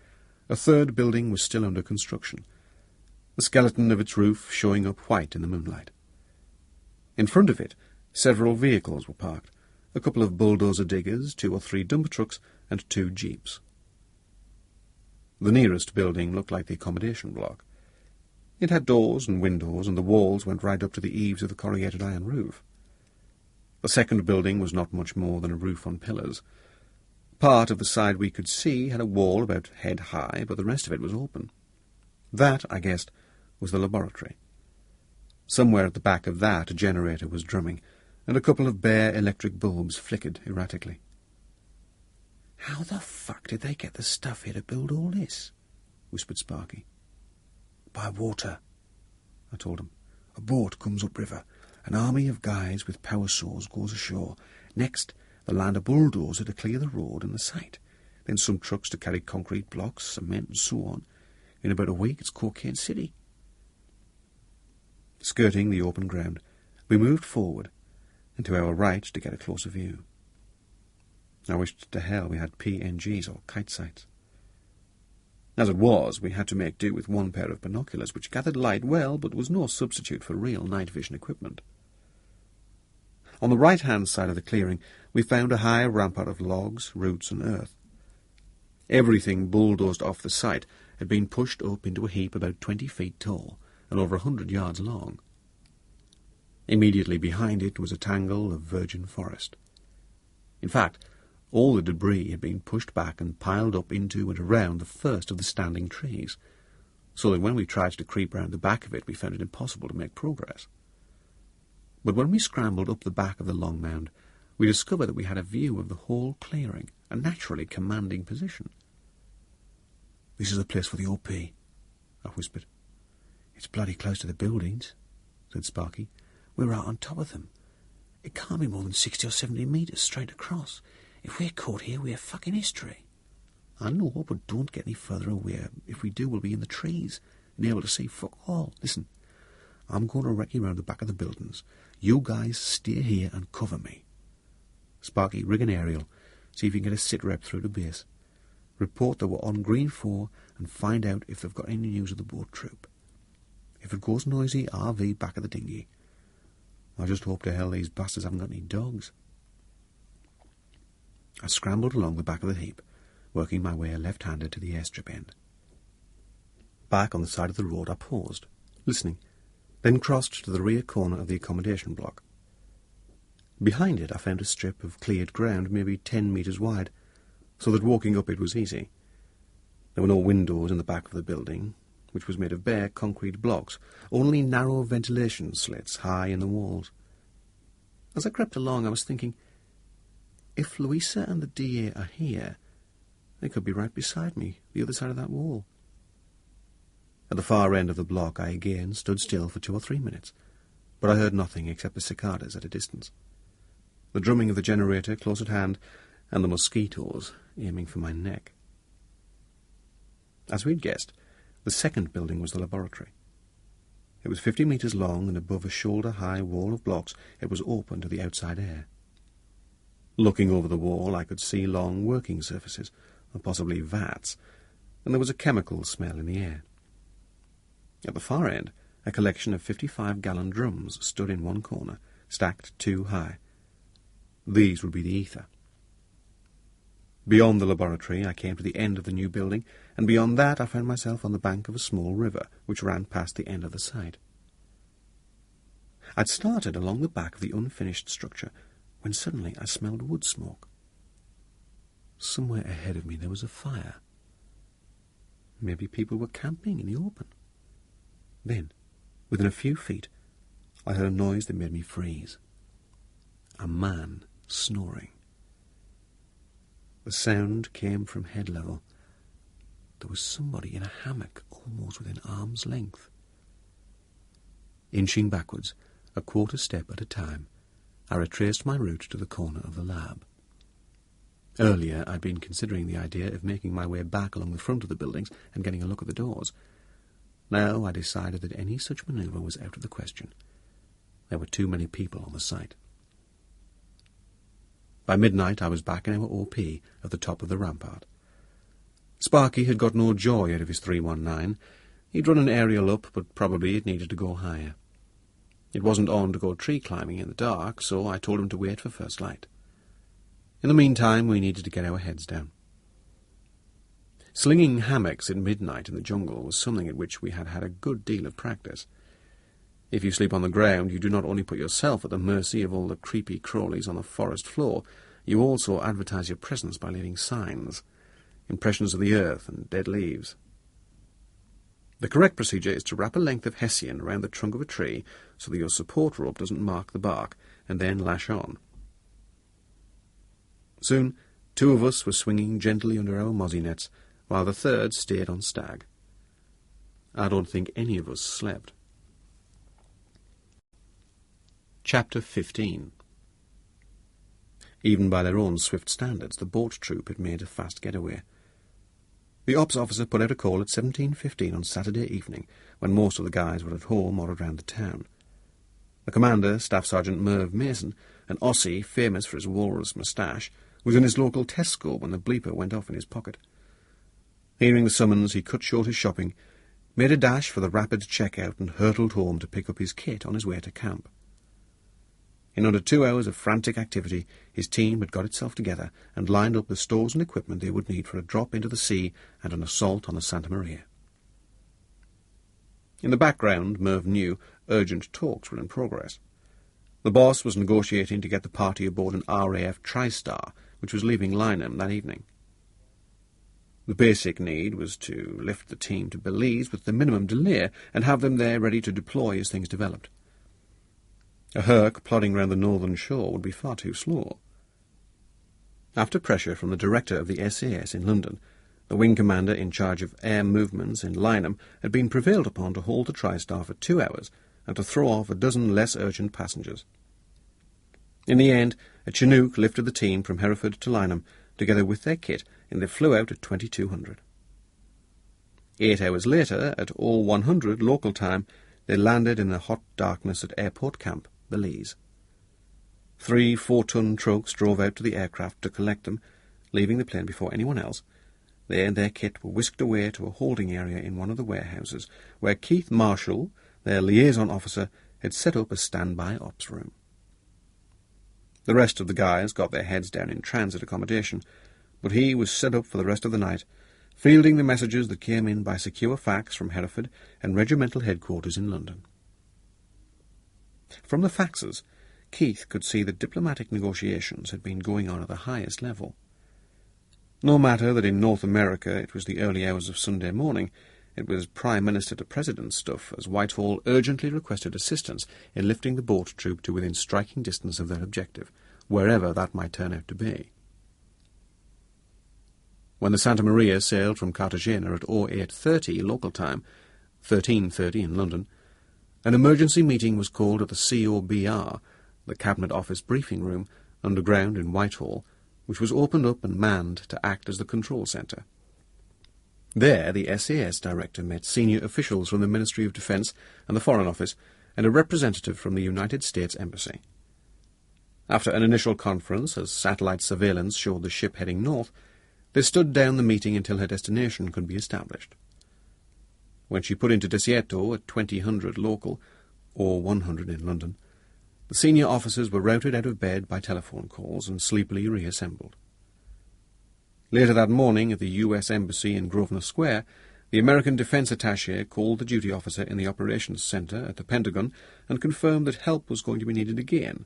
a third building was still under construction, the skeleton of its roof showing up white in the moonlight. In front of it, several vehicles were parked, a couple of bulldozer diggers, 2 or 3 dumper trucks, and 2 jeeps. The nearest building looked like the accommodation block. It had doors and windows, and the walls went right up to the eaves of the corrugated iron roof. The second building was not much more than a roof on pillars. Part of the side we could see had a wall about head high, but the rest of it was open. That, I guessed, was the laboratory. Somewhere at the back of that a generator was drumming, and a couple of bare electric bulbs flickered erratically. "How the fuck did they get the stuff here to build all this?" whispered Sparky. "By water," I told him. "A boat comes upriver. An army of guys with power saws goes ashore. Next, they'll land a bulldozer to clear the road and the site. Then some trucks to carry concrete blocks, cement, and so on. In about a week, it's Cocaine City." Skirting the open ground, we moved forward, and to our right to get a closer view. I wished to hell we had PNGs or kite sights. As it was, we had to make do with 1 pair of binoculars, which gathered light well, but was no substitute for real night vision equipment. On the right-hand side of the clearing, we found a high rampart of logs, roots, and earth. Everything bulldozed off the site had been pushed up into a heap about 20 feet tall and over 100 yards long. Immediately behind it was a tangle of virgin forest. In fact, all the debris had been pushed back and piled up into and around the first of the standing trees, so that when we tried to creep round the back of it, we found it impossible to make progress. But when we scrambled up the back of the long mound, we discovered that we had a view of the whole clearing, a naturally commanding position. "This is the place for the OP," I whispered. "It's bloody close to the buildings," said Sparky. "We're right on top of them. It can't be more than 60 or 70 metres straight across. If we're caught here, we're fucking history." "I know, but don't get any further away. If we do, we'll be in the trees and able to see fuck all. Listen, I'm going to wreck you round the back of the buildings. You guys stay here and cover me. Sparky, rig an aerial. See if you can get a sit-rep through the base. Report that we're on Green 4 and find out if they've got any news of the boat troop. If it goes noisy, RV back of the dinghy. I just hope to hell these bastards haven't got any dogs. I scrambled along the back of the heap, working my way left-handed to the airstrip end. Back on the side of the road I paused, listening, then crossed to the rear corner of the accommodation block. Behind it I found a strip of cleared ground maybe 10 metres wide, so that walking up it was easy. There were no windows in the back of the building, which was made of bare concrete blocks, only narrow ventilation slits high in the walls. As I crept along I was thinking, if Louisa and the DA are here, they could be right beside me, the other side of that wall. At the far end of the block I again stood still for 2 or 3 minutes, but I heard nothing except the cicadas at a distance, the drumming of the generator close at hand, and the mosquitoes aiming for my neck. As we'd guessed, the second building was the laboratory. It was 50 metres long, and above a shoulder-high wall of blocks it was open to the outside air. Looking over the wall I could see long working surfaces, or possibly vats, and there was a chemical smell in the air. At the far end, a collection of 55-gallon drums stood in one corner, stacked 2 high. These would be the ether. Beyond the laboratory I came to the end of the new building, and beyond that I found myself on the bank of a small river which ran past the end of the site. I'd started along the back of the unfinished structure when suddenly I smelled wood smoke. Somewhere ahead of me there was a fire. Maybe people were camping in the open. Then, within a few feet, I heard a noise that made me freeze. A man snoring. The sound came from head level. There was somebody in a hammock almost within arm's length. Inching backwards, a quarter step at a time, I retraced my route to the corner of the lab. Earlier I'd been considering the idea of making my way back along the front of the buildings and getting a look at the doors. Now I decided that any such manoeuvre was out of the question. There were too many people on the site. By midnight I was back in our OP at the top of the rampart. Sparky had got no joy out of his 319. He'd run an aerial up, but probably it needed to go higher. It wasn't on to go tree climbing in the dark, so I told him to wait for first light. In the meantime, we needed to get our heads down. Slinging hammocks at midnight in the jungle was something at which we had had a good deal of practice. If you sleep on the ground, you do not only put yourself at the mercy of all the creepy crawlies on the forest floor, you also advertise your presence by leaving signs, impressions of the earth and dead leaves. The correct procedure is to wrap a length of hessian around the trunk of a tree so that your support rope doesn't mark the bark, and then lash on. Soon, 2 of us were swinging gently under our mozzie nets, while the third stayed on stag. I don't think any of us slept. Chapter 15. Even by their own swift standards, the boat troop had made a fast getaway. The ops officer put out a call at 17:15 on Saturday evening, when most of the guys were at home or around the town. The commander, Staff Sergeant Merv Mason, an Aussie famous for his walrus moustache, was in his local Tesco when the bleeper went off in his pocket. Hearing the summons, he cut short his shopping, made a dash for the rapid checkout, and hurtled home to pick up his kit on his way to camp. In under 2 hours of frantic activity, his team had got itself together and lined up the stores and equipment they would need for a drop into the sea and an assault on the Santa Maria. In the background, Merv knew urgent talks were in progress. The boss was negotiating to get the party aboard an RAF TriStar, which was leaving Lynham that evening. The basic need was to lift the team to Belize with the minimum delay and have them there ready to deploy as things developed. A Herc plodding round the northern shore would be far too slow. After pressure from the director of the SAS in London, the wing commander in charge of air movements in Lynham had been prevailed upon to hold the TriStar for 2 hours and to throw off a dozen less urgent passengers. In the end, a Chinook lifted the team from Hereford to Lynham, together with their kit, and they flew out at 2200. 8 hours later, at 0100 local time, they landed in the hot darkness at Airport Camp, Belize. 3 4-ton trucks drove out to the aircraft to collect them, leaving the plane before anyone else. They and their kit were whisked away to a holding area in one of the warehouses, where Keith Marshall, their liaison officer, had set up a standby ops room. The rest of the guys got their heads down in transit accommodation, but he was set up for the rest of the night, fielding the messages that came in by secure fax from Hereford and regimental headquarters in London. From the faxes, Keith could see that diplomatic negotiations had been going on at the highest level. No matter that in North America it was the early hours of Sunday morning, it was Prime Minister to President stuff, as Whitehall urgently requested assistance in lifting the boat troop to within striking distance of their objective, wherever that might turn out to be. When the Santa Maria sailed from Cartagena at 08:30 local time, 13:30 in London, an emergency meeting was called at the COBR, the Cabinet Office briefing room, underground in Whitehall, which was opened up and manned to act as the control centre. There the SAS director met senior officials from the Ministry of Defence and the Foreign Office, and a representative from the United States Embassy. After an initial conference, as satellite surveillance showed the ship heading north, they stood down the meeting until her destination could be established. When she put into Desierto at 2000 local, or 100 in London, the senior officers were routed out of bed by telephone calls and sleepily reassembled. Later that morning, at the U.S. Embassy in Grosvenor Square, the American Defense Attaché called the duty officer in the Operations Center at the Pentagon and confirmed that help was going to be needed again,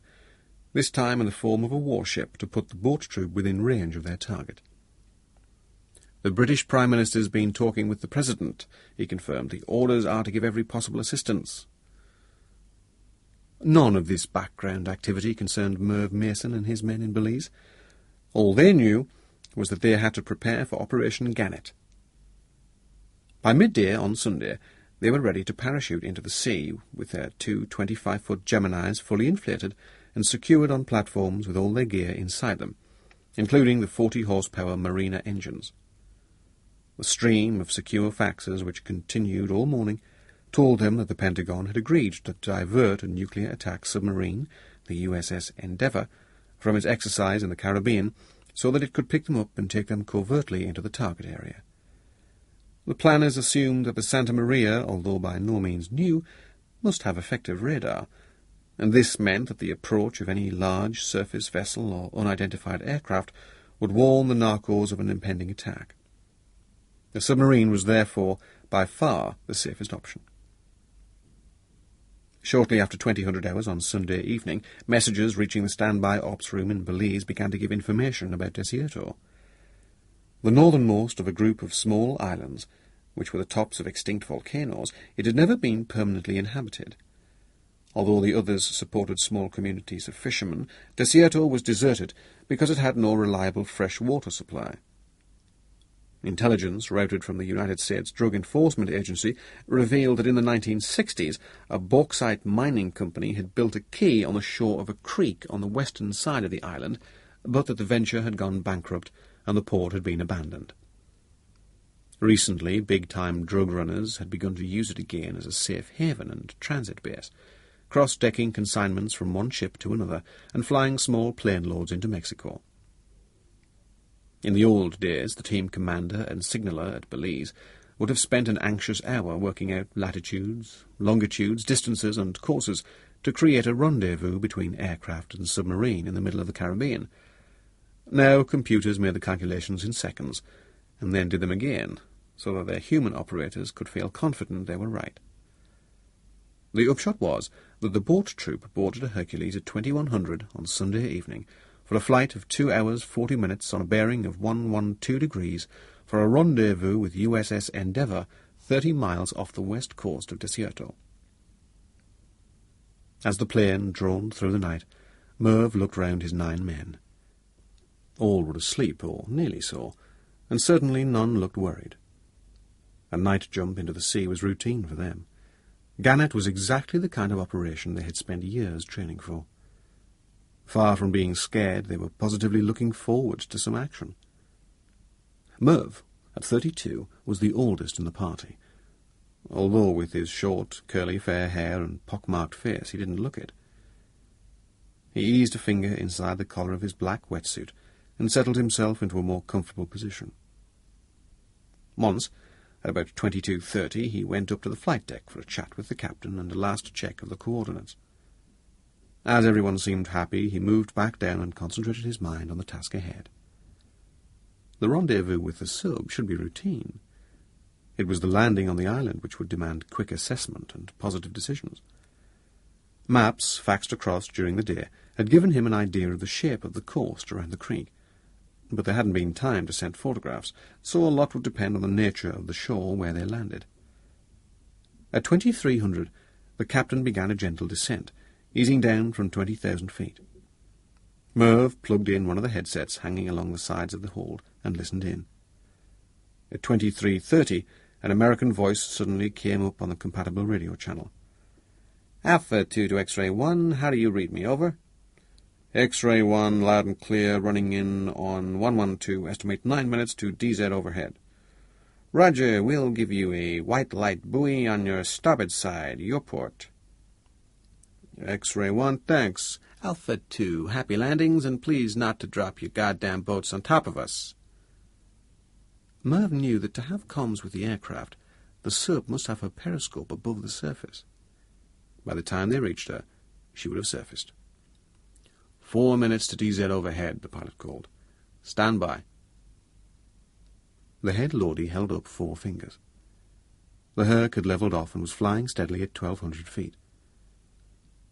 this time in the form of a warship to put the boat troop within range of their target. "The British Prime Minister's been talking with the President," he confirmed. "The orders are to give every possible assistance." None of this background activity concerned Merv Mason and his men in Belize. All they knew was that they had to prepare for Operation Gannet. By midday on Sunday, they were ready to parachute into the sea with their 2 25-foot Geminis fully inflated and secured on platforms with all their gear inside them, including the 40-horsepower Marina engines. The stream of secure faxes, which continued all morning, told them that the Pentagon had agreed to divert a nuclear attack submarine, the USS Endeavour, from its exercise in the Caribbean, so that it could pick them up and take them covertly into the target area. The planners assumed that the Santa Maria, although by no means new, must have effective radar, and this meant that the approach of any large surface vessel or unidentified aircraft would warn the narcos of an impending attack. The submarine was therefore by far the safest option. Shortly after 2000 hours on Sunday evening, messages reaching the standby ops room in Belize began to give information about Desierto. The northernmost of a group of small islands, which were the tops of extinct volcanoes, it had never been permanently inhabited. Although the others supported small communities of fishermen, Desierto was deserted because it had no reliable fresh water supply. Intelligence routed from the United States Drug Enforcement Agency revealed that in the 1960s a bauxite mining company had built a quay on the shore of a creek on the western side of the island, but that the venture had gone bankrupt and the port had been abandoned. Recently, big-time drug runners had begun to use it again as a safe haven and transit base, cross-decking consignments from one ship to another and flying small plane loads into Mexico. In the old days, the team commander and signaller at Belize would have spent an anxious hour working out latitudes, longitudes, distances, and courses to create a rendezvous between aircraft and submarine in the middle of the Caribbean. Now computers made the calculations in seconds, and then did them again, so that their human operators could feel confident they were right. The upshot was that the boat troop boarded a Hercules at 2100 on Sunday evening, for a flight of 2 hours 40 minutes on a bearing of 112 degrees for a rendezvous with USS Endeavour 30 miles off the west coast of Desierto. As the plane droned through the night, Merv looked round his 9 men. All were asleep, or nearly so, and certainly none looked worried. A night jump into the sea was routine for them. Gannet was exactly the kind of operation they had spent years training for. Far from being scared, they were positively looking forward to some action. Merv, at 32, was the oldest in the party. although with his short, curly fair hair and pock-marked face he didn't look it. He eased a finger inside the collar of his black wetsuit and settled himself into a more comfortable position. Once, at about 22:30, he went up to the flight deck for a chat with the captain and a last check of the coordinates. As everyone seemed happy, he moved back down and concentrated his mind on the task ahead. The rendezvous with the sub should be routine. It was the landing on the island which would demand quick assessment and positive decisions. Maps, faxed across during the day, had given him an idea of the shape of the coast around the creek, but there hadn't been time to send photographs, so a lot would depend on the nature of the shore where they landed. At 2300, the captain began a gentle descent, easing down from 20,000 feet. Merv plugged in one of the headsets hanging along the sides of the hold and listened in. At 23:30, an American voice suddenly came up on the compatible radio channel. Alpha 2 to X-ray 1, how do you read me, over? X-ray 1, loud and clear, running in on 112, estimate 9 minutes to DZ overhead. Roger, we'll give you a white light buoy on your starboard side, your port. X-ray 1, thanks. Alpha 2, happy landings, and please not to drop your goddamn boats on top of us. Merv knew that to have comms with the aircraft, the sub must have her periscope above the surface. By the time they reached her, she would have surfaced. 4 minutes to DZ overhead, the pilot called. Stand by. The head Lordy held up 4 fingers. The Herc had levelled off and was flying steadily at 1,200 feet.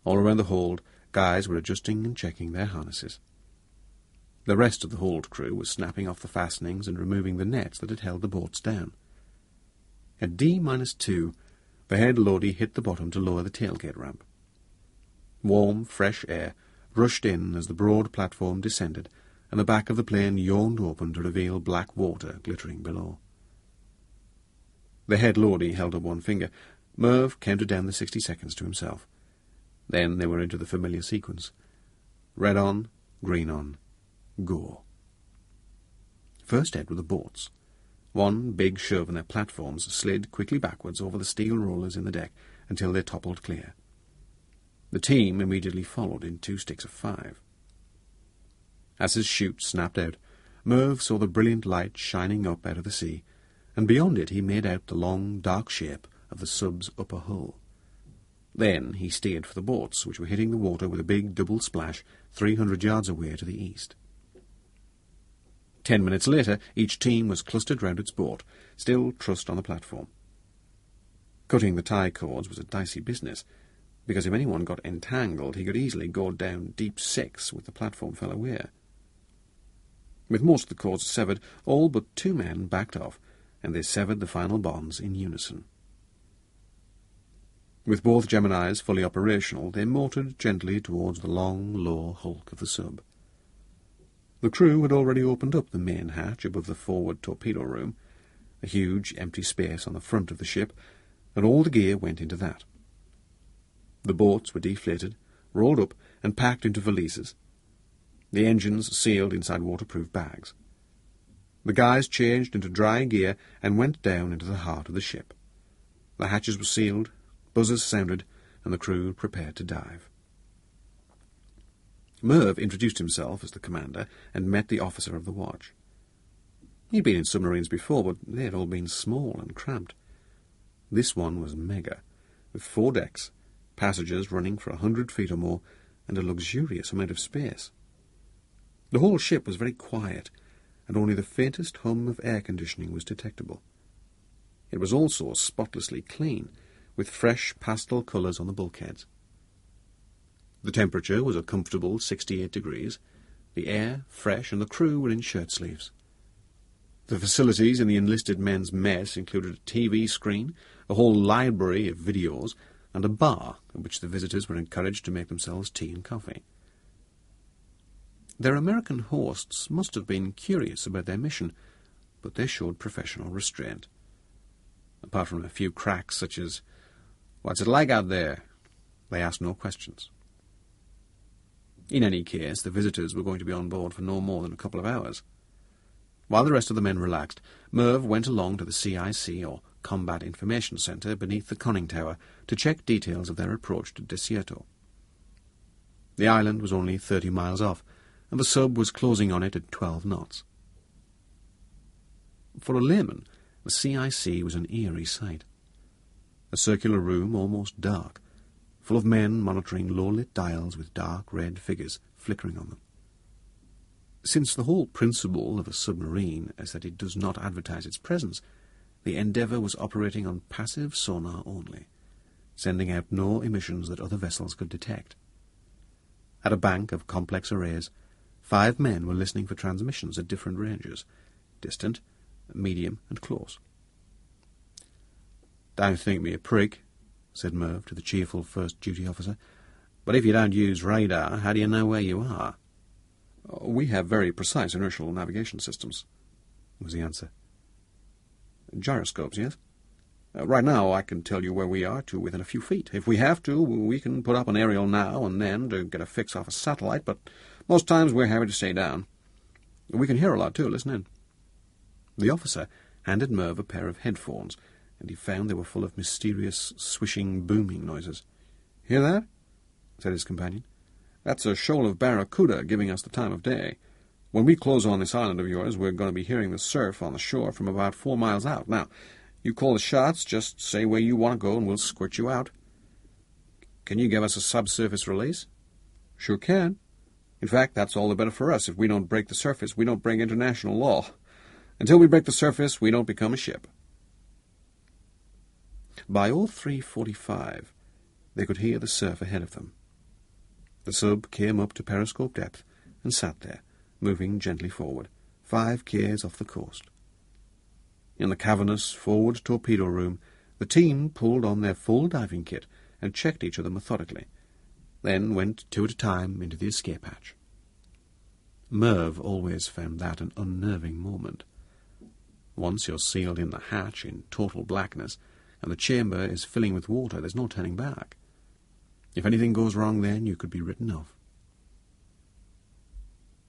All around the hold, guys were adjusting and checking their harnesses. The rest of the hold crew was snapping off the fastenings and removing the nets that had held the boats down. At D-2, the head Lordy hit the bottom to lower the tailgate ramp. Warm, fresh air rushed in as the broad platform descended, and the back of the plane yawned open to reveal black water glittering below. The head Lordy held up 1 finger. Merv counted down the 60 seconds to himself. Then they were into the familiar sequence. Red on, green on, go. First ahead were the boats. One big shove and their platforms slid quickly backwards over the steel rollers in the deck until they toppled clear. The team immediately followed in 2 sticks of 5. As his chute snapped out, Merv saw the brilliant light shining up out of the sea, and beyond it he made out the long, dark shape of the sub's upper hull. Then he steered for the boats, which were hitting the water with a big double splash 300 yards away to the east. 10 minutes later, each team was clustered round its boat, still trussed on the platform. Cutting the tie cords was a dicey business, because if anyone got entangled, he could easily go down deep 6 with the platform fell away. With most of the cords severed, all but 2 men backed off, and they severed the final bonds in unison. With both Geminis fully operational, they motored gently towards the long, low hulk of the sub. The crew had already opened up the main hatch above the forward torpedo room, a huge empty space on the front of the ship, and all the gear went into that. The boats were deflated, rolled up, and packed into valises. The engines sealed inside waterproof bags. The guys changed into dry gear and went down into the heart of the ship. The hatches were sealed, buzzers sounded, and the crew prepared to dive. Merv introduced himself as the commander and met the officer of the watch. He'd been in submarines before, but they had all been small and cramped. This one was mega, with 4 decks, passengers running for 100 feet or more, and a luxurious amount of space. The whole ship was very quiet, and only the faintest hum of air conditioning was detectable. It was also spotlessly clean, with fresh pastel colours on the bulkheads. The temperature was a comfortable 68 degrees, the air fresh, and the crew were in shirt sleeves. The facilities in the enlisted men's mess included a TV screen, a whole library of videos, and a bar at which the visitors were encouraged to make themselves tea and coffee. Their American hosts must have been curious about their mission, but they showed professional restraint. Apart from a few cracks such as, "What's it like out there?" they asked no questions. In any case, the visitors were going to be on board for no more than a couple of hours. While the rest of the men relaxed, Merv went along to the CIC, or Combat Information Centre beneath the conning tower to check details of their approach to Desierto. The island was only 30 miles off, and the sub was closing on it at 12 knots. For a layman, the CIC was an eerie sight. A circular room, almost dark, full of men monitoring low-lit dials with dark red figures flickering on them. Since the whole principle of a submarine is that it does not advertise its presence, the Endeavour was operating on passive sonar only, sending out no emissions that other vessels could detect. At a bank of complex arrays, 5 men were listening for transmissions at different ranges, distant, medium, and close. "Don't think me a prick," said Merv to the cheerful first duty officer, "but if you don't use radar, how do you know where you are?" "We have very precise inertial navigation systems," was the answer. "Gyroscopes, yes? Right now I can tell you where we are to within a few feet. If we have to, we can put up an aerial now and then to get a fix off a satellite, but most times we're happy to stay down. We can hear a lot, too. Listen in." The officer handed Merv a pair of headphones, and he found they were full of mysterious, swishing, booming noises. "Hear that?" said his companion. "That's a shoal of barracuda giving us the time of day. When we close on this island of yours, we're going to be hearing the surf on the shore from about 4 miles out. Now, you call the shots, just say where you want to go, and we'll squirt you out." "Can you give us a subsurface release?" "Sure can. In fact, that's all the better for us. If we don't break the surface, we don't break international law. Until we break the surface, we don't become a ship." By 03:45, they could hear the surf ahead of them. The sub came up to periscope depth and sat there, moving gently forward, 5 k's off the coast. In the cavernous forward torpedo room, the team pulled on their full diving kit and checked each other methodically, then went 2 at a time into the escape hatch. Merv always found that an unnerving moment. Once you're sealed in the hatch in total blackness, and the chamber is filling with water, there's no turning back. If anything goes wrong then, you could be written off.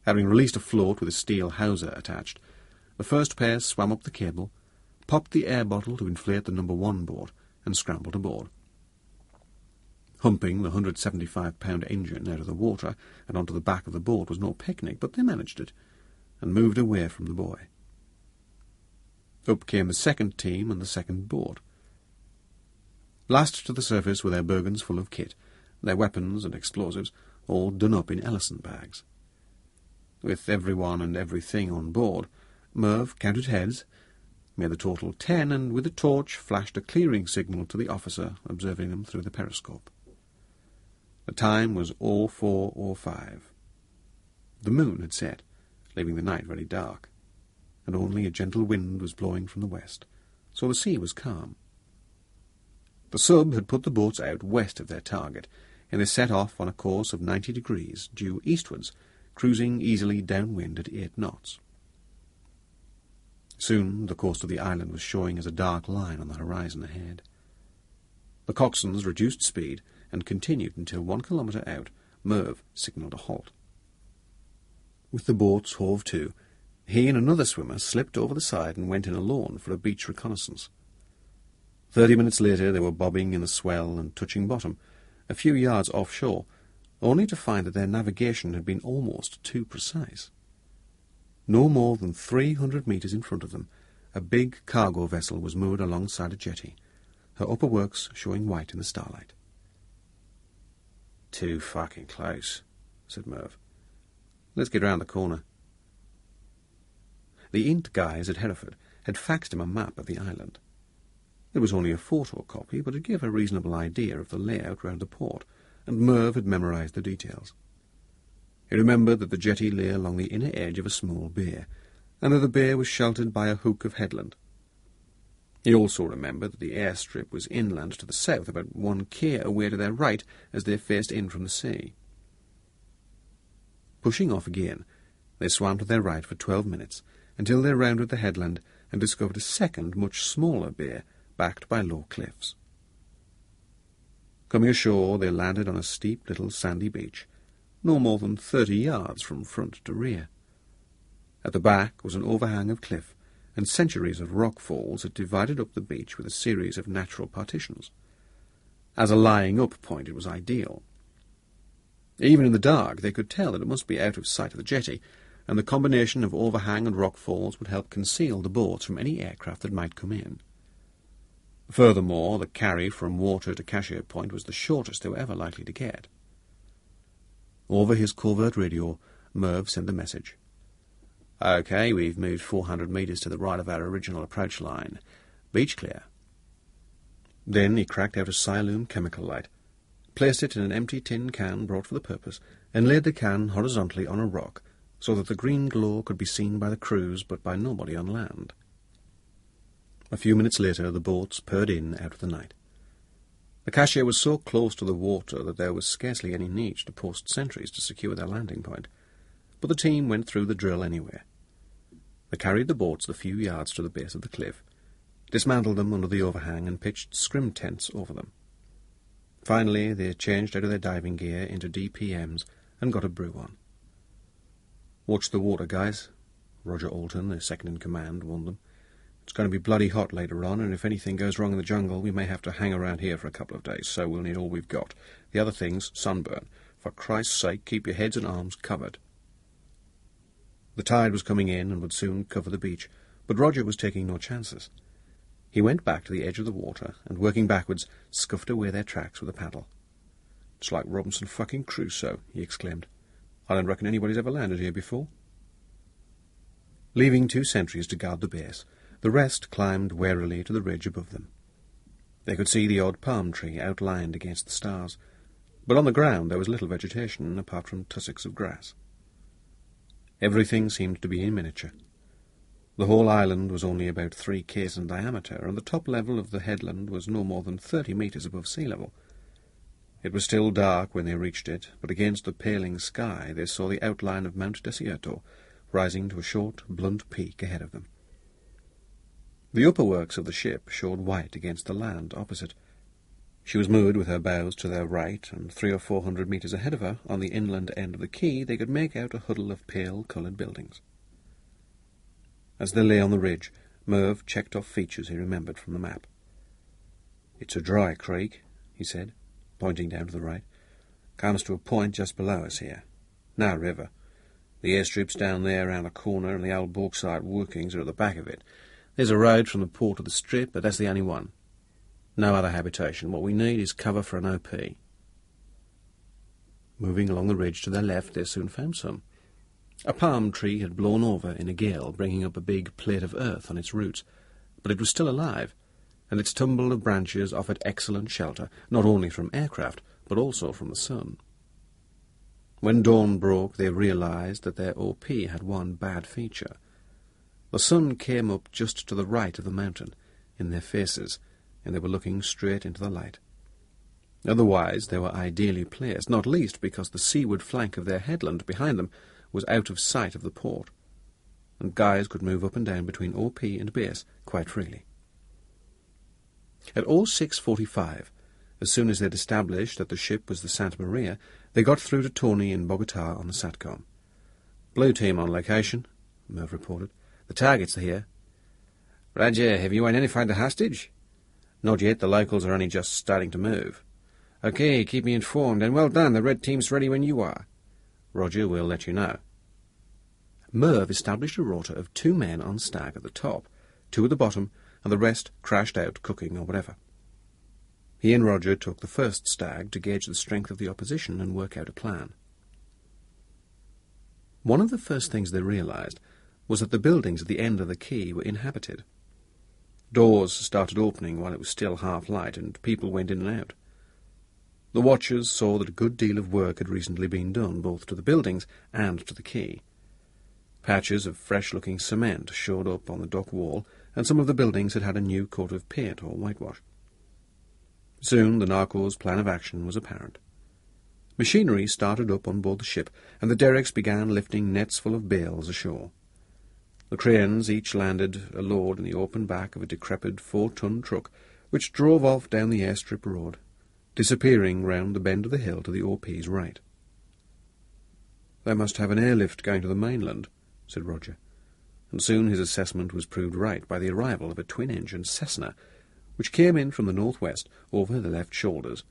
Having released a float with a steel hawser attached, the first pair swam up the cable, popped the air bottle to inflate the number 1 boat, and scrambled aboard. Humping the 175-pound engine out of the water and onto the back of the boat was no picnic, but they managed it, and moved away from the boy. Up came the second team and the second boat. Lashed to the surface were their burgans full of kit, their weapons and explosives all done up in Ellison bags. With everyone and everything on board, Merv counted heads, made the total 10, and with a torch flashed a clearing signal to the officer observing them through the periscope. The time was 04:05. The moon had set, leaving the night very dark, and only a gentle wind was blowing from the west, so the sea was calm. The sub had put the boats out west of their target, and they set off on a course of 90 degrees, due eastwards, cruising easily downwind at 8 knots. Soon the coast of the island was showing as a dark line on the horizon ahead. The coxswains reduced speed and continued until 1 kilometre out. Merv signalled a halt. With the boats hove to, he and another swimmer slipped over the side and went in alone for a beach reconnaissance. 30 minutes later they were bobbing in the swell and touching bottom, a few yards offshore, only to find that their navigation had been almost too precise. No more than 300 metres in front of them, a big cargo vessel was moored alongside a jetty, her upper works showing white in the starlight. "Too fucking close," said Merv. "Let's get round the corner." The Int guys at Hereford had faxed him a map of the island. It was only a photocopy, but it gave a reasonable idea of the layout round the port, and Merv had memorised the details. He remembered that the jetty lay along the inner edge of a small bay, and that the bay was sheltered by a hook of headland. He also remembered that the airstrip was inland to the south, about 1 k away to their right as they faced in from the sea. Pushing off again, they swam to their right for 12 minutes, until they rounded the headland and discovered a second, much smaller bay, backed by low cliffs. Coming ashore, they landed on a steep little sandy beach, no more than 30 yards from front to rear. At the back was an overhang of cliff, and centuries of rock falls had divided up the beach with a series of natural partitions. As a lying-up point, it was ideal. Even in the dark, they could tell that it must be out of sight of the jetty, and the combination of overhang and rock falls would help conceal the boats from any aircraft that might come in. Furthermore, the carry from water to Cashier Point was the shortest they were ever likely to get. Over his covert radio, Merv sent the message. "OK, we've moved 400 metres to the right of our original approach line. Beach clear." Then he cracked out a Siloam chemical light, placed it in an empty tin can brought for the purpose, and laid the can horizontally on a rock, so that the green glow could be seen by the crews but by nobody on land. A few minutes later the boats purred in out of the night. The Cashier was so close to the water that there was scarcely any need to post sentries to secure their landing point, but the team went through the drill anyway. They carried the boats the few yards to the base of the cliff, dismantled them under the overhang and pitched scrim tents over them. Finally they changed out of their diving gear into DPMs and got a brew on. "Watch the water, guys," Roger Alton, their second-in-command, warned them. "It's going to be bloody hot later on, and if anything goes wrong in the jungle, we may have to hang around here for a couple of days, so we'll need all we've got. The other thing's sunburn. For Christ's sake, keep your heads and arms covered." The tide was coming in and would soon cover the beach, but Roger was taking no chances. He went back to the edge of the water and, working backwards, scuffed away their tracks with a paddle. "It's like Robinson fucking Crusoe," he exclaimed. "I don't reckon anybody's ever landed here before." Leaving 2 sentries to guard the base, the rest climbed warily to the ridge above them. They could see the odd palm tree outlined against the stars, but on the ground there was little vegetation apart from tussocks of grass. Everything seemed to be in miniature. The whole island was only about 3 k's in diameter, and the top level of the headland was no more than 30 metres above sea level. It was still dark when they reached it, but against the paling sky they saw the outline of Mount Desierto, rising to a short, blunt peak ahead of them. The upper works of the ship showed white against the land opposite. She was moored with her bows to their right, and 300 or 400 metres ahead of her, on the inland end of the quay, they could make out a huddle of pale-coloured buildings. As they lay on the ridge, Merv checked off features he remembered from the map. "It's a dry creek," he said, pointing down to the right. "Comes to a point just below us here. No river. The airstrip's down there round the corner, and the old bauxite workings are at the back of it. There's a road from the port to the strip, but that's the only one. No other habitation. What we need is cover for an OP." Moving along the ridge to their left, they soon found some. A palm tree had blown over in a gale, bringing up a big plate of earth on its roots, but it was still alive, and its tumble of branches offered excellent shelter, not only from aircraft, but also from the sun. When dawn broke, they realized that their OP had one bad feature. The sun came up just to the right of the mountain, in their faces, and they were looking straight into the light. Otherwise they were ideally placed, not least because the seaward flank of their headland behind them was out of sight of the port, and guys could move up and down between OP and base quite freely. At 06:45, as soon as they'd established that the ship was the Santa Maria, they got through to Tony in Bogota on the SATCOM. "Blue team on location," Merv reported. "The targets are here." "Roger, have you identified the hostage?" "Not yet. The locals are only just starting to move." "OK, keep me informed, and well done. The red team's ready when you are." "Roger, we'll let you know." Merv established a rota of 2 men on stag at the top, 2 at the bottom, and the rest crashed out cooking or whatever. He and Roger took the first stag to gauge the strength of the opposition and work out a plan. One of the first things they realized was that the buildings at the end of the quay were inhabited. Doors started opening while it was still half light, and people went in and out. The watchers saw that a good deal of work had recently been done, both to the buildings and to the quay. Patches of fresh-looking cement showed up on the dock wall, and some of the buildings had had a new coat of paint or whitewash. Soon the narcos' plan of action was apparent. Machinery started up on board the ship, and the derricks began lifting nets full of bales ashore. The cranes each landed a load in the open back of a decrepit 4-ton truck, which drove off down the airstrip road, disappearing round the bend of the hill to the OP's right. "They must have an airlift going to the mainland," said Roger. and soon his assessment was proved right by the arrival of a twin-engine Cessna, which came in from the northwest over the left shoulders,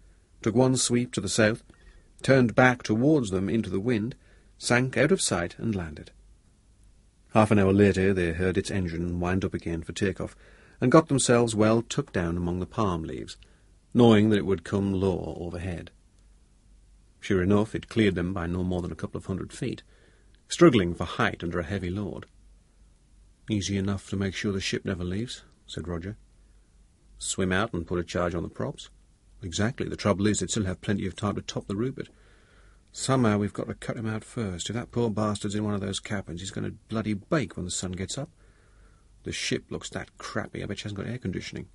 took one sweep to the south, turned back towards them into the wind, sank out of sight and landed. Half an hour later they heard its engine wind up again for take-off, and got themselves well tucked down among the palm leaves, knowing that it would come low overhead. Sure enough, it cleared them by no more than a couple of 100 feet, struggling for height under a heavy load. "Easy enough to make sure the ship never leaves," said Roger. "Swim out and put a charge on the props?" "Exactly. The trouble is, they'd still have plenty of time to top the Rupert. Somehow we've got to cut him out first. If that poor bastard's in one of those cabins, he's going to bloody bake when the sun gets up. The ship looks that crappy, I bet she hasn't got air conditioning."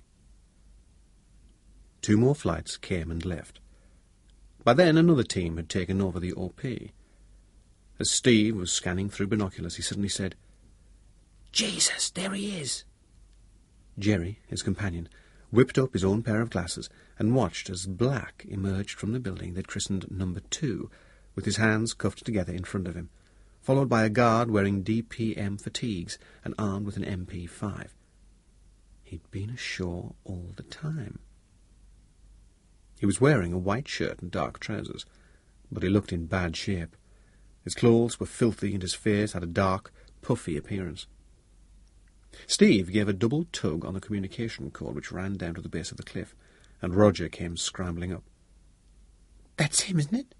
2 more flights came and left. By then another team had taken over the OP. As Steve was scanning through binoculars, he suddenly said, "Jesus, there he is!" Jerry, his companion, whipped up his own pair of glasses and watched as Black emerged from the building they'd christened Number 2, with his hands cuffed together in front of him, followed by a guard wearing DPM fatigues and armed with an MP5. He'd been ashore all the time. He was wearing a white shirt and dark trousers, but he looked in bad shape. His clothes were filthy and his face had a dark, puffy appearance. Steve gave a double tug on the communication cord which ran down to the base of the cliff, and Roger came scrambling up. "That's him, isn't it?"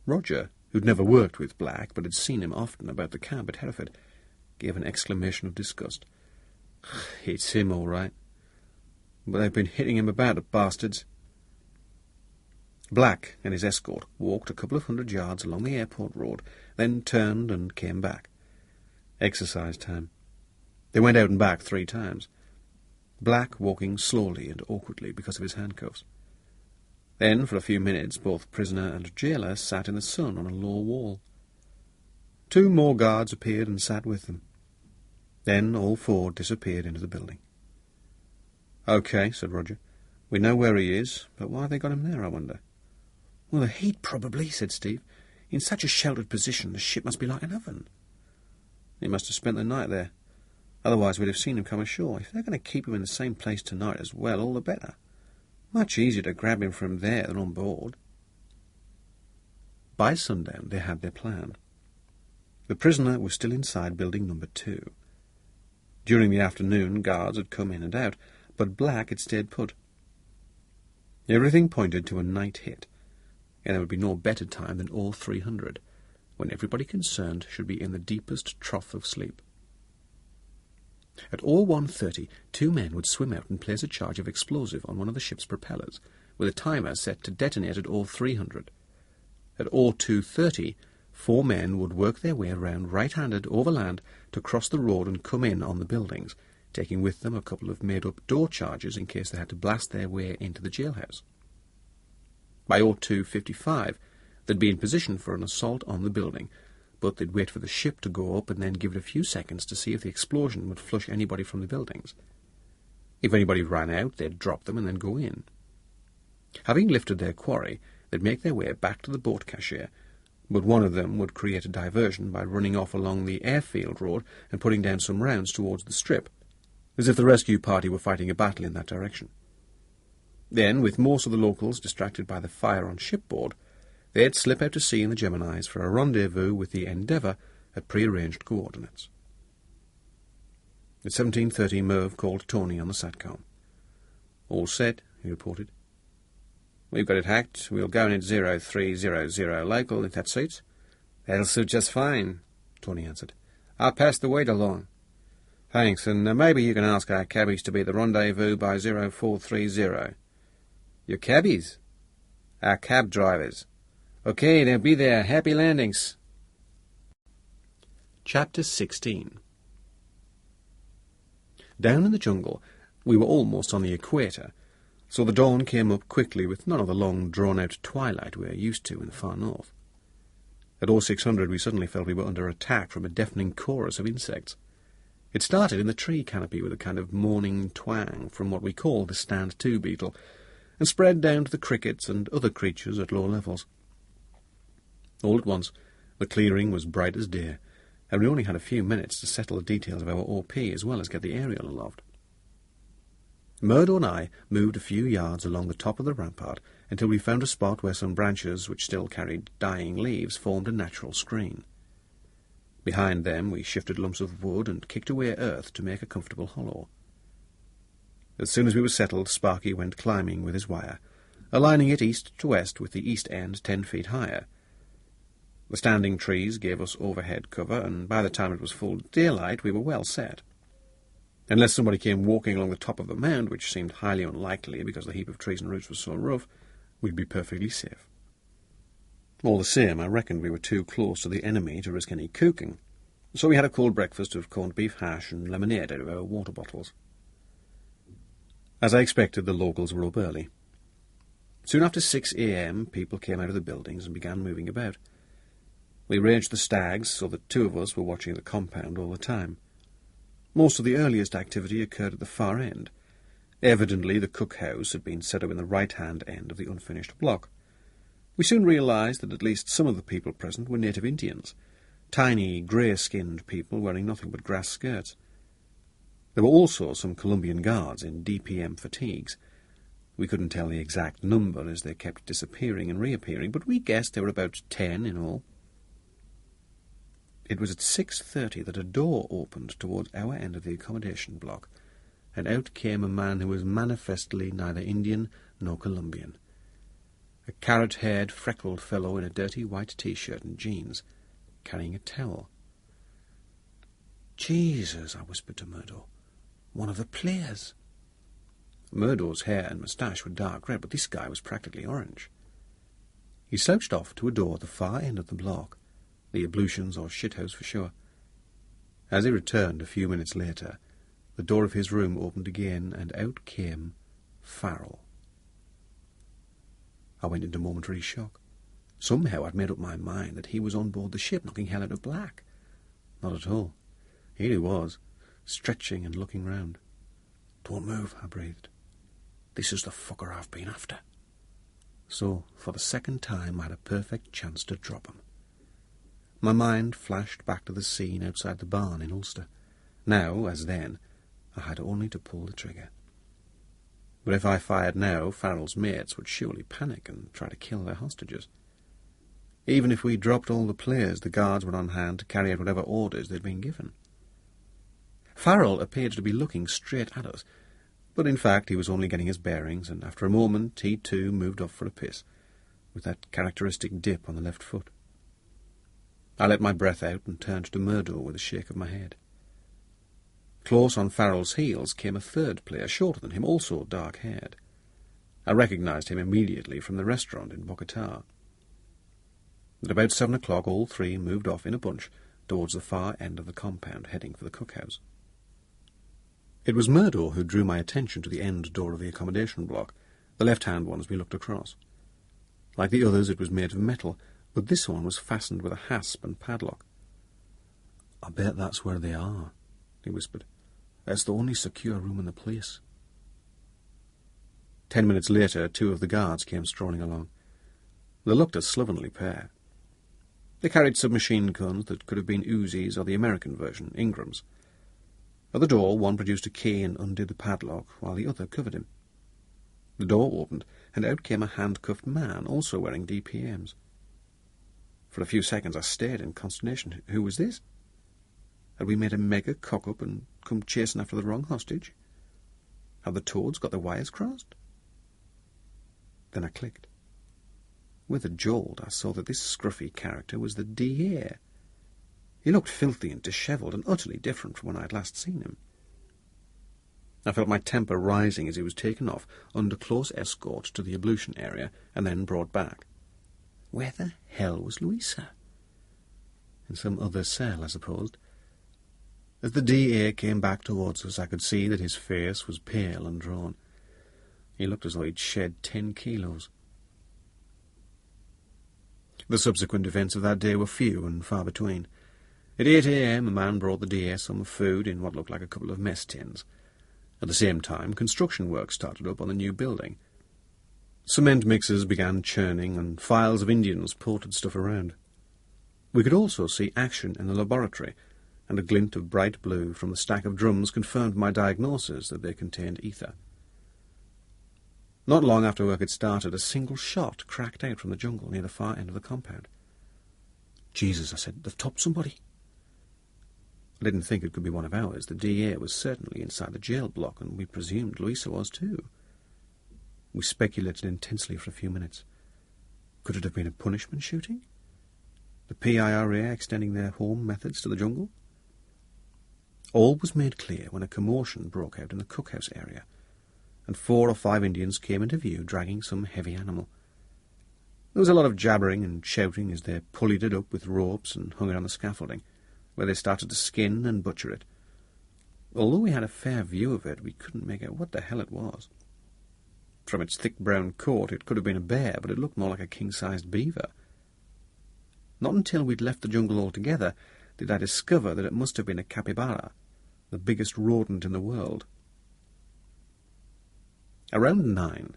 Roger, who'd never worked with Black but had seen him often about the camp at Hereford, gave an exclamation of disgust. "It's him, all right. But they've been hitting him about, the bastards." Black and his escort walked a couple of 100 yards along the airport road, then turned and came back. Exercise time. They went out and back 3 times, Black walking slowly and awkwardly because of his handcuffs. Then, for a few minutes, both prisoner and jailer sat in the sun on a low wall. 2 more guards appeared and sat with them. Then all 4 disappeared into the building. "Okay," said Roger. "We know where he is, but why have they got him there, I wonder?" "Well, the heat, probably," said Steve. "In such a sheltered position, the ship must be like an oven." "He must have spent the night there. Otherwise we'd have seen him come ashore. If they're going to keep him in the same place tonight as well, all the better. Much easier to grab him from there than on board." By sundown they had their plan. The prisoner was still inside building Number 2. During the afternoon guards had come in and out, but Black had stayed put. Everything pointed to a night hit, and there would be no better time than 0300, when everybody concerned should be in the deepest trough of sleep. At 0130, 2 men would swim out and place a charge of explosive on one of the ship's propellers, with a timer set to detonate at 0300. At 0230, 4 men would work their way around right-handed overland to cross the road and come in on the buildings, taking with them a couple of made-up door charges in case they had to blast their way into the jailhouse. By 0255, they'd be in position for an assault on the building, but they'd wait for the ship to go up and then give it a few seconds to see if the explosion would flush anybody from the buildings. If anybody ran out, they'd drop them and then go in. Having lifted their quarry, they'd make their way back to the boat cashier, but one of them would create a diversion by running off along the airfield road and putting down some rounds towards the strip, as if the rescue party were fighting a battle in that direction. Then, with most of the locals distracted by the fire on shipboard, they'd slip out to sea in the Geminis for a rendezvous with the Endeavour at pre-arranged coordinates. At 17:30, Merv called Tony on the SATCOM. "All set," he reported. "We've got it hacked. We'll go in at 0300 local, if that suits." "That'll suit just fine," Tony answered. "I'll pass the word along." "Thanks, and maybe you can ask our cabbies to be at the rendezvous by 0430. "Your cabbies?" "Our cab drivers." "Okay, they'll be there. Happy landings." Chapter 16. Down in the jungle, we were almost on the equator, so the dawn came up quickly with none of the long, drawn-out twilight we're used to in the far north. At 0600 we suddenly felt we were under attack from a deafening chorus of insects. It started in the tree canopy with a kind of moaning twang from what we call the stand-to beetle, and spread down to the crickets and other creatures at low levels. All at once, the clearing was bright as day, and we only had a few minutes to settle the details of our OP as well as get the aerial aloft. Murdo and I moved a few yards along the top of the rampart until we found a spot where some branches which still carried dying leaves formed a natural screen. Behind them we shifted lumps of wood and kicked away earth to make a comfortable hollow. As soon as we were settled, Sparky went climbing with his wire, aligning it east to west with the east end 10 feet higher. The standing trees gave us overhead cover, and by the time it was full daylight we were well set. Unless somebody came walking along the top of the mound, which seemed highly unlikely because the heap of trees and roots was so rough, we'd be perfectly safe. All the same, I reckoned we were too close to the enemy to risk any cooking, so we had a cold breakfast of corned beef hash and lemonade out of our water bottles. As I expected, the locals were up early. Soon after 6 a.m, people came out of the buildings and began moving about. We arranged the stags so that 2 of us were watching the compound all the time. Most of the earliest activity occurred at the far end. Evidently, the cookhouse had been set up in the right-hand end of the unfinished block. We soon realized that at least some of the people present were native Indians, tiny, grey-skinned people wearing nothing but grass skirts. There were also some Colombian guards in DPM fatigues. We couldn't tell the exact number as they kept disappearing and reappearing, but we guessed there were about 10 in all. It was at 6:30 that a door opened towards our end of the accommodation block, and out came a man who was manifestly neither Indian nor Colombian. A carrot-haired, freckled fellow in a dirty white T-shirt and jeans, carrying a towel. "Jesus," I whispered to Murdo. "One of the players." Murdo's hair and moustache were dark red, but this guy was practically orange. He slouched off to a door at the far end of the block, the ablutions or shithouse for sure. As he returned a few minutes later, the door of his room opened again, and out came Farrell. I went into momentary shock. Somehow I'd made up my mind that he was on board the ship, knocking hell out of black. Not at all. Here he was, stretching and looking round. "Don't move," I breathed. "This is the fucker I've been after." So, for the second time, I had a perfect chance to drop him. My mind flashed back to the scene outside the barn in Ulster. Now, as then, I had only to pull the trigger. But if I fired now, Farrell's mates would surely panic and try to kill their hostages. Even if we dropped all the players, the guards were on hand to carry out whatever orders they'd been given. Farrell appeared to be looking straight at us, but in fact he was only getting his bearings, and after a moment he too moved off for a piss, with that characteristic dip on the left foot. I let my breath out and turned to Murdo with a shake of my head. Close on Farrell's heels came a third player, shorter than him, also dark-haired. I recognised him immediately from the restaurant in Bogota. At about 7 o'clock all 3 moved off in a bunch towards the far end of the compound, heading for the cookhouse. It was Murdo who drew my attention to the end door of the accommodation block, the left-hand one as we looked across. Like the others, it was made of metal, but this one was fastened with a hasp and padlock. "I bet that's where they are," he whispered. "That's the only secure room in the place." 10 minutes later, 2 of the guards came strolling along. They looked a slovenly pair. They carried submachine guns that could have been Uzis or the American version, Ingrams. At the door, one produced a key and undid the padlock, while the other covered him. The door opened, and out came a handcuffed man, also wearing DPMs. For a few seconds I stared in consternation. Who was this? Had we made a mega cock-up and come chasing after the wrong hostage? Had the toads got their wires crossed? Then I clicked. With a jolt, I saw that this scruffy character was the DA. He looked filthy and dishevelled and utterly different from when I had last seen him. I felt my temper rising as he was taken off under close escort to the ablution area and then brought back. Where the hell was Louisa? In some other cell, I supposed. As the DA came back towards us, I could see that his face was pale and drawn. He looked as though he'd shed 10 kilos. The subsequent events of that day were few and far between. At 8 a.m, a man brought the DA some food in what looked like a couple of mess tins. At the same time, construction work started up on the new building. Cement mixers began churning, and files of Indians ported stuff around. We could also see action in the laboratory, and a glint of bright blue from the stack of drums confirmed my diagnosis that they contained ether. Not long after work had started, a single shot cracked out from the jungle near the far end of the compound. "Jesus," I said, "they've topped somebody." I didn't think it could be one of ours. The DA was certainly inside the jail block, and we presumed Louisa was too. We speculated intensely for a few minutes. Could it have been a punishment shooting? The PIRA extending their home methods to the jungle? All was made clear when a commotion broke out in the cookhouse area, and 4 or 5 Indians came into view dragging some heavy animal. There was a lot of jabbering and shouting as they pullied it up with ropes and hung it on the scaffolding, where they started to skin and butcher it. Although we had a fair view of it, we couldn't make out what the hell it was. From its thick brown coat, it could have been a bear, but it looked more like a king-sized beaver. Not until we'd left the jungle altogether did I discover that it must have been a capybara, the biggest rodent in the world. Around 9,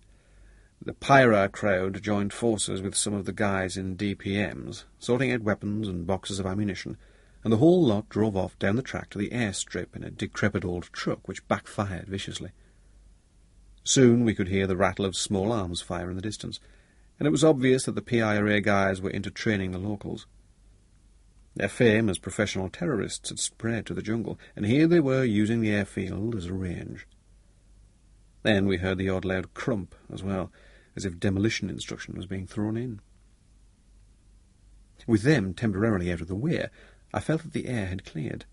the Pyra crowd joined forces with some of the guys in DPMs, sorting out weapons and boxes of ammunition, and the whole lot drove off down the track to the airstrip in a decrepit old truck which backfired viciously. Soon we could hear the rattle of small arms fire in the distance, and it was obvious that the PIRA guys were into training the locals. Their fame as professional terrorists had spread to the jungle, and here they were using the airfield as a range. Then we heard the odd loud crump as well, as if demolition instruction was being thrown in. With them temporarily out of the way, I felt that the air had cleared.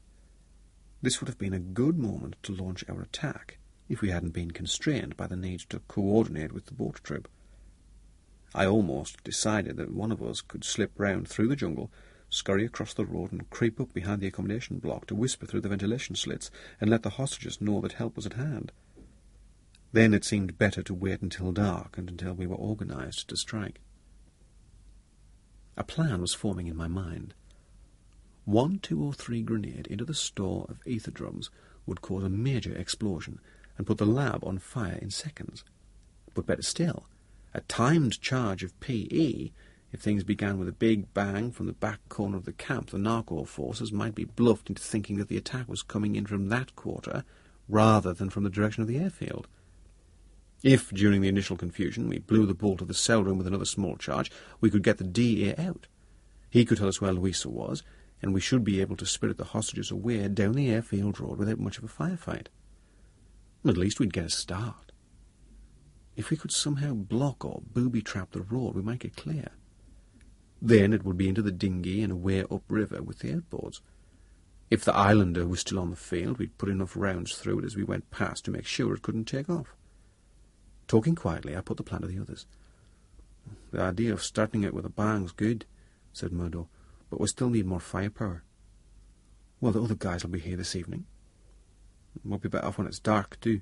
This would have been a good moment to launch our attack, if we hadn't been constrained by the need to coordinate with the boat troop. I almost decided that one of us could slip round through the jungle, scurry across the road, and creep up behind the accommodation block to whisper through the ventilation slits and let the hostages know that help was at hand. Then it seemed better to wait until dark and until we were organised to strike. A plan was forming in my mind. 1, 2, or 3 grenade into the store of ether drums would cause a major explosion and put the lab on fire in seconds. But better still, a timed charge of PE. If things began with a big bang from the back corner of the camp, the narco forces might be bluffed into thinking that the attack was coming in from that quarter rather than from the direction of the airfield. If, during the initial confusion, we blew the bolt of the cell room with another small charge, we could get the DA out. He could tell us where Louisa was, and we should be able to spirit the hostages away down the airfield road without much of a firefight. At least we'd get a start. If we could somehow block or booby-trap the road, we might get clear. Then it would be into the dinghy and away upriver with the outboards. If the Islander was still on the field, we'd put enough rounds through it as we went past to make sure it couldn't take off. Talking quietly, I put the plan to the others. "The idea of starting it with a bang's good," said Murdo, "but we still need more firepower." "Well, the other guys will be here this evening." "We'll be better off when it's dark, too."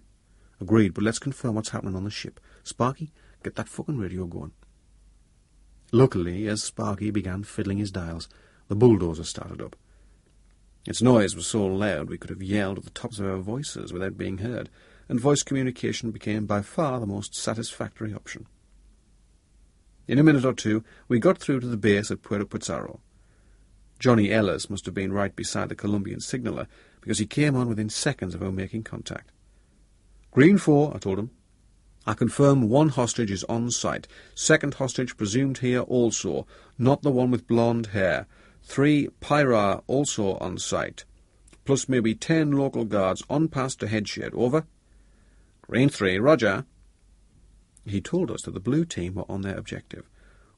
"Agreed, but let's confirm what's happening on the ship. Sparky, get that fucking radio going." Luckily, as Sparky began fiddling his dials, the bulldozer started up. Its noise was so loud we could have yelled at the tops of our voices without being heard, and voice communication became by far the most satisfactory option. In a minute or two, we got through to the base at Puerto Pizarro. Johnny Ellis must have been right beside the Colombian signaller, because he came on within seconds of our making contact. "Green 4, I told him. "I confirm 1 hostage is on site. 2nd hostage presumed here also, not the one with blonde hair. 3 Pyra also on site, plus maybe 10 local guards on past the headshed. Over." "Green 3, roger." He told us that the blue team were on their objective.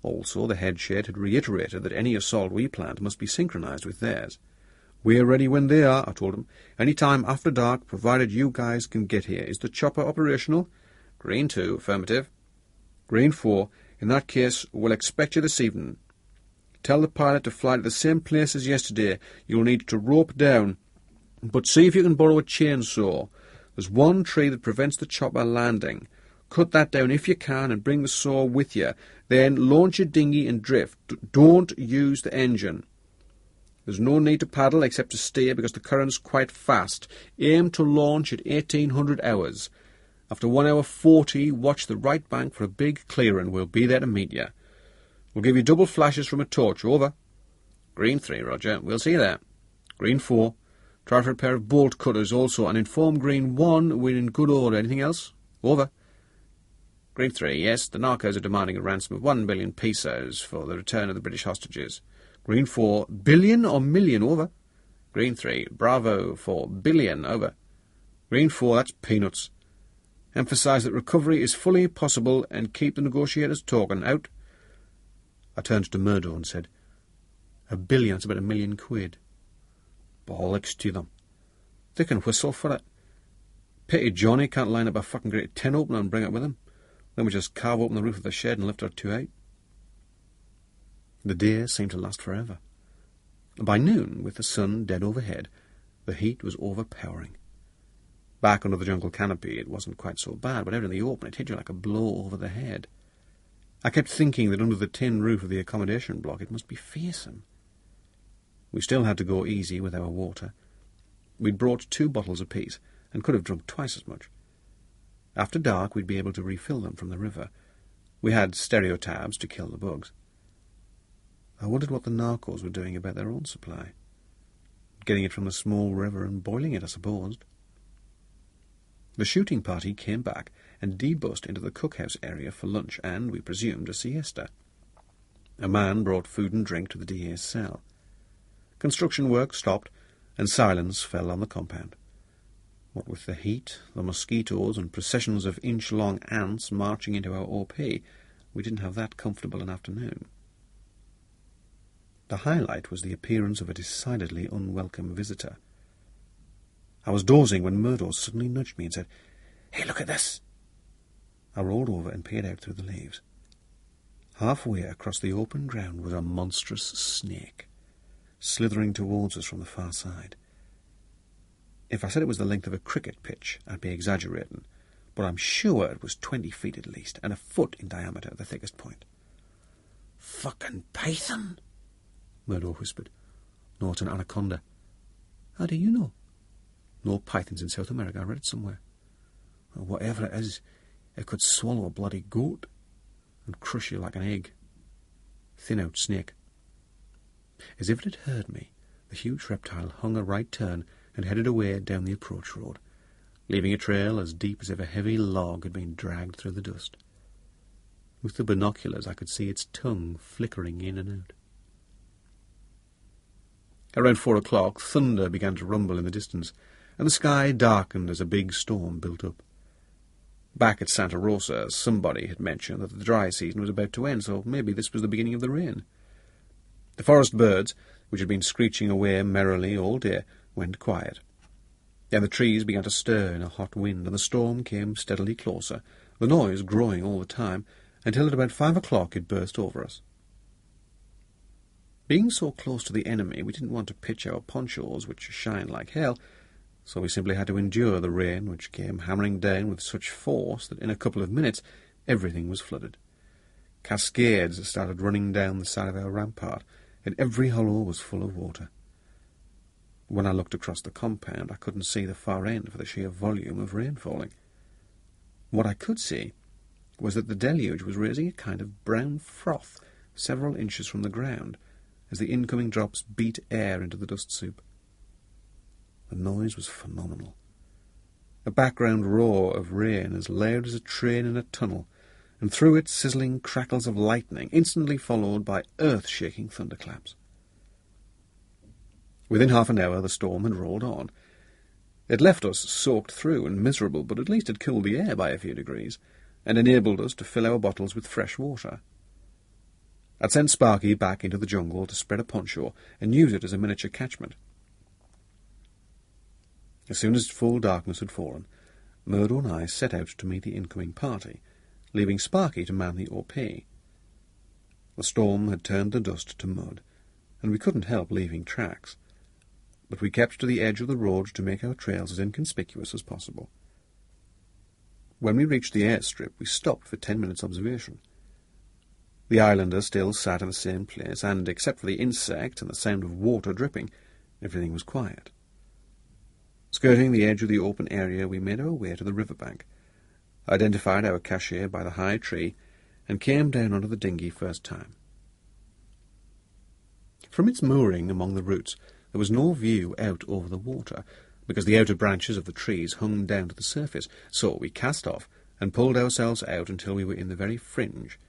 Also, the headshed had reiterated that any assault we planned must be synchronized with theirs. "We're ready when they are," I told him. "Any time after dark, provided you guys can get here. Is the chopper operational?" "Green 2, affirmative." "Green 4, in that case, we'll expect you this evening. Tell the pilot to fly to the same place as yesterday. You'll need to rope down, but see if you can borrow a chainsaw. There's 1 tree that prevents the chopper landing. Cut that down if you can and bring the saw with you. Then launch your dinghy and drift. Don't use the engine. There's no need to paddle except to steer because the current's quite fast. Aim to launch at 1800 hours. After 1 hour 40, watch the right bank for a big clearing. We'll be there to meet you. We'll give you double flashes from a torch. Over." Green 3, Roger. We'll see you there. Green 4. Try for a pair of bolt cutters also, and inform Green 1 we're in good order. Anything else? Over. Green 3, yes, the narcos are demanding a ransom of 1 billion pesos for the return of the British hostages. Green 4, billion or million? Over. Green 3, Bravo 4, billion. Over. Green 4, that's peanuts. Emphasise that recovery is fully possible and keep the negotiators talking. Out. I turned to Murdo and said, "1 billion, that's about £1 million. Bollocks to them. They can whistle for it. Pity Johnny can't line up a fucking great tin opener and bring it with him. Then we just carve open the roof of the shed and lift our 2 out." The day seemed to last forever. By noon, with the sun dead overhead, the heat was overpowering. Back under the jungle canopy it wasn't quite so bad, but out in the open it hit you like a blow over the head. I kept thinking that under the tin roof of the accommodation block it must be fearsome. We still had to go easy with our water. We'd brought 2 bottles apiece, and could have drunk twice as much. After dark we'd be able to refill them from the river. We had stereotabs to kill the bugs. I wondered what the narcos were doing about their own supply. Getting it from the small river and boiling it, I supposed. The shooting party came back and debussed into the cookhouse area for lunch and, we presumed, a siesta. A man brought food and drink to the DA's cell. Construction work stopped, and silence fell on the compound. What with the heat, the mosquitoes, and processions of inch-long ants marching into our OP, we didn't have that comfortable an afternoon. The highlight was the appearance of a decidedly unwelcome visitor. I was dozing when Murdo suddenly nudged me and said, "Hey, look at this!" I rolled over and peered out through the leaves. Halfway across the open ground was a monstrous snake, slithering towards us from the far side. If I said it was the length of a cricket pitch, I'd be exaggerating, but I'm sure it was 20 feet at least, and a foot in diameter at the thickest point. "Fucking python," Murdo whispered. "No, it's an anaconda." "How do you know?" "No pythons in South America, I read it somewhere." "Well, whatever it is, it could swallow a bloody goat and crush you like an egg. Thin-out snake." As if it had heard me, the huge reptile hung a right turn and headed away down the approach road, leaving a trail as deep as if a heavy log had been dragged through the dust. With the binoculars I could see its tongue flickering in and out. Around 4 o'clock, thunder began to rumble in the distance, and the sky darkened as a big storm built up. Back at Santa Rosa, somebody had mentioned that the dry season was about to end, so maybe this was the beginning of the rain. The forest birds, which had been screeching away merrily all day, went quiet. Then the trees began to stir in a hot wind, and the storm came steadily closer, the noise growing all the time, until at about 5 o'clock it burst over us. Being so close to the enemy, we didn't want to pitch our ponchos, which shine like hell, so we simply had to endure the rain, which came hammering down with such force that in a couple of minutes everything was flooded. Cascades started running down the side of our rampart, and every hollow was full of water. When I looked across the compound, I couldn't see the far end for the sheer volume of rain falling. What I could see was that the deluge was raising a kind of brown froth several inches from the ground, as the incoming drops beat air into the dust soup. The noise was phenomenal. A background roar of rain as loud as a train in a tunnel, and through it sizzling crackles of lightning, instantly followed by earth-shaking thunderclaps. Within half an hour the storm had rolled on. It left us soaked through and miserable, but at least it cooled the air by a few degrees, and enabled us to fill our bottles with fresh water. I'd sent Sparky back into the jungle to spread a poncho and use it as a miniature catchment. As soon as full darkness had fallen, Murdo and I set out to meet the incoming party, leaving Sparky to man the OP. The storm had turned the dust to mud, and we couldn't help leaving tracks, but we kept to the edge of the road to make our trails as inconspicuous as possible. When we reached the airstrip, we stopped for 10 minutes' observation. The islander still sat in the same place, and, except for the insect and the sound of water dripping, everything was quiet. Skirting the edge of the open area, we made our way to the riverbank, identified our cache by the high tree, and came down onto the dinghy first time. From its mooring among the roots, there was no view out over the water, because the outer branches of the trees hung down to the surface, so we cast off and pulled ourselves out until we were in the very fringe,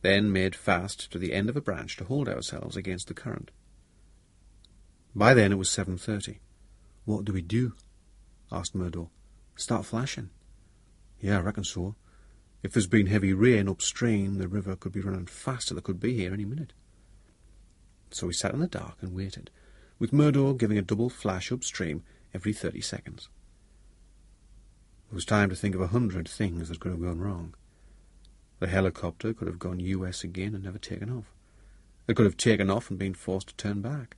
then made fast to the end of a branch to hold ourselves against the current. By then it was 7:30. "What do we do?" asked Murdo. "Start flashing." "Yeah, I reckon so. If there's been heavy rain upstream, the river could be running faster. They could be here any minute." So we sat in the dark and waited, with Murdo giving a double flash upstream every 30 seconds. It was time to think of 100 things that could have gone wrong. The helicopter could have gone US again and never taken off. It could have taken off and been forced to turn back.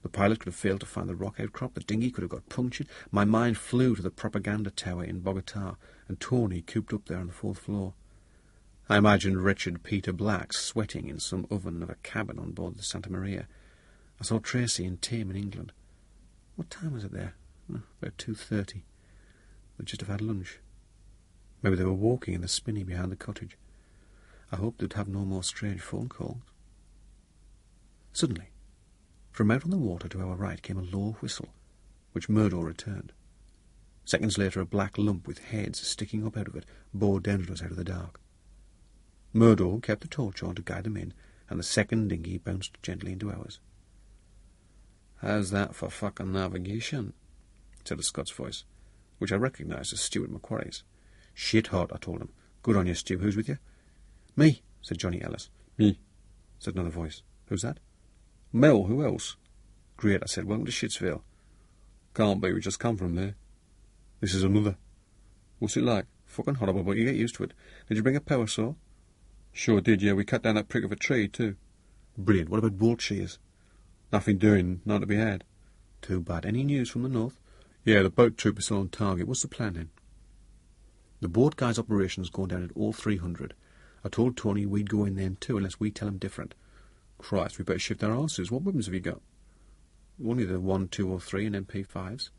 The pilot could have failed to find the rock outcrop. The dinghy could have got punctured. My mind flew to the propaganda tower in Bogota and Tony cooped up there on the 4th floor. I imagined wretched Peter Black sweating in some oven of a cabin on board the Santa Maria. I saw Tracy and Tim in England. What time was it there? About 2:30. They'd just have had lunch. Maybe they were walking in the spinney behind the cottage. I hoped they'd have no more strange phone calls. Suddenly, from out on the water to our right came a low whistle, which Murdo returned. Seconds later, a black lump with heads sticking up out of it bore down at us out of the dark. Murdo kept the torch on to guide them in, and the second dinghy bounced gently into ours. "How's that for fucking navigation?" said a Scots voice, which I recognised as Stuart Macquarrie's. "Shit hot," I told him. "Good on you, Stu. Who's with you?" "Me," said Johnny Ellis. "Me," said another voice. "Who's that?" "Mel, who else?" "Great," I said. "Welcome to Shitsville." "Can't be, we just come from there." "This is another." "What's it like?" "Fucking horrible, but you get used to it. Did you bring a power saw?" "Sure did, yeah. We cut down that prick of a tree, too." "Brilliant. What about bolt shears?" "Nothing doing, none to be had." "Too bad. Any news from the north?" "Yeah, the boat troop is still on target. What's the plan then?" "The boat guy's operation's going down at all 300. I told Tony we'd go in then too, unless we tell him different." "Christ, we better shift our answers. What weapons have you got?" "Only the 1-203 and MP5s.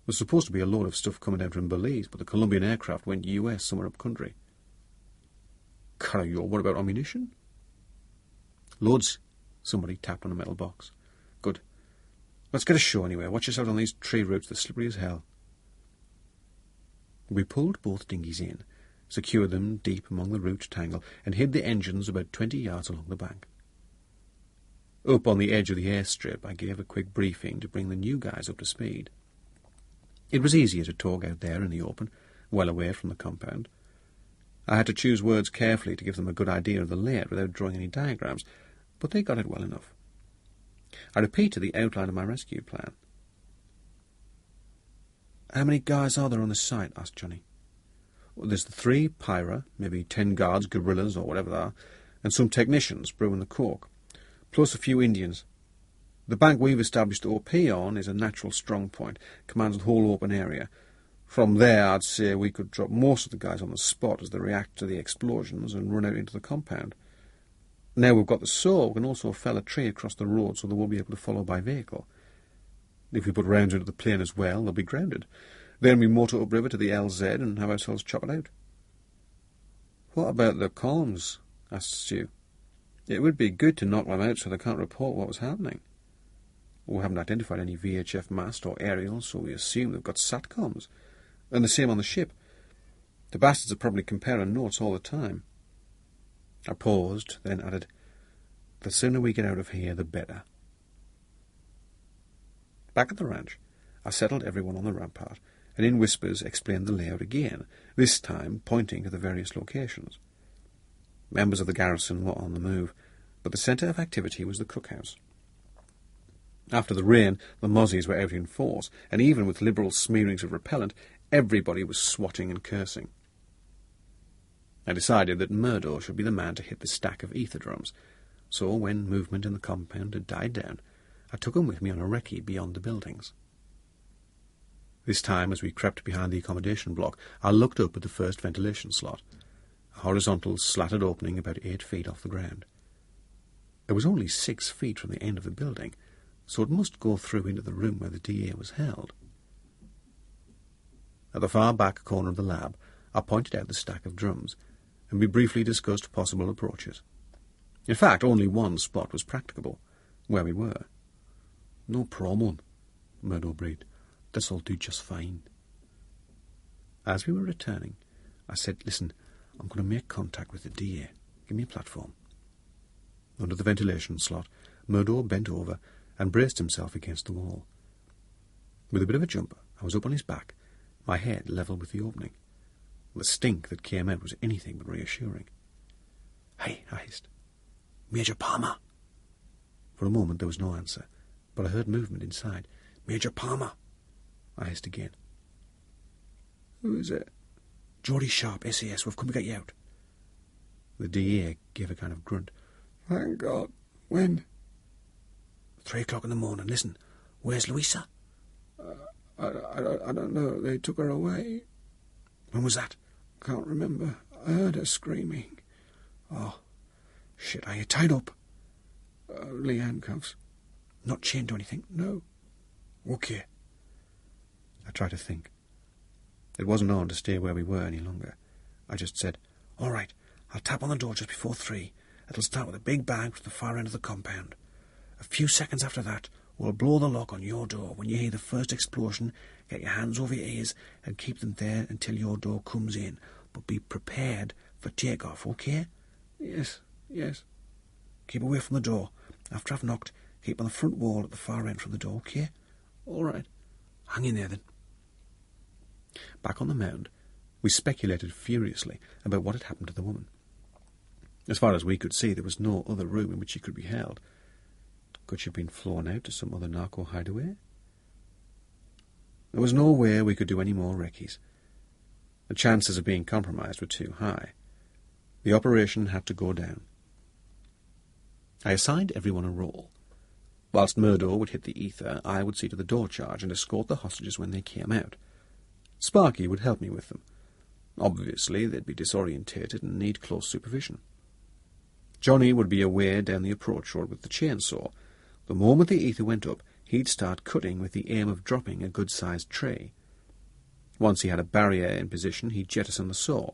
There's supposed to be a load of stuff coming down from Belize, but the Colombian aircraft went US somewhere up country." "Carayol, what about ammunition?" "Loads." Somebody tapped on a metal box. "Good. Let's get ashore anyway. Watch yourself on these tree roots. They're slippery as hell." We pulled both dinghies in, secured them deep among the root tangle, and hid the engines about 20 yards along the bank. Up on the edge of the airstrip, I gave a quick briefing to bring the new guys up to speed. It was easier to talk out there in the open, well away from the compound. I had to choose words carefully to give them a good idea of the layout without drawing any diagrams, but they got it well enough. I repeated the outline of my rescue plan. "How many guys are there on the site?" asked Johnny. "Well, there's the 3 Pyra, maybe 10 guards, guerrillas, or whatever they are, and some technicians brewing the cork, plus a few Indians. The bank we've established OP on is a natural strong point, commands the whole open area. From there, I'd say we could drop most of the guys on the spot as they react to the explosions and run out into the compound. Now we've got the saw, we can also fell a tree across the road so they won't be able to follow by vehicle. If we put rounds into the plane as well, they'll be grounded. Then we motor upriver to the LZ and have ourselves chop it out." "What about the comms?" asked Stu. "It would be good to knock them out so they can't report what was happening." "We haven't identified any VHF mast or aerial, so we assume they've got SATCOMs. And the same on the ship. The bastards are probably comparing notes all the time." I paused, then added, "The sooner we get out of here, the better." Back at the ranch, I settled everyone on the rampart, and in whispers explained the layout again, this time pointing to the various locations. Members of the garrison were on the move, but the centre of activity was the cookhouse. After the rain, the mozzies were out in force, and even with liberal smearings of repellent, everybody was swatting and cursing. I decided that Murdo should be the man to hit the stack of ether drums, so when movement in the compound had died down, I took him with me on a recce beyond the buildings. This time, as we crept behind the accommodation block, I looked up at the first ventilation slot, a horizontal slatted opening about 8 feet off the ground. It was only 6 feet from the end of the building, so it must go through into the room where the DA was held. At the far back corner of the lab, I pointed out the stack of drums, and we briefly discussed possible approaches. In fact, only one spot was practicable, where we were. "No problem," Murdo breathed. "This'll do just fine." As we were returning, I said, "Listen, I'm going to make contact with the DA. Give me a platform." Under the ventilation slot, Murdo bent over and braced himself against the wall. With a bit of a jump, I was up on his back, my head level with the opening. The stink that came out was anything but reassuring. "Hey," I hissed. "Major Palmer." For a moment there was no answer, but I heard movement inside. "Major Palmer," I hissed again. "Who is it?" "Geordie Sharp, SAS. We've come to get you out." The DA gave a kind of grunt. "Thank God. When?" 3 o'clock in the morning. Listen, where's Louisa?" I don't know. They took her away. "When was that?" "Can't remember. I heard her screaming." "Oh, shit. Are you tied up?" "Only handcuffs." "Not chained to anything?" "No." "Okay." I tried to think. It wasn't on to stay where we were any longer. I just said, "All right, I'll tap on the door just before 3. It'll start with a big bang from the far end of the compound. A few seconds after that, we'll blow the lock on your door. When you hear the first explosion, get your hands over your ears and keep them there until your door comes in. But be prepared for takeoff, okay?" "Yes, yes." "Keep away from the door. After I've knocked, keep on the front wall at the far end from the door, okay?" "All right." "Hang in there, then." Back on the mound, we speculated furiously about what had happened to the woman. As far as we could see, there was no other room in which she could be held. Could she have been flown out to some other narco hideaway? There was no way we could do any more recce's. The chances of being compromised were too high. The operation had to go down. I assigned everyone a role. Whilst Murdo would hit the ether, I would see to the door charge and escort the hostages when they came out. Sparky would help me with them. Obviously, they'd be disorientated and need close supervision. Johnny would be away down the approach road with the chainsaw. The moment the ether went up, he'd start cutting with the aim of dropping a good-sized tree. Once he had a barrier in position, he'd jettison the saw.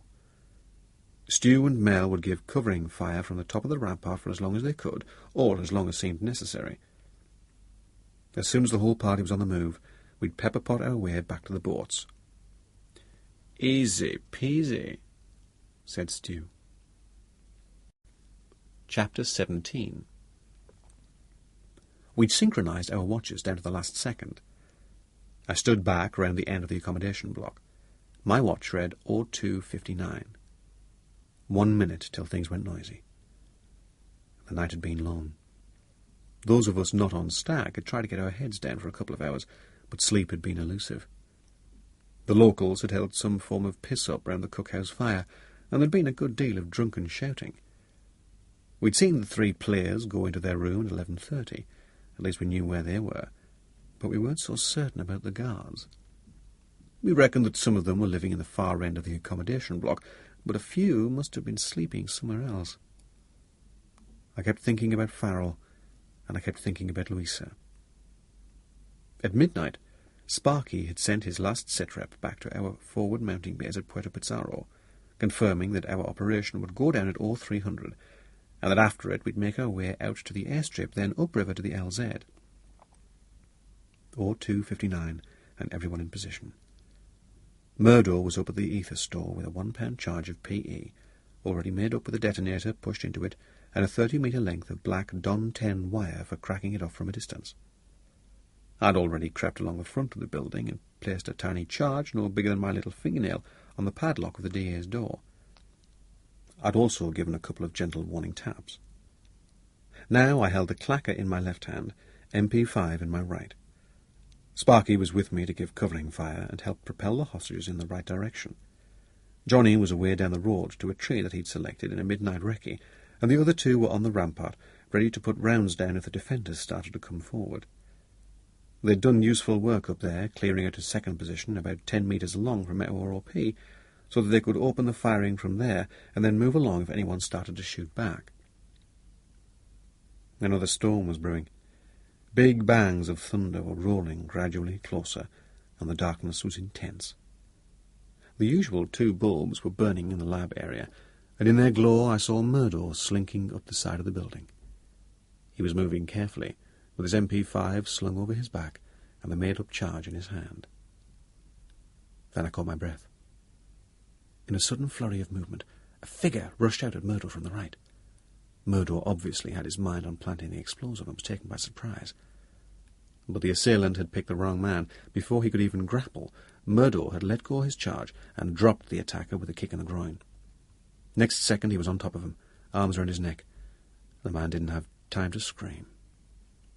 Stu and Mel would give covering fire from the top of the rampart for as long as they could, or as long as seemed necessary. As soon as the whole party was on the move, we'd pepper-pot our way back to the boats. "Easy peasy," said Stu. Chapter 17. We'd synchronized our watches down to the last second. I stood back round the end of the accommodation block. My watch read 02:59. 1 minute till things went noisy. The night had been long. Those of us not on stag had tried to get our heads down for a couple of hours, but sleep had been elusive. The locals had held some form of piss-up round the cookhouse fire, and there'd been a good deal of drunken shouting. We'd seen the 3 players go into their room at 11:30. At least we knew where they were, but we weren't so certain about the guards. We reckoned that some of them were living in the far end of the accommodation block, but a few must have been sleeping somewhere else. I kept thinking about Farrell, and I kept thinking about Louisa. At midnight, Sparky had sent his last sitrep back to our forward mounting base at Puerto Pizarro, confirming that our operation would go down at 0300, and that after it we'd make our way out to the airstrip, then upriver to the LZ. 02:59, and everyone in position. Murdo was up at the ether store with a £1 charge of PE, already made up with a detonator pushed into it, and a 30-metre length of black Don 10 wire for cracking it off from a distance. I'd already crept along the front of the building and placed a tiny charge, no bigger than my little fingernail, on the padlock of the DA's door. I'd also given a couple of gentle warning taps. Now I held the clacker in my left hand, MP5 in my right. Sparky was with me to give covering fire and help propel the hostages in the right direction. Johnny was away down the road to a tree that he'd selected in a midnight recce, and the other 2 were on the rampart, ready to put rounds down if the defenders started to come forward. They'd done useful work up there, clearing out a second position about 10 metres along from our OP, so that they could open the firing from there and then move along if anyone started to shoot back. Another storm was brewing. Big bangs of thunder were rolling gradually closer, and the darkness was intense. The usual 2 bulbs were burning in the lab area, and in their glow I saw Murdo slinking up the side of the building. He was moving carefully, with his MP5 slung over his back and the made-up charge in his hand. Then I caught my breath. In a sudden flurry of movement, a figure rushed out at Murdo from the right. Murdo obviously had his mind on planting the explosive and was taken by surprise. But the assailant had picked the wrong man. Before he could even grapple, Murdo had let go his charge and dropped the attacker with a kick in the groin. Next second he was on top of him, arms around his neck. The man didn't have time to scream.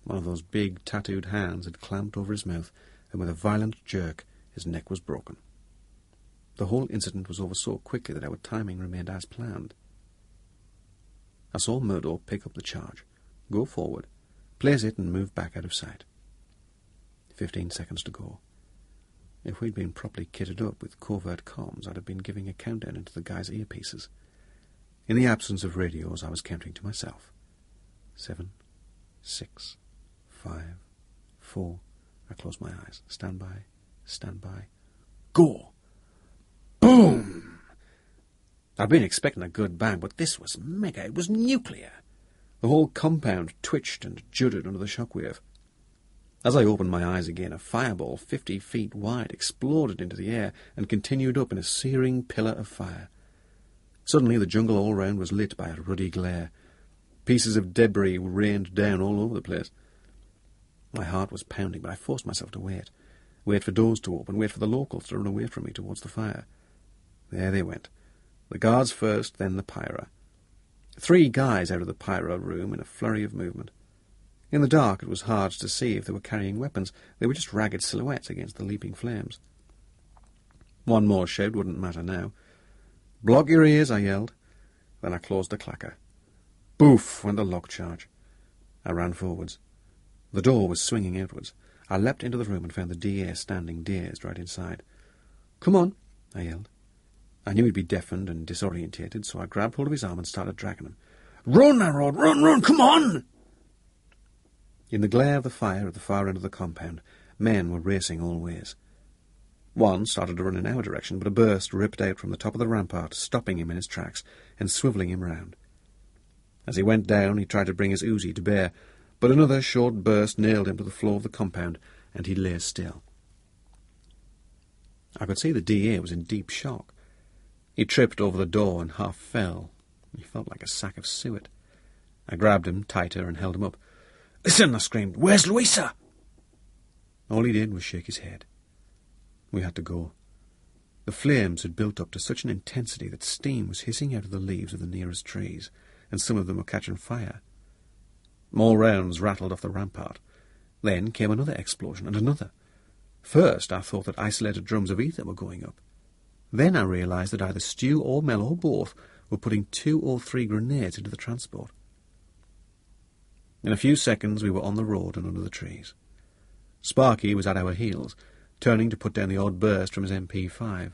One of those big tattooed hands had clamped over his mouth, and with a violent jerk his neck was broken. The whole incident was over so quickly that our timing remained as planned. I saw Murdo pick up the charge, go forward, place it and move back out of sight. 15 seconds to go. If we'd been properly kitted up with covert comms, I'd have been giving a countdown into the guy's earpieces. In the absence of radios, I was counting to myself. 7, 6, 5, 4. I closed my eyes. Stand by. Stand by. Go! Boom! I'd been expecting a good bang, but this was mega. It was nuclear. The whole compound twitched and juddered under the shockwave. As I opened my eyes again, a fireball 50 feet wide exploded into the air and continued up in a searing pillar of fire. Suddenly the jungle all round was lit by a ruddy glare. Pieces of debris rained down all over the place. My heart was pounding, but I forced myself to wait. Wait for doors to open, wait for the locals to run away from me towards the fire. There they went. The guards first, then the pyro. 3 guys out of the pyro room in a flurry of movement. In the dark it was hard to see if they were carrying weapons. They were just ragged silhouettes against the leaping flames. One more shout wouldn't matter now. "Block your ears," I yelled. Then I closed the clacker. Boof went the lock charge. I ran forwards. The door was swinging outwards. I leapt into the room and found the DA standing dazed right inside. "Come on," I yelled. I knew he'd be deafened and disorientated, so I grabbed hold of his arm and started dragging him. "Run!" I roared. "Run, run, come on!" In the glare of the fire at the far end of the compound, men were racing all ways. One started to run in our direction, but a burst ripped out from the top of the rampart, stopping him in his tracks and swivelling him round. As he went down, he tried to bring his Uzi to bear, but another short burst nailed him to the floor of the compound, and he lay still. I could see the DA was in deep shock. He tripped over the door and half fell. He felt like a sack of suet. I grabbed him tighter and held him up. "Listen," I screamed. "Where's Louisa?" All he did was shake his head. We had to go. The flames had built up to such an intensity that steam was hissing out of the leaves of the nearest trees, and some of them were catching fire. More rounds rattled off the rampart. Then came another explosion, and another. First I thought that isolated drums of ether were going up. Then I realised that either Stu or Mel or both were putting 2 or 3 grenades into the transport. In a few seconds we were on the road and under the trees. Sparky was at our heels, turning to put down the odd burst from his MP5.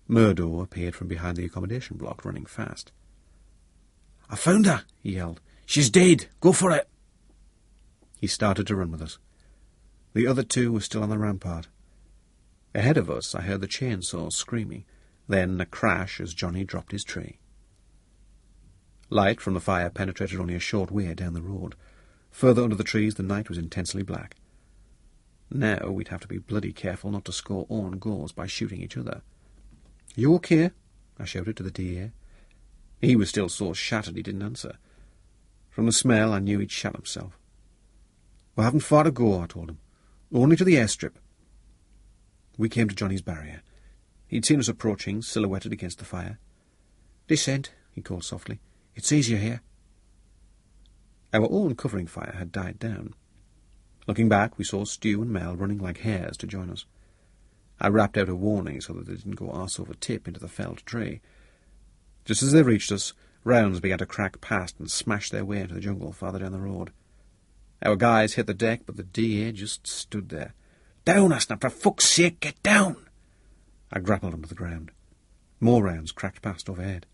Murdo appeared from behind the accommodation block, running fast. "I found her," he yelled. "She's dead. Go for it." He started to run with us. The other 2 were still on the rampart. Ahead of us I heard the chainsaws screaming, then a crash as Johnny dropped his tree. Light from the fire penetrated only a short way down the road. Further under the trees the night was intensely black. Now we'd have to be bloody careful not to score own goals by shooting each other. "You okay?" I shouted to the DA. He was still so shattered he didn't answer. From the smell I knew he'd shot himself. "We haven't far to go," I told him. "Only to the airstrip." We came to Johnny's barrier. He'd seen us approaching, silhouetted against the fire. "Descend," he called softly. "It's easier here." Our own covering fire had died down. Looking back, we saw Stu and Mel running like hares to join us. I rapped out a warning so that they didn't go arse over tip into the felled tree. Just as they reached us, rounds began to crack past and smash their way into the jungle farther down the road. Our guys hit the deck, but the DA just stood there. "Down!" I snapped. "For fuck's sake, get down!" I grappled him to the ground. More rounds cracked past overhead.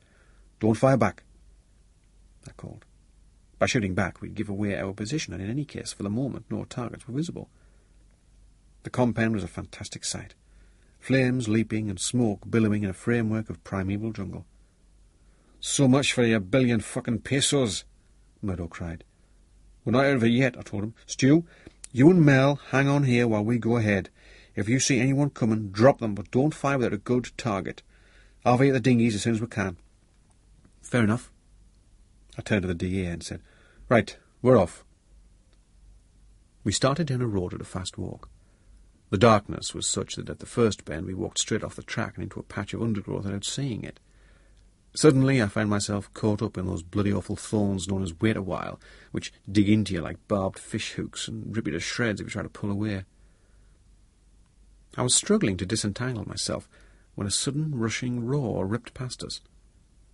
"Don't fire back," I called. By shooting back, we'd give away our position, and in any case, for the moment, no targets were visible. The compound was a fantastic sight. Flames leaping and smoke billowing in a framework of primeval jungle. "So much for your billion fucking pesos," Murdo cried. "We're not out of it yet," I told him. "Stu, you and Mel hang on here while we go ahead. If you see anyone coming, drop them, but don't fire without a good target. I'll be at the dinghies as soon as we can." "Fair enough." I turned to the DA and said, "Right, we're off." We started down a road at a fast walk. The darkness was such that at the first bend we walked straight off the track and into a patch of undergrowth without seeing it. Suddenly I found myself caught up in those bloody awful thorns known as wait a while, which dig into you like barbed fish hooks and rip you to shreds if you try to pull away. I was struggling to disentangle myself when a sudden rushing roar ripped past us,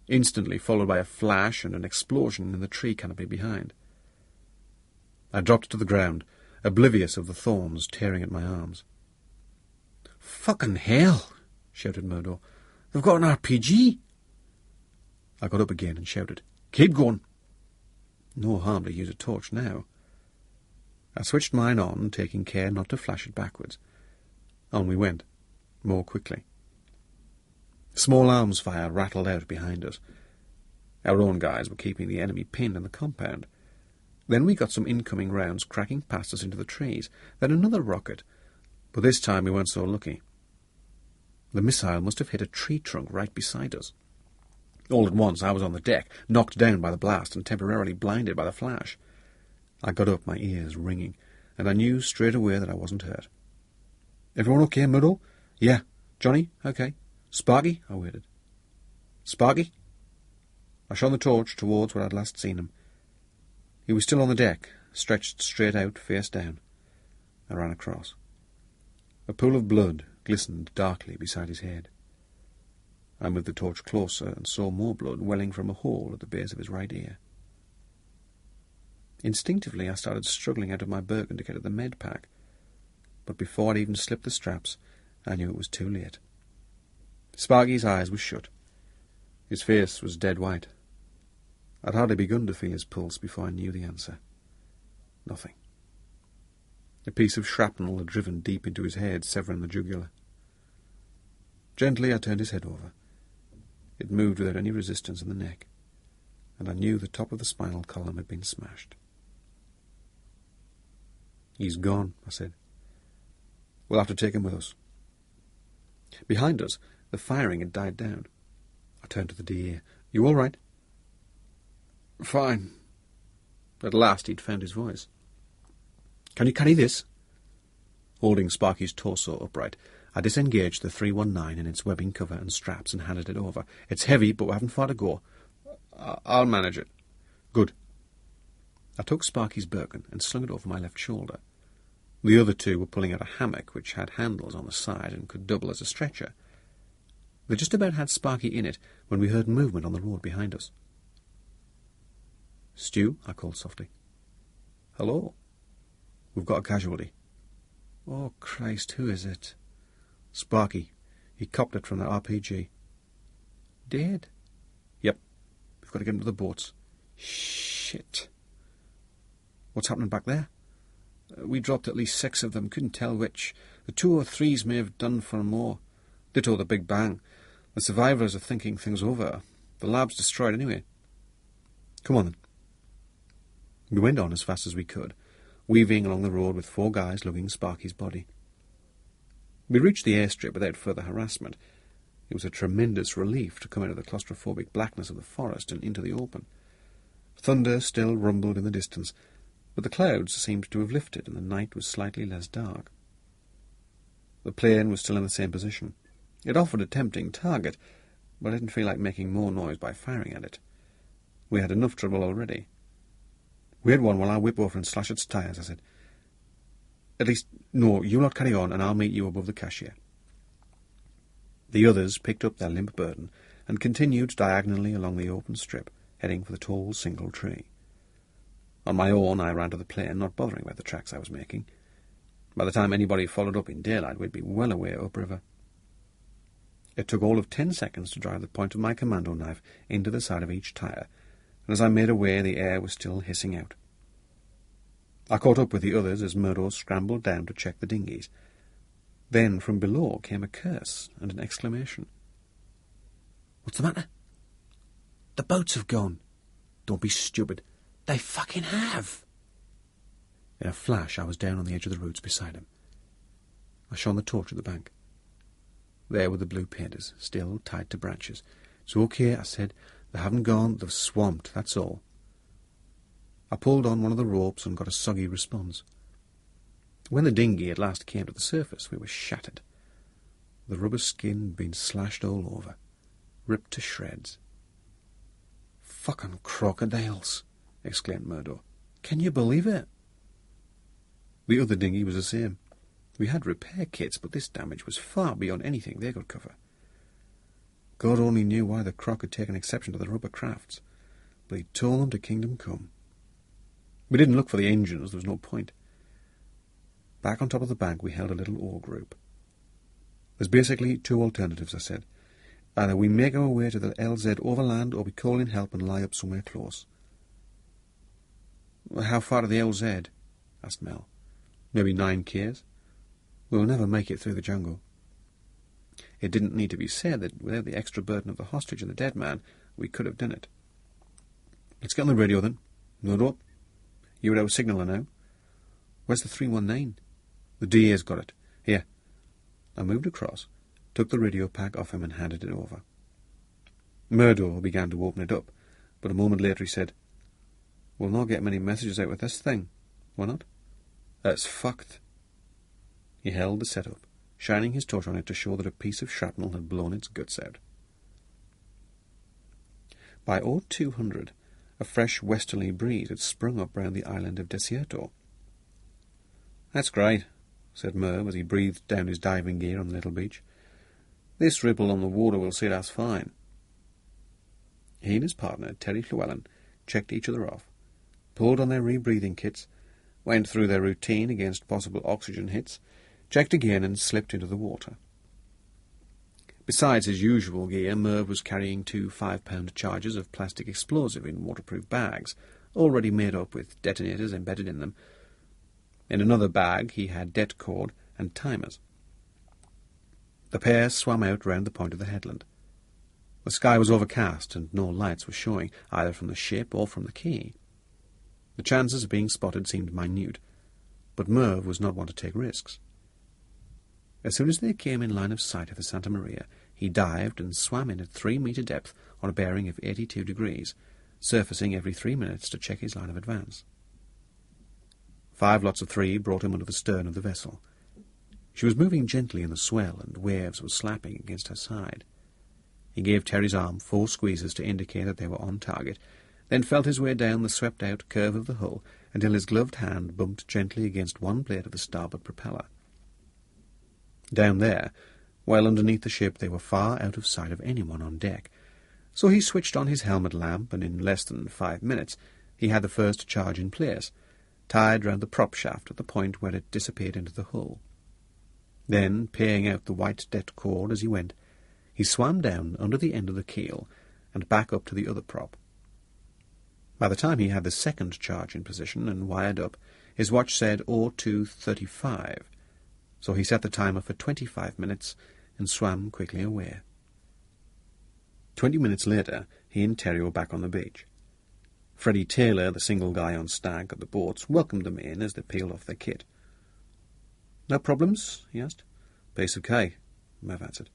instantly followed by a flash and an explosion in the tree canopy behind. I dropped to the ground, oblivious of the thorns tearing at my arms. "Fucking hell!" shouted Murdo. "They've got an RPG!" I got up again and shouted, "Keep going!" No harm to use a torch now. I switched mine on, taking care not to flash it backwards. On we went, more quickly. Small arms fire rattled out behind us. Our own guys were keeping the enemy pinned in the compound. Then we got some incoming rounds cracking past us into the trees. Then another rocket, but this time we weren't so lucky. The missile must have hit a tree trunk right beside us. All at once I was on the deck, knocked down by the blast and temporarily blinded by the flash. I got up, my ears ringing, and I knew straight away that I wasn't hurt. "Everyone okay, Murdo?" "Yeah." "Johnny? Okay." "Sparky?" I waited. "Sparky?" I shone the torch towards where I'd last seen him. He was still on the deck, stretched straight out, face down. I ran across. A pool of blood glistened darkly beside his head. I moved the torch closer and saw more blood welling from a hole at the base of his right ear. Instinctively I started struggling out of my Birkin to get at the med pack, but before I'd even slipped the straps, I knew it was too late. Sparky's eyes were shut. His face was dead white. I'd hardly begun to feel his pulse before I knew the answer. Nothing. A piece of shrapnel had driven deep into his head, severing the jugular. Gently I turned his head over. It moved without any resistance in the neck, and I knew the top of the spinal column had been smashed. "He's gone," I said. "We'll have to take him with us." Behind us, the firing had died down. I turned to the DA. "You all right?" "Fine." At last he'd found his voice. "Can you carry this?" Holding Sparky's torso upright, I disengaged the 319 and its webbing cover and straps and handed it over. "It's heavy, but we haven't far to go." I'll manage it." "Good." I took Sparky's Birkin and slung it over my left shoulder. The other two were pulling out a hammock which had handles on the side and could double as a stretcher. They just about had Sparky in it when we heard movement on the road behind us. "Stu," I called softly. "Hello." "We've got a casualty." "Oh, Christ, who is it?" "Sparky. He copped it from the RPG." "Dead?" "Yep. We've got to get him to the boats." "Shit." "What's happening back there?" "We dropped at least 6 of them. Couldn't tell which. The 203s may have done for more. Ditto the Big Bang. The survivors are thinking things over. The lab's destroyed anyway." "Come on, then." We went on as fast as we could, weaving along the road with 4 guys lugging Sparky's body. We reached the airstrip without further harassment. It was a tremendous relief to come out of the claustrophobic blackness of the forest and into the open. Thunder still rumbled in the distance, but the clouds seemed to have lifted and the night was slightly less dark. The plane was still in the same position. It offered a tempting target, but I didn't feel like making more noise by firing at it. We had enough trouble already. "Wait one while I whip over and slash its tyres," I said. "At least, no, you lot carry on and I'll meet you above the cashier." The others picked up their limp burden and continued diagonally along the open strip, heading for the tall single tree. On my own, I ran to the plane, not bothering about the tracks I was making. By the time anybody followed up in daylight, we'd be well away upriver. It took all of 10 seconds to drive the point of my commando knife into the side of each tyre, and as I made away, the air was still hissing out. I caught up with the others as Murdo scrambled down to check the dinghies. Then from below came a curse and an exclamation. "What's the matter?" "The boats have gone." "Don't be stupid." "They fucking have." In a flash, I was down on the edge of the roots beside him. I shone the torch at the bank. There were the blue painters, still tied to branches. "It's okay," I said. "They haven't gone, they've swamped, that's all." I pulled on one of the ropes and got a soggy response. When the dinghy at last came to the surface, we were shattered. The rubber skin had been slashed all over, ripped to shreds. "Fucking crocodiles!" exclaimed Murdo. "Can you believe it?" The other dinghy was the same. We had repair kits, but this damage was far beyond anything they could cover. God only knew why the Croc had taken exception to the rubber crafts, but he'd told them to kingdom come. We didn't look for the engines, there was no point. Back on top of the bank we held a little oar group. "There's basically two alternatives," I said. "Either we make our way to the LZ overland, or we call in help and lie up somewhere close." "How far to the LZ?" asked Mel. "Maybe 9 k's. We'll never make it through the jungle." It didn't need to be said that without the extra burden of the hostage and the dead man, we could have done it. "Let's get on the radio then. No. You're our signaller now." "Where's the 319? "The DA's got it. Here." I moved across, took the radio pack off him and handed it over. Murdo began to open it up, but a moment later he said, "We'll not get many messages out with this thing." "Why not?" "It's fucked." He held the setup, shining his torch on it to show that a piece of shrapnel had blown its guts out. By 0200, a fresh westerly breeze had sprung up round the island of Desierto. "That's great," said Merv as he breathed down his diving gear on the little beach. "This ripple on the water will suit us fine." He and his partner, Terry Llewellyn, checked each other off, pulled on their rebreathing kits, went through their routine against possible oxygen hits, checked again and slipped into the water. Besides his usual gear, Merv was carrying 2 5-pound charges of plastic explosive in waterproof bags, already made up with detonators embedded in them. In another bag he had det cord and timers. The pair swam out round the point of the headland. The sky was overcast and no lights were showing, either from the ship or from the quay. The chances of being spotted seemed minute, but Merv was not one to take risks. As soon as they came in line of sight of the Santa Maria, he dived and swam in at 3-metre depth on a bearing of 82 degrees, surfacing every 3 minutes to check his line of advance. 5 lots of 3 brought him under the stern of the vessel. She was moving gently in the swell, and waves were slapping against her side. He gave Terry's arm 4 squeezes to indicate that they were on target, then felt his way down the swept-out curve of the hull until his gloved hand bumped gently against one blade of the starboard propeller. Down there, while underneath the ship, they were far out of sight of anyone on deck, so he switched on his helmet lamp, and in less than 5 minutes he had the first charge in place, tied round the prop shaft at the point where it disappeared into the hull. Then, paying out the white det cord as he went, he swam down under the end of the keel and back up to the other prop. By the time he had the second charge in position and wired up, his watch said 02:35, so he set the timer for 25 minutes and swam quickly away. 20 minutes later, he and Terry were back on the beach. Freddie Taylor, the single guy on stag at the boats, welcomed them in as they peeled off their kit. "No problems?" he asked. "Piece of cake," Merv answered.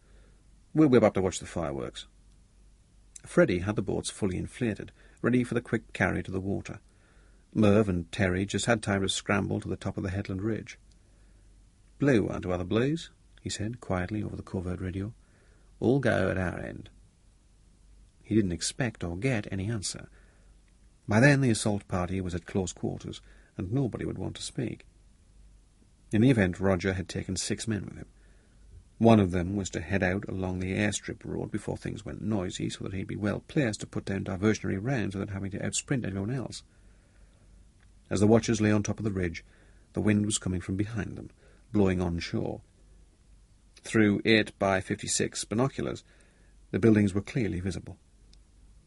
"We'll whip up to watch the fireworks." Freddie had the boats fully inflated, ready for the quick carry to the water. Merv and Terry just had time to scramble to the top of the headland ridge. "Blue onto other blues," he said quietly over the covert radio. "All go at our end." He didn't expect or get any answer. By then the assault party was at close quarters, and nobody would want to speak. In the event, Roger had taken 6 men with him. One of them was to head out along the airstrip road before things went noisy, so that he'd be well placed to put down diversionary rounds without having to outsprint everyone else. As the watchers lay on top of the ridge, the wind was coming from behind them, blowing onshore. Through 8x56 binoculars, the buildings were clearly visible.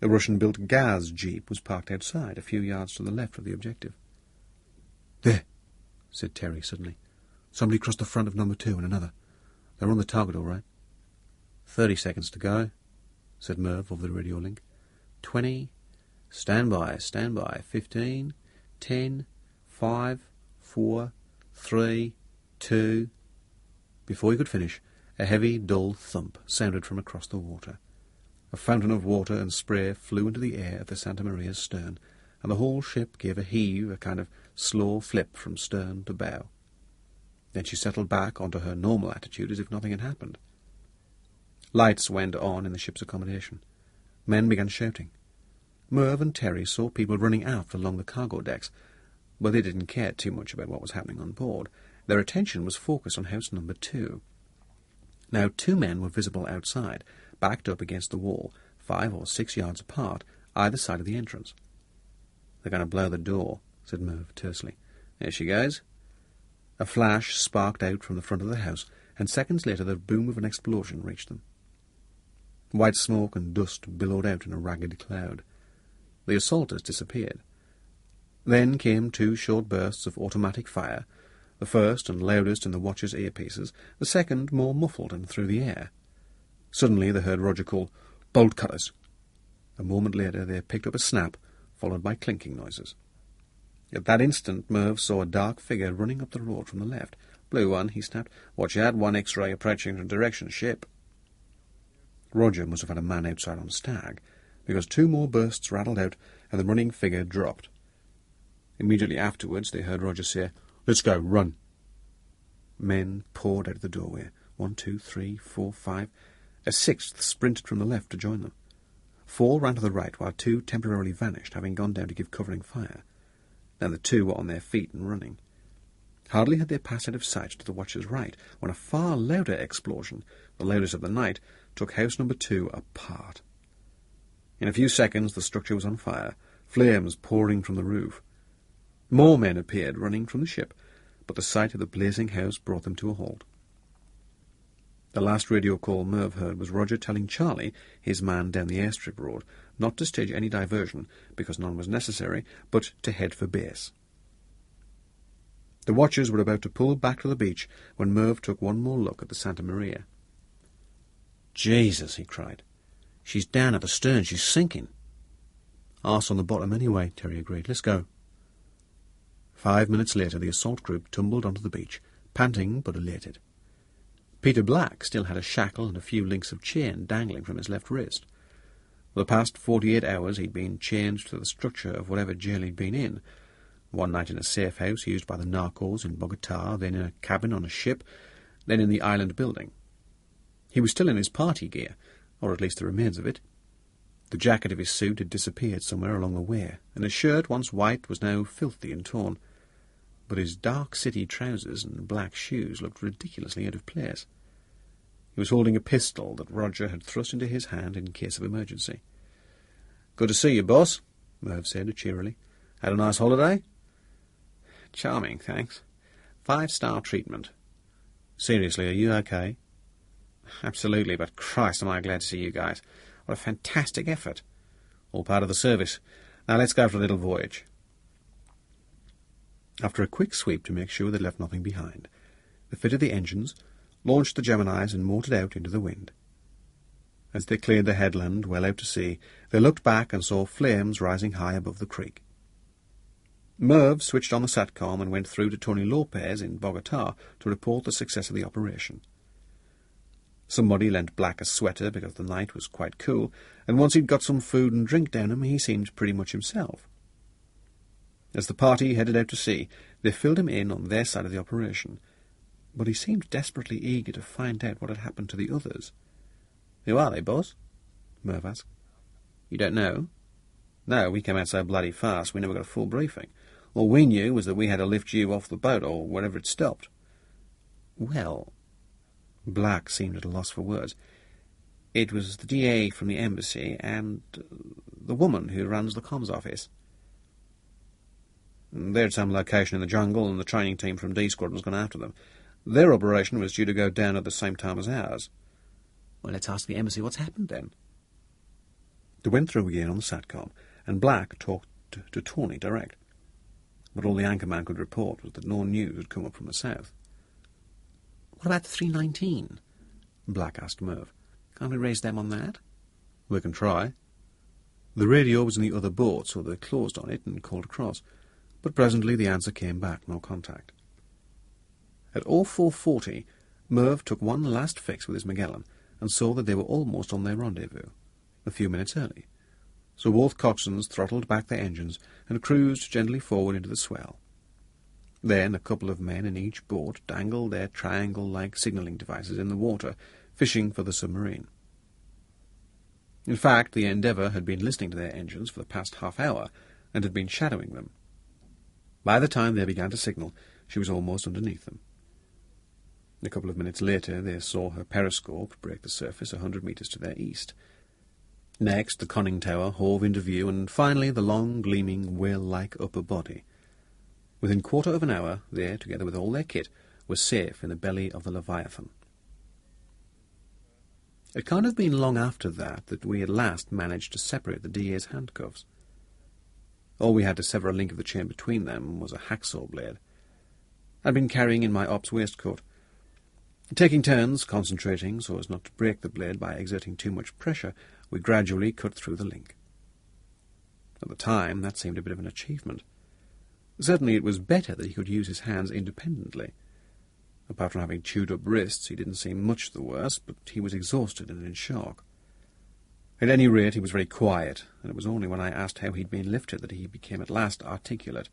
A Russian-built Gaz jeep was parked outside, a few yards to the left of the objective. "There," said Terry suddenly. "Somebody crossed the front of number 2 and another. They're on the target, all right." 30 seconds to go, said Merv over the radio link. 20. Stand by. 15. 10. 5. 4, 3, 2... Before he could finish, a heavy, dull thump sounded from across the water. A fountain of water and spray flew into the air at the Santa Maria's stern, and the whole ship gave a heave, a kind of slow flip from stern to bow. Then she settled back onto her normal attitude as if nothing had happened. Lights went on in the ship's accommodation. Men began shouting. Merv and Terry saw people running aft along the cargo decks, but they didn't care too much about what was happening on board. Their attention was focused on house number 2. Now 2 men were visible outside, backed up against the wall, 5 or 6 yards apart, either side of the entrance. "They're going to blow the door," said Merv tersely. "There she goes." A flash sparked out from the front of the house, and seconds later the boom of an explosion reached them. White smoke and dust billowed out in a ragged cloud. The assaulters disappeared. Then came 2 short bursts of automatic fire, the first and loudest in the watchers' earpieces, the second more muffled and through the air. Suddenly they heard Roger call, "Bolt cutters!" A moment later they picked up a snap, followed by clinking noises. At that instant Merv saw a dark figure running up the road from the left. "Blue one," he snapped. "Watch out, 1 X-ray approaching from direction ship." Roger must have had a man outside on stag, because 2 more bursts rattled out, and the running figure dropped. Immediately afterwards they heard Roger say, "Let's go, run." Men poured out of the doorway. 1, 2, 3, 4, 5. A 6th sprinted from the left to join them. 4 ran to the right, while 2 temporarily vanished, having gone down to give covering fire. Then the 2 were on their feet and running. Hardly had they passed out of sight to the watcher's right, when a far louder explosion, the loudest of the night, took house number 2 apart. In a few seconds the structure was on fire, flames pouring from the roof. More men appeared, running from the ship, but the sight of the blazing house brought them to a halt. The last radio call Merv heard was Roger telling Charlie, his man down the airstrip road, not to stage any diversion, because none was necessary, but to head for base. The watchers were about to pull back to the beach when Merv took one more look at the Santa Maria. "Jesus," he cried. "She's down at the stern. She's sinking." "Arse on the bottom anyway," Terry agreed. "Let's go." 5 minutes later the assault group tumbled onto the beach, panting but elated. Peter Black still had a shackle and a few links of chain dangling from his left wrist. For the past 48 hours he'd been chained to the structure of whatever jail he'd been in. One night in a safe house used by the narcos in Bogota, then in a cabin on a ship, then in the island building. He was still in his party gear, or at least the remains of it. The jacket of his suit had disappeared somewhere along the way, and his shirt, once white, was now filthy and torn. But his dark city trousers and black shoes looked ridiculously out of place. He was holding a pistol that Roger had thrust into his hand in case of emergency. "Good to see you, boss," Merv said cheerily. "Had a nice holiday?" "Charming, thanks. 5-star treatment." "Seriously, are you okay?" "Absolutely, but Christ, am I glad to see you guys. What a fantastic effort. All part of the service. Now let's go for a little voyage." After a quick sweep to make sure they left nothing behind, they fitted the engines, launched the Geminis and motored out into the wind. As they cleared the headland well out to sea, they looked back and saw flames rising high above the creek. Merv switched on the SATCOM and went through to Tony Lopez in Bogota to report the success of the operation. Somebody lent Black a sweater because the night was quite cool, and once he'd got some food and drink down him, he seemed pretty much himself. As the party headed out to sea, they filled him in on their side of the operation, but he seemed desperately eager to find out what had happened to the others. "Who are they, boss?" Merv asked. "You don't know?" "No, we came out so bloody fast we never got a full briefing. All we knew was that we had to lift you off the boat or wherever it stopped." "Well," Black seemed at a loss for words, "it was the DA from the embassy and the woman who runs the comms office." "They're at some location in the jungle, and the training team from D Squadron's gone after them. Their operation was due to go down at the same time as ours." "Well, let's ask the embassy what's happened then." They went through again on the SATCOM, and Black talked to Tony direct. But all the anchorman could report was that no news had come up from the south. "What about the 319? Black asked Merv. "Can't we raise them on that?" "We can try." The radio was in the other boat, so they closed on it and called across. But presently the answer came back, no contact. At 0440, Merv took one last fix with his Magellan and saw that they were almost on their rendezvous, a few minutes early. So both coxswains throttled back their engines and cruised gently forward into the swell. Then a couple of men in each boat dangled their triangle-like signalling devices in the water, fishing for the submarine. In fact, the Endeavour had been listening to their engines for the past half-hour and had been shadowing them. By the time they began to signal, she was almost underneath them. A couple of minutes later, they saw her periscope break the surface 100 metres to their east. Next, the conning tower hove into view, and finally the long, gleaming, whale-like upper body. Within quarter of an hour, they, together with all their kit, were safe in the belly of the Leviathan. It can't have been long after that we at last managed to separate the DA's handcuffs. All we had to sever a link of the chain between them was a hacksaw blade. I'd been carrying in my ops waistcoat. Taking turns, concentrating so as not to break the blade by exerting too much pressure, we gradually cut through the link. At the time, that seemed a bit of an achievement. Certainly it was better that he could use his hands independently. Apart from having chewed-up wrists, he didn't seem much the worse, but he was exhausted and in shock. At any rate, he was very quiet, and it was only when I asked how he'd been lifted that he became at last articulate.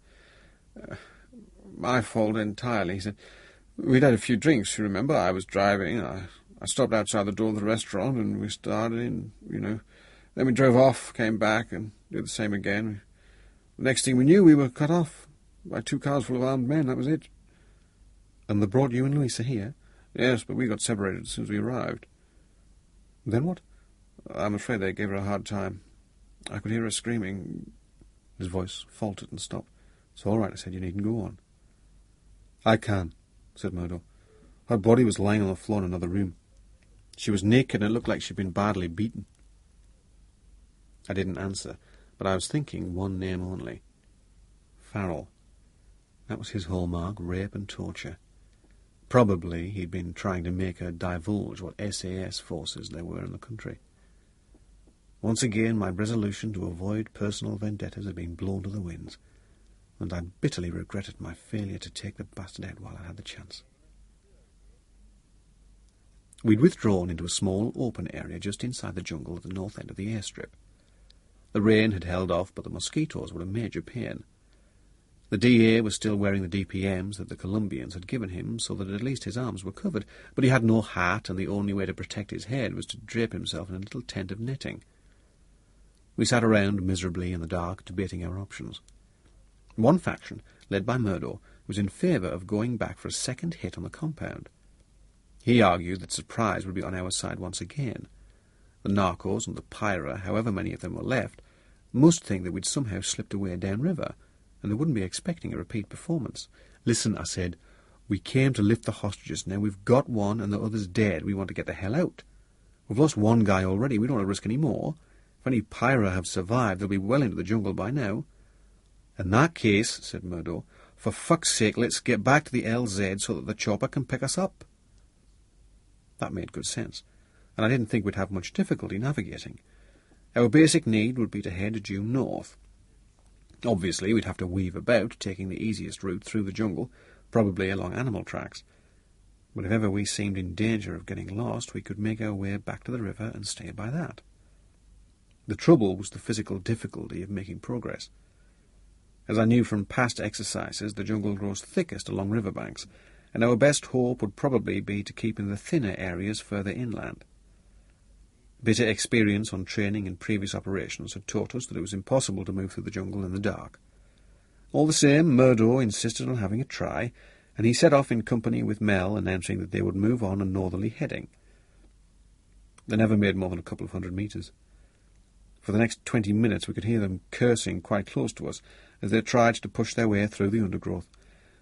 My fault entirely, he said. We'd had a few drinks, you remember. I was driving. I stopped outside the door of the restaurant, and we started in, Then we drove off, came back, and did the same again. The next thing we knew, we were cut off by 2 cars full of armed men. That was it. And they brought you and Louisa here? Yes, but we got separated as soon as we arrived. Then what? I'm afraid they gave her a hard time. I could hear her screaming. His voice faltered and stopped. It's all right, I said. You needn't go on. I can, said Murdo. Her body was lying on the floor in another room. She was naked and it looked like she'd been badly beaten. I didn't answer, but I was thinking one name only. Farrell. That was his hallmark, rape and torture. Probably he'd been trying to make her divulge what SAS forces there were in the country. Once again my resolution to avoid personal vendettas had been blown to the winds, and I bitterly regretted my failure to take the bastard out while I had the chance. We'd withdrawn into a small open area just inside the jungle at the north end of the airstrip. The rain had held off, but the mosquitoes were a major pain. The DA was still wearing the DPMs that the Colombians had given him, so that at least his arms were covered, but he had no hat, and the only way to protect his head was to drape himself in a little tent of netting. We sat around miserably in the dark, debating our options. One faction, led by Murdo, was in favour of going back for a second hit on the compound. He argued that surprise would be on our side once again. The narcos and the Pyra, however many of them were left, must think that we'd somehow slipped away downriver, and they wouldn't be expecting a repeat performance. Listen, I said, we came to lift the hostages. Now we've got one and the other's dead. We want to get the hell out. We've lost one guy already. We don't want to risk any more. If any Pyra have survived, they'll be well into the jungle by now. In that case, said Murdo, for fuck's sake, let's get back to the LZ so that the chopper can pick us up. That made good sense, and I didn't think we'd have much difficulty navigating. Our basic need would be to head due north. Obviously, we'd have to weave about, taking the easiest route through the jungle, probably along animal tracks. But if ever we seemed in danger of getting lost, we could make our way back to the river and stay by that. The trouble was the physical difficulty of making progress. As I knew from past exercises, the jungle grows thickest along riverbanks, and our best hope would probably be to keep in the thinner areas further inland. Bitter experience on training and previous operations had taught us that it was impossible to move through the jungle in the dark. All the same, Murdo insisted on having a try, and he set off in company with Mel, announcing that they would move on a northerly heading. They never made more than a couple of 100 metres. For the next 20 minutes we could hear them cursing quite close to us as they tried to push their way through the undergrowth,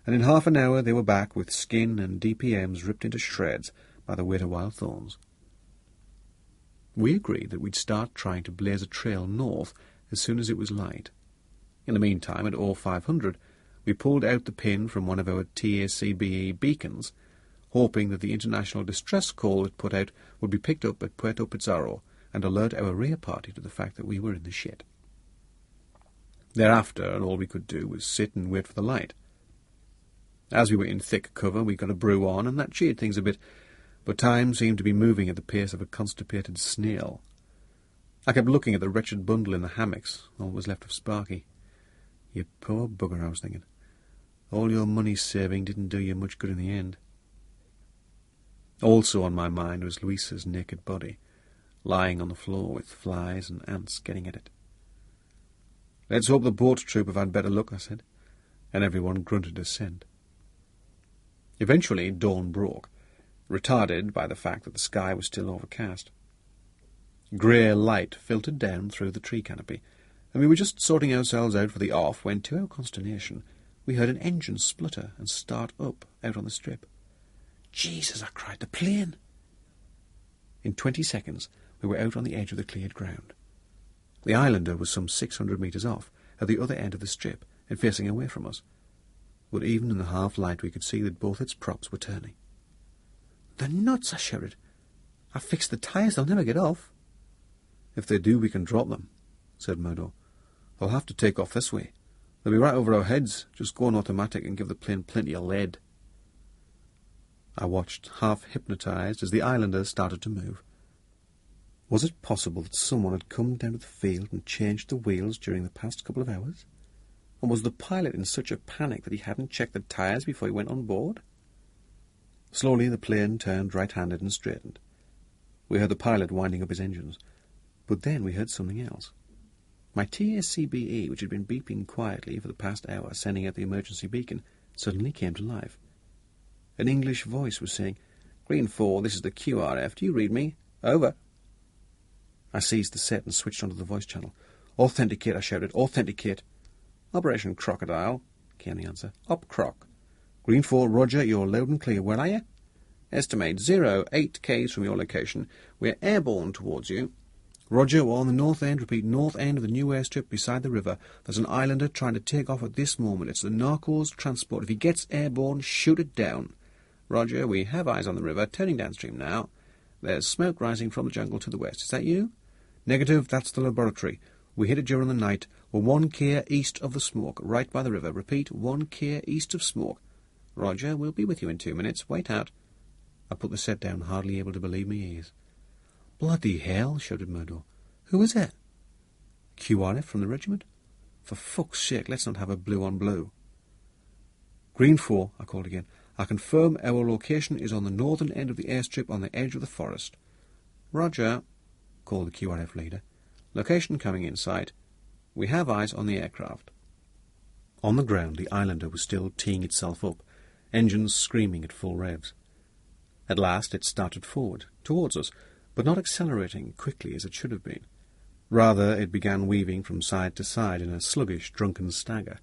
and in half an hour they were back with skin and DPMs ripped into shreds by the weight of wild thorns. We agreed that we'd start trying to blaze a trail north as soon as it was light. In the meantime, at 0500, we pulled out the pin from one of our TACBE beacons, hoping that the international distress call it put out would be picked up at Puerto Pizarro and alert our rear party to the fact that we were in the shit. Thereafter, all we could do was sit and wait for the light. As we were in thick cover, we got a brew on, and that cheered things a bit, but time seemed to be moving at the pace of a constipated snail. I kept looking at the wretched bundle in the hammocks, all that was left of Sparky. You poor bugger, I was thinking. All your money saving didn't do you much good in the end. Also on my mind was Louisa's naked body, lying on the floor with flies and ants getting at it. "Let's hope the boat troop have had better luck," I said, and everyone grunted assent. Eventually dawn broke, retarded by the fact that the sky was still overcast. Grey light filtered down through the tree canopy, and we were just sorting ourselves out for the off when, to our consternation, we heard an engine splutter and start up out on the strip. "Jesus!" I cried. "The plane!" In 20 seconds we were out on the edge of the cleared ground. The Islander was some 600 metres off, at the other end of the strip, and facing away from us. But even in the half-light we could see that both its props were turning. "The nuts!" I shouted. "I've fixed the tyres, they'll never get off." "If they do, we can drop them," said Murdo. "They'll have to take off this way. They'll be right over our heads. Just go on automatic and give the plane plenty of lead." I watched, half hypnotised, as the Islander started to move. Was it possible that someone had come down to the field and changed the wheels during the past couple of hours? And was the pilot in such a panic that he hadn't checked the tyres before he went on board? Slowly the plane turned right-handed and straightened. We heard the pilot winding up his engines. But then we heard something else. My TACBE, which had been beeping quietly for the past hour, sending out the emergency beacon, suddenly came to life. An English voice was saying, "Green 4, this is the QRF. Do you read me? Over." I seized the set and switched onto the voice channel. "Authenticate," I shouted. "Authenticate." "Operation Crocodile," came the answer. "Up Croc." "Green 4, roger, you're loud and clear. Where are you?" "Estimate 08 Ks from your location. We're airborne towards you." "Roger, we're on the north end. Repeat, north end of the new airstrip beside the river. There's an Islander trying to take off at this moment. It's the Narcos transport. If he gets airborne, shoot it down." "Roger, we have eyes on the river, turning downstream now. There's smoke rising from the jungle to the west. Is that you?" "Negative, that's the laboratory. We hit it during the night. We're 1 K east of the smoke, right by the river. Repeat, 1 K east of smoke." "Roger, we'll be with you in 2 minutes. Wait out." I put the set down, hardly able to believe my ears. "Bloody hell," shouted Murdo. "Who is it?" "QRF from the regiment. For fuck's sake, let's not have a blue on blue." "Green 4, I called again. "I confirm our location is on the northern end of the airstrip on the edge of the forest." "Roger," called the QRF leader. "Location coming in sight. We have eyes on the aircraft." On the ground, the Islander was still teeing itself up, engines screaming at full revs. At last it started forward, towards us, but not accelerating quickly as it should have been. Rather, it began weaving from side to side in a sluggish, drunken stagger.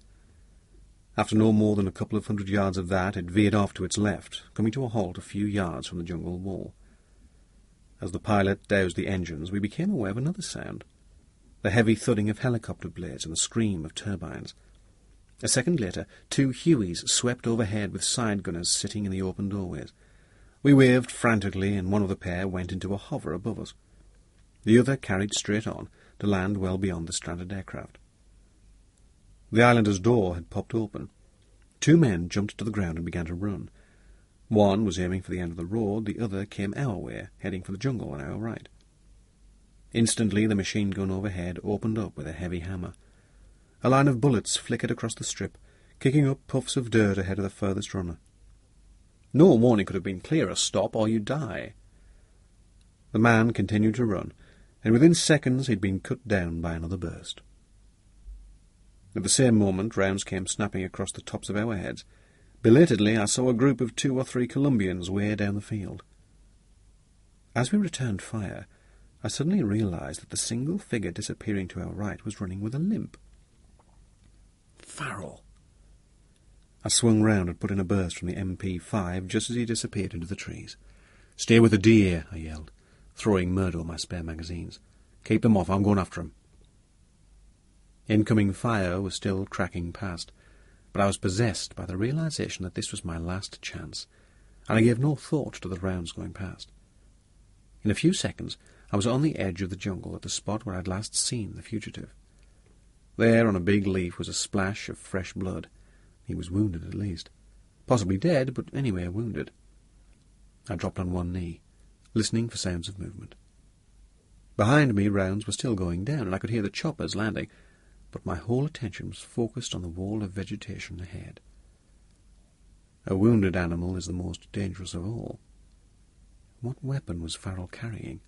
After no more than a couple of 100 yards of that, it veered off to its left, coming to a halt a few yards from the jungle wall. As the pilot doused the engines, we became aware of another sound, the heavy thudding of helicopter blades and the scream of turbines. A second later, 2 Hueys swept overhead with side gunners sitting in the open doorways. We waved frantically, and one of the pair went into a hover above us. The other carried straight on, to land well beyond the stranded aircraft. The Islander's door had popped open. 2 men jumped to the ground and began to run. One was aiming for the end of the road, the other came our way, heading for the jungle on our right. Instantly the machine gun overhead opened up with a heavy hammer. A line of bullets flickered across the strip, kicking up puffs of dirt ahead of the furthest runner. No warning could have been clearer. Stop or you die. The man continued to run, and within seconds he'd been cut down by another burst. At the same moment, rounds came snapping across the tops of our heads. Belatedly, I saw a group of 2 or 3 Colombians way down the field. As we returned fire, I suddenly realized that the single figure disappearing to our right was running with a limp. Farrell! I swung round and put in a burst from the MP5 just as he disappeared into the trees. "Stay with the DA," I yelled, throwing Murdo my spare magazines. "Keep them off, I'm going after him." Incoming fire was still cracking past, but I was possessed by the realization that this was my last chance, and I gave no thought to the rounds going past. In a few seconds I was on the edge of the jungle at the spot where I had last seen the fugitive. There, on a big leaf, was a splash of fresh blood. He was wounded, at least. Possibly dead, but anyway wounded. I dropped on one knee, listening for sounds of movement. Behind me, rounds were still going down, and I could hear the choppers landing, but my whole attention was focused on the wall of vegetation ahead. A wounded animal is the most dangerous of all. What weapon was Farrell carrying?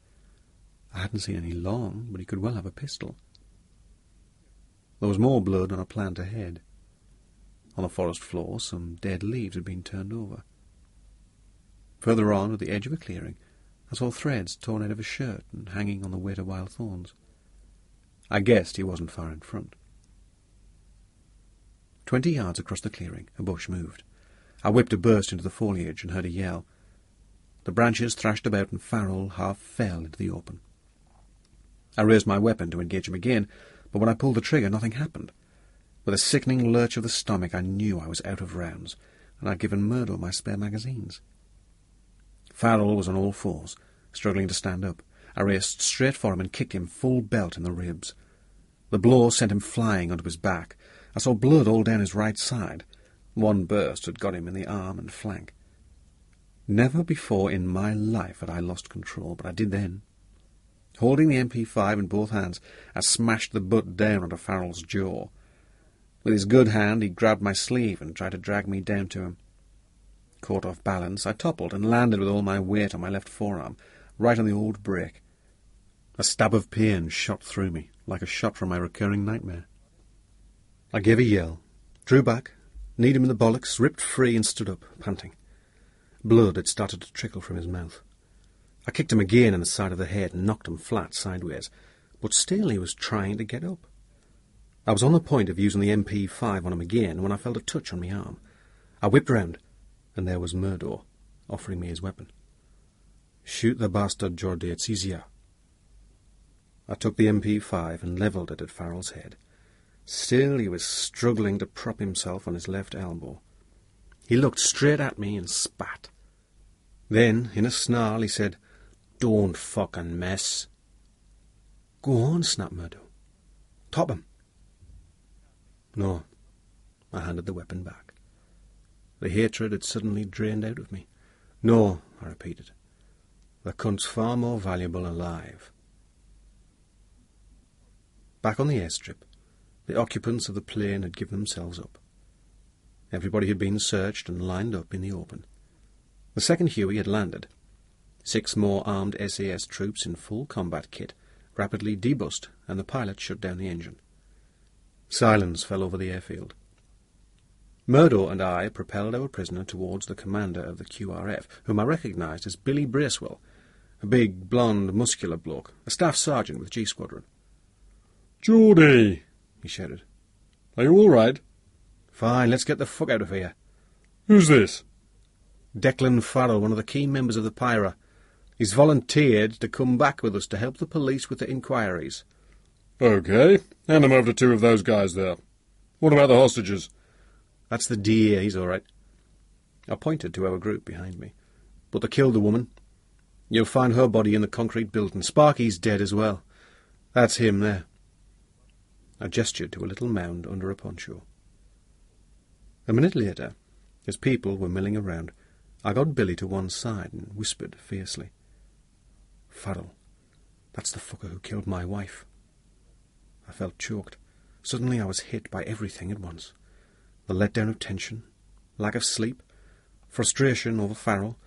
I hadn't seen any long, but he could well have a pistol. There was more blood on a plant ahead. On the forest floor, some dead leaves had been turned over. Further on, at the edge of a clearing, I saw threads torn out of a shirt and hanging on the weight of wild thorns. I guessed he wasn't far in front. 20 yards across the clearing, a bush moved. I whipped a burst into the foliage and heard a yell. The branches thrashed about and Farrell half fell into the open. I raised my weapon to engage him again, but when I pulled the trigger, nothing happened. With a sickening lurch of the stomach, I knew I was out of rounds, and I'd given Murdo my spare magazines. Farrell was on all fours, struggling to stand up. I raced straight for him and kicked him full belt in the ribs. The blow sent him flying onto his back. I saw blood all down his right side. One burst had got him in the arm and flank. Never before in my life had I lost control, but I did then. Holding the MP5 in both hands, I smashed the butt down onto Farrell's jaw. With his good hand, he grabbed my sleeve and tried to drag me down to him. Caught off balance, I toppled and landed with all my weight on my left forearm, right on the old break. A stab of pain shot through me, like a shot from my recurring nightmare. I gave a yell, drew back, kneed him in the bollocks, ripped free and stood up, panting. Blood had started to trickle from his mouth. I kicked him again in the side of the head and knocked him flat sideways, but still he was trying to get up. I was on the point of using the MP5 on him again when I felt a touch on my arm. I whipped round, and there was Murdo, offering me his weapon. "Shoot the bastard, Jordi, it's easier." I took the MP5 and levelled it at Farrell's head. Still he was struggling to prop himself on his left elbow. He looked straight at me and spat. Then, in a snarl, he said, "Don't fucking mess." "Go on," snapped Murdo. "Top him." No. I handed the weapon back. The hatred had suddenly drained out of me. "No," I repeated. "The cunt's far more valuable alive." Back on the airstrip, the occupants of the plane had given themselves up. Everybody had been searched and lined up in the open. The second Huey had landed. 6 more armed SAS troops in full combat kit rapidly debussed, and the pilot shut down the engine. Silence fell over the airfield. Murdo and I propelled our prisoner towards the commander of the QRF, whom I recognised as Billy Bracewell, a big, blonde, muscular bloke, a staff sergeant with G Squadron. "Geordie!" he shouted. "Are you all right?" "Fine, let's get the fuck out of here." "Who's this?" "Declan Farrell, one of the key members of the Pyra. He's volunteered to come back with us to help the police with the inquiries." "Okay, hand him over to 2 of those guys there. What about the hostages?" "That's the DA, he's all right." I pointed to our group behind me. "But they killed the woman. You'll find her body in the concrete building. Sparky's dead as well. That's him there." I gestured to a little mound under a poncho. A minute later, as people were milling around, I got Billy to one side and whispered fiercely, "Farrell, that's the fucker who killed my wife." I felt choked. Suddenly I was hit by everything at once. The letdown of tension, lack of sleep, frustration over Farrell,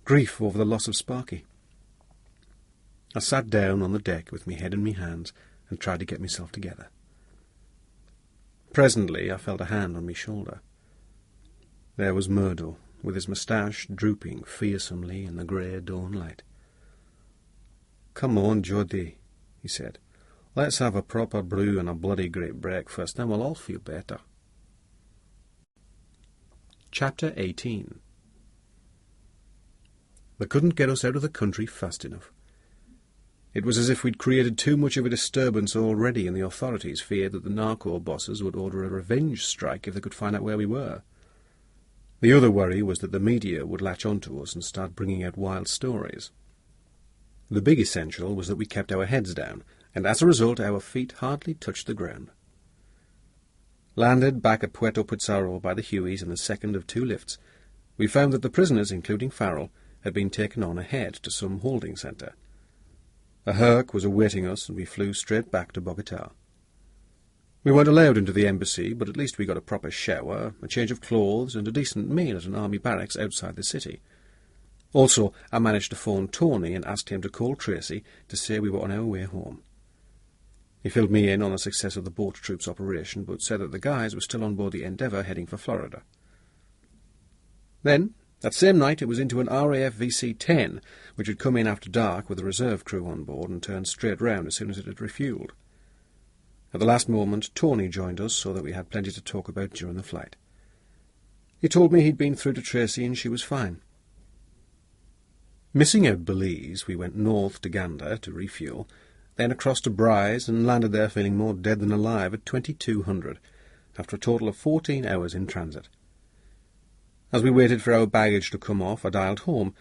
grief over the loss of Sparky. I sat down on the deck with me head in me hands and tried to get myself together. Presently I felt a hand on me shoulder. There was Murdo, with his moustache drooping fearsomely in the grey dawn light. "Come on, Jody," he said. "Let's have a proper brew and a bloody great breakfast, then we'll all feel better." Chapter 18. They couldn't get us out of the country fast enough. It was as if we'd created too much of a disturbance already, and the authorities feared that the narco bosses would order a revenge strike if they could find out where we were. The other worry was that the media would latch onto us and start bringing out wild stories. The big essential was that we kept our heads down, and as a result our feet hardly touched the ground. Landed back at Puerto Pizarro by the Hueys in the second of 2 lifts, we found that the prisoners, including Farrell, had been taken on ahead to some holding centre. A Herc was awaiting us, and we flew straight back to Bogota. We weren't allowed into the embassy, but at least we got a proper shower, a change of clothes, and a decent meal at an army barracks outside the city. Also, I managed to phone Tony and asked him to call Tracy to say we were on our way home. He filled me in on the success of the boat troops operation, but said that the guys were still on board the Endeavour heading for Florida. Then, that same night, it was into an RAF VC-10, which had come in after dark with a reserve crew on board and turned straight round as soon as it had refuelled. At the last moment, Tony joined us so that we had plenty to talk about during the flight. He told me he'd been through to Tracy and she was fine. Missing out Belize, we went north to Gander to refuel, then across to Bryce and landed there feeling more dead than alive at 2200, after a total of 14 hours in transit. As we waited for our baggage to come off, I dialed home,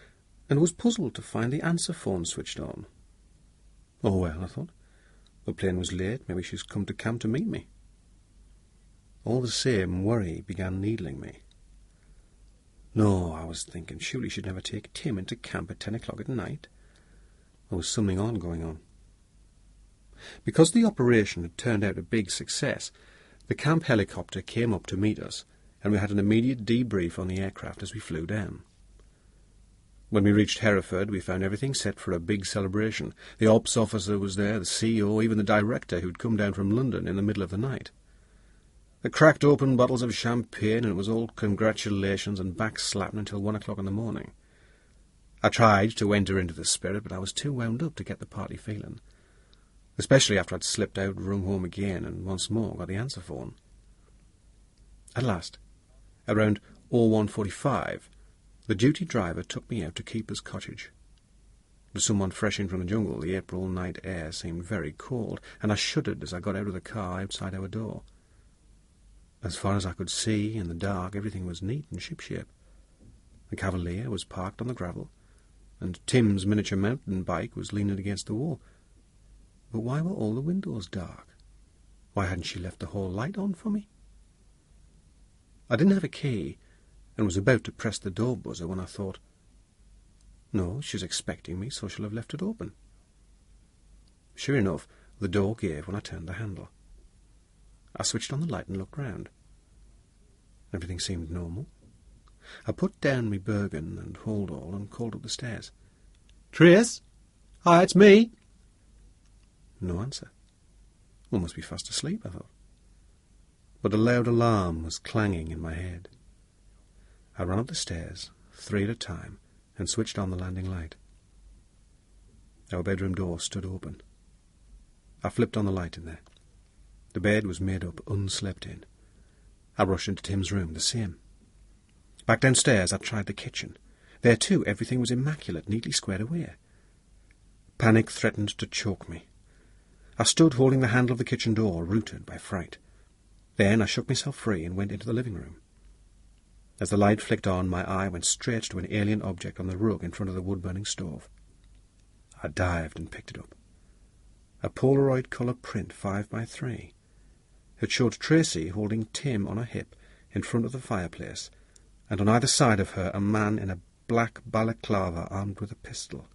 and was puzzled to find the answer phone switched on. Oh well, I thought. The plane was late, maybe she's come to camp to meet me. All the same, worry began needling me. No, I was thinking, surely she'd never take Tim into camp at 10 o'clock at night. There was something going on. Because the operation had turned out a big success, the camp helicopter came up to meet us, and we had an immediate debrief on the aircraft as we flew down. When we reached Hereford, we found everything set for a big celebration. The ops officer was there, the CEO, even the director who'd come down from London in the middle of the night. They cracked open bottles of champagne, and it was all congratulations and backslapping until 1 o'clock in the morning. I tried to enter into the spirit, but I was too wound up to get the party feeling, especially after I'd slipped out and rung home again and once more got the answer phone. At last, around 01:45, the duty driver took me out to Keeper's cottage. To someone fresh in from the jungle, the April night air seemed very cold, and I shuddered as I got out of the car outside our door. As far as I could see in the dark, everything was neat and shipshape. The Cavalier was parked on the gravel, and Tim's miniature mountain bike was leaning against the wall. But why were all the windows dark? Why hadn't she left the hall light on for me? I didn't have a key, and was about to press the door buzzer when I thought, no, she's expecting me, so she'll have left it open. Sure enough, the door gave when I turned the handle. I switched on the light and looked round. Everything seemed normal. I put down my Bergen and hold-all and called up the stairs. Trace? Hi, it's me. No answer. One must be fast asleep, I thought. But a loud alarm was clanging in my head. I ran up the stairs, 3 at a time, and switched on the landing light. Our bedroom door stood open. I flipped on the light in there. The bed was made up, unslept in. I rushed into Tim's room, the same. Back downstairs, I tried the kitchen. There, too, everything was immaculate, neatly squared away. Panic threatened to choke me. I stood holding the handle of the kitchen door, rooted by fright. Then I shook myself free and went into the living room. As the light flicked on, my eye went straight to an alien object on the rug in front of the wood-burning stove. I dived and picked it up. A Polaroid colour print 5x3. It showed Tracy holding Tim on her hip in front of the fireplace, and on either side of her a man in a black balaclava armed with a pistol.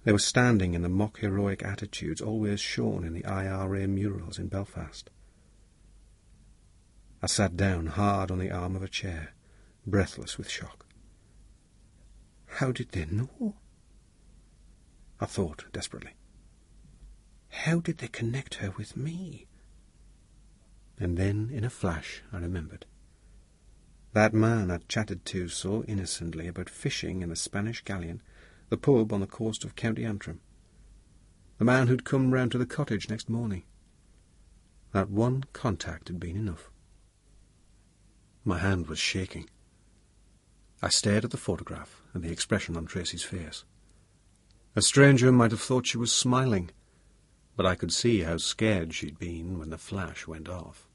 They were standing in the mock-heroic attitudes always shown in the IRA murals in Belfast. I sat down hard on the arm of a chair, breathless with shock. How did they know? I thought desperately. How did they connect her with me? And then, in a flash, I remembered. That man I'd chatted to so innocently about fishing in the Spanish galleon, the pub on the coast of County Antrim. The man who'd come round to the cottage next morning. That one contact had been enough. My hand was shaking. I stared at the photograph and the expression on Tracy's face. A stranger might have thought she was smiling, but I could see how scared she'd been when the flash went off.